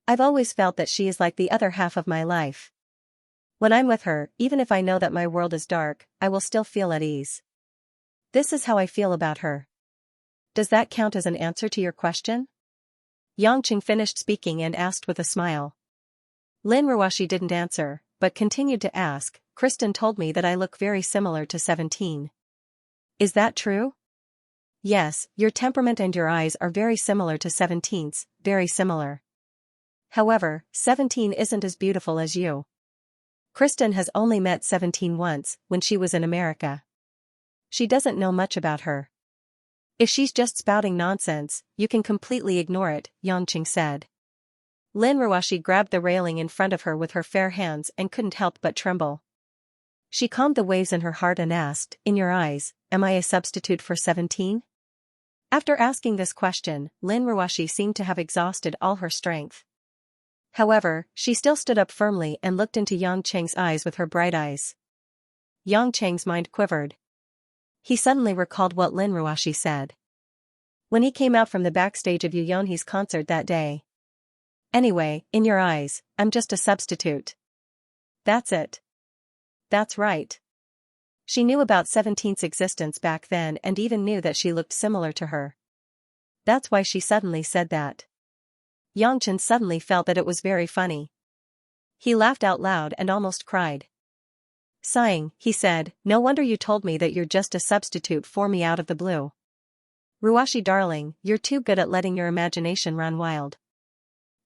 I've always felt that she is like the other half of my life. When I'm with her, even if I know that my world is dark, I will still feel at ease. This is how I feel about her. Does that count as an answer to your question? Xianxia finished speaking and asked with a smile. Lin Ruoxi didn't answer, but continued to ask, Kristen told me that I look very similar to 17. Is that true? Yes, your temperament and your eyes are very similar to 17's, very similar. However, 17 isn't as beautiful as you. Kristen has only met 17 once, when she was in America. She doesn't know much about her. If she's just spouting nonsense, you can completely ignore it, Xianxia said. Lin Ruoxi grabbed the railing in front of her with her fair hands and couldn't help but tremble. She calmed the waves in her heart and asked, in your eyes, am I a substitute for 17? After asking this question, Lin Ruoxi seemed to have exhausted all her strength. However, she still stood up firmly and looked into Xianxia's eyes with her bright eyes. Xianxia's mind quivered. He suddenly recalled what Lin Ruoxi said when he came out from the backstage of Yu Yonhe's concert that day. Anyway, in your eyes, I'm just a substitute. That's it. That's right. She knew about 17's existence back then and even knew that she looked similar to her. That's why she suddenly said that. Xianxia suddenly felt that it was very funny. He laughed out loud and almost cried. Sighing, he said, no wonder you told me that you're just a substitute for me out of the blue. Ruoxi darling, you're too good at letting your imagination run wild.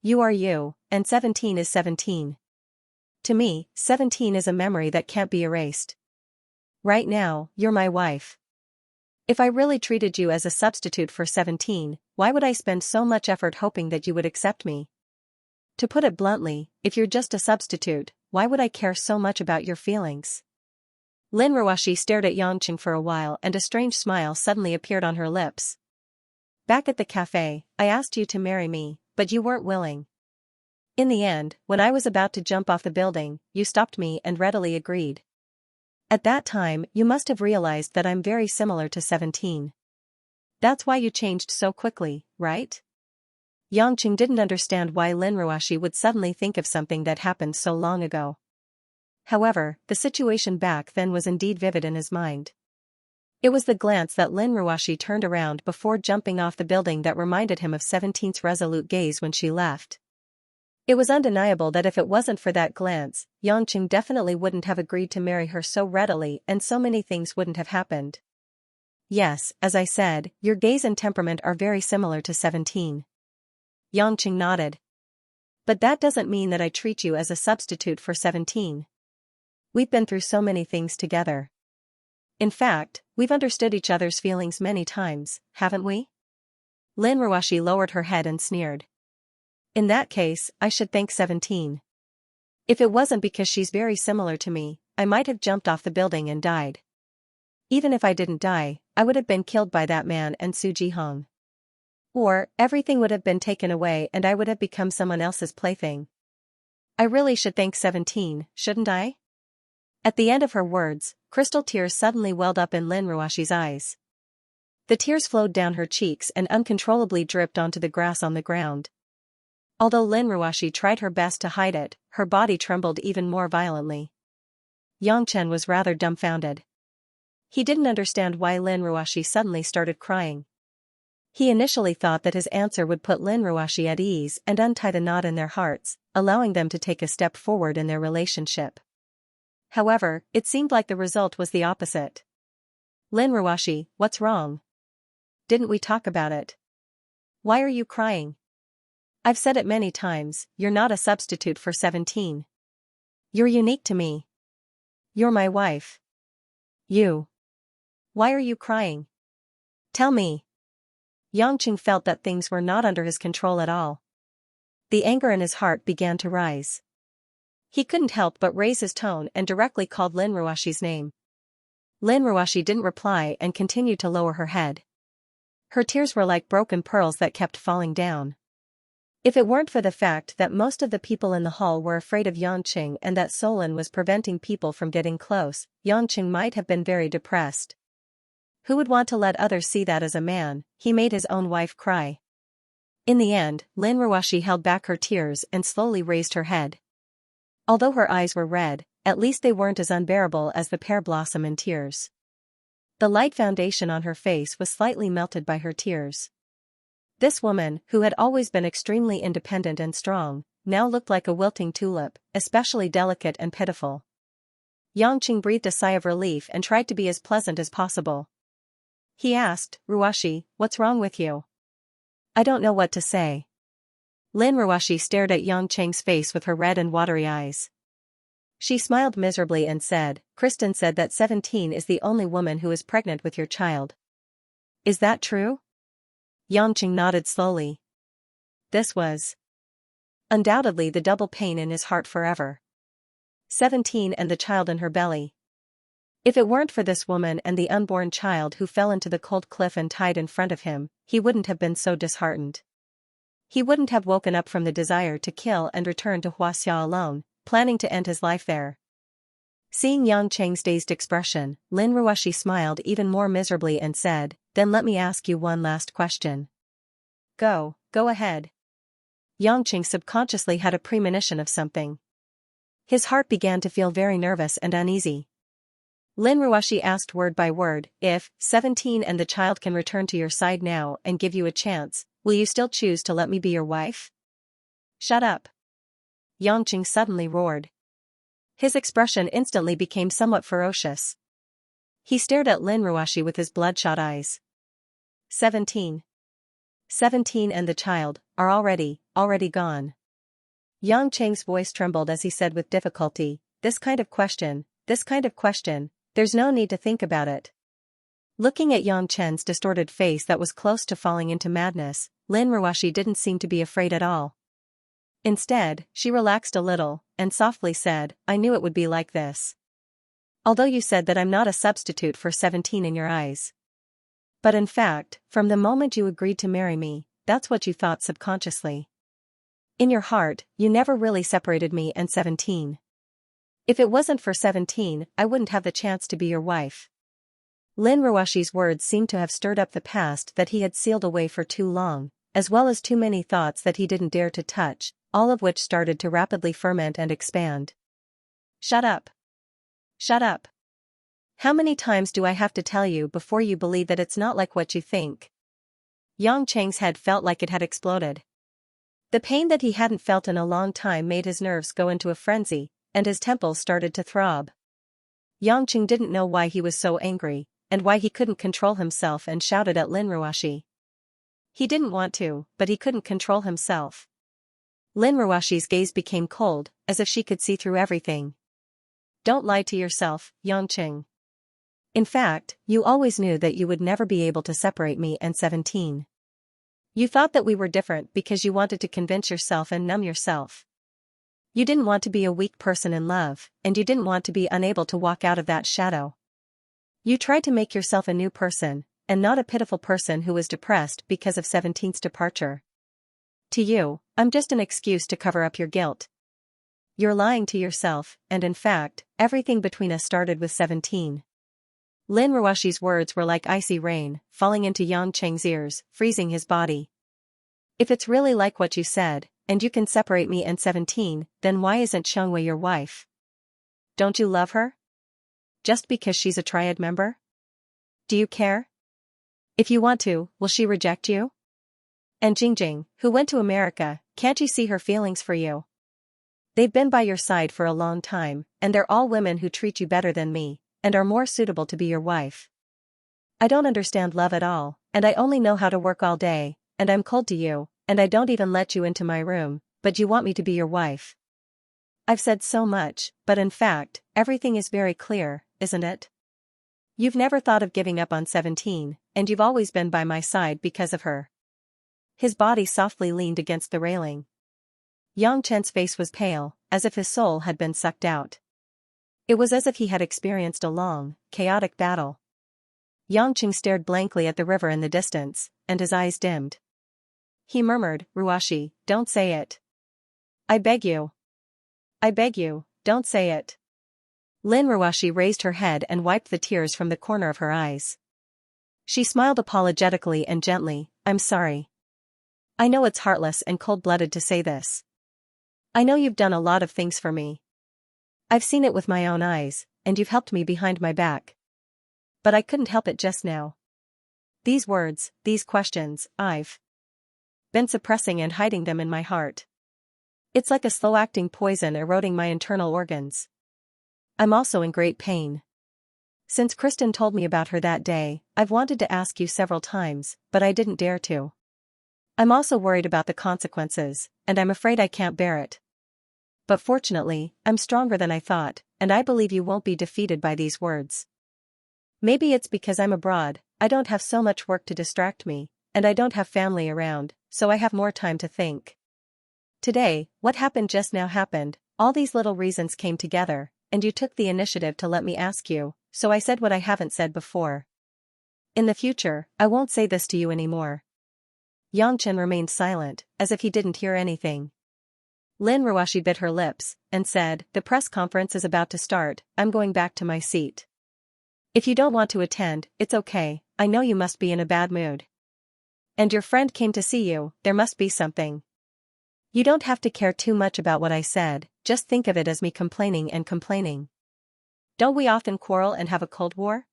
You are you, and 17 is 17. To me, 17 is a memory that can't be erased. Right now, you're my wife. If I really treated you as a substitute for 17, why would I spend so much effort hoping that you would accept me? To put it bluntly, if you're just a substitute, why would I care so much about your feelings? Lin Ruoxi stared at Xianxia for a while and a strange smile suddenly appeared on her lips. Back at the cafe, I asked you to marry me, but you weren't willing. In the end, when I was about to jump off the building, you stopped me and readily agreed. At that time, you must have realized that I'm very similar to 17. That's why you changed so quickly, right? Xianxia didn't understand why Lin Ruoxi would suddenly think of something that happened so long ago. However, the situation back then was indeed vivid in his mind. It was the glance that Lin Ruoxi turned around before jumping off the building that reminded him of 17's resolute gaze when she left. It was undeniable that if it wasn't for that glance, Xianxia definitely wouldn't have agreed to marry her so readily and so many things wouldn't have happened. Yes, as I said, your gaze and temperament are very similar to 17. Xianxia nodded. But that doesn't mean that I treat you as a substitute for 17. We've been through so many things together. In fact, we've understood each other's feelings many times, haven't we? Lin Ruoxi lowered her head and sneered. In that case, I should thank 17. If it wasn't because she's very similar to me, I might have jumped off the building and died. Even if I didn't die, I would have been killed by that man and Su Jihong. Or, everything would have been taken away and I would have become someone else's plaything. I really should thank 17, shouldn't I? At the end of her words, crystal tears suddenly welled up in Lin Ruoxi's eyes. The tears flowed down her cheeks and uncontrollably dripped onto the grass on the ground. Although Lin Ruoxi tried her best to hide it, her body trembled even more violently. Xianxia was rather dumbfounded. He didn't understand why Lin Ruoxi suddenly started crying. He initially thought that his answer would put Lin Ruoxi at ease and untie the knot in their hearts, allowing them to take a step forward in their relationship. However, it seemed like the result was the opposite. Lin Ruoxi, what's wrong? Didn't we talk about it? Why are you crying? I've said it many times, you're not a substitute for 17. You're unique to me. You're my wife. You. Why are you crying? Tell me. Xianxia felt that things were not under his control at all. The anger in his heart began to rise. He couldn't help but raise his tone and directly called Lin Ruoxi's name. Lin Ruoxi didn't reply and continued to lower her head. Her tears were like broken pearls that kept falling down. If it weren't for the fact that most of the people in the hall were afraid of Xianxia and that Solon was preventing people from getting close, Xianxia might have been very depressed. Who would want to let others see that as a man? He made his own wife cry. In the end, Lin Ruoshi held back her tears and slowly raised her head. Although her eyes were red, at least they weren't as unbearable as the pear blossom in tears. The light foundation on her face was slightly melted by her tears. This woman, who had always been extremely independent and strong, now looked like a wilting tulip, especially delicate and pitiful. Yangqing breathed a sigh of relief and tried to be as pleasant as possible. He asked, Ruoshi, what's wrong with you? I don't know what to say. Lin Ruoshi stared at Yangqing's face with her red and watery eyes. She smiled miserably and said, Kristen said that 17 is the only woman who is pregnant with your child. Is that true? Yangqing nodded slowly. This was undoubtedly the double pain in his heart forever. 17 and the child in her belly. If it weren't for this woman and the unborn child who fell into the cold cliff and died in front of him, he wouldn't have been so disheartened. He wouldn't have woken up from the desire to kill and return to Xianxia alone, planning to end his life there. Seeing Yangqing's dazed expression, Lin Ruoshi smiled even more miserably and said, Then let me ask you one last question. Go ahead. Yangqing subconsciously had a premonition of something. His heart began to feel very nervous and uneasy. Lin Ruoshi asked word by word, if 17 and the child can return to your side now and give you a chance, will you still choose to let me be your wife? Shut up. Yangqing suddenly roared. His expression instantly became somewhat ferocious. He stared at Lin Ruoshi with his bloodshot eyes. 17 and the child are already gone. Yangqing's voice trembled as he said with difficulty, this kind of question, there's no need to think about it. Looking at Yangqing's distorted face that was close to falling into madness, Lin Ruoshi didn't seem to be afraid at all. Instead, she relaxed a little, and softly said, I knew it would be like this. Although you said that I'm not a substitute for 17 in your eyes. But in fact, from the moment you agreed to marry me, that's what you thought subconsciously. In your heart, you never really separated me and 17. If it wasn't for 17, I wouldn't have the chance to be your wife. Lin Ruoshi's words seemed to have stirred up the past that he had sealed away for too long, as well as too many thoughts that he didn't dare to touch, all of which started to rapidly ferment and expand. Shut up. Shut up. How many times do I have to tell you before you believe that it's not like what you think? Yangqing's head felt like it had exploded. The pain that he hadn't felt in a long time made his nerves go into a frenzy, and his temples started to throb. Yangqing didn't know why he was so angry, and why he couldn't control himself and shouted at Lin Ruoshi. He didn't want to, but he couldn't control himself. Lin Ruoshi's gaze became cold, as if she could see through everything. Don't lie to yourself, Yangqing. In fact, you always knew that you would never be able to separate me and 17. You thought that we were different because you wanted to convince yourself and numb yourself. You didn't want to be a weak person in love, and you didn't want to be unable to walk out of that shadow. You tried to make yourself a new person, and not a pitiful person who was depressed because of 17's departure. To you, I'm just an excuse to cover up your guilt. You're lying to yourself, and in fact, everything between us started with 17. Lin Ruoshi's words were like icy rain, falling into Yangqing's ears, freezing his body. If it's really like what you said, and you can separate me and 17, then why isn't Xianxia your wife? Don't you love her? Just because she's a triad member? Do you care? If you want to, will she reject you? And Jingjing, who went to America, can't you see her feelings for you? They've been by your side for a long time, and they're all women who treat you better than me, and are more suitable to be your wife. I don't understand love at all, and I only know how to work all day, and I'm cold to you, and I don't even let you into my room, but you want me to be your wife. I've said so much, but in fact, everything is very clear, isn't it? You've never thought of giving up on 17, and you've always been by my side because of her. His body softly leaned against the railing. Yangqing's face was pale, as if his soul had been sucked out. It was as if he had experienced a long, chaotic battle. Yangqing stared blankly at the river in the distance, and his eyes dimmed. He murmured, Ruoshi, don't say it. I beg you. I beg you, don't say it. Lin Ruoshi raised her head and wiped the tears from the corner of her eyes. She smiled apologetically and gently. I'm sorry. I know it's heartless and cold-blooded to say this. I know you've done a lot of things for me. I've seen it with my own eyes, and you've helped me behind my back. But I couldn't help it just now. These words, these questions, I've been suppressing and hiding them in my heart. It's like a slow-acting poison eroding my internal organs. I'm also in great pain. Since Kristen told me about her that day, I've wanted to ask you several times, but I didn't dare to. I'm also worried about the consequences, and I'm afraid I can't bear it. But fortunately, I'm stronger than I thought, and I believe you won't be defeated by these words. Maybe it's because I'm abroad, I don't have so much work to distract me, and I don't have family around, so I have more time to think. Today, what happened just now happened, all these little reasons came together, and you took the initiative to let me ask you, so I said what I haven't said before. In the future, I won't say this to you anymore. Yangchen remained silent, as if he didn't hear anything. Lin Ruoshi bit her lips, and said, the press conference is about to start, I'm going back to my seat. If you don't want to attend, it's okay, I know you must be in a bad mood. And your friend came to see you, there must be something. You don't have to care too much about what I said, just think of it as me complaining and complaining. Don't we often quarrel and have a cold war?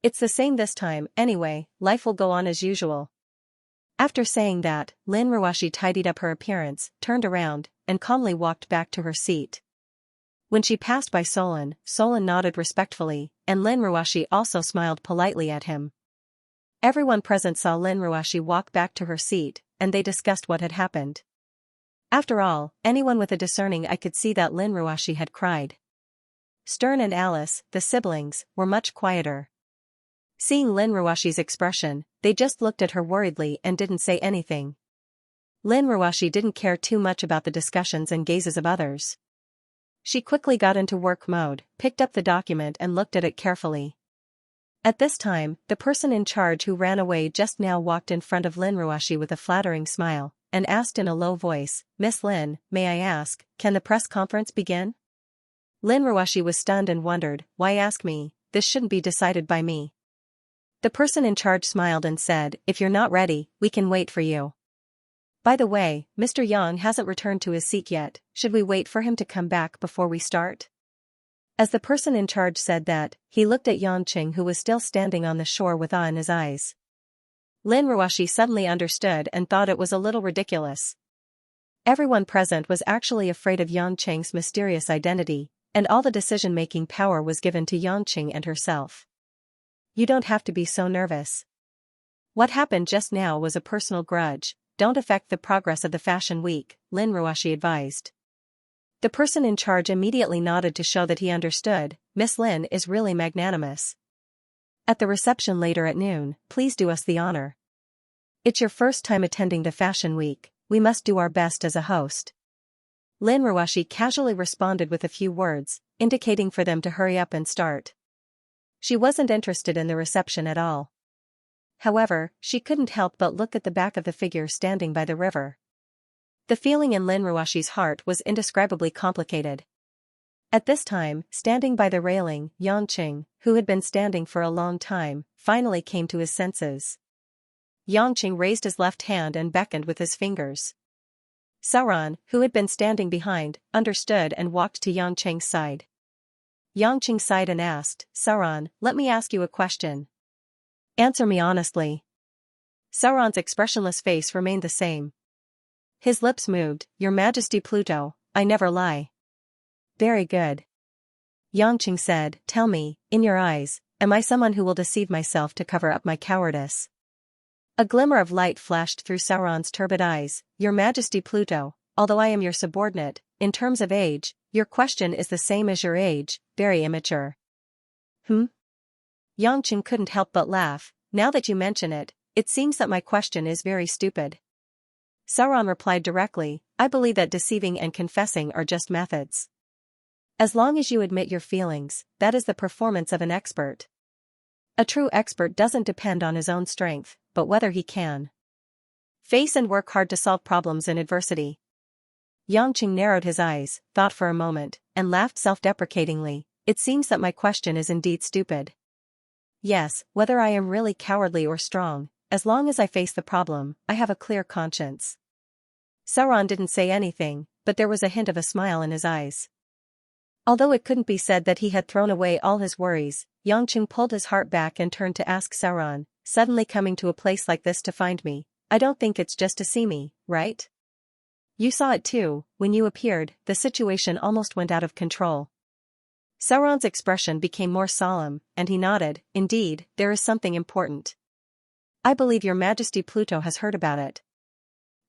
It's the same this time, anyway, life will go on as usual. After saying that, Lin Ruoshi tidied up her appearance, turned around, and calmly walked back to her seat. When she passed by Solon, Solon nodded respectfully, and Lin Ruoshi also smiled politely at him. Everyone present saw Lin Ruoshi walk back to her seat, and they discussed what had happened. After all, anyone with a discerning eye could see that Lin Ruoshi had cried. Stern and Alice, the siblings, were much quieter. Seeing Lin Ruoshi's expression, they just looked at her worriedly and didn't say anything. Lin Ruoshi didn't care too much about the discussions and gazes of others. She quickly got into work mode, picked up the document and looked at it carefully. At this time, the person in charge who ran away just now walked in front of Lin Ruoshi with a flattering smile, and asked in a low voice, Miss Lin, may I ask, can the press conference begin? Lin Ruoshi was stunned and wondered, why ask me, this shouldn't be decided by me. The person in charge smiled and said, if you're not ready, we can wait for you. By the way, Mr. Yang hasn't returned to his seat yet, should we wait for him to come back before we start? As the person in charge said that, he looked at Yangqing who was still standing on the shore with awe in his eyes. Lin Ruoshi suddenly understood and thought it was a little ridiculous. Everyone present was actually afraid of Yangqing's mysterious identity, and all the decision-making power was given to Yangqing and herself. You don't have to be so nervous. What happened just now was a personal grudge, don't affect the progress of the fashion week, Lin Ruoshi advised. The person in charge immediately nodded to show that he understood, Miss Lin is really magnanimous. At the reception later at noon, please do us the honor. It's your first time attending the fashion week, we must do our best as a host. Lin Ruoshi casually responded with a few words, indicating for them to hurry up and start. She wasn't interested in the reception at all. However, she couldn't help but look at the back of the figure standing by the river. The feeling in Lin Ruoshi's heart was indescribably complicated. At this time, standing by the railing, Yangqing, who had been standing for a long time, finally came to his senses. Yangqing raised his left hand and beckoned with his fingers. Sauron, who had been standing behind, understood and walked to Yangqing's side. Yangqing sighed and asked, Sauron, let me ask you a question. Answer me honestly. Sauron's expressionless face remained the same. His lips moved, Your Majesty Pluto, I never lie. Very good. Yangqing said, tell me, in your eyes, am I someone who will deceive myself to cover up my cowardice? A glimmer of light flashed through Sauron's turbid eyes, Your Majesty Pluto, although I am your subordinate, in terms of age, your question is the same as your age, very immature. Yangqing couldn't help but laugh, now that you mention it, it seems that my question is very stupid. Sauron replied directly, I believe that deceiving and confessing are just methods. As long as you admit your feelings, that is the performance of an expert. A true expert doesn't depend on his own strength, but whether he can face and work hard to solve problems in adversity. Yangqing narrowed his eyes, thought for a moment, and laughed self-deprecatingly, it seems that my question is indeed stupid. Yes, whether I am really cowardly or strong, as long as I face the problem, I have a clear conscience. Sauron didn't say anything, but there was a hint of a smile in his eyes. Although it couldn't be said that he had thrown away all his worries, Xianxia pulled his heart back and turned to ask Sauron, suddenly coming to a place like this to find me, I don't think it's just to see me, right? You saw it too, when you appeared, the situation almost went out of control. Sauron's expression became more solemn, and he nodded, indeed, there is something important. I believe Your Majesty Pluto has heard about it.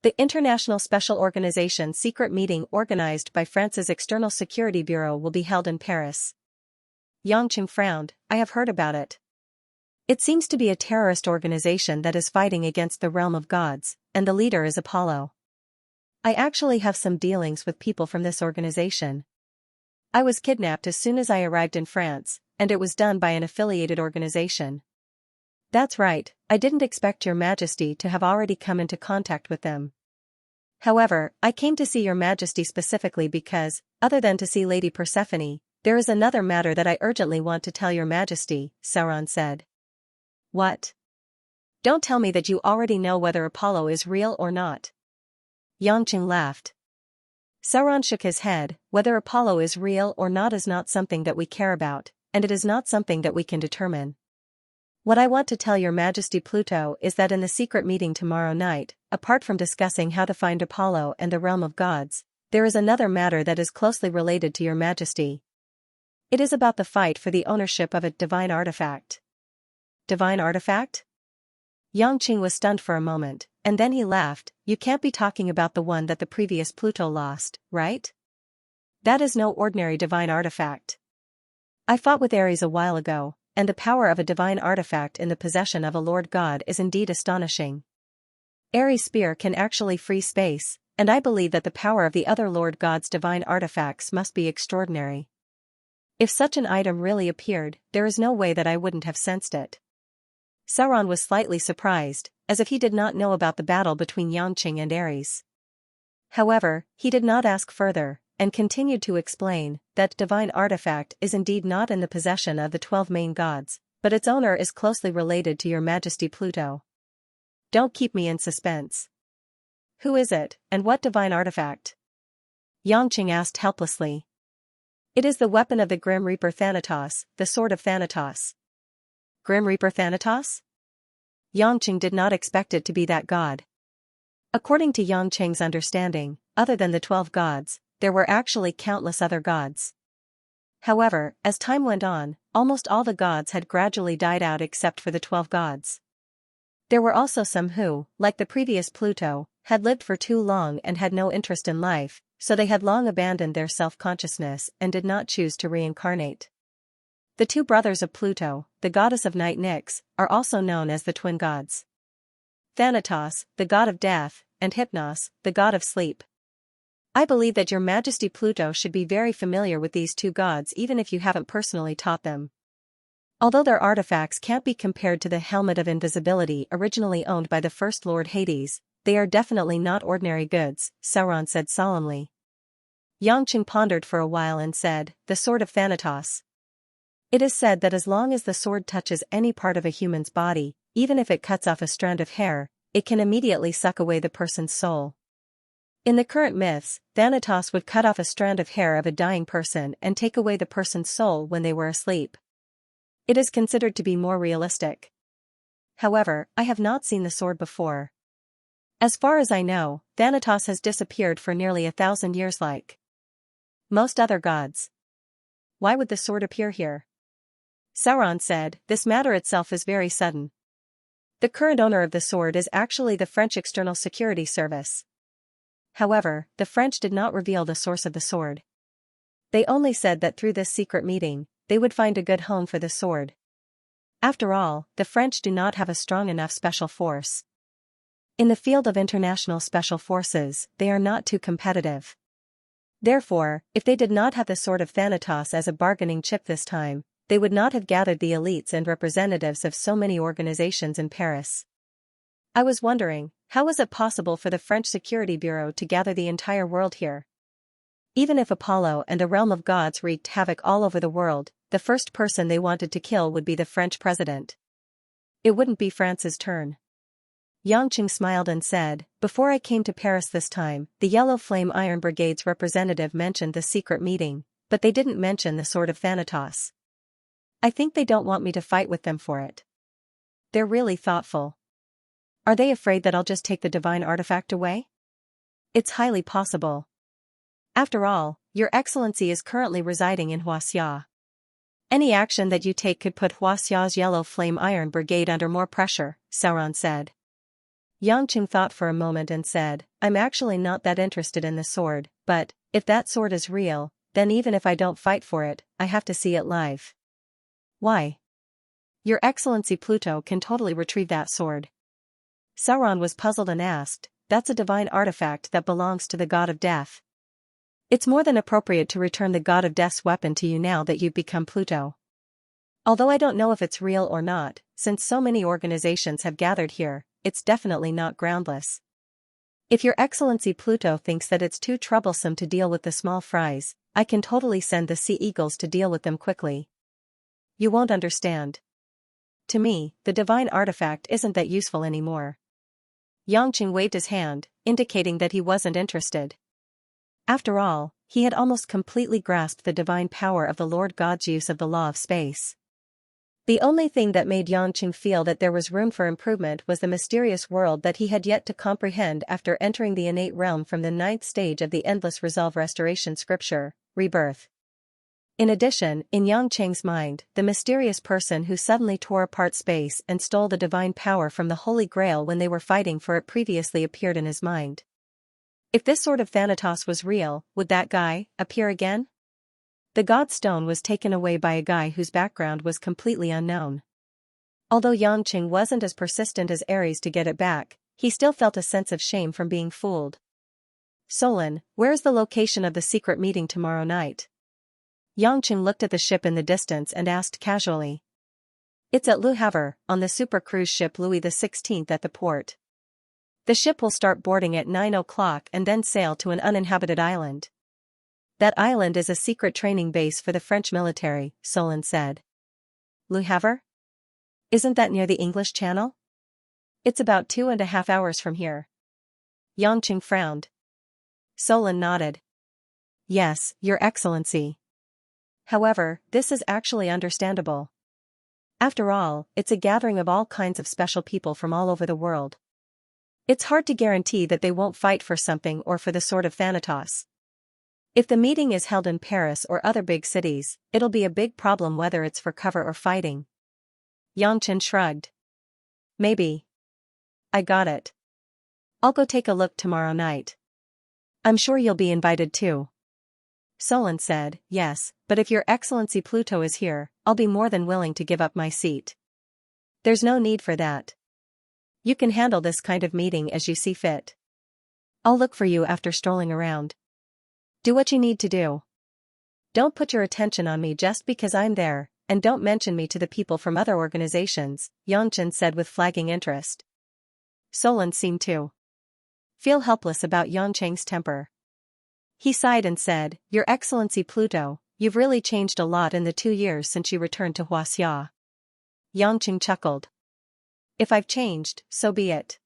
The International Special Organization secret meeting organized by France's External Security Bureau will be held in Paris. Xianxia frowned, I have heard about it. It seems to be a terrorist organization that is fighting against the realm of gods, and the leader is Apollo. I actually have some dealings with people from this organization. I was kidnapped as soon as I arrived in France, and it was done by an affiliated organization. That's right, I didn't expect Your Majesty to have already come into contact with them. However, I came to see Your Majesty specifically because, other than to see Lady Persephone, there is another matter that I urgently want to tell Your Majesty, Sauron said. What? Don't tell me that you already know whether Apollo is real or not. Xianxia laughed. Sauron shook his head, whether Apollo is real or not is not something that we care about, and it is not something that we can determine. What I want to tell Your Majesty Pluto is that in the secret meeting tomorrow night, apart from discussing how to find Apollo and the realm of gods, there is another matter that is closely related to Your Majesty. It is about the fight for the ownership of a divine artifact. Divine artifact? Xianxia was stunned for a moment, and then he laughed, you can't be talking about the one that the previous Pluto lost, right? That is no ordinary divine artifact. I fought with Ares a while ago, and the power of a divine artifact in the possession of a Lord God is indeed astonishing. Ares' spear can actually free space, and I believe that the power of the other Lord God's divine artifacts must be extraordinary. If such an item really appeared, there is no way that I wouldn't have sensed it. Sauron was slightly surprised, as if he did not know about the battle between Xianxia and Ares. However, he did not ask further, and continued to explain that divine artifact is indeed not in the possession of the 12 main gods, but its owner is closely related to Your Majesty Pluto. Don't keep me in suspense. Who is it, and what divine artifact? Xianxia asked helplessly. It is the weapon of the Grim Reaper Thanatos, the Sword of Thanatos. Grim Reaper Thanatos? Xianxia did not expect it to be that god. According to Xianxia's understanding, other than the 12 gods, there were actually countless other gods. However, as time went on, almost all the gods had gradually died out except for the 12 gods. There were also some who, like the previous Pluto, had lived for too long and had no interest in life, so they had long abandoned their self-consciousness and did not choose to reincarnate. The two brothers of Pluto, the goddess of night Nyx, are also known as the twin gods. Thanatos, the god of death, and Hypnos, the god of sleep. I believe that Your Majesty Pluto should be very familiar with these two gods even if you haven't personally taught them. Although their artifacts can't be compared to the Helmet of Invisibility originally owned by the First Lord Hades, they are definitely not ordinary goods, Sauron said solemnly. Xianxia pondered for a while and said, the Sword of Thanatos. It is said that as long as the sword touches any part of a human's body, even if it cuts off a strand of hair, it can immediately suck away the person's soul. In the current myths, Thanatos would cut off a strand of hair of a dying person and take away the person's soul when they were asleep. It is considered to be more realistic. However, I have not seen the sword before. As far as I know, Thanatos has disappeared for nearly 1,000 years like most other gods. Why would the sword appear here? Sauron said, this matter itself is very sudden. The current owner of the sword is actually the French External Security Service. However, the French did not reveal the source of the sword. They only said that through this secret meeting, they would find a good home for the sword. After all, the French do not have a strong enough special force. In the field of international special forces, they are not too competitive. Therefore, if they did not have the Sword of Thanatos as a bargaining chip this time, they would not have gathered the elites and representatives of so many organizations in Paris. I was wondering, how was it possible for the French Security Bureau to gather the entire world here? Even if Apollo and the realm of gods wreaked havoc all over the world, the first person they wanted to kill would be the French president. It wouldn't be France's turn. Xianxia smiled and said, "Before I came to Paris this time, the Yellow Flame Iron Brigade's representative mentioned the secret meeting, but they didn't mention the Sword of Thanatos. I think they don't want me to fight with them for it. They're really thoughtful. Are they afraid that I'll just take the divine artifact away? It's highly possible. After all, Your Excellency is currently residing in Xianxia. Any action that you take could put Xiaoxia's Yellow Flame Iron Brigade under more pressure," Sauron said. Xianxia thought for a moment and said, "I'm actually not that interested in the sword, but, if that sword is real, then even if I don't fight for it, I have to see it live." "Why?" "Your Excellency Pluto can totally retrieve that sword." Sauron was puzzled and asked, "That's a divine artifact that belongs to the god of death. It's more than appropriate to return the god of death's weapon to you now that you've become Pluto. Although I don't know if it's real or not, since so many organizations have gathered here, it's definitely not groundless. If Your Excellency Pluto thinks that it's too troublesome to deal with the small fries, I can totally send the Sea Eagles to deal with them quickly. You won't understand. To me, the divine artifact isn't that useful anymore." Xianxia waved his hand, indicating that he wasn't interested. After all, he had almost completely grasped the divine power of the Lord God's use of the law of space. The only thing that made Xianxia feel that there was room for improvement was the mysterious world that he had yet to comprehend after entering the innate realm from the 9th stage of the Endless Resolve Restoration Scripture, Rebirth. In addition, in Xianxia's mind, the mysterious person who suddenly tore apart space and stole the divine power from the Holy Grail when they were fighting for it previously appeared in his mind. If this Sword of Thanatos was real, would that guy appear again? The God Stone was taken away by a guy whose background was completely unknown. Although Xianxia wasn't as persistent as Ares to get it back, he still felt a sense of shame from being fooled. "Solon, where's the location of the secret meeting tomorrow night?" Xianxia looked at the ship in the distance and asked casually. "It's at Le Havre, on the super cruise ship Louis XVI at the port. The ship will start boarding at 9 o'clock and then sail to an uninhabited island. That island is a secret training base for the French military," Solon said. "Le Havre? Isn't that near the English Channel?" "It's about 2.5 hours from here." Xianxia frowned. Solon nodded. "Yes, Your Excellency. However, this is actually understandable. After all, it's a gathering of all kinds of special people from all over the world. It's hard to guarantee that they won't fight for something or for the Sword of Thanatos. If the meeting is held in Paris or other big cities, it'll be a big problem whether it's for cover or fighting." Xianxia shrugged. "Maybe. I got it. I'll go take a look tomorrow night. I'm sure you'll be invited too." Solon said, "Yes, but if Your Excellency Pluto is here, I'll be more than willing to give up my seat." "There's no need for that. You can handle this kind of meeting as you see fit. I'll look for you after strolling around. Do what you need to do. Don't put your attention on me just because I'm there, and don't mention me to the people from other organizations," Xianxia said with flagging interest. Solon seemed to feel helpless about Xianxia's temper. He sighed and said, "Your Excellency Pluto, you've really changed a lot in the 2 years since you returned to Xianxia." Xianxia chuckled. "If I've changed, so be it.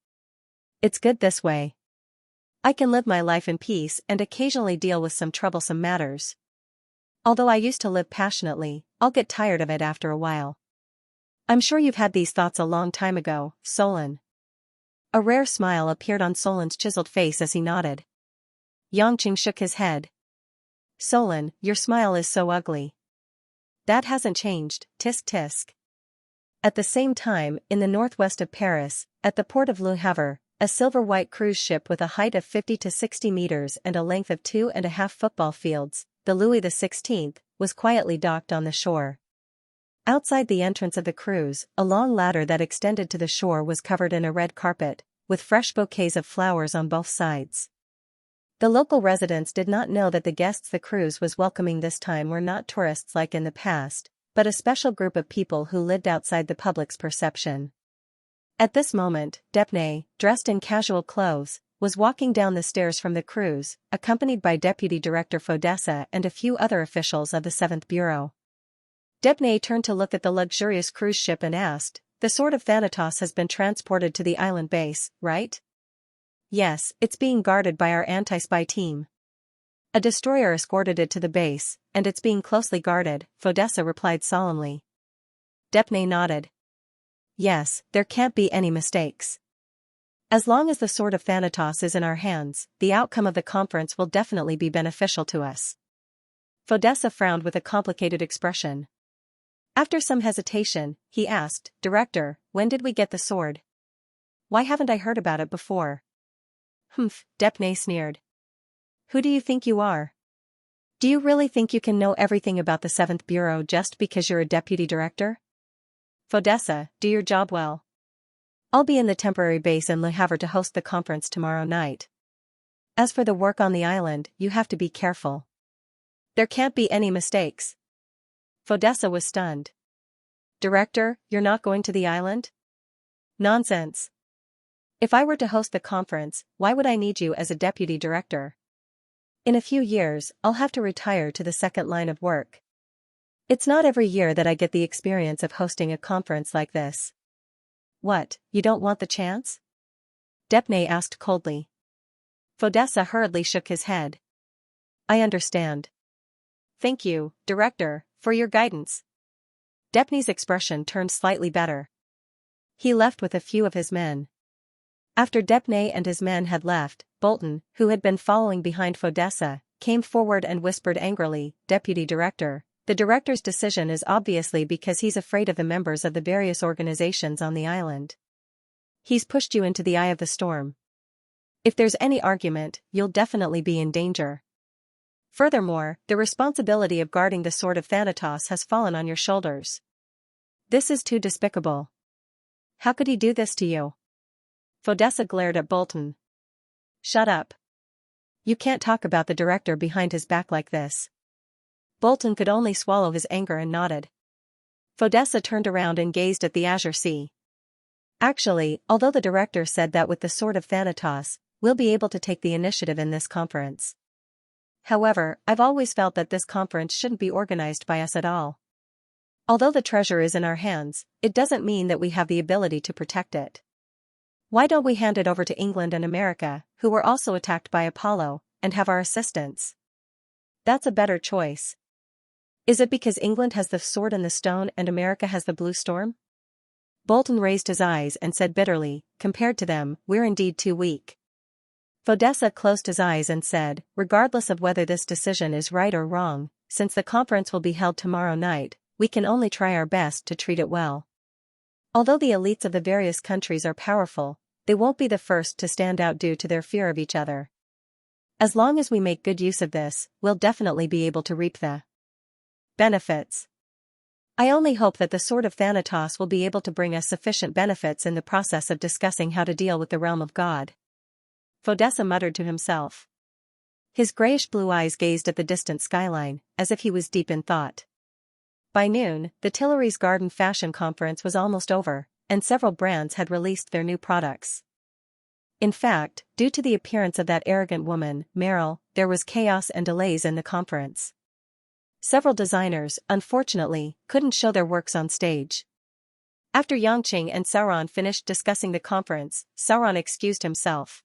It's good this way. I can live my life in peace and occasionally deal with some troublesome matters. Although I used to live passionately, I'll get tired of it after a while." "I'm sure you've had these thoughts a long time ago, Solon." A rare smile appeared on Solon's chiseled face as he nodded. Xianxia shook his head. "Solon, your smile is so ugly." "That hasn't changed, tisk tisk." At the same time, in the northwest of Paris, at the port of Le Havre, a silver-white cruise ship with a height of 50 to 60 meters and a length of 2.5 football fields, the Louis XVI, was quietly docked on the shore. Outside the entrance of the cruise, a long ladder that extended to the shore was covered in a red carpet, with fresh bouquets of flowers on both sides. The local residents did not know that the guests the cruise was welcoming this time were not tourists like in the past, but a special group of people who lived outside the public's perception. At this moment, Depnay, dressed in casual clothes, was walking down the stairs from the cruise, accompanied by Deputy Director Fodessa and a few other officials of the 7th Bureau. Debnay turned to look at the luxurious cruise ship and asked, "The Sword of Thanatos has been transported to the island base, right?" "Yes, it's being guarded by our anti-spy team. A destroyer escorted it to the base, and it's being closely guarded," Fodessa replied solemnly. Debnay nodded. "Yes, there can't be any mistakes. As long as the Sword of Thanatos is in our hands, the outcome of the conference will definitely be beneficial to us." Fodessa frowned with a complicated expression. After some hesitation, he asked, "Director, when did we get the sword? Why haven't I heard about it before?" "Humph," Debnay sneered. "Who do you think you are? Do you really think you can know everything about the 7th Bureau just because you're a deputy director? Fodessa, do your job well. I'll be in the temporary base in Le Havre to host the conference tomorrow night. As for the work on the island, you have to be careful. There can't be any mistakes." Fodessa was stunned. "Director, you're not going to the island?" "Nonsense. If I were to host the conference, why would I need you as a deputy director? In a few years, I'll have to retire to the second line of work. It's not every year that I get the experience of hosting a conference like this." "What, you don't want the chance?" Debnay asked coldly. Fodessa hurriedly shook his head. "I understand. Thank you, Director, for your guidance." Debnay's expression turned slightly better. He left with a few of his men. After Debnay and his men had left, Bolton, who had been following behind Fodessa, came forward and whispered angrily, "Deputy Director, the director's decision is obviously because he's afraid of the members of the various organizations on the island. He's pushed you into the eye of the storm. If there's any argument, you'll definitely be in danger. Furthermore, the responsibility of guarding the Sword of Thanatos has fallen on your shoulders. This is too despicable. How could he do this to you?" Fodessa glared at Bolton. "Shut up. You can't talk about the director behind his back like this." Bolton could only swallow his anger and nodded. Fodessa turned around and gazed at the azure sea. "Actually, although the director said that with the Sword of Thanatos, we'll be able to take the initiative in this conference. However, I've always felt that this conference shouldn't be organized by us at all. Although the treasure is in our hands, it doesn't mean that we have the ability to protect it. Why don't we hand it over to England and America, who were also attacked by Apollo, and have our assistance? That's a better choice. Is it because England has the sword and the stone and America has the blue storm?" Bolton raised his eyes and said bitterly, "Compared to them, we're indeed too weak." Fodessa closed his eyes and said, "Regardless of whether this decision is right or wrong, since the conference will be held tomorrow night, we can only try our best to treat it well. Although the elites of the various countries are powerful, they won't be the first to stand out due to their fear of each other. As long as we make good use of this, we'll definitely be able to reap the benefits. I only hope that the Sword of Thanatos will be able to bring us sufficient benefits in the process of discussing how to deal with the realm of God." Fodessa muttered to himself. His grayish-blue eyes gazed at the distant skyline, as if he was deep in thought. By noon, the Tuileries Garden Fashion Conference was almost over, and several brands had released their new products. In fact, due to the appearance of that arrogant woman, Meryl, there was chaos and delays in the conference. Several designers, unfortunately, couldn't show their works on stage. After Xianxia and Sauron finished discussing the conference, Sauron excused himself.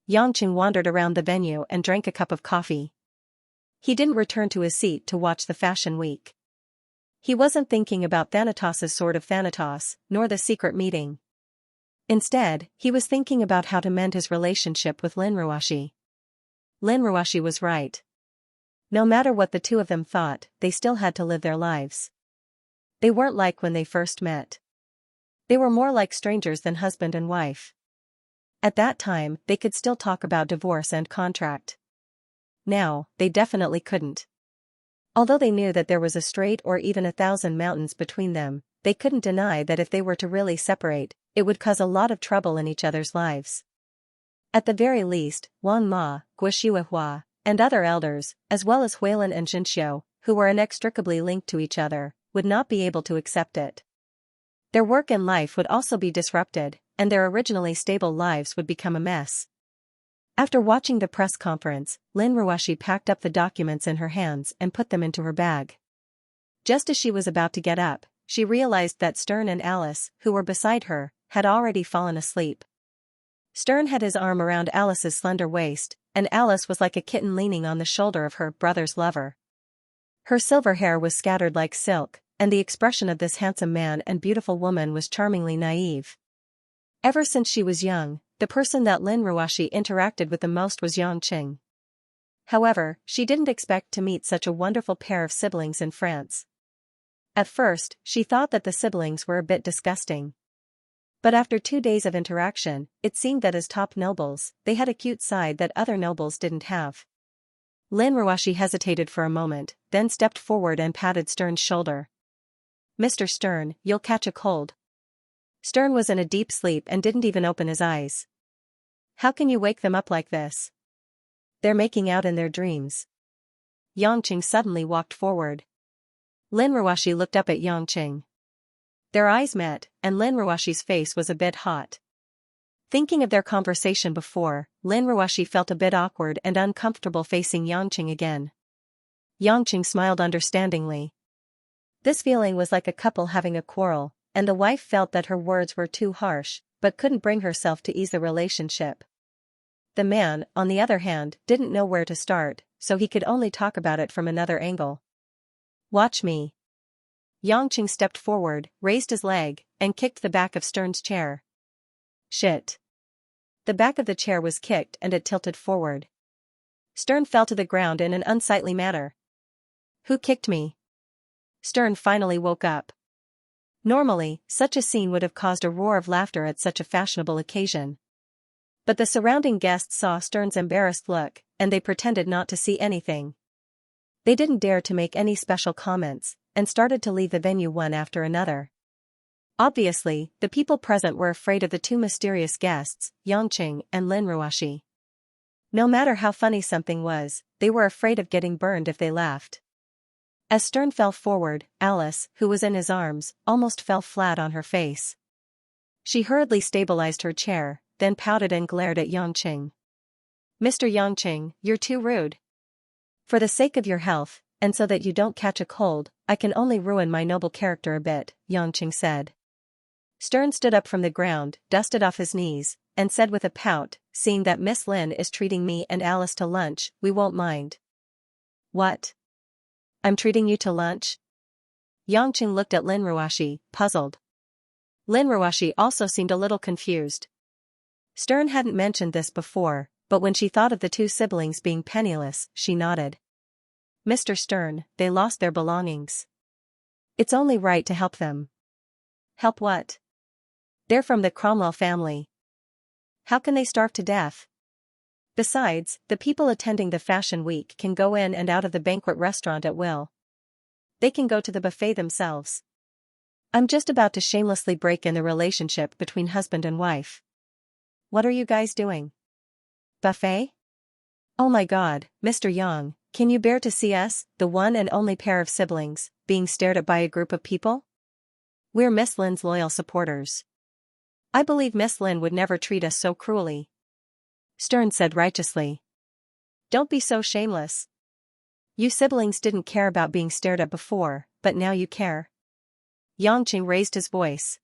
Xianxia wandered around the venue and drank a cup of coffee. He didn't return to his seat to watch the Fashion Week. He wasn't thinking about Thanatos' Sword of Thanatos, nor the secret meeting. Instead, he was thinking about how to mend his relationship with Lin Ruashi. Lin Ruashi was right. No matter what the two of them thought, they still had to live their lives. They weren't like when they first met. They were more like strangers than husband and wife. At that time, they could still talk about divorce and contract. Now, they definitely couldn't. Although they knew that there was a strait or even 1,000 mountains between them, they couldn't deny that if they were to really separate, it would cause a lot of trouble in each other's lives. At the very least, Wang Ma, Guishuihua, and other elders, as well as Huilin and Xianxia, who were inextricably linked to each other, would not be able to accept it. Their work and life would also be disrupted, and their originally stable lives would become a mess. After watching the press conference, Lin Ruashi packed up the documents in her hands and put them into her bag. Just as she was about to get up, she realized that Stern and Alice, who were beside her, had already fallen asleep. Stern had his arm around Alice's slender waist, and Alice was like a kitten leaning on the shoulder of her brother's lover. Her silver hair was scattered like silk, and the expression of this handsome man and beautiful woman was charmingly naive. Ever since she was young, the person that Lin Ruoxi interacted with the most was Xianxia. However, she didn't expect to meet such a wonderful pair of siblings in France. At first, she thought that the siblings were a bit disgusting. But after 2 days of interaction, it seemed that as top nobles, they had a cute side that other nobles didn't have. Lin Ruoxi hesitated for a moment, then stepped forward and patted Stern's shoulder. "Mr. Stern, you'll catch a cold." Stern was in a deep sleep and didn't even open his eyes. "How can you wake them up like this? They're making out in their dreams." Xianxia suddenly walked forward. Lin Ruoxi looked up at Xianxia. Their eyes met, and Lin Ruoxi's face was a bit hot. Thinking of their conversation before, Lin Ruoxi felt a bit awkward and uncomfortable facing Xianxia again. Xianxia smiled understandingly. This feeling was like a couple having a quarrel, and the wife felt that her words were too harsh, but couldn't bring herself to ease the relationship. The man, on the other hand, didn't know where to start, so he could only talk about it from another angle. "Watch me." Xianxia stepped forward, raised his leg, and kicked the back of Stern's chair. Shit. The back of the chair was kicked and it tilted forward. Stern fell to the ground in an unsightly manner. "Who kicked me?" Stern finally woke up. Normally, such a scene would have caused a roar of laughter at such a fashionable occasion. But the surrounding guests saw Stern's embarrassed look, and they pretended not to see anything. They didn't dare to make any special comments, and started to leave the venue one after another. Obviously, the people present were afraid of the two mysterious guests, Xianxia and Lin Ruoxi. No matter how funny something was, they were afraid of getting burned if they laughed. As Stern fell forward, Alice, who was in his arms, almost fell flat on her face. She hurriedly stabilized her chair, then pouted and glared at Xianxia. "Mr. Xianxia, you're too rude. For the sake of your health, and so that you don't catch a cold, I can only ruin my noble character a bit," Xianxia said. Stern stood up from the ground, dusted off his knees, and said with a pout, "Seeing that Miss Lin is treating me and Alice to lunch, we won't mind." "What? I'm treating you to lunch?" Xianxia looked at Lin Ruoxi, puzzled. Lin Ruoxi also seemed a little confused. Stern hadn't mentioned this before, but when she thought of the two siblings being penniless, she nodded. "Mr. Stern, they lost their belongings. It's only right to help them." "Help what?" "They're from the Cromwell family. How can they starve to death? Besides, the people attending the fashion week can go in and out of the banquet restaurant at will. They can go to the buffet themselves. I'm just about to shamelessly break in the relationship between husband and wife." "What are you guys doing? Buffet? Oh my God, Mr. Yang, can you bear to see us, the one and only pair of siblings, being stared at by a group of people? We're Miss Lin's loyal supporters. I believe Miss Lin would never treat us so cruelly." Stern said righteously. "Don't be so shameless. You siblings didn't care about being stared at before, but now you care." Xianxia raised his voice.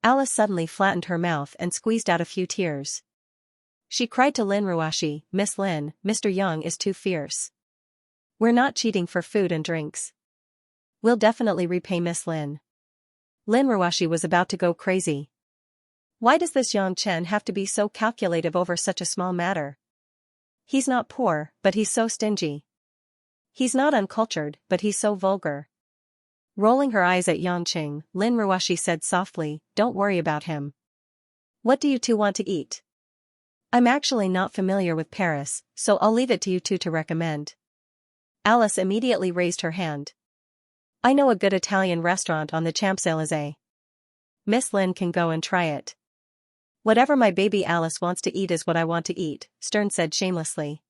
Alice suddenly flattened her mouth and squeezed out a few tears. She cried to Lin Ruoxi, "Miss Lin, Mr. Yang is too fierce. We're not cheating for food and drinks. We'll definitely repay Miss Lin." Lin Ruoxi was about to go crazy. Why does this Xianxia have to be so calculative over such a small matter? He's not poor, but he's so stingy. He's not uncultured, but he's so vulgar. Rolling her eyes at Xianxia, Lin Ruoxi said softly, "Don't worry about him. What do you two want to eat? I'm actually not familiar with Paris, so I'll leave it to you two to recommend." Alice immediately raised her hand. "I know a good Italian restaurant on the Champs-Élysées. Miss Lin can go and try it." "Whatever my baby Alice wants to eat is what I want to eat," Stern said shamelessly.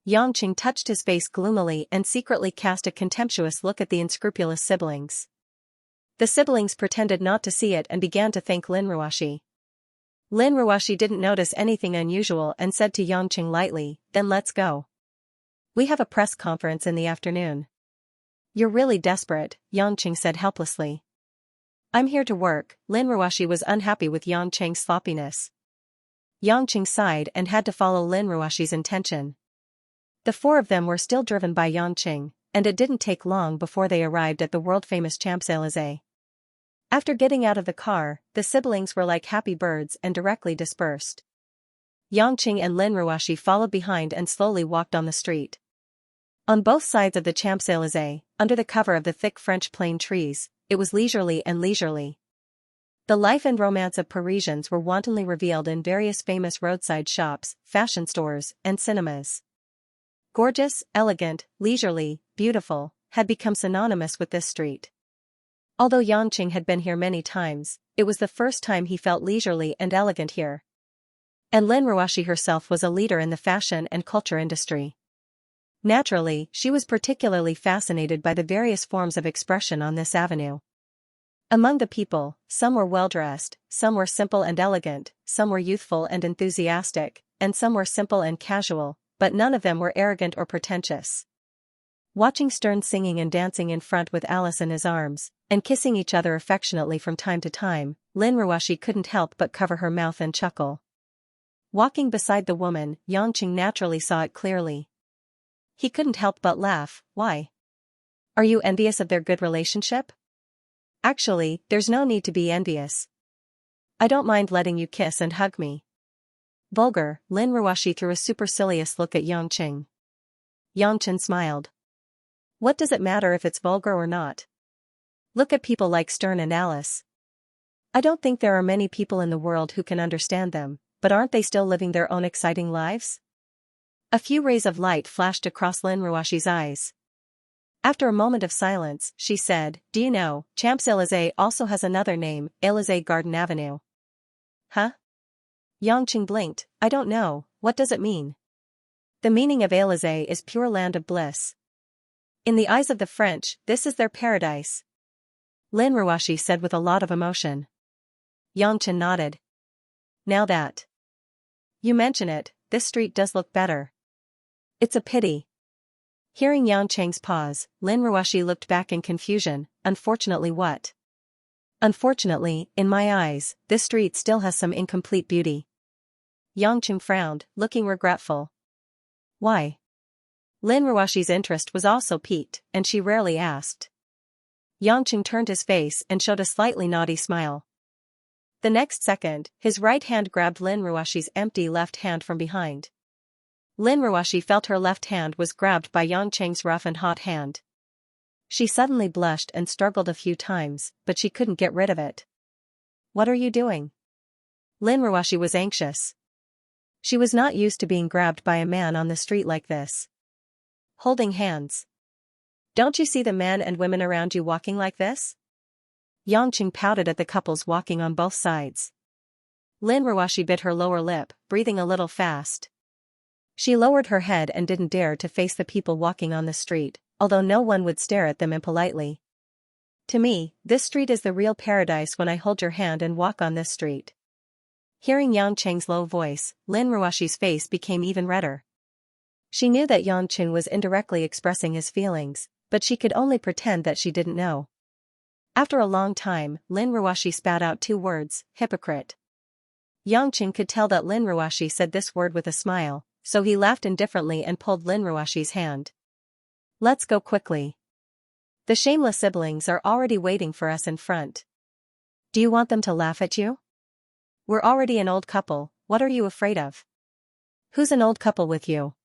Xianxia touched his face gloomily and secretly cast a contemptuous look at the unscrupulous siblings. The siblings pretended not to see it and began to thank Lin Ruoxi. Lin Ruoxi didn't notice anything unusual and said to Xianxia lightly, "Then let's go. We have a press conference in the afternoon." You're really desperate, Yangqing said helplessly. I'm here to work. Lin Ruoxi was unhappy with Yangqing's sloppiness. Yangqing sighed and had to follow Lin Ruoxi's intention. The four of them were still driven by Yangqing, and it didn't take long before they arrived at the world-famous Champs-Élysées. After getting out of the car, the siblings were like happy birds and directly dispersed. Yangqing and Lin Ruoxi followed behind and slowly walked on the street. On both sides of the Champs-Élysées, under the cover of the thick French plane trees, it was leisurely and leisurely. The life and romance of Parisians were wantonly revealed in various famous roadside shops, fashion stores, and cinemas. Gorgeous, elegant, leisurely, beautiful, had become synonymous with this street. Although Yangqing had been here many times, it was the first time he felt leisurely and elegant here. And Lin Ruoxi herself was a leader in the fashion and culture industry. Naturally, she was particularly fascinated by the various forms of expression on this avenue. Among the people, some were well-dressed, some were simple and elegant, some were youthful and enthusiastic, and some were simple and casual, but none of them were arrogant or pretentious. Watching Stern singing and dancing in front with Alice in his arms, and kissing each other affectionately from time to time, Lin Ruoxi couldn't help but cover her mouth and chuckle. Walking beside the woman, Yangqing naturally saw it clearly. He couldn't help but laugh. Why? Are you envious of their good relationship? Actually, there's no need to be envious. I don't mind letting you kiss and hug me. Vulgar, Lin Ruoxi threw a supercilious look at Yangqing. Yangqing smiled. What does it matter if it's vulgar or not? Look at people like Stern and Alice. I don't think there are many people in the world who can understand them, but aren't they still living their own exciting lives? A few rays of light flashed across Lin Ruoxi's eyes. After a moment of silence, she said, Do you know, Champs-Élysées also has another name, Élysée Garden Avenue. Huh? Yangqing blinked. I don't know, what does it mean? The meaning of Élysée is pure land of bliss. In the eyes of the French, this is their paradise. Lin Ruoxi said with a lot of emotion. Yangqing nodded. Now that you mention it, this street does look better. It's a pity. Hearing Yangqing's pause, Lin Ruoxi looked back in confusion. Unfortunately what? Unfortunately, in my eyes, this street still has some incomplete beauty. Yangqing frowned, looking regretful. Why? Lin Ruoxi's interest was also piqued, and she rarely asked. Yangqing turned his face and showed a slightly naughty smile. The next second, his right hand grabbed Lin Ruoxi's empty left hand from behind. Lin Ruoxi felt her left hand was grabbed by Yangqing's rough and hot hand. She suddenly blushed and struggled a few times, but she couldn't get rid of it. What are you doing? Lin Ruoxi was anxious. She was not used to being grabbed by a man on the street like this. Holding hands. Don't you see the men and women around you walking like this? Yangqing pouted at the couples walking on both sides. Lin Ruoxi bit her lower lip, breathing a little fast. She lowered her head and didn't dare to face the people walking on the street, although no one would stare at them impolitely. To me, this street is the real paradise when I hold your hand and walk on this street. Hearing Yangqing's low voice, Lin Ruoxi's face became even redder. She knew that Yangqing was indirectly expressing his feelings, but she could only pretend that she didn't know. After a long time, Lin Ruoxi spat out two words, hypocrite. Yangqing could tell that Lin Ruoxi said this word with a smile, so he laughed indifferently and pulled Lin Ruoxi's hand. Let's go quickly. The shameless siblings are already waiting for us in front. Do you want them to laugh at you? We're already an old couple, what are you afraid of? Who's an old couple with you?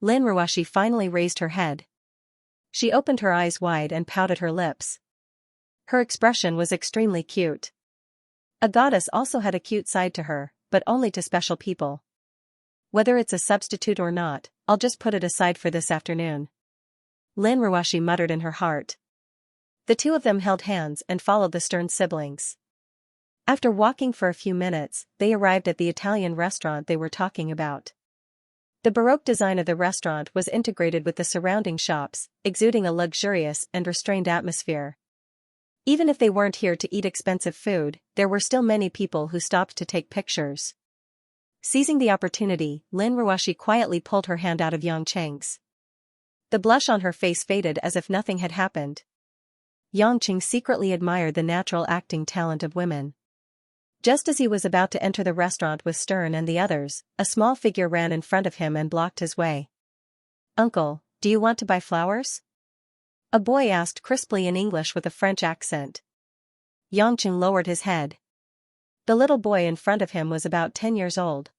Lin Ruoxi finally raised her head. She opened her eyes wide and pouted her lips. Her expression was extremely cute. A goddess also had a cute side to her, but only to special people. Whether it's a substitute or not, I'll just put it aside for this afternoon. Lin Ruoxi muttered in her heart. The two of them held hands and followed the Stern siblings. After walking for a few minutes, they arrived at the Italian restaurant they were talking about. The Baroque design of the restaurant was integrated with the surrounding shops, exuding a luxurious and restrained atmosphere. Even if they weren't here to eat expensive food, there were still many people who stopped to take pictures. Seizing the opportunity, Lin Ruoxi quietly pulled her hand out of Yangqing's. The blush on her face faded as if nothing had happened. Yangqing secretly admired the natural acting talent of women. Just as he was about to enter the restaurant with Stern and the others, a small figure ran in front of him and blocked his way. "Uncle, do you want to buy flowers?" a boy asked crisply in English with a French accent. Yangqing lowered his head. The little boy in front of him was about 10 years old.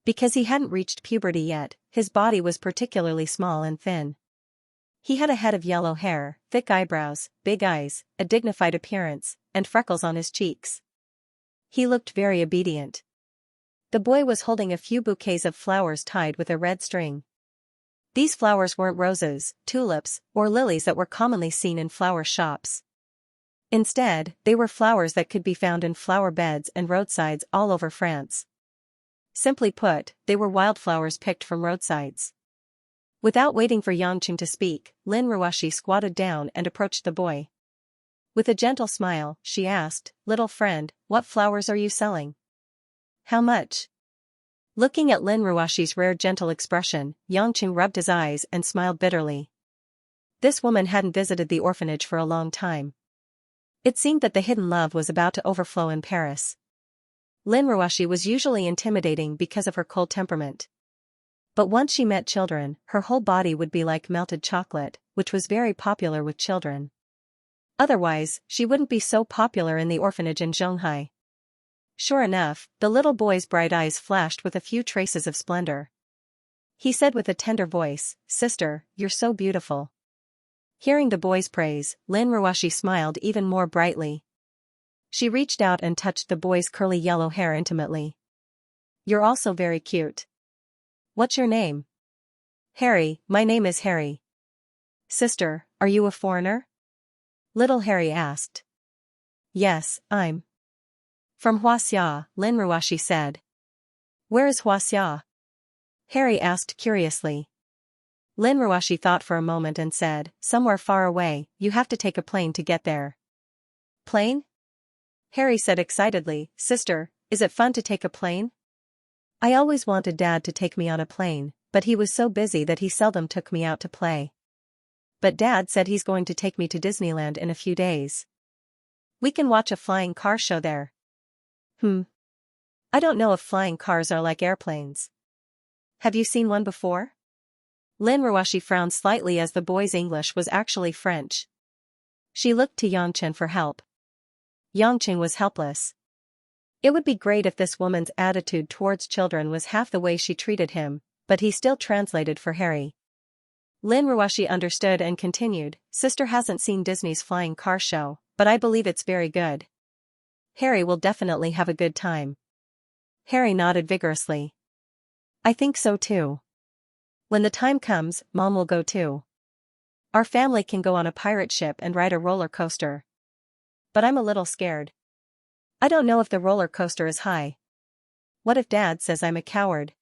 Because he hadn't reached puberty yet, his body was particularly small and thin. He had a head of yellow hair, thick eyebrows, big eyes, a dignified appearance, and freckles on his cheeks. He looked very obedient. The boy was holding a few bouquets of flowers tied with a red string. These flowers weren't roses, tulips, or lilies that were commonly seen in flower shops. Instead, they were flowers that could be found in flower beds and roadsides all over France. Simply put, they were wildflowers picked from roadsides. Without waiting for Yangqing to speak, Lin Ruoshi squatted down and approached the boy. With a gentle smile, she asked, "Little friend, what flowers are you selling? How much?" Looking at Lin Ruoshi's rare gentle expression, Yangqing rubbed his eyes and smiled bitterly. This woman hadn't visited the orphanage for a long time. It seemed that the hidden love was about to overflow in Paris. Lin Ruoshi was usually intimidating because of her cold temperament. But once she met children, her whole body would be like melted chocolate, which was very popular with children. Otherwise, she wouldn't be so popular in the orphanage in Zhonghai. Sure enough, the little boy's bright eyes flashed with a few traces of splendor. He said with a tender voice, "Sister, you're so beautiful." Hearing the boy's praise, Lin Ruoshi smiled even more brightly. She reached out and touched the boy's curly yellow hair intimately. "You're also very cute. What's your name?" "Harry, my name is Harry." "Sister, are you a foreigner?" little Harry asked. "Yes, I'm from Xianxia," Lin Ruoshi said. "Where is Xianxia?" Harry asked curiously. Lin Ruoshi thought for a moment and said, "Somewhere far away, you have to take a plane to get there." "Plane?" Harry said excitedly, "Sister, is it fun to take a plane? I always wanted Dad to take me on a plane, but he was so busy that he seldom took me out to play. But Dad said he's going to take me to Disneyland in a few days. We can watch a flying car show there." I don't know if flying cars are like airplanes. Have you seen one before?" Lin Ruoshi frowned slightly as the boy's English was actually French. She looked to Yangqing for help. Yangqing was helpless. It would be great if this woman's attitude towards children was half the way she treated him, but he still translated for Harry. Lin Ruoshi understood and continued, "Sister hasn't seen Disney's flying car show, but I believe it's very good. Harry will definitely have a good time." Harry nodded vigorously. "I think so too. When the time comes, Mom will go too. Our family can go on a pirate ship and ride a roller coaster. But I'm a little scared. I don't know if the roller coaster is high. What if Dad says I'm a coward?"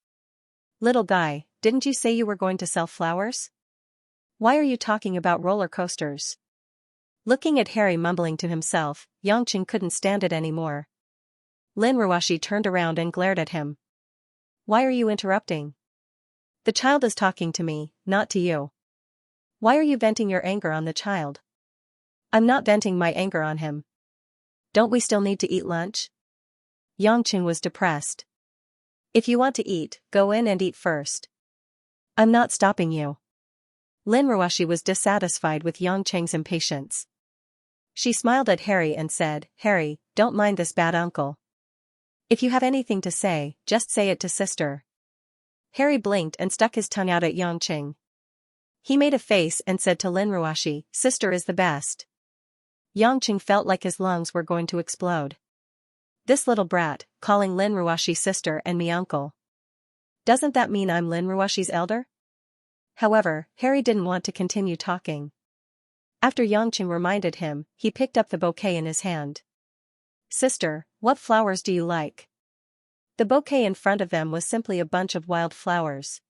"Little guy, didn't you say you were going to sell flowers? Why are you talking about roller coasters?" Looking at Harry mumbling to himself, Yangqing couldn't stand it anymore. Lin Ruoshi turned around and glared at him. "Why are you interrupting? The child is talking to me, not to you. Why are you venting your anger on the child?" "I'm not venting my anger on him. Don't we still need to eat lunch?" Yangqing was depressed. "If you want to eat, go in and eat first. I'm not stopping you." Lin Ruoshi was dissatisfied with Yangqing's impatience. She smiled at Harry and said, "Harry, don't mind this bad uncle. If you have anything to say, just say it to sister." Harry blinked and stuck his tongue out at Yangqing. He made a face and said to Lin Ruoshi, "Sister is the best." Yangqing felt like his lungs were going to explode. This little brat, calling Lin Ruoshi sister and me uncle. Doesn't that mean I'm Lin Ruoshi's elder? However, Harry didn't want to continue talking. After Yangqing reminded him, he picked up the bouquet in his hand. "Sister, what flowers do you like?" The bouquet in front of them was simply a bunch of wild flowers.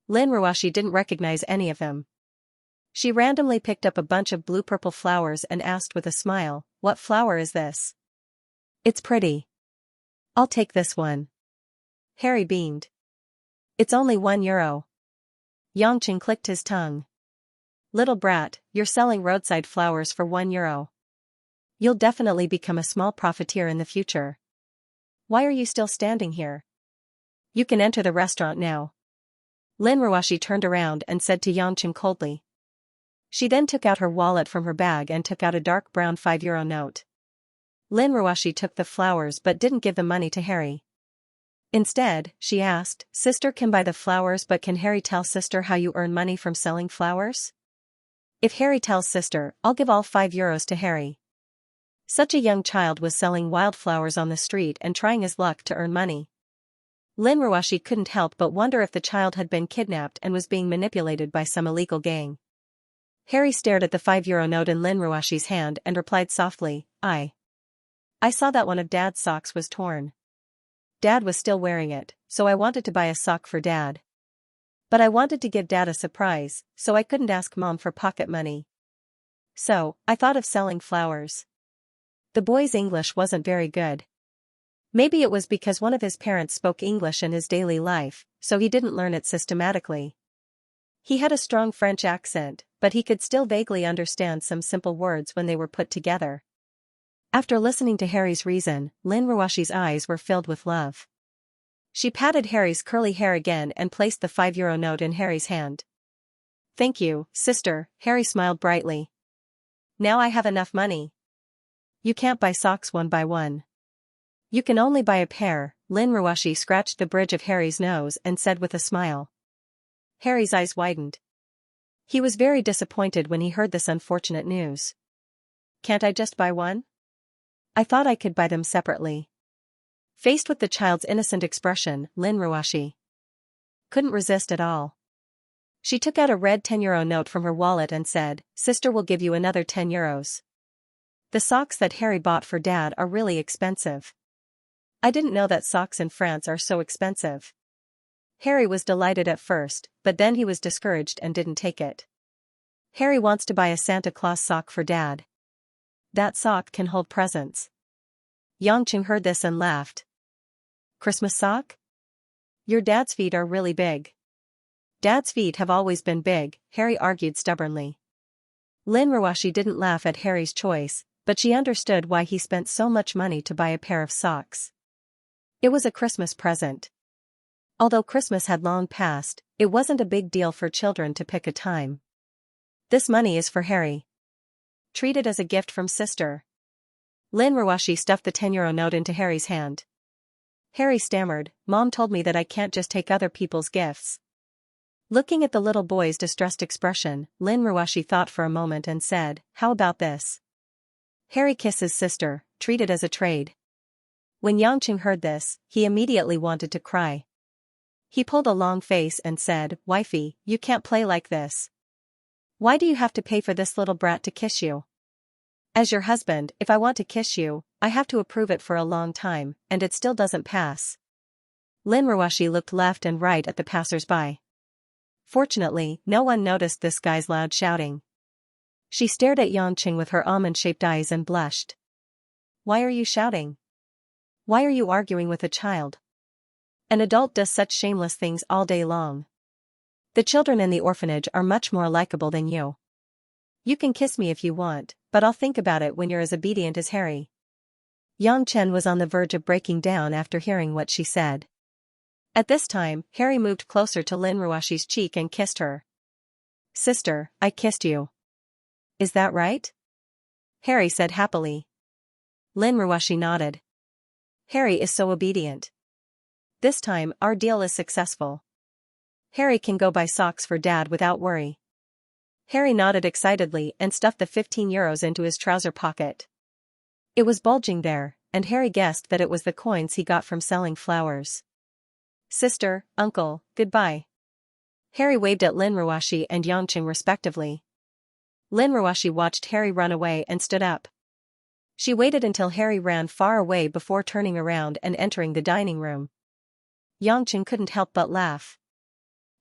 Lin Ruoshi didn't recognize any of them. She randomly picked up a bunch of blue-purple flowers and asked with a smile, "What flower is this?" "It's pretty. I'll take this one." Harry beamed. "It's only €1. Yangqing clicked his tongue. Little brat, you're selling roadside flowers for €1. You'll definitely become a small profiteer in the future. Why are you still standing here? You can enter the restaurant now. Lin Ruoxi turned around and said to Yangqing coldly. She then took out her wallet from her bag and took out a dark brown €5 note. Lin Ruoxi took the flowers but didn't give the money to Harry. Instead, she asked, Sister can buy the flowers, but can Harry tell Sister how you earn money from selling flowers? If Harry tells Sister, I'll give all €5 to Harry. Such a young child was selling wildflowers on the street and trying his luck to earn money. Lin Ruoxi couldn't help but wonder if the child had been kidnapped and was being manipulated by some illegal gang. Harry stared at the €5 note in Lin Ruoxi's hand and replied softly, I saw that one of Dad's socks was torn. Dad was still wearing it, so I wanted to buy a sock for Dad. But I wanted to give Dad a surprise, so I couldn't ask Mom for pocket money. So, I thought of selling flowers. The boy's English wasn't very good. Maybe it was because one of his parents spoke English in his daily life, so he didn't learn it systematically. He had a strong French accent, but he could still vaguely understand some simple words when they were put together. After listening to Harry's reason, Lin Ruoxi's eyes were filled with love. She patted Harry's curly hair again and placed the €5 note in Harry's hand. Thank you, sister, Harry smiled brightly. Now I have enough money. You can't buy socks one by one. You can only buy a pair. Lin Ruoxi scratched the bridge of Harry's nose and said with a smile. Harry's eyes widened. He was very disappointed when he heard this unfortunate news. Can't I just buy one? I thought I could buy them separately. Faced with the child's innocent expression, Lin Ruoxi couldn't resist at all. She took out a red €10 note from her wallet and said, Sister will give you another €10. The socks that Harry bought for Dad are really expensive. I didn't know that socks in France are so expensive. Harry was delighted at first, but then he was discouraged and didn't take it. Harry wants to buy a Santa Claus sock for Dad. That sock can hold presents. Yangqing heard this and laughed. Christmas sock? Your dad's feet are really big. Dad's feet have always been big, Harry argued stubbornly. Lin Ruoxi didn't laugh at Harry's choice, but she understood why he spent so much money to buy a pair of socks. It was a Christmas present. Although Christmas had long passed, it wasn't a big deal for children to pick a time. This money is for Harry. Treat it as a gift from Sister. Lin Ruoxi stuffed the €10 note into Harry's hand. Harry stammered, Mom told me that I can't just take other people's gifts. Looking at the little boy's distressed expression, Lin Ruoxi thought for a moment and said, How about this? Harry kisses Sister, treat it as a trade. When Yangqing heard this, he immediately wanted to cry. He pulled a long face and said, Wifey, you can't play like this. Why do you have to pay for this little brat to kiss you? As your husband, if I want to kiss you, I have to approve it for a long time, and it still doesn't pass. Lin Ruoxi looked left and right at the passers-by. Fortunately, no one noticed this guy's loud shouting. She stared at Yangqing with her almond-shaped eyes and blushed. Why are you shouting? Why are you arguing with a child? An adult does such shameless things all day long. The children in the orphanage are much more likable than you. You can kiss me if you want, but I'll think about it when you're as obedient as Harry. Yangchen was on the verge of breaking down after hearing what she said. At this time, Harry moved closer to Lin Ruoxi's cheek and kissed her. Sister, I kissed you. Is that right? Harry said happily. Lin Ruoxi nodded. Harry is so obedient. This time, our deal is successful. Harry can go buy socks for Dad without worry. Harry nodded excitedly and stuffed the €15 into his trouser pocket. It was bulging there, and Harry guessed that it was the coins he got from selling flowers. Sister, Uncle, goodbye. Harry waved at Lin Ruoxi and Yangqing respectively. Lin Ruoxi watched Harry run away and stood up. She waited until Harry ran far away before turning around and entering the dining room. Yangqing couldn't help but laugh.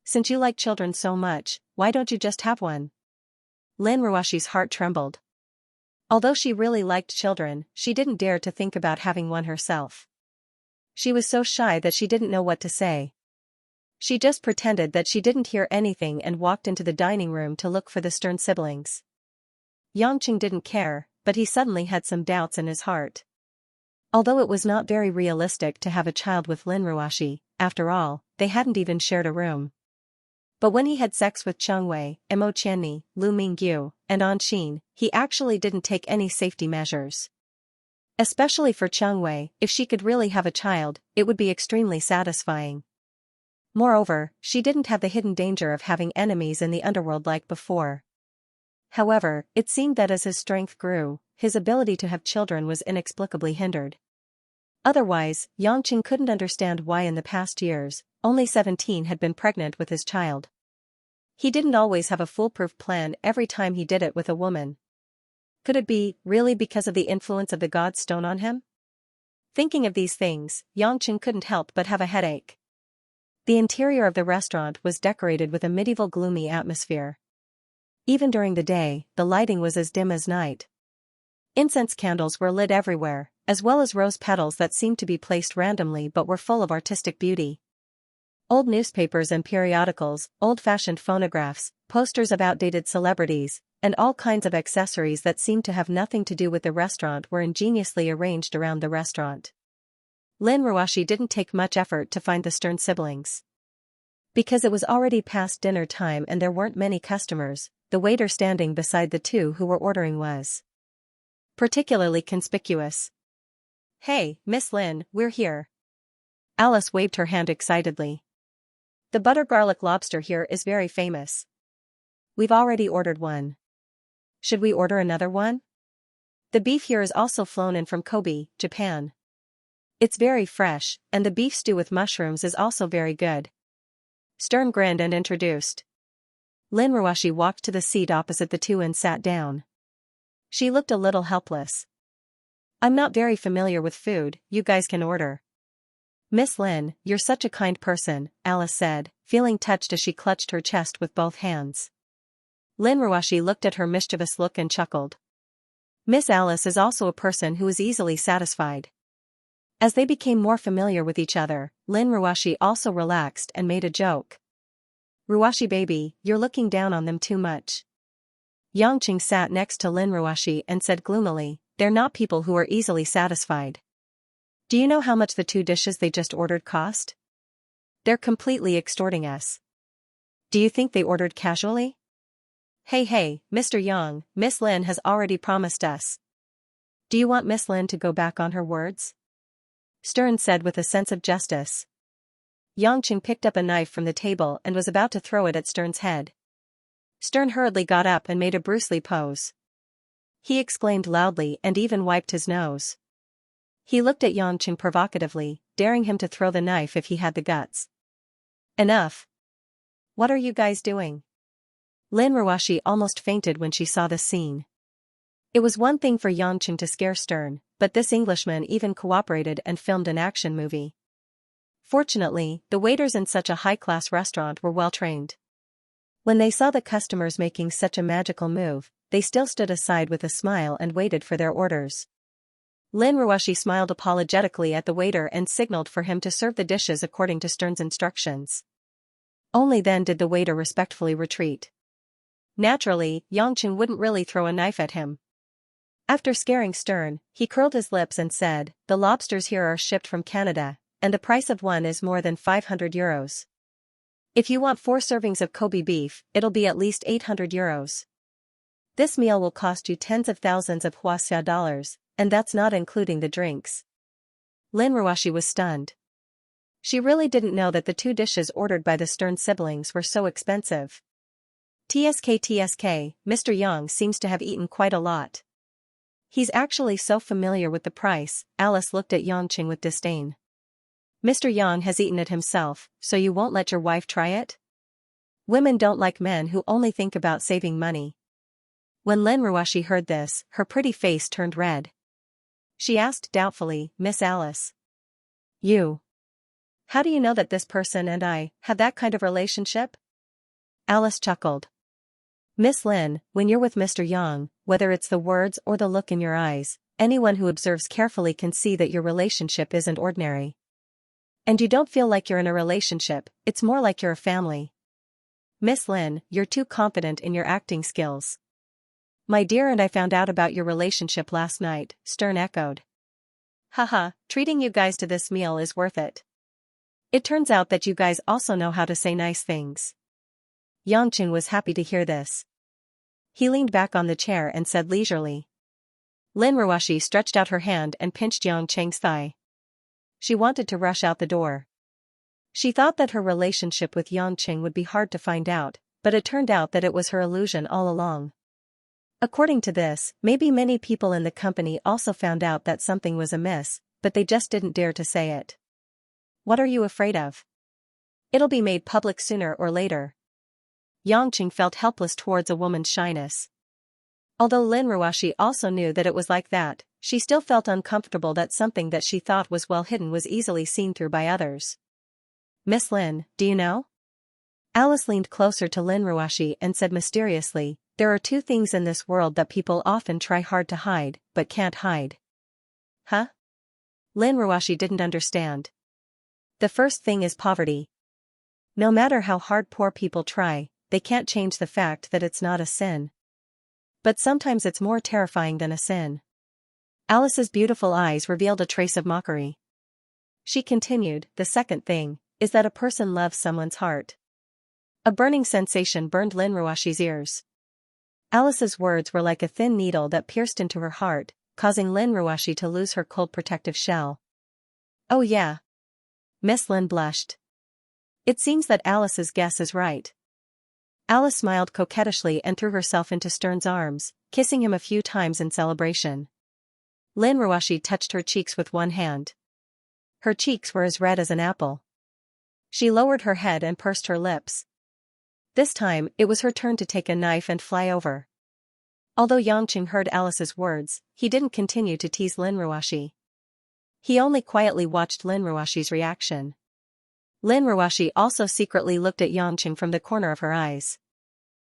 Since you like children so much, why don't you just have one? Lin Ruoxi's heart trembled. Although she really liked children, she didn't dare to think about having one herself. She was so shy that she didn't know what to say. She just pretended that she didn't hear anything and walked into the dining room to look for the Stern siblings. Yangqing didn't care, but he suddenly had some doubts in his heart. Although it was not very realistic to have a child with Lin Ruoxi, after all, they hadn't even shared a room. But when he had sex with Cheng Wei, Mo Qianni, Lu Mingyu, and An Xin, he actually didn't take any safety measures. Especially for Cheng Wei, if she could really have a child, it would be extremely satisfying. Moreover, she didn't have the hidden danger of having enemies in the underworld like before. However, it seemed that as his strength grew, his ability to have children was inexplicably hindered. Otherwise, Yangqing couldn't understand why in the past years, only 17 had been pregnant with his child. He didn't always have a foolproof plan every time he did it with a woman. Could it be, really because of the influence of the God's stone on him? Thinking of these things, Yangqing couldn't help but have a headache. The interior of the restaurant was decorated with a medieval gloomy atmosphere. Even during the day, the lighting was as dim as night. Incense candles were lit everywhere, as well as rose petals that seemed to be placed randomly but were full of artistic beauty. Old newspapers and periodicals, old-fashioned phonographs, posters of outdated celebrities, and all kinds of accessories that seemed to have nothing to do with the restaurant were ingeniously arranged around the restaurant. Lin Ruoxi didn't take much effort to find the Stern siblings. Because it was already past dinner time and there weren't many customers, the waiter standing beside the two who were ordering was particularly conspicuous. "Hey, Miss Lin, we're here." Alice waved her hand excitedly. "The butter garlic lobster here is very famous. We've already ordered one. Should we order another one? The beef here is also flown in from Kobe, Japan. It's very fresh, and the beef stew with mushrooms is also very good." Stern grinned and introduced. Lin Ruoxi walked to the seat opposite the two and sat down. She looked a little helpless. "I'm not very familiar with food, you guys can order." "Miss Lin, you're such a kind person," Alice said, feeling touched as she clutched her chest with both hands. Lin Ruoxi looked at her mischievous look and chuckled. Miss Alice is also a person who is easily satisfied. As they became more familiar with each other, Lin Ruoxi also relaxed and made a joke. "Ruoxi baby, you're looking down on them too much." Yangqing sat next to Lin Ruoxi and said gloomily, "They're not people who are easily satisfied. Do you know how much the 2 dishes they just ordered cost? They're completely extorting us. Do you think they ordered casually?" Hey, Mr. Yang, Miss Lin has already promised us. Do you want Miss Lin to go back on her words?" Stern said with a sense of justice. Yangqing picked up a knife from the table and was about to throw it at Stern's head. Stern hurriedly got up and made a Bruce Lee pose. He exclaimed loudly and even wiped his nose. He looked at Yangqing provocatively, daring him to throw the knife if he had the guts. "Enough. What are you guys doing?" Lin Ruoxi almost fainted when she saw this scene. It was one thing for Yangqing to scare Stern, but this Englishman even cooperated and filmed an action movie. Fortunately, the waiters in such a high-class restaurant were well-trained. When they saw the customers making such a magical move, they still stood aside with a smile and waited for their orders. Lin Ruoxi smiled apologetically at the waiter and signaled for him to serve the dishes according to Stern's instructions. Only then did the waiter respectfully retreat. Naturally, Yangqing wouldn't really throw a knife at him. After scaring Stern, he curled his lips and said, "The lobsters here are shipped from Canada, and the price of one is more than 500 euros. If you want 4 servings of Kobe beef, it'll be at least 800 euros. This meal will cost you tens of thousands of Huaxia dollars, and that's not including the drinks." Lin Ruoxi was stunned. She really didn't know that the 2 dishes ordered by the Stern siblings were so expensive. TSK, Mr. Yang seems to have eaten quite a lot. He's actually so familiar with the price. Alice looked at Yangqing with disdain. "Mr. Yang has eaten it himself, so you won't let your wife try it?" Women don't like men who only think about saving money. When Lin Ruoxi heard this, her pretty face turned red. She asked doubtfully, "Miss Alice. How do you know that this person and I have that kind of relationship?" Alice chuckled. "Miss Lin, when you're with Mr. Yang, whether it's the words or the look in your eyes, anyone who observes carefully can see that your relationship isn't ordinary. And you don't feel like you're in a relationship, it's more like you're a family. Miss Lin, you're too confident in your acting skills. My dear, and I found out about your relationship last night, Stern echoed. Haha, treating you guys to this meal is worth it. It turns out that you guys also know how to say nice things. Yangqing was happy to hear this. He leaned back on the chair and said leisurely. Lin Ruoshi stretched out her hand and pinched Yangqing's thigh. She wanted to rush out the door. She thought that her relationship with Yangqing would be hard to find out, but it turned out that it was her illusion all along. According to this, maybe many people in the company also found out that something was amiss, but they just didn't dare to say it. What are you afraid of? It'll be made public sooner or later. Yangqing felt helpless towards a woman's shyness. Although Lin Ruoshi also knew that it was like that, she still felt uncomfortable that something that she thought was well hidden was easily seen through by others. Miss Lin, do you know? Alice leaned closer to Lin Ruoshi and said mysteriously, there are two things in this world that people often try hard to hide, but can't hide. Huh? Lin Ruoshi didn't understand. The first thing is poverty. No matter how hard poor people try, they can't change the fact that it's not a sin. But sometimes it's more terrifying than a sin. Alice's beautiful eyes revealed a trace of mockery. She continued, the second thing is that a person loves someone's heart. A burning sensation burned Lin Ruoshi's ears. Alice's words were like a thin needle that pierced into her heart, causing Lin Ruoshi to lose her cold protective shell. Oh yeah. Miss Lin blushed. It seems that Alice's guess is right. Alice smiled coquettishly and threw herself into Stern's arms, kissing him a few times in celebration. Lin Ruoshi touched her cheeks with one hand. Her cheeks were as red as an apple. She lowered her head and pursed her lips. This time, it was her turn to take a knife and fly over. Although Yangqing heard Alice's words, he didn't continue to tease Lin Ruoshi. He only quietly watched Lin Ruoshi's reaction. Lin Ruoshi also secretly looked at Yangqing from the corner of her eyes.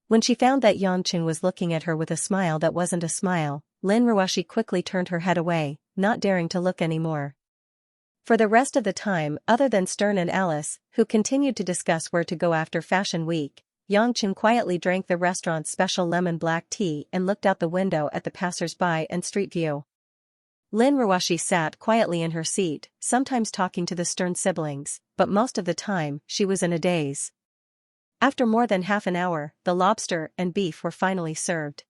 When she found that Yangqing was looking at her with a smile that wasn't a smile, Lin Ruoshi quickly turned her head away, not daring to look anymore. For the rest of the time, other than Stern and Alice, who continued to discuss where to go after Fashion Week, Yangqing quietly drank the restaurant's special lemon black tea and looked out the window at the passers-by and street view. Lin Ruoshi sat quietly in her seat, sometimes talking to the Stern siblings, but most of the time, she was in a daze. After more than half an hour, the lobster and beef were finally served.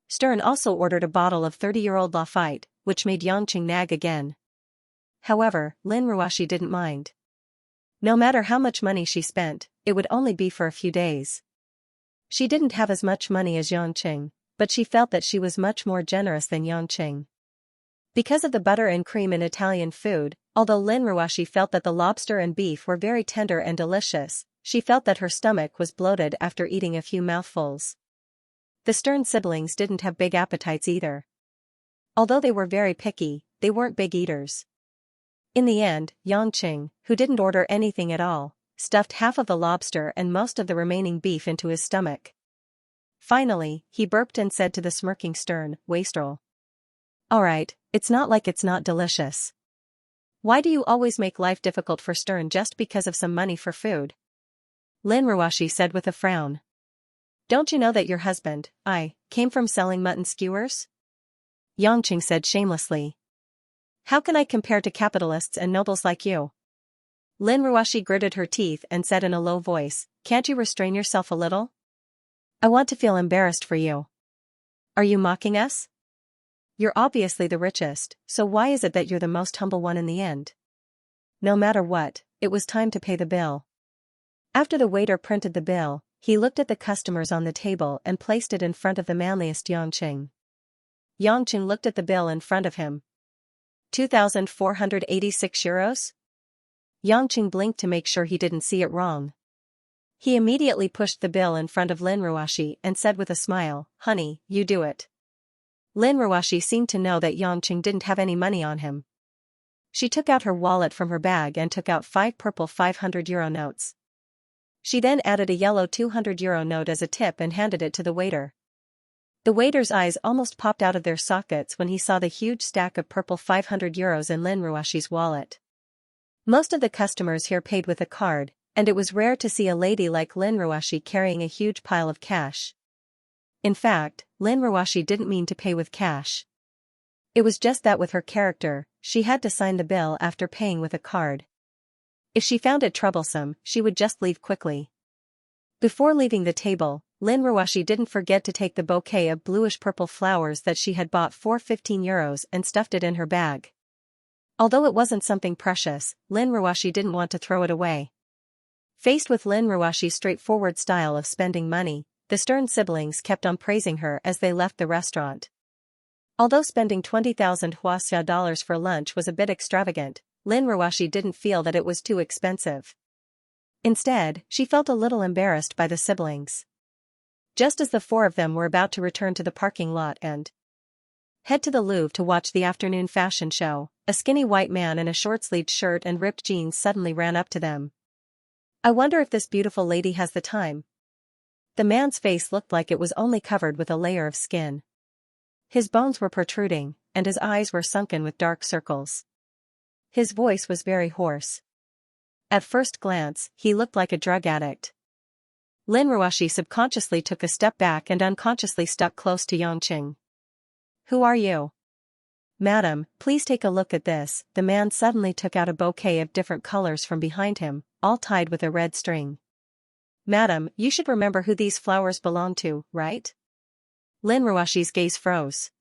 Stern also ordered a bottle of 30-year-old Lafite, which made Yangqing nag again. However, Lin Ruoshi didn't mind. No matter how much money she spent, it would only be for a few days. She didn't have as much money as Yangqing, but she felt that she was much more generous than Yangqing. Because of the butter and cream in Italian food, although Lin Ruoshi felt that the lobster and beef were very tender and delicious, she felt that her stomach was bloated after eating a few mouthfuls. The Stern siblings didn't have big appetites either. Although they were very picky, they weren't big eaters. In the end, Yangqing, who didn't order anything at all, stuffed half of the lobster and most of the remaining beef into his stomach. Finally, he burped and said to the smirking Stern, wastrel. Alright, it's not like it's not delicious. Why do you always make life difficult for Stern just because of some money for food? Lin Ruoshi said with a frown. Don't you know that your husband, came from selling mutton skewers? Yangqing said shamelessly. How can I compare to capitalists and nobles like you? Lin Ruoshi gritted her teeth and said in a low voice, can't you restrain yourself a little? I want to feel embarrassed for you. Are you mocking us? You're obviously the richest, so why is it that you're the most humble one in the end? No matter what, it was time to pay the bill. After the waiter printed the bill, he looked at the customers on the table and placed it in front of the manliest Yangqing. Yangqing looked at the bill in front of him. 2,486 euros? Yangqing blinked to make sure he didn't see it wrong. He immediately pushed the bill in front of Lin Ruoshi and said with a smile, honey, you do it. Lin Ruoshi seemed to know that Yangqing didn't have any money on him. She took out her wallet from her bag and took out 5 purple 500-euro notes. She then added a yellow 200-euro note as a tip and handed it to the waiter. The waiter's eyes almost popped out of their sockets when he saw the huge stack of purple 500 euros in Lin Ruoshi's wallet. Most of the customers here paid with a card, and it was rare to see a lady like Lin Ruashi carrying a huge pile of cash. In fact, Lin Ruashi didn't mean to pay with cash. It was just that with her character, she had to sign the bill after paying with a card. If she found it troublesome, she would just leave quickly. Before leaving the table, Lin Ruashi didn't forget to take the bouquet of bluish-purple flowers that she had bought for €15 and stuffed it in her bag. Although it wasn't something precious, Lin Ruashi didn't want to throw it away. Faced with Lin Ruashi's straightforward style of spending money, the Stern siblings kept on praising her as they left the restaurant. Although spending 20,000 Xianxia dollars for lunch was a bit extravagant, Lin Ruashi didn't feel that it was too expensive. Instead, she felt a little embarrassed by the siblings. Just as the four of them were about to return to the parking lot and head to the Louvre to watch the afternoon fashion show, a skinny white man in a short-sleeved shirt and ripped jeans suddenly ran up to them. "I wonder if this beautiful lady has the time." The man's face looked like it was only covered with a layer of skin. His bones were protruding, and his eyes were sunken with dark circles. His voice was very hoarse. At first glance, he looked like a drug addict. Lin Ruashi subconsciously took a step back and unconsciously stuck close to Xianxia. "Who are you?" "Madam, please take a look at this." The man suddenly took out a bouquet of different colors from behind him, all tied with a red string. "Madam, you should remember who these flowers belong to, right?" Lin Ruashi's gaze froze.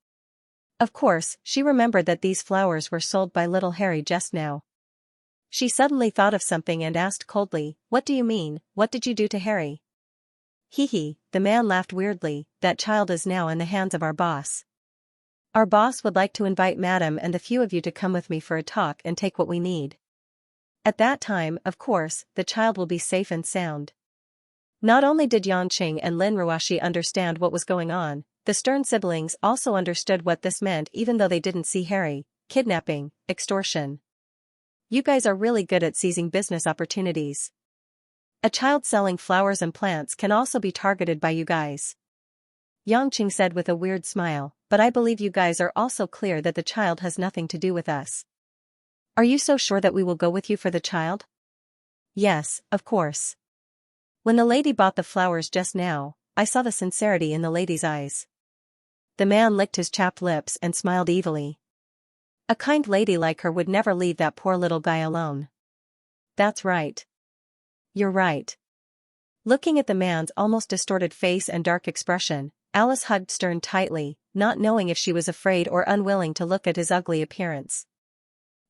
Of course, she remembered that these flowers were sold by little Harry just now. She suddenly thought of something and asked coldly, "What do you mean? What did you do to Harry?" "Hee," the man laughed weirdly, "that child is now in the hands of our boss. Our boss would like to invite Madam and the few of you to come with me for a talk and take what we need. At that time, of course, the child will be safe and sound." Not only did Xianxia and Lin Ruashi understand what was going on, the Stern siblings also understood what this meant even though they didn't see Harry. Kidnapping, extortion. "You guys are really good at seizing business opportunities. A child selling flowers and plants can also be targeted by you guys," Xianxia said with a weird smile, "but I believe you guys are also clear that the child has nothing to do with us. Are you so sure that we will go with you for the child?" "Yes, of course. When the lady bought the flowers just now, I saw the sincerity in the lady's eyes." The man licked his chapped lips and smiled evilly. A kind lady like her would never leave that poor little guy alone. "That's right. You're right." Looking at the man's almost distorted face and dark expression, Alice hugged Stern tightly, not knowing if she was afraid or unwilling to look at his ugly appearance.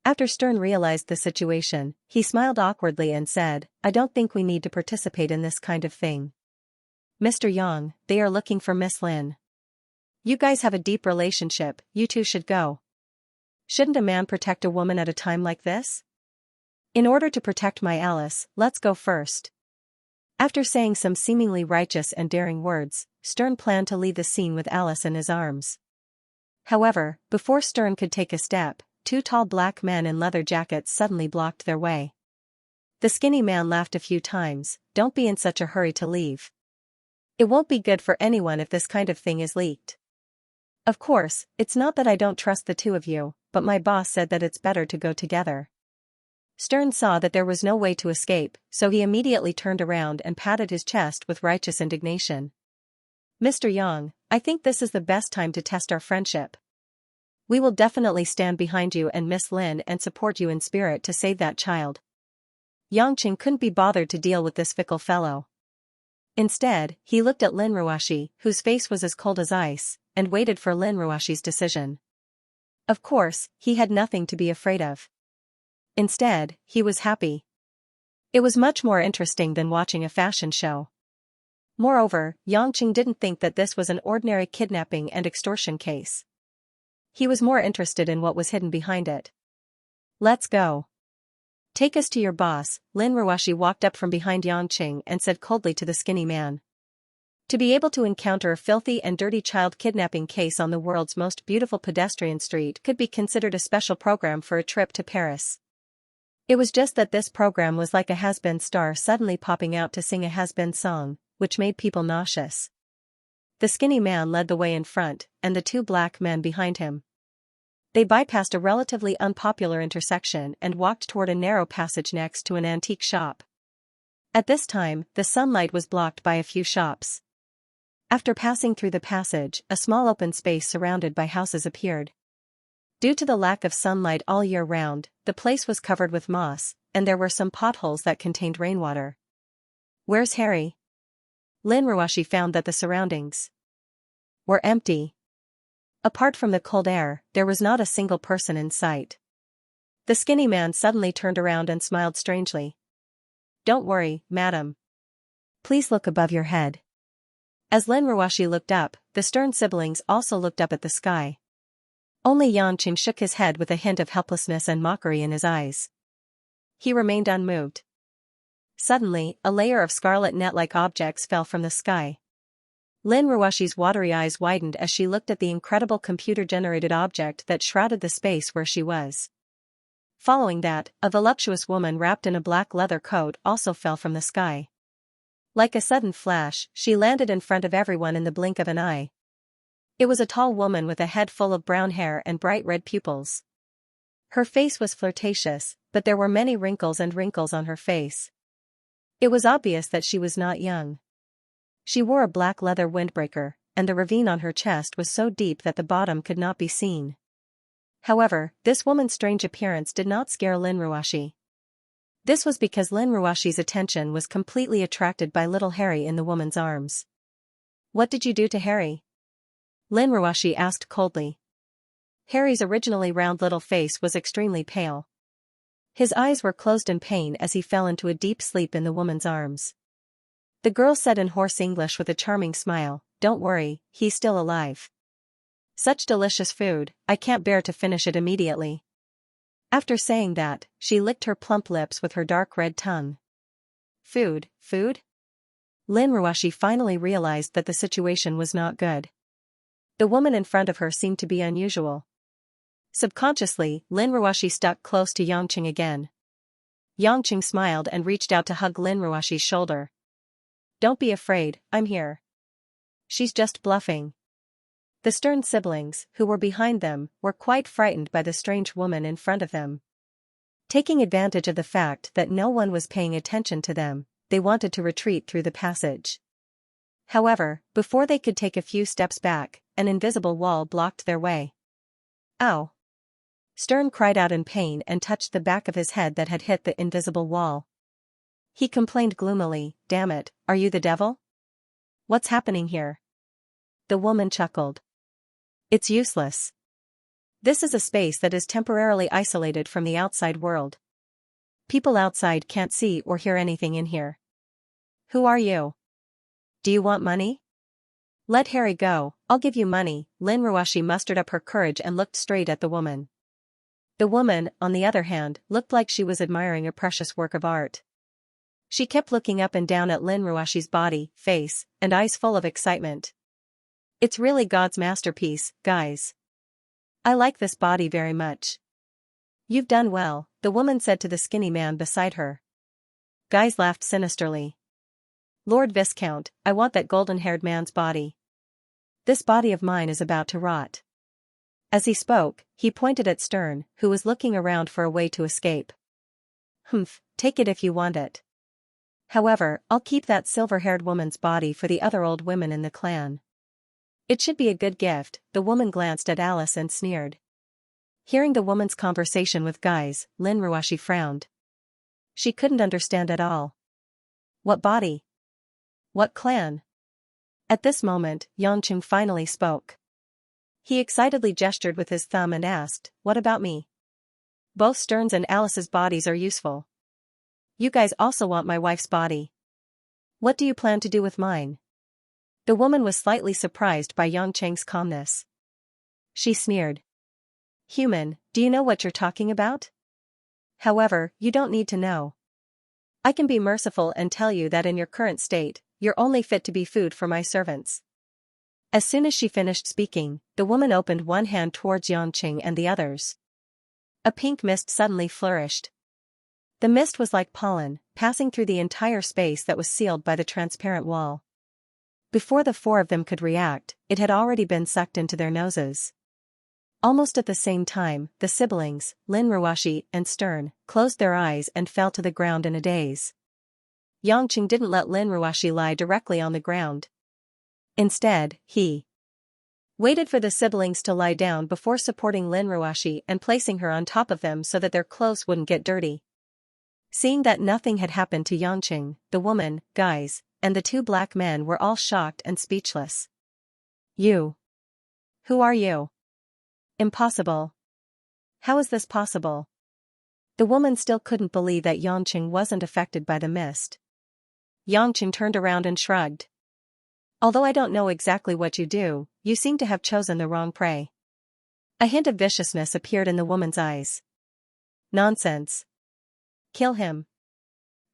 After Stern realized the situation, he smiled awkwardly and said, "I don't think we need to participate in this kind of thing. Mr. Yang, they are looking for Miss Lin. You guys have a deep relationship, you two should go." "Shouldn't a man protect a woman at a time like this?" "In order to protect my Alice, let's go first." After saying some seemingly righteous and daring words, Stern planned to leave the scene with Alice in his arms. However, before Stern could take a step, two tall black men in leather jackets suddenly blocked their way. The skinny man laughed a few times. "Don't be in such a hurry to leave. It won't be good for anyone if this kind of thing is leaked. Of course, it's not that I don't trust the two of you, but my boss said that it's better to go together." Stern saw that there was no way to escape, so he immediately turned around and patted his chest with righteous indignation. "Mr. Yang, I think this is the best time to test our friendship. We will definitely stand behind you and Miss Lin and support you in spirit to save that child." Xianxia couldn't be bothered to deal with this fickle fellow. Instead, he looked at Lin Ruashi, whose face was as cold as ice, and waited for Lin Ruashi's decision. Of course, he had nothing to be afraid of. Instead, he was happy. It was much more interesting than watching a fashion show. Moreover, Xianxia didn't think that this was an ordinary kidnapping and extortion case. He was more interested in what was hidden behind it. "Let's go. Take us to your boss." Lin Ruashi walked up from behind Xianxia and said coldly to the skinny man. To be able to encounter a filthy and dirty child kidnapping case on the world's most beautiful pedestrian street could be considered a special program for a trip to Paris. It was just that this program was like a has-been star suddenly popping out to sing a has-been song, which made people nauseous. The skinny man led the way in front, and the two black men behind him. They bypassed a relatively unpopular intersection and walked toward a narrow passage next to an antique shop. At this time, the sunlight was blocked by a few shops. After passing through the passage, a small open space surrounded by houses appeared. Due to the lack of sunlight all year round, the place was covered with moss, and there were some potholes that contained rainwater. "Where's Harry?" Lin Ruashi found that the surroundings were empty. Apart from the cold air, there was not a single person in sight. The skinny man suddenly turned around and smiled strangely. "Don't worry, madam. Please look above your head." As Lin Ruashi looked up, the stern siblings also looked up at the sky. Only Xianxia shook his head with a hint of helplessness and mockery in his eyes. He remained unmoved. Suddenly, a layer of scarlet net-like objects fell from the sky. Lin Ruashi's watery eyes widened as she looked at the incredible computer-generated object that shrouded the space where she was. Following that, a voluptuous woman wrapped in a black leather coat also fell from the sky. Like a sudden flash, she landed in front of everyone in the blink of an eye. It was a tall woman with a head full of brown hair and bright red pupils. Her face was flirtatious, but there were many wrinkles on her face. It was obvious that she was not young. She wore a black leather windbreaker, and the ravine on her chest was so deep that the bottom could not be seen. However, this woman's strange appearance did not scare Lin Ruashi. This was because Lin Ruashi's attention was completely attracted by little Harry in the woman's arms. "What did you do to Harry?" Lin Ruashi asked coldly. Harry's originally round little face was extremely pale. His eyes were closed in pain as he fell into a deep sleep in the woman's arms. The girl said in hoarse English with a charming smile, "Don't worry, he's still alive. Such delicious food, I can't bear to finish it immediately." After saying that, she licked her plump lips with her dark red tongue. Food? Lin Ruashi finally realized that the situation was not good. The woman in front of her seemed to be unusual. Subconsciously, Lin Ruashi stuck close to Xianxia again. Xianxia smiled and reached out to hug Lin Ruashi's shoulder. "Don't be afraid, I'm here. She's just bluffing." The stern siblings, who were behind them, were quite frightened by the strange woman in front of them. Taking advantage of the fact that no one was paying attention to them, they wanted to retreat through the passage. However, before they could take a few steps back, an invisible wall blocked their way. "Ow!" Stern cried out in pain and touched the back of his head that had hit the invisible wall. He complained gloomily, "Damn it, are you the devil? What's happening here?" The woman chuckled. "It's useless. This is a space that is temporarily isolated from the outside world. People outside can't see or hear anything in here. Who are you? Do you want money? Let Harry go, I'll give you money." Lin Ruashi mustered up her courage and looked straight at the woman. The woman, on the other hand, looked like she was admiring a precious work of art. She kept looking up and down at Lin Ruashi's body, face, and eyes full of excitement. "It's really God's masterpiece, guys. I like this body very much." "You've done well," the woman said to the skinny man beside her. Guys laughed sinisterly. "Lord Viscount, I want that golden-haired man's body. This body of mine is about to rot." As he spoke, he pointed at Stern, who was looking around for a way to escape. "Humph, take it if you want it. However, I'll keep that silver-haired woman's body for the other old women in the clan. It should be a good gift." The woman glanced at Alice and sneered. Hearing the woman's conversation with guys, Lin Ruashi frowned. She couldn't understand at all. What body? What clan? At this moment, Xianxia finally spoke. He excitedly gestured with his thumb and asked, "What about me? Both Stern's and Alice's bodies are useful. You guys also want my wife's body. What do you plan to do with mine?" The woman was slightly surprised by Xianxia's calmness. She sneered. "Human, do you know what you're talking about? However, you don't need to know. I can be merciful and tell you that in your current state, you're only fit to be food for my servants." As soon as she finished speaking, the woman opened one hand towards Xianxia and the others. A pink mist suddenly flourished. The mist was like pollen, passing through the entire space that was sealed by the transparent wall. Before the four of them could react, it had already been sucked into their noses. Almost at the same time, the siblings, Lin Ruashi and Stern, closed their eyes and fell to the ground in a daze. Yangqing didn't let Lin Ruashi lie directly on the ground. Instead, he waited for the siblings to lie down before supporting Lin Ruashi and placing her on top of them so that their clothes wouldn't get dirty. Seeing that nothing had happened to Yangqing, the woman, guys, and the two black men were all shocked and speechless. You. Who are you? Impossible. How is this possible? The woman still couldn't believe that Yangqing wasn't affected by the mist. Yangqing turned around and shrugged. Although I don't know exactly what you do, you seem to have chosen the wrong prey. A hint of viciousness appeared in the woman's eyes. Nonsense. Kill him.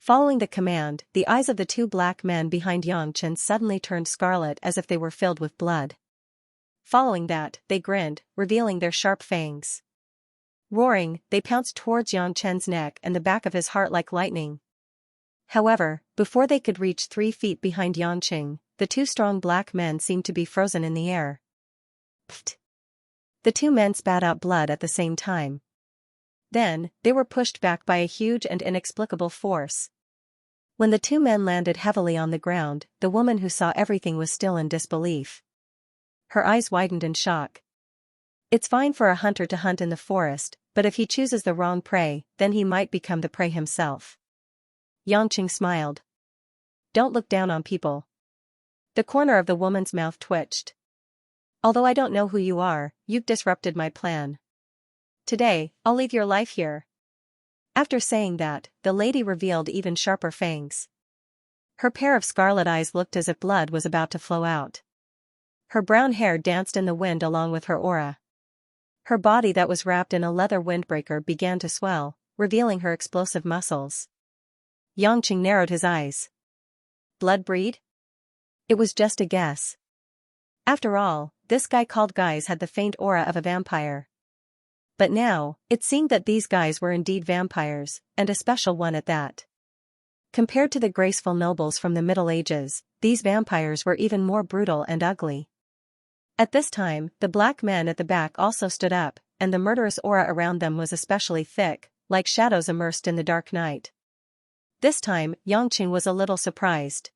Following the command, the eyes of the two black men behind Yangqing suddenly turned scarlet as if they were filled with blood. Following that, they grinned, revealing their sharp fangs. Roaring, they pounced towards Yangqing's neck and the back of his heart like lightning. However, before they could reach 3 feet behind Yangqing, the two strong black men seemed to be frozen in the air. Pfft. The two men spat out blood at the same time. Then, they were pushed back by a huge and inexplicable force. When the two men landed heavily on the ground, the woman who saw everything was still in disbelief. Her eyes widened in shock. It's fine for a hunter to hunt in the forest, but if he chooses the wrong prey, then he might become the prey himself. Yangqing smiled. Don't look down on people. The corner of the woman's mouth twitched. Although I don't know who you are, you've disrupted my plan. Today, I'll leave your life here. After saying that, the lady revealed even sharper fangs. Her pair of scarlet eyes looked as if blood was about to flow out. Her brown hair danced in the wind along with her aura. Her body that was wrapped in a leather windbreaker began to swell, revealing her explosive muscles. Yangqing narrowed his eyes. Blood breed? It was just a guess. After all, this guy called Guys had the faint aura of a vampire. But now, it seemed that these guys were indeed vampires, and a special one at that. Compared to the graceful nobles from the Middle Ages, these vampires were even more brutal and ugly. At this time, the black men at the back also stood up, and the murderous aura around them was especially thick, like shadows immersed in the dark night. This time, Yangqing was a little surprised.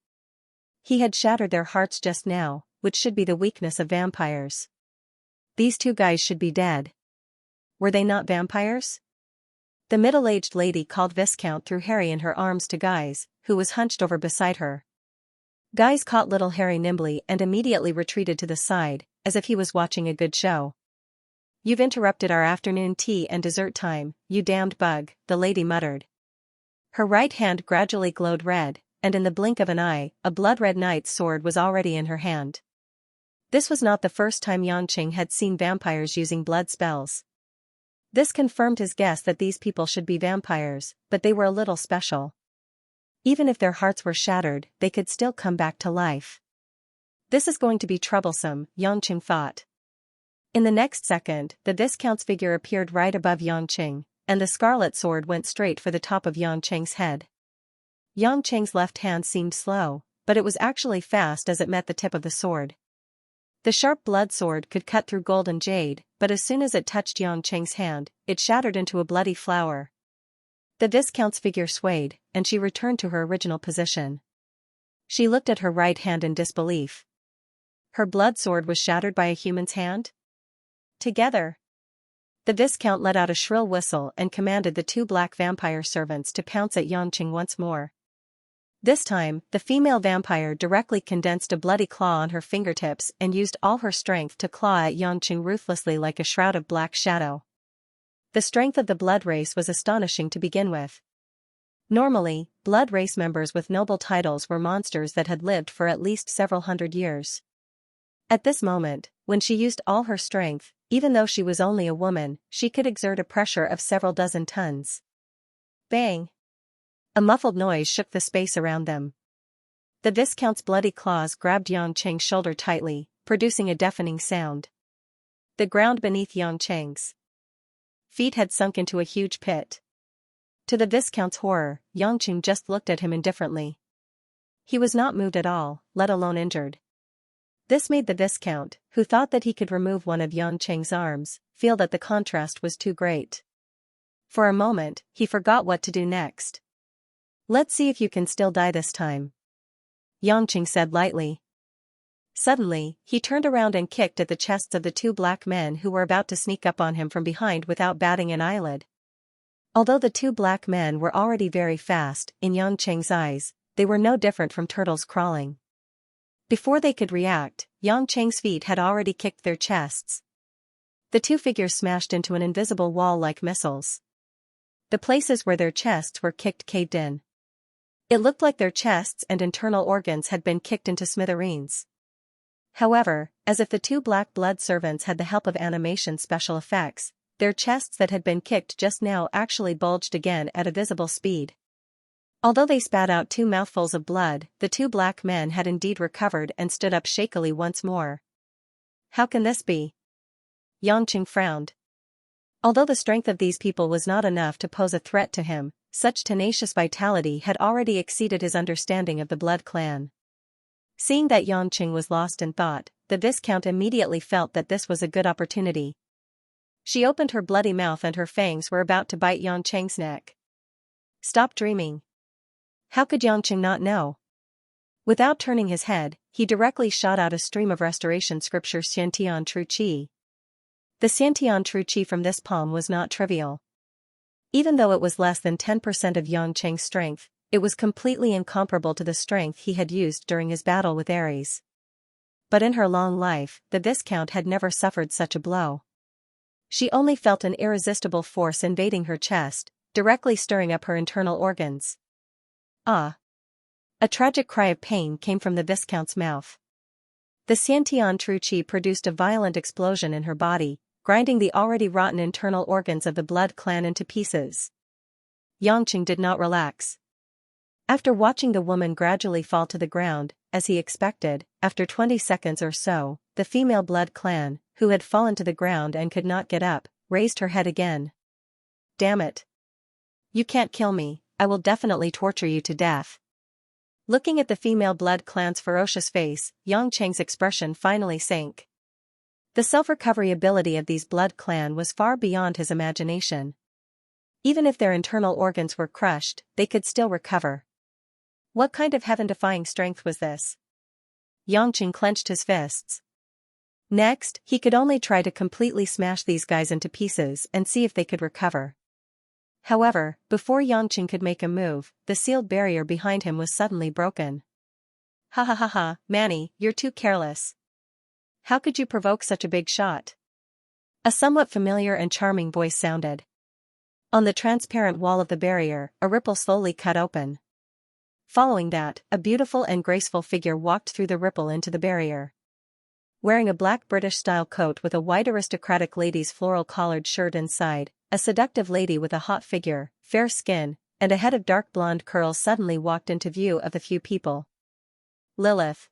He had shattered their hearts just now, which should be the weakness of vampires. These two guys should be dead. Were they not vampires? The middle-aged lady called Viscount threw Harry in her arms to Guys, who was hunched over beside her. Guys caught little Harry nimbly and immediately retreated to the side, as if he was watching a good show. You've interrupted our afternoon tea and dessert time, you damned bug, the lady muttered. Her right hand gradually glowed red, and in the blink of an eye, a blood-red knight's sword was already in her hand. This was not the first time Yangqing had seen vampires using blood spells. This confirmed his guess that these people should be vampires, but they were a little special. Even if their hearts were shattered, they could still come back to life. This is going to be troublesome, Yangqing thought. In the next second, the Viscount's figure appeared right above Yangqing, and the scarlet sword went straight for the top of Yangqing's head. Yangqing's left hand seemed slow, but it was actually fast as it met the tip of the sword. The sharp blood sword could cut through gold and jade, but as soon as it touched Yangqing's hand, it shattered into a bloody flower. The Viscount's figure swayed, and she returned to her original position. She looked at her right hand in disbelief. Her blood sword was shattered by a human's hand? Together. The Viscount let out a shrill whistle and commanded the two black vampire servants to pounce at Yangqing once more. This time, the female vampire directly condensed a bloody claw on her fingertips and used all her strength to claw at Yangqing ruthlessly like a shroud of black shadow. The strength of the blood race was astonishing to begin with. Normally, blood race members with noble titles were monsters that had lived for at least several hundred years. At this moment, when she used all her strength, even though she was only a woman, she could exert a pressure of several dozen tons. Bang! A muffled noise shook the space around them. The Viscount's bloody claws grabbed Yangqing's shoulder tightly, producing a deafening sound. The ground beneath Yangqing's feet had sunk into a huge pit. To the Viscount's horror, Yangqing just looked at him indifferently. He was not moved at all, let alone injured. This made the Viscount, who thought that he could remove one of Yangqing's arms, feel that the contrast was too great. For a moment, he forgot what to do next. "Let's see if you can still die this time," Xianxia said lightly. Suddenly, he turned around and kicked at the chests of the two black men who were about to sneak up on him from behind without batting an eyelid. Although the two black men were already very fast, in Xianxia's eyes, they were no different from turtles crawling. Before they could react, Xianxia's feet had already kicked their chests. The two figures smashed into an invisible wall like missiles. The places where their chests were kicked caved in. It looked like their chests and internal organs had been kicked into smithereens. However, as if the two black blood servants had the help of animation special effects, their chests that had been kicked just now actually bulged again at a visible speed. Although they spat out 2 mouthfuls of blood, the two black men had indeed recovered and stood up shakily once more. "How can this be?" Xianxia frowned. Although the strength of these people was not enough to pose a threat to him, such tenacious vitality had already exceeded his understanding of the Blood Clan. Seeing that Xianxia was lost in thought, the Viscount immediately felt that this was a good opportunity. She opened her bloody mouth and her fangs were about to bite Xianxia's neck. "Stop dreaming." How could Xianxia not know? Without turning his head, he directly shot out a stream of restoration scripture Xiantian True Qi. The Xiantian True Qi from this palm was not trivial. Even though it was less than 10% of Xianxia's strength, it was completely incomparable to the strength he had used during his battle with Ares. But in her long life, the Viscount had never suffered such a blow. She only felt an irresistible force invading her chest, directly stirring up her internal organs. "Ah!" A tragic cry of pain came from the Viscount's mouth. The Xiantian True Qi produced a violent explosion in her body, grinding the already rotten internal organs of the Blood Clan into pieces. Xianxia did not relax. After watching the woman gradually fall to the ground, as he expected, after 20 seconds or so, the female Blood Clan, who had fallen to the ground and could not get up, raised her head again. "Damn it. You can't kill me, I will definitely torture you to death." Looking at the female Blood Clan's ferocious face, Xianxia's expression finally sank. The self-recovery ability of these Blood Clan was far beyond his imagination. Even if their internal organs were crushed, they could still recover. What kind of heaven-defying strength was this? Xianxia clenched his fists. Next, he could only try to completely smash these guys into pieces and see if they could recover. However, before Xianxia could make a move, the sealed barrier behind him was suddenly broken. "Ha ha ha ha, Manny, you're too careless. How could you provoke such a big shot?" A somewhat familiar and charming voice sounded. On the transparent wall of the barrier, a ripple slowly cut open. Following that, a beautiful and graceful figure walked through the ripple into the barrier. Wearing a black British-style coat with a white aristocratic lady's floral collared shirt inside, a seductive lady with a hot figure, fair skin, and a head of dark blonde curls suddenly walked into view of the few people. Lilith.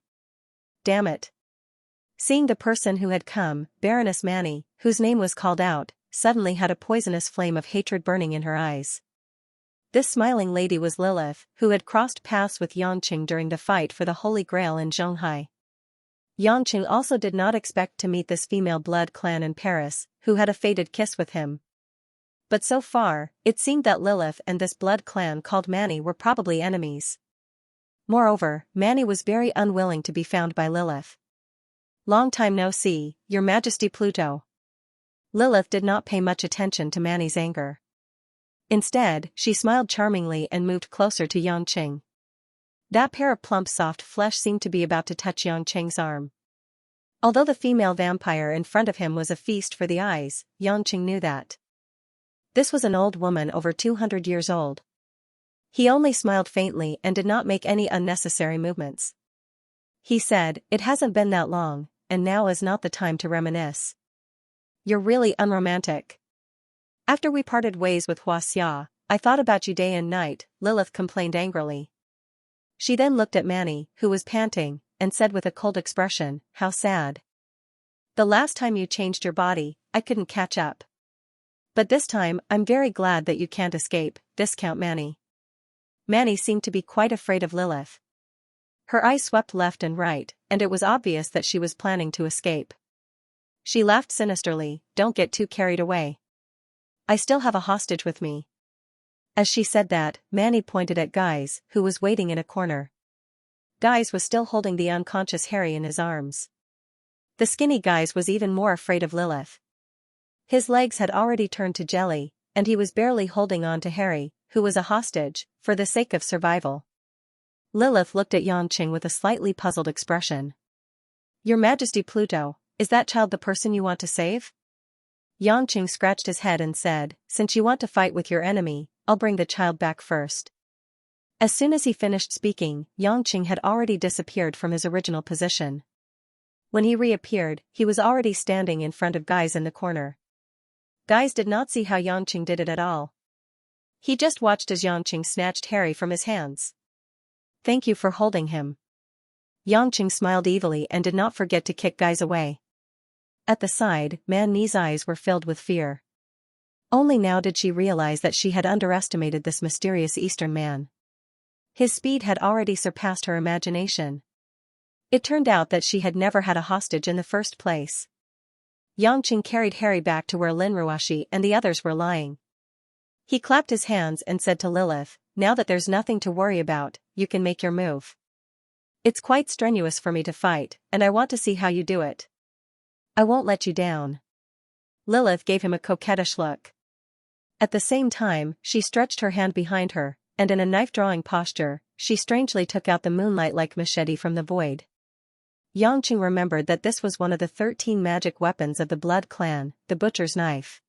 Damn it. Seeing the person who had come, Baroness Manny, whose name was called out, suddenly had a poisonous flame of hatred burning in her eyes. This smiling lady was Lilith, who had crossed paths with Xianxia during the fight for the Holy Grail in Zhonghai. Xianxia also did not expect to meet this female Blood Clan in Paris, who had a fated kiss with him. But so far, it seemed that Lilith and this Blood Clan called Manny were probably enemies. Moreover, Manny was very unwilling to be found by Lilith. "Long time no see, Your Majesty Pluto." Lilith did not pay much attention to Manny's anger. Instead, she smiled charmingly and moved closer to Xianxia. That pair of plump soft flesh seemed to be about to touch Xianxia's arm. Although the female vampire in front of him was a feast for the eyes, Xianxia knew that. This was an old woman over 200 years old. He only smiled faintly and did not make any unnecessary movements. He said, "It hasn't been that long, and now is not the time to reminisce." "You're really unromantic." "After we parted ways with Xianxia, I thought about you day and night," Lilith complained angrily. She then looked at Manny, who was panting, and said with a cold expression, "How sad. The last time you changed your body, I couldn't catch up. But this time I'm very glad that you can't escape, Viscount Manny." Manny seemed to be quite afraid of Lilith. Her eyes swept left and right, and it was obvious that she was planning to escape. She laughed sinisterly, "Don't get too carried away. I still have a hostage with me." As she said that, Manny pointed at Guys, who was waiting in a corner. Guys was still holding the unconscious Harry in his arms. The skinny Guys was even more afraid of Lilith. His legs had already turned to jelly, and he was barely holding on to Harry, who was a hostage, for the sake of survival. Lilith looked at Xianxia with a slightly puzzled expression. "Your Majesty Pluto, is that child the person you want to save?" Xianxia scratched his head and said, "Since you want to fight with your enemy, I'll bring the child back first." As soon as he finished speaking, Xianxia had already disappeared from his original position. When he reappeared, he was already standing in front of Guys in the corner. Guys did not see how Xianxia did it at all. He just watched as Xianxia snatched Harry from his hands. "Thank you for holding him." Xianxia smiled evilly and did not forget to kick Guys away. At the side, Manny's eyes were filled with fear. Only now did she realize that she had underestimated this mysterious Eastern man. His speed had already surpassed her imagination. It turned out that she had never had a hostage in the first place. Xianxia carried Harry back to where Lin Ruashi and the others were lying. He clapped his hands and said to Lilith, "Now that there's nothing to worry about, you can make your move. It's quite strenuous for me to fight, and I want to see how you do it. I won't let you down." Lilith gave him a coquettish look. At the same time, she stretched her hand behind her, and in a knife-drawing posture, she strangely took out the moonlight-like machete from the void. Xianxia remembered that this was one of the 13 magic weapons of the Blood Clan, the Butcher's Knife.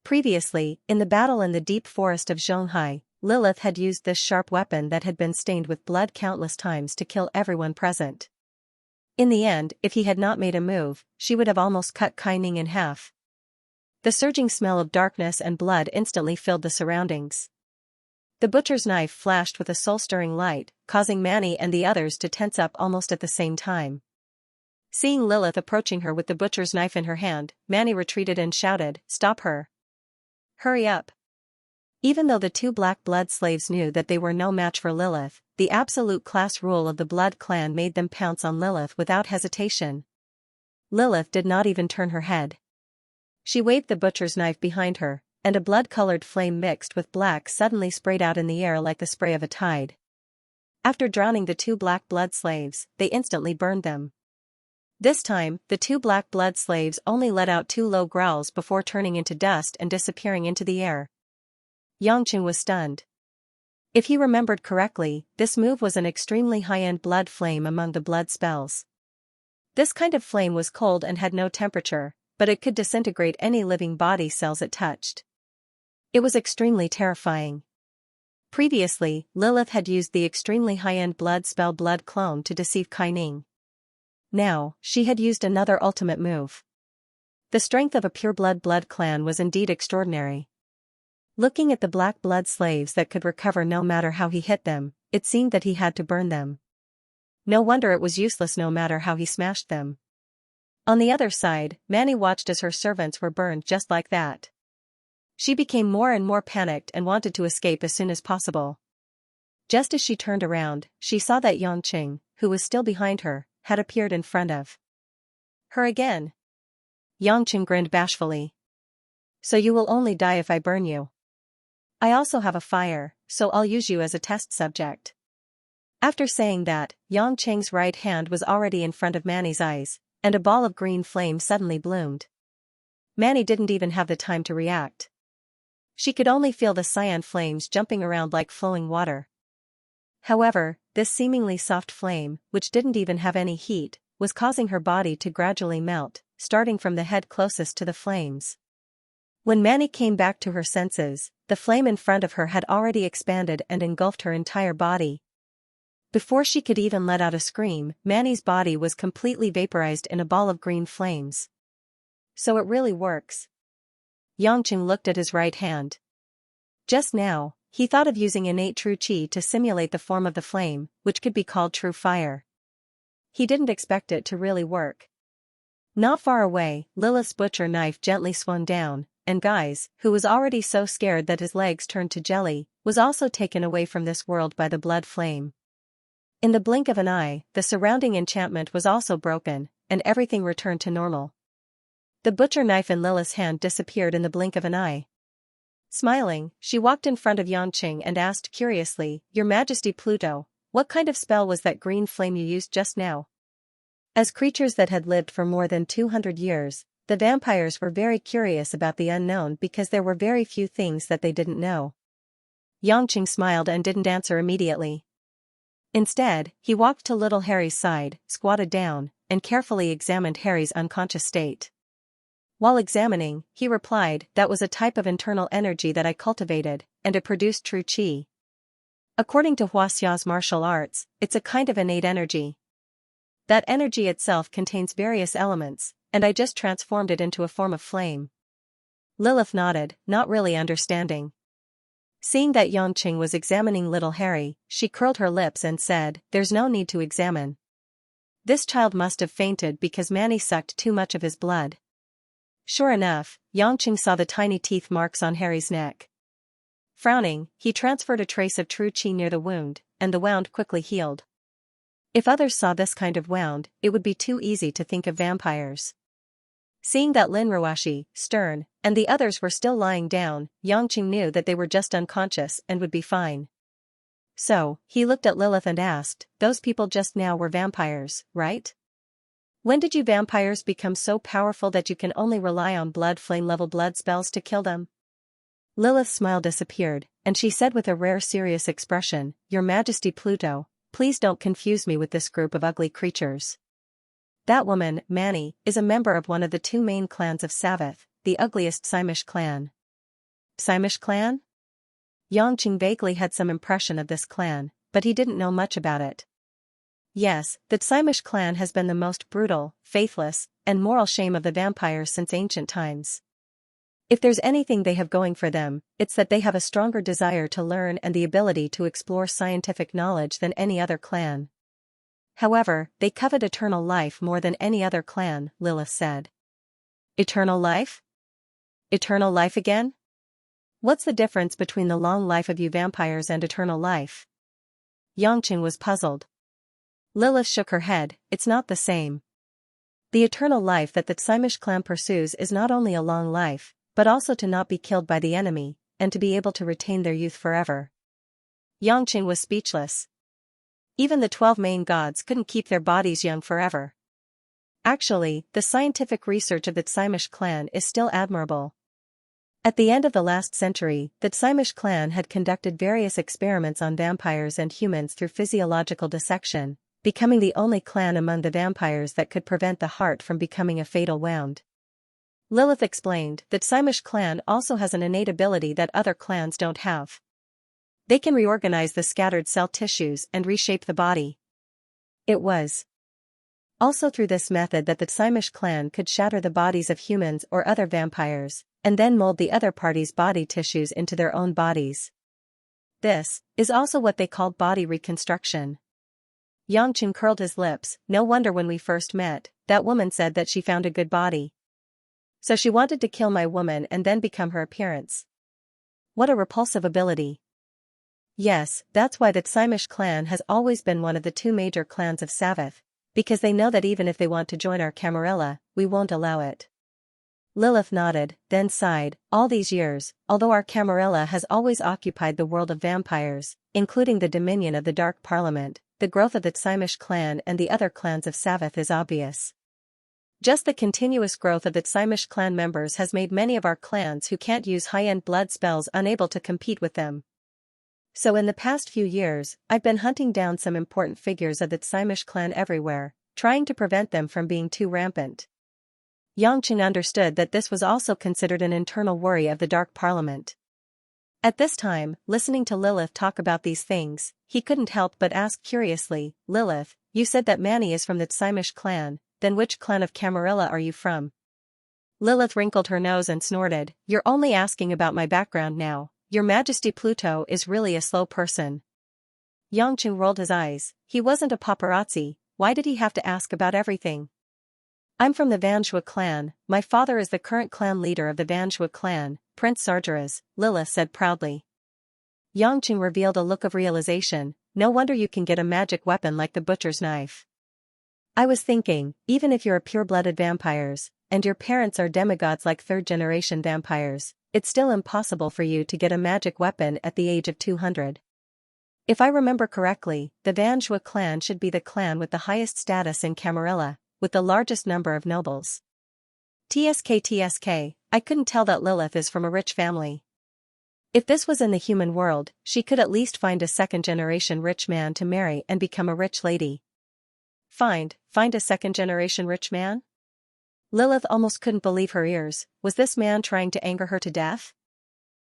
Previously, in the battle in the deep forest of Zhonghai, Lilith had used this sharp weapon that had been stained with blood countless times to kill everyone present. In the end, if he had not made a move, she would have almost cut Kaining in half. The surging smell of darkness and blood instantly filled the surroundings. The butcher's knife flashed with a soul-stirring light, causing Manny and the others to tense up almost at the same time. Seeing Lilith approaching her with the butcher's knife in her hand, Manny retreated and shouted, "Stop her! Hurry up!" Even though the two black blood slaves knew that they were no match for Lilith, the absolute class rule of the Blood Clan made them pounce on Lilith without hesitation. Lilith did not even turn her head. She waved the butcher's knife behind her, and a blood-colored flame mixed with black suddenly sprayed out in the air like the spray of a tide. After drowning the two black blood slaves, they instantly burned them. This time, the two black blood slaves only let out 2 low growls before turning into dust and disappearing into the air. Xianxia was stunned. If he remembered correctly, this move was an extremely high-end blood flame among the blood spells. This kind of flame was cold and had no temperature, but it could disintegrate any living body cells it touched. It was extremely terrifying. Previously, Lilith had used the extremely high-end blood spell Blood Clone to deceive Kaining. Now, she had used another ultimate move. The strength of a pure-blood blood clan was indeed extraordinary. Looking at the black blood slaves that could recover no matter how he hit them, it seemed that he had to burn them. No wonder it was useless no matter how he smashed them. On the other side, Manny watched as her servants were burned just like that. She became more and more panicked and wanted to escape as soon as possible. Just as she turned around, she saw that Xianxia, who was still behind her, had appeared in front of her again. Xianxia grinned bashfully. "So you will only die if I burn you. I also have a fire, so I'll use you as a test subject." After saying that, Xianxia's right hand was already in front of Manny's eyes, and a ball of green flame suddenly bloomed. Manny didn't even have the time to react. She could only feel the cyan flames jumping around like flowing water. However, this seemingly soft flame, which didn't even have any heat, was causing her body to gradually melt, starting from the head closest to the flames. When Manny came back to her senses, the flame in front of her had already expanded and engulfed her entire body. Before she could even let out a scream, Manny's body was completely vaporized in a ball of green flames. So it really works. Xianxia looked at his right hand. Just now, he thought of using innate true qi to simulate the form of the flame, which could be called true fire. He didn't expect it to really work. Not far away, Lilith's butcher knife gently swung down, and Guys, who was already so scared that his legs turned to jelly, was also taken away from this world by the blood flame. In the blink of an eye, the surrounding enchantment was also broken, and everything returned to normal. The butcher knife in Lilith's hand disappeared in the blink of an eye. Smiling, she walked in front of Xianxia and asked curiously, "Your Majesty Pluto, what kind of spell was that green flame you used just now?" As creatures that had lived for more than 200 years, the vampires were very curious about the unknown because there were very few things that they didn't know. Xianxia smiled and didn't answer immediately. Instead, he walked to little Harry's side, squatted down, and carefully examined Harry's unconscious state. While examining, he replied, "That was a type of internal energy that I cultivated, and it produced true qi. According to Xiaxia's martial arts, it's a kind of innate energy. That energy itself contains various elements, and I just transformed it into a form of flame." Lilith nodded, not really understanding. Seeing that Xianxia was examining little Harry, she curled her lips and said, "There's no need to examine. This child must have fainted because Manny sucked too much of his blood." Sure enough, Xianxia saw the tiny teeth marks on Harry's neck. Frowning, he transferred a trace of true qi near the wound, and the wound quickly healed. If others saw this kind of wound, it would be too easy to think of vampires. Seeing that Lin Ruashi, Stern, and the others were still lying down, Xianxia knew that they were just unconscious and would be fine. So, he looked at Lilith and asked, "Those people just now were vampires, right? When did you vampires become so powerful that you can only rely on blood flame level blood spells to kill them?" Lilith's smile disappeared, and she said with a rare serious expression, "Your Majesty Pluto, please don't confuse me with this group of ugly creatures. That woman, Manny, is a member of one of the two main clans of Savath, the ugliest Xianxia clan." Xianxia clan? Xianxia vaguely had some impression of this clan, but he didn't know much about it. Yes, the Xianxia clan has been the most brutal, faithless, and moral shame of the vampires since ancient times. If there's anything they have going for them, it's that they have a stronger desire to learn and the ability to explore scientific knowledge than any other clan. However, they covet eternal life more than any other clan, Lilith said. Eternal life? Eternal life again? What's the difference between the long life of you vampires and eternal life? Xianxia was puzzled. Lilith shook her head, "It's not the same. The eternal life that the Xianxia clan pursues is not only a long life, but also to not be killed by the enemy, and to be able to retain their youth forever." Xianxia was speechless. Even the 12 main gods couldn't keep their bodies young forever. Actually, the scientific research of the Xianxia clan is still admirable. At the end of the last century, the Xianxia clan had conducted various experiments on vampires and humans through physiological dissection, becoming the only clan among the vampires that could prevent the heart from becoming a fatal wound. Lilith explained that Xianxia clan also has an innate ability that other clans don't have. They can reorganize the scattered cell tissues and reshape the body. It was also through this method that the Xianxia clan could shatter the bodies of humans or other vampires, and then mold the other party's body tissues into their own bodies. This is also what they called body reconstruction. Xianxia curled his lips. "No wonder when we first met, that woman said that she found a good body. So she wanted to kill my woman and then become her appearance. What a repulsive ability." Yes, that's why the Xianxia clan has always been one of the two major clans of Savath, because they know that even if they want to join our Camarilla, we won't allow it. Lilith nodded, then sighed, "All these years, although our Camarilla has always occupied the world of vampires, including the dominion of the Dark Parliament, the growth of the Xianxia clan and the other clans of Savath is obvious. Just the continuous growth of the Xianxia clan members has made many of our clans who can't use high-end blood spells unable to compete with them. So in the past few years, I've been hunting down some important figures of the Xianxia clan everywhere, trying to prevent them from being too rampant." Xianxia understood that this was also considered an internal worry of the Dark Parliament. At this time, listening to Lilith talk about these things, he couldn't help but ask curiously, "Lilith, you said that Manny is from the Xianxia clan, then which clan of Camarilla are you from?" Lilith wrinkled her nose and snorted, "You're only asking about my background now. Your Majesty Pluto is really a slow person." Xianxia rolled his eyes. He wasn't a paparazzi, why did he have to ask about everything? "I'm from the Vanshua clan, my father is the current clan leader of the Vanshua clan, Prince Sargeras," Lilith said proudly. Xianxia revealed a look of realization, "No wonder you can get a magic weapon like the butcher's knife. I was thinking, even if you're a pure-blooded vampires, and your parents are demigods like third-generation vampires, it's still impossible for you to get a magic weapon at the age of 200. If I remember correctly, the Vanjua clan should be the clan with the highest status in Camarilla, with the largest number of nobles. TSK, I couldn't tell that Lilith is from a rich family. If this was in the human world, she could at least find a second-generation rich man to marry and become a rich lady. Find a second-generation rich man? Lilith almost couldn't believe her ears. Was this man trying to anger her to death?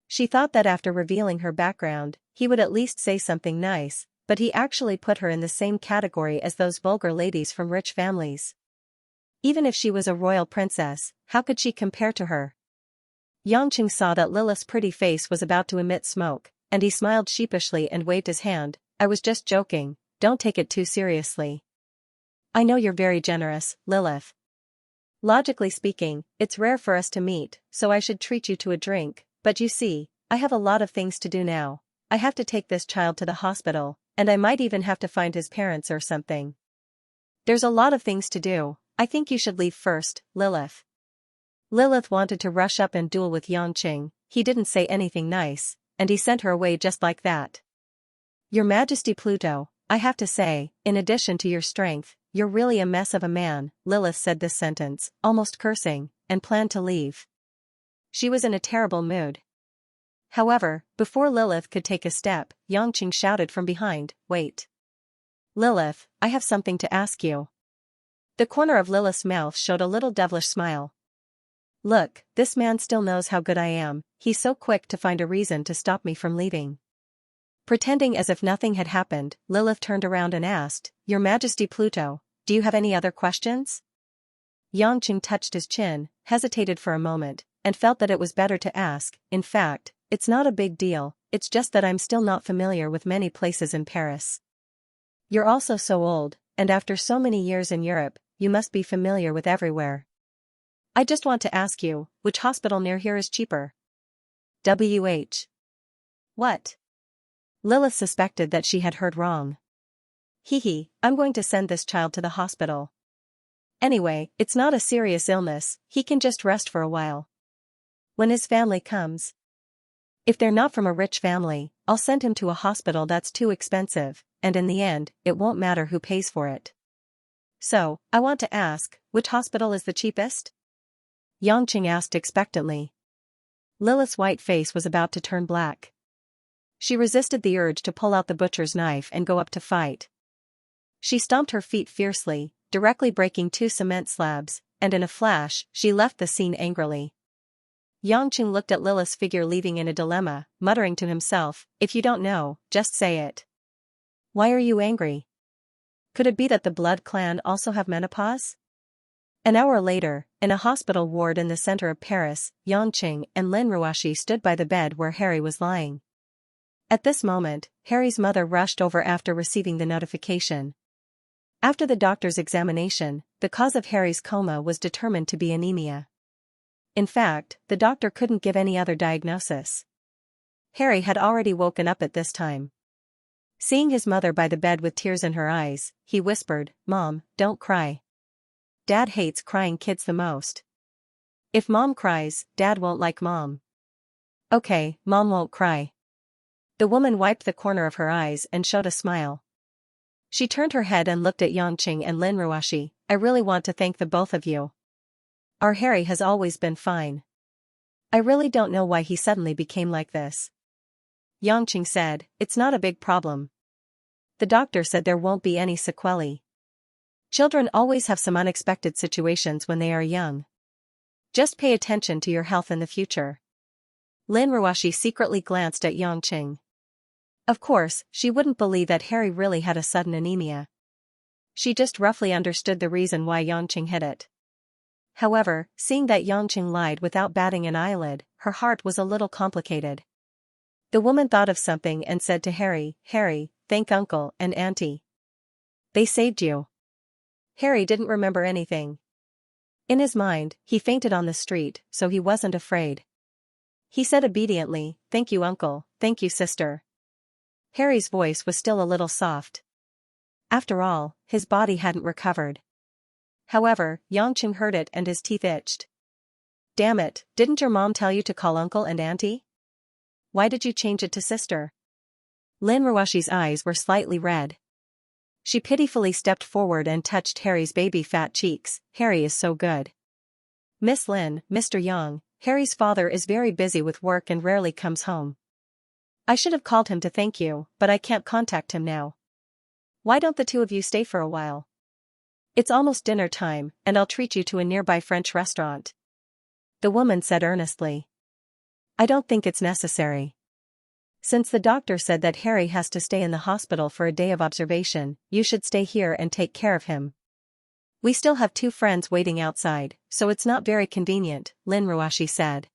She thought that after revealing her background, he would at least say something nice, but he actually put her in the same category as those vulgar ladies from rich families. Even if she was a royal princess, how could she compare to her? Xianxia saw that Lilith's pretty face was about to emit smoke, and he smiled sheepishly and waved his hand. I was just joking, don't take it too seriously. I know you're very generous, Lilith. Logically speaking, it's rare for us to meet, so I should treat you to a drink, but you see, I have a lot of things to do now. I have to take this child to the hospital, and I might even have to find his parents or something. There's a lot of things to do. I think you should leave first, Lilith. Lilith wanted to rush up and duel with Xianxia. He didn't say anything nice, and he sent her away just like that. Your Majesty Pluto, I have to say, in addition to your strength, you're really a mess of a man. Lilith said this sentence, almost cursing, and planned to leave. She was in a terrible mood. However, before Lilith could take a step, Xianxia shouted from behind, wait. Lilith, I have something to ask you. The corner of Lilith's mouth showed a little devilish smile. Look, this man still knows how good I am, he's so quick to find a reason to stop me from leaving. Pretending as if nothing had happened, Lilith turned around and asked, Your Majesty Pluto, do you have any other questions? Xianxia touched his chin, hesitated for a moment, and felt that it was better to ask. In fact, it's not a big deal, it's just that I'm still not familiar with many places in Paris. You're also so old, and after so many years in Europe, you must be familiar with everywhere. I just want to ask you, which hospital near here is cheaper? WH. What? Lilith suspected that she had heard wrong. I'm going to send this child to the hospital. Anyway, it's not a serious illness, he can just rest for a while. When his family comes. If they're not from a rich family, I'll send him to a hospital that's too expensive, and in the end, it won't matter who pays for it. So, I want to ask, which hospital is the cheapest? Xianxia asked expectantly. Lilith's white face was about to turn black. She resisted the urge to pull out the butcher's knife and go up to fight. She stomped her feet fiercely, directly breaking 2 cement slabs, and in a flash, she left the scene angrily. Xianxia looked at Lilith's figure leaving in a dilemma, muttering to himself, if you don't know, just say it. Why are you angry? Could it be that the Blood clan also have menopause? An hour later, in a hospital ward in the center of Paris, Xianxia and Lin Ruashi stood by the bed where Harry was lying. At this moment, Harry's mother rushed over after receiving the notification. After the doctor's examination, the cause of Harry's coma was determined to be anemia. In fact, the doctor couldn't give any other diagnosis. Harry had already woken up at this time. Seeing his mother by the bed with tears in her eyes, he whispered, Mom, don't cry. Dad hates crying kids the most. If Mom cries, Dad won't like Mom. Okay, Mom won't cry. The woman wiped the corner of her eyes and showed a smile. She turned her head and looked at Xianxia and Lin Ruashi. I really want to thank the both of you. Our Harry has always been fine. I really don't know why he suddenly became like this. Xianxia said, it's not a big problem. The doctor said there won't be any sequelae. Children always have some unexpected situations when they are young. Just pay attention to your health in the future. Lin Ruashi secretly glanced at Xianxia. Of course, she wouldn't believe that Harry really had a sudden anemia. She just roughly understood the reason why Xianxia hid it. However, seeing that Xianxia lied without batting an eyelid, her heart was a little complicated. The woman thought of something and said to Harry, Harry, thank Uncle and Auntie. They saved you. Harry didn't remember anything. In his mind, he fainted on the street, so he wasn't afraid. He said obediently, thank you Uncle, thank you Sister. Harry's voice was still a little soft. After all, his body hadn't recovered. However, Yangqing heard it and his teeth itched. Damn it, didn't your mom tell you to call uncle and auntie? Why did you change it to sister? Lin Ruoshi's eyes were slightly red. She pitifully stepped forward and touched Harry's baby fat cheeks. Harry is so good. Miss Lin, Mr. Yang, Harry's father is very busy with work and rarely comes home. I should have called him to thank you, but I can't contact him now. Why don't the two of you stay for a while? It's almost dinner time, and I'll treat you to a nearby French restaurant. The woman said earnestly. I don't think it's necessary. Since the doctor said that Harry has to stay in the hospital for a day of observation, you should stay here and take care of him. We still have 2 friends waiting outside, so it's not very convenient, Lin Ruoshi said.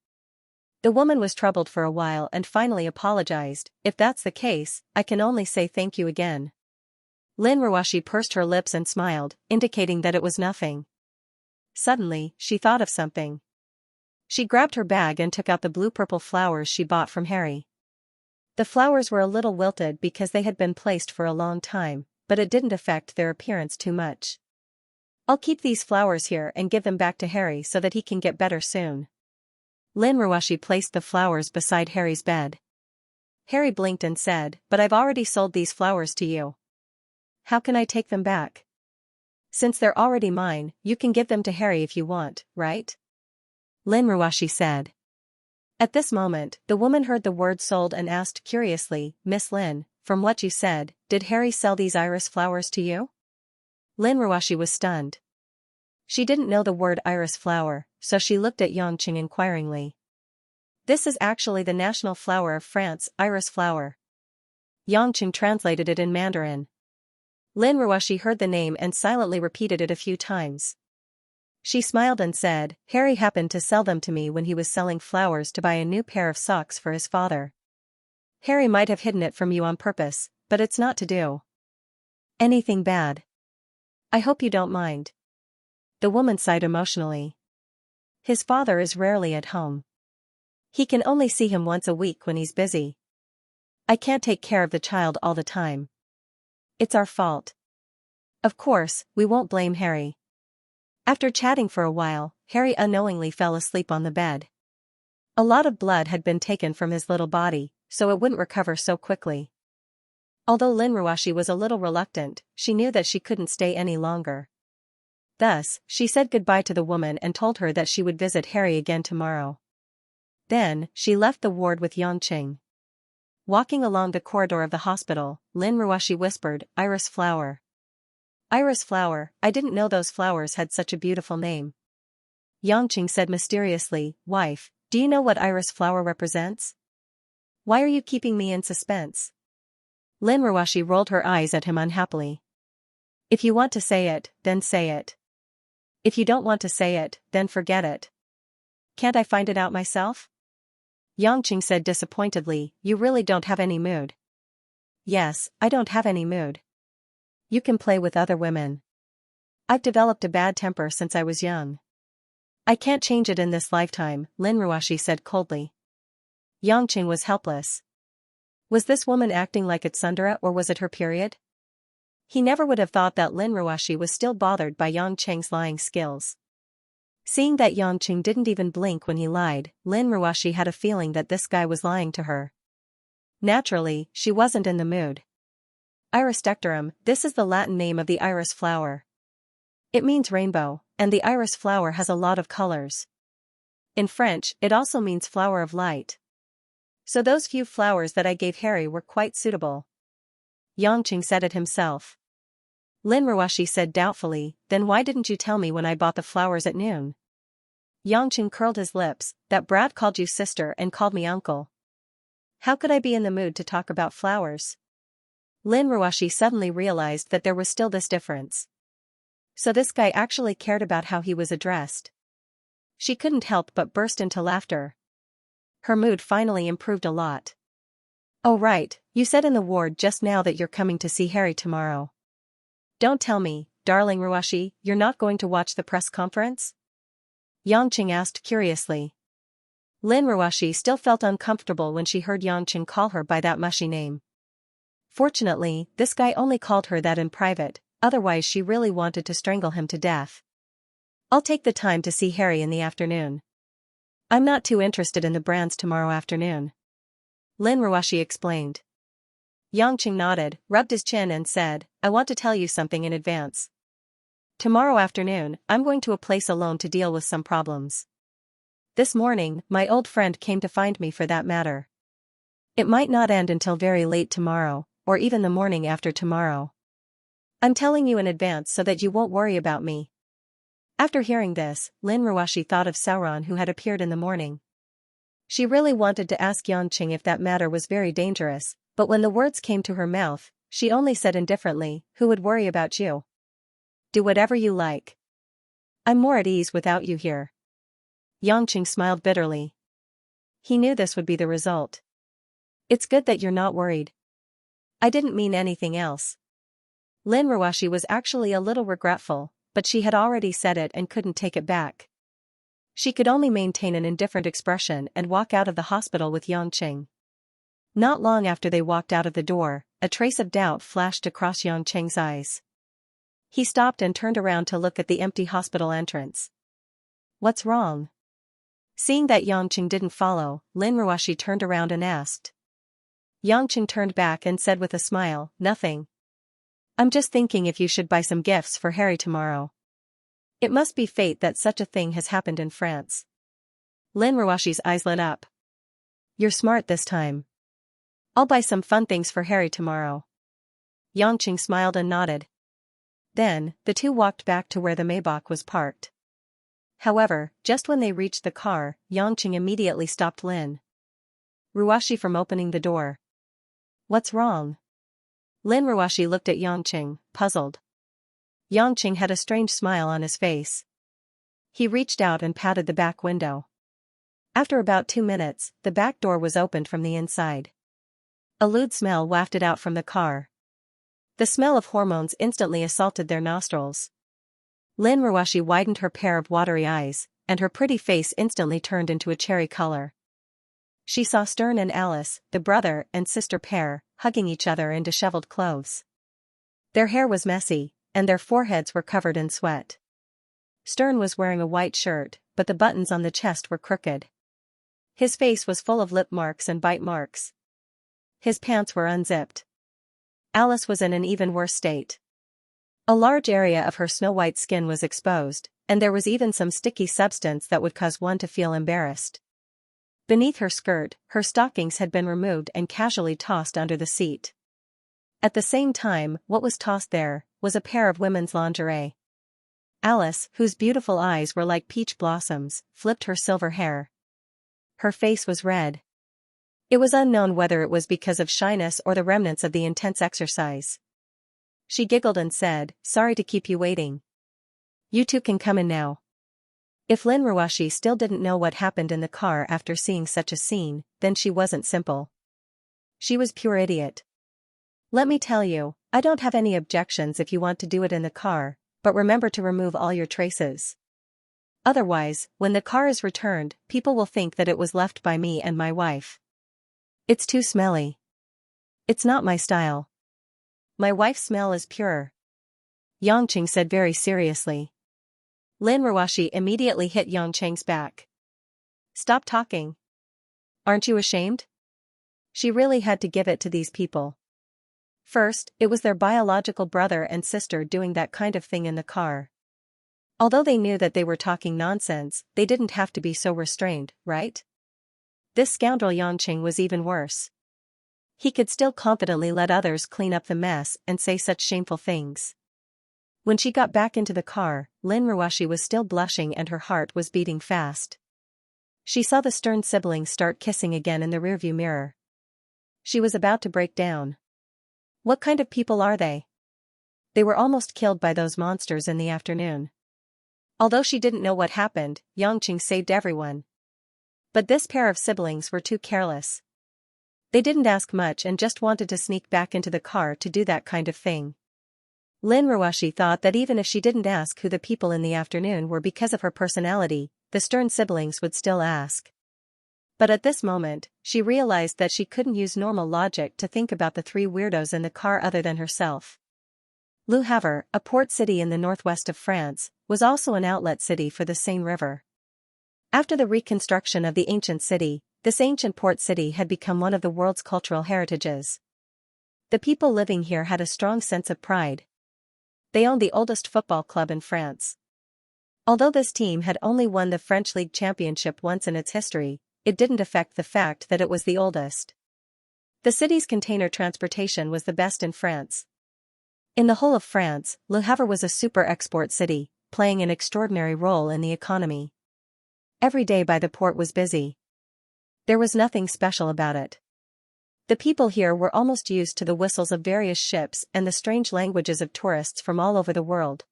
The woman was troubled for a while and finally apologized. If that's the case, I can only say thank you again. Lin Ruoshi pursed her lips and smiled, indicating that it was nothing. Suddenly, she thought of something. She grabbed her bag and took out the blue-purple flowers she bought from Harry. The flowers were a little wilted because they had been placed for a long time, but it didn't affect their appearance too much. I'll keep these flowers here and give them back to Harry so that he can get better soon. Lin Ruoshi placed the flowers beside Harry's bed. Harry blinked and said, but I've already sold these flowers to you. How can I take them back? Since they're already mine, you can give them to Harry if you want, right? Lin Ruoshi said. At this moment, the woman heard the word sold and asked curiously, Miss Lin, from what you said, did Harry sell these iris flowers to you? Lin Ruoshi was stunned. She didn't know the word iris flower, so she looked at Yangqing inquiringly. This is actually the national flower of France, iris flower. Yangqing translated it in Mandarin. Lin Ruoshi heard the name and silently repeated it a few times. She smiled and said, Harry happened to sell them to me when he was selling flowers to buy a new pair of socks for his father. Harry might have hidden it from you on purpose, but it's not to do anything bad. I hope you don't mind. The woman sighed emotionally. His father is rarely at home. He can only see him once a week when he's busy. I can't take care of the child all the time. It's our fault. Of course, we won't blame Harry. After chatting for a while, Harry unknowingly fell asleep on the bed. A lot of blood had been taken from his little body, so it wouldn't recover so quickly. Although Lin Ruoshi was a little reluctant, she knew that she couldn't stay any longer. Thus, she said goodbye to the woman and told her that she would visit Harry again tomorrow. Then, she left the ward with Yangqing. Walking along the corridor of the hospital, Lin Ruoshi whispered, Iris flower. Iris flower, I didn't know those flowers had such a beautiful name. Yangqing said mysteriously, Wife, do you know what iris flower represents? Why are you keeping me in suspense? Lin Ruoshi rolled her eyes at him unhappily. If you want to say it, then say it. If you don't want to say it, then forget it. Can't I find it out myself? Yangqing said disappointedly, You really don't have any mood. Yes, I don't have any mood. You can play with other women. I've developed a bad temper since I was young. I can't change it in this lifetime, Lin Ruoshi said coldly. Yangqing was helpless. Was this woman acting like it's Sundara or was it her period? He never would have thought that Lin Ruoshi was still bothered by Yangqing's lying skills. Seeing that Yangqing didn't even blink when he lied, Lin Ruoshi had a feeling that this guy was lying to her. Naturally, she wasn't in the mood. Iris dectorum, this is the Latin name of the iris flower. It means rainbow, and the iris flower has a lot of colors. In French, it also means flower of light. So those few flowers that I gave Harry were quite suitable. Yangqing said it himself. Lin Ruoshi said doubtfully, Then why didn't you tell me when I bought the flowers at noon? Yangqing curled his lips, That brat called you sister and called me uncle. How could I be in the mood to talk about flowers? Lin Ruoshi suddenly realized that there was still this difference. So this guy actually cared about how he was addressed. She couldn't help but burst into laughter. Her mood finally improved a lot. Oh right, you said in the ward just now that you're coming to see Harry tomorrow. Don't tell me, darling Ruoshi, you're not going to watch the press conference? Yangqing asked curiously. Lin Ruoshi still felt uncomfortable when she heard Yangqing call her by that mushy name. Fortunately, this guy only called her that in private, otherwise she really wanted to strangle him to death. I'll take the time to see Harry in the afternoon. I'm not too interested in the brands tomorrow afternoon. Lin Ruoshi explained. Yangqing nodded, rubbed his chin and said, I want to tell you something in advance. Tomorrow afternoon, I'm going to a place alone to deal with some problems. This morning, my old friend came to find me for that matter. It might not end until very late tomorrow, or even the morning after tomorrow. I'm telling you in advance so that you won't worry about me. After hearing this, Lin Ruoshi thought of Sauron who had appeared in the morning. She really wanted to ask Yangqing if that matter was very dangerous, but when the words came to her mouth, she only said indifferently, who would worry about you? Do whatever you like. I'm more at ease without you here. Yangqing smiled bitterly. He knew this would be the result. It's good that you're not worried. I didn't mean anything else. Lin Ruoshi was actually a little regretful, but she had already said it and couldn't take it back. She could only maintain an indifferent expression and walk out of the hospital with Yangqing. Not long after they walked out of the door, a trace of doubt flashed across Yangqing's eyes. He stopped and turned around to look at the empty hospital entrance. What's wrong? Seeing that Yangqing didn't follow, Lin Ruoshi turned around and asked. Yangqing turned back and said with a smile, nothing. I'm just thinking if you should buy some gifts for Harry tomorrow. It must be fate that such a thing has happened in France. Lin Ruoshi's eyes lit up. You're smart this time. I'll buy some fun things for Harry tomorrow. Yangqing smiled and nodded. Then, the two walked back to where the Maybach was parked. However, just when they reached the car, Yangqing immediately stopped Lin Ruoshi from opening the door. What's wrong? Lin Ruoshi looked at Yangqing, puzzled. Yangqing had a strange smile on his face. He reached out and patted the back window. After about 2 minutes, the back door was opened from the inside. A lewd smell wafted out from the car. The smell of hormones instantly assaulted their nostrils. Lin Ruoshi widened her pair of watery eyes, and her pretty face instantly turned into a cherry color. She saw Stern and Alice, the brother and sister pair, hugging each other in disheveled clothes. Their hair was messy, and their foreheads were covered in sweat. Stern was wearing a white shirt, but the buttons on the chest were crooked. His face was full of lip marks and bite marks. His pants were unzipped. Alice was in an even worse state. A large area of her snow-white skin was exposed, and there was even some sticky substance that would cause one to feel embarrassed. Beneath her skirt, her stockings had been removed and casually tossed under the seat. At the same time, what was tossed there was a pair of women's lingerie. Alice, whose beautiful eyes were like peach blossoms, flipped her silver hair. Her face was red. It was unknown whether it was because of shyness or the remnants of the intense exercise. She giggled and said, "Sorry to keep you waiting. You two can come in now." If Lin Ruoshi still didn't know what happened in the car after seeing such a scene, then she wasn't simple. She was pure idiot. Let me tell you, I don't have any objections if you want to do it in the car, but remember to remove all your traces. Otherwise, when the car is returned, people will think that it was left by me and my wife. It's too smelly. It's not my style. My wife's smell is pure. Yangqing said very seriously. Lin Ruoshi immediately hit Yangqing's back. Stop talking. Aren't you ashamed? She really had to give it to these people. First, it was their biological brother and sister doing that kind of thing in the car. Although they knew that they were talking nonsense, they didn't have to be so restrained, right? This scoundrel Yangqing was even worse. He could still confidently let others clean up the mess and say such shameful things. When she got back into the car, Lin Ruoshi was still blushing and her heart was beating fast. She saw the Stern siblings start kissing again in the rearview mirror. She was about to break down. What kind of people are they? They were almost killed by those monsters in the afternoon. Although she didn't know what happened, Yangqing saved everyone. But this pair of siblings were too careless. They didn't ask much and just wanted to sneak back into the car to do that kind of thing. Lin Ruoshi thought that even if she didn't ask who the people in the afternoon were because of her personality, the Stern siblings would still ask. But at this moment, she realized that she couldn't use normal logic to think about the three weirdos in the car other than herself. Le Havre, a port city in the northwest of France, was also an outlet city for the Seine River. After the reconstruction of the ancient city, this ancient port city had become one of the world's cultural heritages. The people living here had a strong sense of pride. They owned the oldest football club in France. Although this team had only won the French League Championship once in its history, it didn't affect the fact that it was the oldest. The city's container transportation was the best in France. In the whole of France, Le Havre was a super export city, playing an extraordinary role in the economy. Every day by the port was busy. There was nothing special about it. The people here were almost used to the whistles of various ships and the strange languages of tourists from all over the world.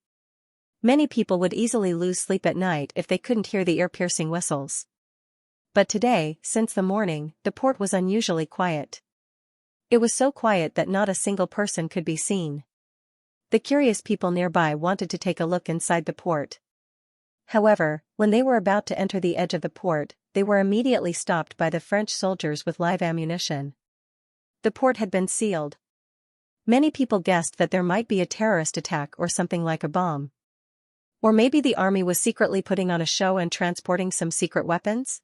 Many people would easily lose sleep at night if they couldn't hear the ear-piercing whistles. But today, since the morning, the port was unusually quiet. It was so quiet that not a single person could be seen. The curious people nearby wanted to take a look inside the port. However, when they were about to enter the edge of the port, they were immediately stopped by the French soldiers with live ammunition. The port had been sealed. Many people guessed that there might be a terrorist attack or something like a bomb. Or maybe the army was secretly putting on a show and transporting some secret weapons?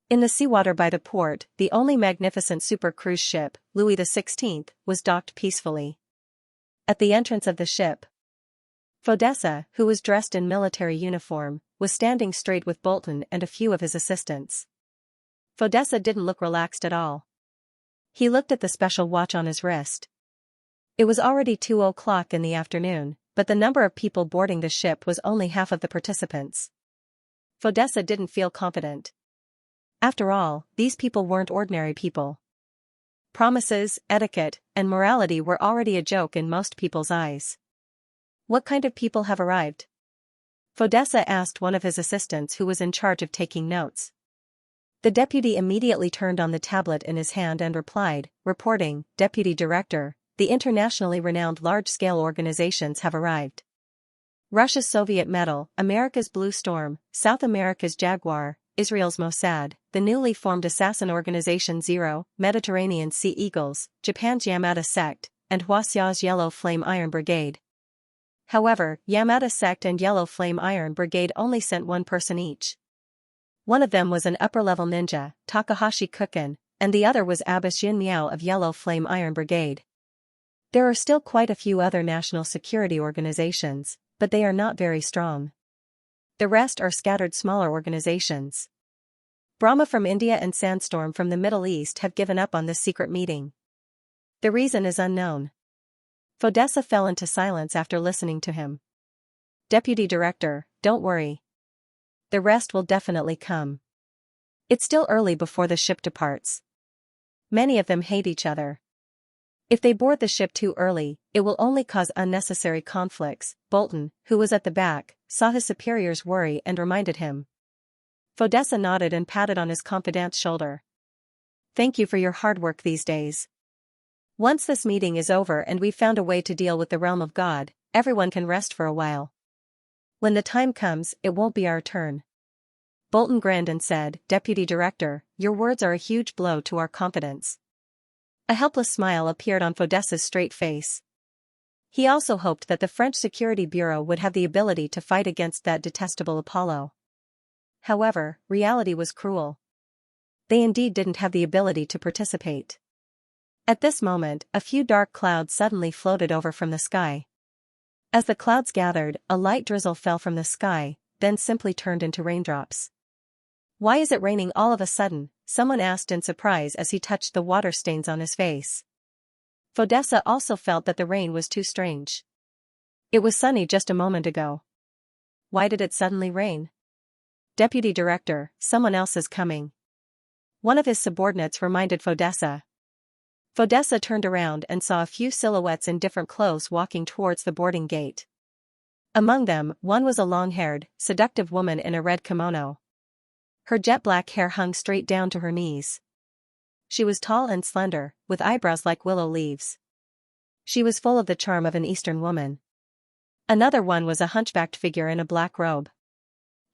In the seawater by the port, the only magnificent super cruise ship, Louis XVI, was docked peacefully. At the entrance of the ship, Fodessa, who was dressed in military uniform, was standing straight with Bolton and a few of his assistants. Fodessa didn't look relaxed at all. He looked at the special watch on his wrist. It was already 2 o'clock in the afternoon, but the number of people boarding the ship was only half of the participants. Fodessa didn't feel confident. After all, these people weren't ordinary people. Promises, etiquette, and morality were already a joke in most people's eyes. What kind of people have arrived? Fodessa asked one of his assistants who was in charge of taking notes. The deputy immediately turned on the tablet in his hand and replied, reporting, Deputy Director, the internationally renowned large-scale organizations have arrived. Russia's Soviet Medal, America's Blue Storm, South America's Jaguar, Israel's Mossad, the newly formed assassin organization Zero, Mediterranean Sea Eagles, Japan's Yamada Sect, and Huasia's Yellow Flame Iron Brigade. However, Yamada Sect and Yellow Flame Iron Brigade only sent one person each. One of them was an upper-level ninja, Takahashi Kuken, and the other was Abbas Yin Miao of Yellow Flame Iron Brigade. There are still quite a few other national security organizations, but they are not very strong. The rest are scattered smaller organizations. Brahma from India and Sandstorm from the Middle East have given up on this secret meeting. The reason is unknown. Fodessa fell into silence after listening to him. Deputy Director, don't worry. The rest will definitely come. It's still early before the ship departs. Many of them hate each other. If they board the ship too early, it will only cause unnecessary conflicts. Bolton, who was at the back, saw his superior's worry and reminded him. Fodessa nodded and patted on his confidante's shoulder. Thank you for your hard work these days. Once this meeting is over and we've found a way to deal with the realm of God, everyone can rest for a while. When the time comes, it won't be our turn. Bolton grinned and said, Deputy Director, your words are a huge blow to our confidence. A helpless smile appeared on Fodessa's straight face. He also hoped that the French Security Bureau would have the ability to fight against that detestable Apollo. However, reality was cruel. They indeed didn't have the ability to participate. At this moment, a few dark clouds suddenly floated over from the sky. As the clouds gathered, a light drizzle fell from the sky, then simply turned into raindrops. Why is it raining all of a sudden? Someone asked in surprise as he touched the water stains on his face. Fodessa also felt that the rain was too strange. It was sunny just a moment ago. Why did it suddenly rain? Deputy Director, someone else is coming. One of his subordinates reminded Fodessa. Fodessa turned around and saw a few silhouettes in different clothes walking towards the boarding gate. Among them, one was a long-haired, seductive woman in a red kimono. Her jet-black hair hung straight down to her knees. She was tall and slender, with eyebrows like willow leaves. She was full of the charm of an Eastern woman. Another one was a hunchbacked figure in a black robe.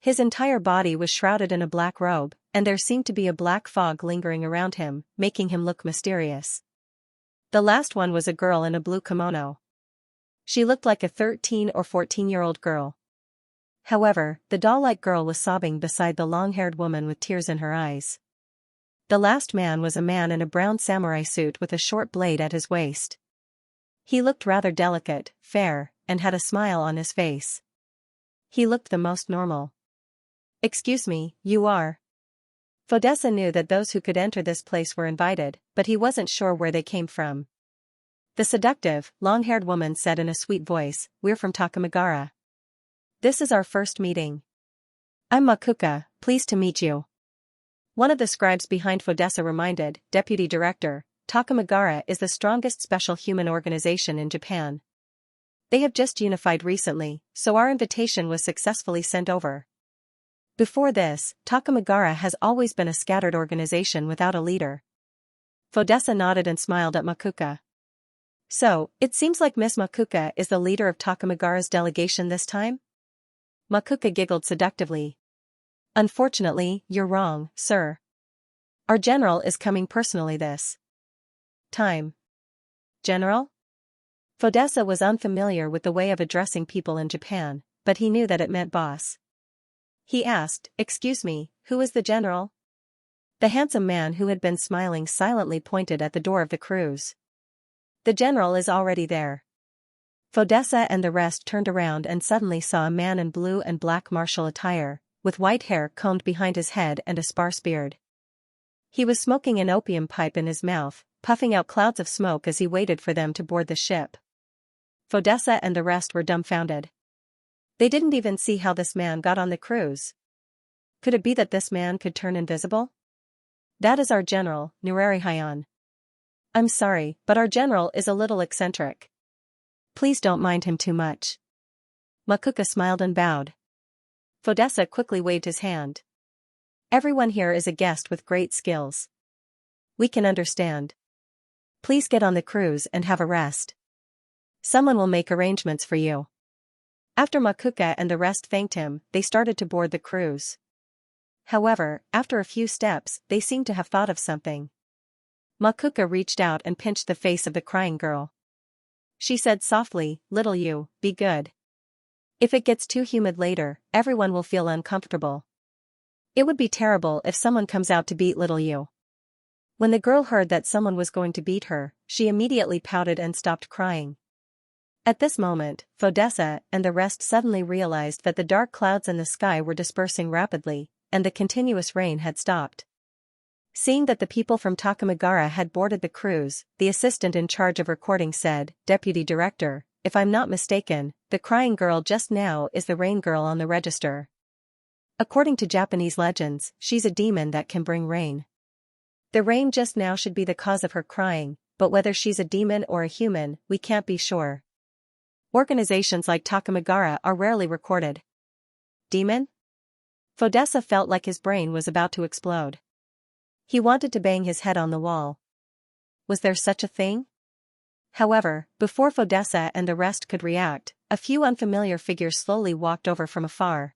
His entire body was shrouded in a black robe, and there seemed to be a black fog lingering around him, making him look mysterious. The last one was a girl in a blue kimono. She looked like a 13 or 14-year-old girl. However, the doll-like girl was sobbing beside the long-haired woman with tears in her eyes. The last man was a man in a brown samurai suit with a short blade at his waist. He looked rather delicate, fair, and had a smile on his face. He looked the most normal. "Excuse me, you are?" Fodessa knew that those who could enter this place were invited, but he wasn't sure where they came from. The seductive, long-haired woman said in a sweet voice, "We're from Takamagara. This is our first meeting. I'm Makuka, pleased to meet you." One of the scribes behind Fodessa reminded, "Deputy Director, Takamagara is the strongest special human organization in Japan. They have just unified recently, so our invitation was successfully sent over. Before this, Takamagara has always been a scattered organization without a leader." Fodessa nodded and smiled at Makuka. "So, it seems like Miss Makuka is the leader of Takamagara's delegation this time?" Makuka giggled seductively. "Unfortunately, you're wrong, sir. Our general is coming personally this time." "General?" Fodessa was unfamiliar with the way of addressing people in Japan, but he knew that it meant boss. He asked, "Excuse me, who is the general?" The handsome man who had been smiling silently pointed at the door of the cruise. "The general is already there." Fodessa and the rest turned around and suddenly saw a man in blue and black martial attire, with white hair combed behind his head and a sparse beard. He was smoking an opium pipe in his mouth, puffing out clouds of smoke as he waited for them to board the ship. Fodessa and the rest were dumbfounded. They didn't even see how this man got on the cruise. Could it be that this man could turn invisible? "That is our general, Nurari-Hyan. I'm sorry, but our general is a little eccentric. Please don't mind him too much." Makuka smiled and bowed. Fodessa quickly waved his hand. "Everyone here is a guest with great skills. We can understand. Please get on the cruise and have a rest. Someone will make arrangements for you." After Makuka and the rest thanked him, they started to board the cruise. However, after a few steps, they seemed to have thought of something. Makuka reached out and pinched the face of the crying girl. She said softly, "Little you, be good. If it gets too humid later, everyone will feel uncomfortable. It would be terrible if someone comes out to beat little you." When the girl heard that someone was going to beat her, she immediately pouted and stopped crying. At this moment, Fodessa and the rest suddenly realized that the dark clouds in the sky were dispersing rapidly, and the continuous rain had stopped. Seeing that the people from Takamagara had boarded the cruise, the assistant in charge of recording said, "Deputy Director, if I'm not mistaken, the crying girl just now is the rain girl on the register. According to Japanese legends, she's a demon that can bring rain. The rain just now should be the cause of her crying, but whether she's a demon or a human, we can't be sure. Organizations like Takamagara are rarely recorded." "Demon?" Fodessa felt like his brain was about to explode. He wanted to bang his head on the wall. Was there such a thing? However, before Fodessa and the rest could react, a few unfamiliar figures slowly walked over from afar.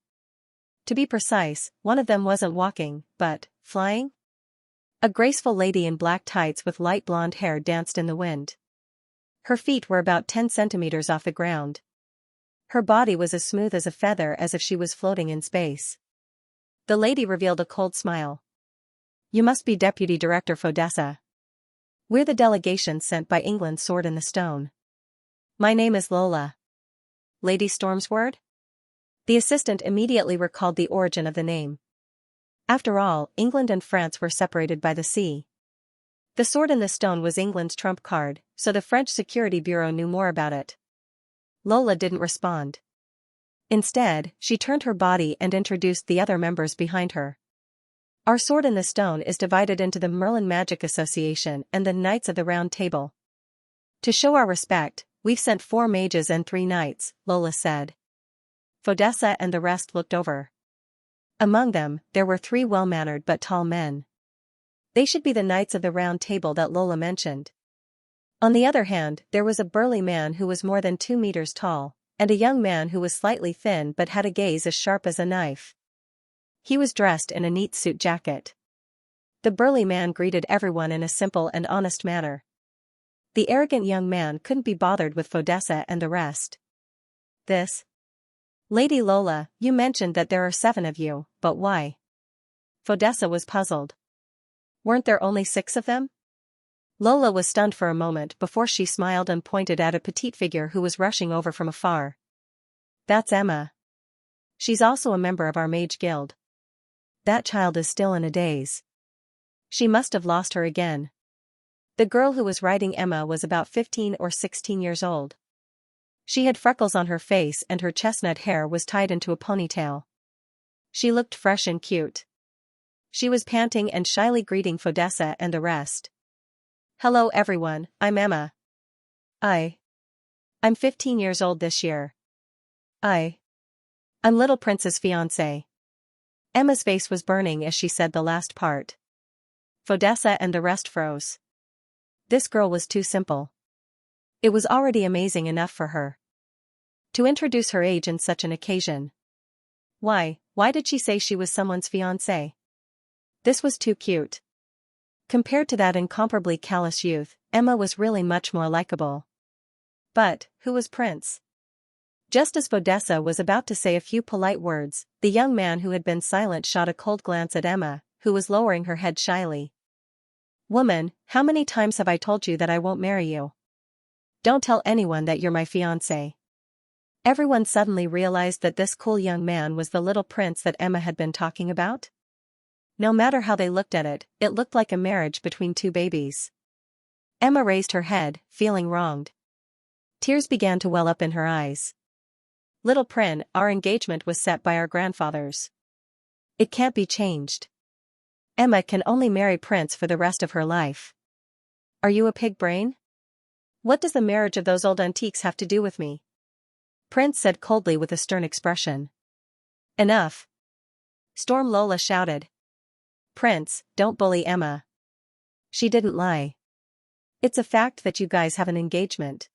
To be precise, one of them wasn't walking, but flying? A graceful lady in black tights with light blonde hair danced in the wind. Her feet were about 10 centimeters off the ground. Her body was as smooth as a feather, as if she was floating in space. The lady revealed a cold smile. "You must be Deputy Director Fodessa. We're the delegation sent by England's Sword in the Stone. My name is Lola." "Lady Stormsword?" The assistant immediately recalled the origin of the name. After all, England and France were separated by the sea. The Sword in the Stone was England's trump card, so the French Security Bureau knew more about it. Lola didn't respond. Instead, she turned her body and introduced the other members behind her. "Our Sword in the Stone is divided into the Merlin Magic Association and the Knights of the Round Table. To show our respect, we've sent 4 mages and 3 knights," Lola said. Fodessa and the rest looked over. Among them, there were 3 well-mannered but tall men. They should be the Knights of the Round Table that Lola mentioned. On the other hand, there was a burly man who was more than 2 meters tall, and a young man who was slightly thin but had a gaze as sharp as a knife. He was dressed in a neat suit jacket. The burly man greeted everyone in a simple and honest manner. The arrogant young man couldn't be bothered with Fodessa and the rest. "This Lady Lola, you mentioned that there are 7 of you, but why? Fodessa was puzzled. Weren't there only 6 of them? Lola was stunned for a moment before she smiled and pointed at a petite figure who was rushing over from afar. That's Emma. She's also a member of our mage guild. That child is still in a daze. She must have lost her again. The girl who was riding Emma was about 15 or 16 years old. She had freckles on her face and her chestnut hair was tied into a ponytail. She looked fresh and cute. She was panting and shyly greeting Fodessa and the rest. Hello everyone, I'm Emma. I'm 15 years old this year. I'm Little Prince's fiancé. Emma's face was burning as she said the last part. Fodessa and the rest froze. This girl was too simple. It was already amazing enough for her to introduce her age in such an occasion. Why did she say she was someone's fiancé? This was too cute. Compared to that incomparably callous youth, Emma was really much more likable. But, who was Prince? Just as Fodessa was about to say a few polite words, the young man who had been silent shot a cold glance at Emma, who was lowering her head shyly. Woman, how many times have I told you that I won't marry you? Don't tell anyone that you're my fiancé. Everyone suddenly realized that this cool young man was the little prince that Emma had been talking about. No matter how they looked at it, it looked like a marriage between 2 babies. Emma raised her head, feeling wronged. Tears began to well up in her eyes. Little Prin, our engagement was set by our grandfathers. It can't be changed. Emma can only marry Prince for the rest of her life. Are you a pig brain? What does the marriage of those old antiques have to do with me? Prince said coldly with a stern expression. Enough. Storm Lola shouted. Prince, don't bully Emma. She didn't lie. It's a fact that you guys have an engagement.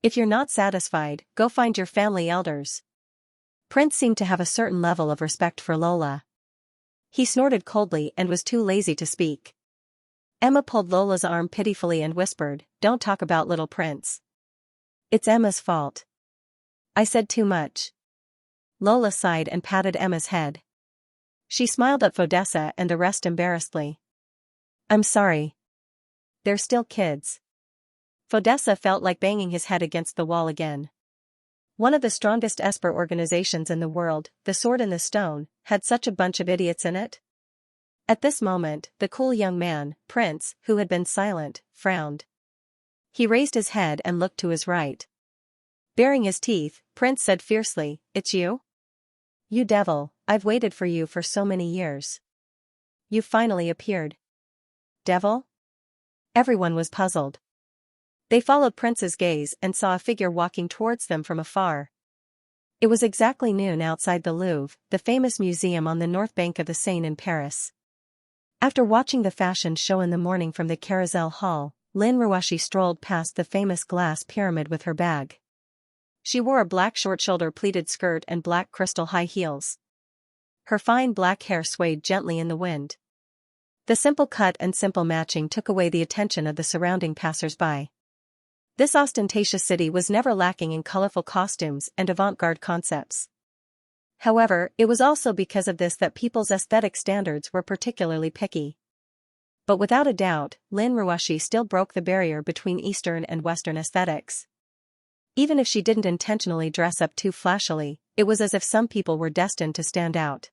If you're not satisfied, go find your family elders. Prince seemed to have a certain level of respect for Lola. He snorted coldly and was too lazy to speak. Emma pulled Lola's arm pitifully and whispered, Don't talk about little Prince. It's Emma's fault. I said too much. Lola sighed and patted Emma's head. She smiled at Fodessa and the rest embarrassedly. I'm sorry. They're still kids. Fodessa felt like banging his head against the wall again. One of the strongest Esper organizations in the world, the Sword in the Stone, had such a bunch of idiots in it. At this moment, the cool young man, Prince, who had been silent, frowned. He raised his head and looked to his right. Baring his teeth, Prince said fiercely, It's you? You devil, I've waited for you for so many years. You finally appeared. Devil? Everyone was puzzled. They followed Prince's gaze and saw a figure walking towards them from afar. It was exactly noon outside the Louvre, the famous museum on the north bank of the Seine in Paris. After watching the fashion show in the morning from the Carousel Hall, Lin Ruashi strolled past the famous glass pyramid with her bag. She wore a black short-shoulder pleated skirt and black crystal high heels. Her fine black hair swayed gently in the wind. The simple cut and simple matching took away the attention of the surrounding passers-by. This ostentatious city was never lacking in colorful costumes and avant-garde concepts. However, it was also because of this that people's aesthetic standards were particularly picky. But without a doubt, Lin Ruashi still broke the barrier between Eastern and Western aesthetics. Even if she didn't intentionally dress up too flashily, it was as if some people were destined to stand out.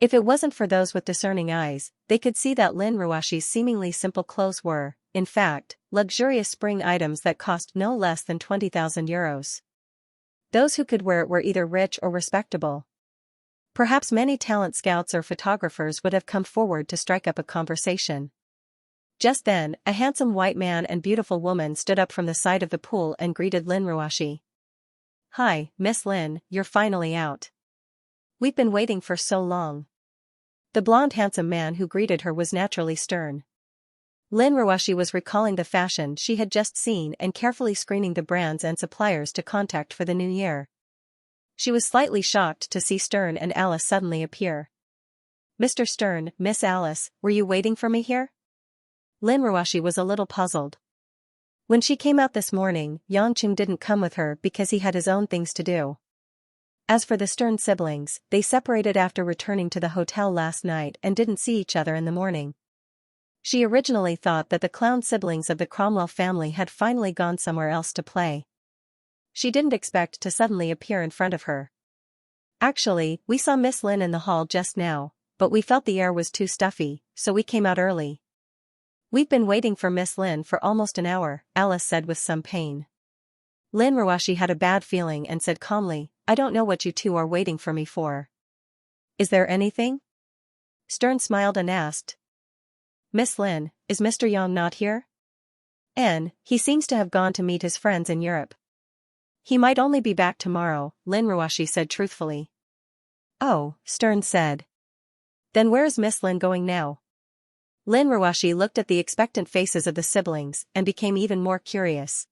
If it wasn't for those with discerning eyes, they could see that Lin Ruashi's seemingly simple clothes were, in fact, luxurious spring items that cost no less than 20,000 euros. Those who could wear it were either rich or respectable. Perhaps many talent scouts or photographers would have come forward to strike up a conversation. Just then, a handsome white man and beautiful woman stood up from the side of the pool and greeted Lin Ruashi. Hi, Miss Lin, you're finally out. We've been waiting for so long. The blonde handsome man who greeted her was naturally stern. Lin Ruashi was recalling the fashion she had just seen and carefully screening the brands and suppliers to contact for the new year. She was slightly shocked to see Stern and Alice suddenly appear. Mr. Stern, Miss Alice, were you waiting for me here? Lin Ruashi was a little puzzled. When she came out this morning, Yangcheng didn't come with her because he had his own things to do. As for the Stern siblings, they separated after returning to the hotel last night and didn't see each other in the morning. She originally thought that the clown siblings of the Cromwell family had finally gone somewhere else to play. She didn't expect to suddenly appear in front of her. Actually, we saw Miss Lin in the hall just now, but we felt the air was too stuffy, so we came out early. We've been waiting for Miss Lin for almost an hour, Alice said with some pain. Lin Rawashi had a bad feeling and said calmly, I don't know what you two are waiting for me for. Is there anything? Stern smiled and asked. Miss Lin, is Mr. Yang not here? He seems to have gone to meet his friends in Europe. He might only be back tomorrow, Lin Rawashi said truthfully. Oh, Stern said. Then where is Miss Lin going now? Lin Rawashi looked at the expectant faces of the siblings and became even more curious.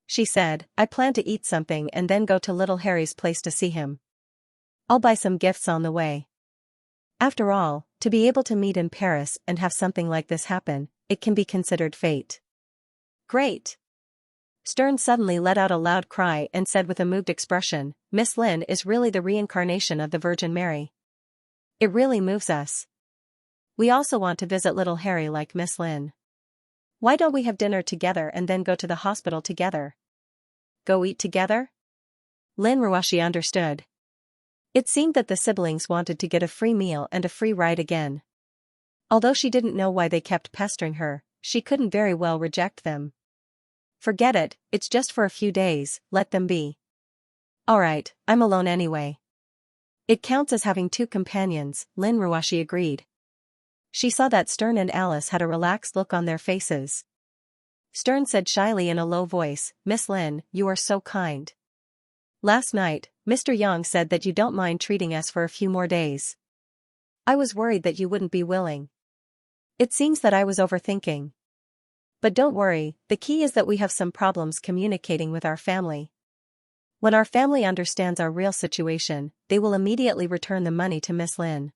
She said, I plan to eat something and then go to little Harry's place to see him. I'll buy some gifts on the way. After all, to be able to meet in Paris and have something like this happen, it can be considered fate. Great! Stern suddenly let out a loud cry and said with a moved expression, Miss Lin is really the reincarnation of the Virgin Mary. It really moves us. We also want to visit little Harry like Miss Lin. Why don't we have dinner together and then go to the hospital together? Go eat together? Lin Rawashi understood. It seemed that the siblings wanted to get a free meal and a free ride again. Although she didn't know why they kept pestering her, she couldn't very well reject them. Forget it, it's just for a few days, let them be. Alright, I'm alone anyway. It counts as having two companions, Lin Rawashi agreed. She saw that Stern and Alice had a relaxed look on their faces. Stern said shyly in a low voice, Miss Lin, you are so kind. Last night, Mr. Yang said that you don't mind treating us for a few more days. I was worried that you wouldn't be willing. It seems that I was overthinking. But don't worry, the key is that we have some problems communicating with our family. When our family understands our real situation, they will immediately return the money to Miss Lin.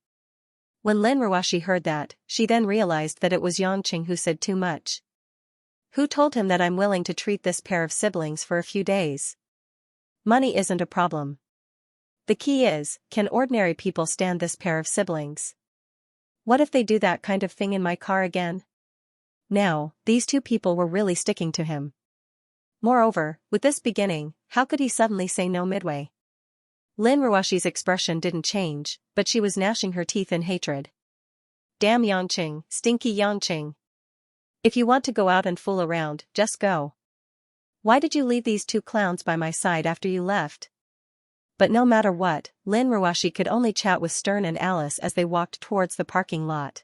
When Lin Rawashi heard that, she then realized that it was Yangqing who said too much. Who told him that I'm willing to treat this pair of siblings for a few days? Money isn't a problem. The key is, can ordinary people stand this pair of siblings? What if they do that kind of thing in my car again? Now, these two people were really sticking to him. Moreover, with this beginning, how could he suddenly say no midway? Lin Rawashi's expression didn't change, but she was gnashing her teeth in hatred. Damn Yangqing, stinky Yangqing. If you want to go out and fool around, just go. Why did you leave these two clowns by my side after you left? But no matter what, Lin Rawashi could only chat with Stern and Alice as they walked towards the parking lot.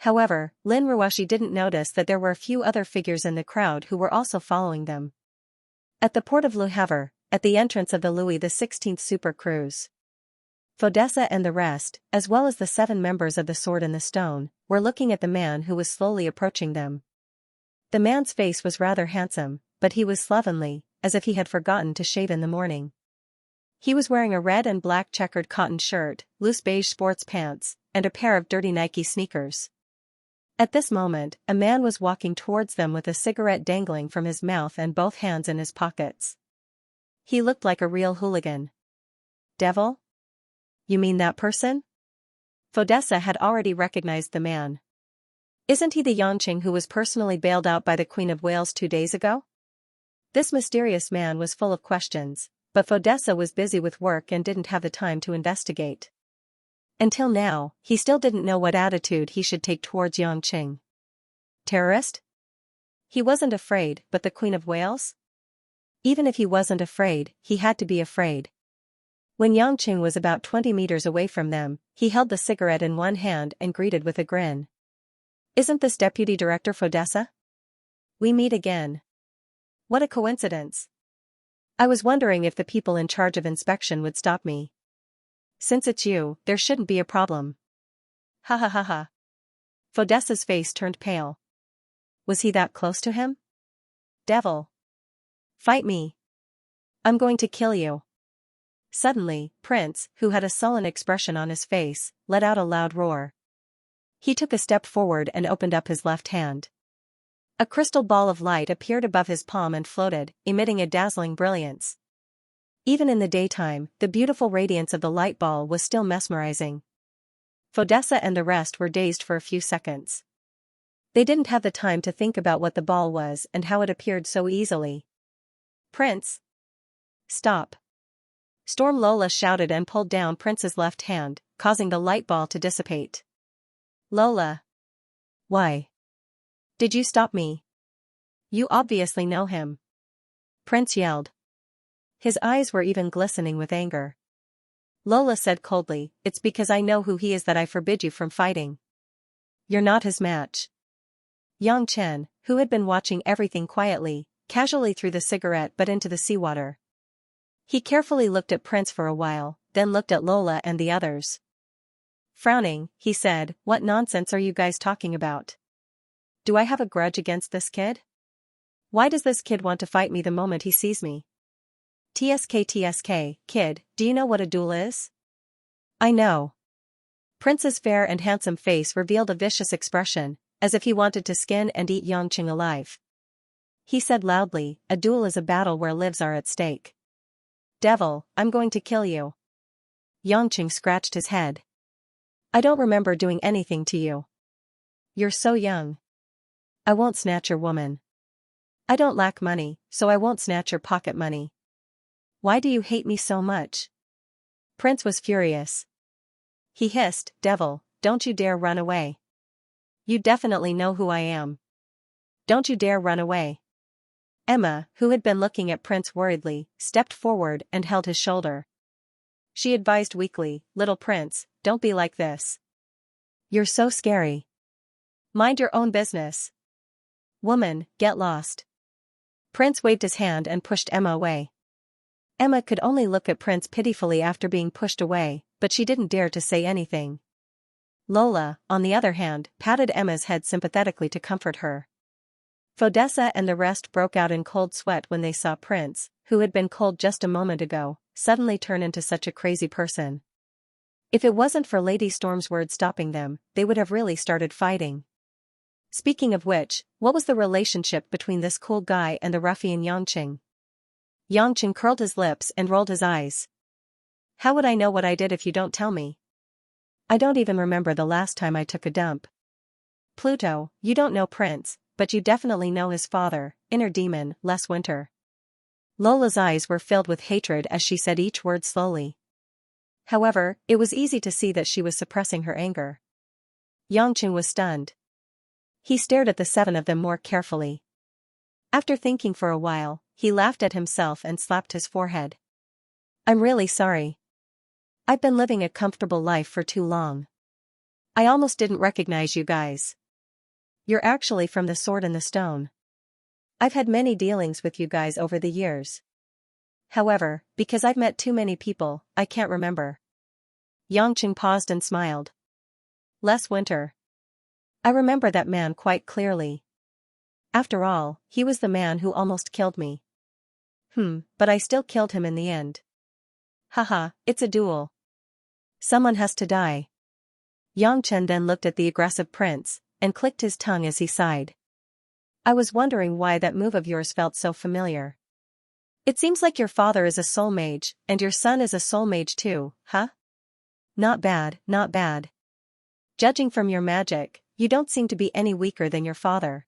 However, Lin Rawashi didn't notice that there were a few other figures in the crowd who were also following them. At the port of Le Havre, at the entrance of the Louis XVI super cruise, Fodessa and the rest, as well as the 7 members of the Sword and the Stone, were looking at the man who was slowly approaching them. The man's face was rather handsome, but he was slovenly, as if he had forgotten to shave in the morning. He was wearing a red and black checkered cotton shirt, loose beige sports pants, and a pair of dirty Nike sneakers. At this moment, a man was walking towards them with a cigarette dangling from his mouth and both hands in his pockets. He looked like a real hooligan. Devil? You mean that person? Fodessa had already recognized the man. Isn't he the Yangqing who was personally bailed out by the Queen of Wales 2 days ago? This mysterious man was full of questions, but Fodessa was busy with work and didn't have the time to investigate. Until now, he still didn't know what attitude he should take towards Yangqing. Terrorist? He wasn't afraid, but the Queen of Wales? Even if he wasn't afraid, he had to be afraid. When Yangqing was about 20 meters away from them, he held the cigarette in one hand and greeted with a grin. Isn't this Deputy Director Fodessa? We meet again. What a coincidence. I was wondering if the people in charge of inspection would stop me. Since it's you, there shouldn't be a problem. Ha ha ha ha. Fodessa's face turned pale. Was he that close to him? Devil. Fight me. I'm going to kill you. Suddenly, Prince, who had a sullen expression on his face, let out a loud roar. He took a step forward and opened up his left hand. A crystal ball of light appeared above his palm and floated, emitting a dazzling brilliance. Even in the daytime, the beautiful radiance of the light ball was still mesmerizing. Fodessa and the rest were dazed for a few seconds. They didn't have the time to think about what the ball was and how it appeared so easily. Prince! Stop! Storm Lola shouted and pulled down Prince's left hand, causing the light ball to dissipate. Lola! Why? Did you stop me? You obviously know him. Prince yelled. His eyes were even glistening with anger. Lola said coldly, "It's because I know who he is that I forbid you from fighting. You're not his match." Yang Chen, who had been watching everything quietly, casually threw the cigarette butt into the seawater. He carefully looked at Prince for a while, then looked at Lola and the others. Frowning, he said, "What nonsense are you guys talking about? Do I have a grudge against this kid? Why does this kid want to fight me the moment he sees me? TSK, kid, do you know what a duel is?" "I know." Prince's fair and handsome face revealed a vicious expression, as if he wanted to skin and eat Yangqing alive. He said loudly, "A duel is a battle where lives are at stake. Devil, I'm going to kill you." Yangqing scratched his head. "I don't remember doing anything to you. You're so young. I won't snatch your woman. I don't lack money, so I won't snatch your pocket money. Why do you hate me so much?" Prince was furious. He hissed, "Devil, don't you dare run away. You definitely know who I am. Don't you dare run away." Emma, who had been looking at Prince worriedly, stepped forward and held his shoulder. She advised weakly, "Little Prince, don't be like this. You're so scary. Mind your own business. Woman, get lost." Prince waved his hand and pushed Emma away. Emma could only look at Prince pitifully after being pushed away, but she didn't dare to say anything. Lola, on the other hand, patted Emma's head sympathetically to comfort her. Fodessa and the rest broke out in cold sweat when they saw Prince, who had been cold just a moment ago, suddenly turn into such a crazy person. If it wasn't for Lady Storm's word stopping them, they would have really started fighting. Speaking of which, what was the relationship between this cool guy and the ruffian Yangqing? Yangqing curled his lips and rolled his eyes. "How would I know what I did if you don't tell me? I don't even remember the last time I took a dump." "Pluto, you don't know Prince, but you definitely know his father, inner demon, Les Winter." Lola's eyes were filled with hatred as she said each word slowly. However, it was easy to see that she was suppressing her anger. Yangqing was stunned. He stared at the seven of them more carefully. After thinking for a while, he laughed at himself and slapped his forehead. "I'm really sorry. I've been living a comfortable life for too long. I almost didn't recognize you guys. You're actually from the Sword and the Stone. I've had many dealings with you guys over the years. However, because I've met too many people, I can't remember." Yangqing paused and smiled. "Les Winter. I remember that man quite clearly. After all, he was the man who almost killed me. But I still killed him in the end. Haha, it's a duel. Someone has to die." Yang Chen then looked at the aggressive Prince, and clicked his tongue as he sighed. "I was wondering why that move of yours felt so familiar. It seems like your father is a soul mage, and your son is a soul mage too, huh? Not bad, not bad. Judging from your magic, you don't seem to be any weaker than your father.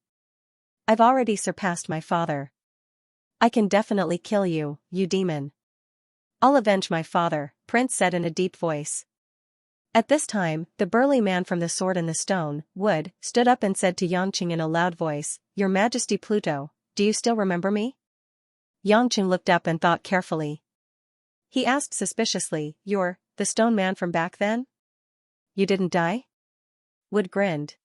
I've already surpassed my father. I can definitely kill you, you demon." "I'll avenge my father," Prince said in a deep voice. At this time, the burly man from the Sword and the Stone, Wood, stood up and said to Yangqing in a loud voice, "Your Majesty Pluto, do you still remember me?" Yangqing looked up and thought carefully. He asked suspiciously, "You're the stone man from back then? You didn't die?" Wood grinned.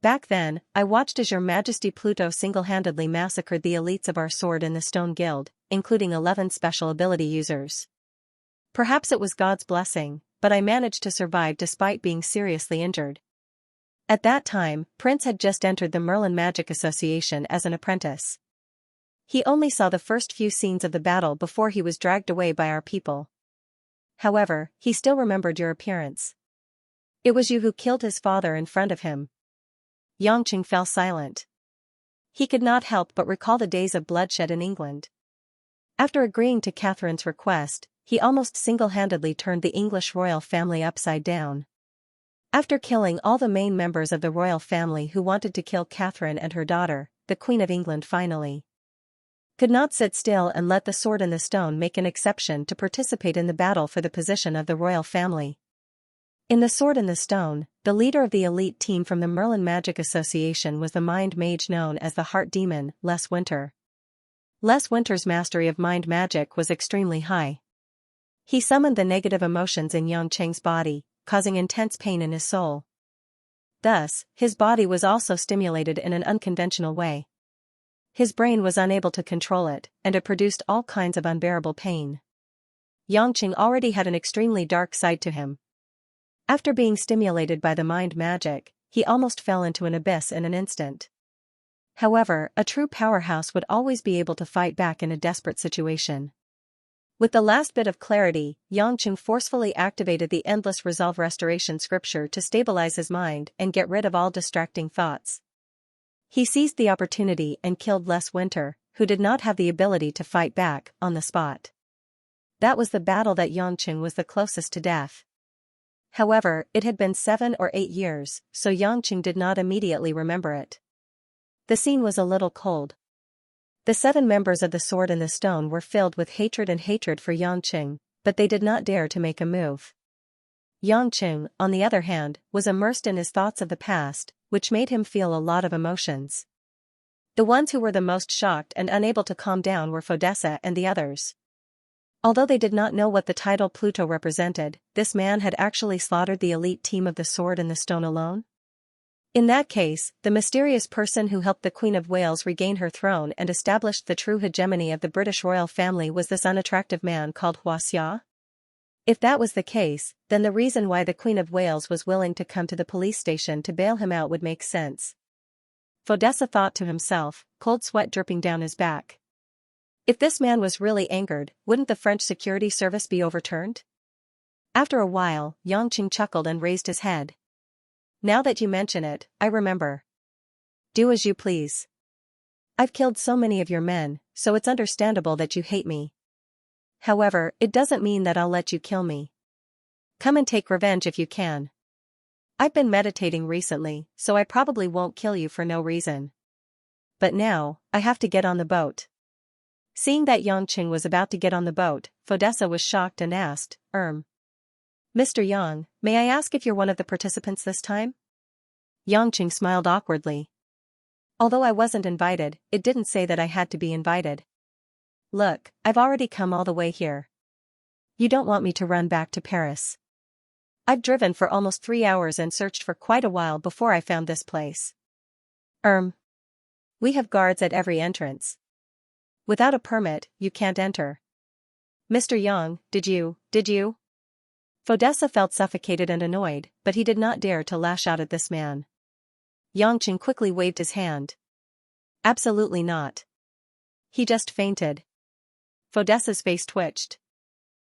"Back then, I watched as your Majesty Pluto single-handedly massacred the elites of our Sword and the Stone Guild, including 11 special ability users. Perhaps it was God's blessing, but I managed to survive despite being seriously injured." At that time, Prince had just entered the Merlin Magic Association as an apprentice. He only saw the first few scenes of the battle before he was dragged away by our people. However, he still remembered your appearance. It was you who killed his father in front of him. Yangqing fell silent. He could not help but recall the days of bloodshed in England. After agreeing to Catherine's request, he almost single-handedly turned the English royal family upside down. After killing all the main members of the royal family who wanted to kill Catherine and her daughter, the Queen of England finally could not sit still and let the sword in the stone make an exception to participate in the battle for the position of the royal family. In The Sword in the Stone, the leader of the elite team from the Merlin Magic Association was the mind mage known as the Heart Demon, Les Winter. Les Winter's mastery of mind magic was extremely high. He summoned the negative emotions in Xianxia's body, causing intense pain in his soul. Thus, his body was also stimulated in an unconventional way. His brain was unable to control it, and it produced all kinds of unbearable pain. Xianxia already had an extremely dark side to him. After being stimulated by the mind magic, he almost fell into an abyss in an instant. However, a true powerhouse would always be able to fight back in a desperate situation. With the last bit of clarity, Xianxia forcefully activated the Endless Resolve Restoration scripture to stabilize his mind and get rid of all distracting thoughts. He seized the opportunity and killed Les Winter, who did not have the ability to fight back, on the spot. That was the battle that Xianxia was the closest to death. However, it had been 7 or 8 years, so Xianxia did not immediately remember it. The scene was a little cold. The 7 members of the Sword in the Stone were filled with hatred for Xianxia, but they did not dare to make a move. Xianxia, on the other hand, was immersed in his thoughts of the past, which made him feel a lot of emotions. The ones who were the most shocked and unable to calm down were Fodessa and the others. Although they did not know what the title Pluto represented, this man had actually slaughtered the elite team of the Sword in the Stone alone? In that case, the mysterious person who helped the Queen of Wales regain her throne and established the true hegemony of the British royal family was this unattractive man called Xianxia? If that was the case, then the reason why the Queen of Wales was willing to come to the police station to bail him out would make sense. Fodessa thought to himself, cold sweat dripping down his back. If this man was really angered, wouldn't the French security service be overturned? After a while, Xianxia chuckled and raised his head. Now that you mention it, I remember. Do as you please. I've killed so many of your men, so it's understandable that you hate me. However, it doesn't mean that I'll let you kill me. Come and take revenge if you can. I've been meditating recently, so I probably won't kill you for no reason. But now, I have to get on the boat. Seeing that Xianxia was about to get on the boat, Fodessa was shocked and asked, Mr. Yang, may I ask if you're one of the participants this time? Xianxia smiled awkwardly. Although I wasn't invited, it didn't say that I had to be invited. Look, I've already come all the way here. You don't want me to run back to Paris. I've driven for almost 3 hours and searched for quite a while before I found this place. We have guards at every entrance. Without a permit, you can't enter. Mr. Yang, did you? Fodessa felt suffocated and annoyed, but he did not dare to lash out at this man. Xianxia quickly waved his hand. Absolutely not. He just fainted. Fodessa's face twitched.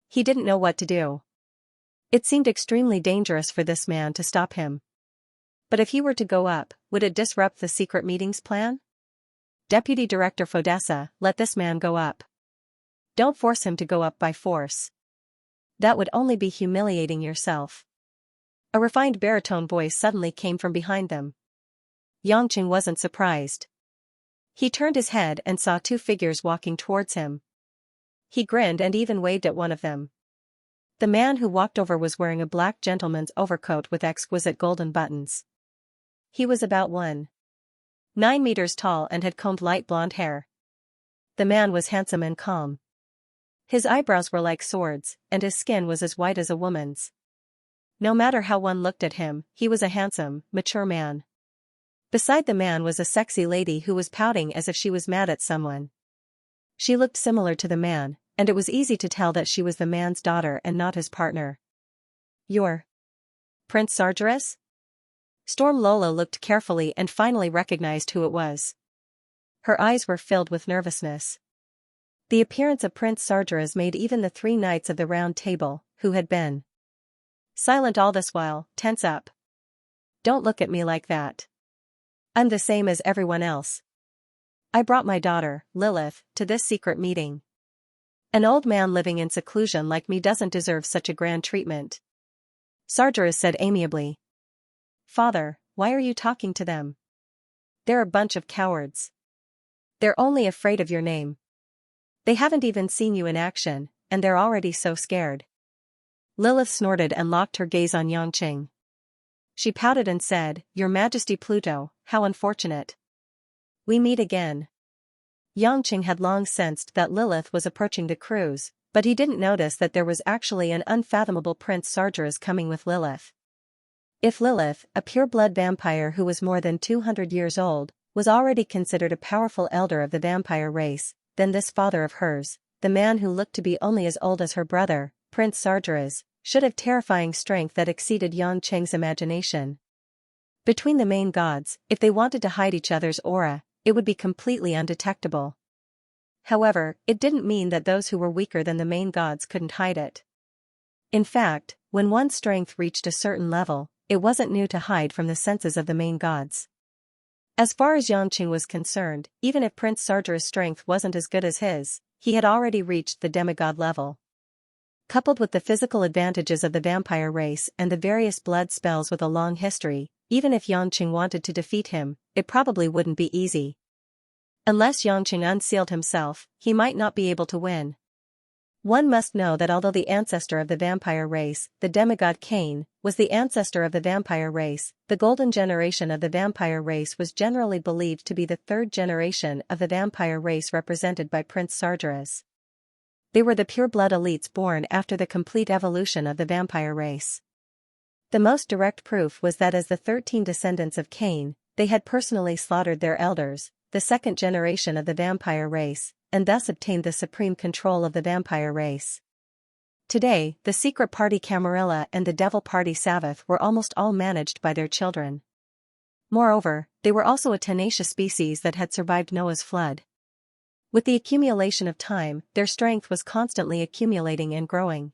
He didn't know what to do. It seemed extremely dangerous for this man to stop him. But if he were to go up, would it disrupt the secret meetings plan? Deputy Director Fodessa, let this man go up. Don't force him to go up by force. That would only be humiliating yourself. A refined baritone voice suddenly came from behind them. Xianxia wasn't surprised. He turned his head and saw 2 figures walking towards him. He grinned and even waved at one of them. The man who walked over was wearing a black gentleman's overcoat with exquisite golden buttons. He was about 1.9 meters tall and had combed light blonde hair. The man was handsome and calm. His eyebrows were like swords, and his skin was as white as a woman's. No matter how one looked at him, he was a handsome, mature man. Beside the man was a sexy lady who was pouting as if she was mad at someone. She looked similar to the man, and it was easy to tell that she was the man's daughter and not his partner. You're Prince Sargeras? Storm Lola looked carefully and finally recognized who it was. Her eyes were filled with nervousness. The appearance of Prince Sargeras made even the 3 knights of the Round Table, who had been silent all this while, tense up. Don't look at me like that. I'm the same as everyone else. I brought my daughter, Lilith, to this secret meeting. An old man living in seclusion like me doesn't deserve such a grand treatment. Sargeras said amiably. Father, why are you talking to them? They're a bunch of cowards. They're only afraid of your name. They haven't even seen you in action, and they're already so scared. Lilith snorted and locked her gaze on Xianxia. She pouted and said, Your Majesty Pluto, how unfortunate. We meet again. Xianxia had long sensed that Lilith was approaching the cruise, but he didn't notice that there was actually an unfathomable Prince Sargeras coming with Lilith. If Lilith, a pure-blood vampire who was more than 200 years old, was already considered a powerful elder of the vampire race, then this father of hers, the man who looked to be only as old as her brother, Prince Sargeras, should have terrifying strength that exceeded Xianxia's imagination. Between the main gods, if they wanted to hide each other's aura, it would be completely undetectable. However, it didn't mean that those who were weaker than the main gods couldn't hide it. In fact, when one's strength reached a certain level, it wasn't new to hide from the senses of the main gods. As far as Xianxia was concerned, even if Prince Sargeras' strength wasn't as good as his, he had already reached the demigod level. Coupled with the physical advantages of the vampire race and the various blood spells with a long history, even if Xianxia wanted to defeat him, it probably wouldn't be easy. Unless Xianxia unsealed himself, he might not be able to win. One must know that although the ancestor of the vampire race, the demigod Cain, was the ancestor of the vampire race, the golden generation of the vampire race was generally believed to be the third generation of the vampire race represented by Prince Sargeras. They were the pure-blood elites born after the complete evolution of the vampire race. The most direct proof was that as the 13 descendants of Cain, they had personally slaughtered their elders, the second generation of the vampire race, and thus obtained the supreme control of the vampire race. Today, the secret party Camarilla and the devil party Savath were almost all managed by their children. Moreover, they were also a tenacious species that had survived Noah's flood. With the accumulation of time, their strength was constantly accumulating and growing.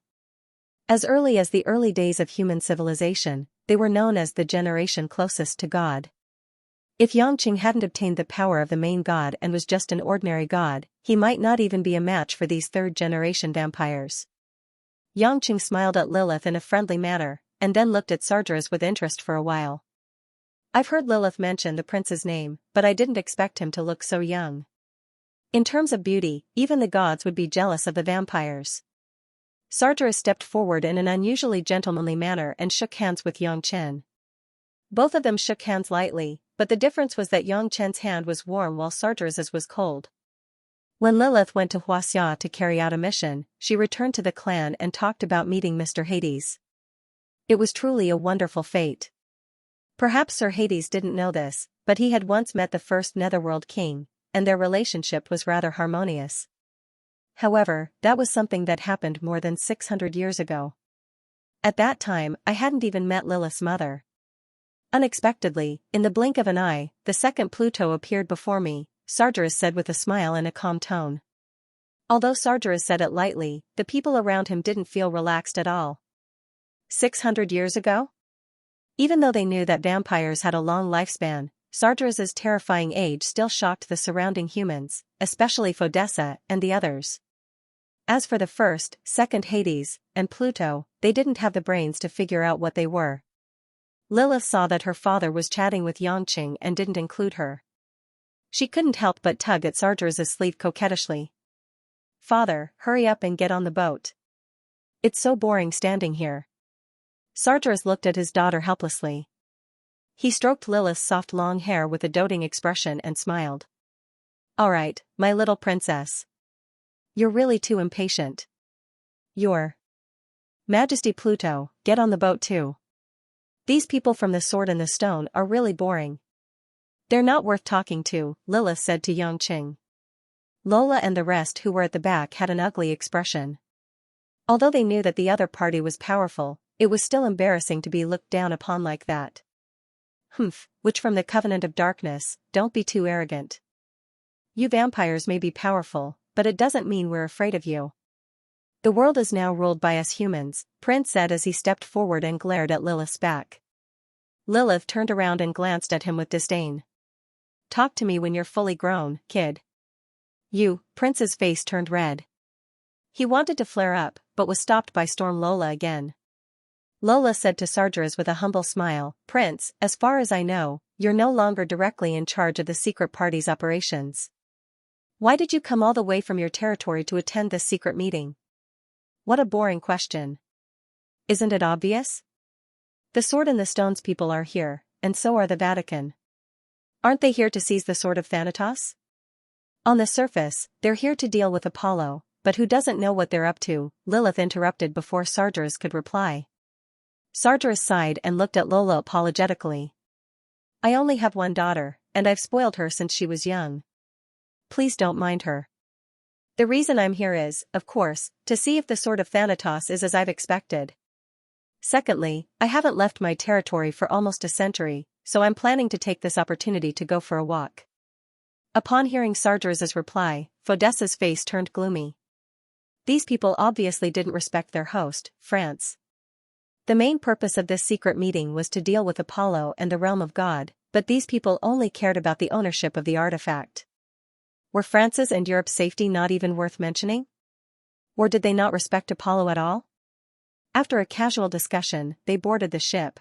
As early as the early days of human civilization, they were known as the generation closest to God. If Xianxia hadn't obtained the power of the main god and was just an ordinary god, he might not even be a match for these third-generation vampires. Xianxia smiled at Lilith in a friendly manner, and then looked at Sargeras with interest for a while. I've heard Lilith mention the prince's name, but I didn't expect him to look so young. In terms of beauty, even the gods would be jealous of the vampires. Sargeras stepped forward in an unusually gentlemanly manner and shook hands with Xianxia. Both of them shook hands lightly, but the difference was that Xianxia's hand was warm while Sargeras's was cold. When Lilith went to Xianxia to carry out a mission, she returned to the clan and talked about meeting Mr. Hades. It was truly a wonderful fate. Perhaps Sir Hades didn't know this, but he had once met the first Netherworld king, and their relationship was rather harmonious. However, that was something that happened more than 600 years ago. At that time, I hadn't even met Lilith's mother. Unexpectedly, in the blink of an eye, the second Pluto appeared before me, Sargeras said with a smile and a calm tone. Although Sargeras said it lightly, the people around him didn't feel relaxed at all. 600 years ago? Even though they knew that vampires had a long lifespan, Sargeras's terrifying age still shocked the surrounding humans, especially Fodessa and the others. As for the first, second Hades, and Pluto, they didn't have the brains to figure out what they were. Lilith saw that her father was chatting with Xianxia and didn't include her. She couldn't help but tug at Sargeras's sleeve coquettishly. Father, hurry up and get on the boat. It's so boring standing here. Sargeras looked at his daughter helplessly. He stroked Lilith's soft long hair with a doting expression and smiled. All right, my little princess. You're really too impatient. Your Majesty Pluto, get on the boat too. These people from the Sword and the Stone are really boring. They're not worth talking to, Lilith said to Xianxia. Lola and the rest who were at the back had an ugly expression. Although they knew that the other party was powerful, it was still embarrassing to be looked down upon like that. Humph, witch from the Covenant of Darkness, don't be too arrogant. You vampires may be powerful, but it doesn't mean we're afraid of you. The world is now ruled by us humans, Prince said as he stepped forward and glared at Lilith's back. Lilith turned around and glanced at him with disdain. Talk to me when you're fully grown, kid. You, Prince's face turned red. He wanted to flare up, but was stopped by Storm Lola again. Lola said to Sargeras with a humble smile, "Prince, as far as I know, you're no longer directly in charge of the secret party's operations. Why did you come all the way from your territory to attend this secret meeting?" What a boring question. Isn't it obvious? The Sword and the Stones people are here, and so are the Vatican. Aren't they here to seize the Sword of Thanatos? On the surface, they're here to deal with Apollo, but who doesn't know what they're up to? Lilith interrupted before Sargeras could reply. Sargeras sighed and looked at Lola apologetically. "I only have one daughter, and I've spoiled her since she was young. Please don't mind her. The reason I'm here is, of course, to see if the Sword of Thanatos is as I've expected. Secondly, I haven't left my territory for almost a century, so I'm planning to take this opportunity to go for a walk." Upon hearing Sargeras' reply, Fodessa's face turned gloomy. These people obviously didn't respect their host, France. The main purpose of this secret meeting was to deal with Apollo and the realm of God, but these people only cared about the ownership of the artifact. Were France's and Europe's safety not even worth mentioning? Or did they not respect Apollo at all? After a casual discussion, they boarded the ship.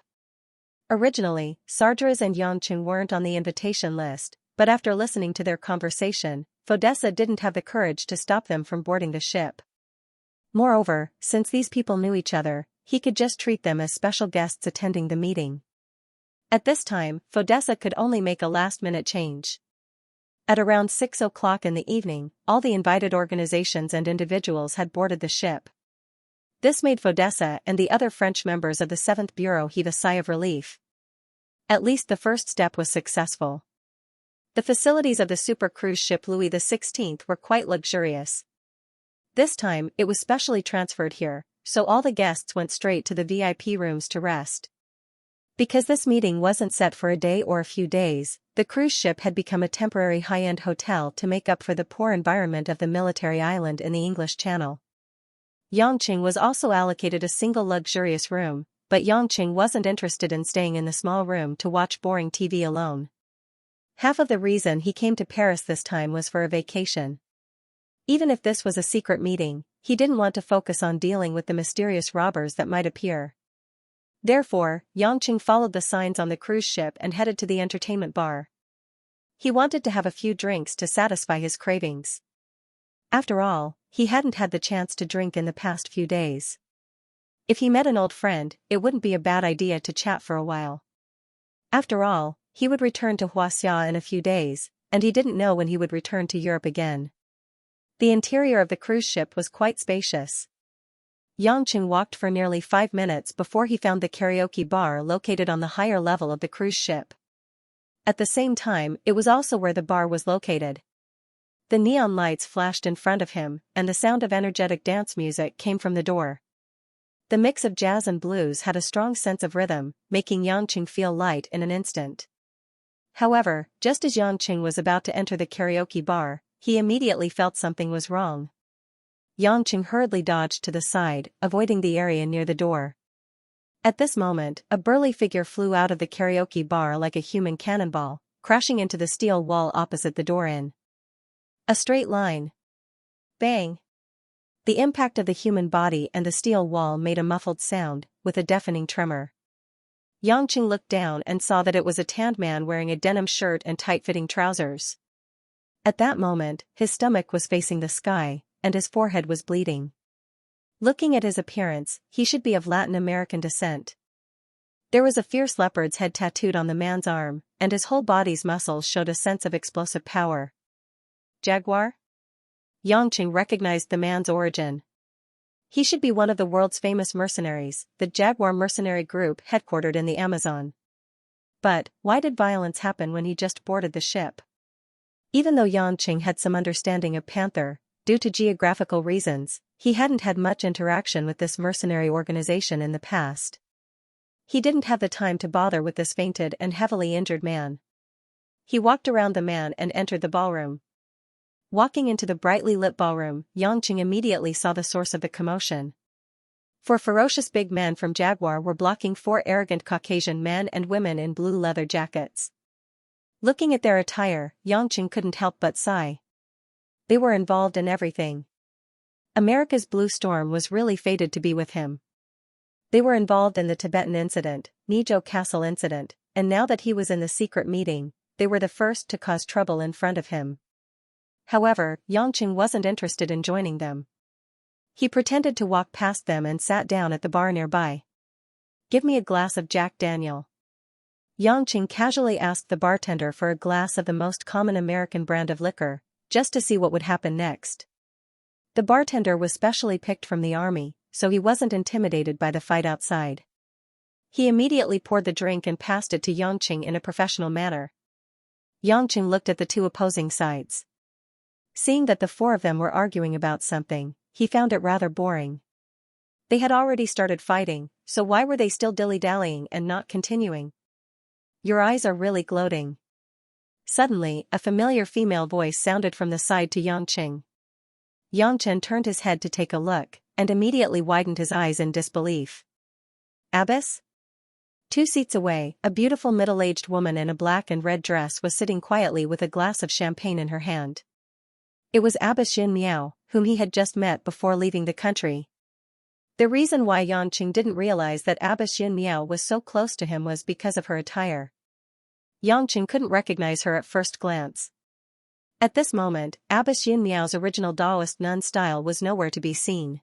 Originally, Sargeras and Xianxia weren't on the invitation list, but after listening to their conversation, Fodessa didn't have the courage to stop them from boarding the ship. Moreover, since these people knew each other, he could just treat them as special guests attending the meeting. At this time, Fodessa could only make a last-minute change. At around 6 o'clock in the evening, all the invited organizations and individuals had boarded the ship. This made Fodessa and the other French members of the 7th Bureau heave a sigh of relief. At least the first step was successful. The facilities of the super cruise ship Louis XVI were quite luxurious. This time, it was specially transferred here, so all the guests went straight to the VIP rooms to rest. Because this meeting wasn't set for a day or a few days, the cruise ship had become a temporary high-end hotel to make up for the poor environment of the military island in the English Channel. Xianxia was also allocated a single luxurious room, but Xianxia wasn't interested in staying in the small room to watch boring TV alone. Half of the reason he came to Paris this time was for a vacation. Even if this was a secret meeting, he didn't want to focus on dealing with the mysterious robbers that might appear. Therefore, Xianxia followed the signs on the cruise ship and headed to the entertainment bar. He wanted to have a few drinks to satisfy his cravings. After all, he hadn't had the chance to drink in the past few days. If he met an old friend, it wouldn't be a bad idea to chat for a while. After all, he would return to Xianxia in a few days, and he didn't know when he would return to Europe again. The interior of the cruise ship was quite spacious. Xianxia walked for nearly 5 minutes before he found the karaoke bar located on the higher level of the cruise ship. At the same time, it was also where the bar was located. The neon lights flashed in front of him, and the sound of energetic dance music came from the door. The mix of jazz and blues had a strong sense of rhythm, making Xianxia feel light in an instant. However, just as Xianxia was about to enter the karaoke bar, he immediately felt something was wrong. Xianxia hurriedly dodged to the side, avoiding the area near the door. At this moment, a burly figure flew out of the karaoke bar like a human cannonball, crashing into the steel wall opposite the door in a straight line. Bang! The impact of the human body and the steel wall made a muffled sound, with a deafening tremor. Xianxia looked down and saw that it was a tanned man wearing a denim shirt and tight-fitting trousers. At that moment, his stomach was facing the sky, and his forehead was bleeding. Looking at his appearance, he should be of Latin American descent. There was a fierce leopard's head tattooed on the man's arm, and his whole body's muscles showed a sense of explosive power. Jaguar? Xianxia recognized the man's origin. He should be one of the world's famous mercenaries, the Jaguar mercenary group headquartered in the Amazon. But, why did violence happen when he just boarded the ship? Even though Xianxia had some understanding of Panther, due to geographical reasons, he hadn't had much interaction with this mercenary organization in the past. He didn't have the time to bother with this fainted and heavily injured man. He walked around the man and entered the ballroom. Walking into the brightly lit ballroom, Xianxia immediately saw the source of the commotion. 4 ferocious big men from Jaguar were blocking 4 arrogant Caucasian men and women in blue leather jackets. Looking at their attire, Xianxia couldn't help but sigh. They were involved in everything. America's Blue Storm was really fated to be with him. They were involved in the Tibetan incident, Nijo Castle incident, and now that he was in the secret meeting, they were the first to cause trouble in front of him. However, Xianxia wasn't interested in joining them. He pretended to walk past them and sat down at the bar nearby. "Give me a glass of Jack Daniel." Xianxia casually asked the bartender for a glass of the most common American brand of liquor, just to see what would happen next. The bartender was specially picked from the army, so he wasn't intimidated by the fight outside. He immediately poured the drink and passed it to Xianxia in a professional manner. Xianxia looked at the two opposing sides. Seeing that the four of them were arguing about something, he found it rather boring. They had already started fighting, so why were they still dilly-dallying and not continuing? "Your eyes are really gloating." Suddenly, a familiar female voice sounded from the side to Xianxia. Xianxia turned his head to take a look, and immediately widened his eyes in disbelief. "Abbess?" 2 seats away, a beautiful middle-aged woman in a black and red dress was sitting quietly with a glass of champagne in her hand. It was Abbess Xianxia, whom he had just met before leaving the country. The reason why Xianxia didn't realize that Abbess Xianxia was so close to him was because of her attire. Xianxia couldn't recognize her at first glance. At this moment, Abbess Xianxia's original Taoist nun style was nowhere to be seen.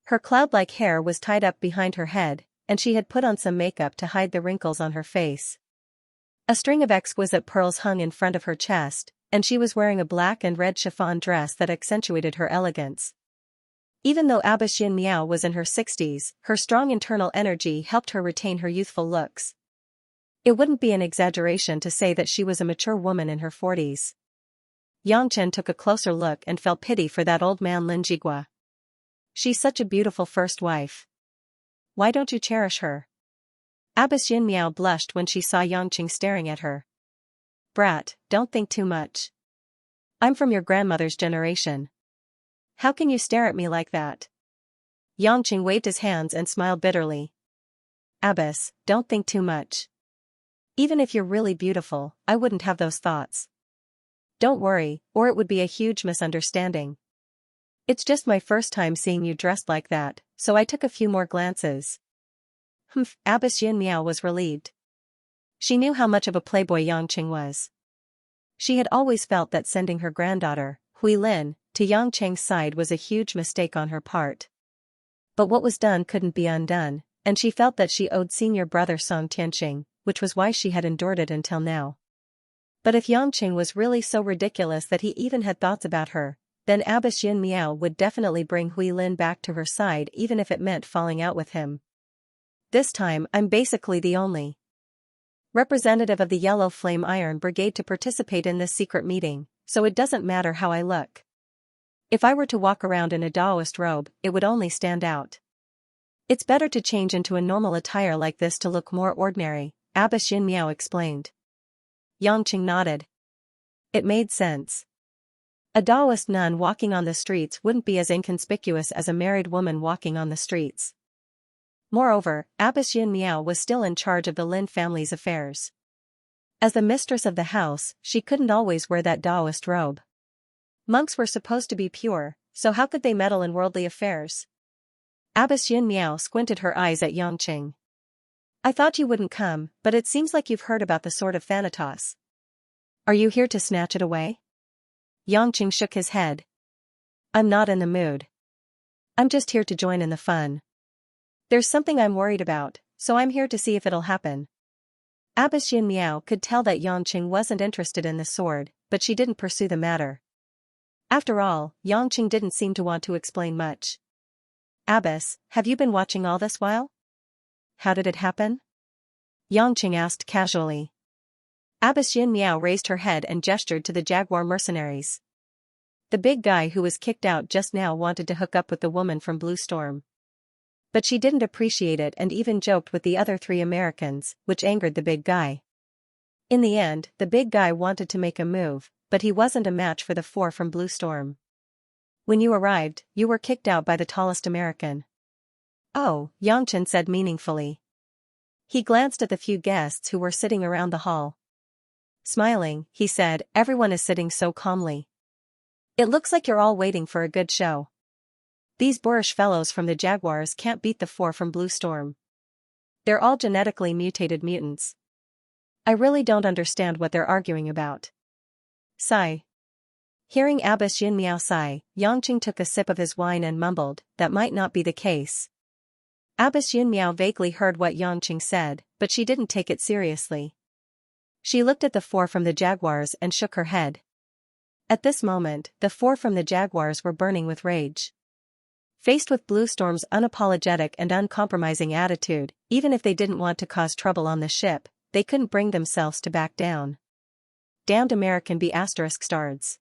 Her cloud-like hair was tied up behind her head, and she had put on some makeup to hide the wrinkles on her face. A string of exquisite pearls hung in front of her chest, and she was wearing a black and red chiffon dress that accentuated her elegance. Even though Abbess Xianxia was in her 60s, her strong internal energy helped her retain her youthful looks. It wouldn't be an exaggeration to say that she was a mature woman in her 40s. Xianxia took a closer look and felt pity for that old man Lin Jigua. "She's such a beautiful first wife. Why don't you cherish her?" Abbess Xianxia blushed when she saw Xianxia staring at her. "Brat, don't think too much. I'm from your grandmother's generation. How can you stare at me like that?" Xianxia waved his hands and smiled bitterly. "Abbess, don't think too much. Even if you're really beautiful, I wouldn't have those thoughts. Don't worry, or it would be a huge misunderstanding. It's just my first time seeing you dressed like that, so I took a few more glances." Humph, Abbess Xianxia was relieved. She knew how much of a playboy Xianxia was. She had always felt that sending her granddaughter, Huilin, to Xianxia's side was a huge mistake on her part. But what was done couldn't be undone, and she felt that she owed senior brother Song Tianqing, which was why she had endured it until now. But if Xianxia was really so ridiculous that he even had thoughts about her, then Abbess Xianxia would definitely bring Huilin back to her side even if it meant falling out with him. "This time I'm basically the only representative of the Yellow Flame Iron Brigade to participate in this secret meeting, so it doesn't matter how I look. If I were to walk around in a Taoist robe, it would only stand out. It's better to change into a normal attire like this to look more ordinary," Abbess Xianxia explained. Xianxia nodded. It made sense. A Taoist nun walking on the streets wouldn't be as inconspicuous as a married woman walking on the streets. Moreover, Abbess Xianxia was still in charge of the Lin family's affairs. As the mistress of the house, she couldn't always wear that Taoist robe. Monks were supposed to be pure, so how could they meddle in worldly affairs? Abbess Xianxia squinted her eyes at Xianxia. "I thought you wouldn't come, but it seems like you've heard about the sword of Thanatos. Are you here to snatch it away?" Xianxia shook his head. "I'm not in the mood. I'm just here to join in the fun. There's something I'm worried about, so I'm here to see if it'll happen." Abbess Xianxia could tell that Xianxia wasn't interested in the sword, but she didn't pursue the matter. After all, Xianxia didn't seem to want to explain much. "Abbess, have you been watching all this while? How did it happen?" Xianxia asked casually. Abbess Xianxia raised her head and gestured to the Jaguar mercenaries. The big guy who was kicked out just now wanted to hook up with the woman from Blue Storm. But she didn't appreciate it and even joked with the other 3 Americans, which angered the big guy. In the end, the big guy wanted to make a move, but he wasn't a match for the 4 from Blue Storm. "When you arrived, you were kicked out by the tallest American." "Oh," Xianxia said meaningfully. He glanced at the few guests who were sitting around the hall. Smiling, he said, "Everyone is sitting so calmly. It looks like you're all waiting for a good show." These boorish fellows from the Jaguars can't beat the 4 from Blue Storm. They're all genetically mutated mutants. I really don't understand what they're arguing about. Sigh. Hearing Abbess Xianxia sigh, Yangqing took a sip of his wine and mumbled, that might not be the case. Abbess Xianxia vaguely heard what Yangqing said, but she didn't take it seriously. She looked at the 4 from the Jaguars and shook her head. At this moment, the 4 from the Jaguars were burning with rage. Faced with Blue Storm's unapologetic and uncompromising attitude, even if they didn't want to cause trouble on the ship, they couldn't bring themselves to back down. Damned American ****.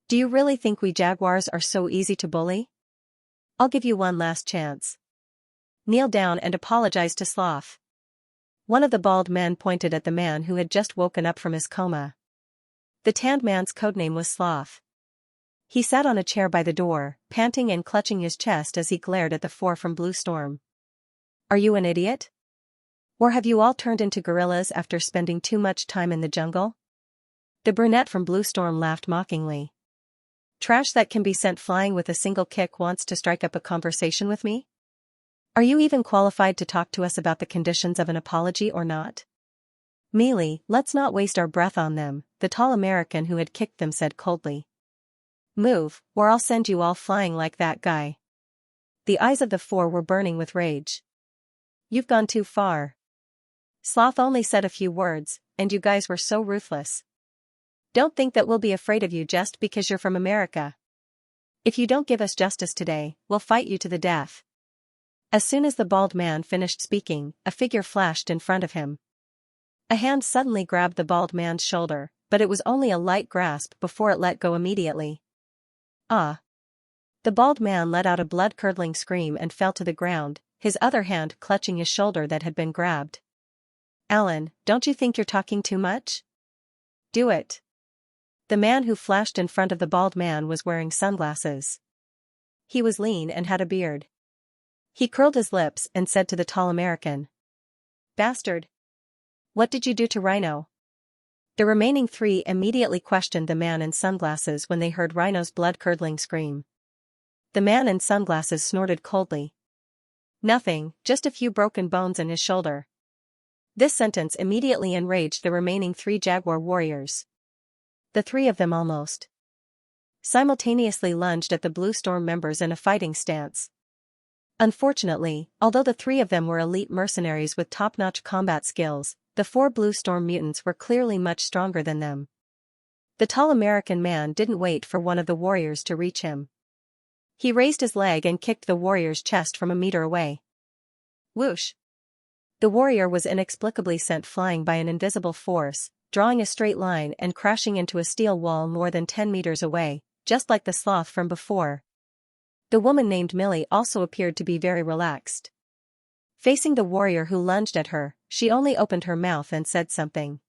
Do you really think we Jaguars are so easy to bully? I'll give you one last chance. Kneel down and apologize to Sloth. One of the bald men pointed at the man who had just woken up from his coma. The tanned man's codename was Sloth. He sat on a chair by the door, panting and clutching his chest as he glared at the 4 from Blue Storm. Are you an idiot? Or have you all turned into gorillas after spending too much time in the jungle? The brunette from Blue Storm laughed mockingly. Trash that can be sent flying with a single kick wants to strike up a conversation with me? Are you even qualified to talk to us about the conditions of an apology or not? Mealy, let's not waste our breath on them, the tall American who had kicked them said coldly. Move, or I'll send you all flying like that guy. The eyes of the 4 were burning with rage. You've gone too far. Sloth only said a few words, and you guys were so ruthless. Don't think that we'll be afraid of you just because you're from America. If you don't give us justice today, we'll fight you to the death. As soon as the bald man finished speaking, a figure flashed in front of him. A hand suddenly grabbed the bald man's shoulder, but it was only a light grasp before it let go immediately. Ah! The bald man let out a blood-curdling scream and fell to the ground, his other hand clutching his shoulder that had been grabbed. Alan, don't you think you're talking too much? Do it. The man who flashed in front of the bald man was wearing sunglasses. He was lean and had a beard. He curled his lips and said to the tall American. Bastard! What did you do to Rhino? The remaining 3 immediately questioned the man in sunglasses when they heard Rhino's blood-curdling scream. The man in sunglasses snorted coldly. Nothing, just a few broken bones in his shoulder. This sentence immediately enraged the remaining 3 Jaguar warriors. The 3 of them almost simultaneously lunged at the Blue Storm members in a fighting stance. Unfortunately, although the 3 of them were elite mercenaries with top-notch combat skills, the 4 Blue Storm mutants were clearly much stronger than them. The tall American man didn't wait for one of the warriors to reach him. He raised his leg and kicked the warrior's chest from a meter away. Whoosh! The warrior was inexplicably sent flying by an invisible force, drawing a straight line and crashing into a steel wall more than 10 meters away, just like the sloth from before. The woman named Millie also appeared to be very relaxed. Facing the warrior who lunged at her, she only opened her mouth and said something.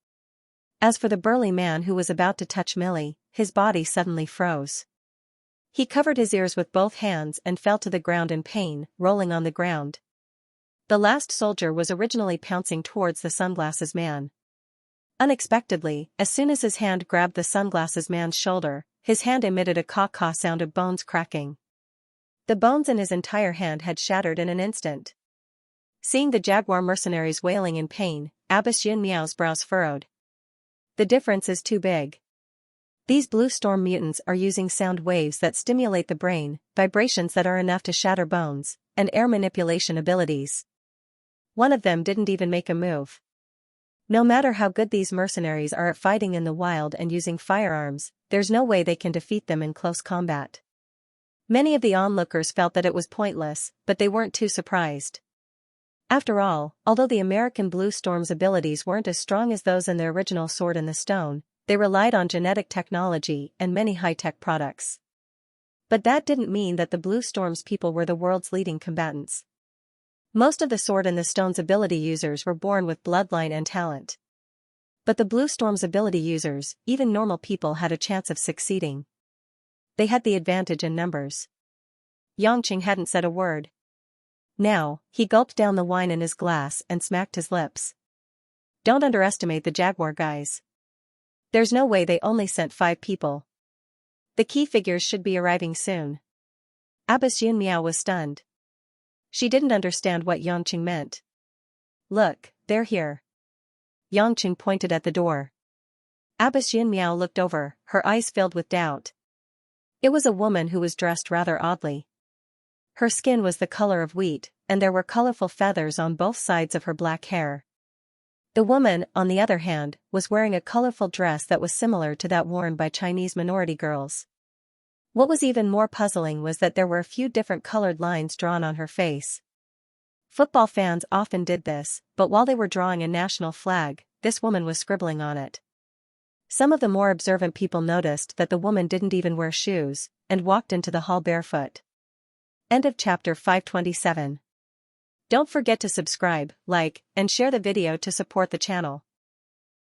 As for the burly man who was about to touch Millie, his body suddenly froze. He covered his ears with both hands and fell to the ground in pain, rolling on the ground. The last soldier was originally pouncing towards the sunglasses man. Unexpectedly, as soon as his hand grabbed the sunglasses man's shoulder, his hand emitted a caw-caw sound of bones cracking. The bones in his entire hand had shattered in an instant. Seeing the Jaguar mercenaries wailing in pain, Abbess Xianxia's brows furrowed. The difference is too big. These Blue Storm mutants are using sound waves that stimulate the brain, vibrations that are enough to shatter bones, and air manipulation abilities. One of them didn't even make a move. No matter how good these mercenaries are at fighting in the wild and using firearms, there's no way they can defeat them in close combat. Many of the onlookers felt that it was pointless, but they weren't too surprised. After all, although the American Blue Storm's abilities weren't as strong as those in the original Sword in the Stone, they relied on genetic technology and many high-tech products. But that didn't mean that the Blue Storm's people were the world's leading combatants. Most of the Sword in the Stone's ability users were born with bloodline and talent. But the Blue Storm's ability users, even normal people, had a chance of succeeding. They had the advantage in numbers. Yangqing hadn't said a word. Now, he gulped down the wine in his glass and smacked his lips. Don't underestimate the Jaguar guys. There's no way they only sent 5 people. The key figures should be arriving soon. Abbess Xianxia was stunned. She didn't understand what Yangqing meant. Look, they're here. Yangqing pointed at the door. Abbess Xianxia looked over, her eyes filled with doubt. It was a woman who was dressed rather oddly. Her skin was the color of wheat, and there were colorful feathers on both sides of her black hair. The woman, on the other hand, was wearing a colorful dress that was similar to that worn by Chinese minority girls. What was even more puzzling was that there were a few different colored lines drawn on her face. Football fans often did this, but while they were drawing a national flag, this woman was scribbling on it. Some of the more observant people noticed that the woman didn't even wear shoes, and walked into the hall barefoot. End of chapter 527. Don't forget to subscribe, like, and share the video to support the channel.